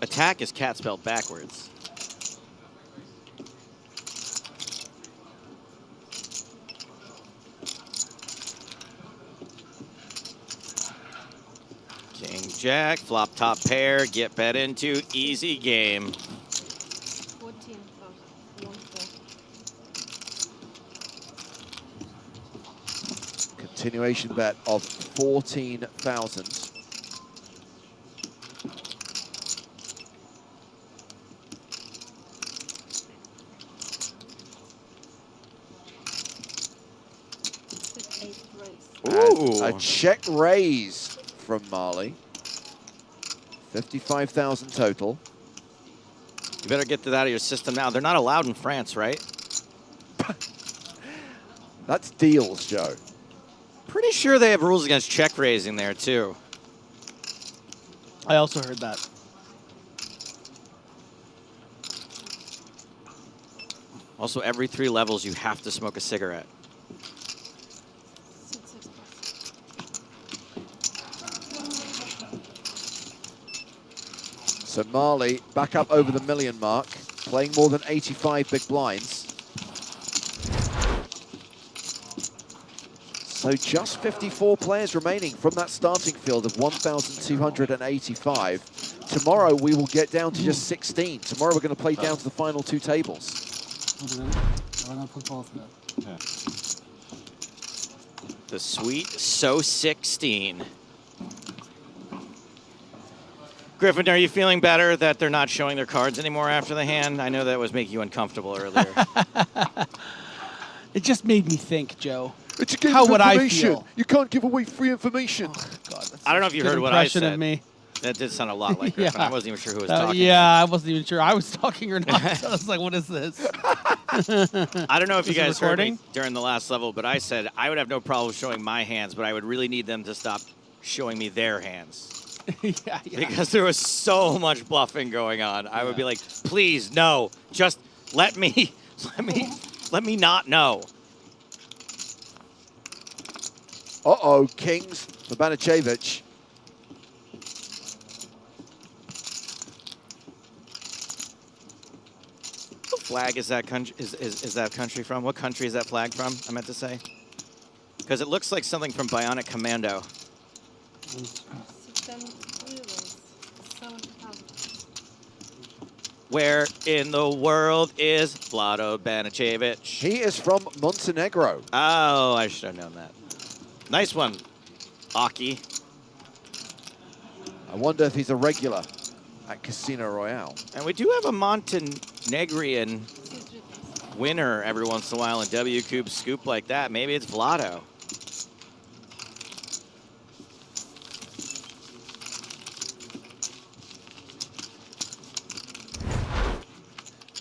Attack is cat spelled backwards. King Jack, flop top pair, get bet into, easy game. Continuation bet of 14,000. Ooh. A check raise from Marley. 55,000 total. You better get that out of your system now. They're not allowed in France, right? That's deals, Joe. Pretty sure they have rules against check raising there, too. I also heard that. Also, every 3 levels, you have to smoke a cigarette. So Marley back up over the million mark, playing more than 85 big blinds. So just 54 players remaining from that starting field of 1,285. Tomorrow we will get down to just 16. Tomorrow we're going to play down to the final 2 tables. We're gonna put both of them. The sweet So 16. Griffin, are you feeling better that they're not showing their cards anymore after the hand? I know that was making you uncomfortable earlier. It just made me think, Joe. It's a game How of would I information. feel? You can't give away free information. Oh, God, that's I don't know if you good heard what I impression said. of me. That did sound a lot like Griffin. I wasn't even sure who was talking. Yeah, I wasn't even sure I was talking or not. So I was like, what is this? I don't know if you Is it guys heard me recording? during the last level, but I said I would have no problem showing my hands, but I would really need them to stop showing me their hands. yeah. Because there was so much bluffing going on. I would be like, please, no, just let me not know. Uh-oh, kings for Banicevic. What flag is that country? Is that country from? What country is that flag from? I meant to say, because it looks like something from Bionic Commando. Where in the world is Vlado Banicevic? He is from Montenegro. Oh, I should have known that. Nice one, Aki. I wonder if he's a regular at Casino Royale. And we do have a Montenegrin winner every once in a while in W-Cube Scoop like that. Maybe it's Vlado.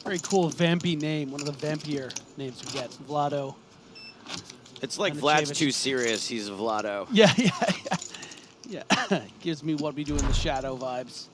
Very cool vampy name. One of the vampier names we get. Vlado. It's like Banicevic. Vlad's too serious. He's Vlado. Yeah. Yeah. Gives me what we do in the shadow vibes.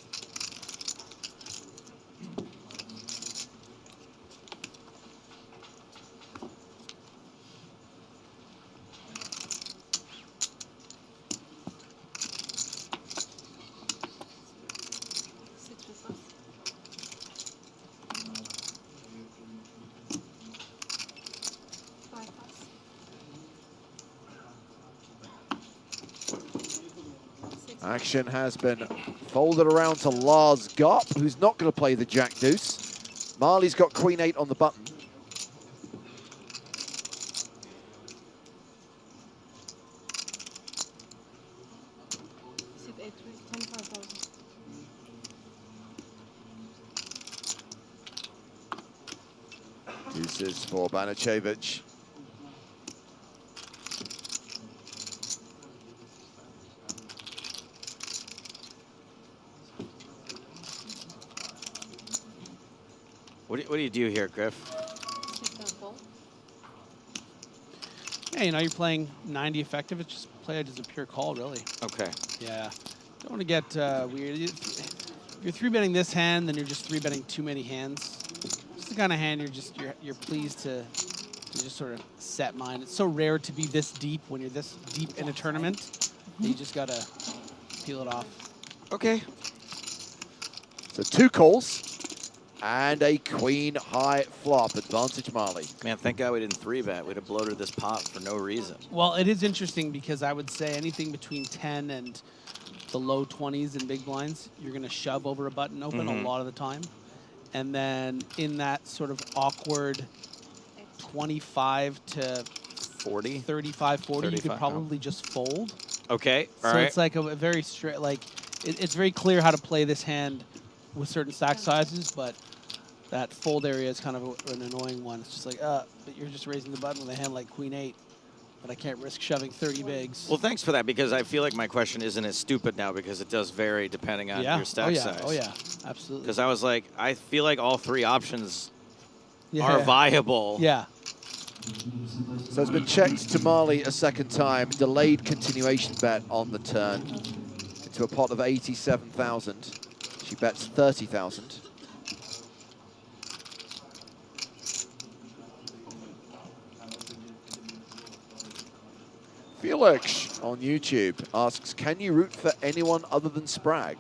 Action has been folded around to Lars Gopp, who's not going to play the Jack-Deuce. Marley's got Queen-8 on the button. Deuces for Banicevic. What do you do here, Griff? Hey, you know, you're playing 90 effective. It's just play it as a pure call, really. Okay. Yeah. Don't want to get weird. If you're 3-betting this hand, then you're just 3-betting too many hands. It's the kind of hand you're pleased to just sort of set mine. It's so rare to be this deep when you're this deep in a tournament. You just gotta peel it off. Okay. So 2 calls. And a queen-high flop, advantage Marley. Man, thank God we didn't 3-bet. We'd have bloated this pot for no reason. Well, it is interesting because I would say anything between 10 and the low 20s in big blinds, you're going to shove over a button open a lot of the time. And then in that sort of awkward 25 to 40, 35, 40, you could probably just fold. Okay, So it's like a very straight, like, it's very clear how to play this hand with certain stack sizes, but that fold area is kind of an annoying one. It's just like, but you're just raising the button with a hand like Queen-8. but I can't risk shoving 30 bigs. Well, thanks for that, because I feel like my question isn't as stupid now, because it does vary depending on your stack size. Oh yeah, absolutely. Because I was like, I feel like all three options are viable. Yeah. So it's been checked to Marley a second time. Delayed continuation bet on the turn into a pot of 87,000. She bets 30,000. Felix on YouTube asks, can you root for anyone other than Sprague?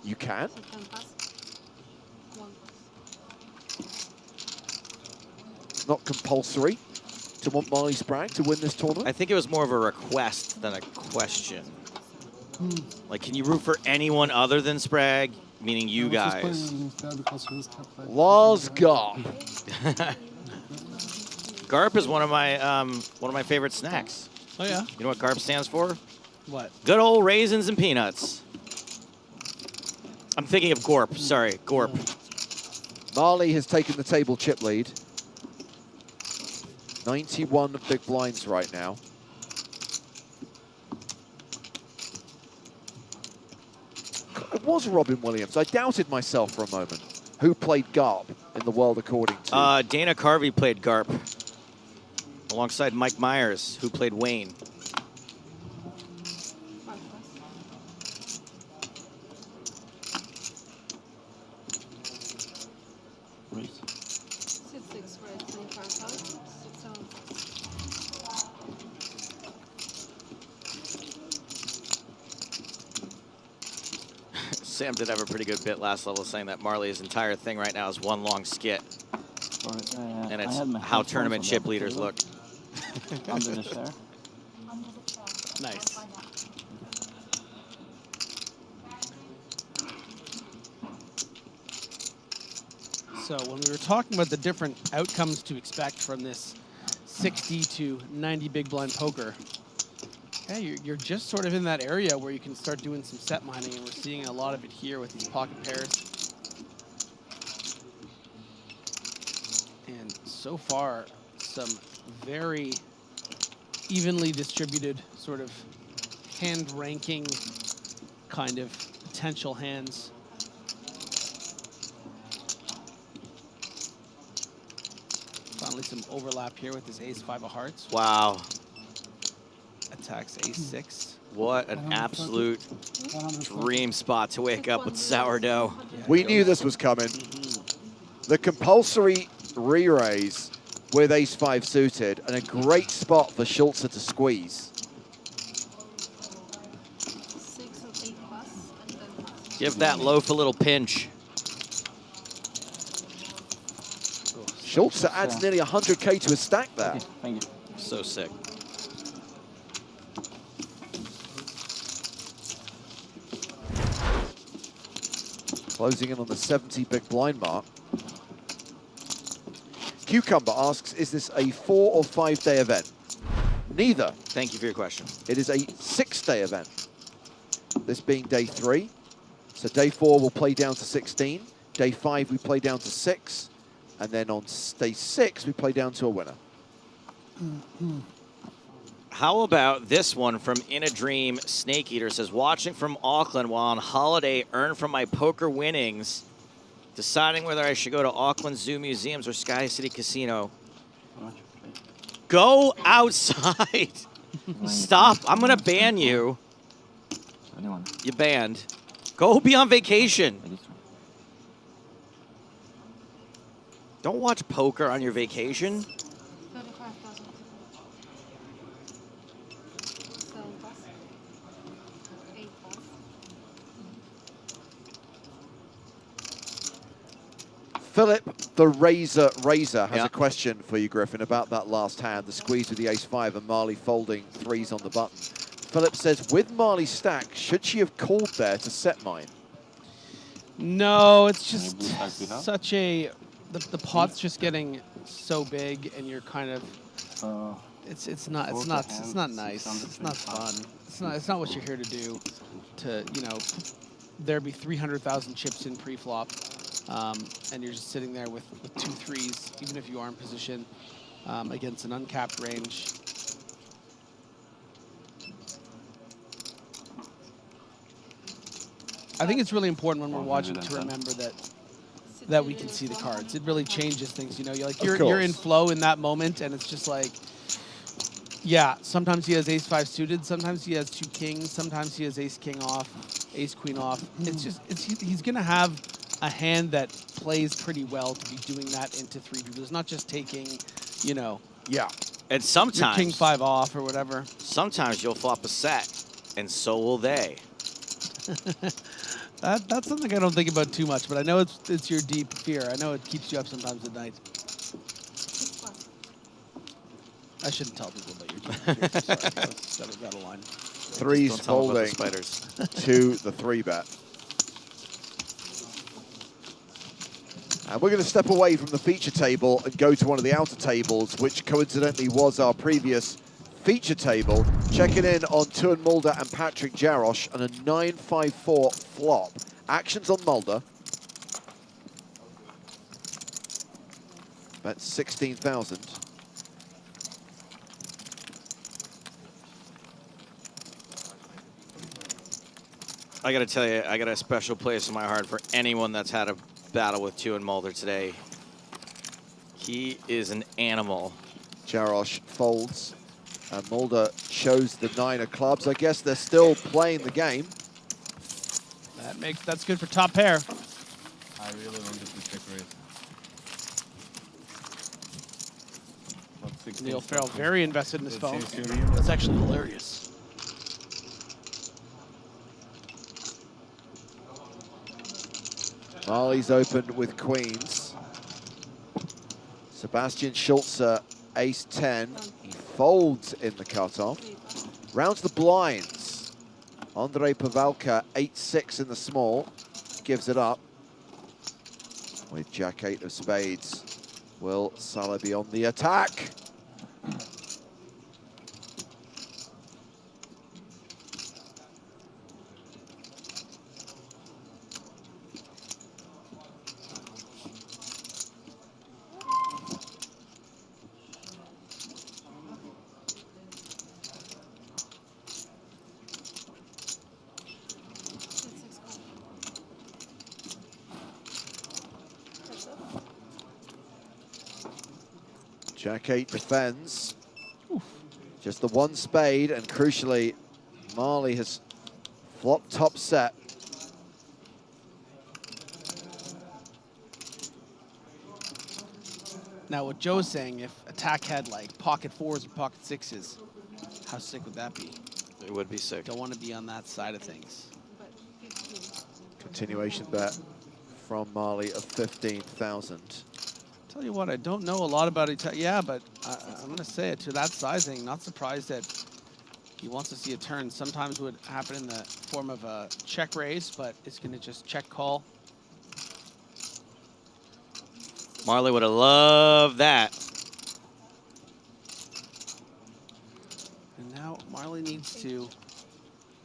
You can. It's not compulsory to want Marley Sprague to win this tournament. I think it was more of a request than a question. Like, can you root for anyone other than Sprague? Meaning you guys. Lars Garp. Garp is one of my favorite snacks. Oh yeah. You know what Garp stands for? What? Good old raisins and peanuts. I'm thinking of Gorp. Sorry, Gorp. Marley has taken the table chip lead. 91 big blinds right now. It was Robin Williams. I doubted myself for a moment. Who played Garp in the world according to? Dana Carvey played Garp alongside Mike Myers, who played Wayne. Sam did have a pretty good bit last level, saying that Marley's entire thing right now is one long skit. And it's how tournament chip leaders look. Under the chair. Nice. So when we were talking about the different outcomes to expect from this 60 to 90 big blind poker, yeah, you're just sort of in that area where you can start doing some set mining, and we're seeing a lot of it here with these pocket pairs. And so far, some very evenly distributed sort of hand ranking kind of potential hands. Finally some overlap here with this ace-5 of hearts. Wow. Attacks ace-6. What an absolute dream spot to wake up with sourdough. We knew this was coming. The compulsory re-raise with ace-5 suited, and a great spot for Schulze to squeeze. Give that loaf a little pinch. Schulze adds nearly 100K to his stack there. Thank you. So sick. Closing in on the 70 big blind mark. Cucumber asks, is this a 4 or 5 day event? Neither. Thank you for your question. It is a 6-day event. This being day 3. So day 4 we'll play down to 16. Day 5 we play down to 6. And then on day 6 we play down to a winner. How about this one from In a Dream Snake Eater? Says, watching from Auckland while on holiday, earn from my poker winnings, deciding whether I should go to Auckland Zoo Museums or Sky City Casino. Go outside. Stop. I'm going to ban you. You banned. Go be on vacation. Don't watch poker on your vacation. Philip, the Razor, has a question for you, Griffin, about that last hand, the squeeze with the ace-5 and Marley folding 3s on the button. Philip says, with Marley's stack, should she have called there to set mine? No, it's just such a... The pot's just getting so big, and you're kind of... It's not nice. It's not fun. It's not what you're here to do. To, you know, there be 300,000 chips in pre-flop. And you're just sitting there with 2 3s, even if you are in position against an uncapped range. I think it's really important when we're watching to remember that we can see the cards. It really changes things, you know. You're in flow in that moment, and it's just like, yeah. Sometimes he has ace-5 suited. Sometimes he has 2 kings. Sometimes he has ace-king off, ace-queen off. It's just he's gonna have a hand that plays pretty well to be doing that into 3 people. It's not just taking, you know. Yeah. And sometimes king 5 off or whatever. Sometimes you'll flop a set, and so will they. That's something I don't think about too much, but I know it's your deep fear. I know it keeps you up sometimes at night. I shouldn't tell people about your deep fear. Sorry, that's out of line. Three's Don't tell them about the folding spiders. to the 3-bet. And we're going to step away from the feature table and go to one of the outer tables, which coincidentally was our previous feature table. Checking in on Tuan Mulder and Patrick Jarosz on a 9-5-4 flop. Actions on Mulder. Bet 16,000. I got to tell you, I got a special place in my heart for anyone that's had a battle with Tuan Mulder today. He is an animal. Jarosz folds. And Mulder shows the 9 of clubs. I guess they're still playing the game. That's good for top pair. I really wanted to check raise. Neil Farrell very invested in his phone. That's actually hilarious. Marley's opened with queens. Sebastian Schulze, ace-10. He folds in the cutoff. Rounds the blinds. Andrei Pavelka, 8-6 in the small. Gives it up. With jack-8 of spades. Will Salah be on the attack? Jack-8 defends. Oof. Just the 1 spade, and crucially, Marley has flopped top set. Now, what Joe's saying, if attack had like pocket 4s or pocket 6s, how sick would that be? It would be sick. Don't want to be on that side of things. Continuation bet from Marley of 15,000. Tell you what, I don't know a lot about it. Yeah, but I'm going to say it to that sizing. Not surprised that he wants to see a turn. Sometimes would happen in the form of a check raise, but it's going to just check call. Marley would have loved that. And now Marley needs to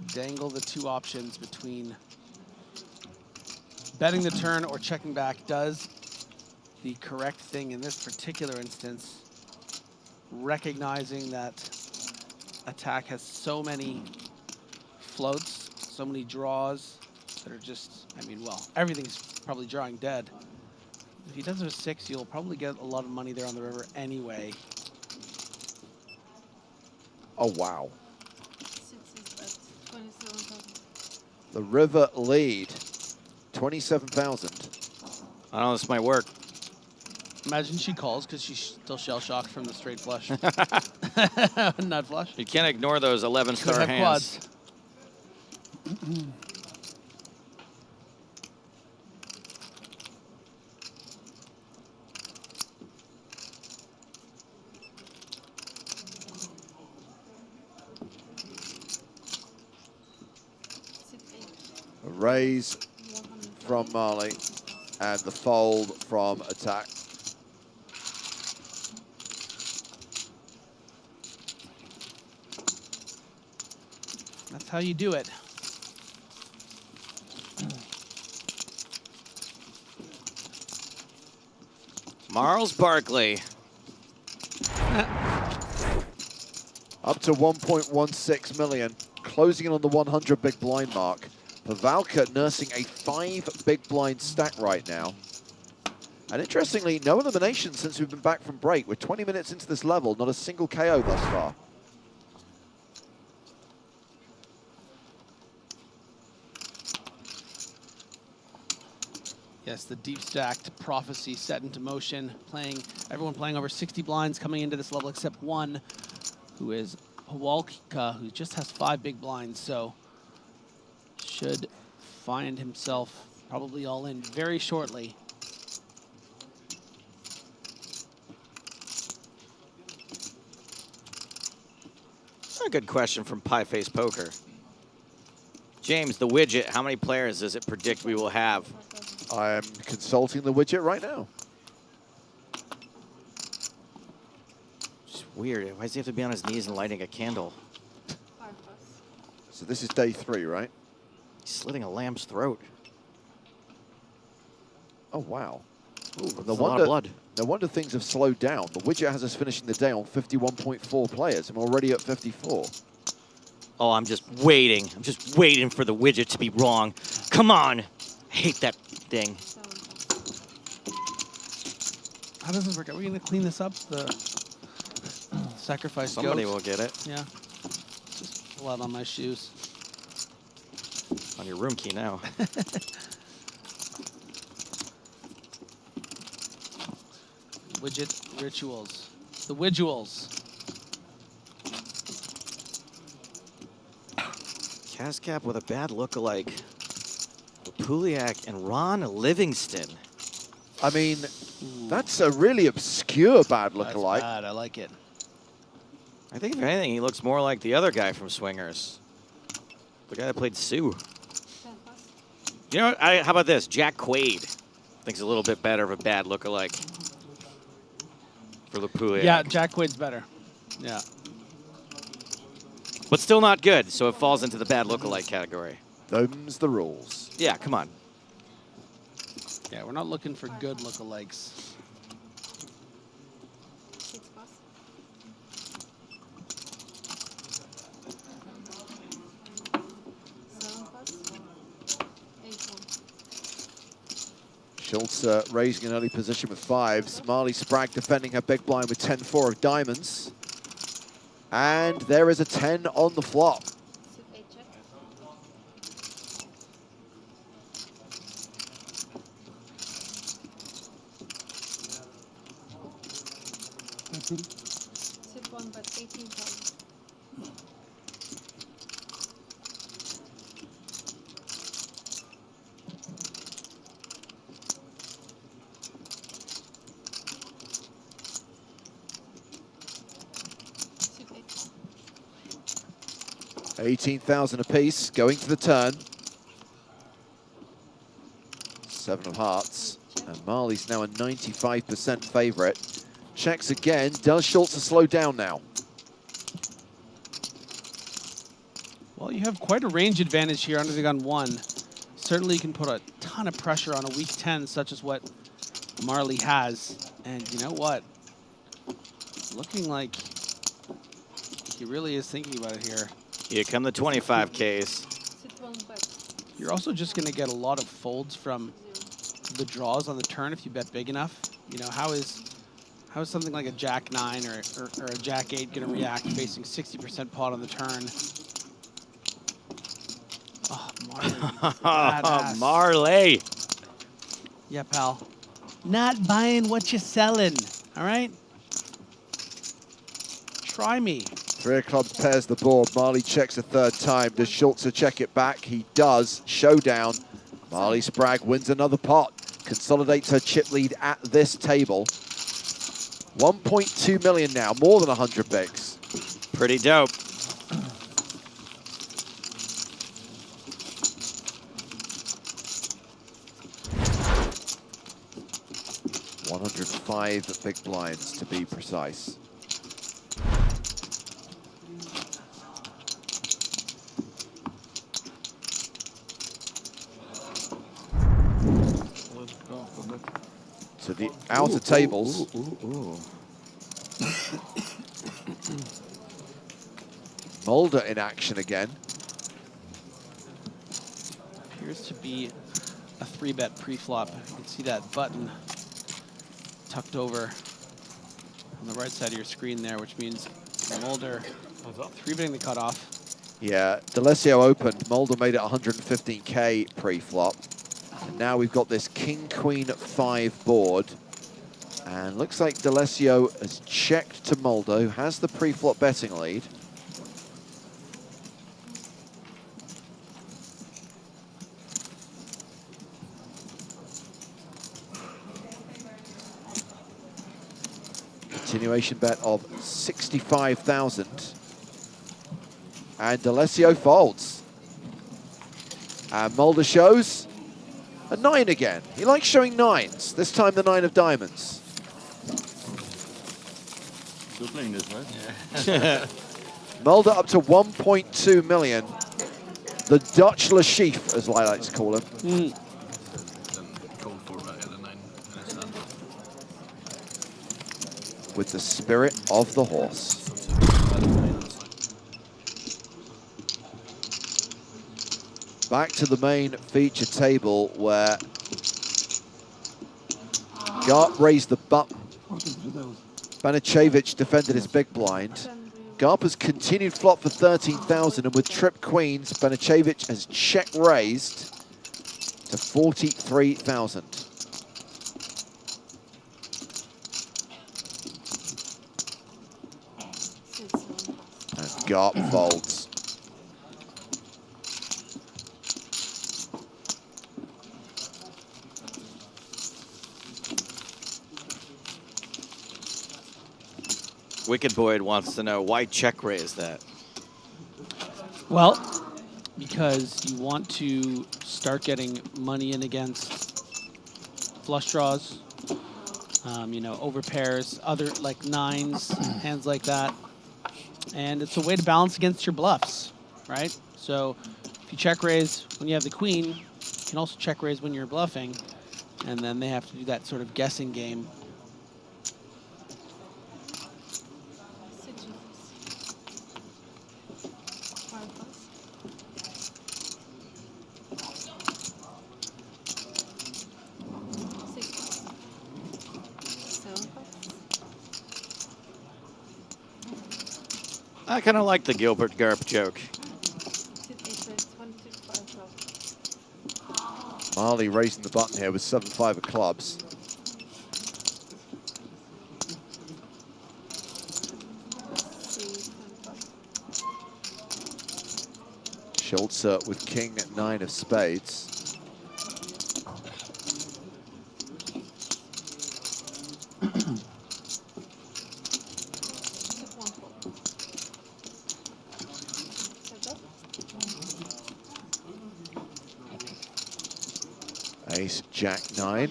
dangle the 2 options between betting the turn or checking back. Does the correct thing in this particular instance, recognizing that attack has so many floats, so many draws that are just, I mean, well, everything's probably drawing dead. If he does it with 6, you'll probably get a lot of money there on the river anyway. Oh, wow. The river lead, 27,000. I don't know, this might work. Imagine she calls because she's still shell-shocked from the straight flush. Nut flush. You can't ignore those 11-star hands. Quads. A raise from Marley and the fold from attack. That's how you do it. Marles Barkley. Up to 1.16 million, closing in on the 100 big blind mark. Pavalka nursing a 5 big blind stack right now. And interestingly, no eliminations since we've been back from break. We're 20 minutes into this level, not a single KO thus far. Yes, the deep stacked prophecy set into motion. Everyone playing over 60 blinds coming into this level except one, who is Pawalka, who just has 5 big blinds, so should find himself probably all in very shortly. A good question from Pie Face Poker. James, the widget, how many players does it predict we will have? I am consulting the widget right now. It's weird. Why does he have to be on his knees and lighting a candle? So this is day 3, right? He's slitting a lamb's throat. Oh, wow. Ooh, that's a lot of blood. No wonder things have slowed down. The widget has us finishing the day on 51.4 players, and we're already at 54. Oh, I'm just waiting. I'm just waiting for the widget to be wrong. Come on. I hate that thing. How does this work? Are we going to clean this up? The sacrifice Somebody goat? will get it. Yeah. Just blood on my shoes. On your room key now. Widget rituals. The widjuals. Cascap with a bad lookalike. Puliak and Ron Livingston. I mean, that's a really obscure bad lookalike. That's bad. I like it. I think if anything, he looks more like the other guy from Swingers. The guy that played Sue. You know, how about this? Jack Quaid. I think he's a little bit better of a bad lookalike. For Lapuliak. Yeah, Jack Quaid's better. Yeah. But still not good, so it falls into the bad lookalike category. Them's the rules. Yeah, come on. Yeah, we're not looking for good lookalikes. Schultz raising an early position with 5s. Marley Sprague defending her big blind with 10-4 of diamonds. And there is a 10 on the flop. Sit one, but 18,000. Sit 8. 18,000 apiece, going to the turn. 7 of hearts, and Marley's now a 95% favorite. Checks again. Does Schultz slow down now? Well, you have quite a range advantage here under the gun 1. Certainly you can put a ton of pressure on a weak 10 such as what Marley has. And you know what? Looking like he really is thinking about it here. Here come the 25Ks. Sit one, but You're also just going to get a lot of folds from the draws on the turn if you bet big enough. You know, how is something like a Jack 9 or a Jack 8 going to react facing 60% pot on the turn? Oh, Marley. Marley. Yeah, pal. Not buying what you're selling, all right? Try me. 3 of clubs pairs the board. Marley checks a 3rd time. Does Schultz check it back? He does. Showdown. Marley Sprague wins another pot. Consolidates her chip lead at this table. 1.2 million now, more than 100 bigs. Pretty dope. $105 big blinds to be precise. To the outer tables. Mulder in action again. appears to be a 3-bet pre-flop. You can see that button tucked over on the right side of your screen there, which means Mulder 3-betting the cutoff. Yeah, D'Alessio opened. Mulder made it 115K pre-flop. And now we've got this King-Queen-5 board. And looks like D'Alessio has checked to Mulder, who has the pre-flop betting lead. Continuation bet of 65,000. And D'Alessio folds. And Mulder shows a 9 again. He likes showing 9s, this time the 9 of diamonds. Still playing this, right? Yeah. Mulder up to 1.2 million. The Dutch Le Chiffre, as I like to call him. With the spirit of the horse. Back to the main feature table where Garp raised the button. Banicevic defended his big blind. Garp has continued flop for 13,000, and with trip queens, Banicevic has check raised to 43,000. And Garp folds. Wicked Boyd wants to know why check raise that. Well, because you want to start getting money in against flush draws, you know, over pairs, other like 9s, hands like that. And it's a way to balance against your bluffs, right? So if you check raise when you have the queen, you can also check raise when you're bluffing. And then they have to do that sort of guessing game. I kind of like the Gilbert Garp joke. Marley raising the button here with 7-5 of clubs. Schultz with king at 9 of spades. Ace, Jack 9.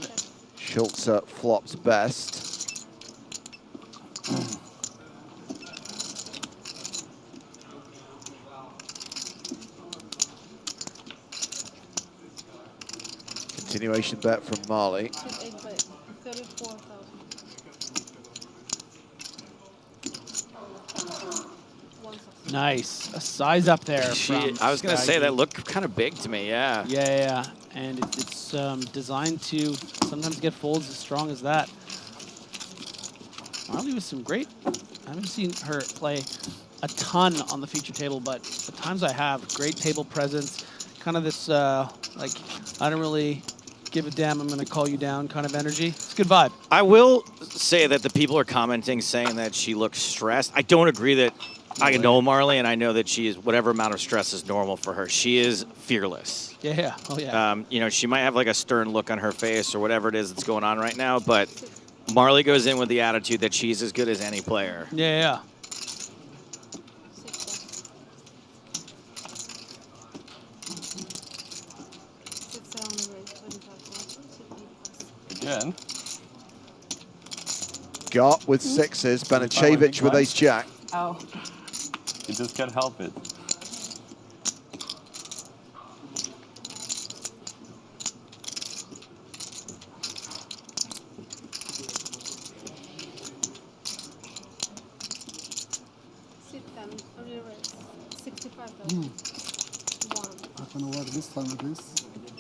Schultz flops best. Continuation bet from Marley. Nice. A size up there. I was going to say that looked kind of big to me, yeah. Yeah. And it's designed to sometimes get folds as strong as that. Marley was some great. I haven't seen her play a ton on the feature table, but the times I have, great table presence. Kind of this, like, I don't really give a damn, I'm going to call you down kind of energy. It's a good vibe. I will say that the people are commenting saying that she looks stressed. I don't agree that. I know Marley, and I know that she is, whatever amount of stress is normal for her. She is fearless. Yeah. Oh, yeah. You know, she might have like a stern look on her face or whatever it is that's going on right now, but Marley goes in with the attitude that she's as good as any player. Yeah. Again. Garp with 6s, Banicevic with ace jack. Oh. You just can't help it. I don't know what this time it is.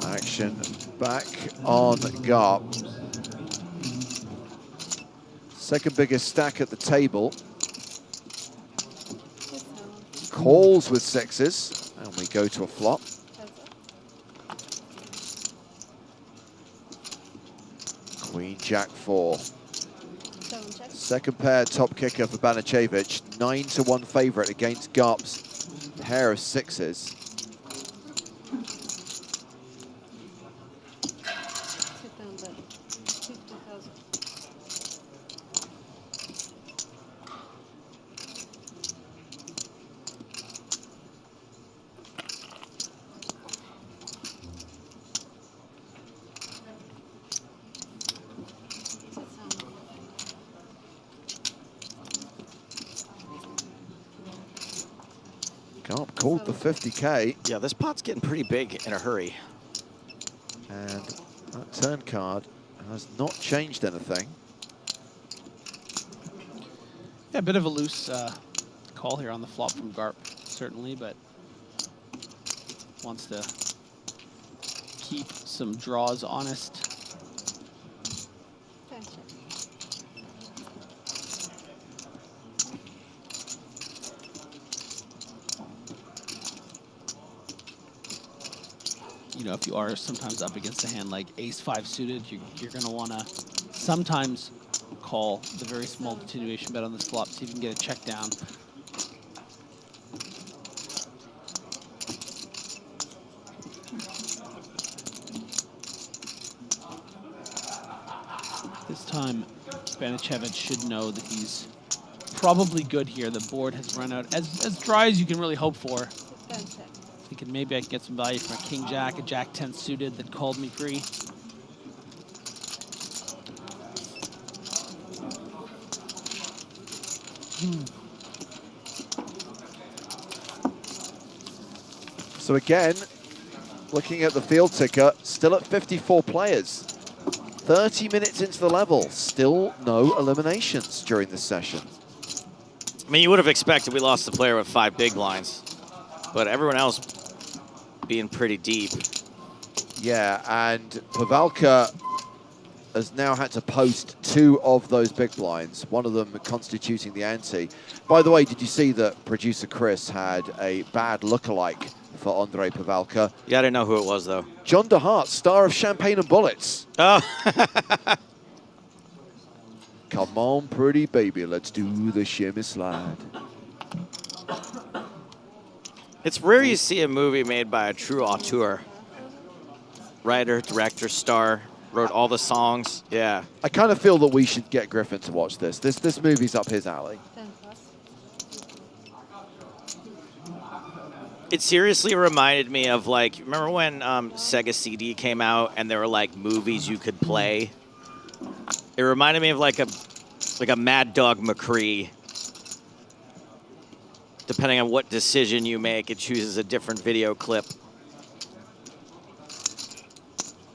Action back on Garp. Second biggest stack at the table. Calls with sixes, and we go to a flop. Queen, Jack 4. Second pair top kicker for Banicevic. 9-1 favorite against Garp's pair of sixes. Garp called the 50K. Yeah, this pot's getting pretty big in a hurry. And that turn card has not changed anything. Yeah, a bit of a loose call here on the flop from Garp, certainly, but wants to keep some draws honest. You know, if you are sometimes up against a hand like ace-5 suited, you're going to want to sometimes call the very small continuation bet on this flop, see if you can get a check down. This time, Banicevic should know that he's probably good here. The board has run out as dry as you can really hope for. Thinking maybe I can get some value from a king-jack, a jack-10 suited that called me free. So again, looking at the field ticker, still at 54 players. 30 minutes into the level, still no eliminations during this session. I mean, you would have expected we lost the player with 5 big blinds, but everyone else being pretty deep. Yeah, and Pavelka has now had to post 2 of those big blinds, one of them constituting the ante. By the way, did you see that producer Chris had a bad lookalike for Andre Pavelka? Yeah, I didn't know who it was, though. John Duthie, star of Champagne and Bullets. Oh. Come on, pretty baby, let's do the shimmy slide. It's rare you see a movie made by a true auteur. Writer, director, star, wrote all the songs. Yeah. I kind of feel that we should get Griffin to watch this. This movie's up his alley. It seriously reminded me of, like, remember when Sega CD came out and there were like movies you could play? It reminded me of like a Mad Dog McCree. Depending on what decision you make, it chooses a different video clip.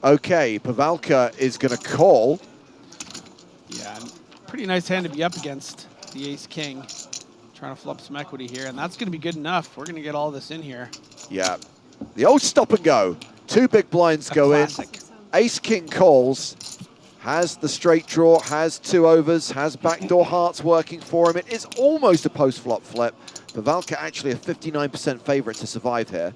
Okay, Pavelka is going to call. Yeah, pretty nice hand to be up against the ace-king. Trying to flop some equity here, and that's going to be good enough. We're going to get all this in here. Yeah, the old stop and go. 2 big blinds go in. Ace-king calls. Has the straight draw, has 2 overs, has backdoor hearts working for him. It is almost a post-flop flip. Pavelka actually a 59% favorite to survive here.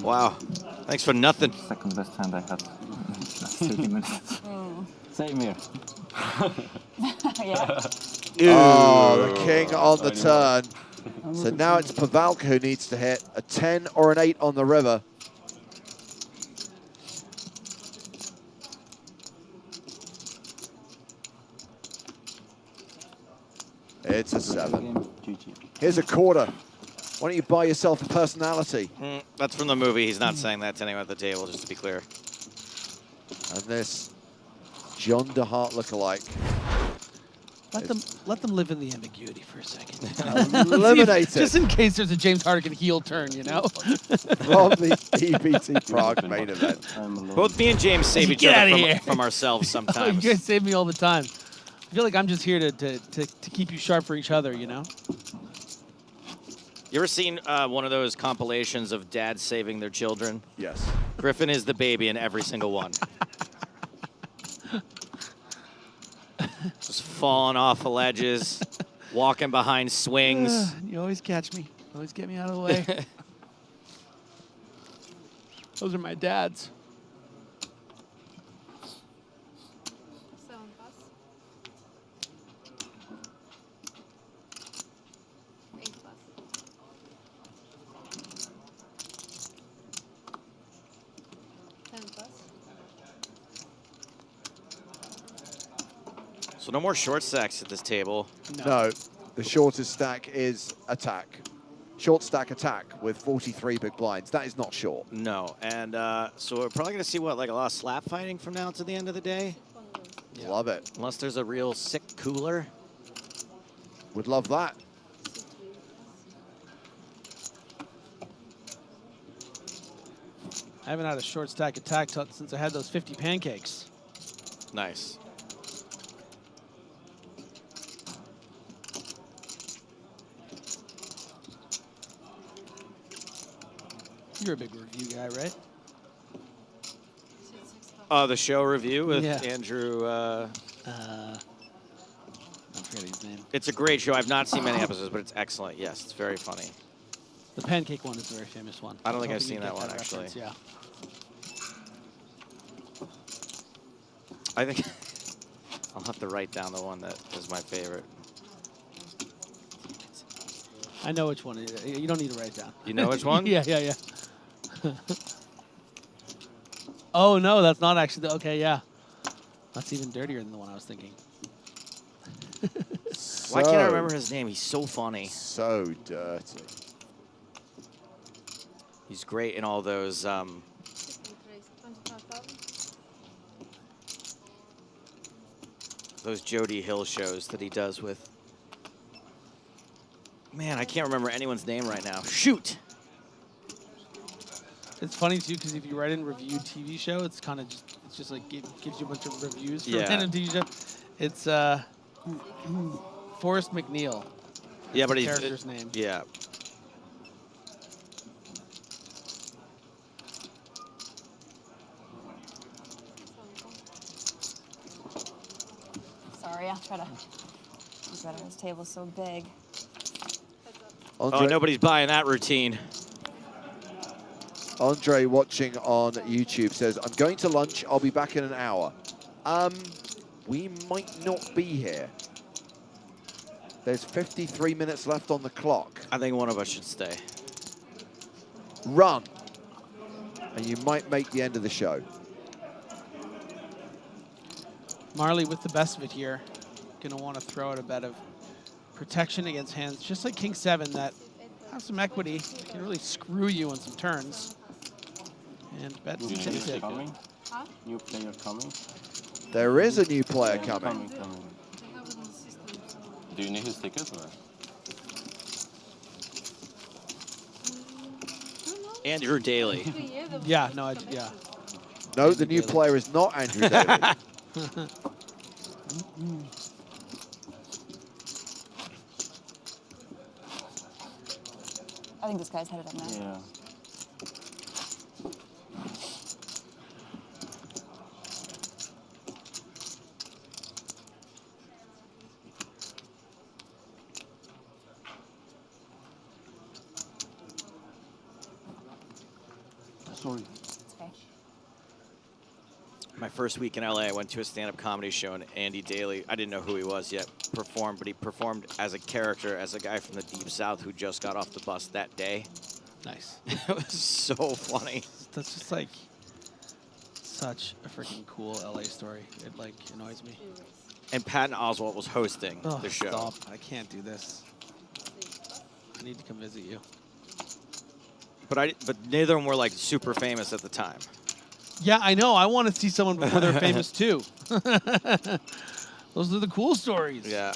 Wow. Thanks for nothing. Second best hand I had in the last 30 minutes. Same here. Yeah. Oh, the king on the turn. So now it's Pavelka who needs to hit a 10 or an 8 on the river. It's a 7. Here's a quarter. Why don't you buy yourself a personality? That's from the movie. He's not saying that to anyone at the table, just to be clear. And this John Duthie lookalike. Let them live in the ambiguity for a second. Eliminate it. Just in case there's a James Hardigan heel turn, you know? From the EPT Prague main event. Both me and James save each Get outta other here. from ourselves sometimes. You guys save me all the time. I feel like I'm just here to keep you sharp for each other, you know? You ever seen one of those compilations of dads saving their children? Yes. Griffin is the baby in every single one. Just falling off of ledges, walking behind swings. You always catch me. Always get me out of the way. Those are my dads. So no more short stacks at this table. No, the shortest stack is attack. Short stack attack with 43 big blinds. That is not short. No, and so we're probably going to see, what, like a lot of slap fighting from now to the end of the day? Yeah. Love it. Unless there's a real sick cooler. Would love that. I haven't had a short stack attack since I had those 50 pancakes. Nice. You're a big review guy, right? The show review with Yeah. Andrew. I'm forgetting his name. It's a great show. I've not seen many episodes, but it's excellent. Yes, it's very funny. The pancake one is a very famous one. I don't think I've Hoping you seen get that one, actually. reference, Yeah. I think I'll have to write down the one that is my favorite. I know which one it is. You don't need to write it down. You know which one? Yeah. Oh, no, that's not actually okay, yeah. That's even dirtier than the one I was thinking. Why can't I remember his name? He's so funny. So dirty. He's great in all those Jody Hill shows that he does with. Man, I can't remember anyone's name right now. Shoot. It's funny too because if you write in review TV show, it's kind of just like gives you a bunch of reviews for random TV show. It's Forrest McNeil. Yeah, but the he's character's name. Yeah. Sorry, I'll try to. This table's so big. Oh, nobody's buying that routine. Andre watching on YouTube says, I'm going to lunch. I'll be back in an hour. We might not be here. There's 53 minutes left on the clock. I think one of us should stay. Run. And you might make the end of the show. Marley with the best of it here. Gonna want to throw out a bet of protection against hands, just like King 7, that have some equity, can really screw you on some turns. And bet some chip tip. Huh? New player coming? There is a new player coming. coming. Do you need his ticket or? Andrew Daly. Yeah, no, yeah. No, the new player is not Andrew Daly. I think this guy's headed up now. Yeah. Sorry. My first week in LA, I went to a stand-up comedy show, and Andy Daly, I didn't know who he was yet, performed, but he performed as a character, as a guy from the Deep South who just got off the bus that day. Nice. It was so funny. That's just like such a freaking cool LA story. It like annoys me. And Patton Oswalt was hosting Oh, the show. stop. I can't do this. I need to come visit you. But neither of them were like super famous at the time. Yeah, I know. I want to see someone before they're famous too. Those are the cool stories. Yeah.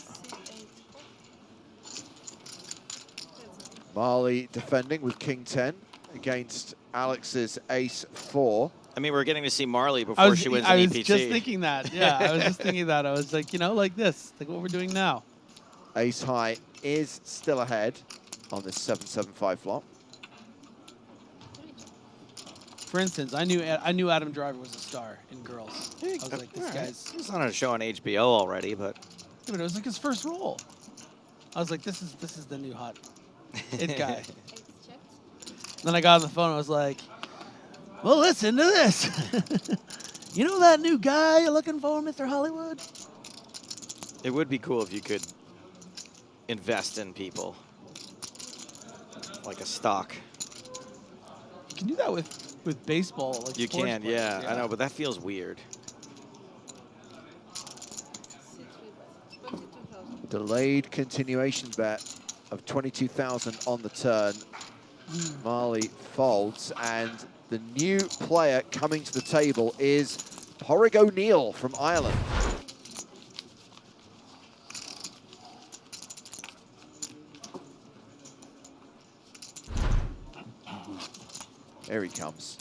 Marley defending with King 10 against Alex's Ace 4. I mean, we're getting to see Marley before she wins an EPT. I was just thinking that. Yeah, I was just thinking that. I was like, you know, like this, like what we're doing now. Ace high is still ahead on this 7-7-5 flop. For instance, I knew Adam Driver was a star in girls. I was like, this guy's. He's on a show on HBO already, but. Yeah, but it was like his first role. I was like, this is the new hot it guy. Then I got on the phone. I was like, well, listen to this. You know that new guy you're looking for, Mr. Hollywood? It would be cool if you could invest in people like a stock. You can do that with baseball. Like You sports can, players, yeah. I know, but that feels weird. Delayed continuation bet of 22,000 on the turn. Marley folds, and the new player coming to the table is Porrig O'Neill from Ireland. Here he comes.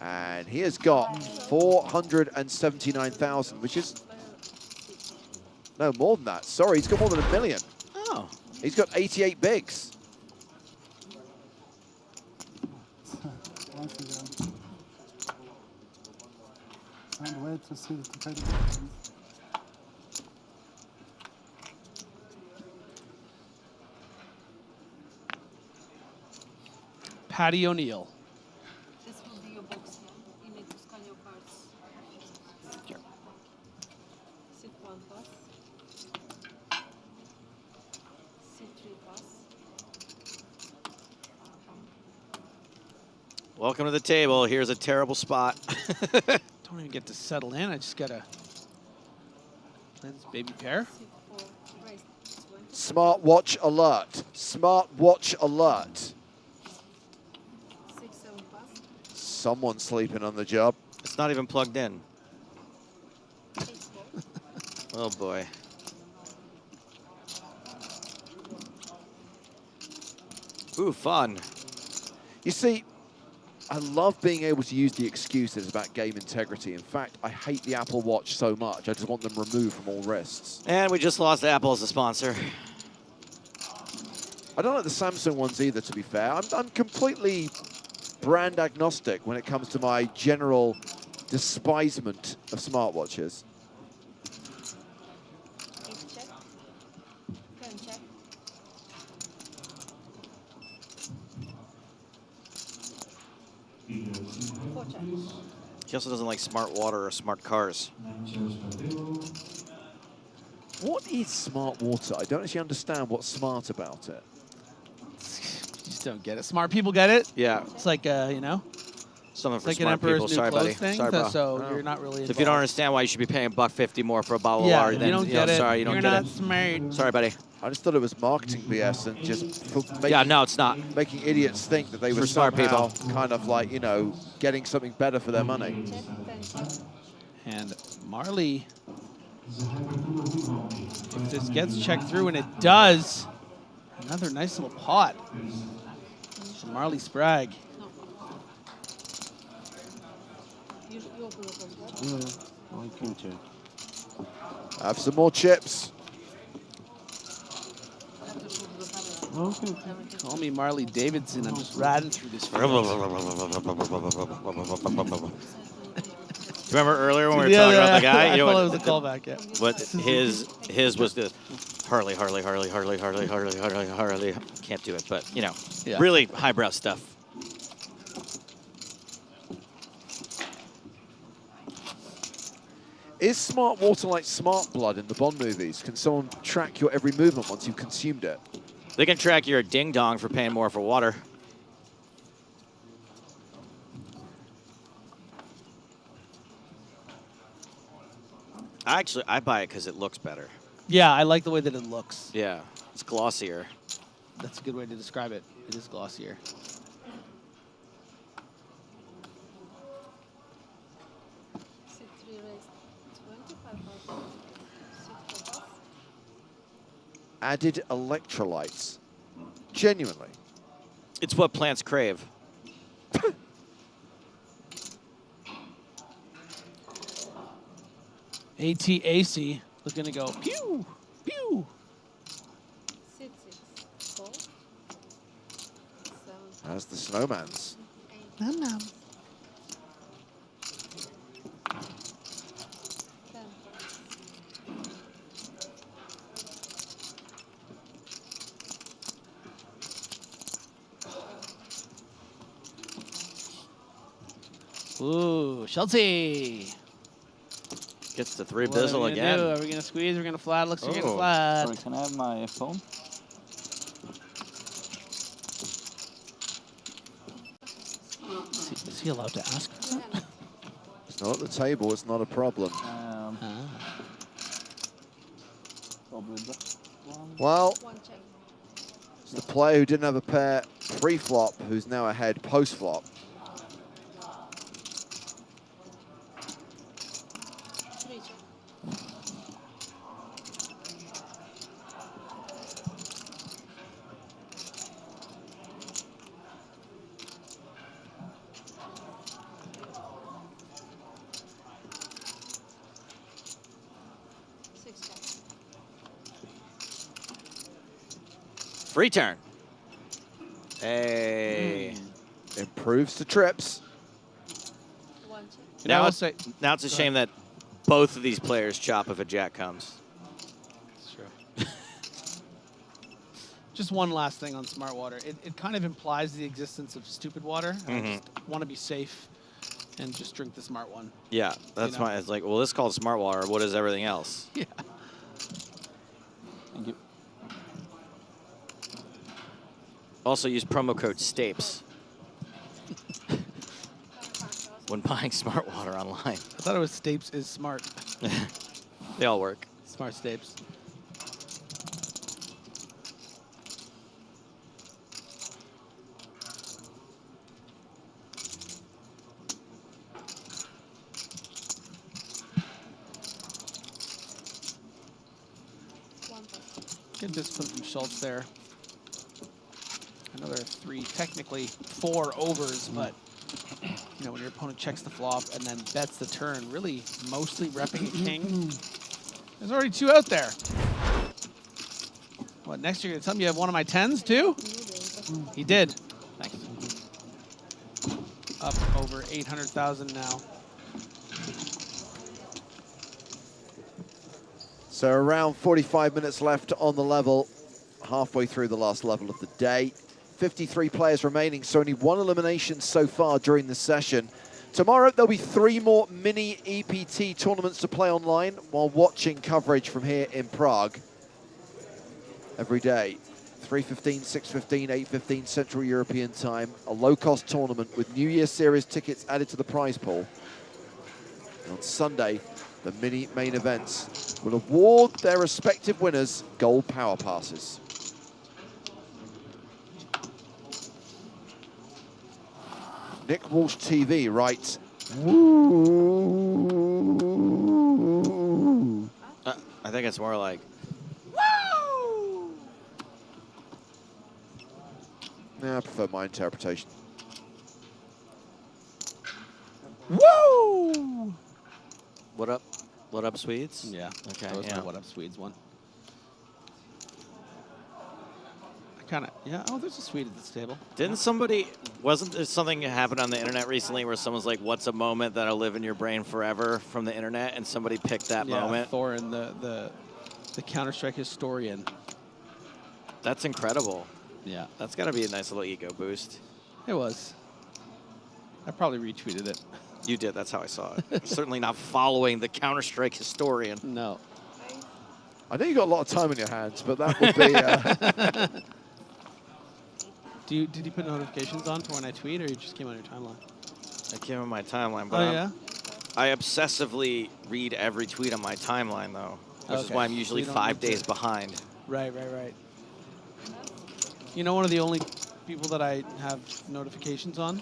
And he has got 479,000, which is... No, more than that. Sorry, he's got more than $1 million. Oh. He's got 88 bigs. Can't wait to see the competitive. Patty O'Neill. This will be your box now. You need to scan your cards. Sure. Sit 1 pass. Sit 3 pass. Welcome to the table. Here's a terrible spot. Don't even get to settle in. I just gotta play this baby pair. Smartwatch alert. Smartwatch alert. 6, 7 pass. Someone's sleeping on the job. It's not even plugged in. Oh boy. Ooh, fun. You see, I love being able to use the excuses about game integrity. In fact, I hate the Apple Watch so much. I just want them removed from all wrists. And we just lost Apple as a sponsor. I don't like the Samsung ones either, to be fair. I'm completely brand agnostic when it comes to my general despisement of smartwatches. He also doesn't like smart water or smart cars. What is smart water? I don't actually understand what's smart about it. You just don't get it. Smart people get it. Yeah. It's like, you know, Something it's for like an smart Emperor's people. New Sorry, Clothes buddy. thing. Sorry, bro. So you're not really So if you don't understand why you should be paying $1.50 more for a bottle of water, then you don't get it. sorry, you don't You're get not it. smart. Sorry, buddy. I just thought it was marketing BS and just making, Yeah, no, it's not. making idiots think that they were For smart somehow people. kind of like, you know, getting something better for their money. And Marley, if this gets checked through, and it does, another nice little pot for Marley Sprague. You open the first one. Yeah, I can check. Have some more chips. Okay. Call me Marley Davidson. I'm just riding through this field. Remember earlier when we were Yeah, talking about the yeah, guy? I You know thought what- it was a callback, yeah. But his was this Harley. Can't do it, but you know, Yeah. really highbrow stuff. Is smart water like smart blood in the Bond movies? Can someone track your every movement once you've consumed it? They can track your ding dong for paying more for water. Actually, I buy it because it looks better. Yeah, I like the way that it looks. Yeah, it's glossier. That's a good way to describe it. It is glossier. Sit 3 raised 25 pass. Sit added electrolytes. Genuinely. It's what plants crave. ATAC looking to go pew, pew. 6, 4, 7. As the snowmans. Nom nom. 10. Ooh, Shelty. Gets the 3 What are we bizzle gonna again. do? Are we going to squeeze? We're going to flat? Looks like you're going to Oh. flat. Sorry, can I have my phone? Is he allowed to ask for that? It's not at the table, it's not a problem. Well, it's the player who didn't have a pair pre-flop who's now ahead post-flop. Free turn. Hey. Improves to trips. Now, I'll it's, say- now it's a go shame that both of these players chop if a jack comes. That's true. Just one last thing on smart water. It kind of implies the existence of stupid water. And I just want to be safe and just drink the smart one. Yeah, that's You know? why it's like, well, this is called smart water. What is everything else? Yeah. Thank you. Also use promo code STAPES when buying smart water online. I thought it was Stapes is smart. They all work. Smart Stapes. Good discipline from Schultz there. Another 3, technically 4 overs, but you know, when your opponent checks the flop and then bets the turn, really mostly repping a king. There's already 2 out there. What, next you're gonna tell me you have one of my 10s too? He did. Thanks. Up over 800,000 now. So around 45 minutes left on the level, halfway through the last level of the day. 53 players remaining, so only 1 elimination so far during the session. Tomorrow, there'll be 3 more mini EPT tournaments to play online while watching coverage from here in Prague. Every day, 3:15, 6:15, 8:15 Central European time, a low-cost tournament with New Year Series tickets added to the prize pool. And on Sunday, the mini main events will award their respective winners gold power passes. Nick Walsh TV writes, woo. I think it's more like, woo! Yeah, I prefer my interpretation. Woo! what up? What up, Swedes? Yeah. Okay. That was yeah. my What Up Swedes one. Kind of, yeah. Oh, there's a Swede at this table. Didn't somebody, wasn't there something that happened on the internet recently where someone's like, what's a moment that'll live in your brain forever from the internet? And somebody picked that moment. Thorin, the Counter-Strike historian. That's incredible. Yeah. That's got to be a nice little ego boost. It was. I probably retweeted it. You did. That's how I saw it. Certainly not following the Counter-Strike historian. No. I know you got a lot of time on your hands, but that would be... Did you put notifications on for when I tweet, or you just came on your timeline? It came on my timeline, but I obsessively read every tweet on my timeline, though, which is why I'm usually 5 days behind. Right. You know, one of the only people that I have notifications on.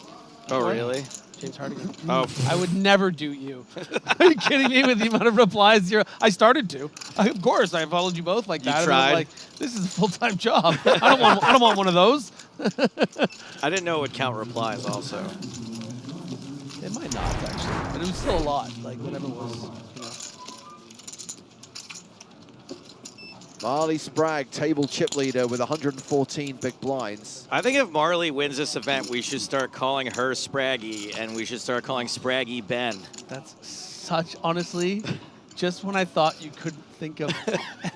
Oh, really? James Hardigan. Oh. I would never do you. Are you kidding me with the amount of replies? I started to. Of course, I followed you both like that. You tried. I'm like, this is a full-time job. I don't want one of those. I didn't know it would count replies also. It might not, actually. But it was still a lot, like whatever it was, you know. Marley Sprague, table chip leader with 114 big blinds. I think if Marley wins this event, we should start calling her Spraggy, and we should start calling Spraggy Ben. That's such, honestly, just when I thought you couldn't think of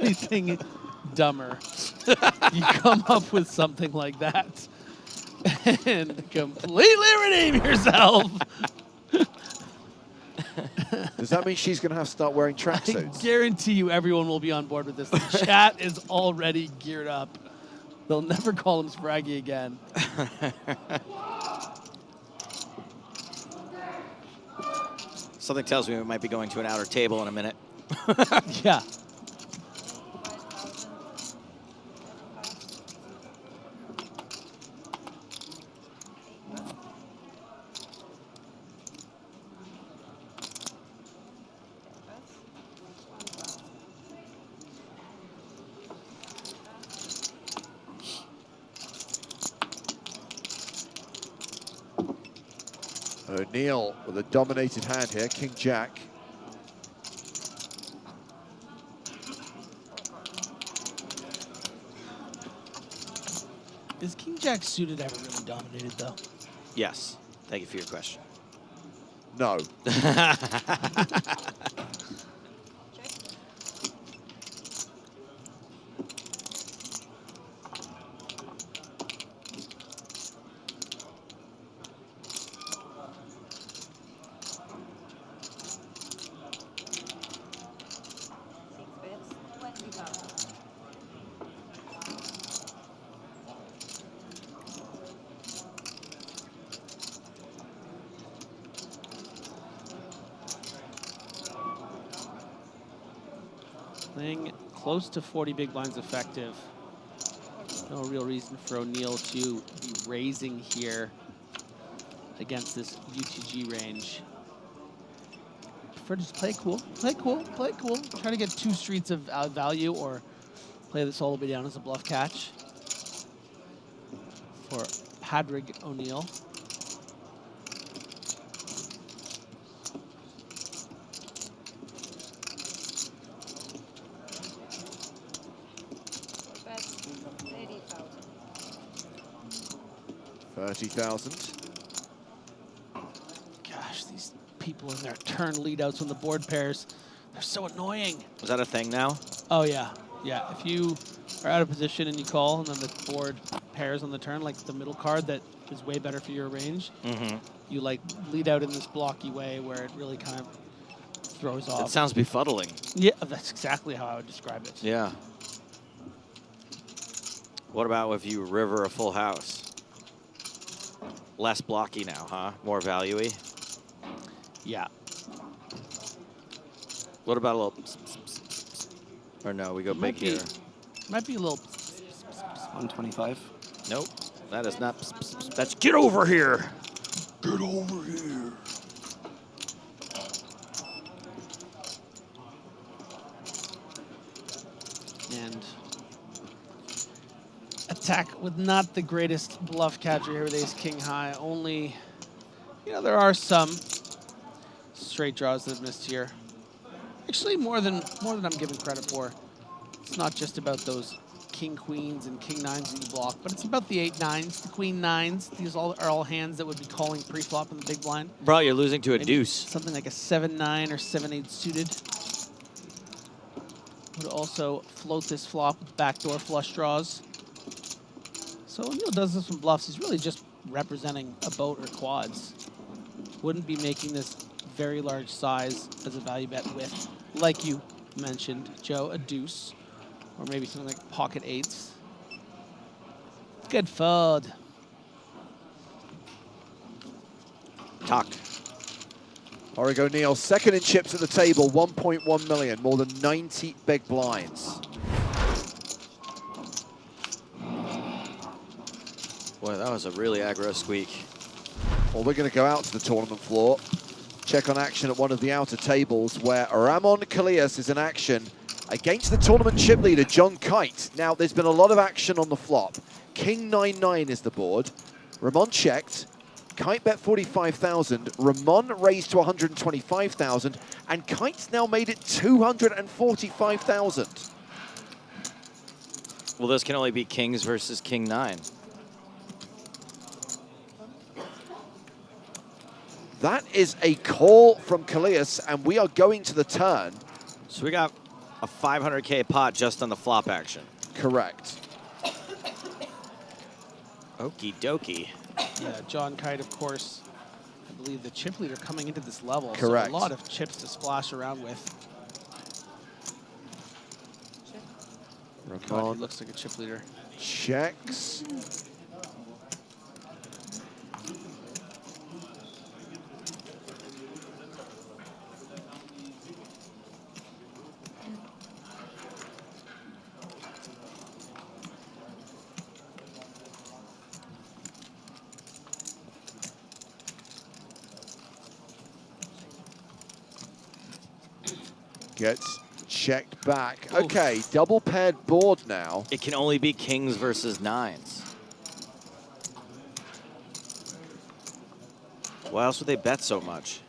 anything dumber, you come up with something like that and completely redeem yourself. Does that mean she's going to have to start wearing I tracksuits? guarantee you everyone will be on board with this. The chat is already geared up. They'll never call him Spraggy again. Something tells me we might be going to an outer table in a minute. Yeah. O'Neill with a dominated hand here, King Jack. Is King Jack suited ever really dominated, though? Yes. Thank you for your question. No. Playing close to 40 big blinds effective. No real reason for O'Neill to be raising here against this UTG range. Prefer to just play cool, play cool, play cool. Try to get 2 streets of value or play this all the way down as a bluff catch for Padraig O'Neill. $30,000. Gosh, these people in their turn leadouts on the board pairs, they're so annoying. Is that a thing now? Oh, yeah. Yeah, if you are out of position and you call and then the board pairs on the turn, like the middle card that is way better for your range, you like lead out in this blocky way where it really kind of throws off. It sounds befuddling. Yeah, that's exactly how I would describe it. Yeah. What about if you river a full house? Less blocky now, huh? More value-y? Yeah. What about a little... Or no, we go big here. Might be a little... 125. Nope. That is not... That's get over here! Get over here! And attack with not the greatest bluff catcher here with ace king high. Only, you know, there are some straight draws that have missed here. Actually, more than I'm giving credit for. It's not just about those king queens and king nines that you block, but it's about the 8-9s, the queen nines. These are all hands that would be calling pre-flop in the big blind. Bro, you're losing to a Maybe deuce. Something like a 7-9 or 7-8 suited. Would also float this flop with backdoor flush draws. So O'Neill does this from bluffs. He's really just representing a boat or quads. Wouldn't be making this very large size as a value bet with, like you mentioned, Joe, a deuce. Or maybe something like pocket eights. Good fold. Talk. Padraig O'Neill, second in chips at the table, 1.1 million, more than 90 big blinds. Boy, that was a really aggro squeak. Well, we're going to go out to the tournament floor. Check on action at one of the outer tables where Ramon Callejas is in action against the tournament chip leader, John Kite. Now, there's been a lot of action on the flop. King 9-9 is the board. Ramon checked. Kite bet 45,000. Ramon raised to 125,000. And Kite's now made it 245,000. Well, this can only be kings versus king 9. That is a call from Callejas, and we are going to the turn. So we got a 500K pot just on the flop action. Correct. Okie dokie. Yeah, John Kite, of course, I believe the chip leader coming into this level. Correct. So a lot of chips to splash around with. God, he looks like a chip leader. Checks. Gets checked back. Oof. Okay, double paired board now. It can only be kings versus 9s. Why else would they bet so much?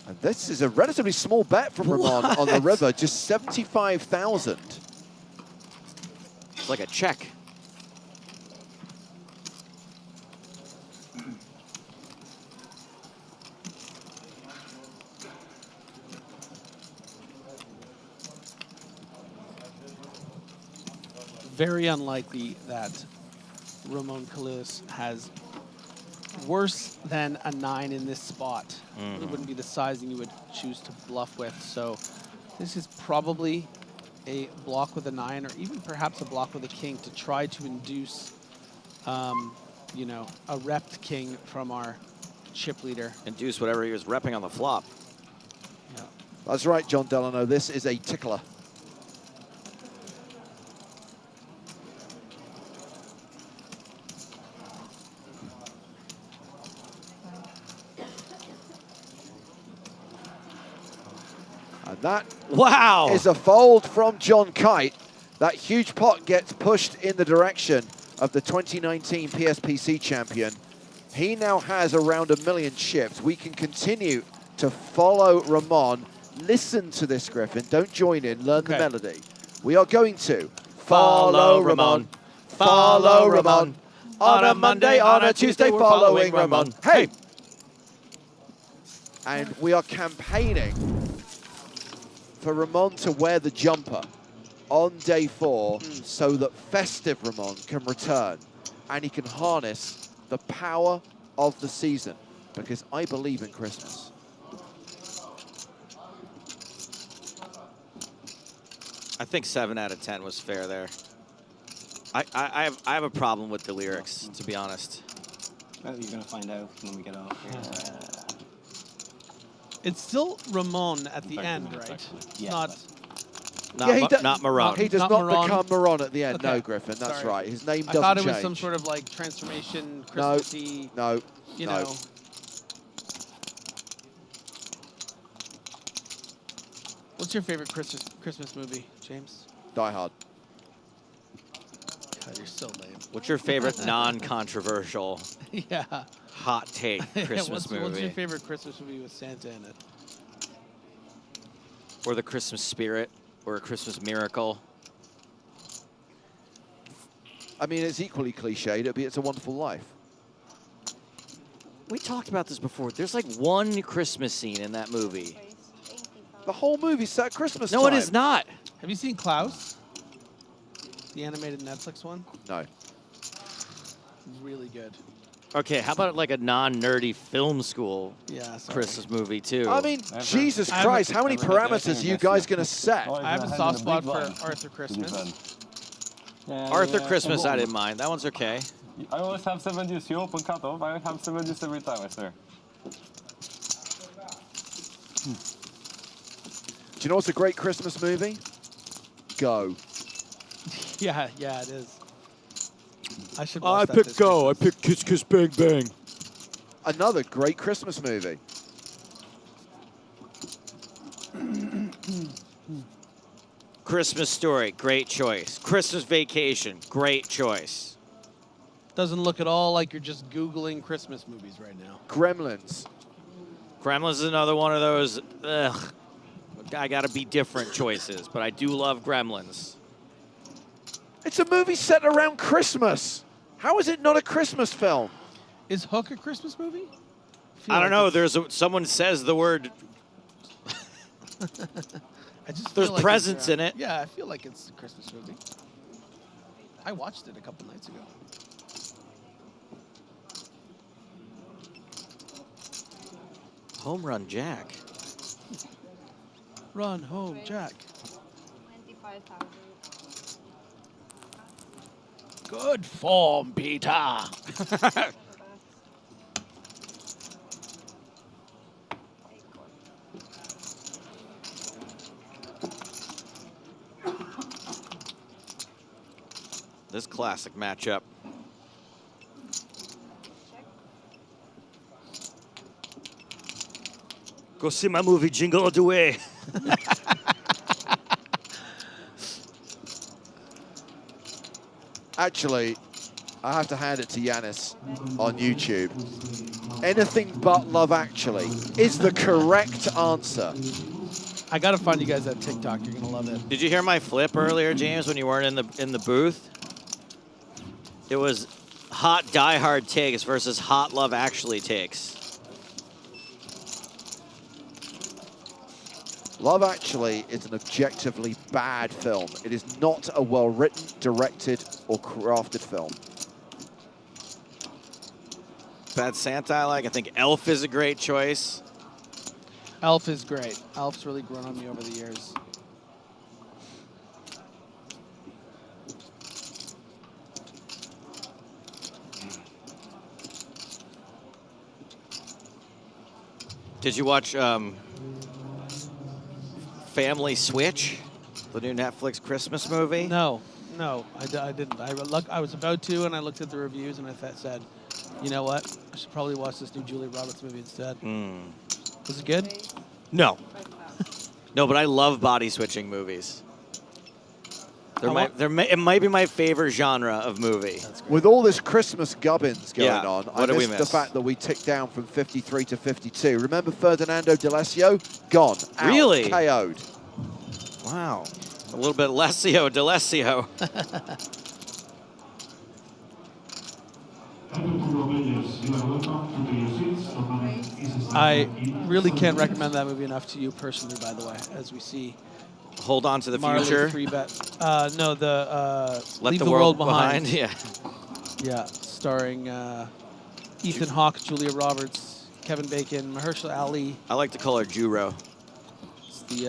And this is a relatively small bet from Ramon on the river, just 75,000. It's like a check. Very unlikely that Ramon Callejas has worse than a 9 in this spot. It wouldn't be the sizing you would choose to bluff with. So this is probably a block with a 9, or even perhaps a block with a king to try to induce, you know, a repped king from our chip leader. Induce whatever he was repping on the flop. Yeah. That's right, John Delano. This is a tickler. And that is a fold from John Kite. That huge pot gets pushed in the direction of the 2019 PSPC champion. He now has around 1 million chips. We can continue to follow Ramon. Listen to this, Griffin. Don't join in. Learn the melody. We are going to follow Ramon. Follow Ramon. On a Monday, on a Tuesday, following Ramon. Hey! And we are campaigning for Ramon to wear the jumper on day 4 so that festive Ramon can return and he can harness the power of the season, because I believe in Christmas. I think 7 out of 10 was fair there. I have a problem with the lyrics, to be honest. Well, you're gonna find out when we get out. It's still Ramon at the end, right? It's Yeah. Not Maron. He does Not not Maron. become Maron at the end. Okay. No, Griffin, that's Sorry. right. His name I doesn't thought it was change. some sort of like transformation, No, Christmassy, no, you no. know. What's your favorite Christmas movie, James? Die Hard. God, you're so lame. What's your favorite non-controversial Yeah. hot take Christmas What's movie? your favorite Christmas movie with Santa in it? Or The Christmas Spirit, or A Christmas Miracle? I mean, it's equally cliched. It'd be It's a Wonderful Life. We talked about this before. There's like one Christmas scene in that movie. The whole movie's set at Christmas No, time. it is not. Have you seen Klaus? The animated Netflix one? No. Really good. Okay, how about like a non-nerdy film school Yeah, sorry. Christmas movie too? I mean, Jesus Christ, how many parameters are you guys going to set? I have a soft spot for Arthur Christmas. Arthur Christmas, I didn't mind. That one's okay. I always have 7 deuce. You open cutoff. I have 7 deuce every time, I swear. Do you know what's a great Christmas movie? Go. Yeah, it is. I should watch that picked Go. I picked Kiss Kiss Bang Bang. Another great Christmas movie. Christmas Story, great choice. Christmas Vacation, great choice. Doesn't look at all like you're just Googling Christmas movies right now. Gremlins. Gremlins is another one of those, ugh, I gotta be different choices, but I do love Gremlins. It's a movie set around Christmas. How is it not a Christmas film? Is Hook a Christmas movie? I don't know. Someone says the word. There's feel like presents in it. Yeah, I feel like it's a Christmas movie. I watched it a couple nights ago. Home Run Jack. Run home, Jack. 25,000. Good form, Peter. This classic matchup. Go see my movie Jingle All the Way. Actually, I have to hand it to Yanis on YouTube. Anything but Love Actually is the correct answer. I gotta find you guys that TikTok. You're gonna love it. Did you hear my flip earlier, James, when you weren't in the booth? It was hot Die Hard takes versus hot Love Actually takes. Love Actually is an objectively bad film. It is not a well-written, directed, or crafted film. Bad Santa I like. I think Elf is a great choice. Elf is great. Elf's really grown on me over the years. Did you watch Family Switch, the new Netflix Christmas movie? No, I didn't. I was about to, and I looked at the reviews, and I said, you know what? I should probably watch this new Julia Roberts movie instead. Was it good? No. No, but I love body switching movies. It might be my favorite genre of movie. With all this Christmas gubbins going Yeah, on, what did we the miss? fact that we ticked down from 53 to 52. Remember Ferdinando D'Alessio? Gone. Out, Really? KO'd. Wow. A little bit D'Alessio. I really can't recommend that movie enough to you personally, by the way, as we see. Hold on to the Marley future. 3-bet. No, the Let Leave the the World World Behind. Yeah. Yeah, starring Ethan Hawke, Julia Roberts, Kevin Bacon, Mahershala Ali. I like to call her Juro. It's the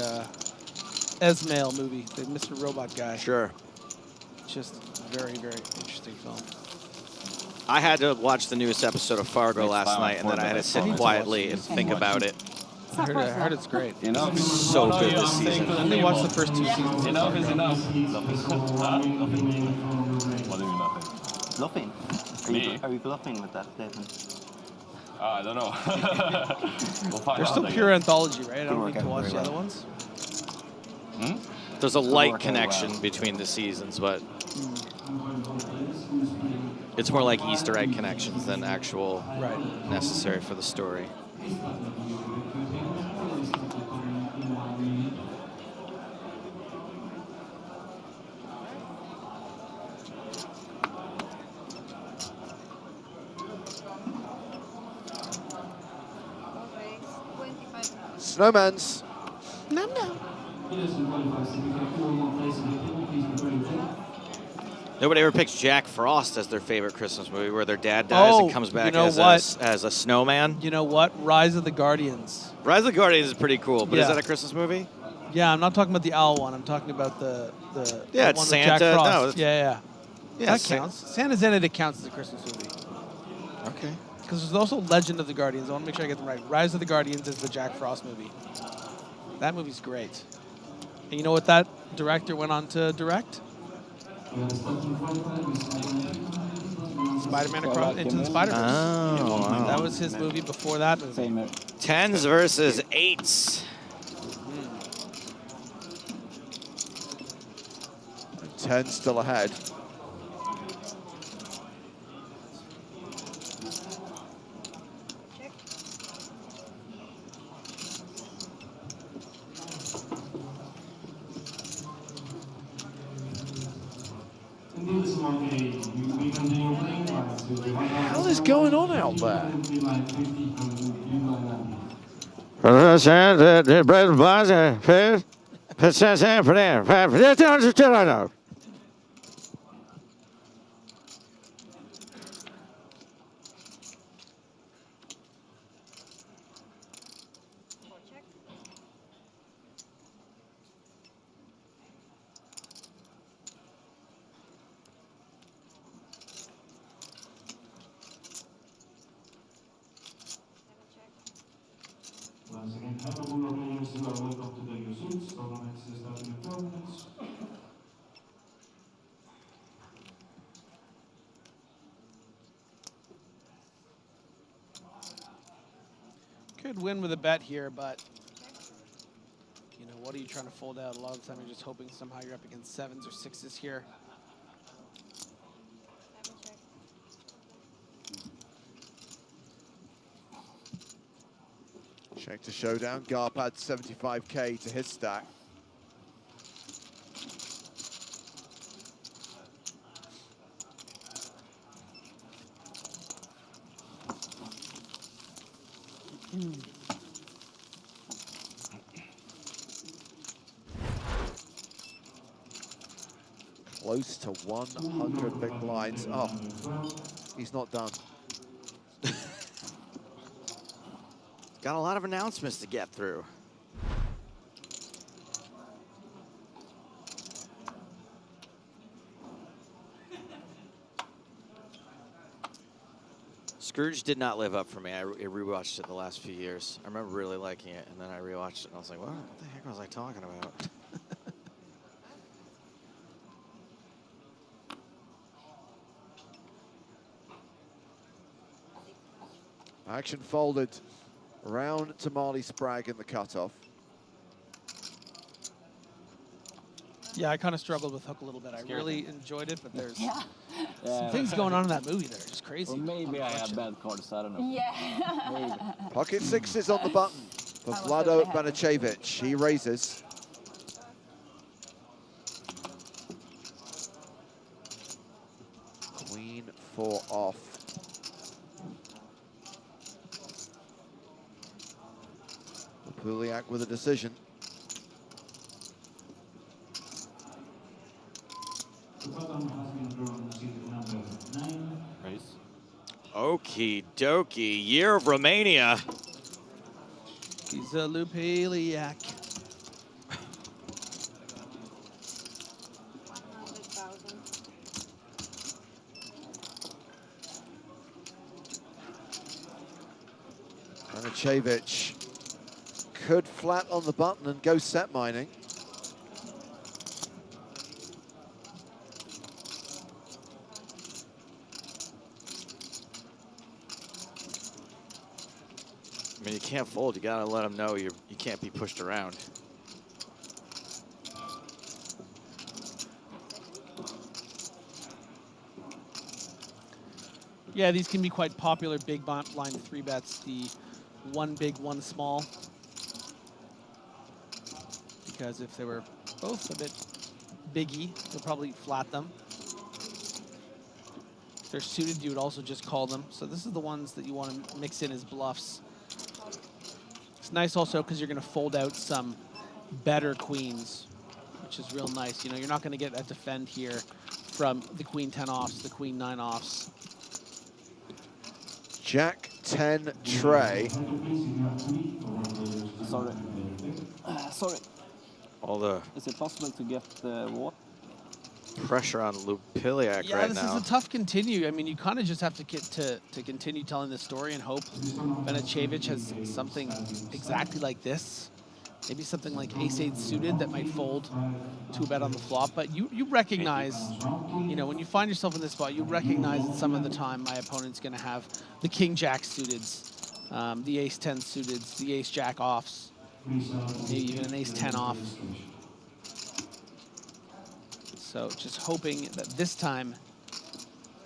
Esmail movie, the Mr. Robot guy. Sure. Just very, very interesting film. I had to watch the newest episode of Fargo last night, and then I had to sit quietly and think about it. I heard it's great. Enough. So good this season. I only watched the first 2 seasons. Enough is enough. What do you mean nothing? Bluffing? Me? Are you bluffing with that statement? I don't know. We'll find They're out, still I pure guess. anthology, right? I don't work need to out watch very the other well. ones. There's a light work out connection well. between the seasons, but it's more like Easter egg connections than actual necessary for the story. Snowman's. No. Nobody ever picks Jack Frost as their favorite Christmas movie, where their dad dies and comes back as a snowman. You know what? Rise of the Guardians. Rise of the Guardians is pretty cool, but is Yeah. that a Christmas movie? Yeah, I'm not talking about the owl one. I'm talking about the Yeah, one it's with Santa. Jack Frost. No, it's- yeah. Yeah, that counts. Santa's in it counts as a Christmas movie. Okay. Because there's also Legend of the Guardians. I want to make sure I get them right. Rise of the Guardians is the Jack Frost movie. That movie's great. And you know what that director went on to direct? Spider-Man Across Into the Spider-Verse. Oh, wow. That was his movie before that movie. Tens versus eights. 10 still ahead. What the hell is going on out there? Could win with a bet here, but you know, what are you trying to fold out? A lot of the time you're just hoping somehow you're up against sevens or sixes here. Check to showdown. Garp adds 75k to his stack. Close to 100 big blinds. Oh, he's not done. Got a lot of announcements to get through. Scrooge did not live up for me. I rewatched it the last few years. I remember really liking it, and then I rewatched it, and I was like, what the heck was I talking about? Action folded. Round to Marley Sprague in the cutoff. Yeah, I kind of struggled with Hook a little bit. I really enjoyed it, but there's Yeah. some things going on in that movie that are just crazy. Or maybe I have bad cards, I don't know. Yeah. Pocket sixes on the button for Vlado Banicevic. He raises. Queen 4 off. Puliak with a decision. Raise. Okie dokie. Year of Romania. He's a Lupiliak. Banicevic could flat on the button and go set mining. I mean, you can't fold. You gotta let them know you can't be pushed around. Yeah, these can be quite popular big blind 3-bets. The one big, one small. Because if they were both a bit biggie, they'll probably flat them. If they're suited, you would also just call them. So this is the ones that you want to mix in as bluffs. It's nice also because you're going to fold out some better queens, which is real nice. You know, you're not going to get a defend here from the queen 10 offs, the queen 9 offs. Jack 10 tray. Sorry. Sorry. All the. Is it possible to get the water? pressure on Lupiliak Yeah, right this now. is a tough continue. I mean, you kind of just have to get to continue telling the story and hope Banicevic has something exactly like this. Maybe something like ace-8 suited that might fold to a bet on the flop. But you recognize, you know, when you find yourself in this spot, you recognize that some of the time my opponent's going to have the king-jack suiteds, the ace-10 suiteds, the ace-jack offs, maybe even an ace-10 off. So just hoping that this time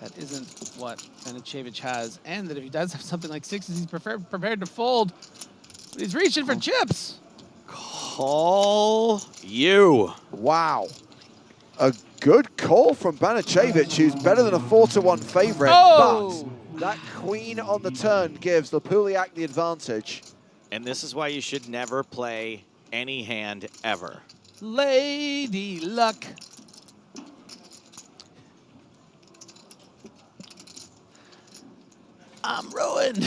that isn't what Banicevic has, and that if he does have something like sixes, he's prepared to fold. But he's reaching for chips. Call you. Wow. A good call from Banicevic, who's better than a 4-1 favorite. Oh! But that queen on the turn gives Lupiliak the advantage. And this is why you should never play any hand ever. Lady Luck. I'm ruined.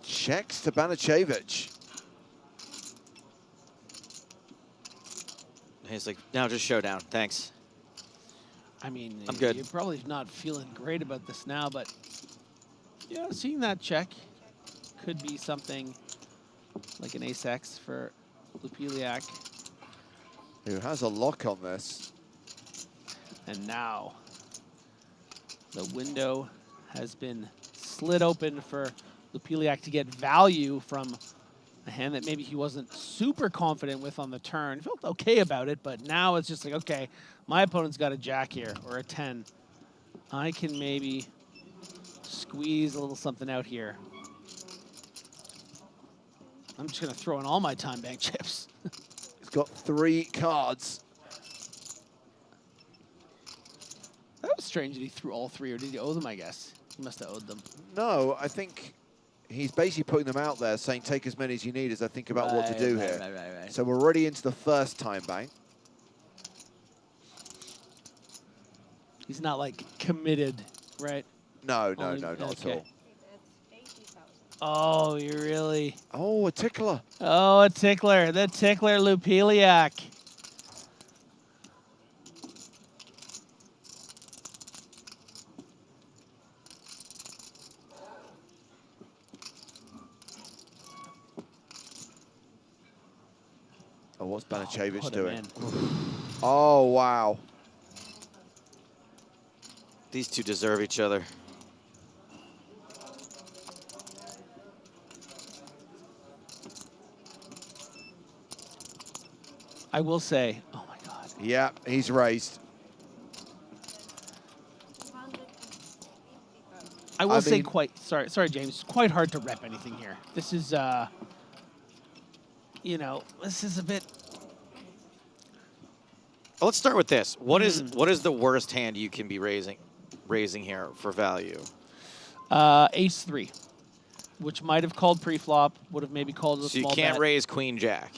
Checks to Banicevic. He's like, now just showdown. Thanks. I mean, I'm good. You're probably not feeling great about this now, but yeah, seeing that check could be something like an ace-X for Lupiliak. Who has a lock on this. And now the window has been slid open for Lupiliak to get value from a hand that maybe he wasn't super confident with on the turn. He felt okay about it, but now it's just like, okay, my opponent's got a jack here or a 10. I can maybe squeeze a little something out here. I'm just going to throw in all my time bank chips. He's got 3 cards. That was strange that he threw all 3, or did he owe them, I guess? He must have owed them. No, I think he's basically putting them out there, saying take as many as you need as I think about what to do here. Right. So we're already into the first time bank. He's not, like, committed, right? No, Only- not okay. at all. Oh, you really? Oh, a tickler. Oh, a tickler. The tickler Lupiliak. Oh, what's Banicevic put him doing? in. Oh, wow. These two deserve each other. I will say, oh my God. Yeah, he's raised. I will say mean- sorry, James, it's quite hard to rep anything here. This is, you know, this is a bit. Let's start with this. What is the worst hand you can be raising here for value? Ace-3, which might have called pre-flop, would have maybe called a So you small can't bet. raise queen jack.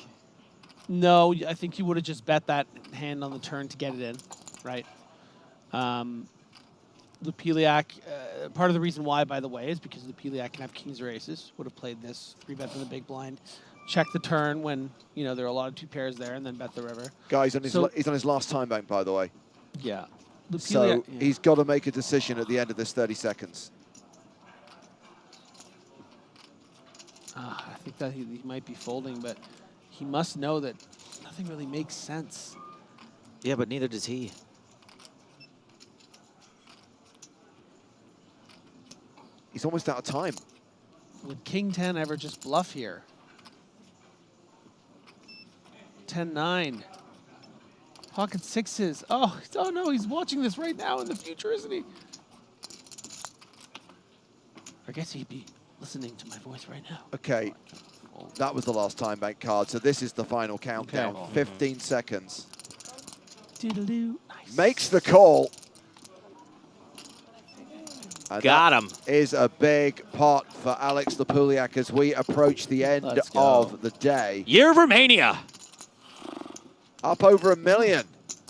No, I think you would have just bet that hand on the turn to get it in, right? Lupiliak, part of the reason why, by the way, is because Lupiliak can have kings or aces. Would have played this 3-bet from the big blind, check the turn when, you know, there are a lot of 2 pairs there, and then bet the river. Guys, he's on his last time bank, by the way. Yeah. So yeah. he's got to make a decision at the end of this 30 seconds. I think that he might be folding, but he must know that nothing really makes sense. Yeah, but neither does he. He's almost out of time. Would King 10 ever just bluff here? 10-9. Pocket sixes. Oh no, he's watching this right now in the future, isn't he? I guess he'd be listening to my voice right now. Okay, that was the last time bank card, so this is the final countdown. Okay. 15 seconds. Doodaloo. Nice. Makes the call. And Got that him. Is a big pot for Alex Lupiliak as we approach the end Let's go. of the day. Year of Romania. Up over $1 million.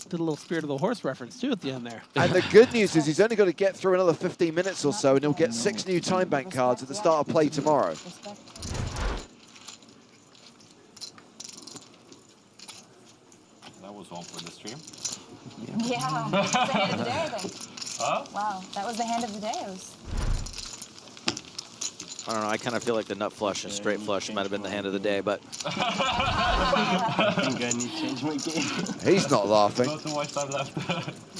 Did a little Spirit of the Horse reference too at the end there. And the good news is he's only got to get through another 15 minutes or so, and he'll get 6 new time bank cards at the start of play tomorrow. That was one for the stream. Yeah, that was the hand of the day, I think. Huh? Wow, that was the hand of the day. It was... I don't know. I kind of feel like the nut flush and straight flush might have been the hand of the day, but I think I need to change my game. He's not laughing. Not too much time left.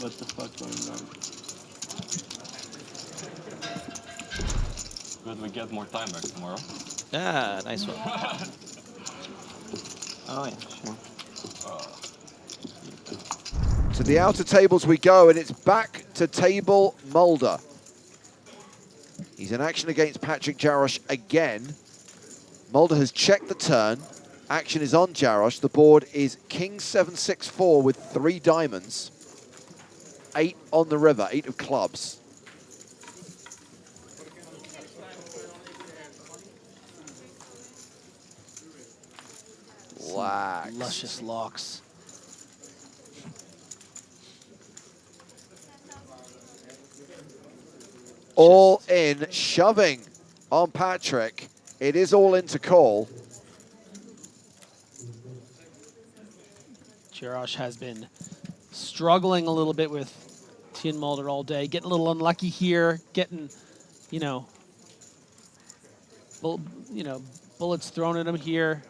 What the fuck going on? Good, we get more time back tomorrow. ah, nice one. Oh yeah, sure. To the outer tables we go, and it's back to table Mulder. He's in action against Patrick Jarosz again. Mulder has checked the turn. Action is on Jarosz. The board is King 7-6-4 with 3 diamonds. 8 on the river, 8 of clubs. Lax. Luscious locks. All in, shoving on Patrick. It is all in to call. Jarosz has been struggling a little bit with Tien Mulder all day, getting a little unlucky here, getting, you know, bullets thrown at him here.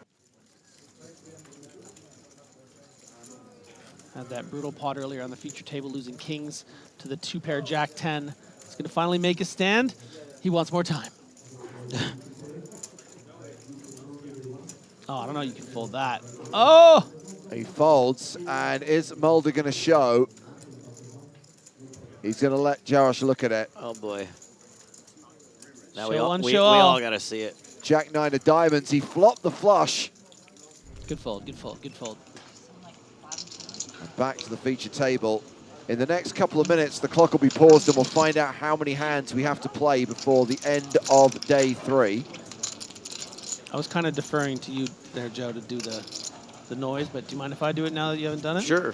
Had that brutal pot earlier on the feature table, losing kings to the 2-pair Jack-10. He's going to finally make a stand. He wants more time. Oh, I don't know. You can fold that. Oh! He folds, and is Mulder going to show? He's going to let Jarosz look at it. Oh boy. Now Show we all, one, we show all all. got to see it. Jack-9 of diamonds. He flopped the flush. Good fold, good fold, good fold. Back to the feature table. In the next couple of minutes, the clock will be paused and we'll find out how many hands we have to play before the end of day 3. I was kind of deferring to you there, Joe, to do the noise, but do you mind if I do it now that you haven't done it? Sure.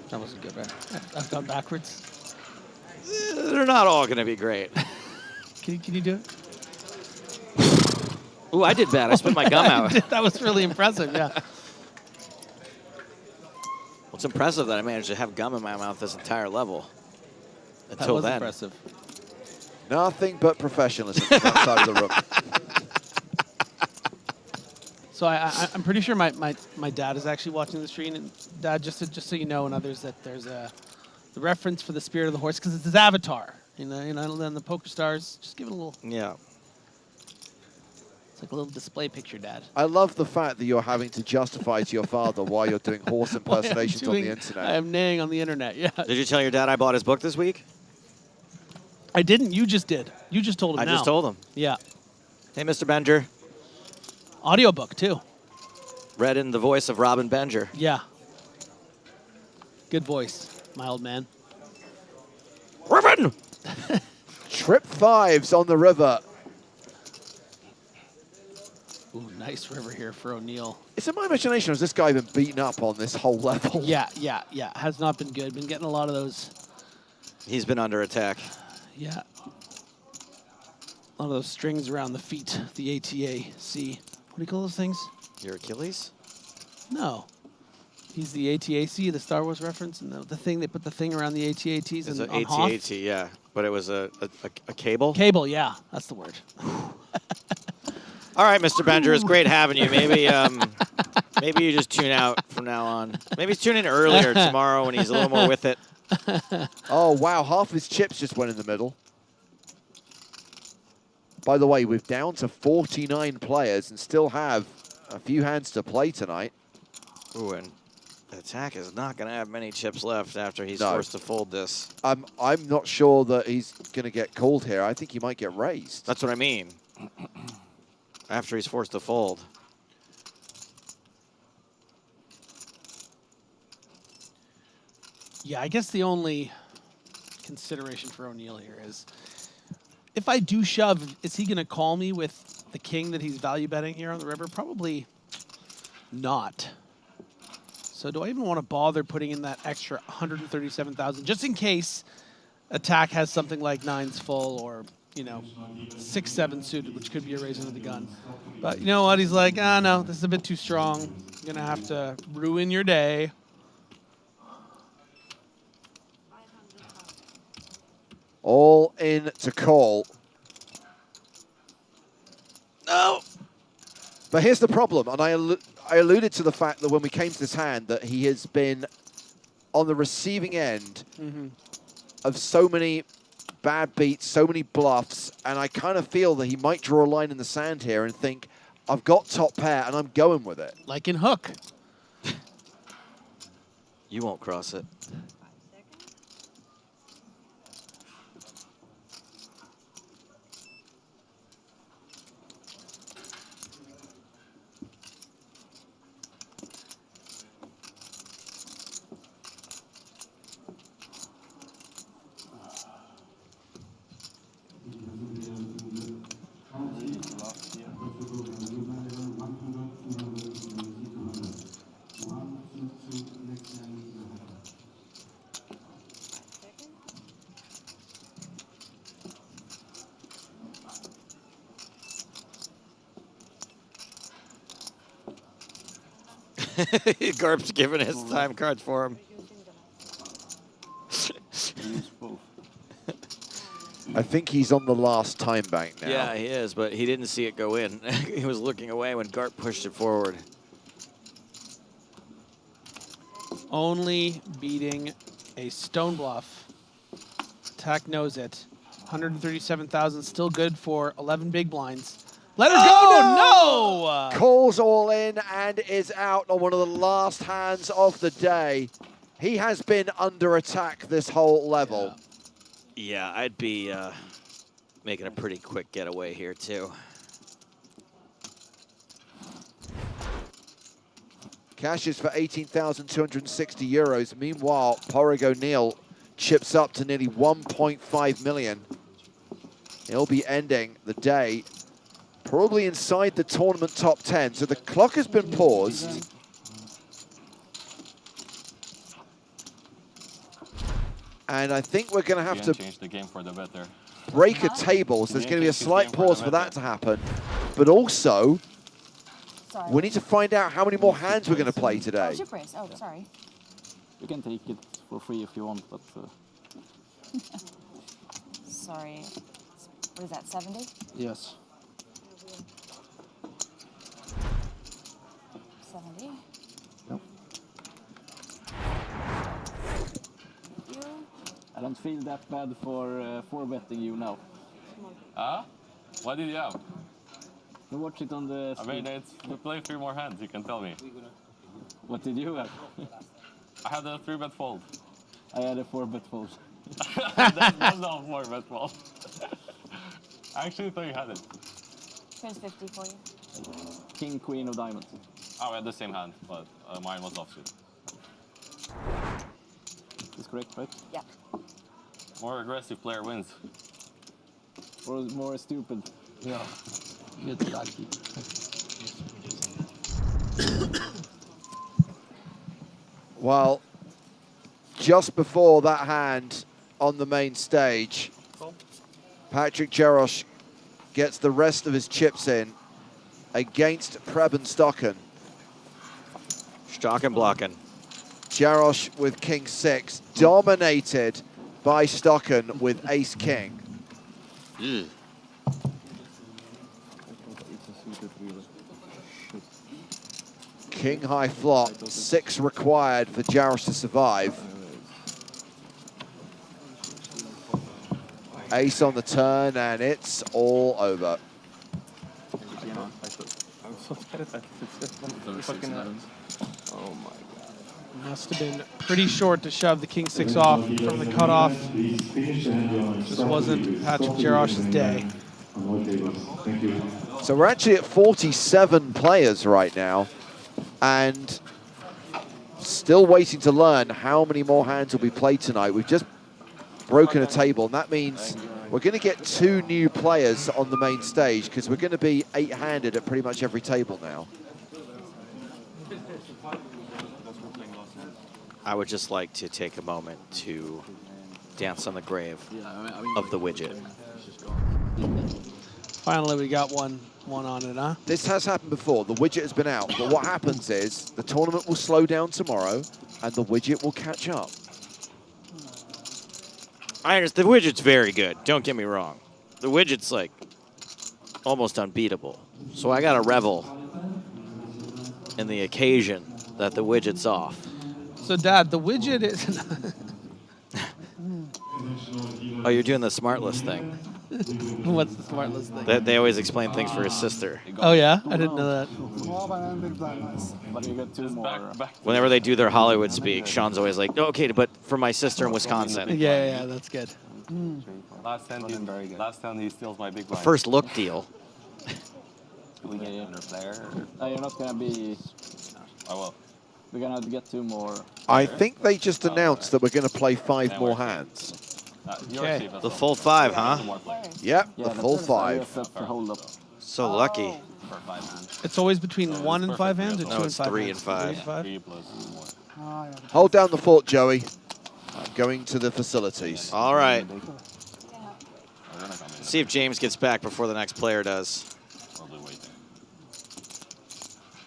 That wasn't good, right? I've gone backwards. They're not all going to be great. Can you do it? Ooh, I did bad. I spit my gum out. That was really impressive, yeah. Well, it's impressive that I managed to have gum in my mouth this entire level. That Until was then. impressive. Nothing but professionalism from that side of the room. So I'm pretty sure my dad is actually watching the stream. And Dad, just so you know, and others, that there's the reference for the Spirit of the Horse because it's his avatar. You know, then the PokerStars. Just give it a little. Yeah. It's like a little display picture, Dad. I love the fact that you're having to justify to your father why you're doing horse impersonations on the internet. I am neighing on the internet. Yeah. Did you tell your dad I bought his book this week? I didn't. You just did. You just told him. I now. just told him. Yeah. Hey, Mr. Benger. Audiobook too. Read in the voice of Robin Benger. Yeah. Good voice, my old man. Robin! Trip 5s on the river. Ooh, nice river here for O'Neill. Is it my imagination or has this guy been beaten up on this whole level? Yeah. Has not been good. Been getting a lot of those. He's been under attack. Yeah. A lot of those strings around the feet, the ATAC. What do you call those things? Your Achilles? No. He's the ATAC, the Star Wars reference, and the thing, they put the thing around the ATATs It's and an on Hoth. AT-AT, yeah. But it was a cable? Cable, yeah. That's the word. All right, Mr. Benger, it's great having you. Maybe maybe you just tune out from now on. Maybe tune in earlier tomorrow when he's a little more with it. Oh, wow. Half his chips just went in the middle. By the way, we're down to 49 players and still have a few hands to play tonight. Ooh, and attack is not going to have many chips left after he's No. forced to fold this. I'm not sure that he's going to get called here. I think he might get raised. That's what I mean. After he's forced to fold. Yeah, I guess the only consideration for O'Neill here is if I do shove, is he going to call me with the king that he's value betting here on the river? Probably not. So do I even want to bother putting in that extra 137,000 just in case attack has something like 9s full or, you know, 6-7 suited, which could be a raise under the gun. But you know what? He's like, ah, no, this is a bit too strong. You're going to have to ruin your day. All in to call. No! But here's the problem, and I alluded to the fact that when we came to this hand that he has been on the receiving end of so many bad beats, so many bluffs, and I kind of feel that he might draw a line in the sand here and think, I've got top pair and I'm going with it. Like in Hook. You won't cross it. Garp's giving his time cards for him. I think he's on the last time bank now. Yeah, he is, but he didn't see it go in. He was looking away when Garp pushed it forward. Only beating a stone bluff. Attack knows it. 137,000 still good for 11 big blinds. Let her go! No! Calls all in and is out on one of the last hands of the day. He has been under attack this whole level. Yeah, I'd be making a pretty quick getaway here, too. Cashes for 18,260 euros. Meanwhile, Porrig O'Neill chips up to nearly 1.5 million. He'll be ending the day probably inside the tournament top 10. So the clock has been paused. And I think we're going to have to change the game for the better. break a table. So there's going to be a slight pause for that to happen. But also, we need to find out how many more hands we're going to play today. Chip raise. Oh, sorry. You can take it for free if you want, but... Sorry. What is that, 70? Yes. 70. Nope. I don't feel that bad for betting you now. Huh? What did you have? You watch it on the I mean, it's to play 3 more hands, you can tell me. What did you have? I had a 3-bet fold. I had a 4-bet fold. That's not a 4-bet fold. I actually thought you had it. Here's 50 for you. King, queen of diamonds. Oh, we had the same hand, but mine was offsuit. Is correct, right? Yeah. More aggressive player wins. Or more stupid. Yeah. Get lucky. Well, just before that hand on the main stage, Patrick Jarosz gets the rest of his chips in against Preben Stocken. Stocken blocking. Jarosz with King 6, dominated by Stocken with Ace King. King high flop, 6 required for Jarosz to survive. Ace on the turn, and it's all over. Oh my god. Must have been pretty short to shove the King 6 off from the cutoff. Just wasn't Patrick Jarosz's day. So we're actually at 47 players right now, and still waiting to learn how many more hands will be played tonight. We've just broken a table, and that means we're going to get 2 new players on the main stage because we're going to be 8-handed at pretty much every table now. I would just like to take a moment to dance on the grave of the widget. Finally, we got one on it, huh? This has happened before. The widget has been out. But what happens is the tournament will slow down tomorrow and the widget will catch up. I understand. The widget's very good. Don't get me wrong. The widget's like almost unbeatable. So I got to revel in the occasion that the widget's off. So, Dad, the widget is... Oh, you're doing the smart list thing. What's the smart list thing? They always explain things for his sister. Oh, yeah? I didn't know that. But you got 2 more. Whenever they do their Hollywood speak, Sean's always like, "Oh, okay, but for my sister in Wisconsin." Yeah, that's good. Last time he steals my big A blind. first look deal. We get under player. You're not gonna be. I will. We're gonna get 2 more. I think they just announced that we're going to play 5 more hands. Okay. The full 5, huh? Yep, the full 5. So lucky. It's always between 1 and 5 hands, or 2 No, and it's 5 3 hands? and 5. 3 and 5? Hold down the fort, Joey. I'm going to the facilities. All right. See if James gets back before the next player does.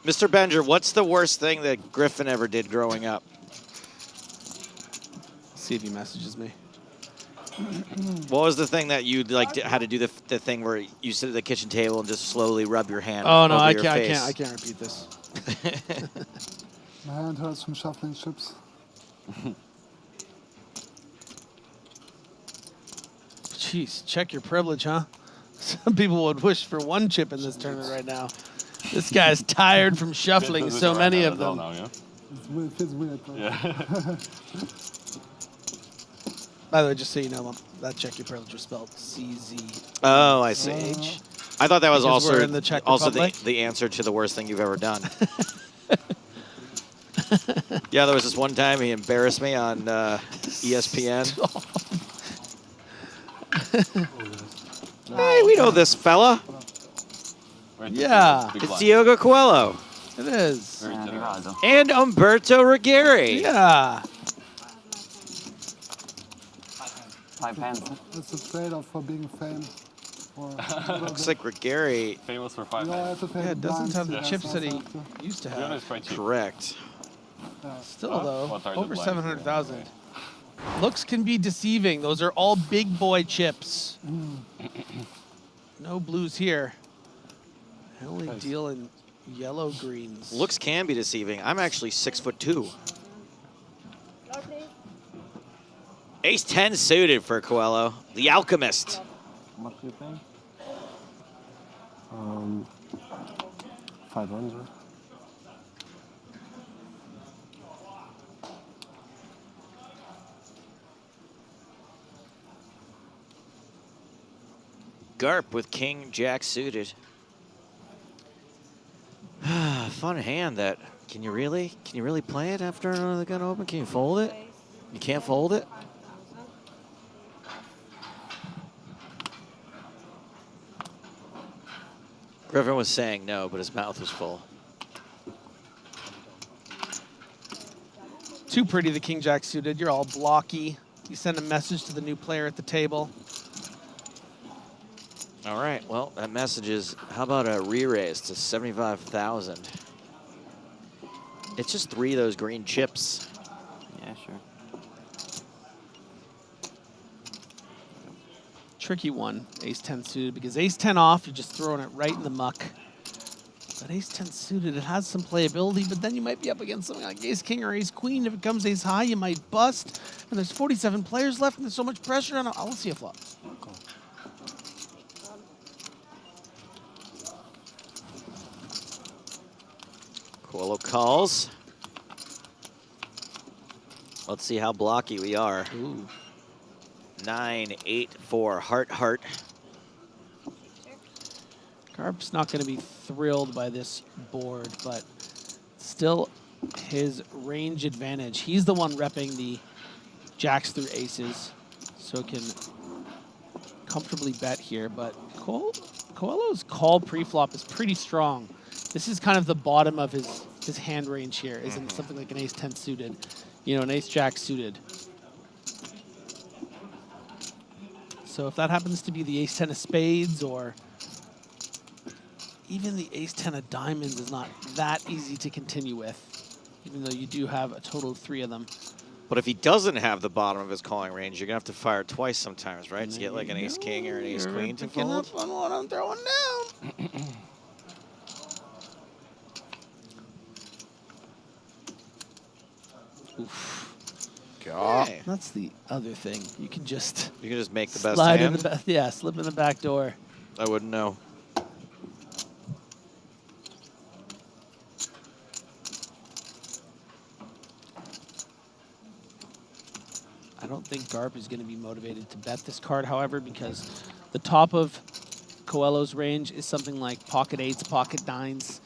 Mr. Benger, what's the worst thing that Griffin ever did growing up? See if he messages me. What was the thing that you like had to do the thing where you sit at the kitchen table and just slowly rub your hand Oh no, over I your can't. face? I can't repeat this. My hand hurts from shuffling chips. Jeez, check your privilege, huh? Some people would wish for 1 chip in this tournament right now. This guy's tired from shuffling so many of them. Feels weird. Yeah. By the way, just so you know, that check your privilege was spelled CZ. Oh, I see. I thought that was Because we're also in the Czech also Republic. the answer to the worst thing you've ever done. Yeah, there was this one time he embarrassed me on ESPN. Hey, we know this fella. Yeah. It's Diogo Coelho. It is. And Umberto Ruggieri. Yeah. 5 hands. It's a trade-off for being famous. Looks like Ruggieri. Famous for 5 Yeah, hands. Yeah, it doesn't have the chips that he used to have. Correct. Still, though, What are the over blinds? 700,000. Looks can be deceiving. Those are all big boy chips. No blues here. I only deal in yellow greens. Looks can be deceiving. I'm actually 6'2". Ace-10 suited for Coelho. The Alchemist. What do you think? 500. Garp with King Jack suited. Fun hand that. Can you really play it after the gun open? Can you fold it? You can't fold it? Griffin was saying no, but his mouth was full. Too pretty, the King Jack suited. You're all blocky. You send a message to the new player at the table. All right, well, that message is, how about a re-raise to 75,000? It's just 3 of those green chips. Yeah, sure. Tricky one, ace-10 suited, because ace-10 off, you're just throwing it right in the muck. But ace-10 suited, it has some playability, but then you might be up against something like ace-king or ace-queen. If it comes ace-high, you might bust. And there's 47 players left, and there's so much pressure on it. I'll see a flop. Coelho calls. Let's see how blocky we are. Ooh. 9-8-4, heart, heart. Garp's not going to be thrilled by this board, but still his range advantage. He's the one repping the jacks through aces, so can comfortably bet here. But Coelho's call pre-flop is pretty strong. This is kind of the bottom of his hand range here, isn't something like an ace-10 suited. you know, an ace-jack suited. So if that happens to be the ace-10 of spades or even the ace-10 of diamonds is not that easy to continue with, even though you do have a total of 3 of them. But if he doesn't have the bottom of his calling range, you're going to have to fire twice sometimes, right? To get like an ace-king or an ace-queen to fold. On what I'm throwing down. Oof. God. That's the other thing. You can just make the best slide hand? in the yeah, slip in the back door. I wouldn't know. I don't think Garp is going to be motivated to bet this card, however, because the top of Coelho's range is something like pocket 8s, pocket 9s,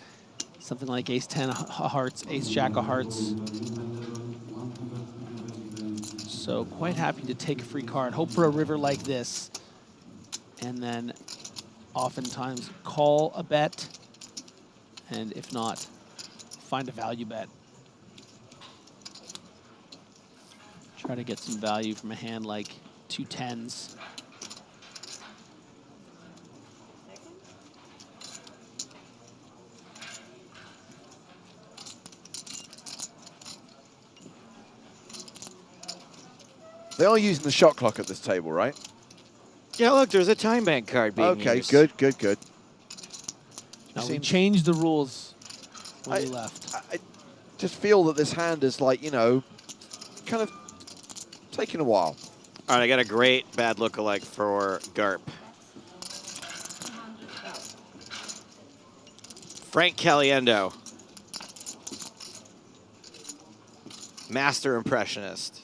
something like ace-10 of hearts, ace-jack of hearts. So quite happy to take a free card, hope for a river like this, and then oftentimes call a bet, and if not, find a value bet. Try to get some value from a hand like 2 10s. They are using the shot clock at this table, right? Yeah, look, there's a time bank card being Okay, used. good. Now we changed the rules when we left. I just feel that this hand is like, you know, kind of taking a while. All right, I got a great bad lookalike for Garp. Frank Caliendo. Master impressionist.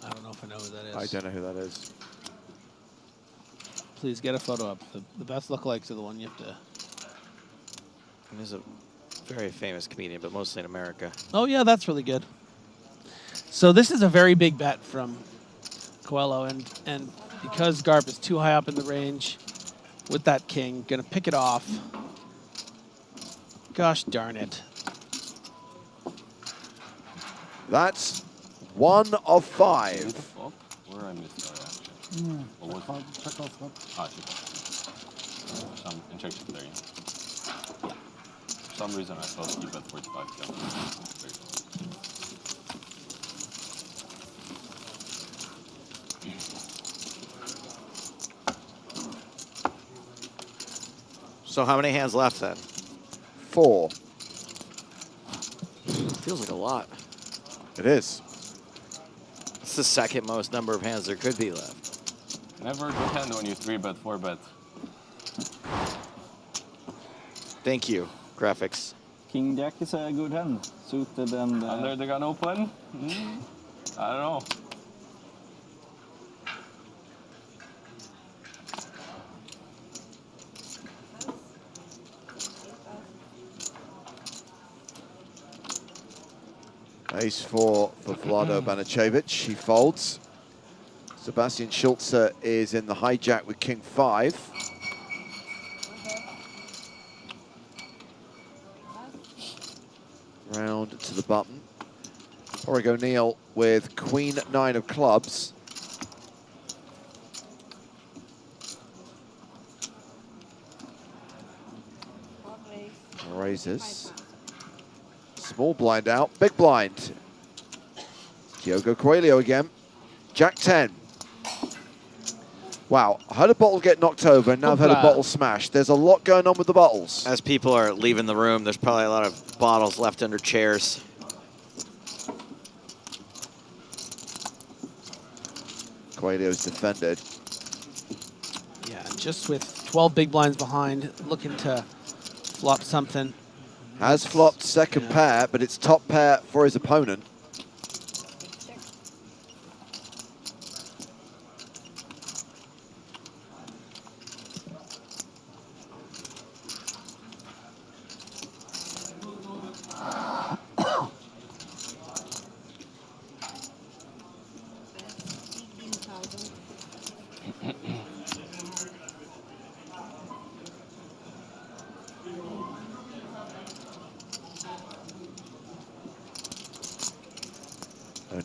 I don't know if I know who that is. I don't know who that is. Please get a photo up. The best lookalikes are the one you have to... He's a very famous comedian, but mostly in America. Oh, yeah, that's really good. So this is a very big bet from Coelho, and because Garp is too high up in the range with that king, gonna pick it off. Gosh darn it. That's 1 of 5. Where I missed that actually. What was it? Check off that. Ah, check off. Some injection there, yeah. For some reason I thought he bet 45 So how many hands left then? 4. Feels like a lot. It is. It's the second most number of hands there could be left. Never a good hand when you 3-bet, 4-bet. Thank you, graphics. King Jack is a good hand, suited and... Under the gun open? I don't know. Ace-4 for Vlado Banicevic. He folds. Sebastian Schulze is in the hijack with King-5. Round to the button. Origo O'Neill with Queen-9 of clubs. Raises. Small blind out, big blind. Diogo Coelho again. Jack 10. Wow, I heard a bottle get knocked over and now I've heard a bottle smashed. There's a lot going on with the bottles. As people are leaving the room, there's probably a lot of bottles left under chairs. Coelho's defended. Yeah, just with 12 big blinds behind, looking to flop something. Has flopped second pair, but it's top pair for his opponent.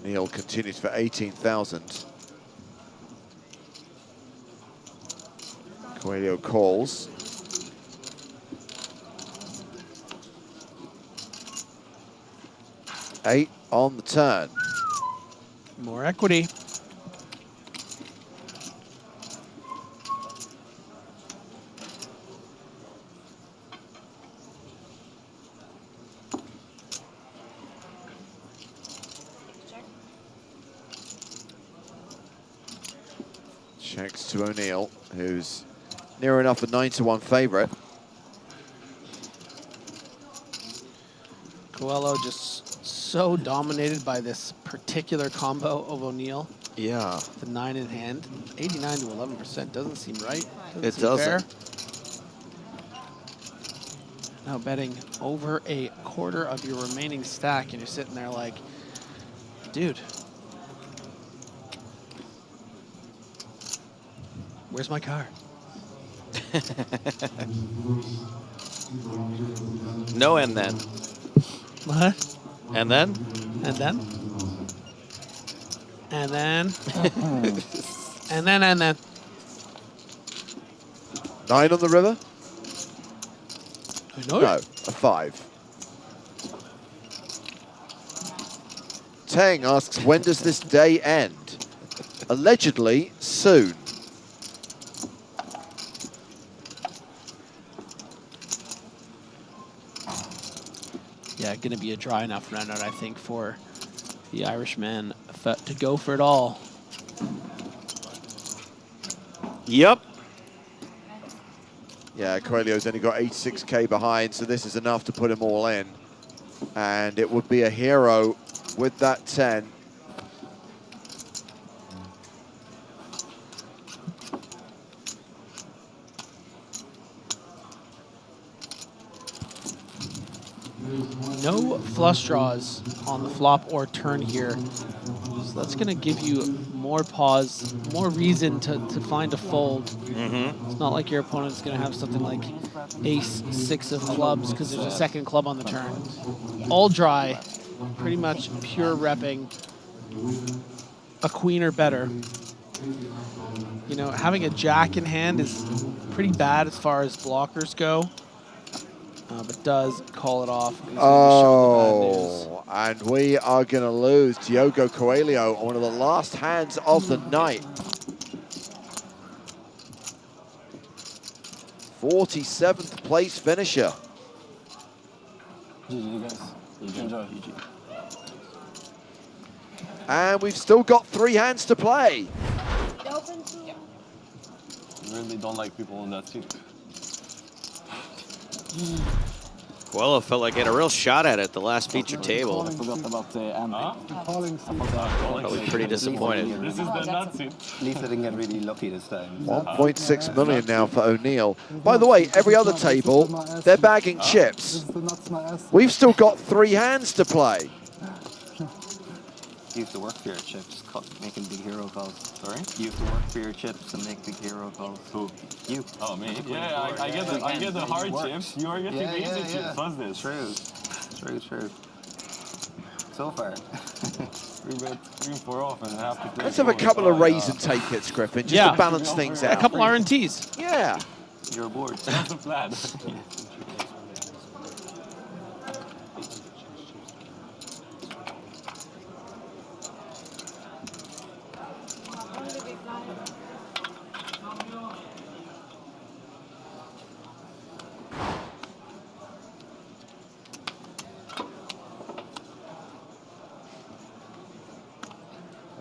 O'Neill continues for 18,000. Coelho calls. Eight on the turn. More equity. Checks to O'Neill, who's near enough a 9-1 favorite. Coelho just so dominated by this particular combo of O'Neill. Yeah. The 9 in hand. 89 to 11% doesn't seem right. It seem doesn't. fair. Now betting over a quarter of your remaining stack, and you're sitting there like, dude, where's my car? No, and then. What? And then? And then? And then? and then? 9 on the river? No, a 5. Tang asks, when does this day end? Allegedly, soon. Yeah, going to be a dry enough run out, I think, for the Irishman to go for it all. Yep. Yeah, Coelho's only got 86k behind, so this is enough to put him all in. And it would be a hero with that 10. No flush draws on the flop or turn here. So that's going to give you more pause, more reason to find a fold. Mm-hmm. It's not like your opponent's going to have something like ace 6 of clubs because there's a second club on the turn. All dry, pretty much pure repping. A queen or better. You know, having a jack in hand is pretty bad as far as blockers go. But does call it off. Oh, and we are going to lose Diogo Coelho on one of the last hands of the night. 47th place finisher. GG, guys. Enjoy. And we've still got 3 hands to play. Really don't like people on that seat. Coelho felt like he had a real shot at it the last feature table. I forgot about the amp. Probably pretty disappointed. This is the nut seat. At least I didn't get really lucky this time. 1.6 million now for O'Neill. By the way, every other table, they're bagging chips. We've still got 3 hands to play. You have to work for your chips, making big hero calls. Sorry? You have to work for your chips and make big hero calls. Who? You. Oh, me? Yeah, I get the hard chips. You are getting the easy chips. What's this? True. So far. 3 and 4 off and have to play. Let's have a couple of raise and take hits, Griffin, just to balance things out. A couple RNTs. Yeah. You're bored. That's the plan.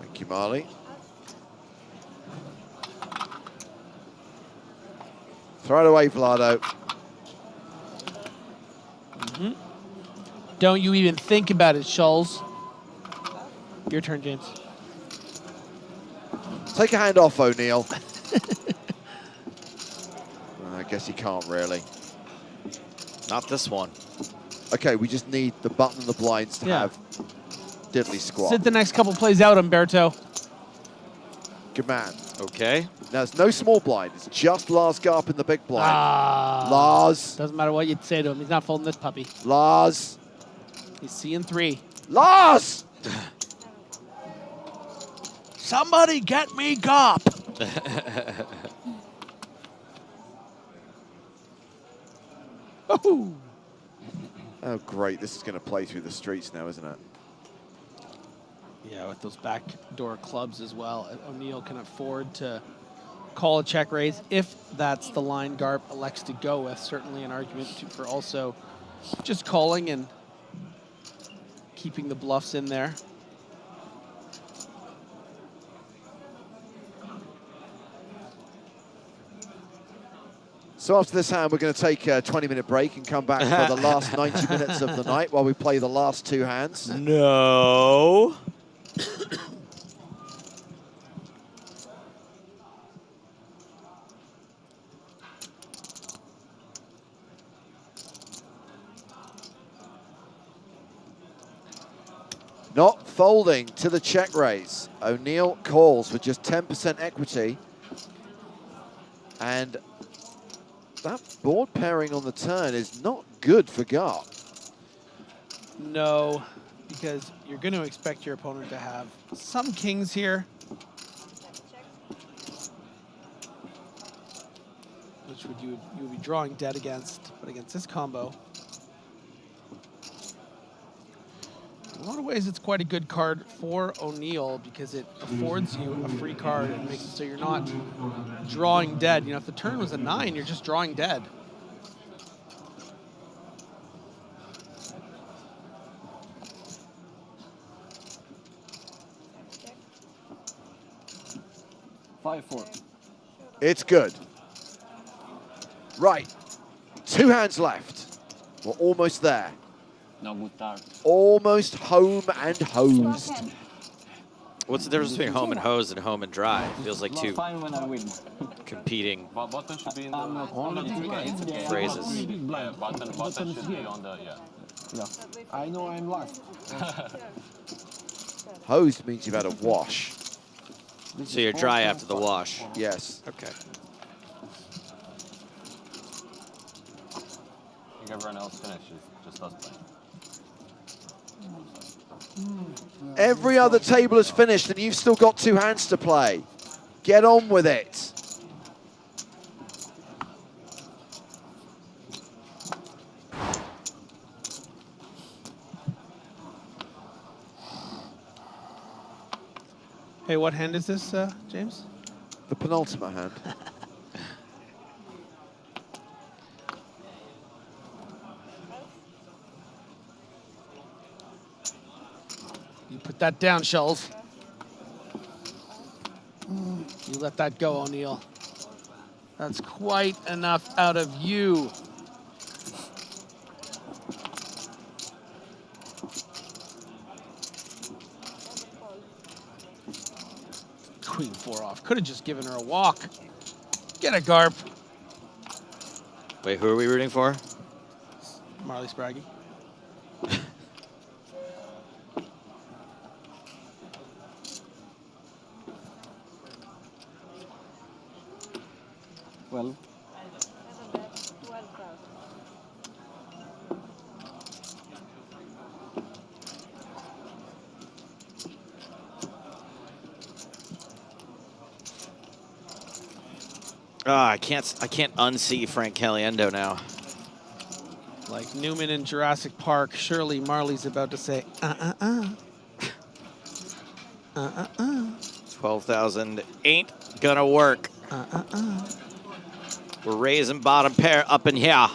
Thank you, Marley. Throw it away, Vlado. Don't you even think about it, Schulz. Your turn, James. Take a hand off, O'Neill. I guess he can't really. Not this one. Okay, we just need the button and the blinds to have diddly squat. Sit the next couple plays out, Umberto. Good man. Okay. Now, there's no small blind. It's just Lars Garp in the big blind. Ah, Lars. Doesn't matter what you'd say to him. He's not folding this puppy. Lars. He's seeing 3. Lars! Somebody get me Gop. Oh, great. This is going to play through the streets now, isn't it? Yeah, with those backdoor clubs as well. O'Neill can afford to call a check raise if that's the line Garp elects to go with. Certainly an argument for also just calling and keeping the bluffs in there. So after this hand, we're going to take a 20-minute break and come back for the last 90 minutes of the night while we play the last two hands. No. Not folding to the check raise. O'Neill calls with just 10% equity. And that board pairing on the turn is not good for Garp. No, because you're going to expect your opponent to have some kings here, which you would be drawing dead against, but against this combo, in a lot of ways it's quite a good card for O'Neill because it affords you a free card and makes it so you're not drawing dead. You know, if the turn was a 9, you're just drawing dead. It's good. Right, 2 hands left. We're almost there. Almost home and hosed. What's the difference between home and hose and home and dry? Feels like two competing phrases. Button should be on the, Yeah, I know I'm last. Hosed means you've had a wash. So you're dry after the wash? Yes. Okay. I think everyone else finishes, just us playing. Every other table is finished and you've still got 2 hands to play. Get on with it. Hey, what hand is this, James? The penultimate hand. You put that down, Shells. You let that go, O'Neill. That's quite enough out of you. Queen 4 off. Could have just given her a walk. Get a Garp. Wait, who are we rooting for? Marley Spraggy. Well. Oh, I can't unsee Frank Caliendo now. Like Newman in Jurassic Park, surely Marley's about to say, 12,000 ain't gonna work. We're raising bottom pair up in here.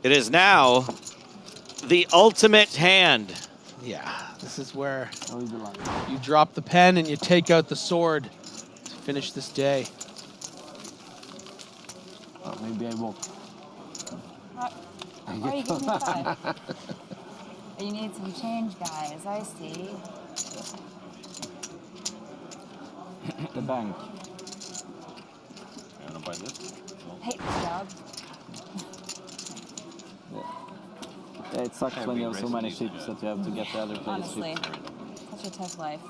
It is now the ultimate hand. Yeah, this is where you drop the pen and you take out the sword to finish this day. Maybe I won't. Oh, you give me 5. You need some change, guys. I see. The bank. You wanna buy this? Hate this job. Yeah, it sucks when you have so many ships that you have to get the other player's ship. Honestly, such a tough life.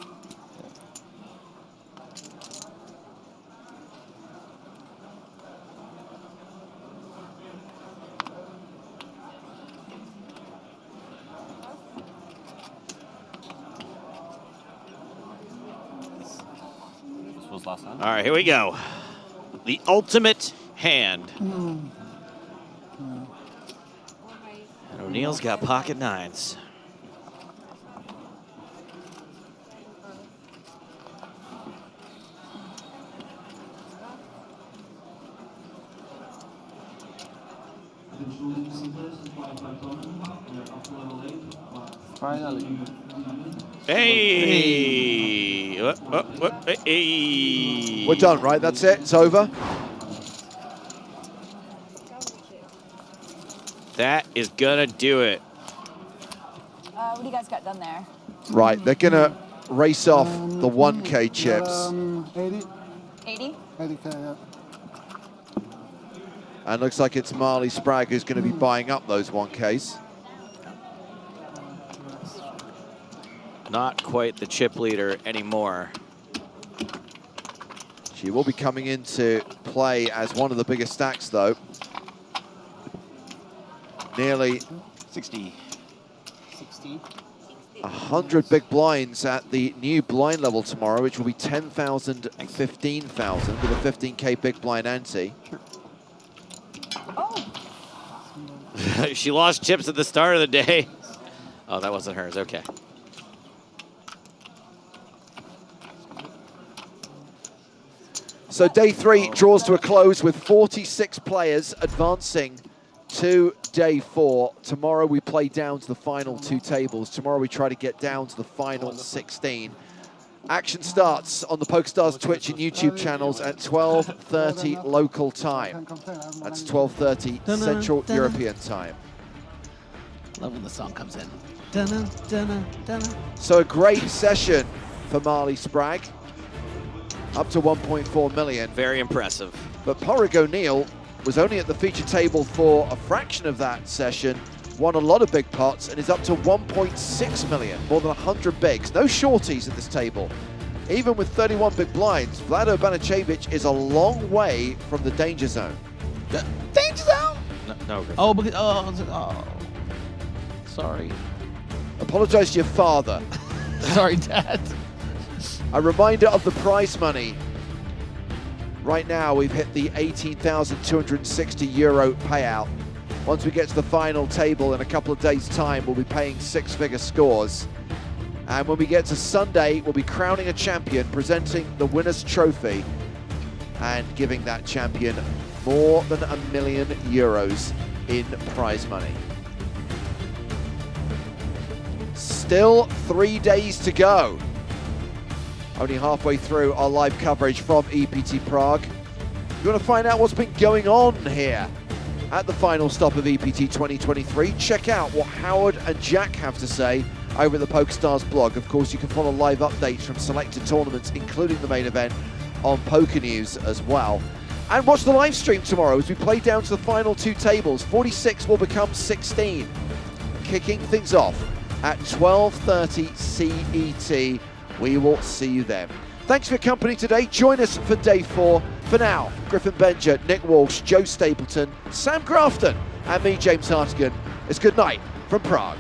was last time. All right, here we go. The ultimate hand. And O'Neill's got pocket nines. Finally. Hey! Hey! We're done, right? That's it? It's over? That is gonna do it. What do you guys got done there? Right, they're gonna race off the 1K chips. 80? 80? 80K, yeah. And looks like it's Marley Sprague who's going to be buying up those 1Ks. Not quite the chip leader anymore. She will be coming into play as one of the biggest stacks, though. Nearly 60. 100 big blinds at the new blind level tomorrow, which will be 10,000 and 15,000 with a 15K big blind ante. Sure. She lost chips at the start of the day. Oh, that wasn't hers. Okay. So day 3 draws to a close with 46 players advancing to day 4. Tomorrow we play down to the final 2 tables. Tomorrow we try to get down to the final 16. Action starts on the PokerStars Twitch and YouTube channels at 12:30 local time. That's 12:30 Central European time. Love when the song comes in. Dunna, dunna, dunna. So a great session for Marley Sprague. Up to 1.4 million. Very impressive. But Porrig O'Neill was only at the feature table for a fraction of that session, won a lot of big pots, and is up to 1.6 million, more than 100 bigs. No shorties at this table. Even with 31 big blinds, Vlado Banicevic is a long way from the danger zone. Danger zone? No. Oh, because, oh. Sorry. Apologize to your father. Sorry, Dad. A reminder of the prize money. Right now, we've hit the 18,260 euro payout. Once we get to the final table in a couple of days' time, we'll be paying 6-figure scores. And when we get to Sunday, we'll be crowning a champion, presenting the winner's trophy, and giving that champion more than €1 million in prize money. Still 3 days to go. Only halfway through our live coverage from EPT Prague. If you want to find out what's been going on here at the final stop of EPT 2023, check out what Howard and Jack have to say over at the PokerStars blog. Of course, you can follow live updates from selected tournaments, including the main event, on Poker News as well. And watch the live stream tomorrow as we play down to the final 2 tables. 46 will become 16. Kicking things off at 12:30 CET. We will see you then. Thanks for your company today. Join us for day 4. For now, Griffin Benger, Nick Walsh, Joe Stapleton, Sam Grafton, and me, James Hartigan. It's good night from Prague.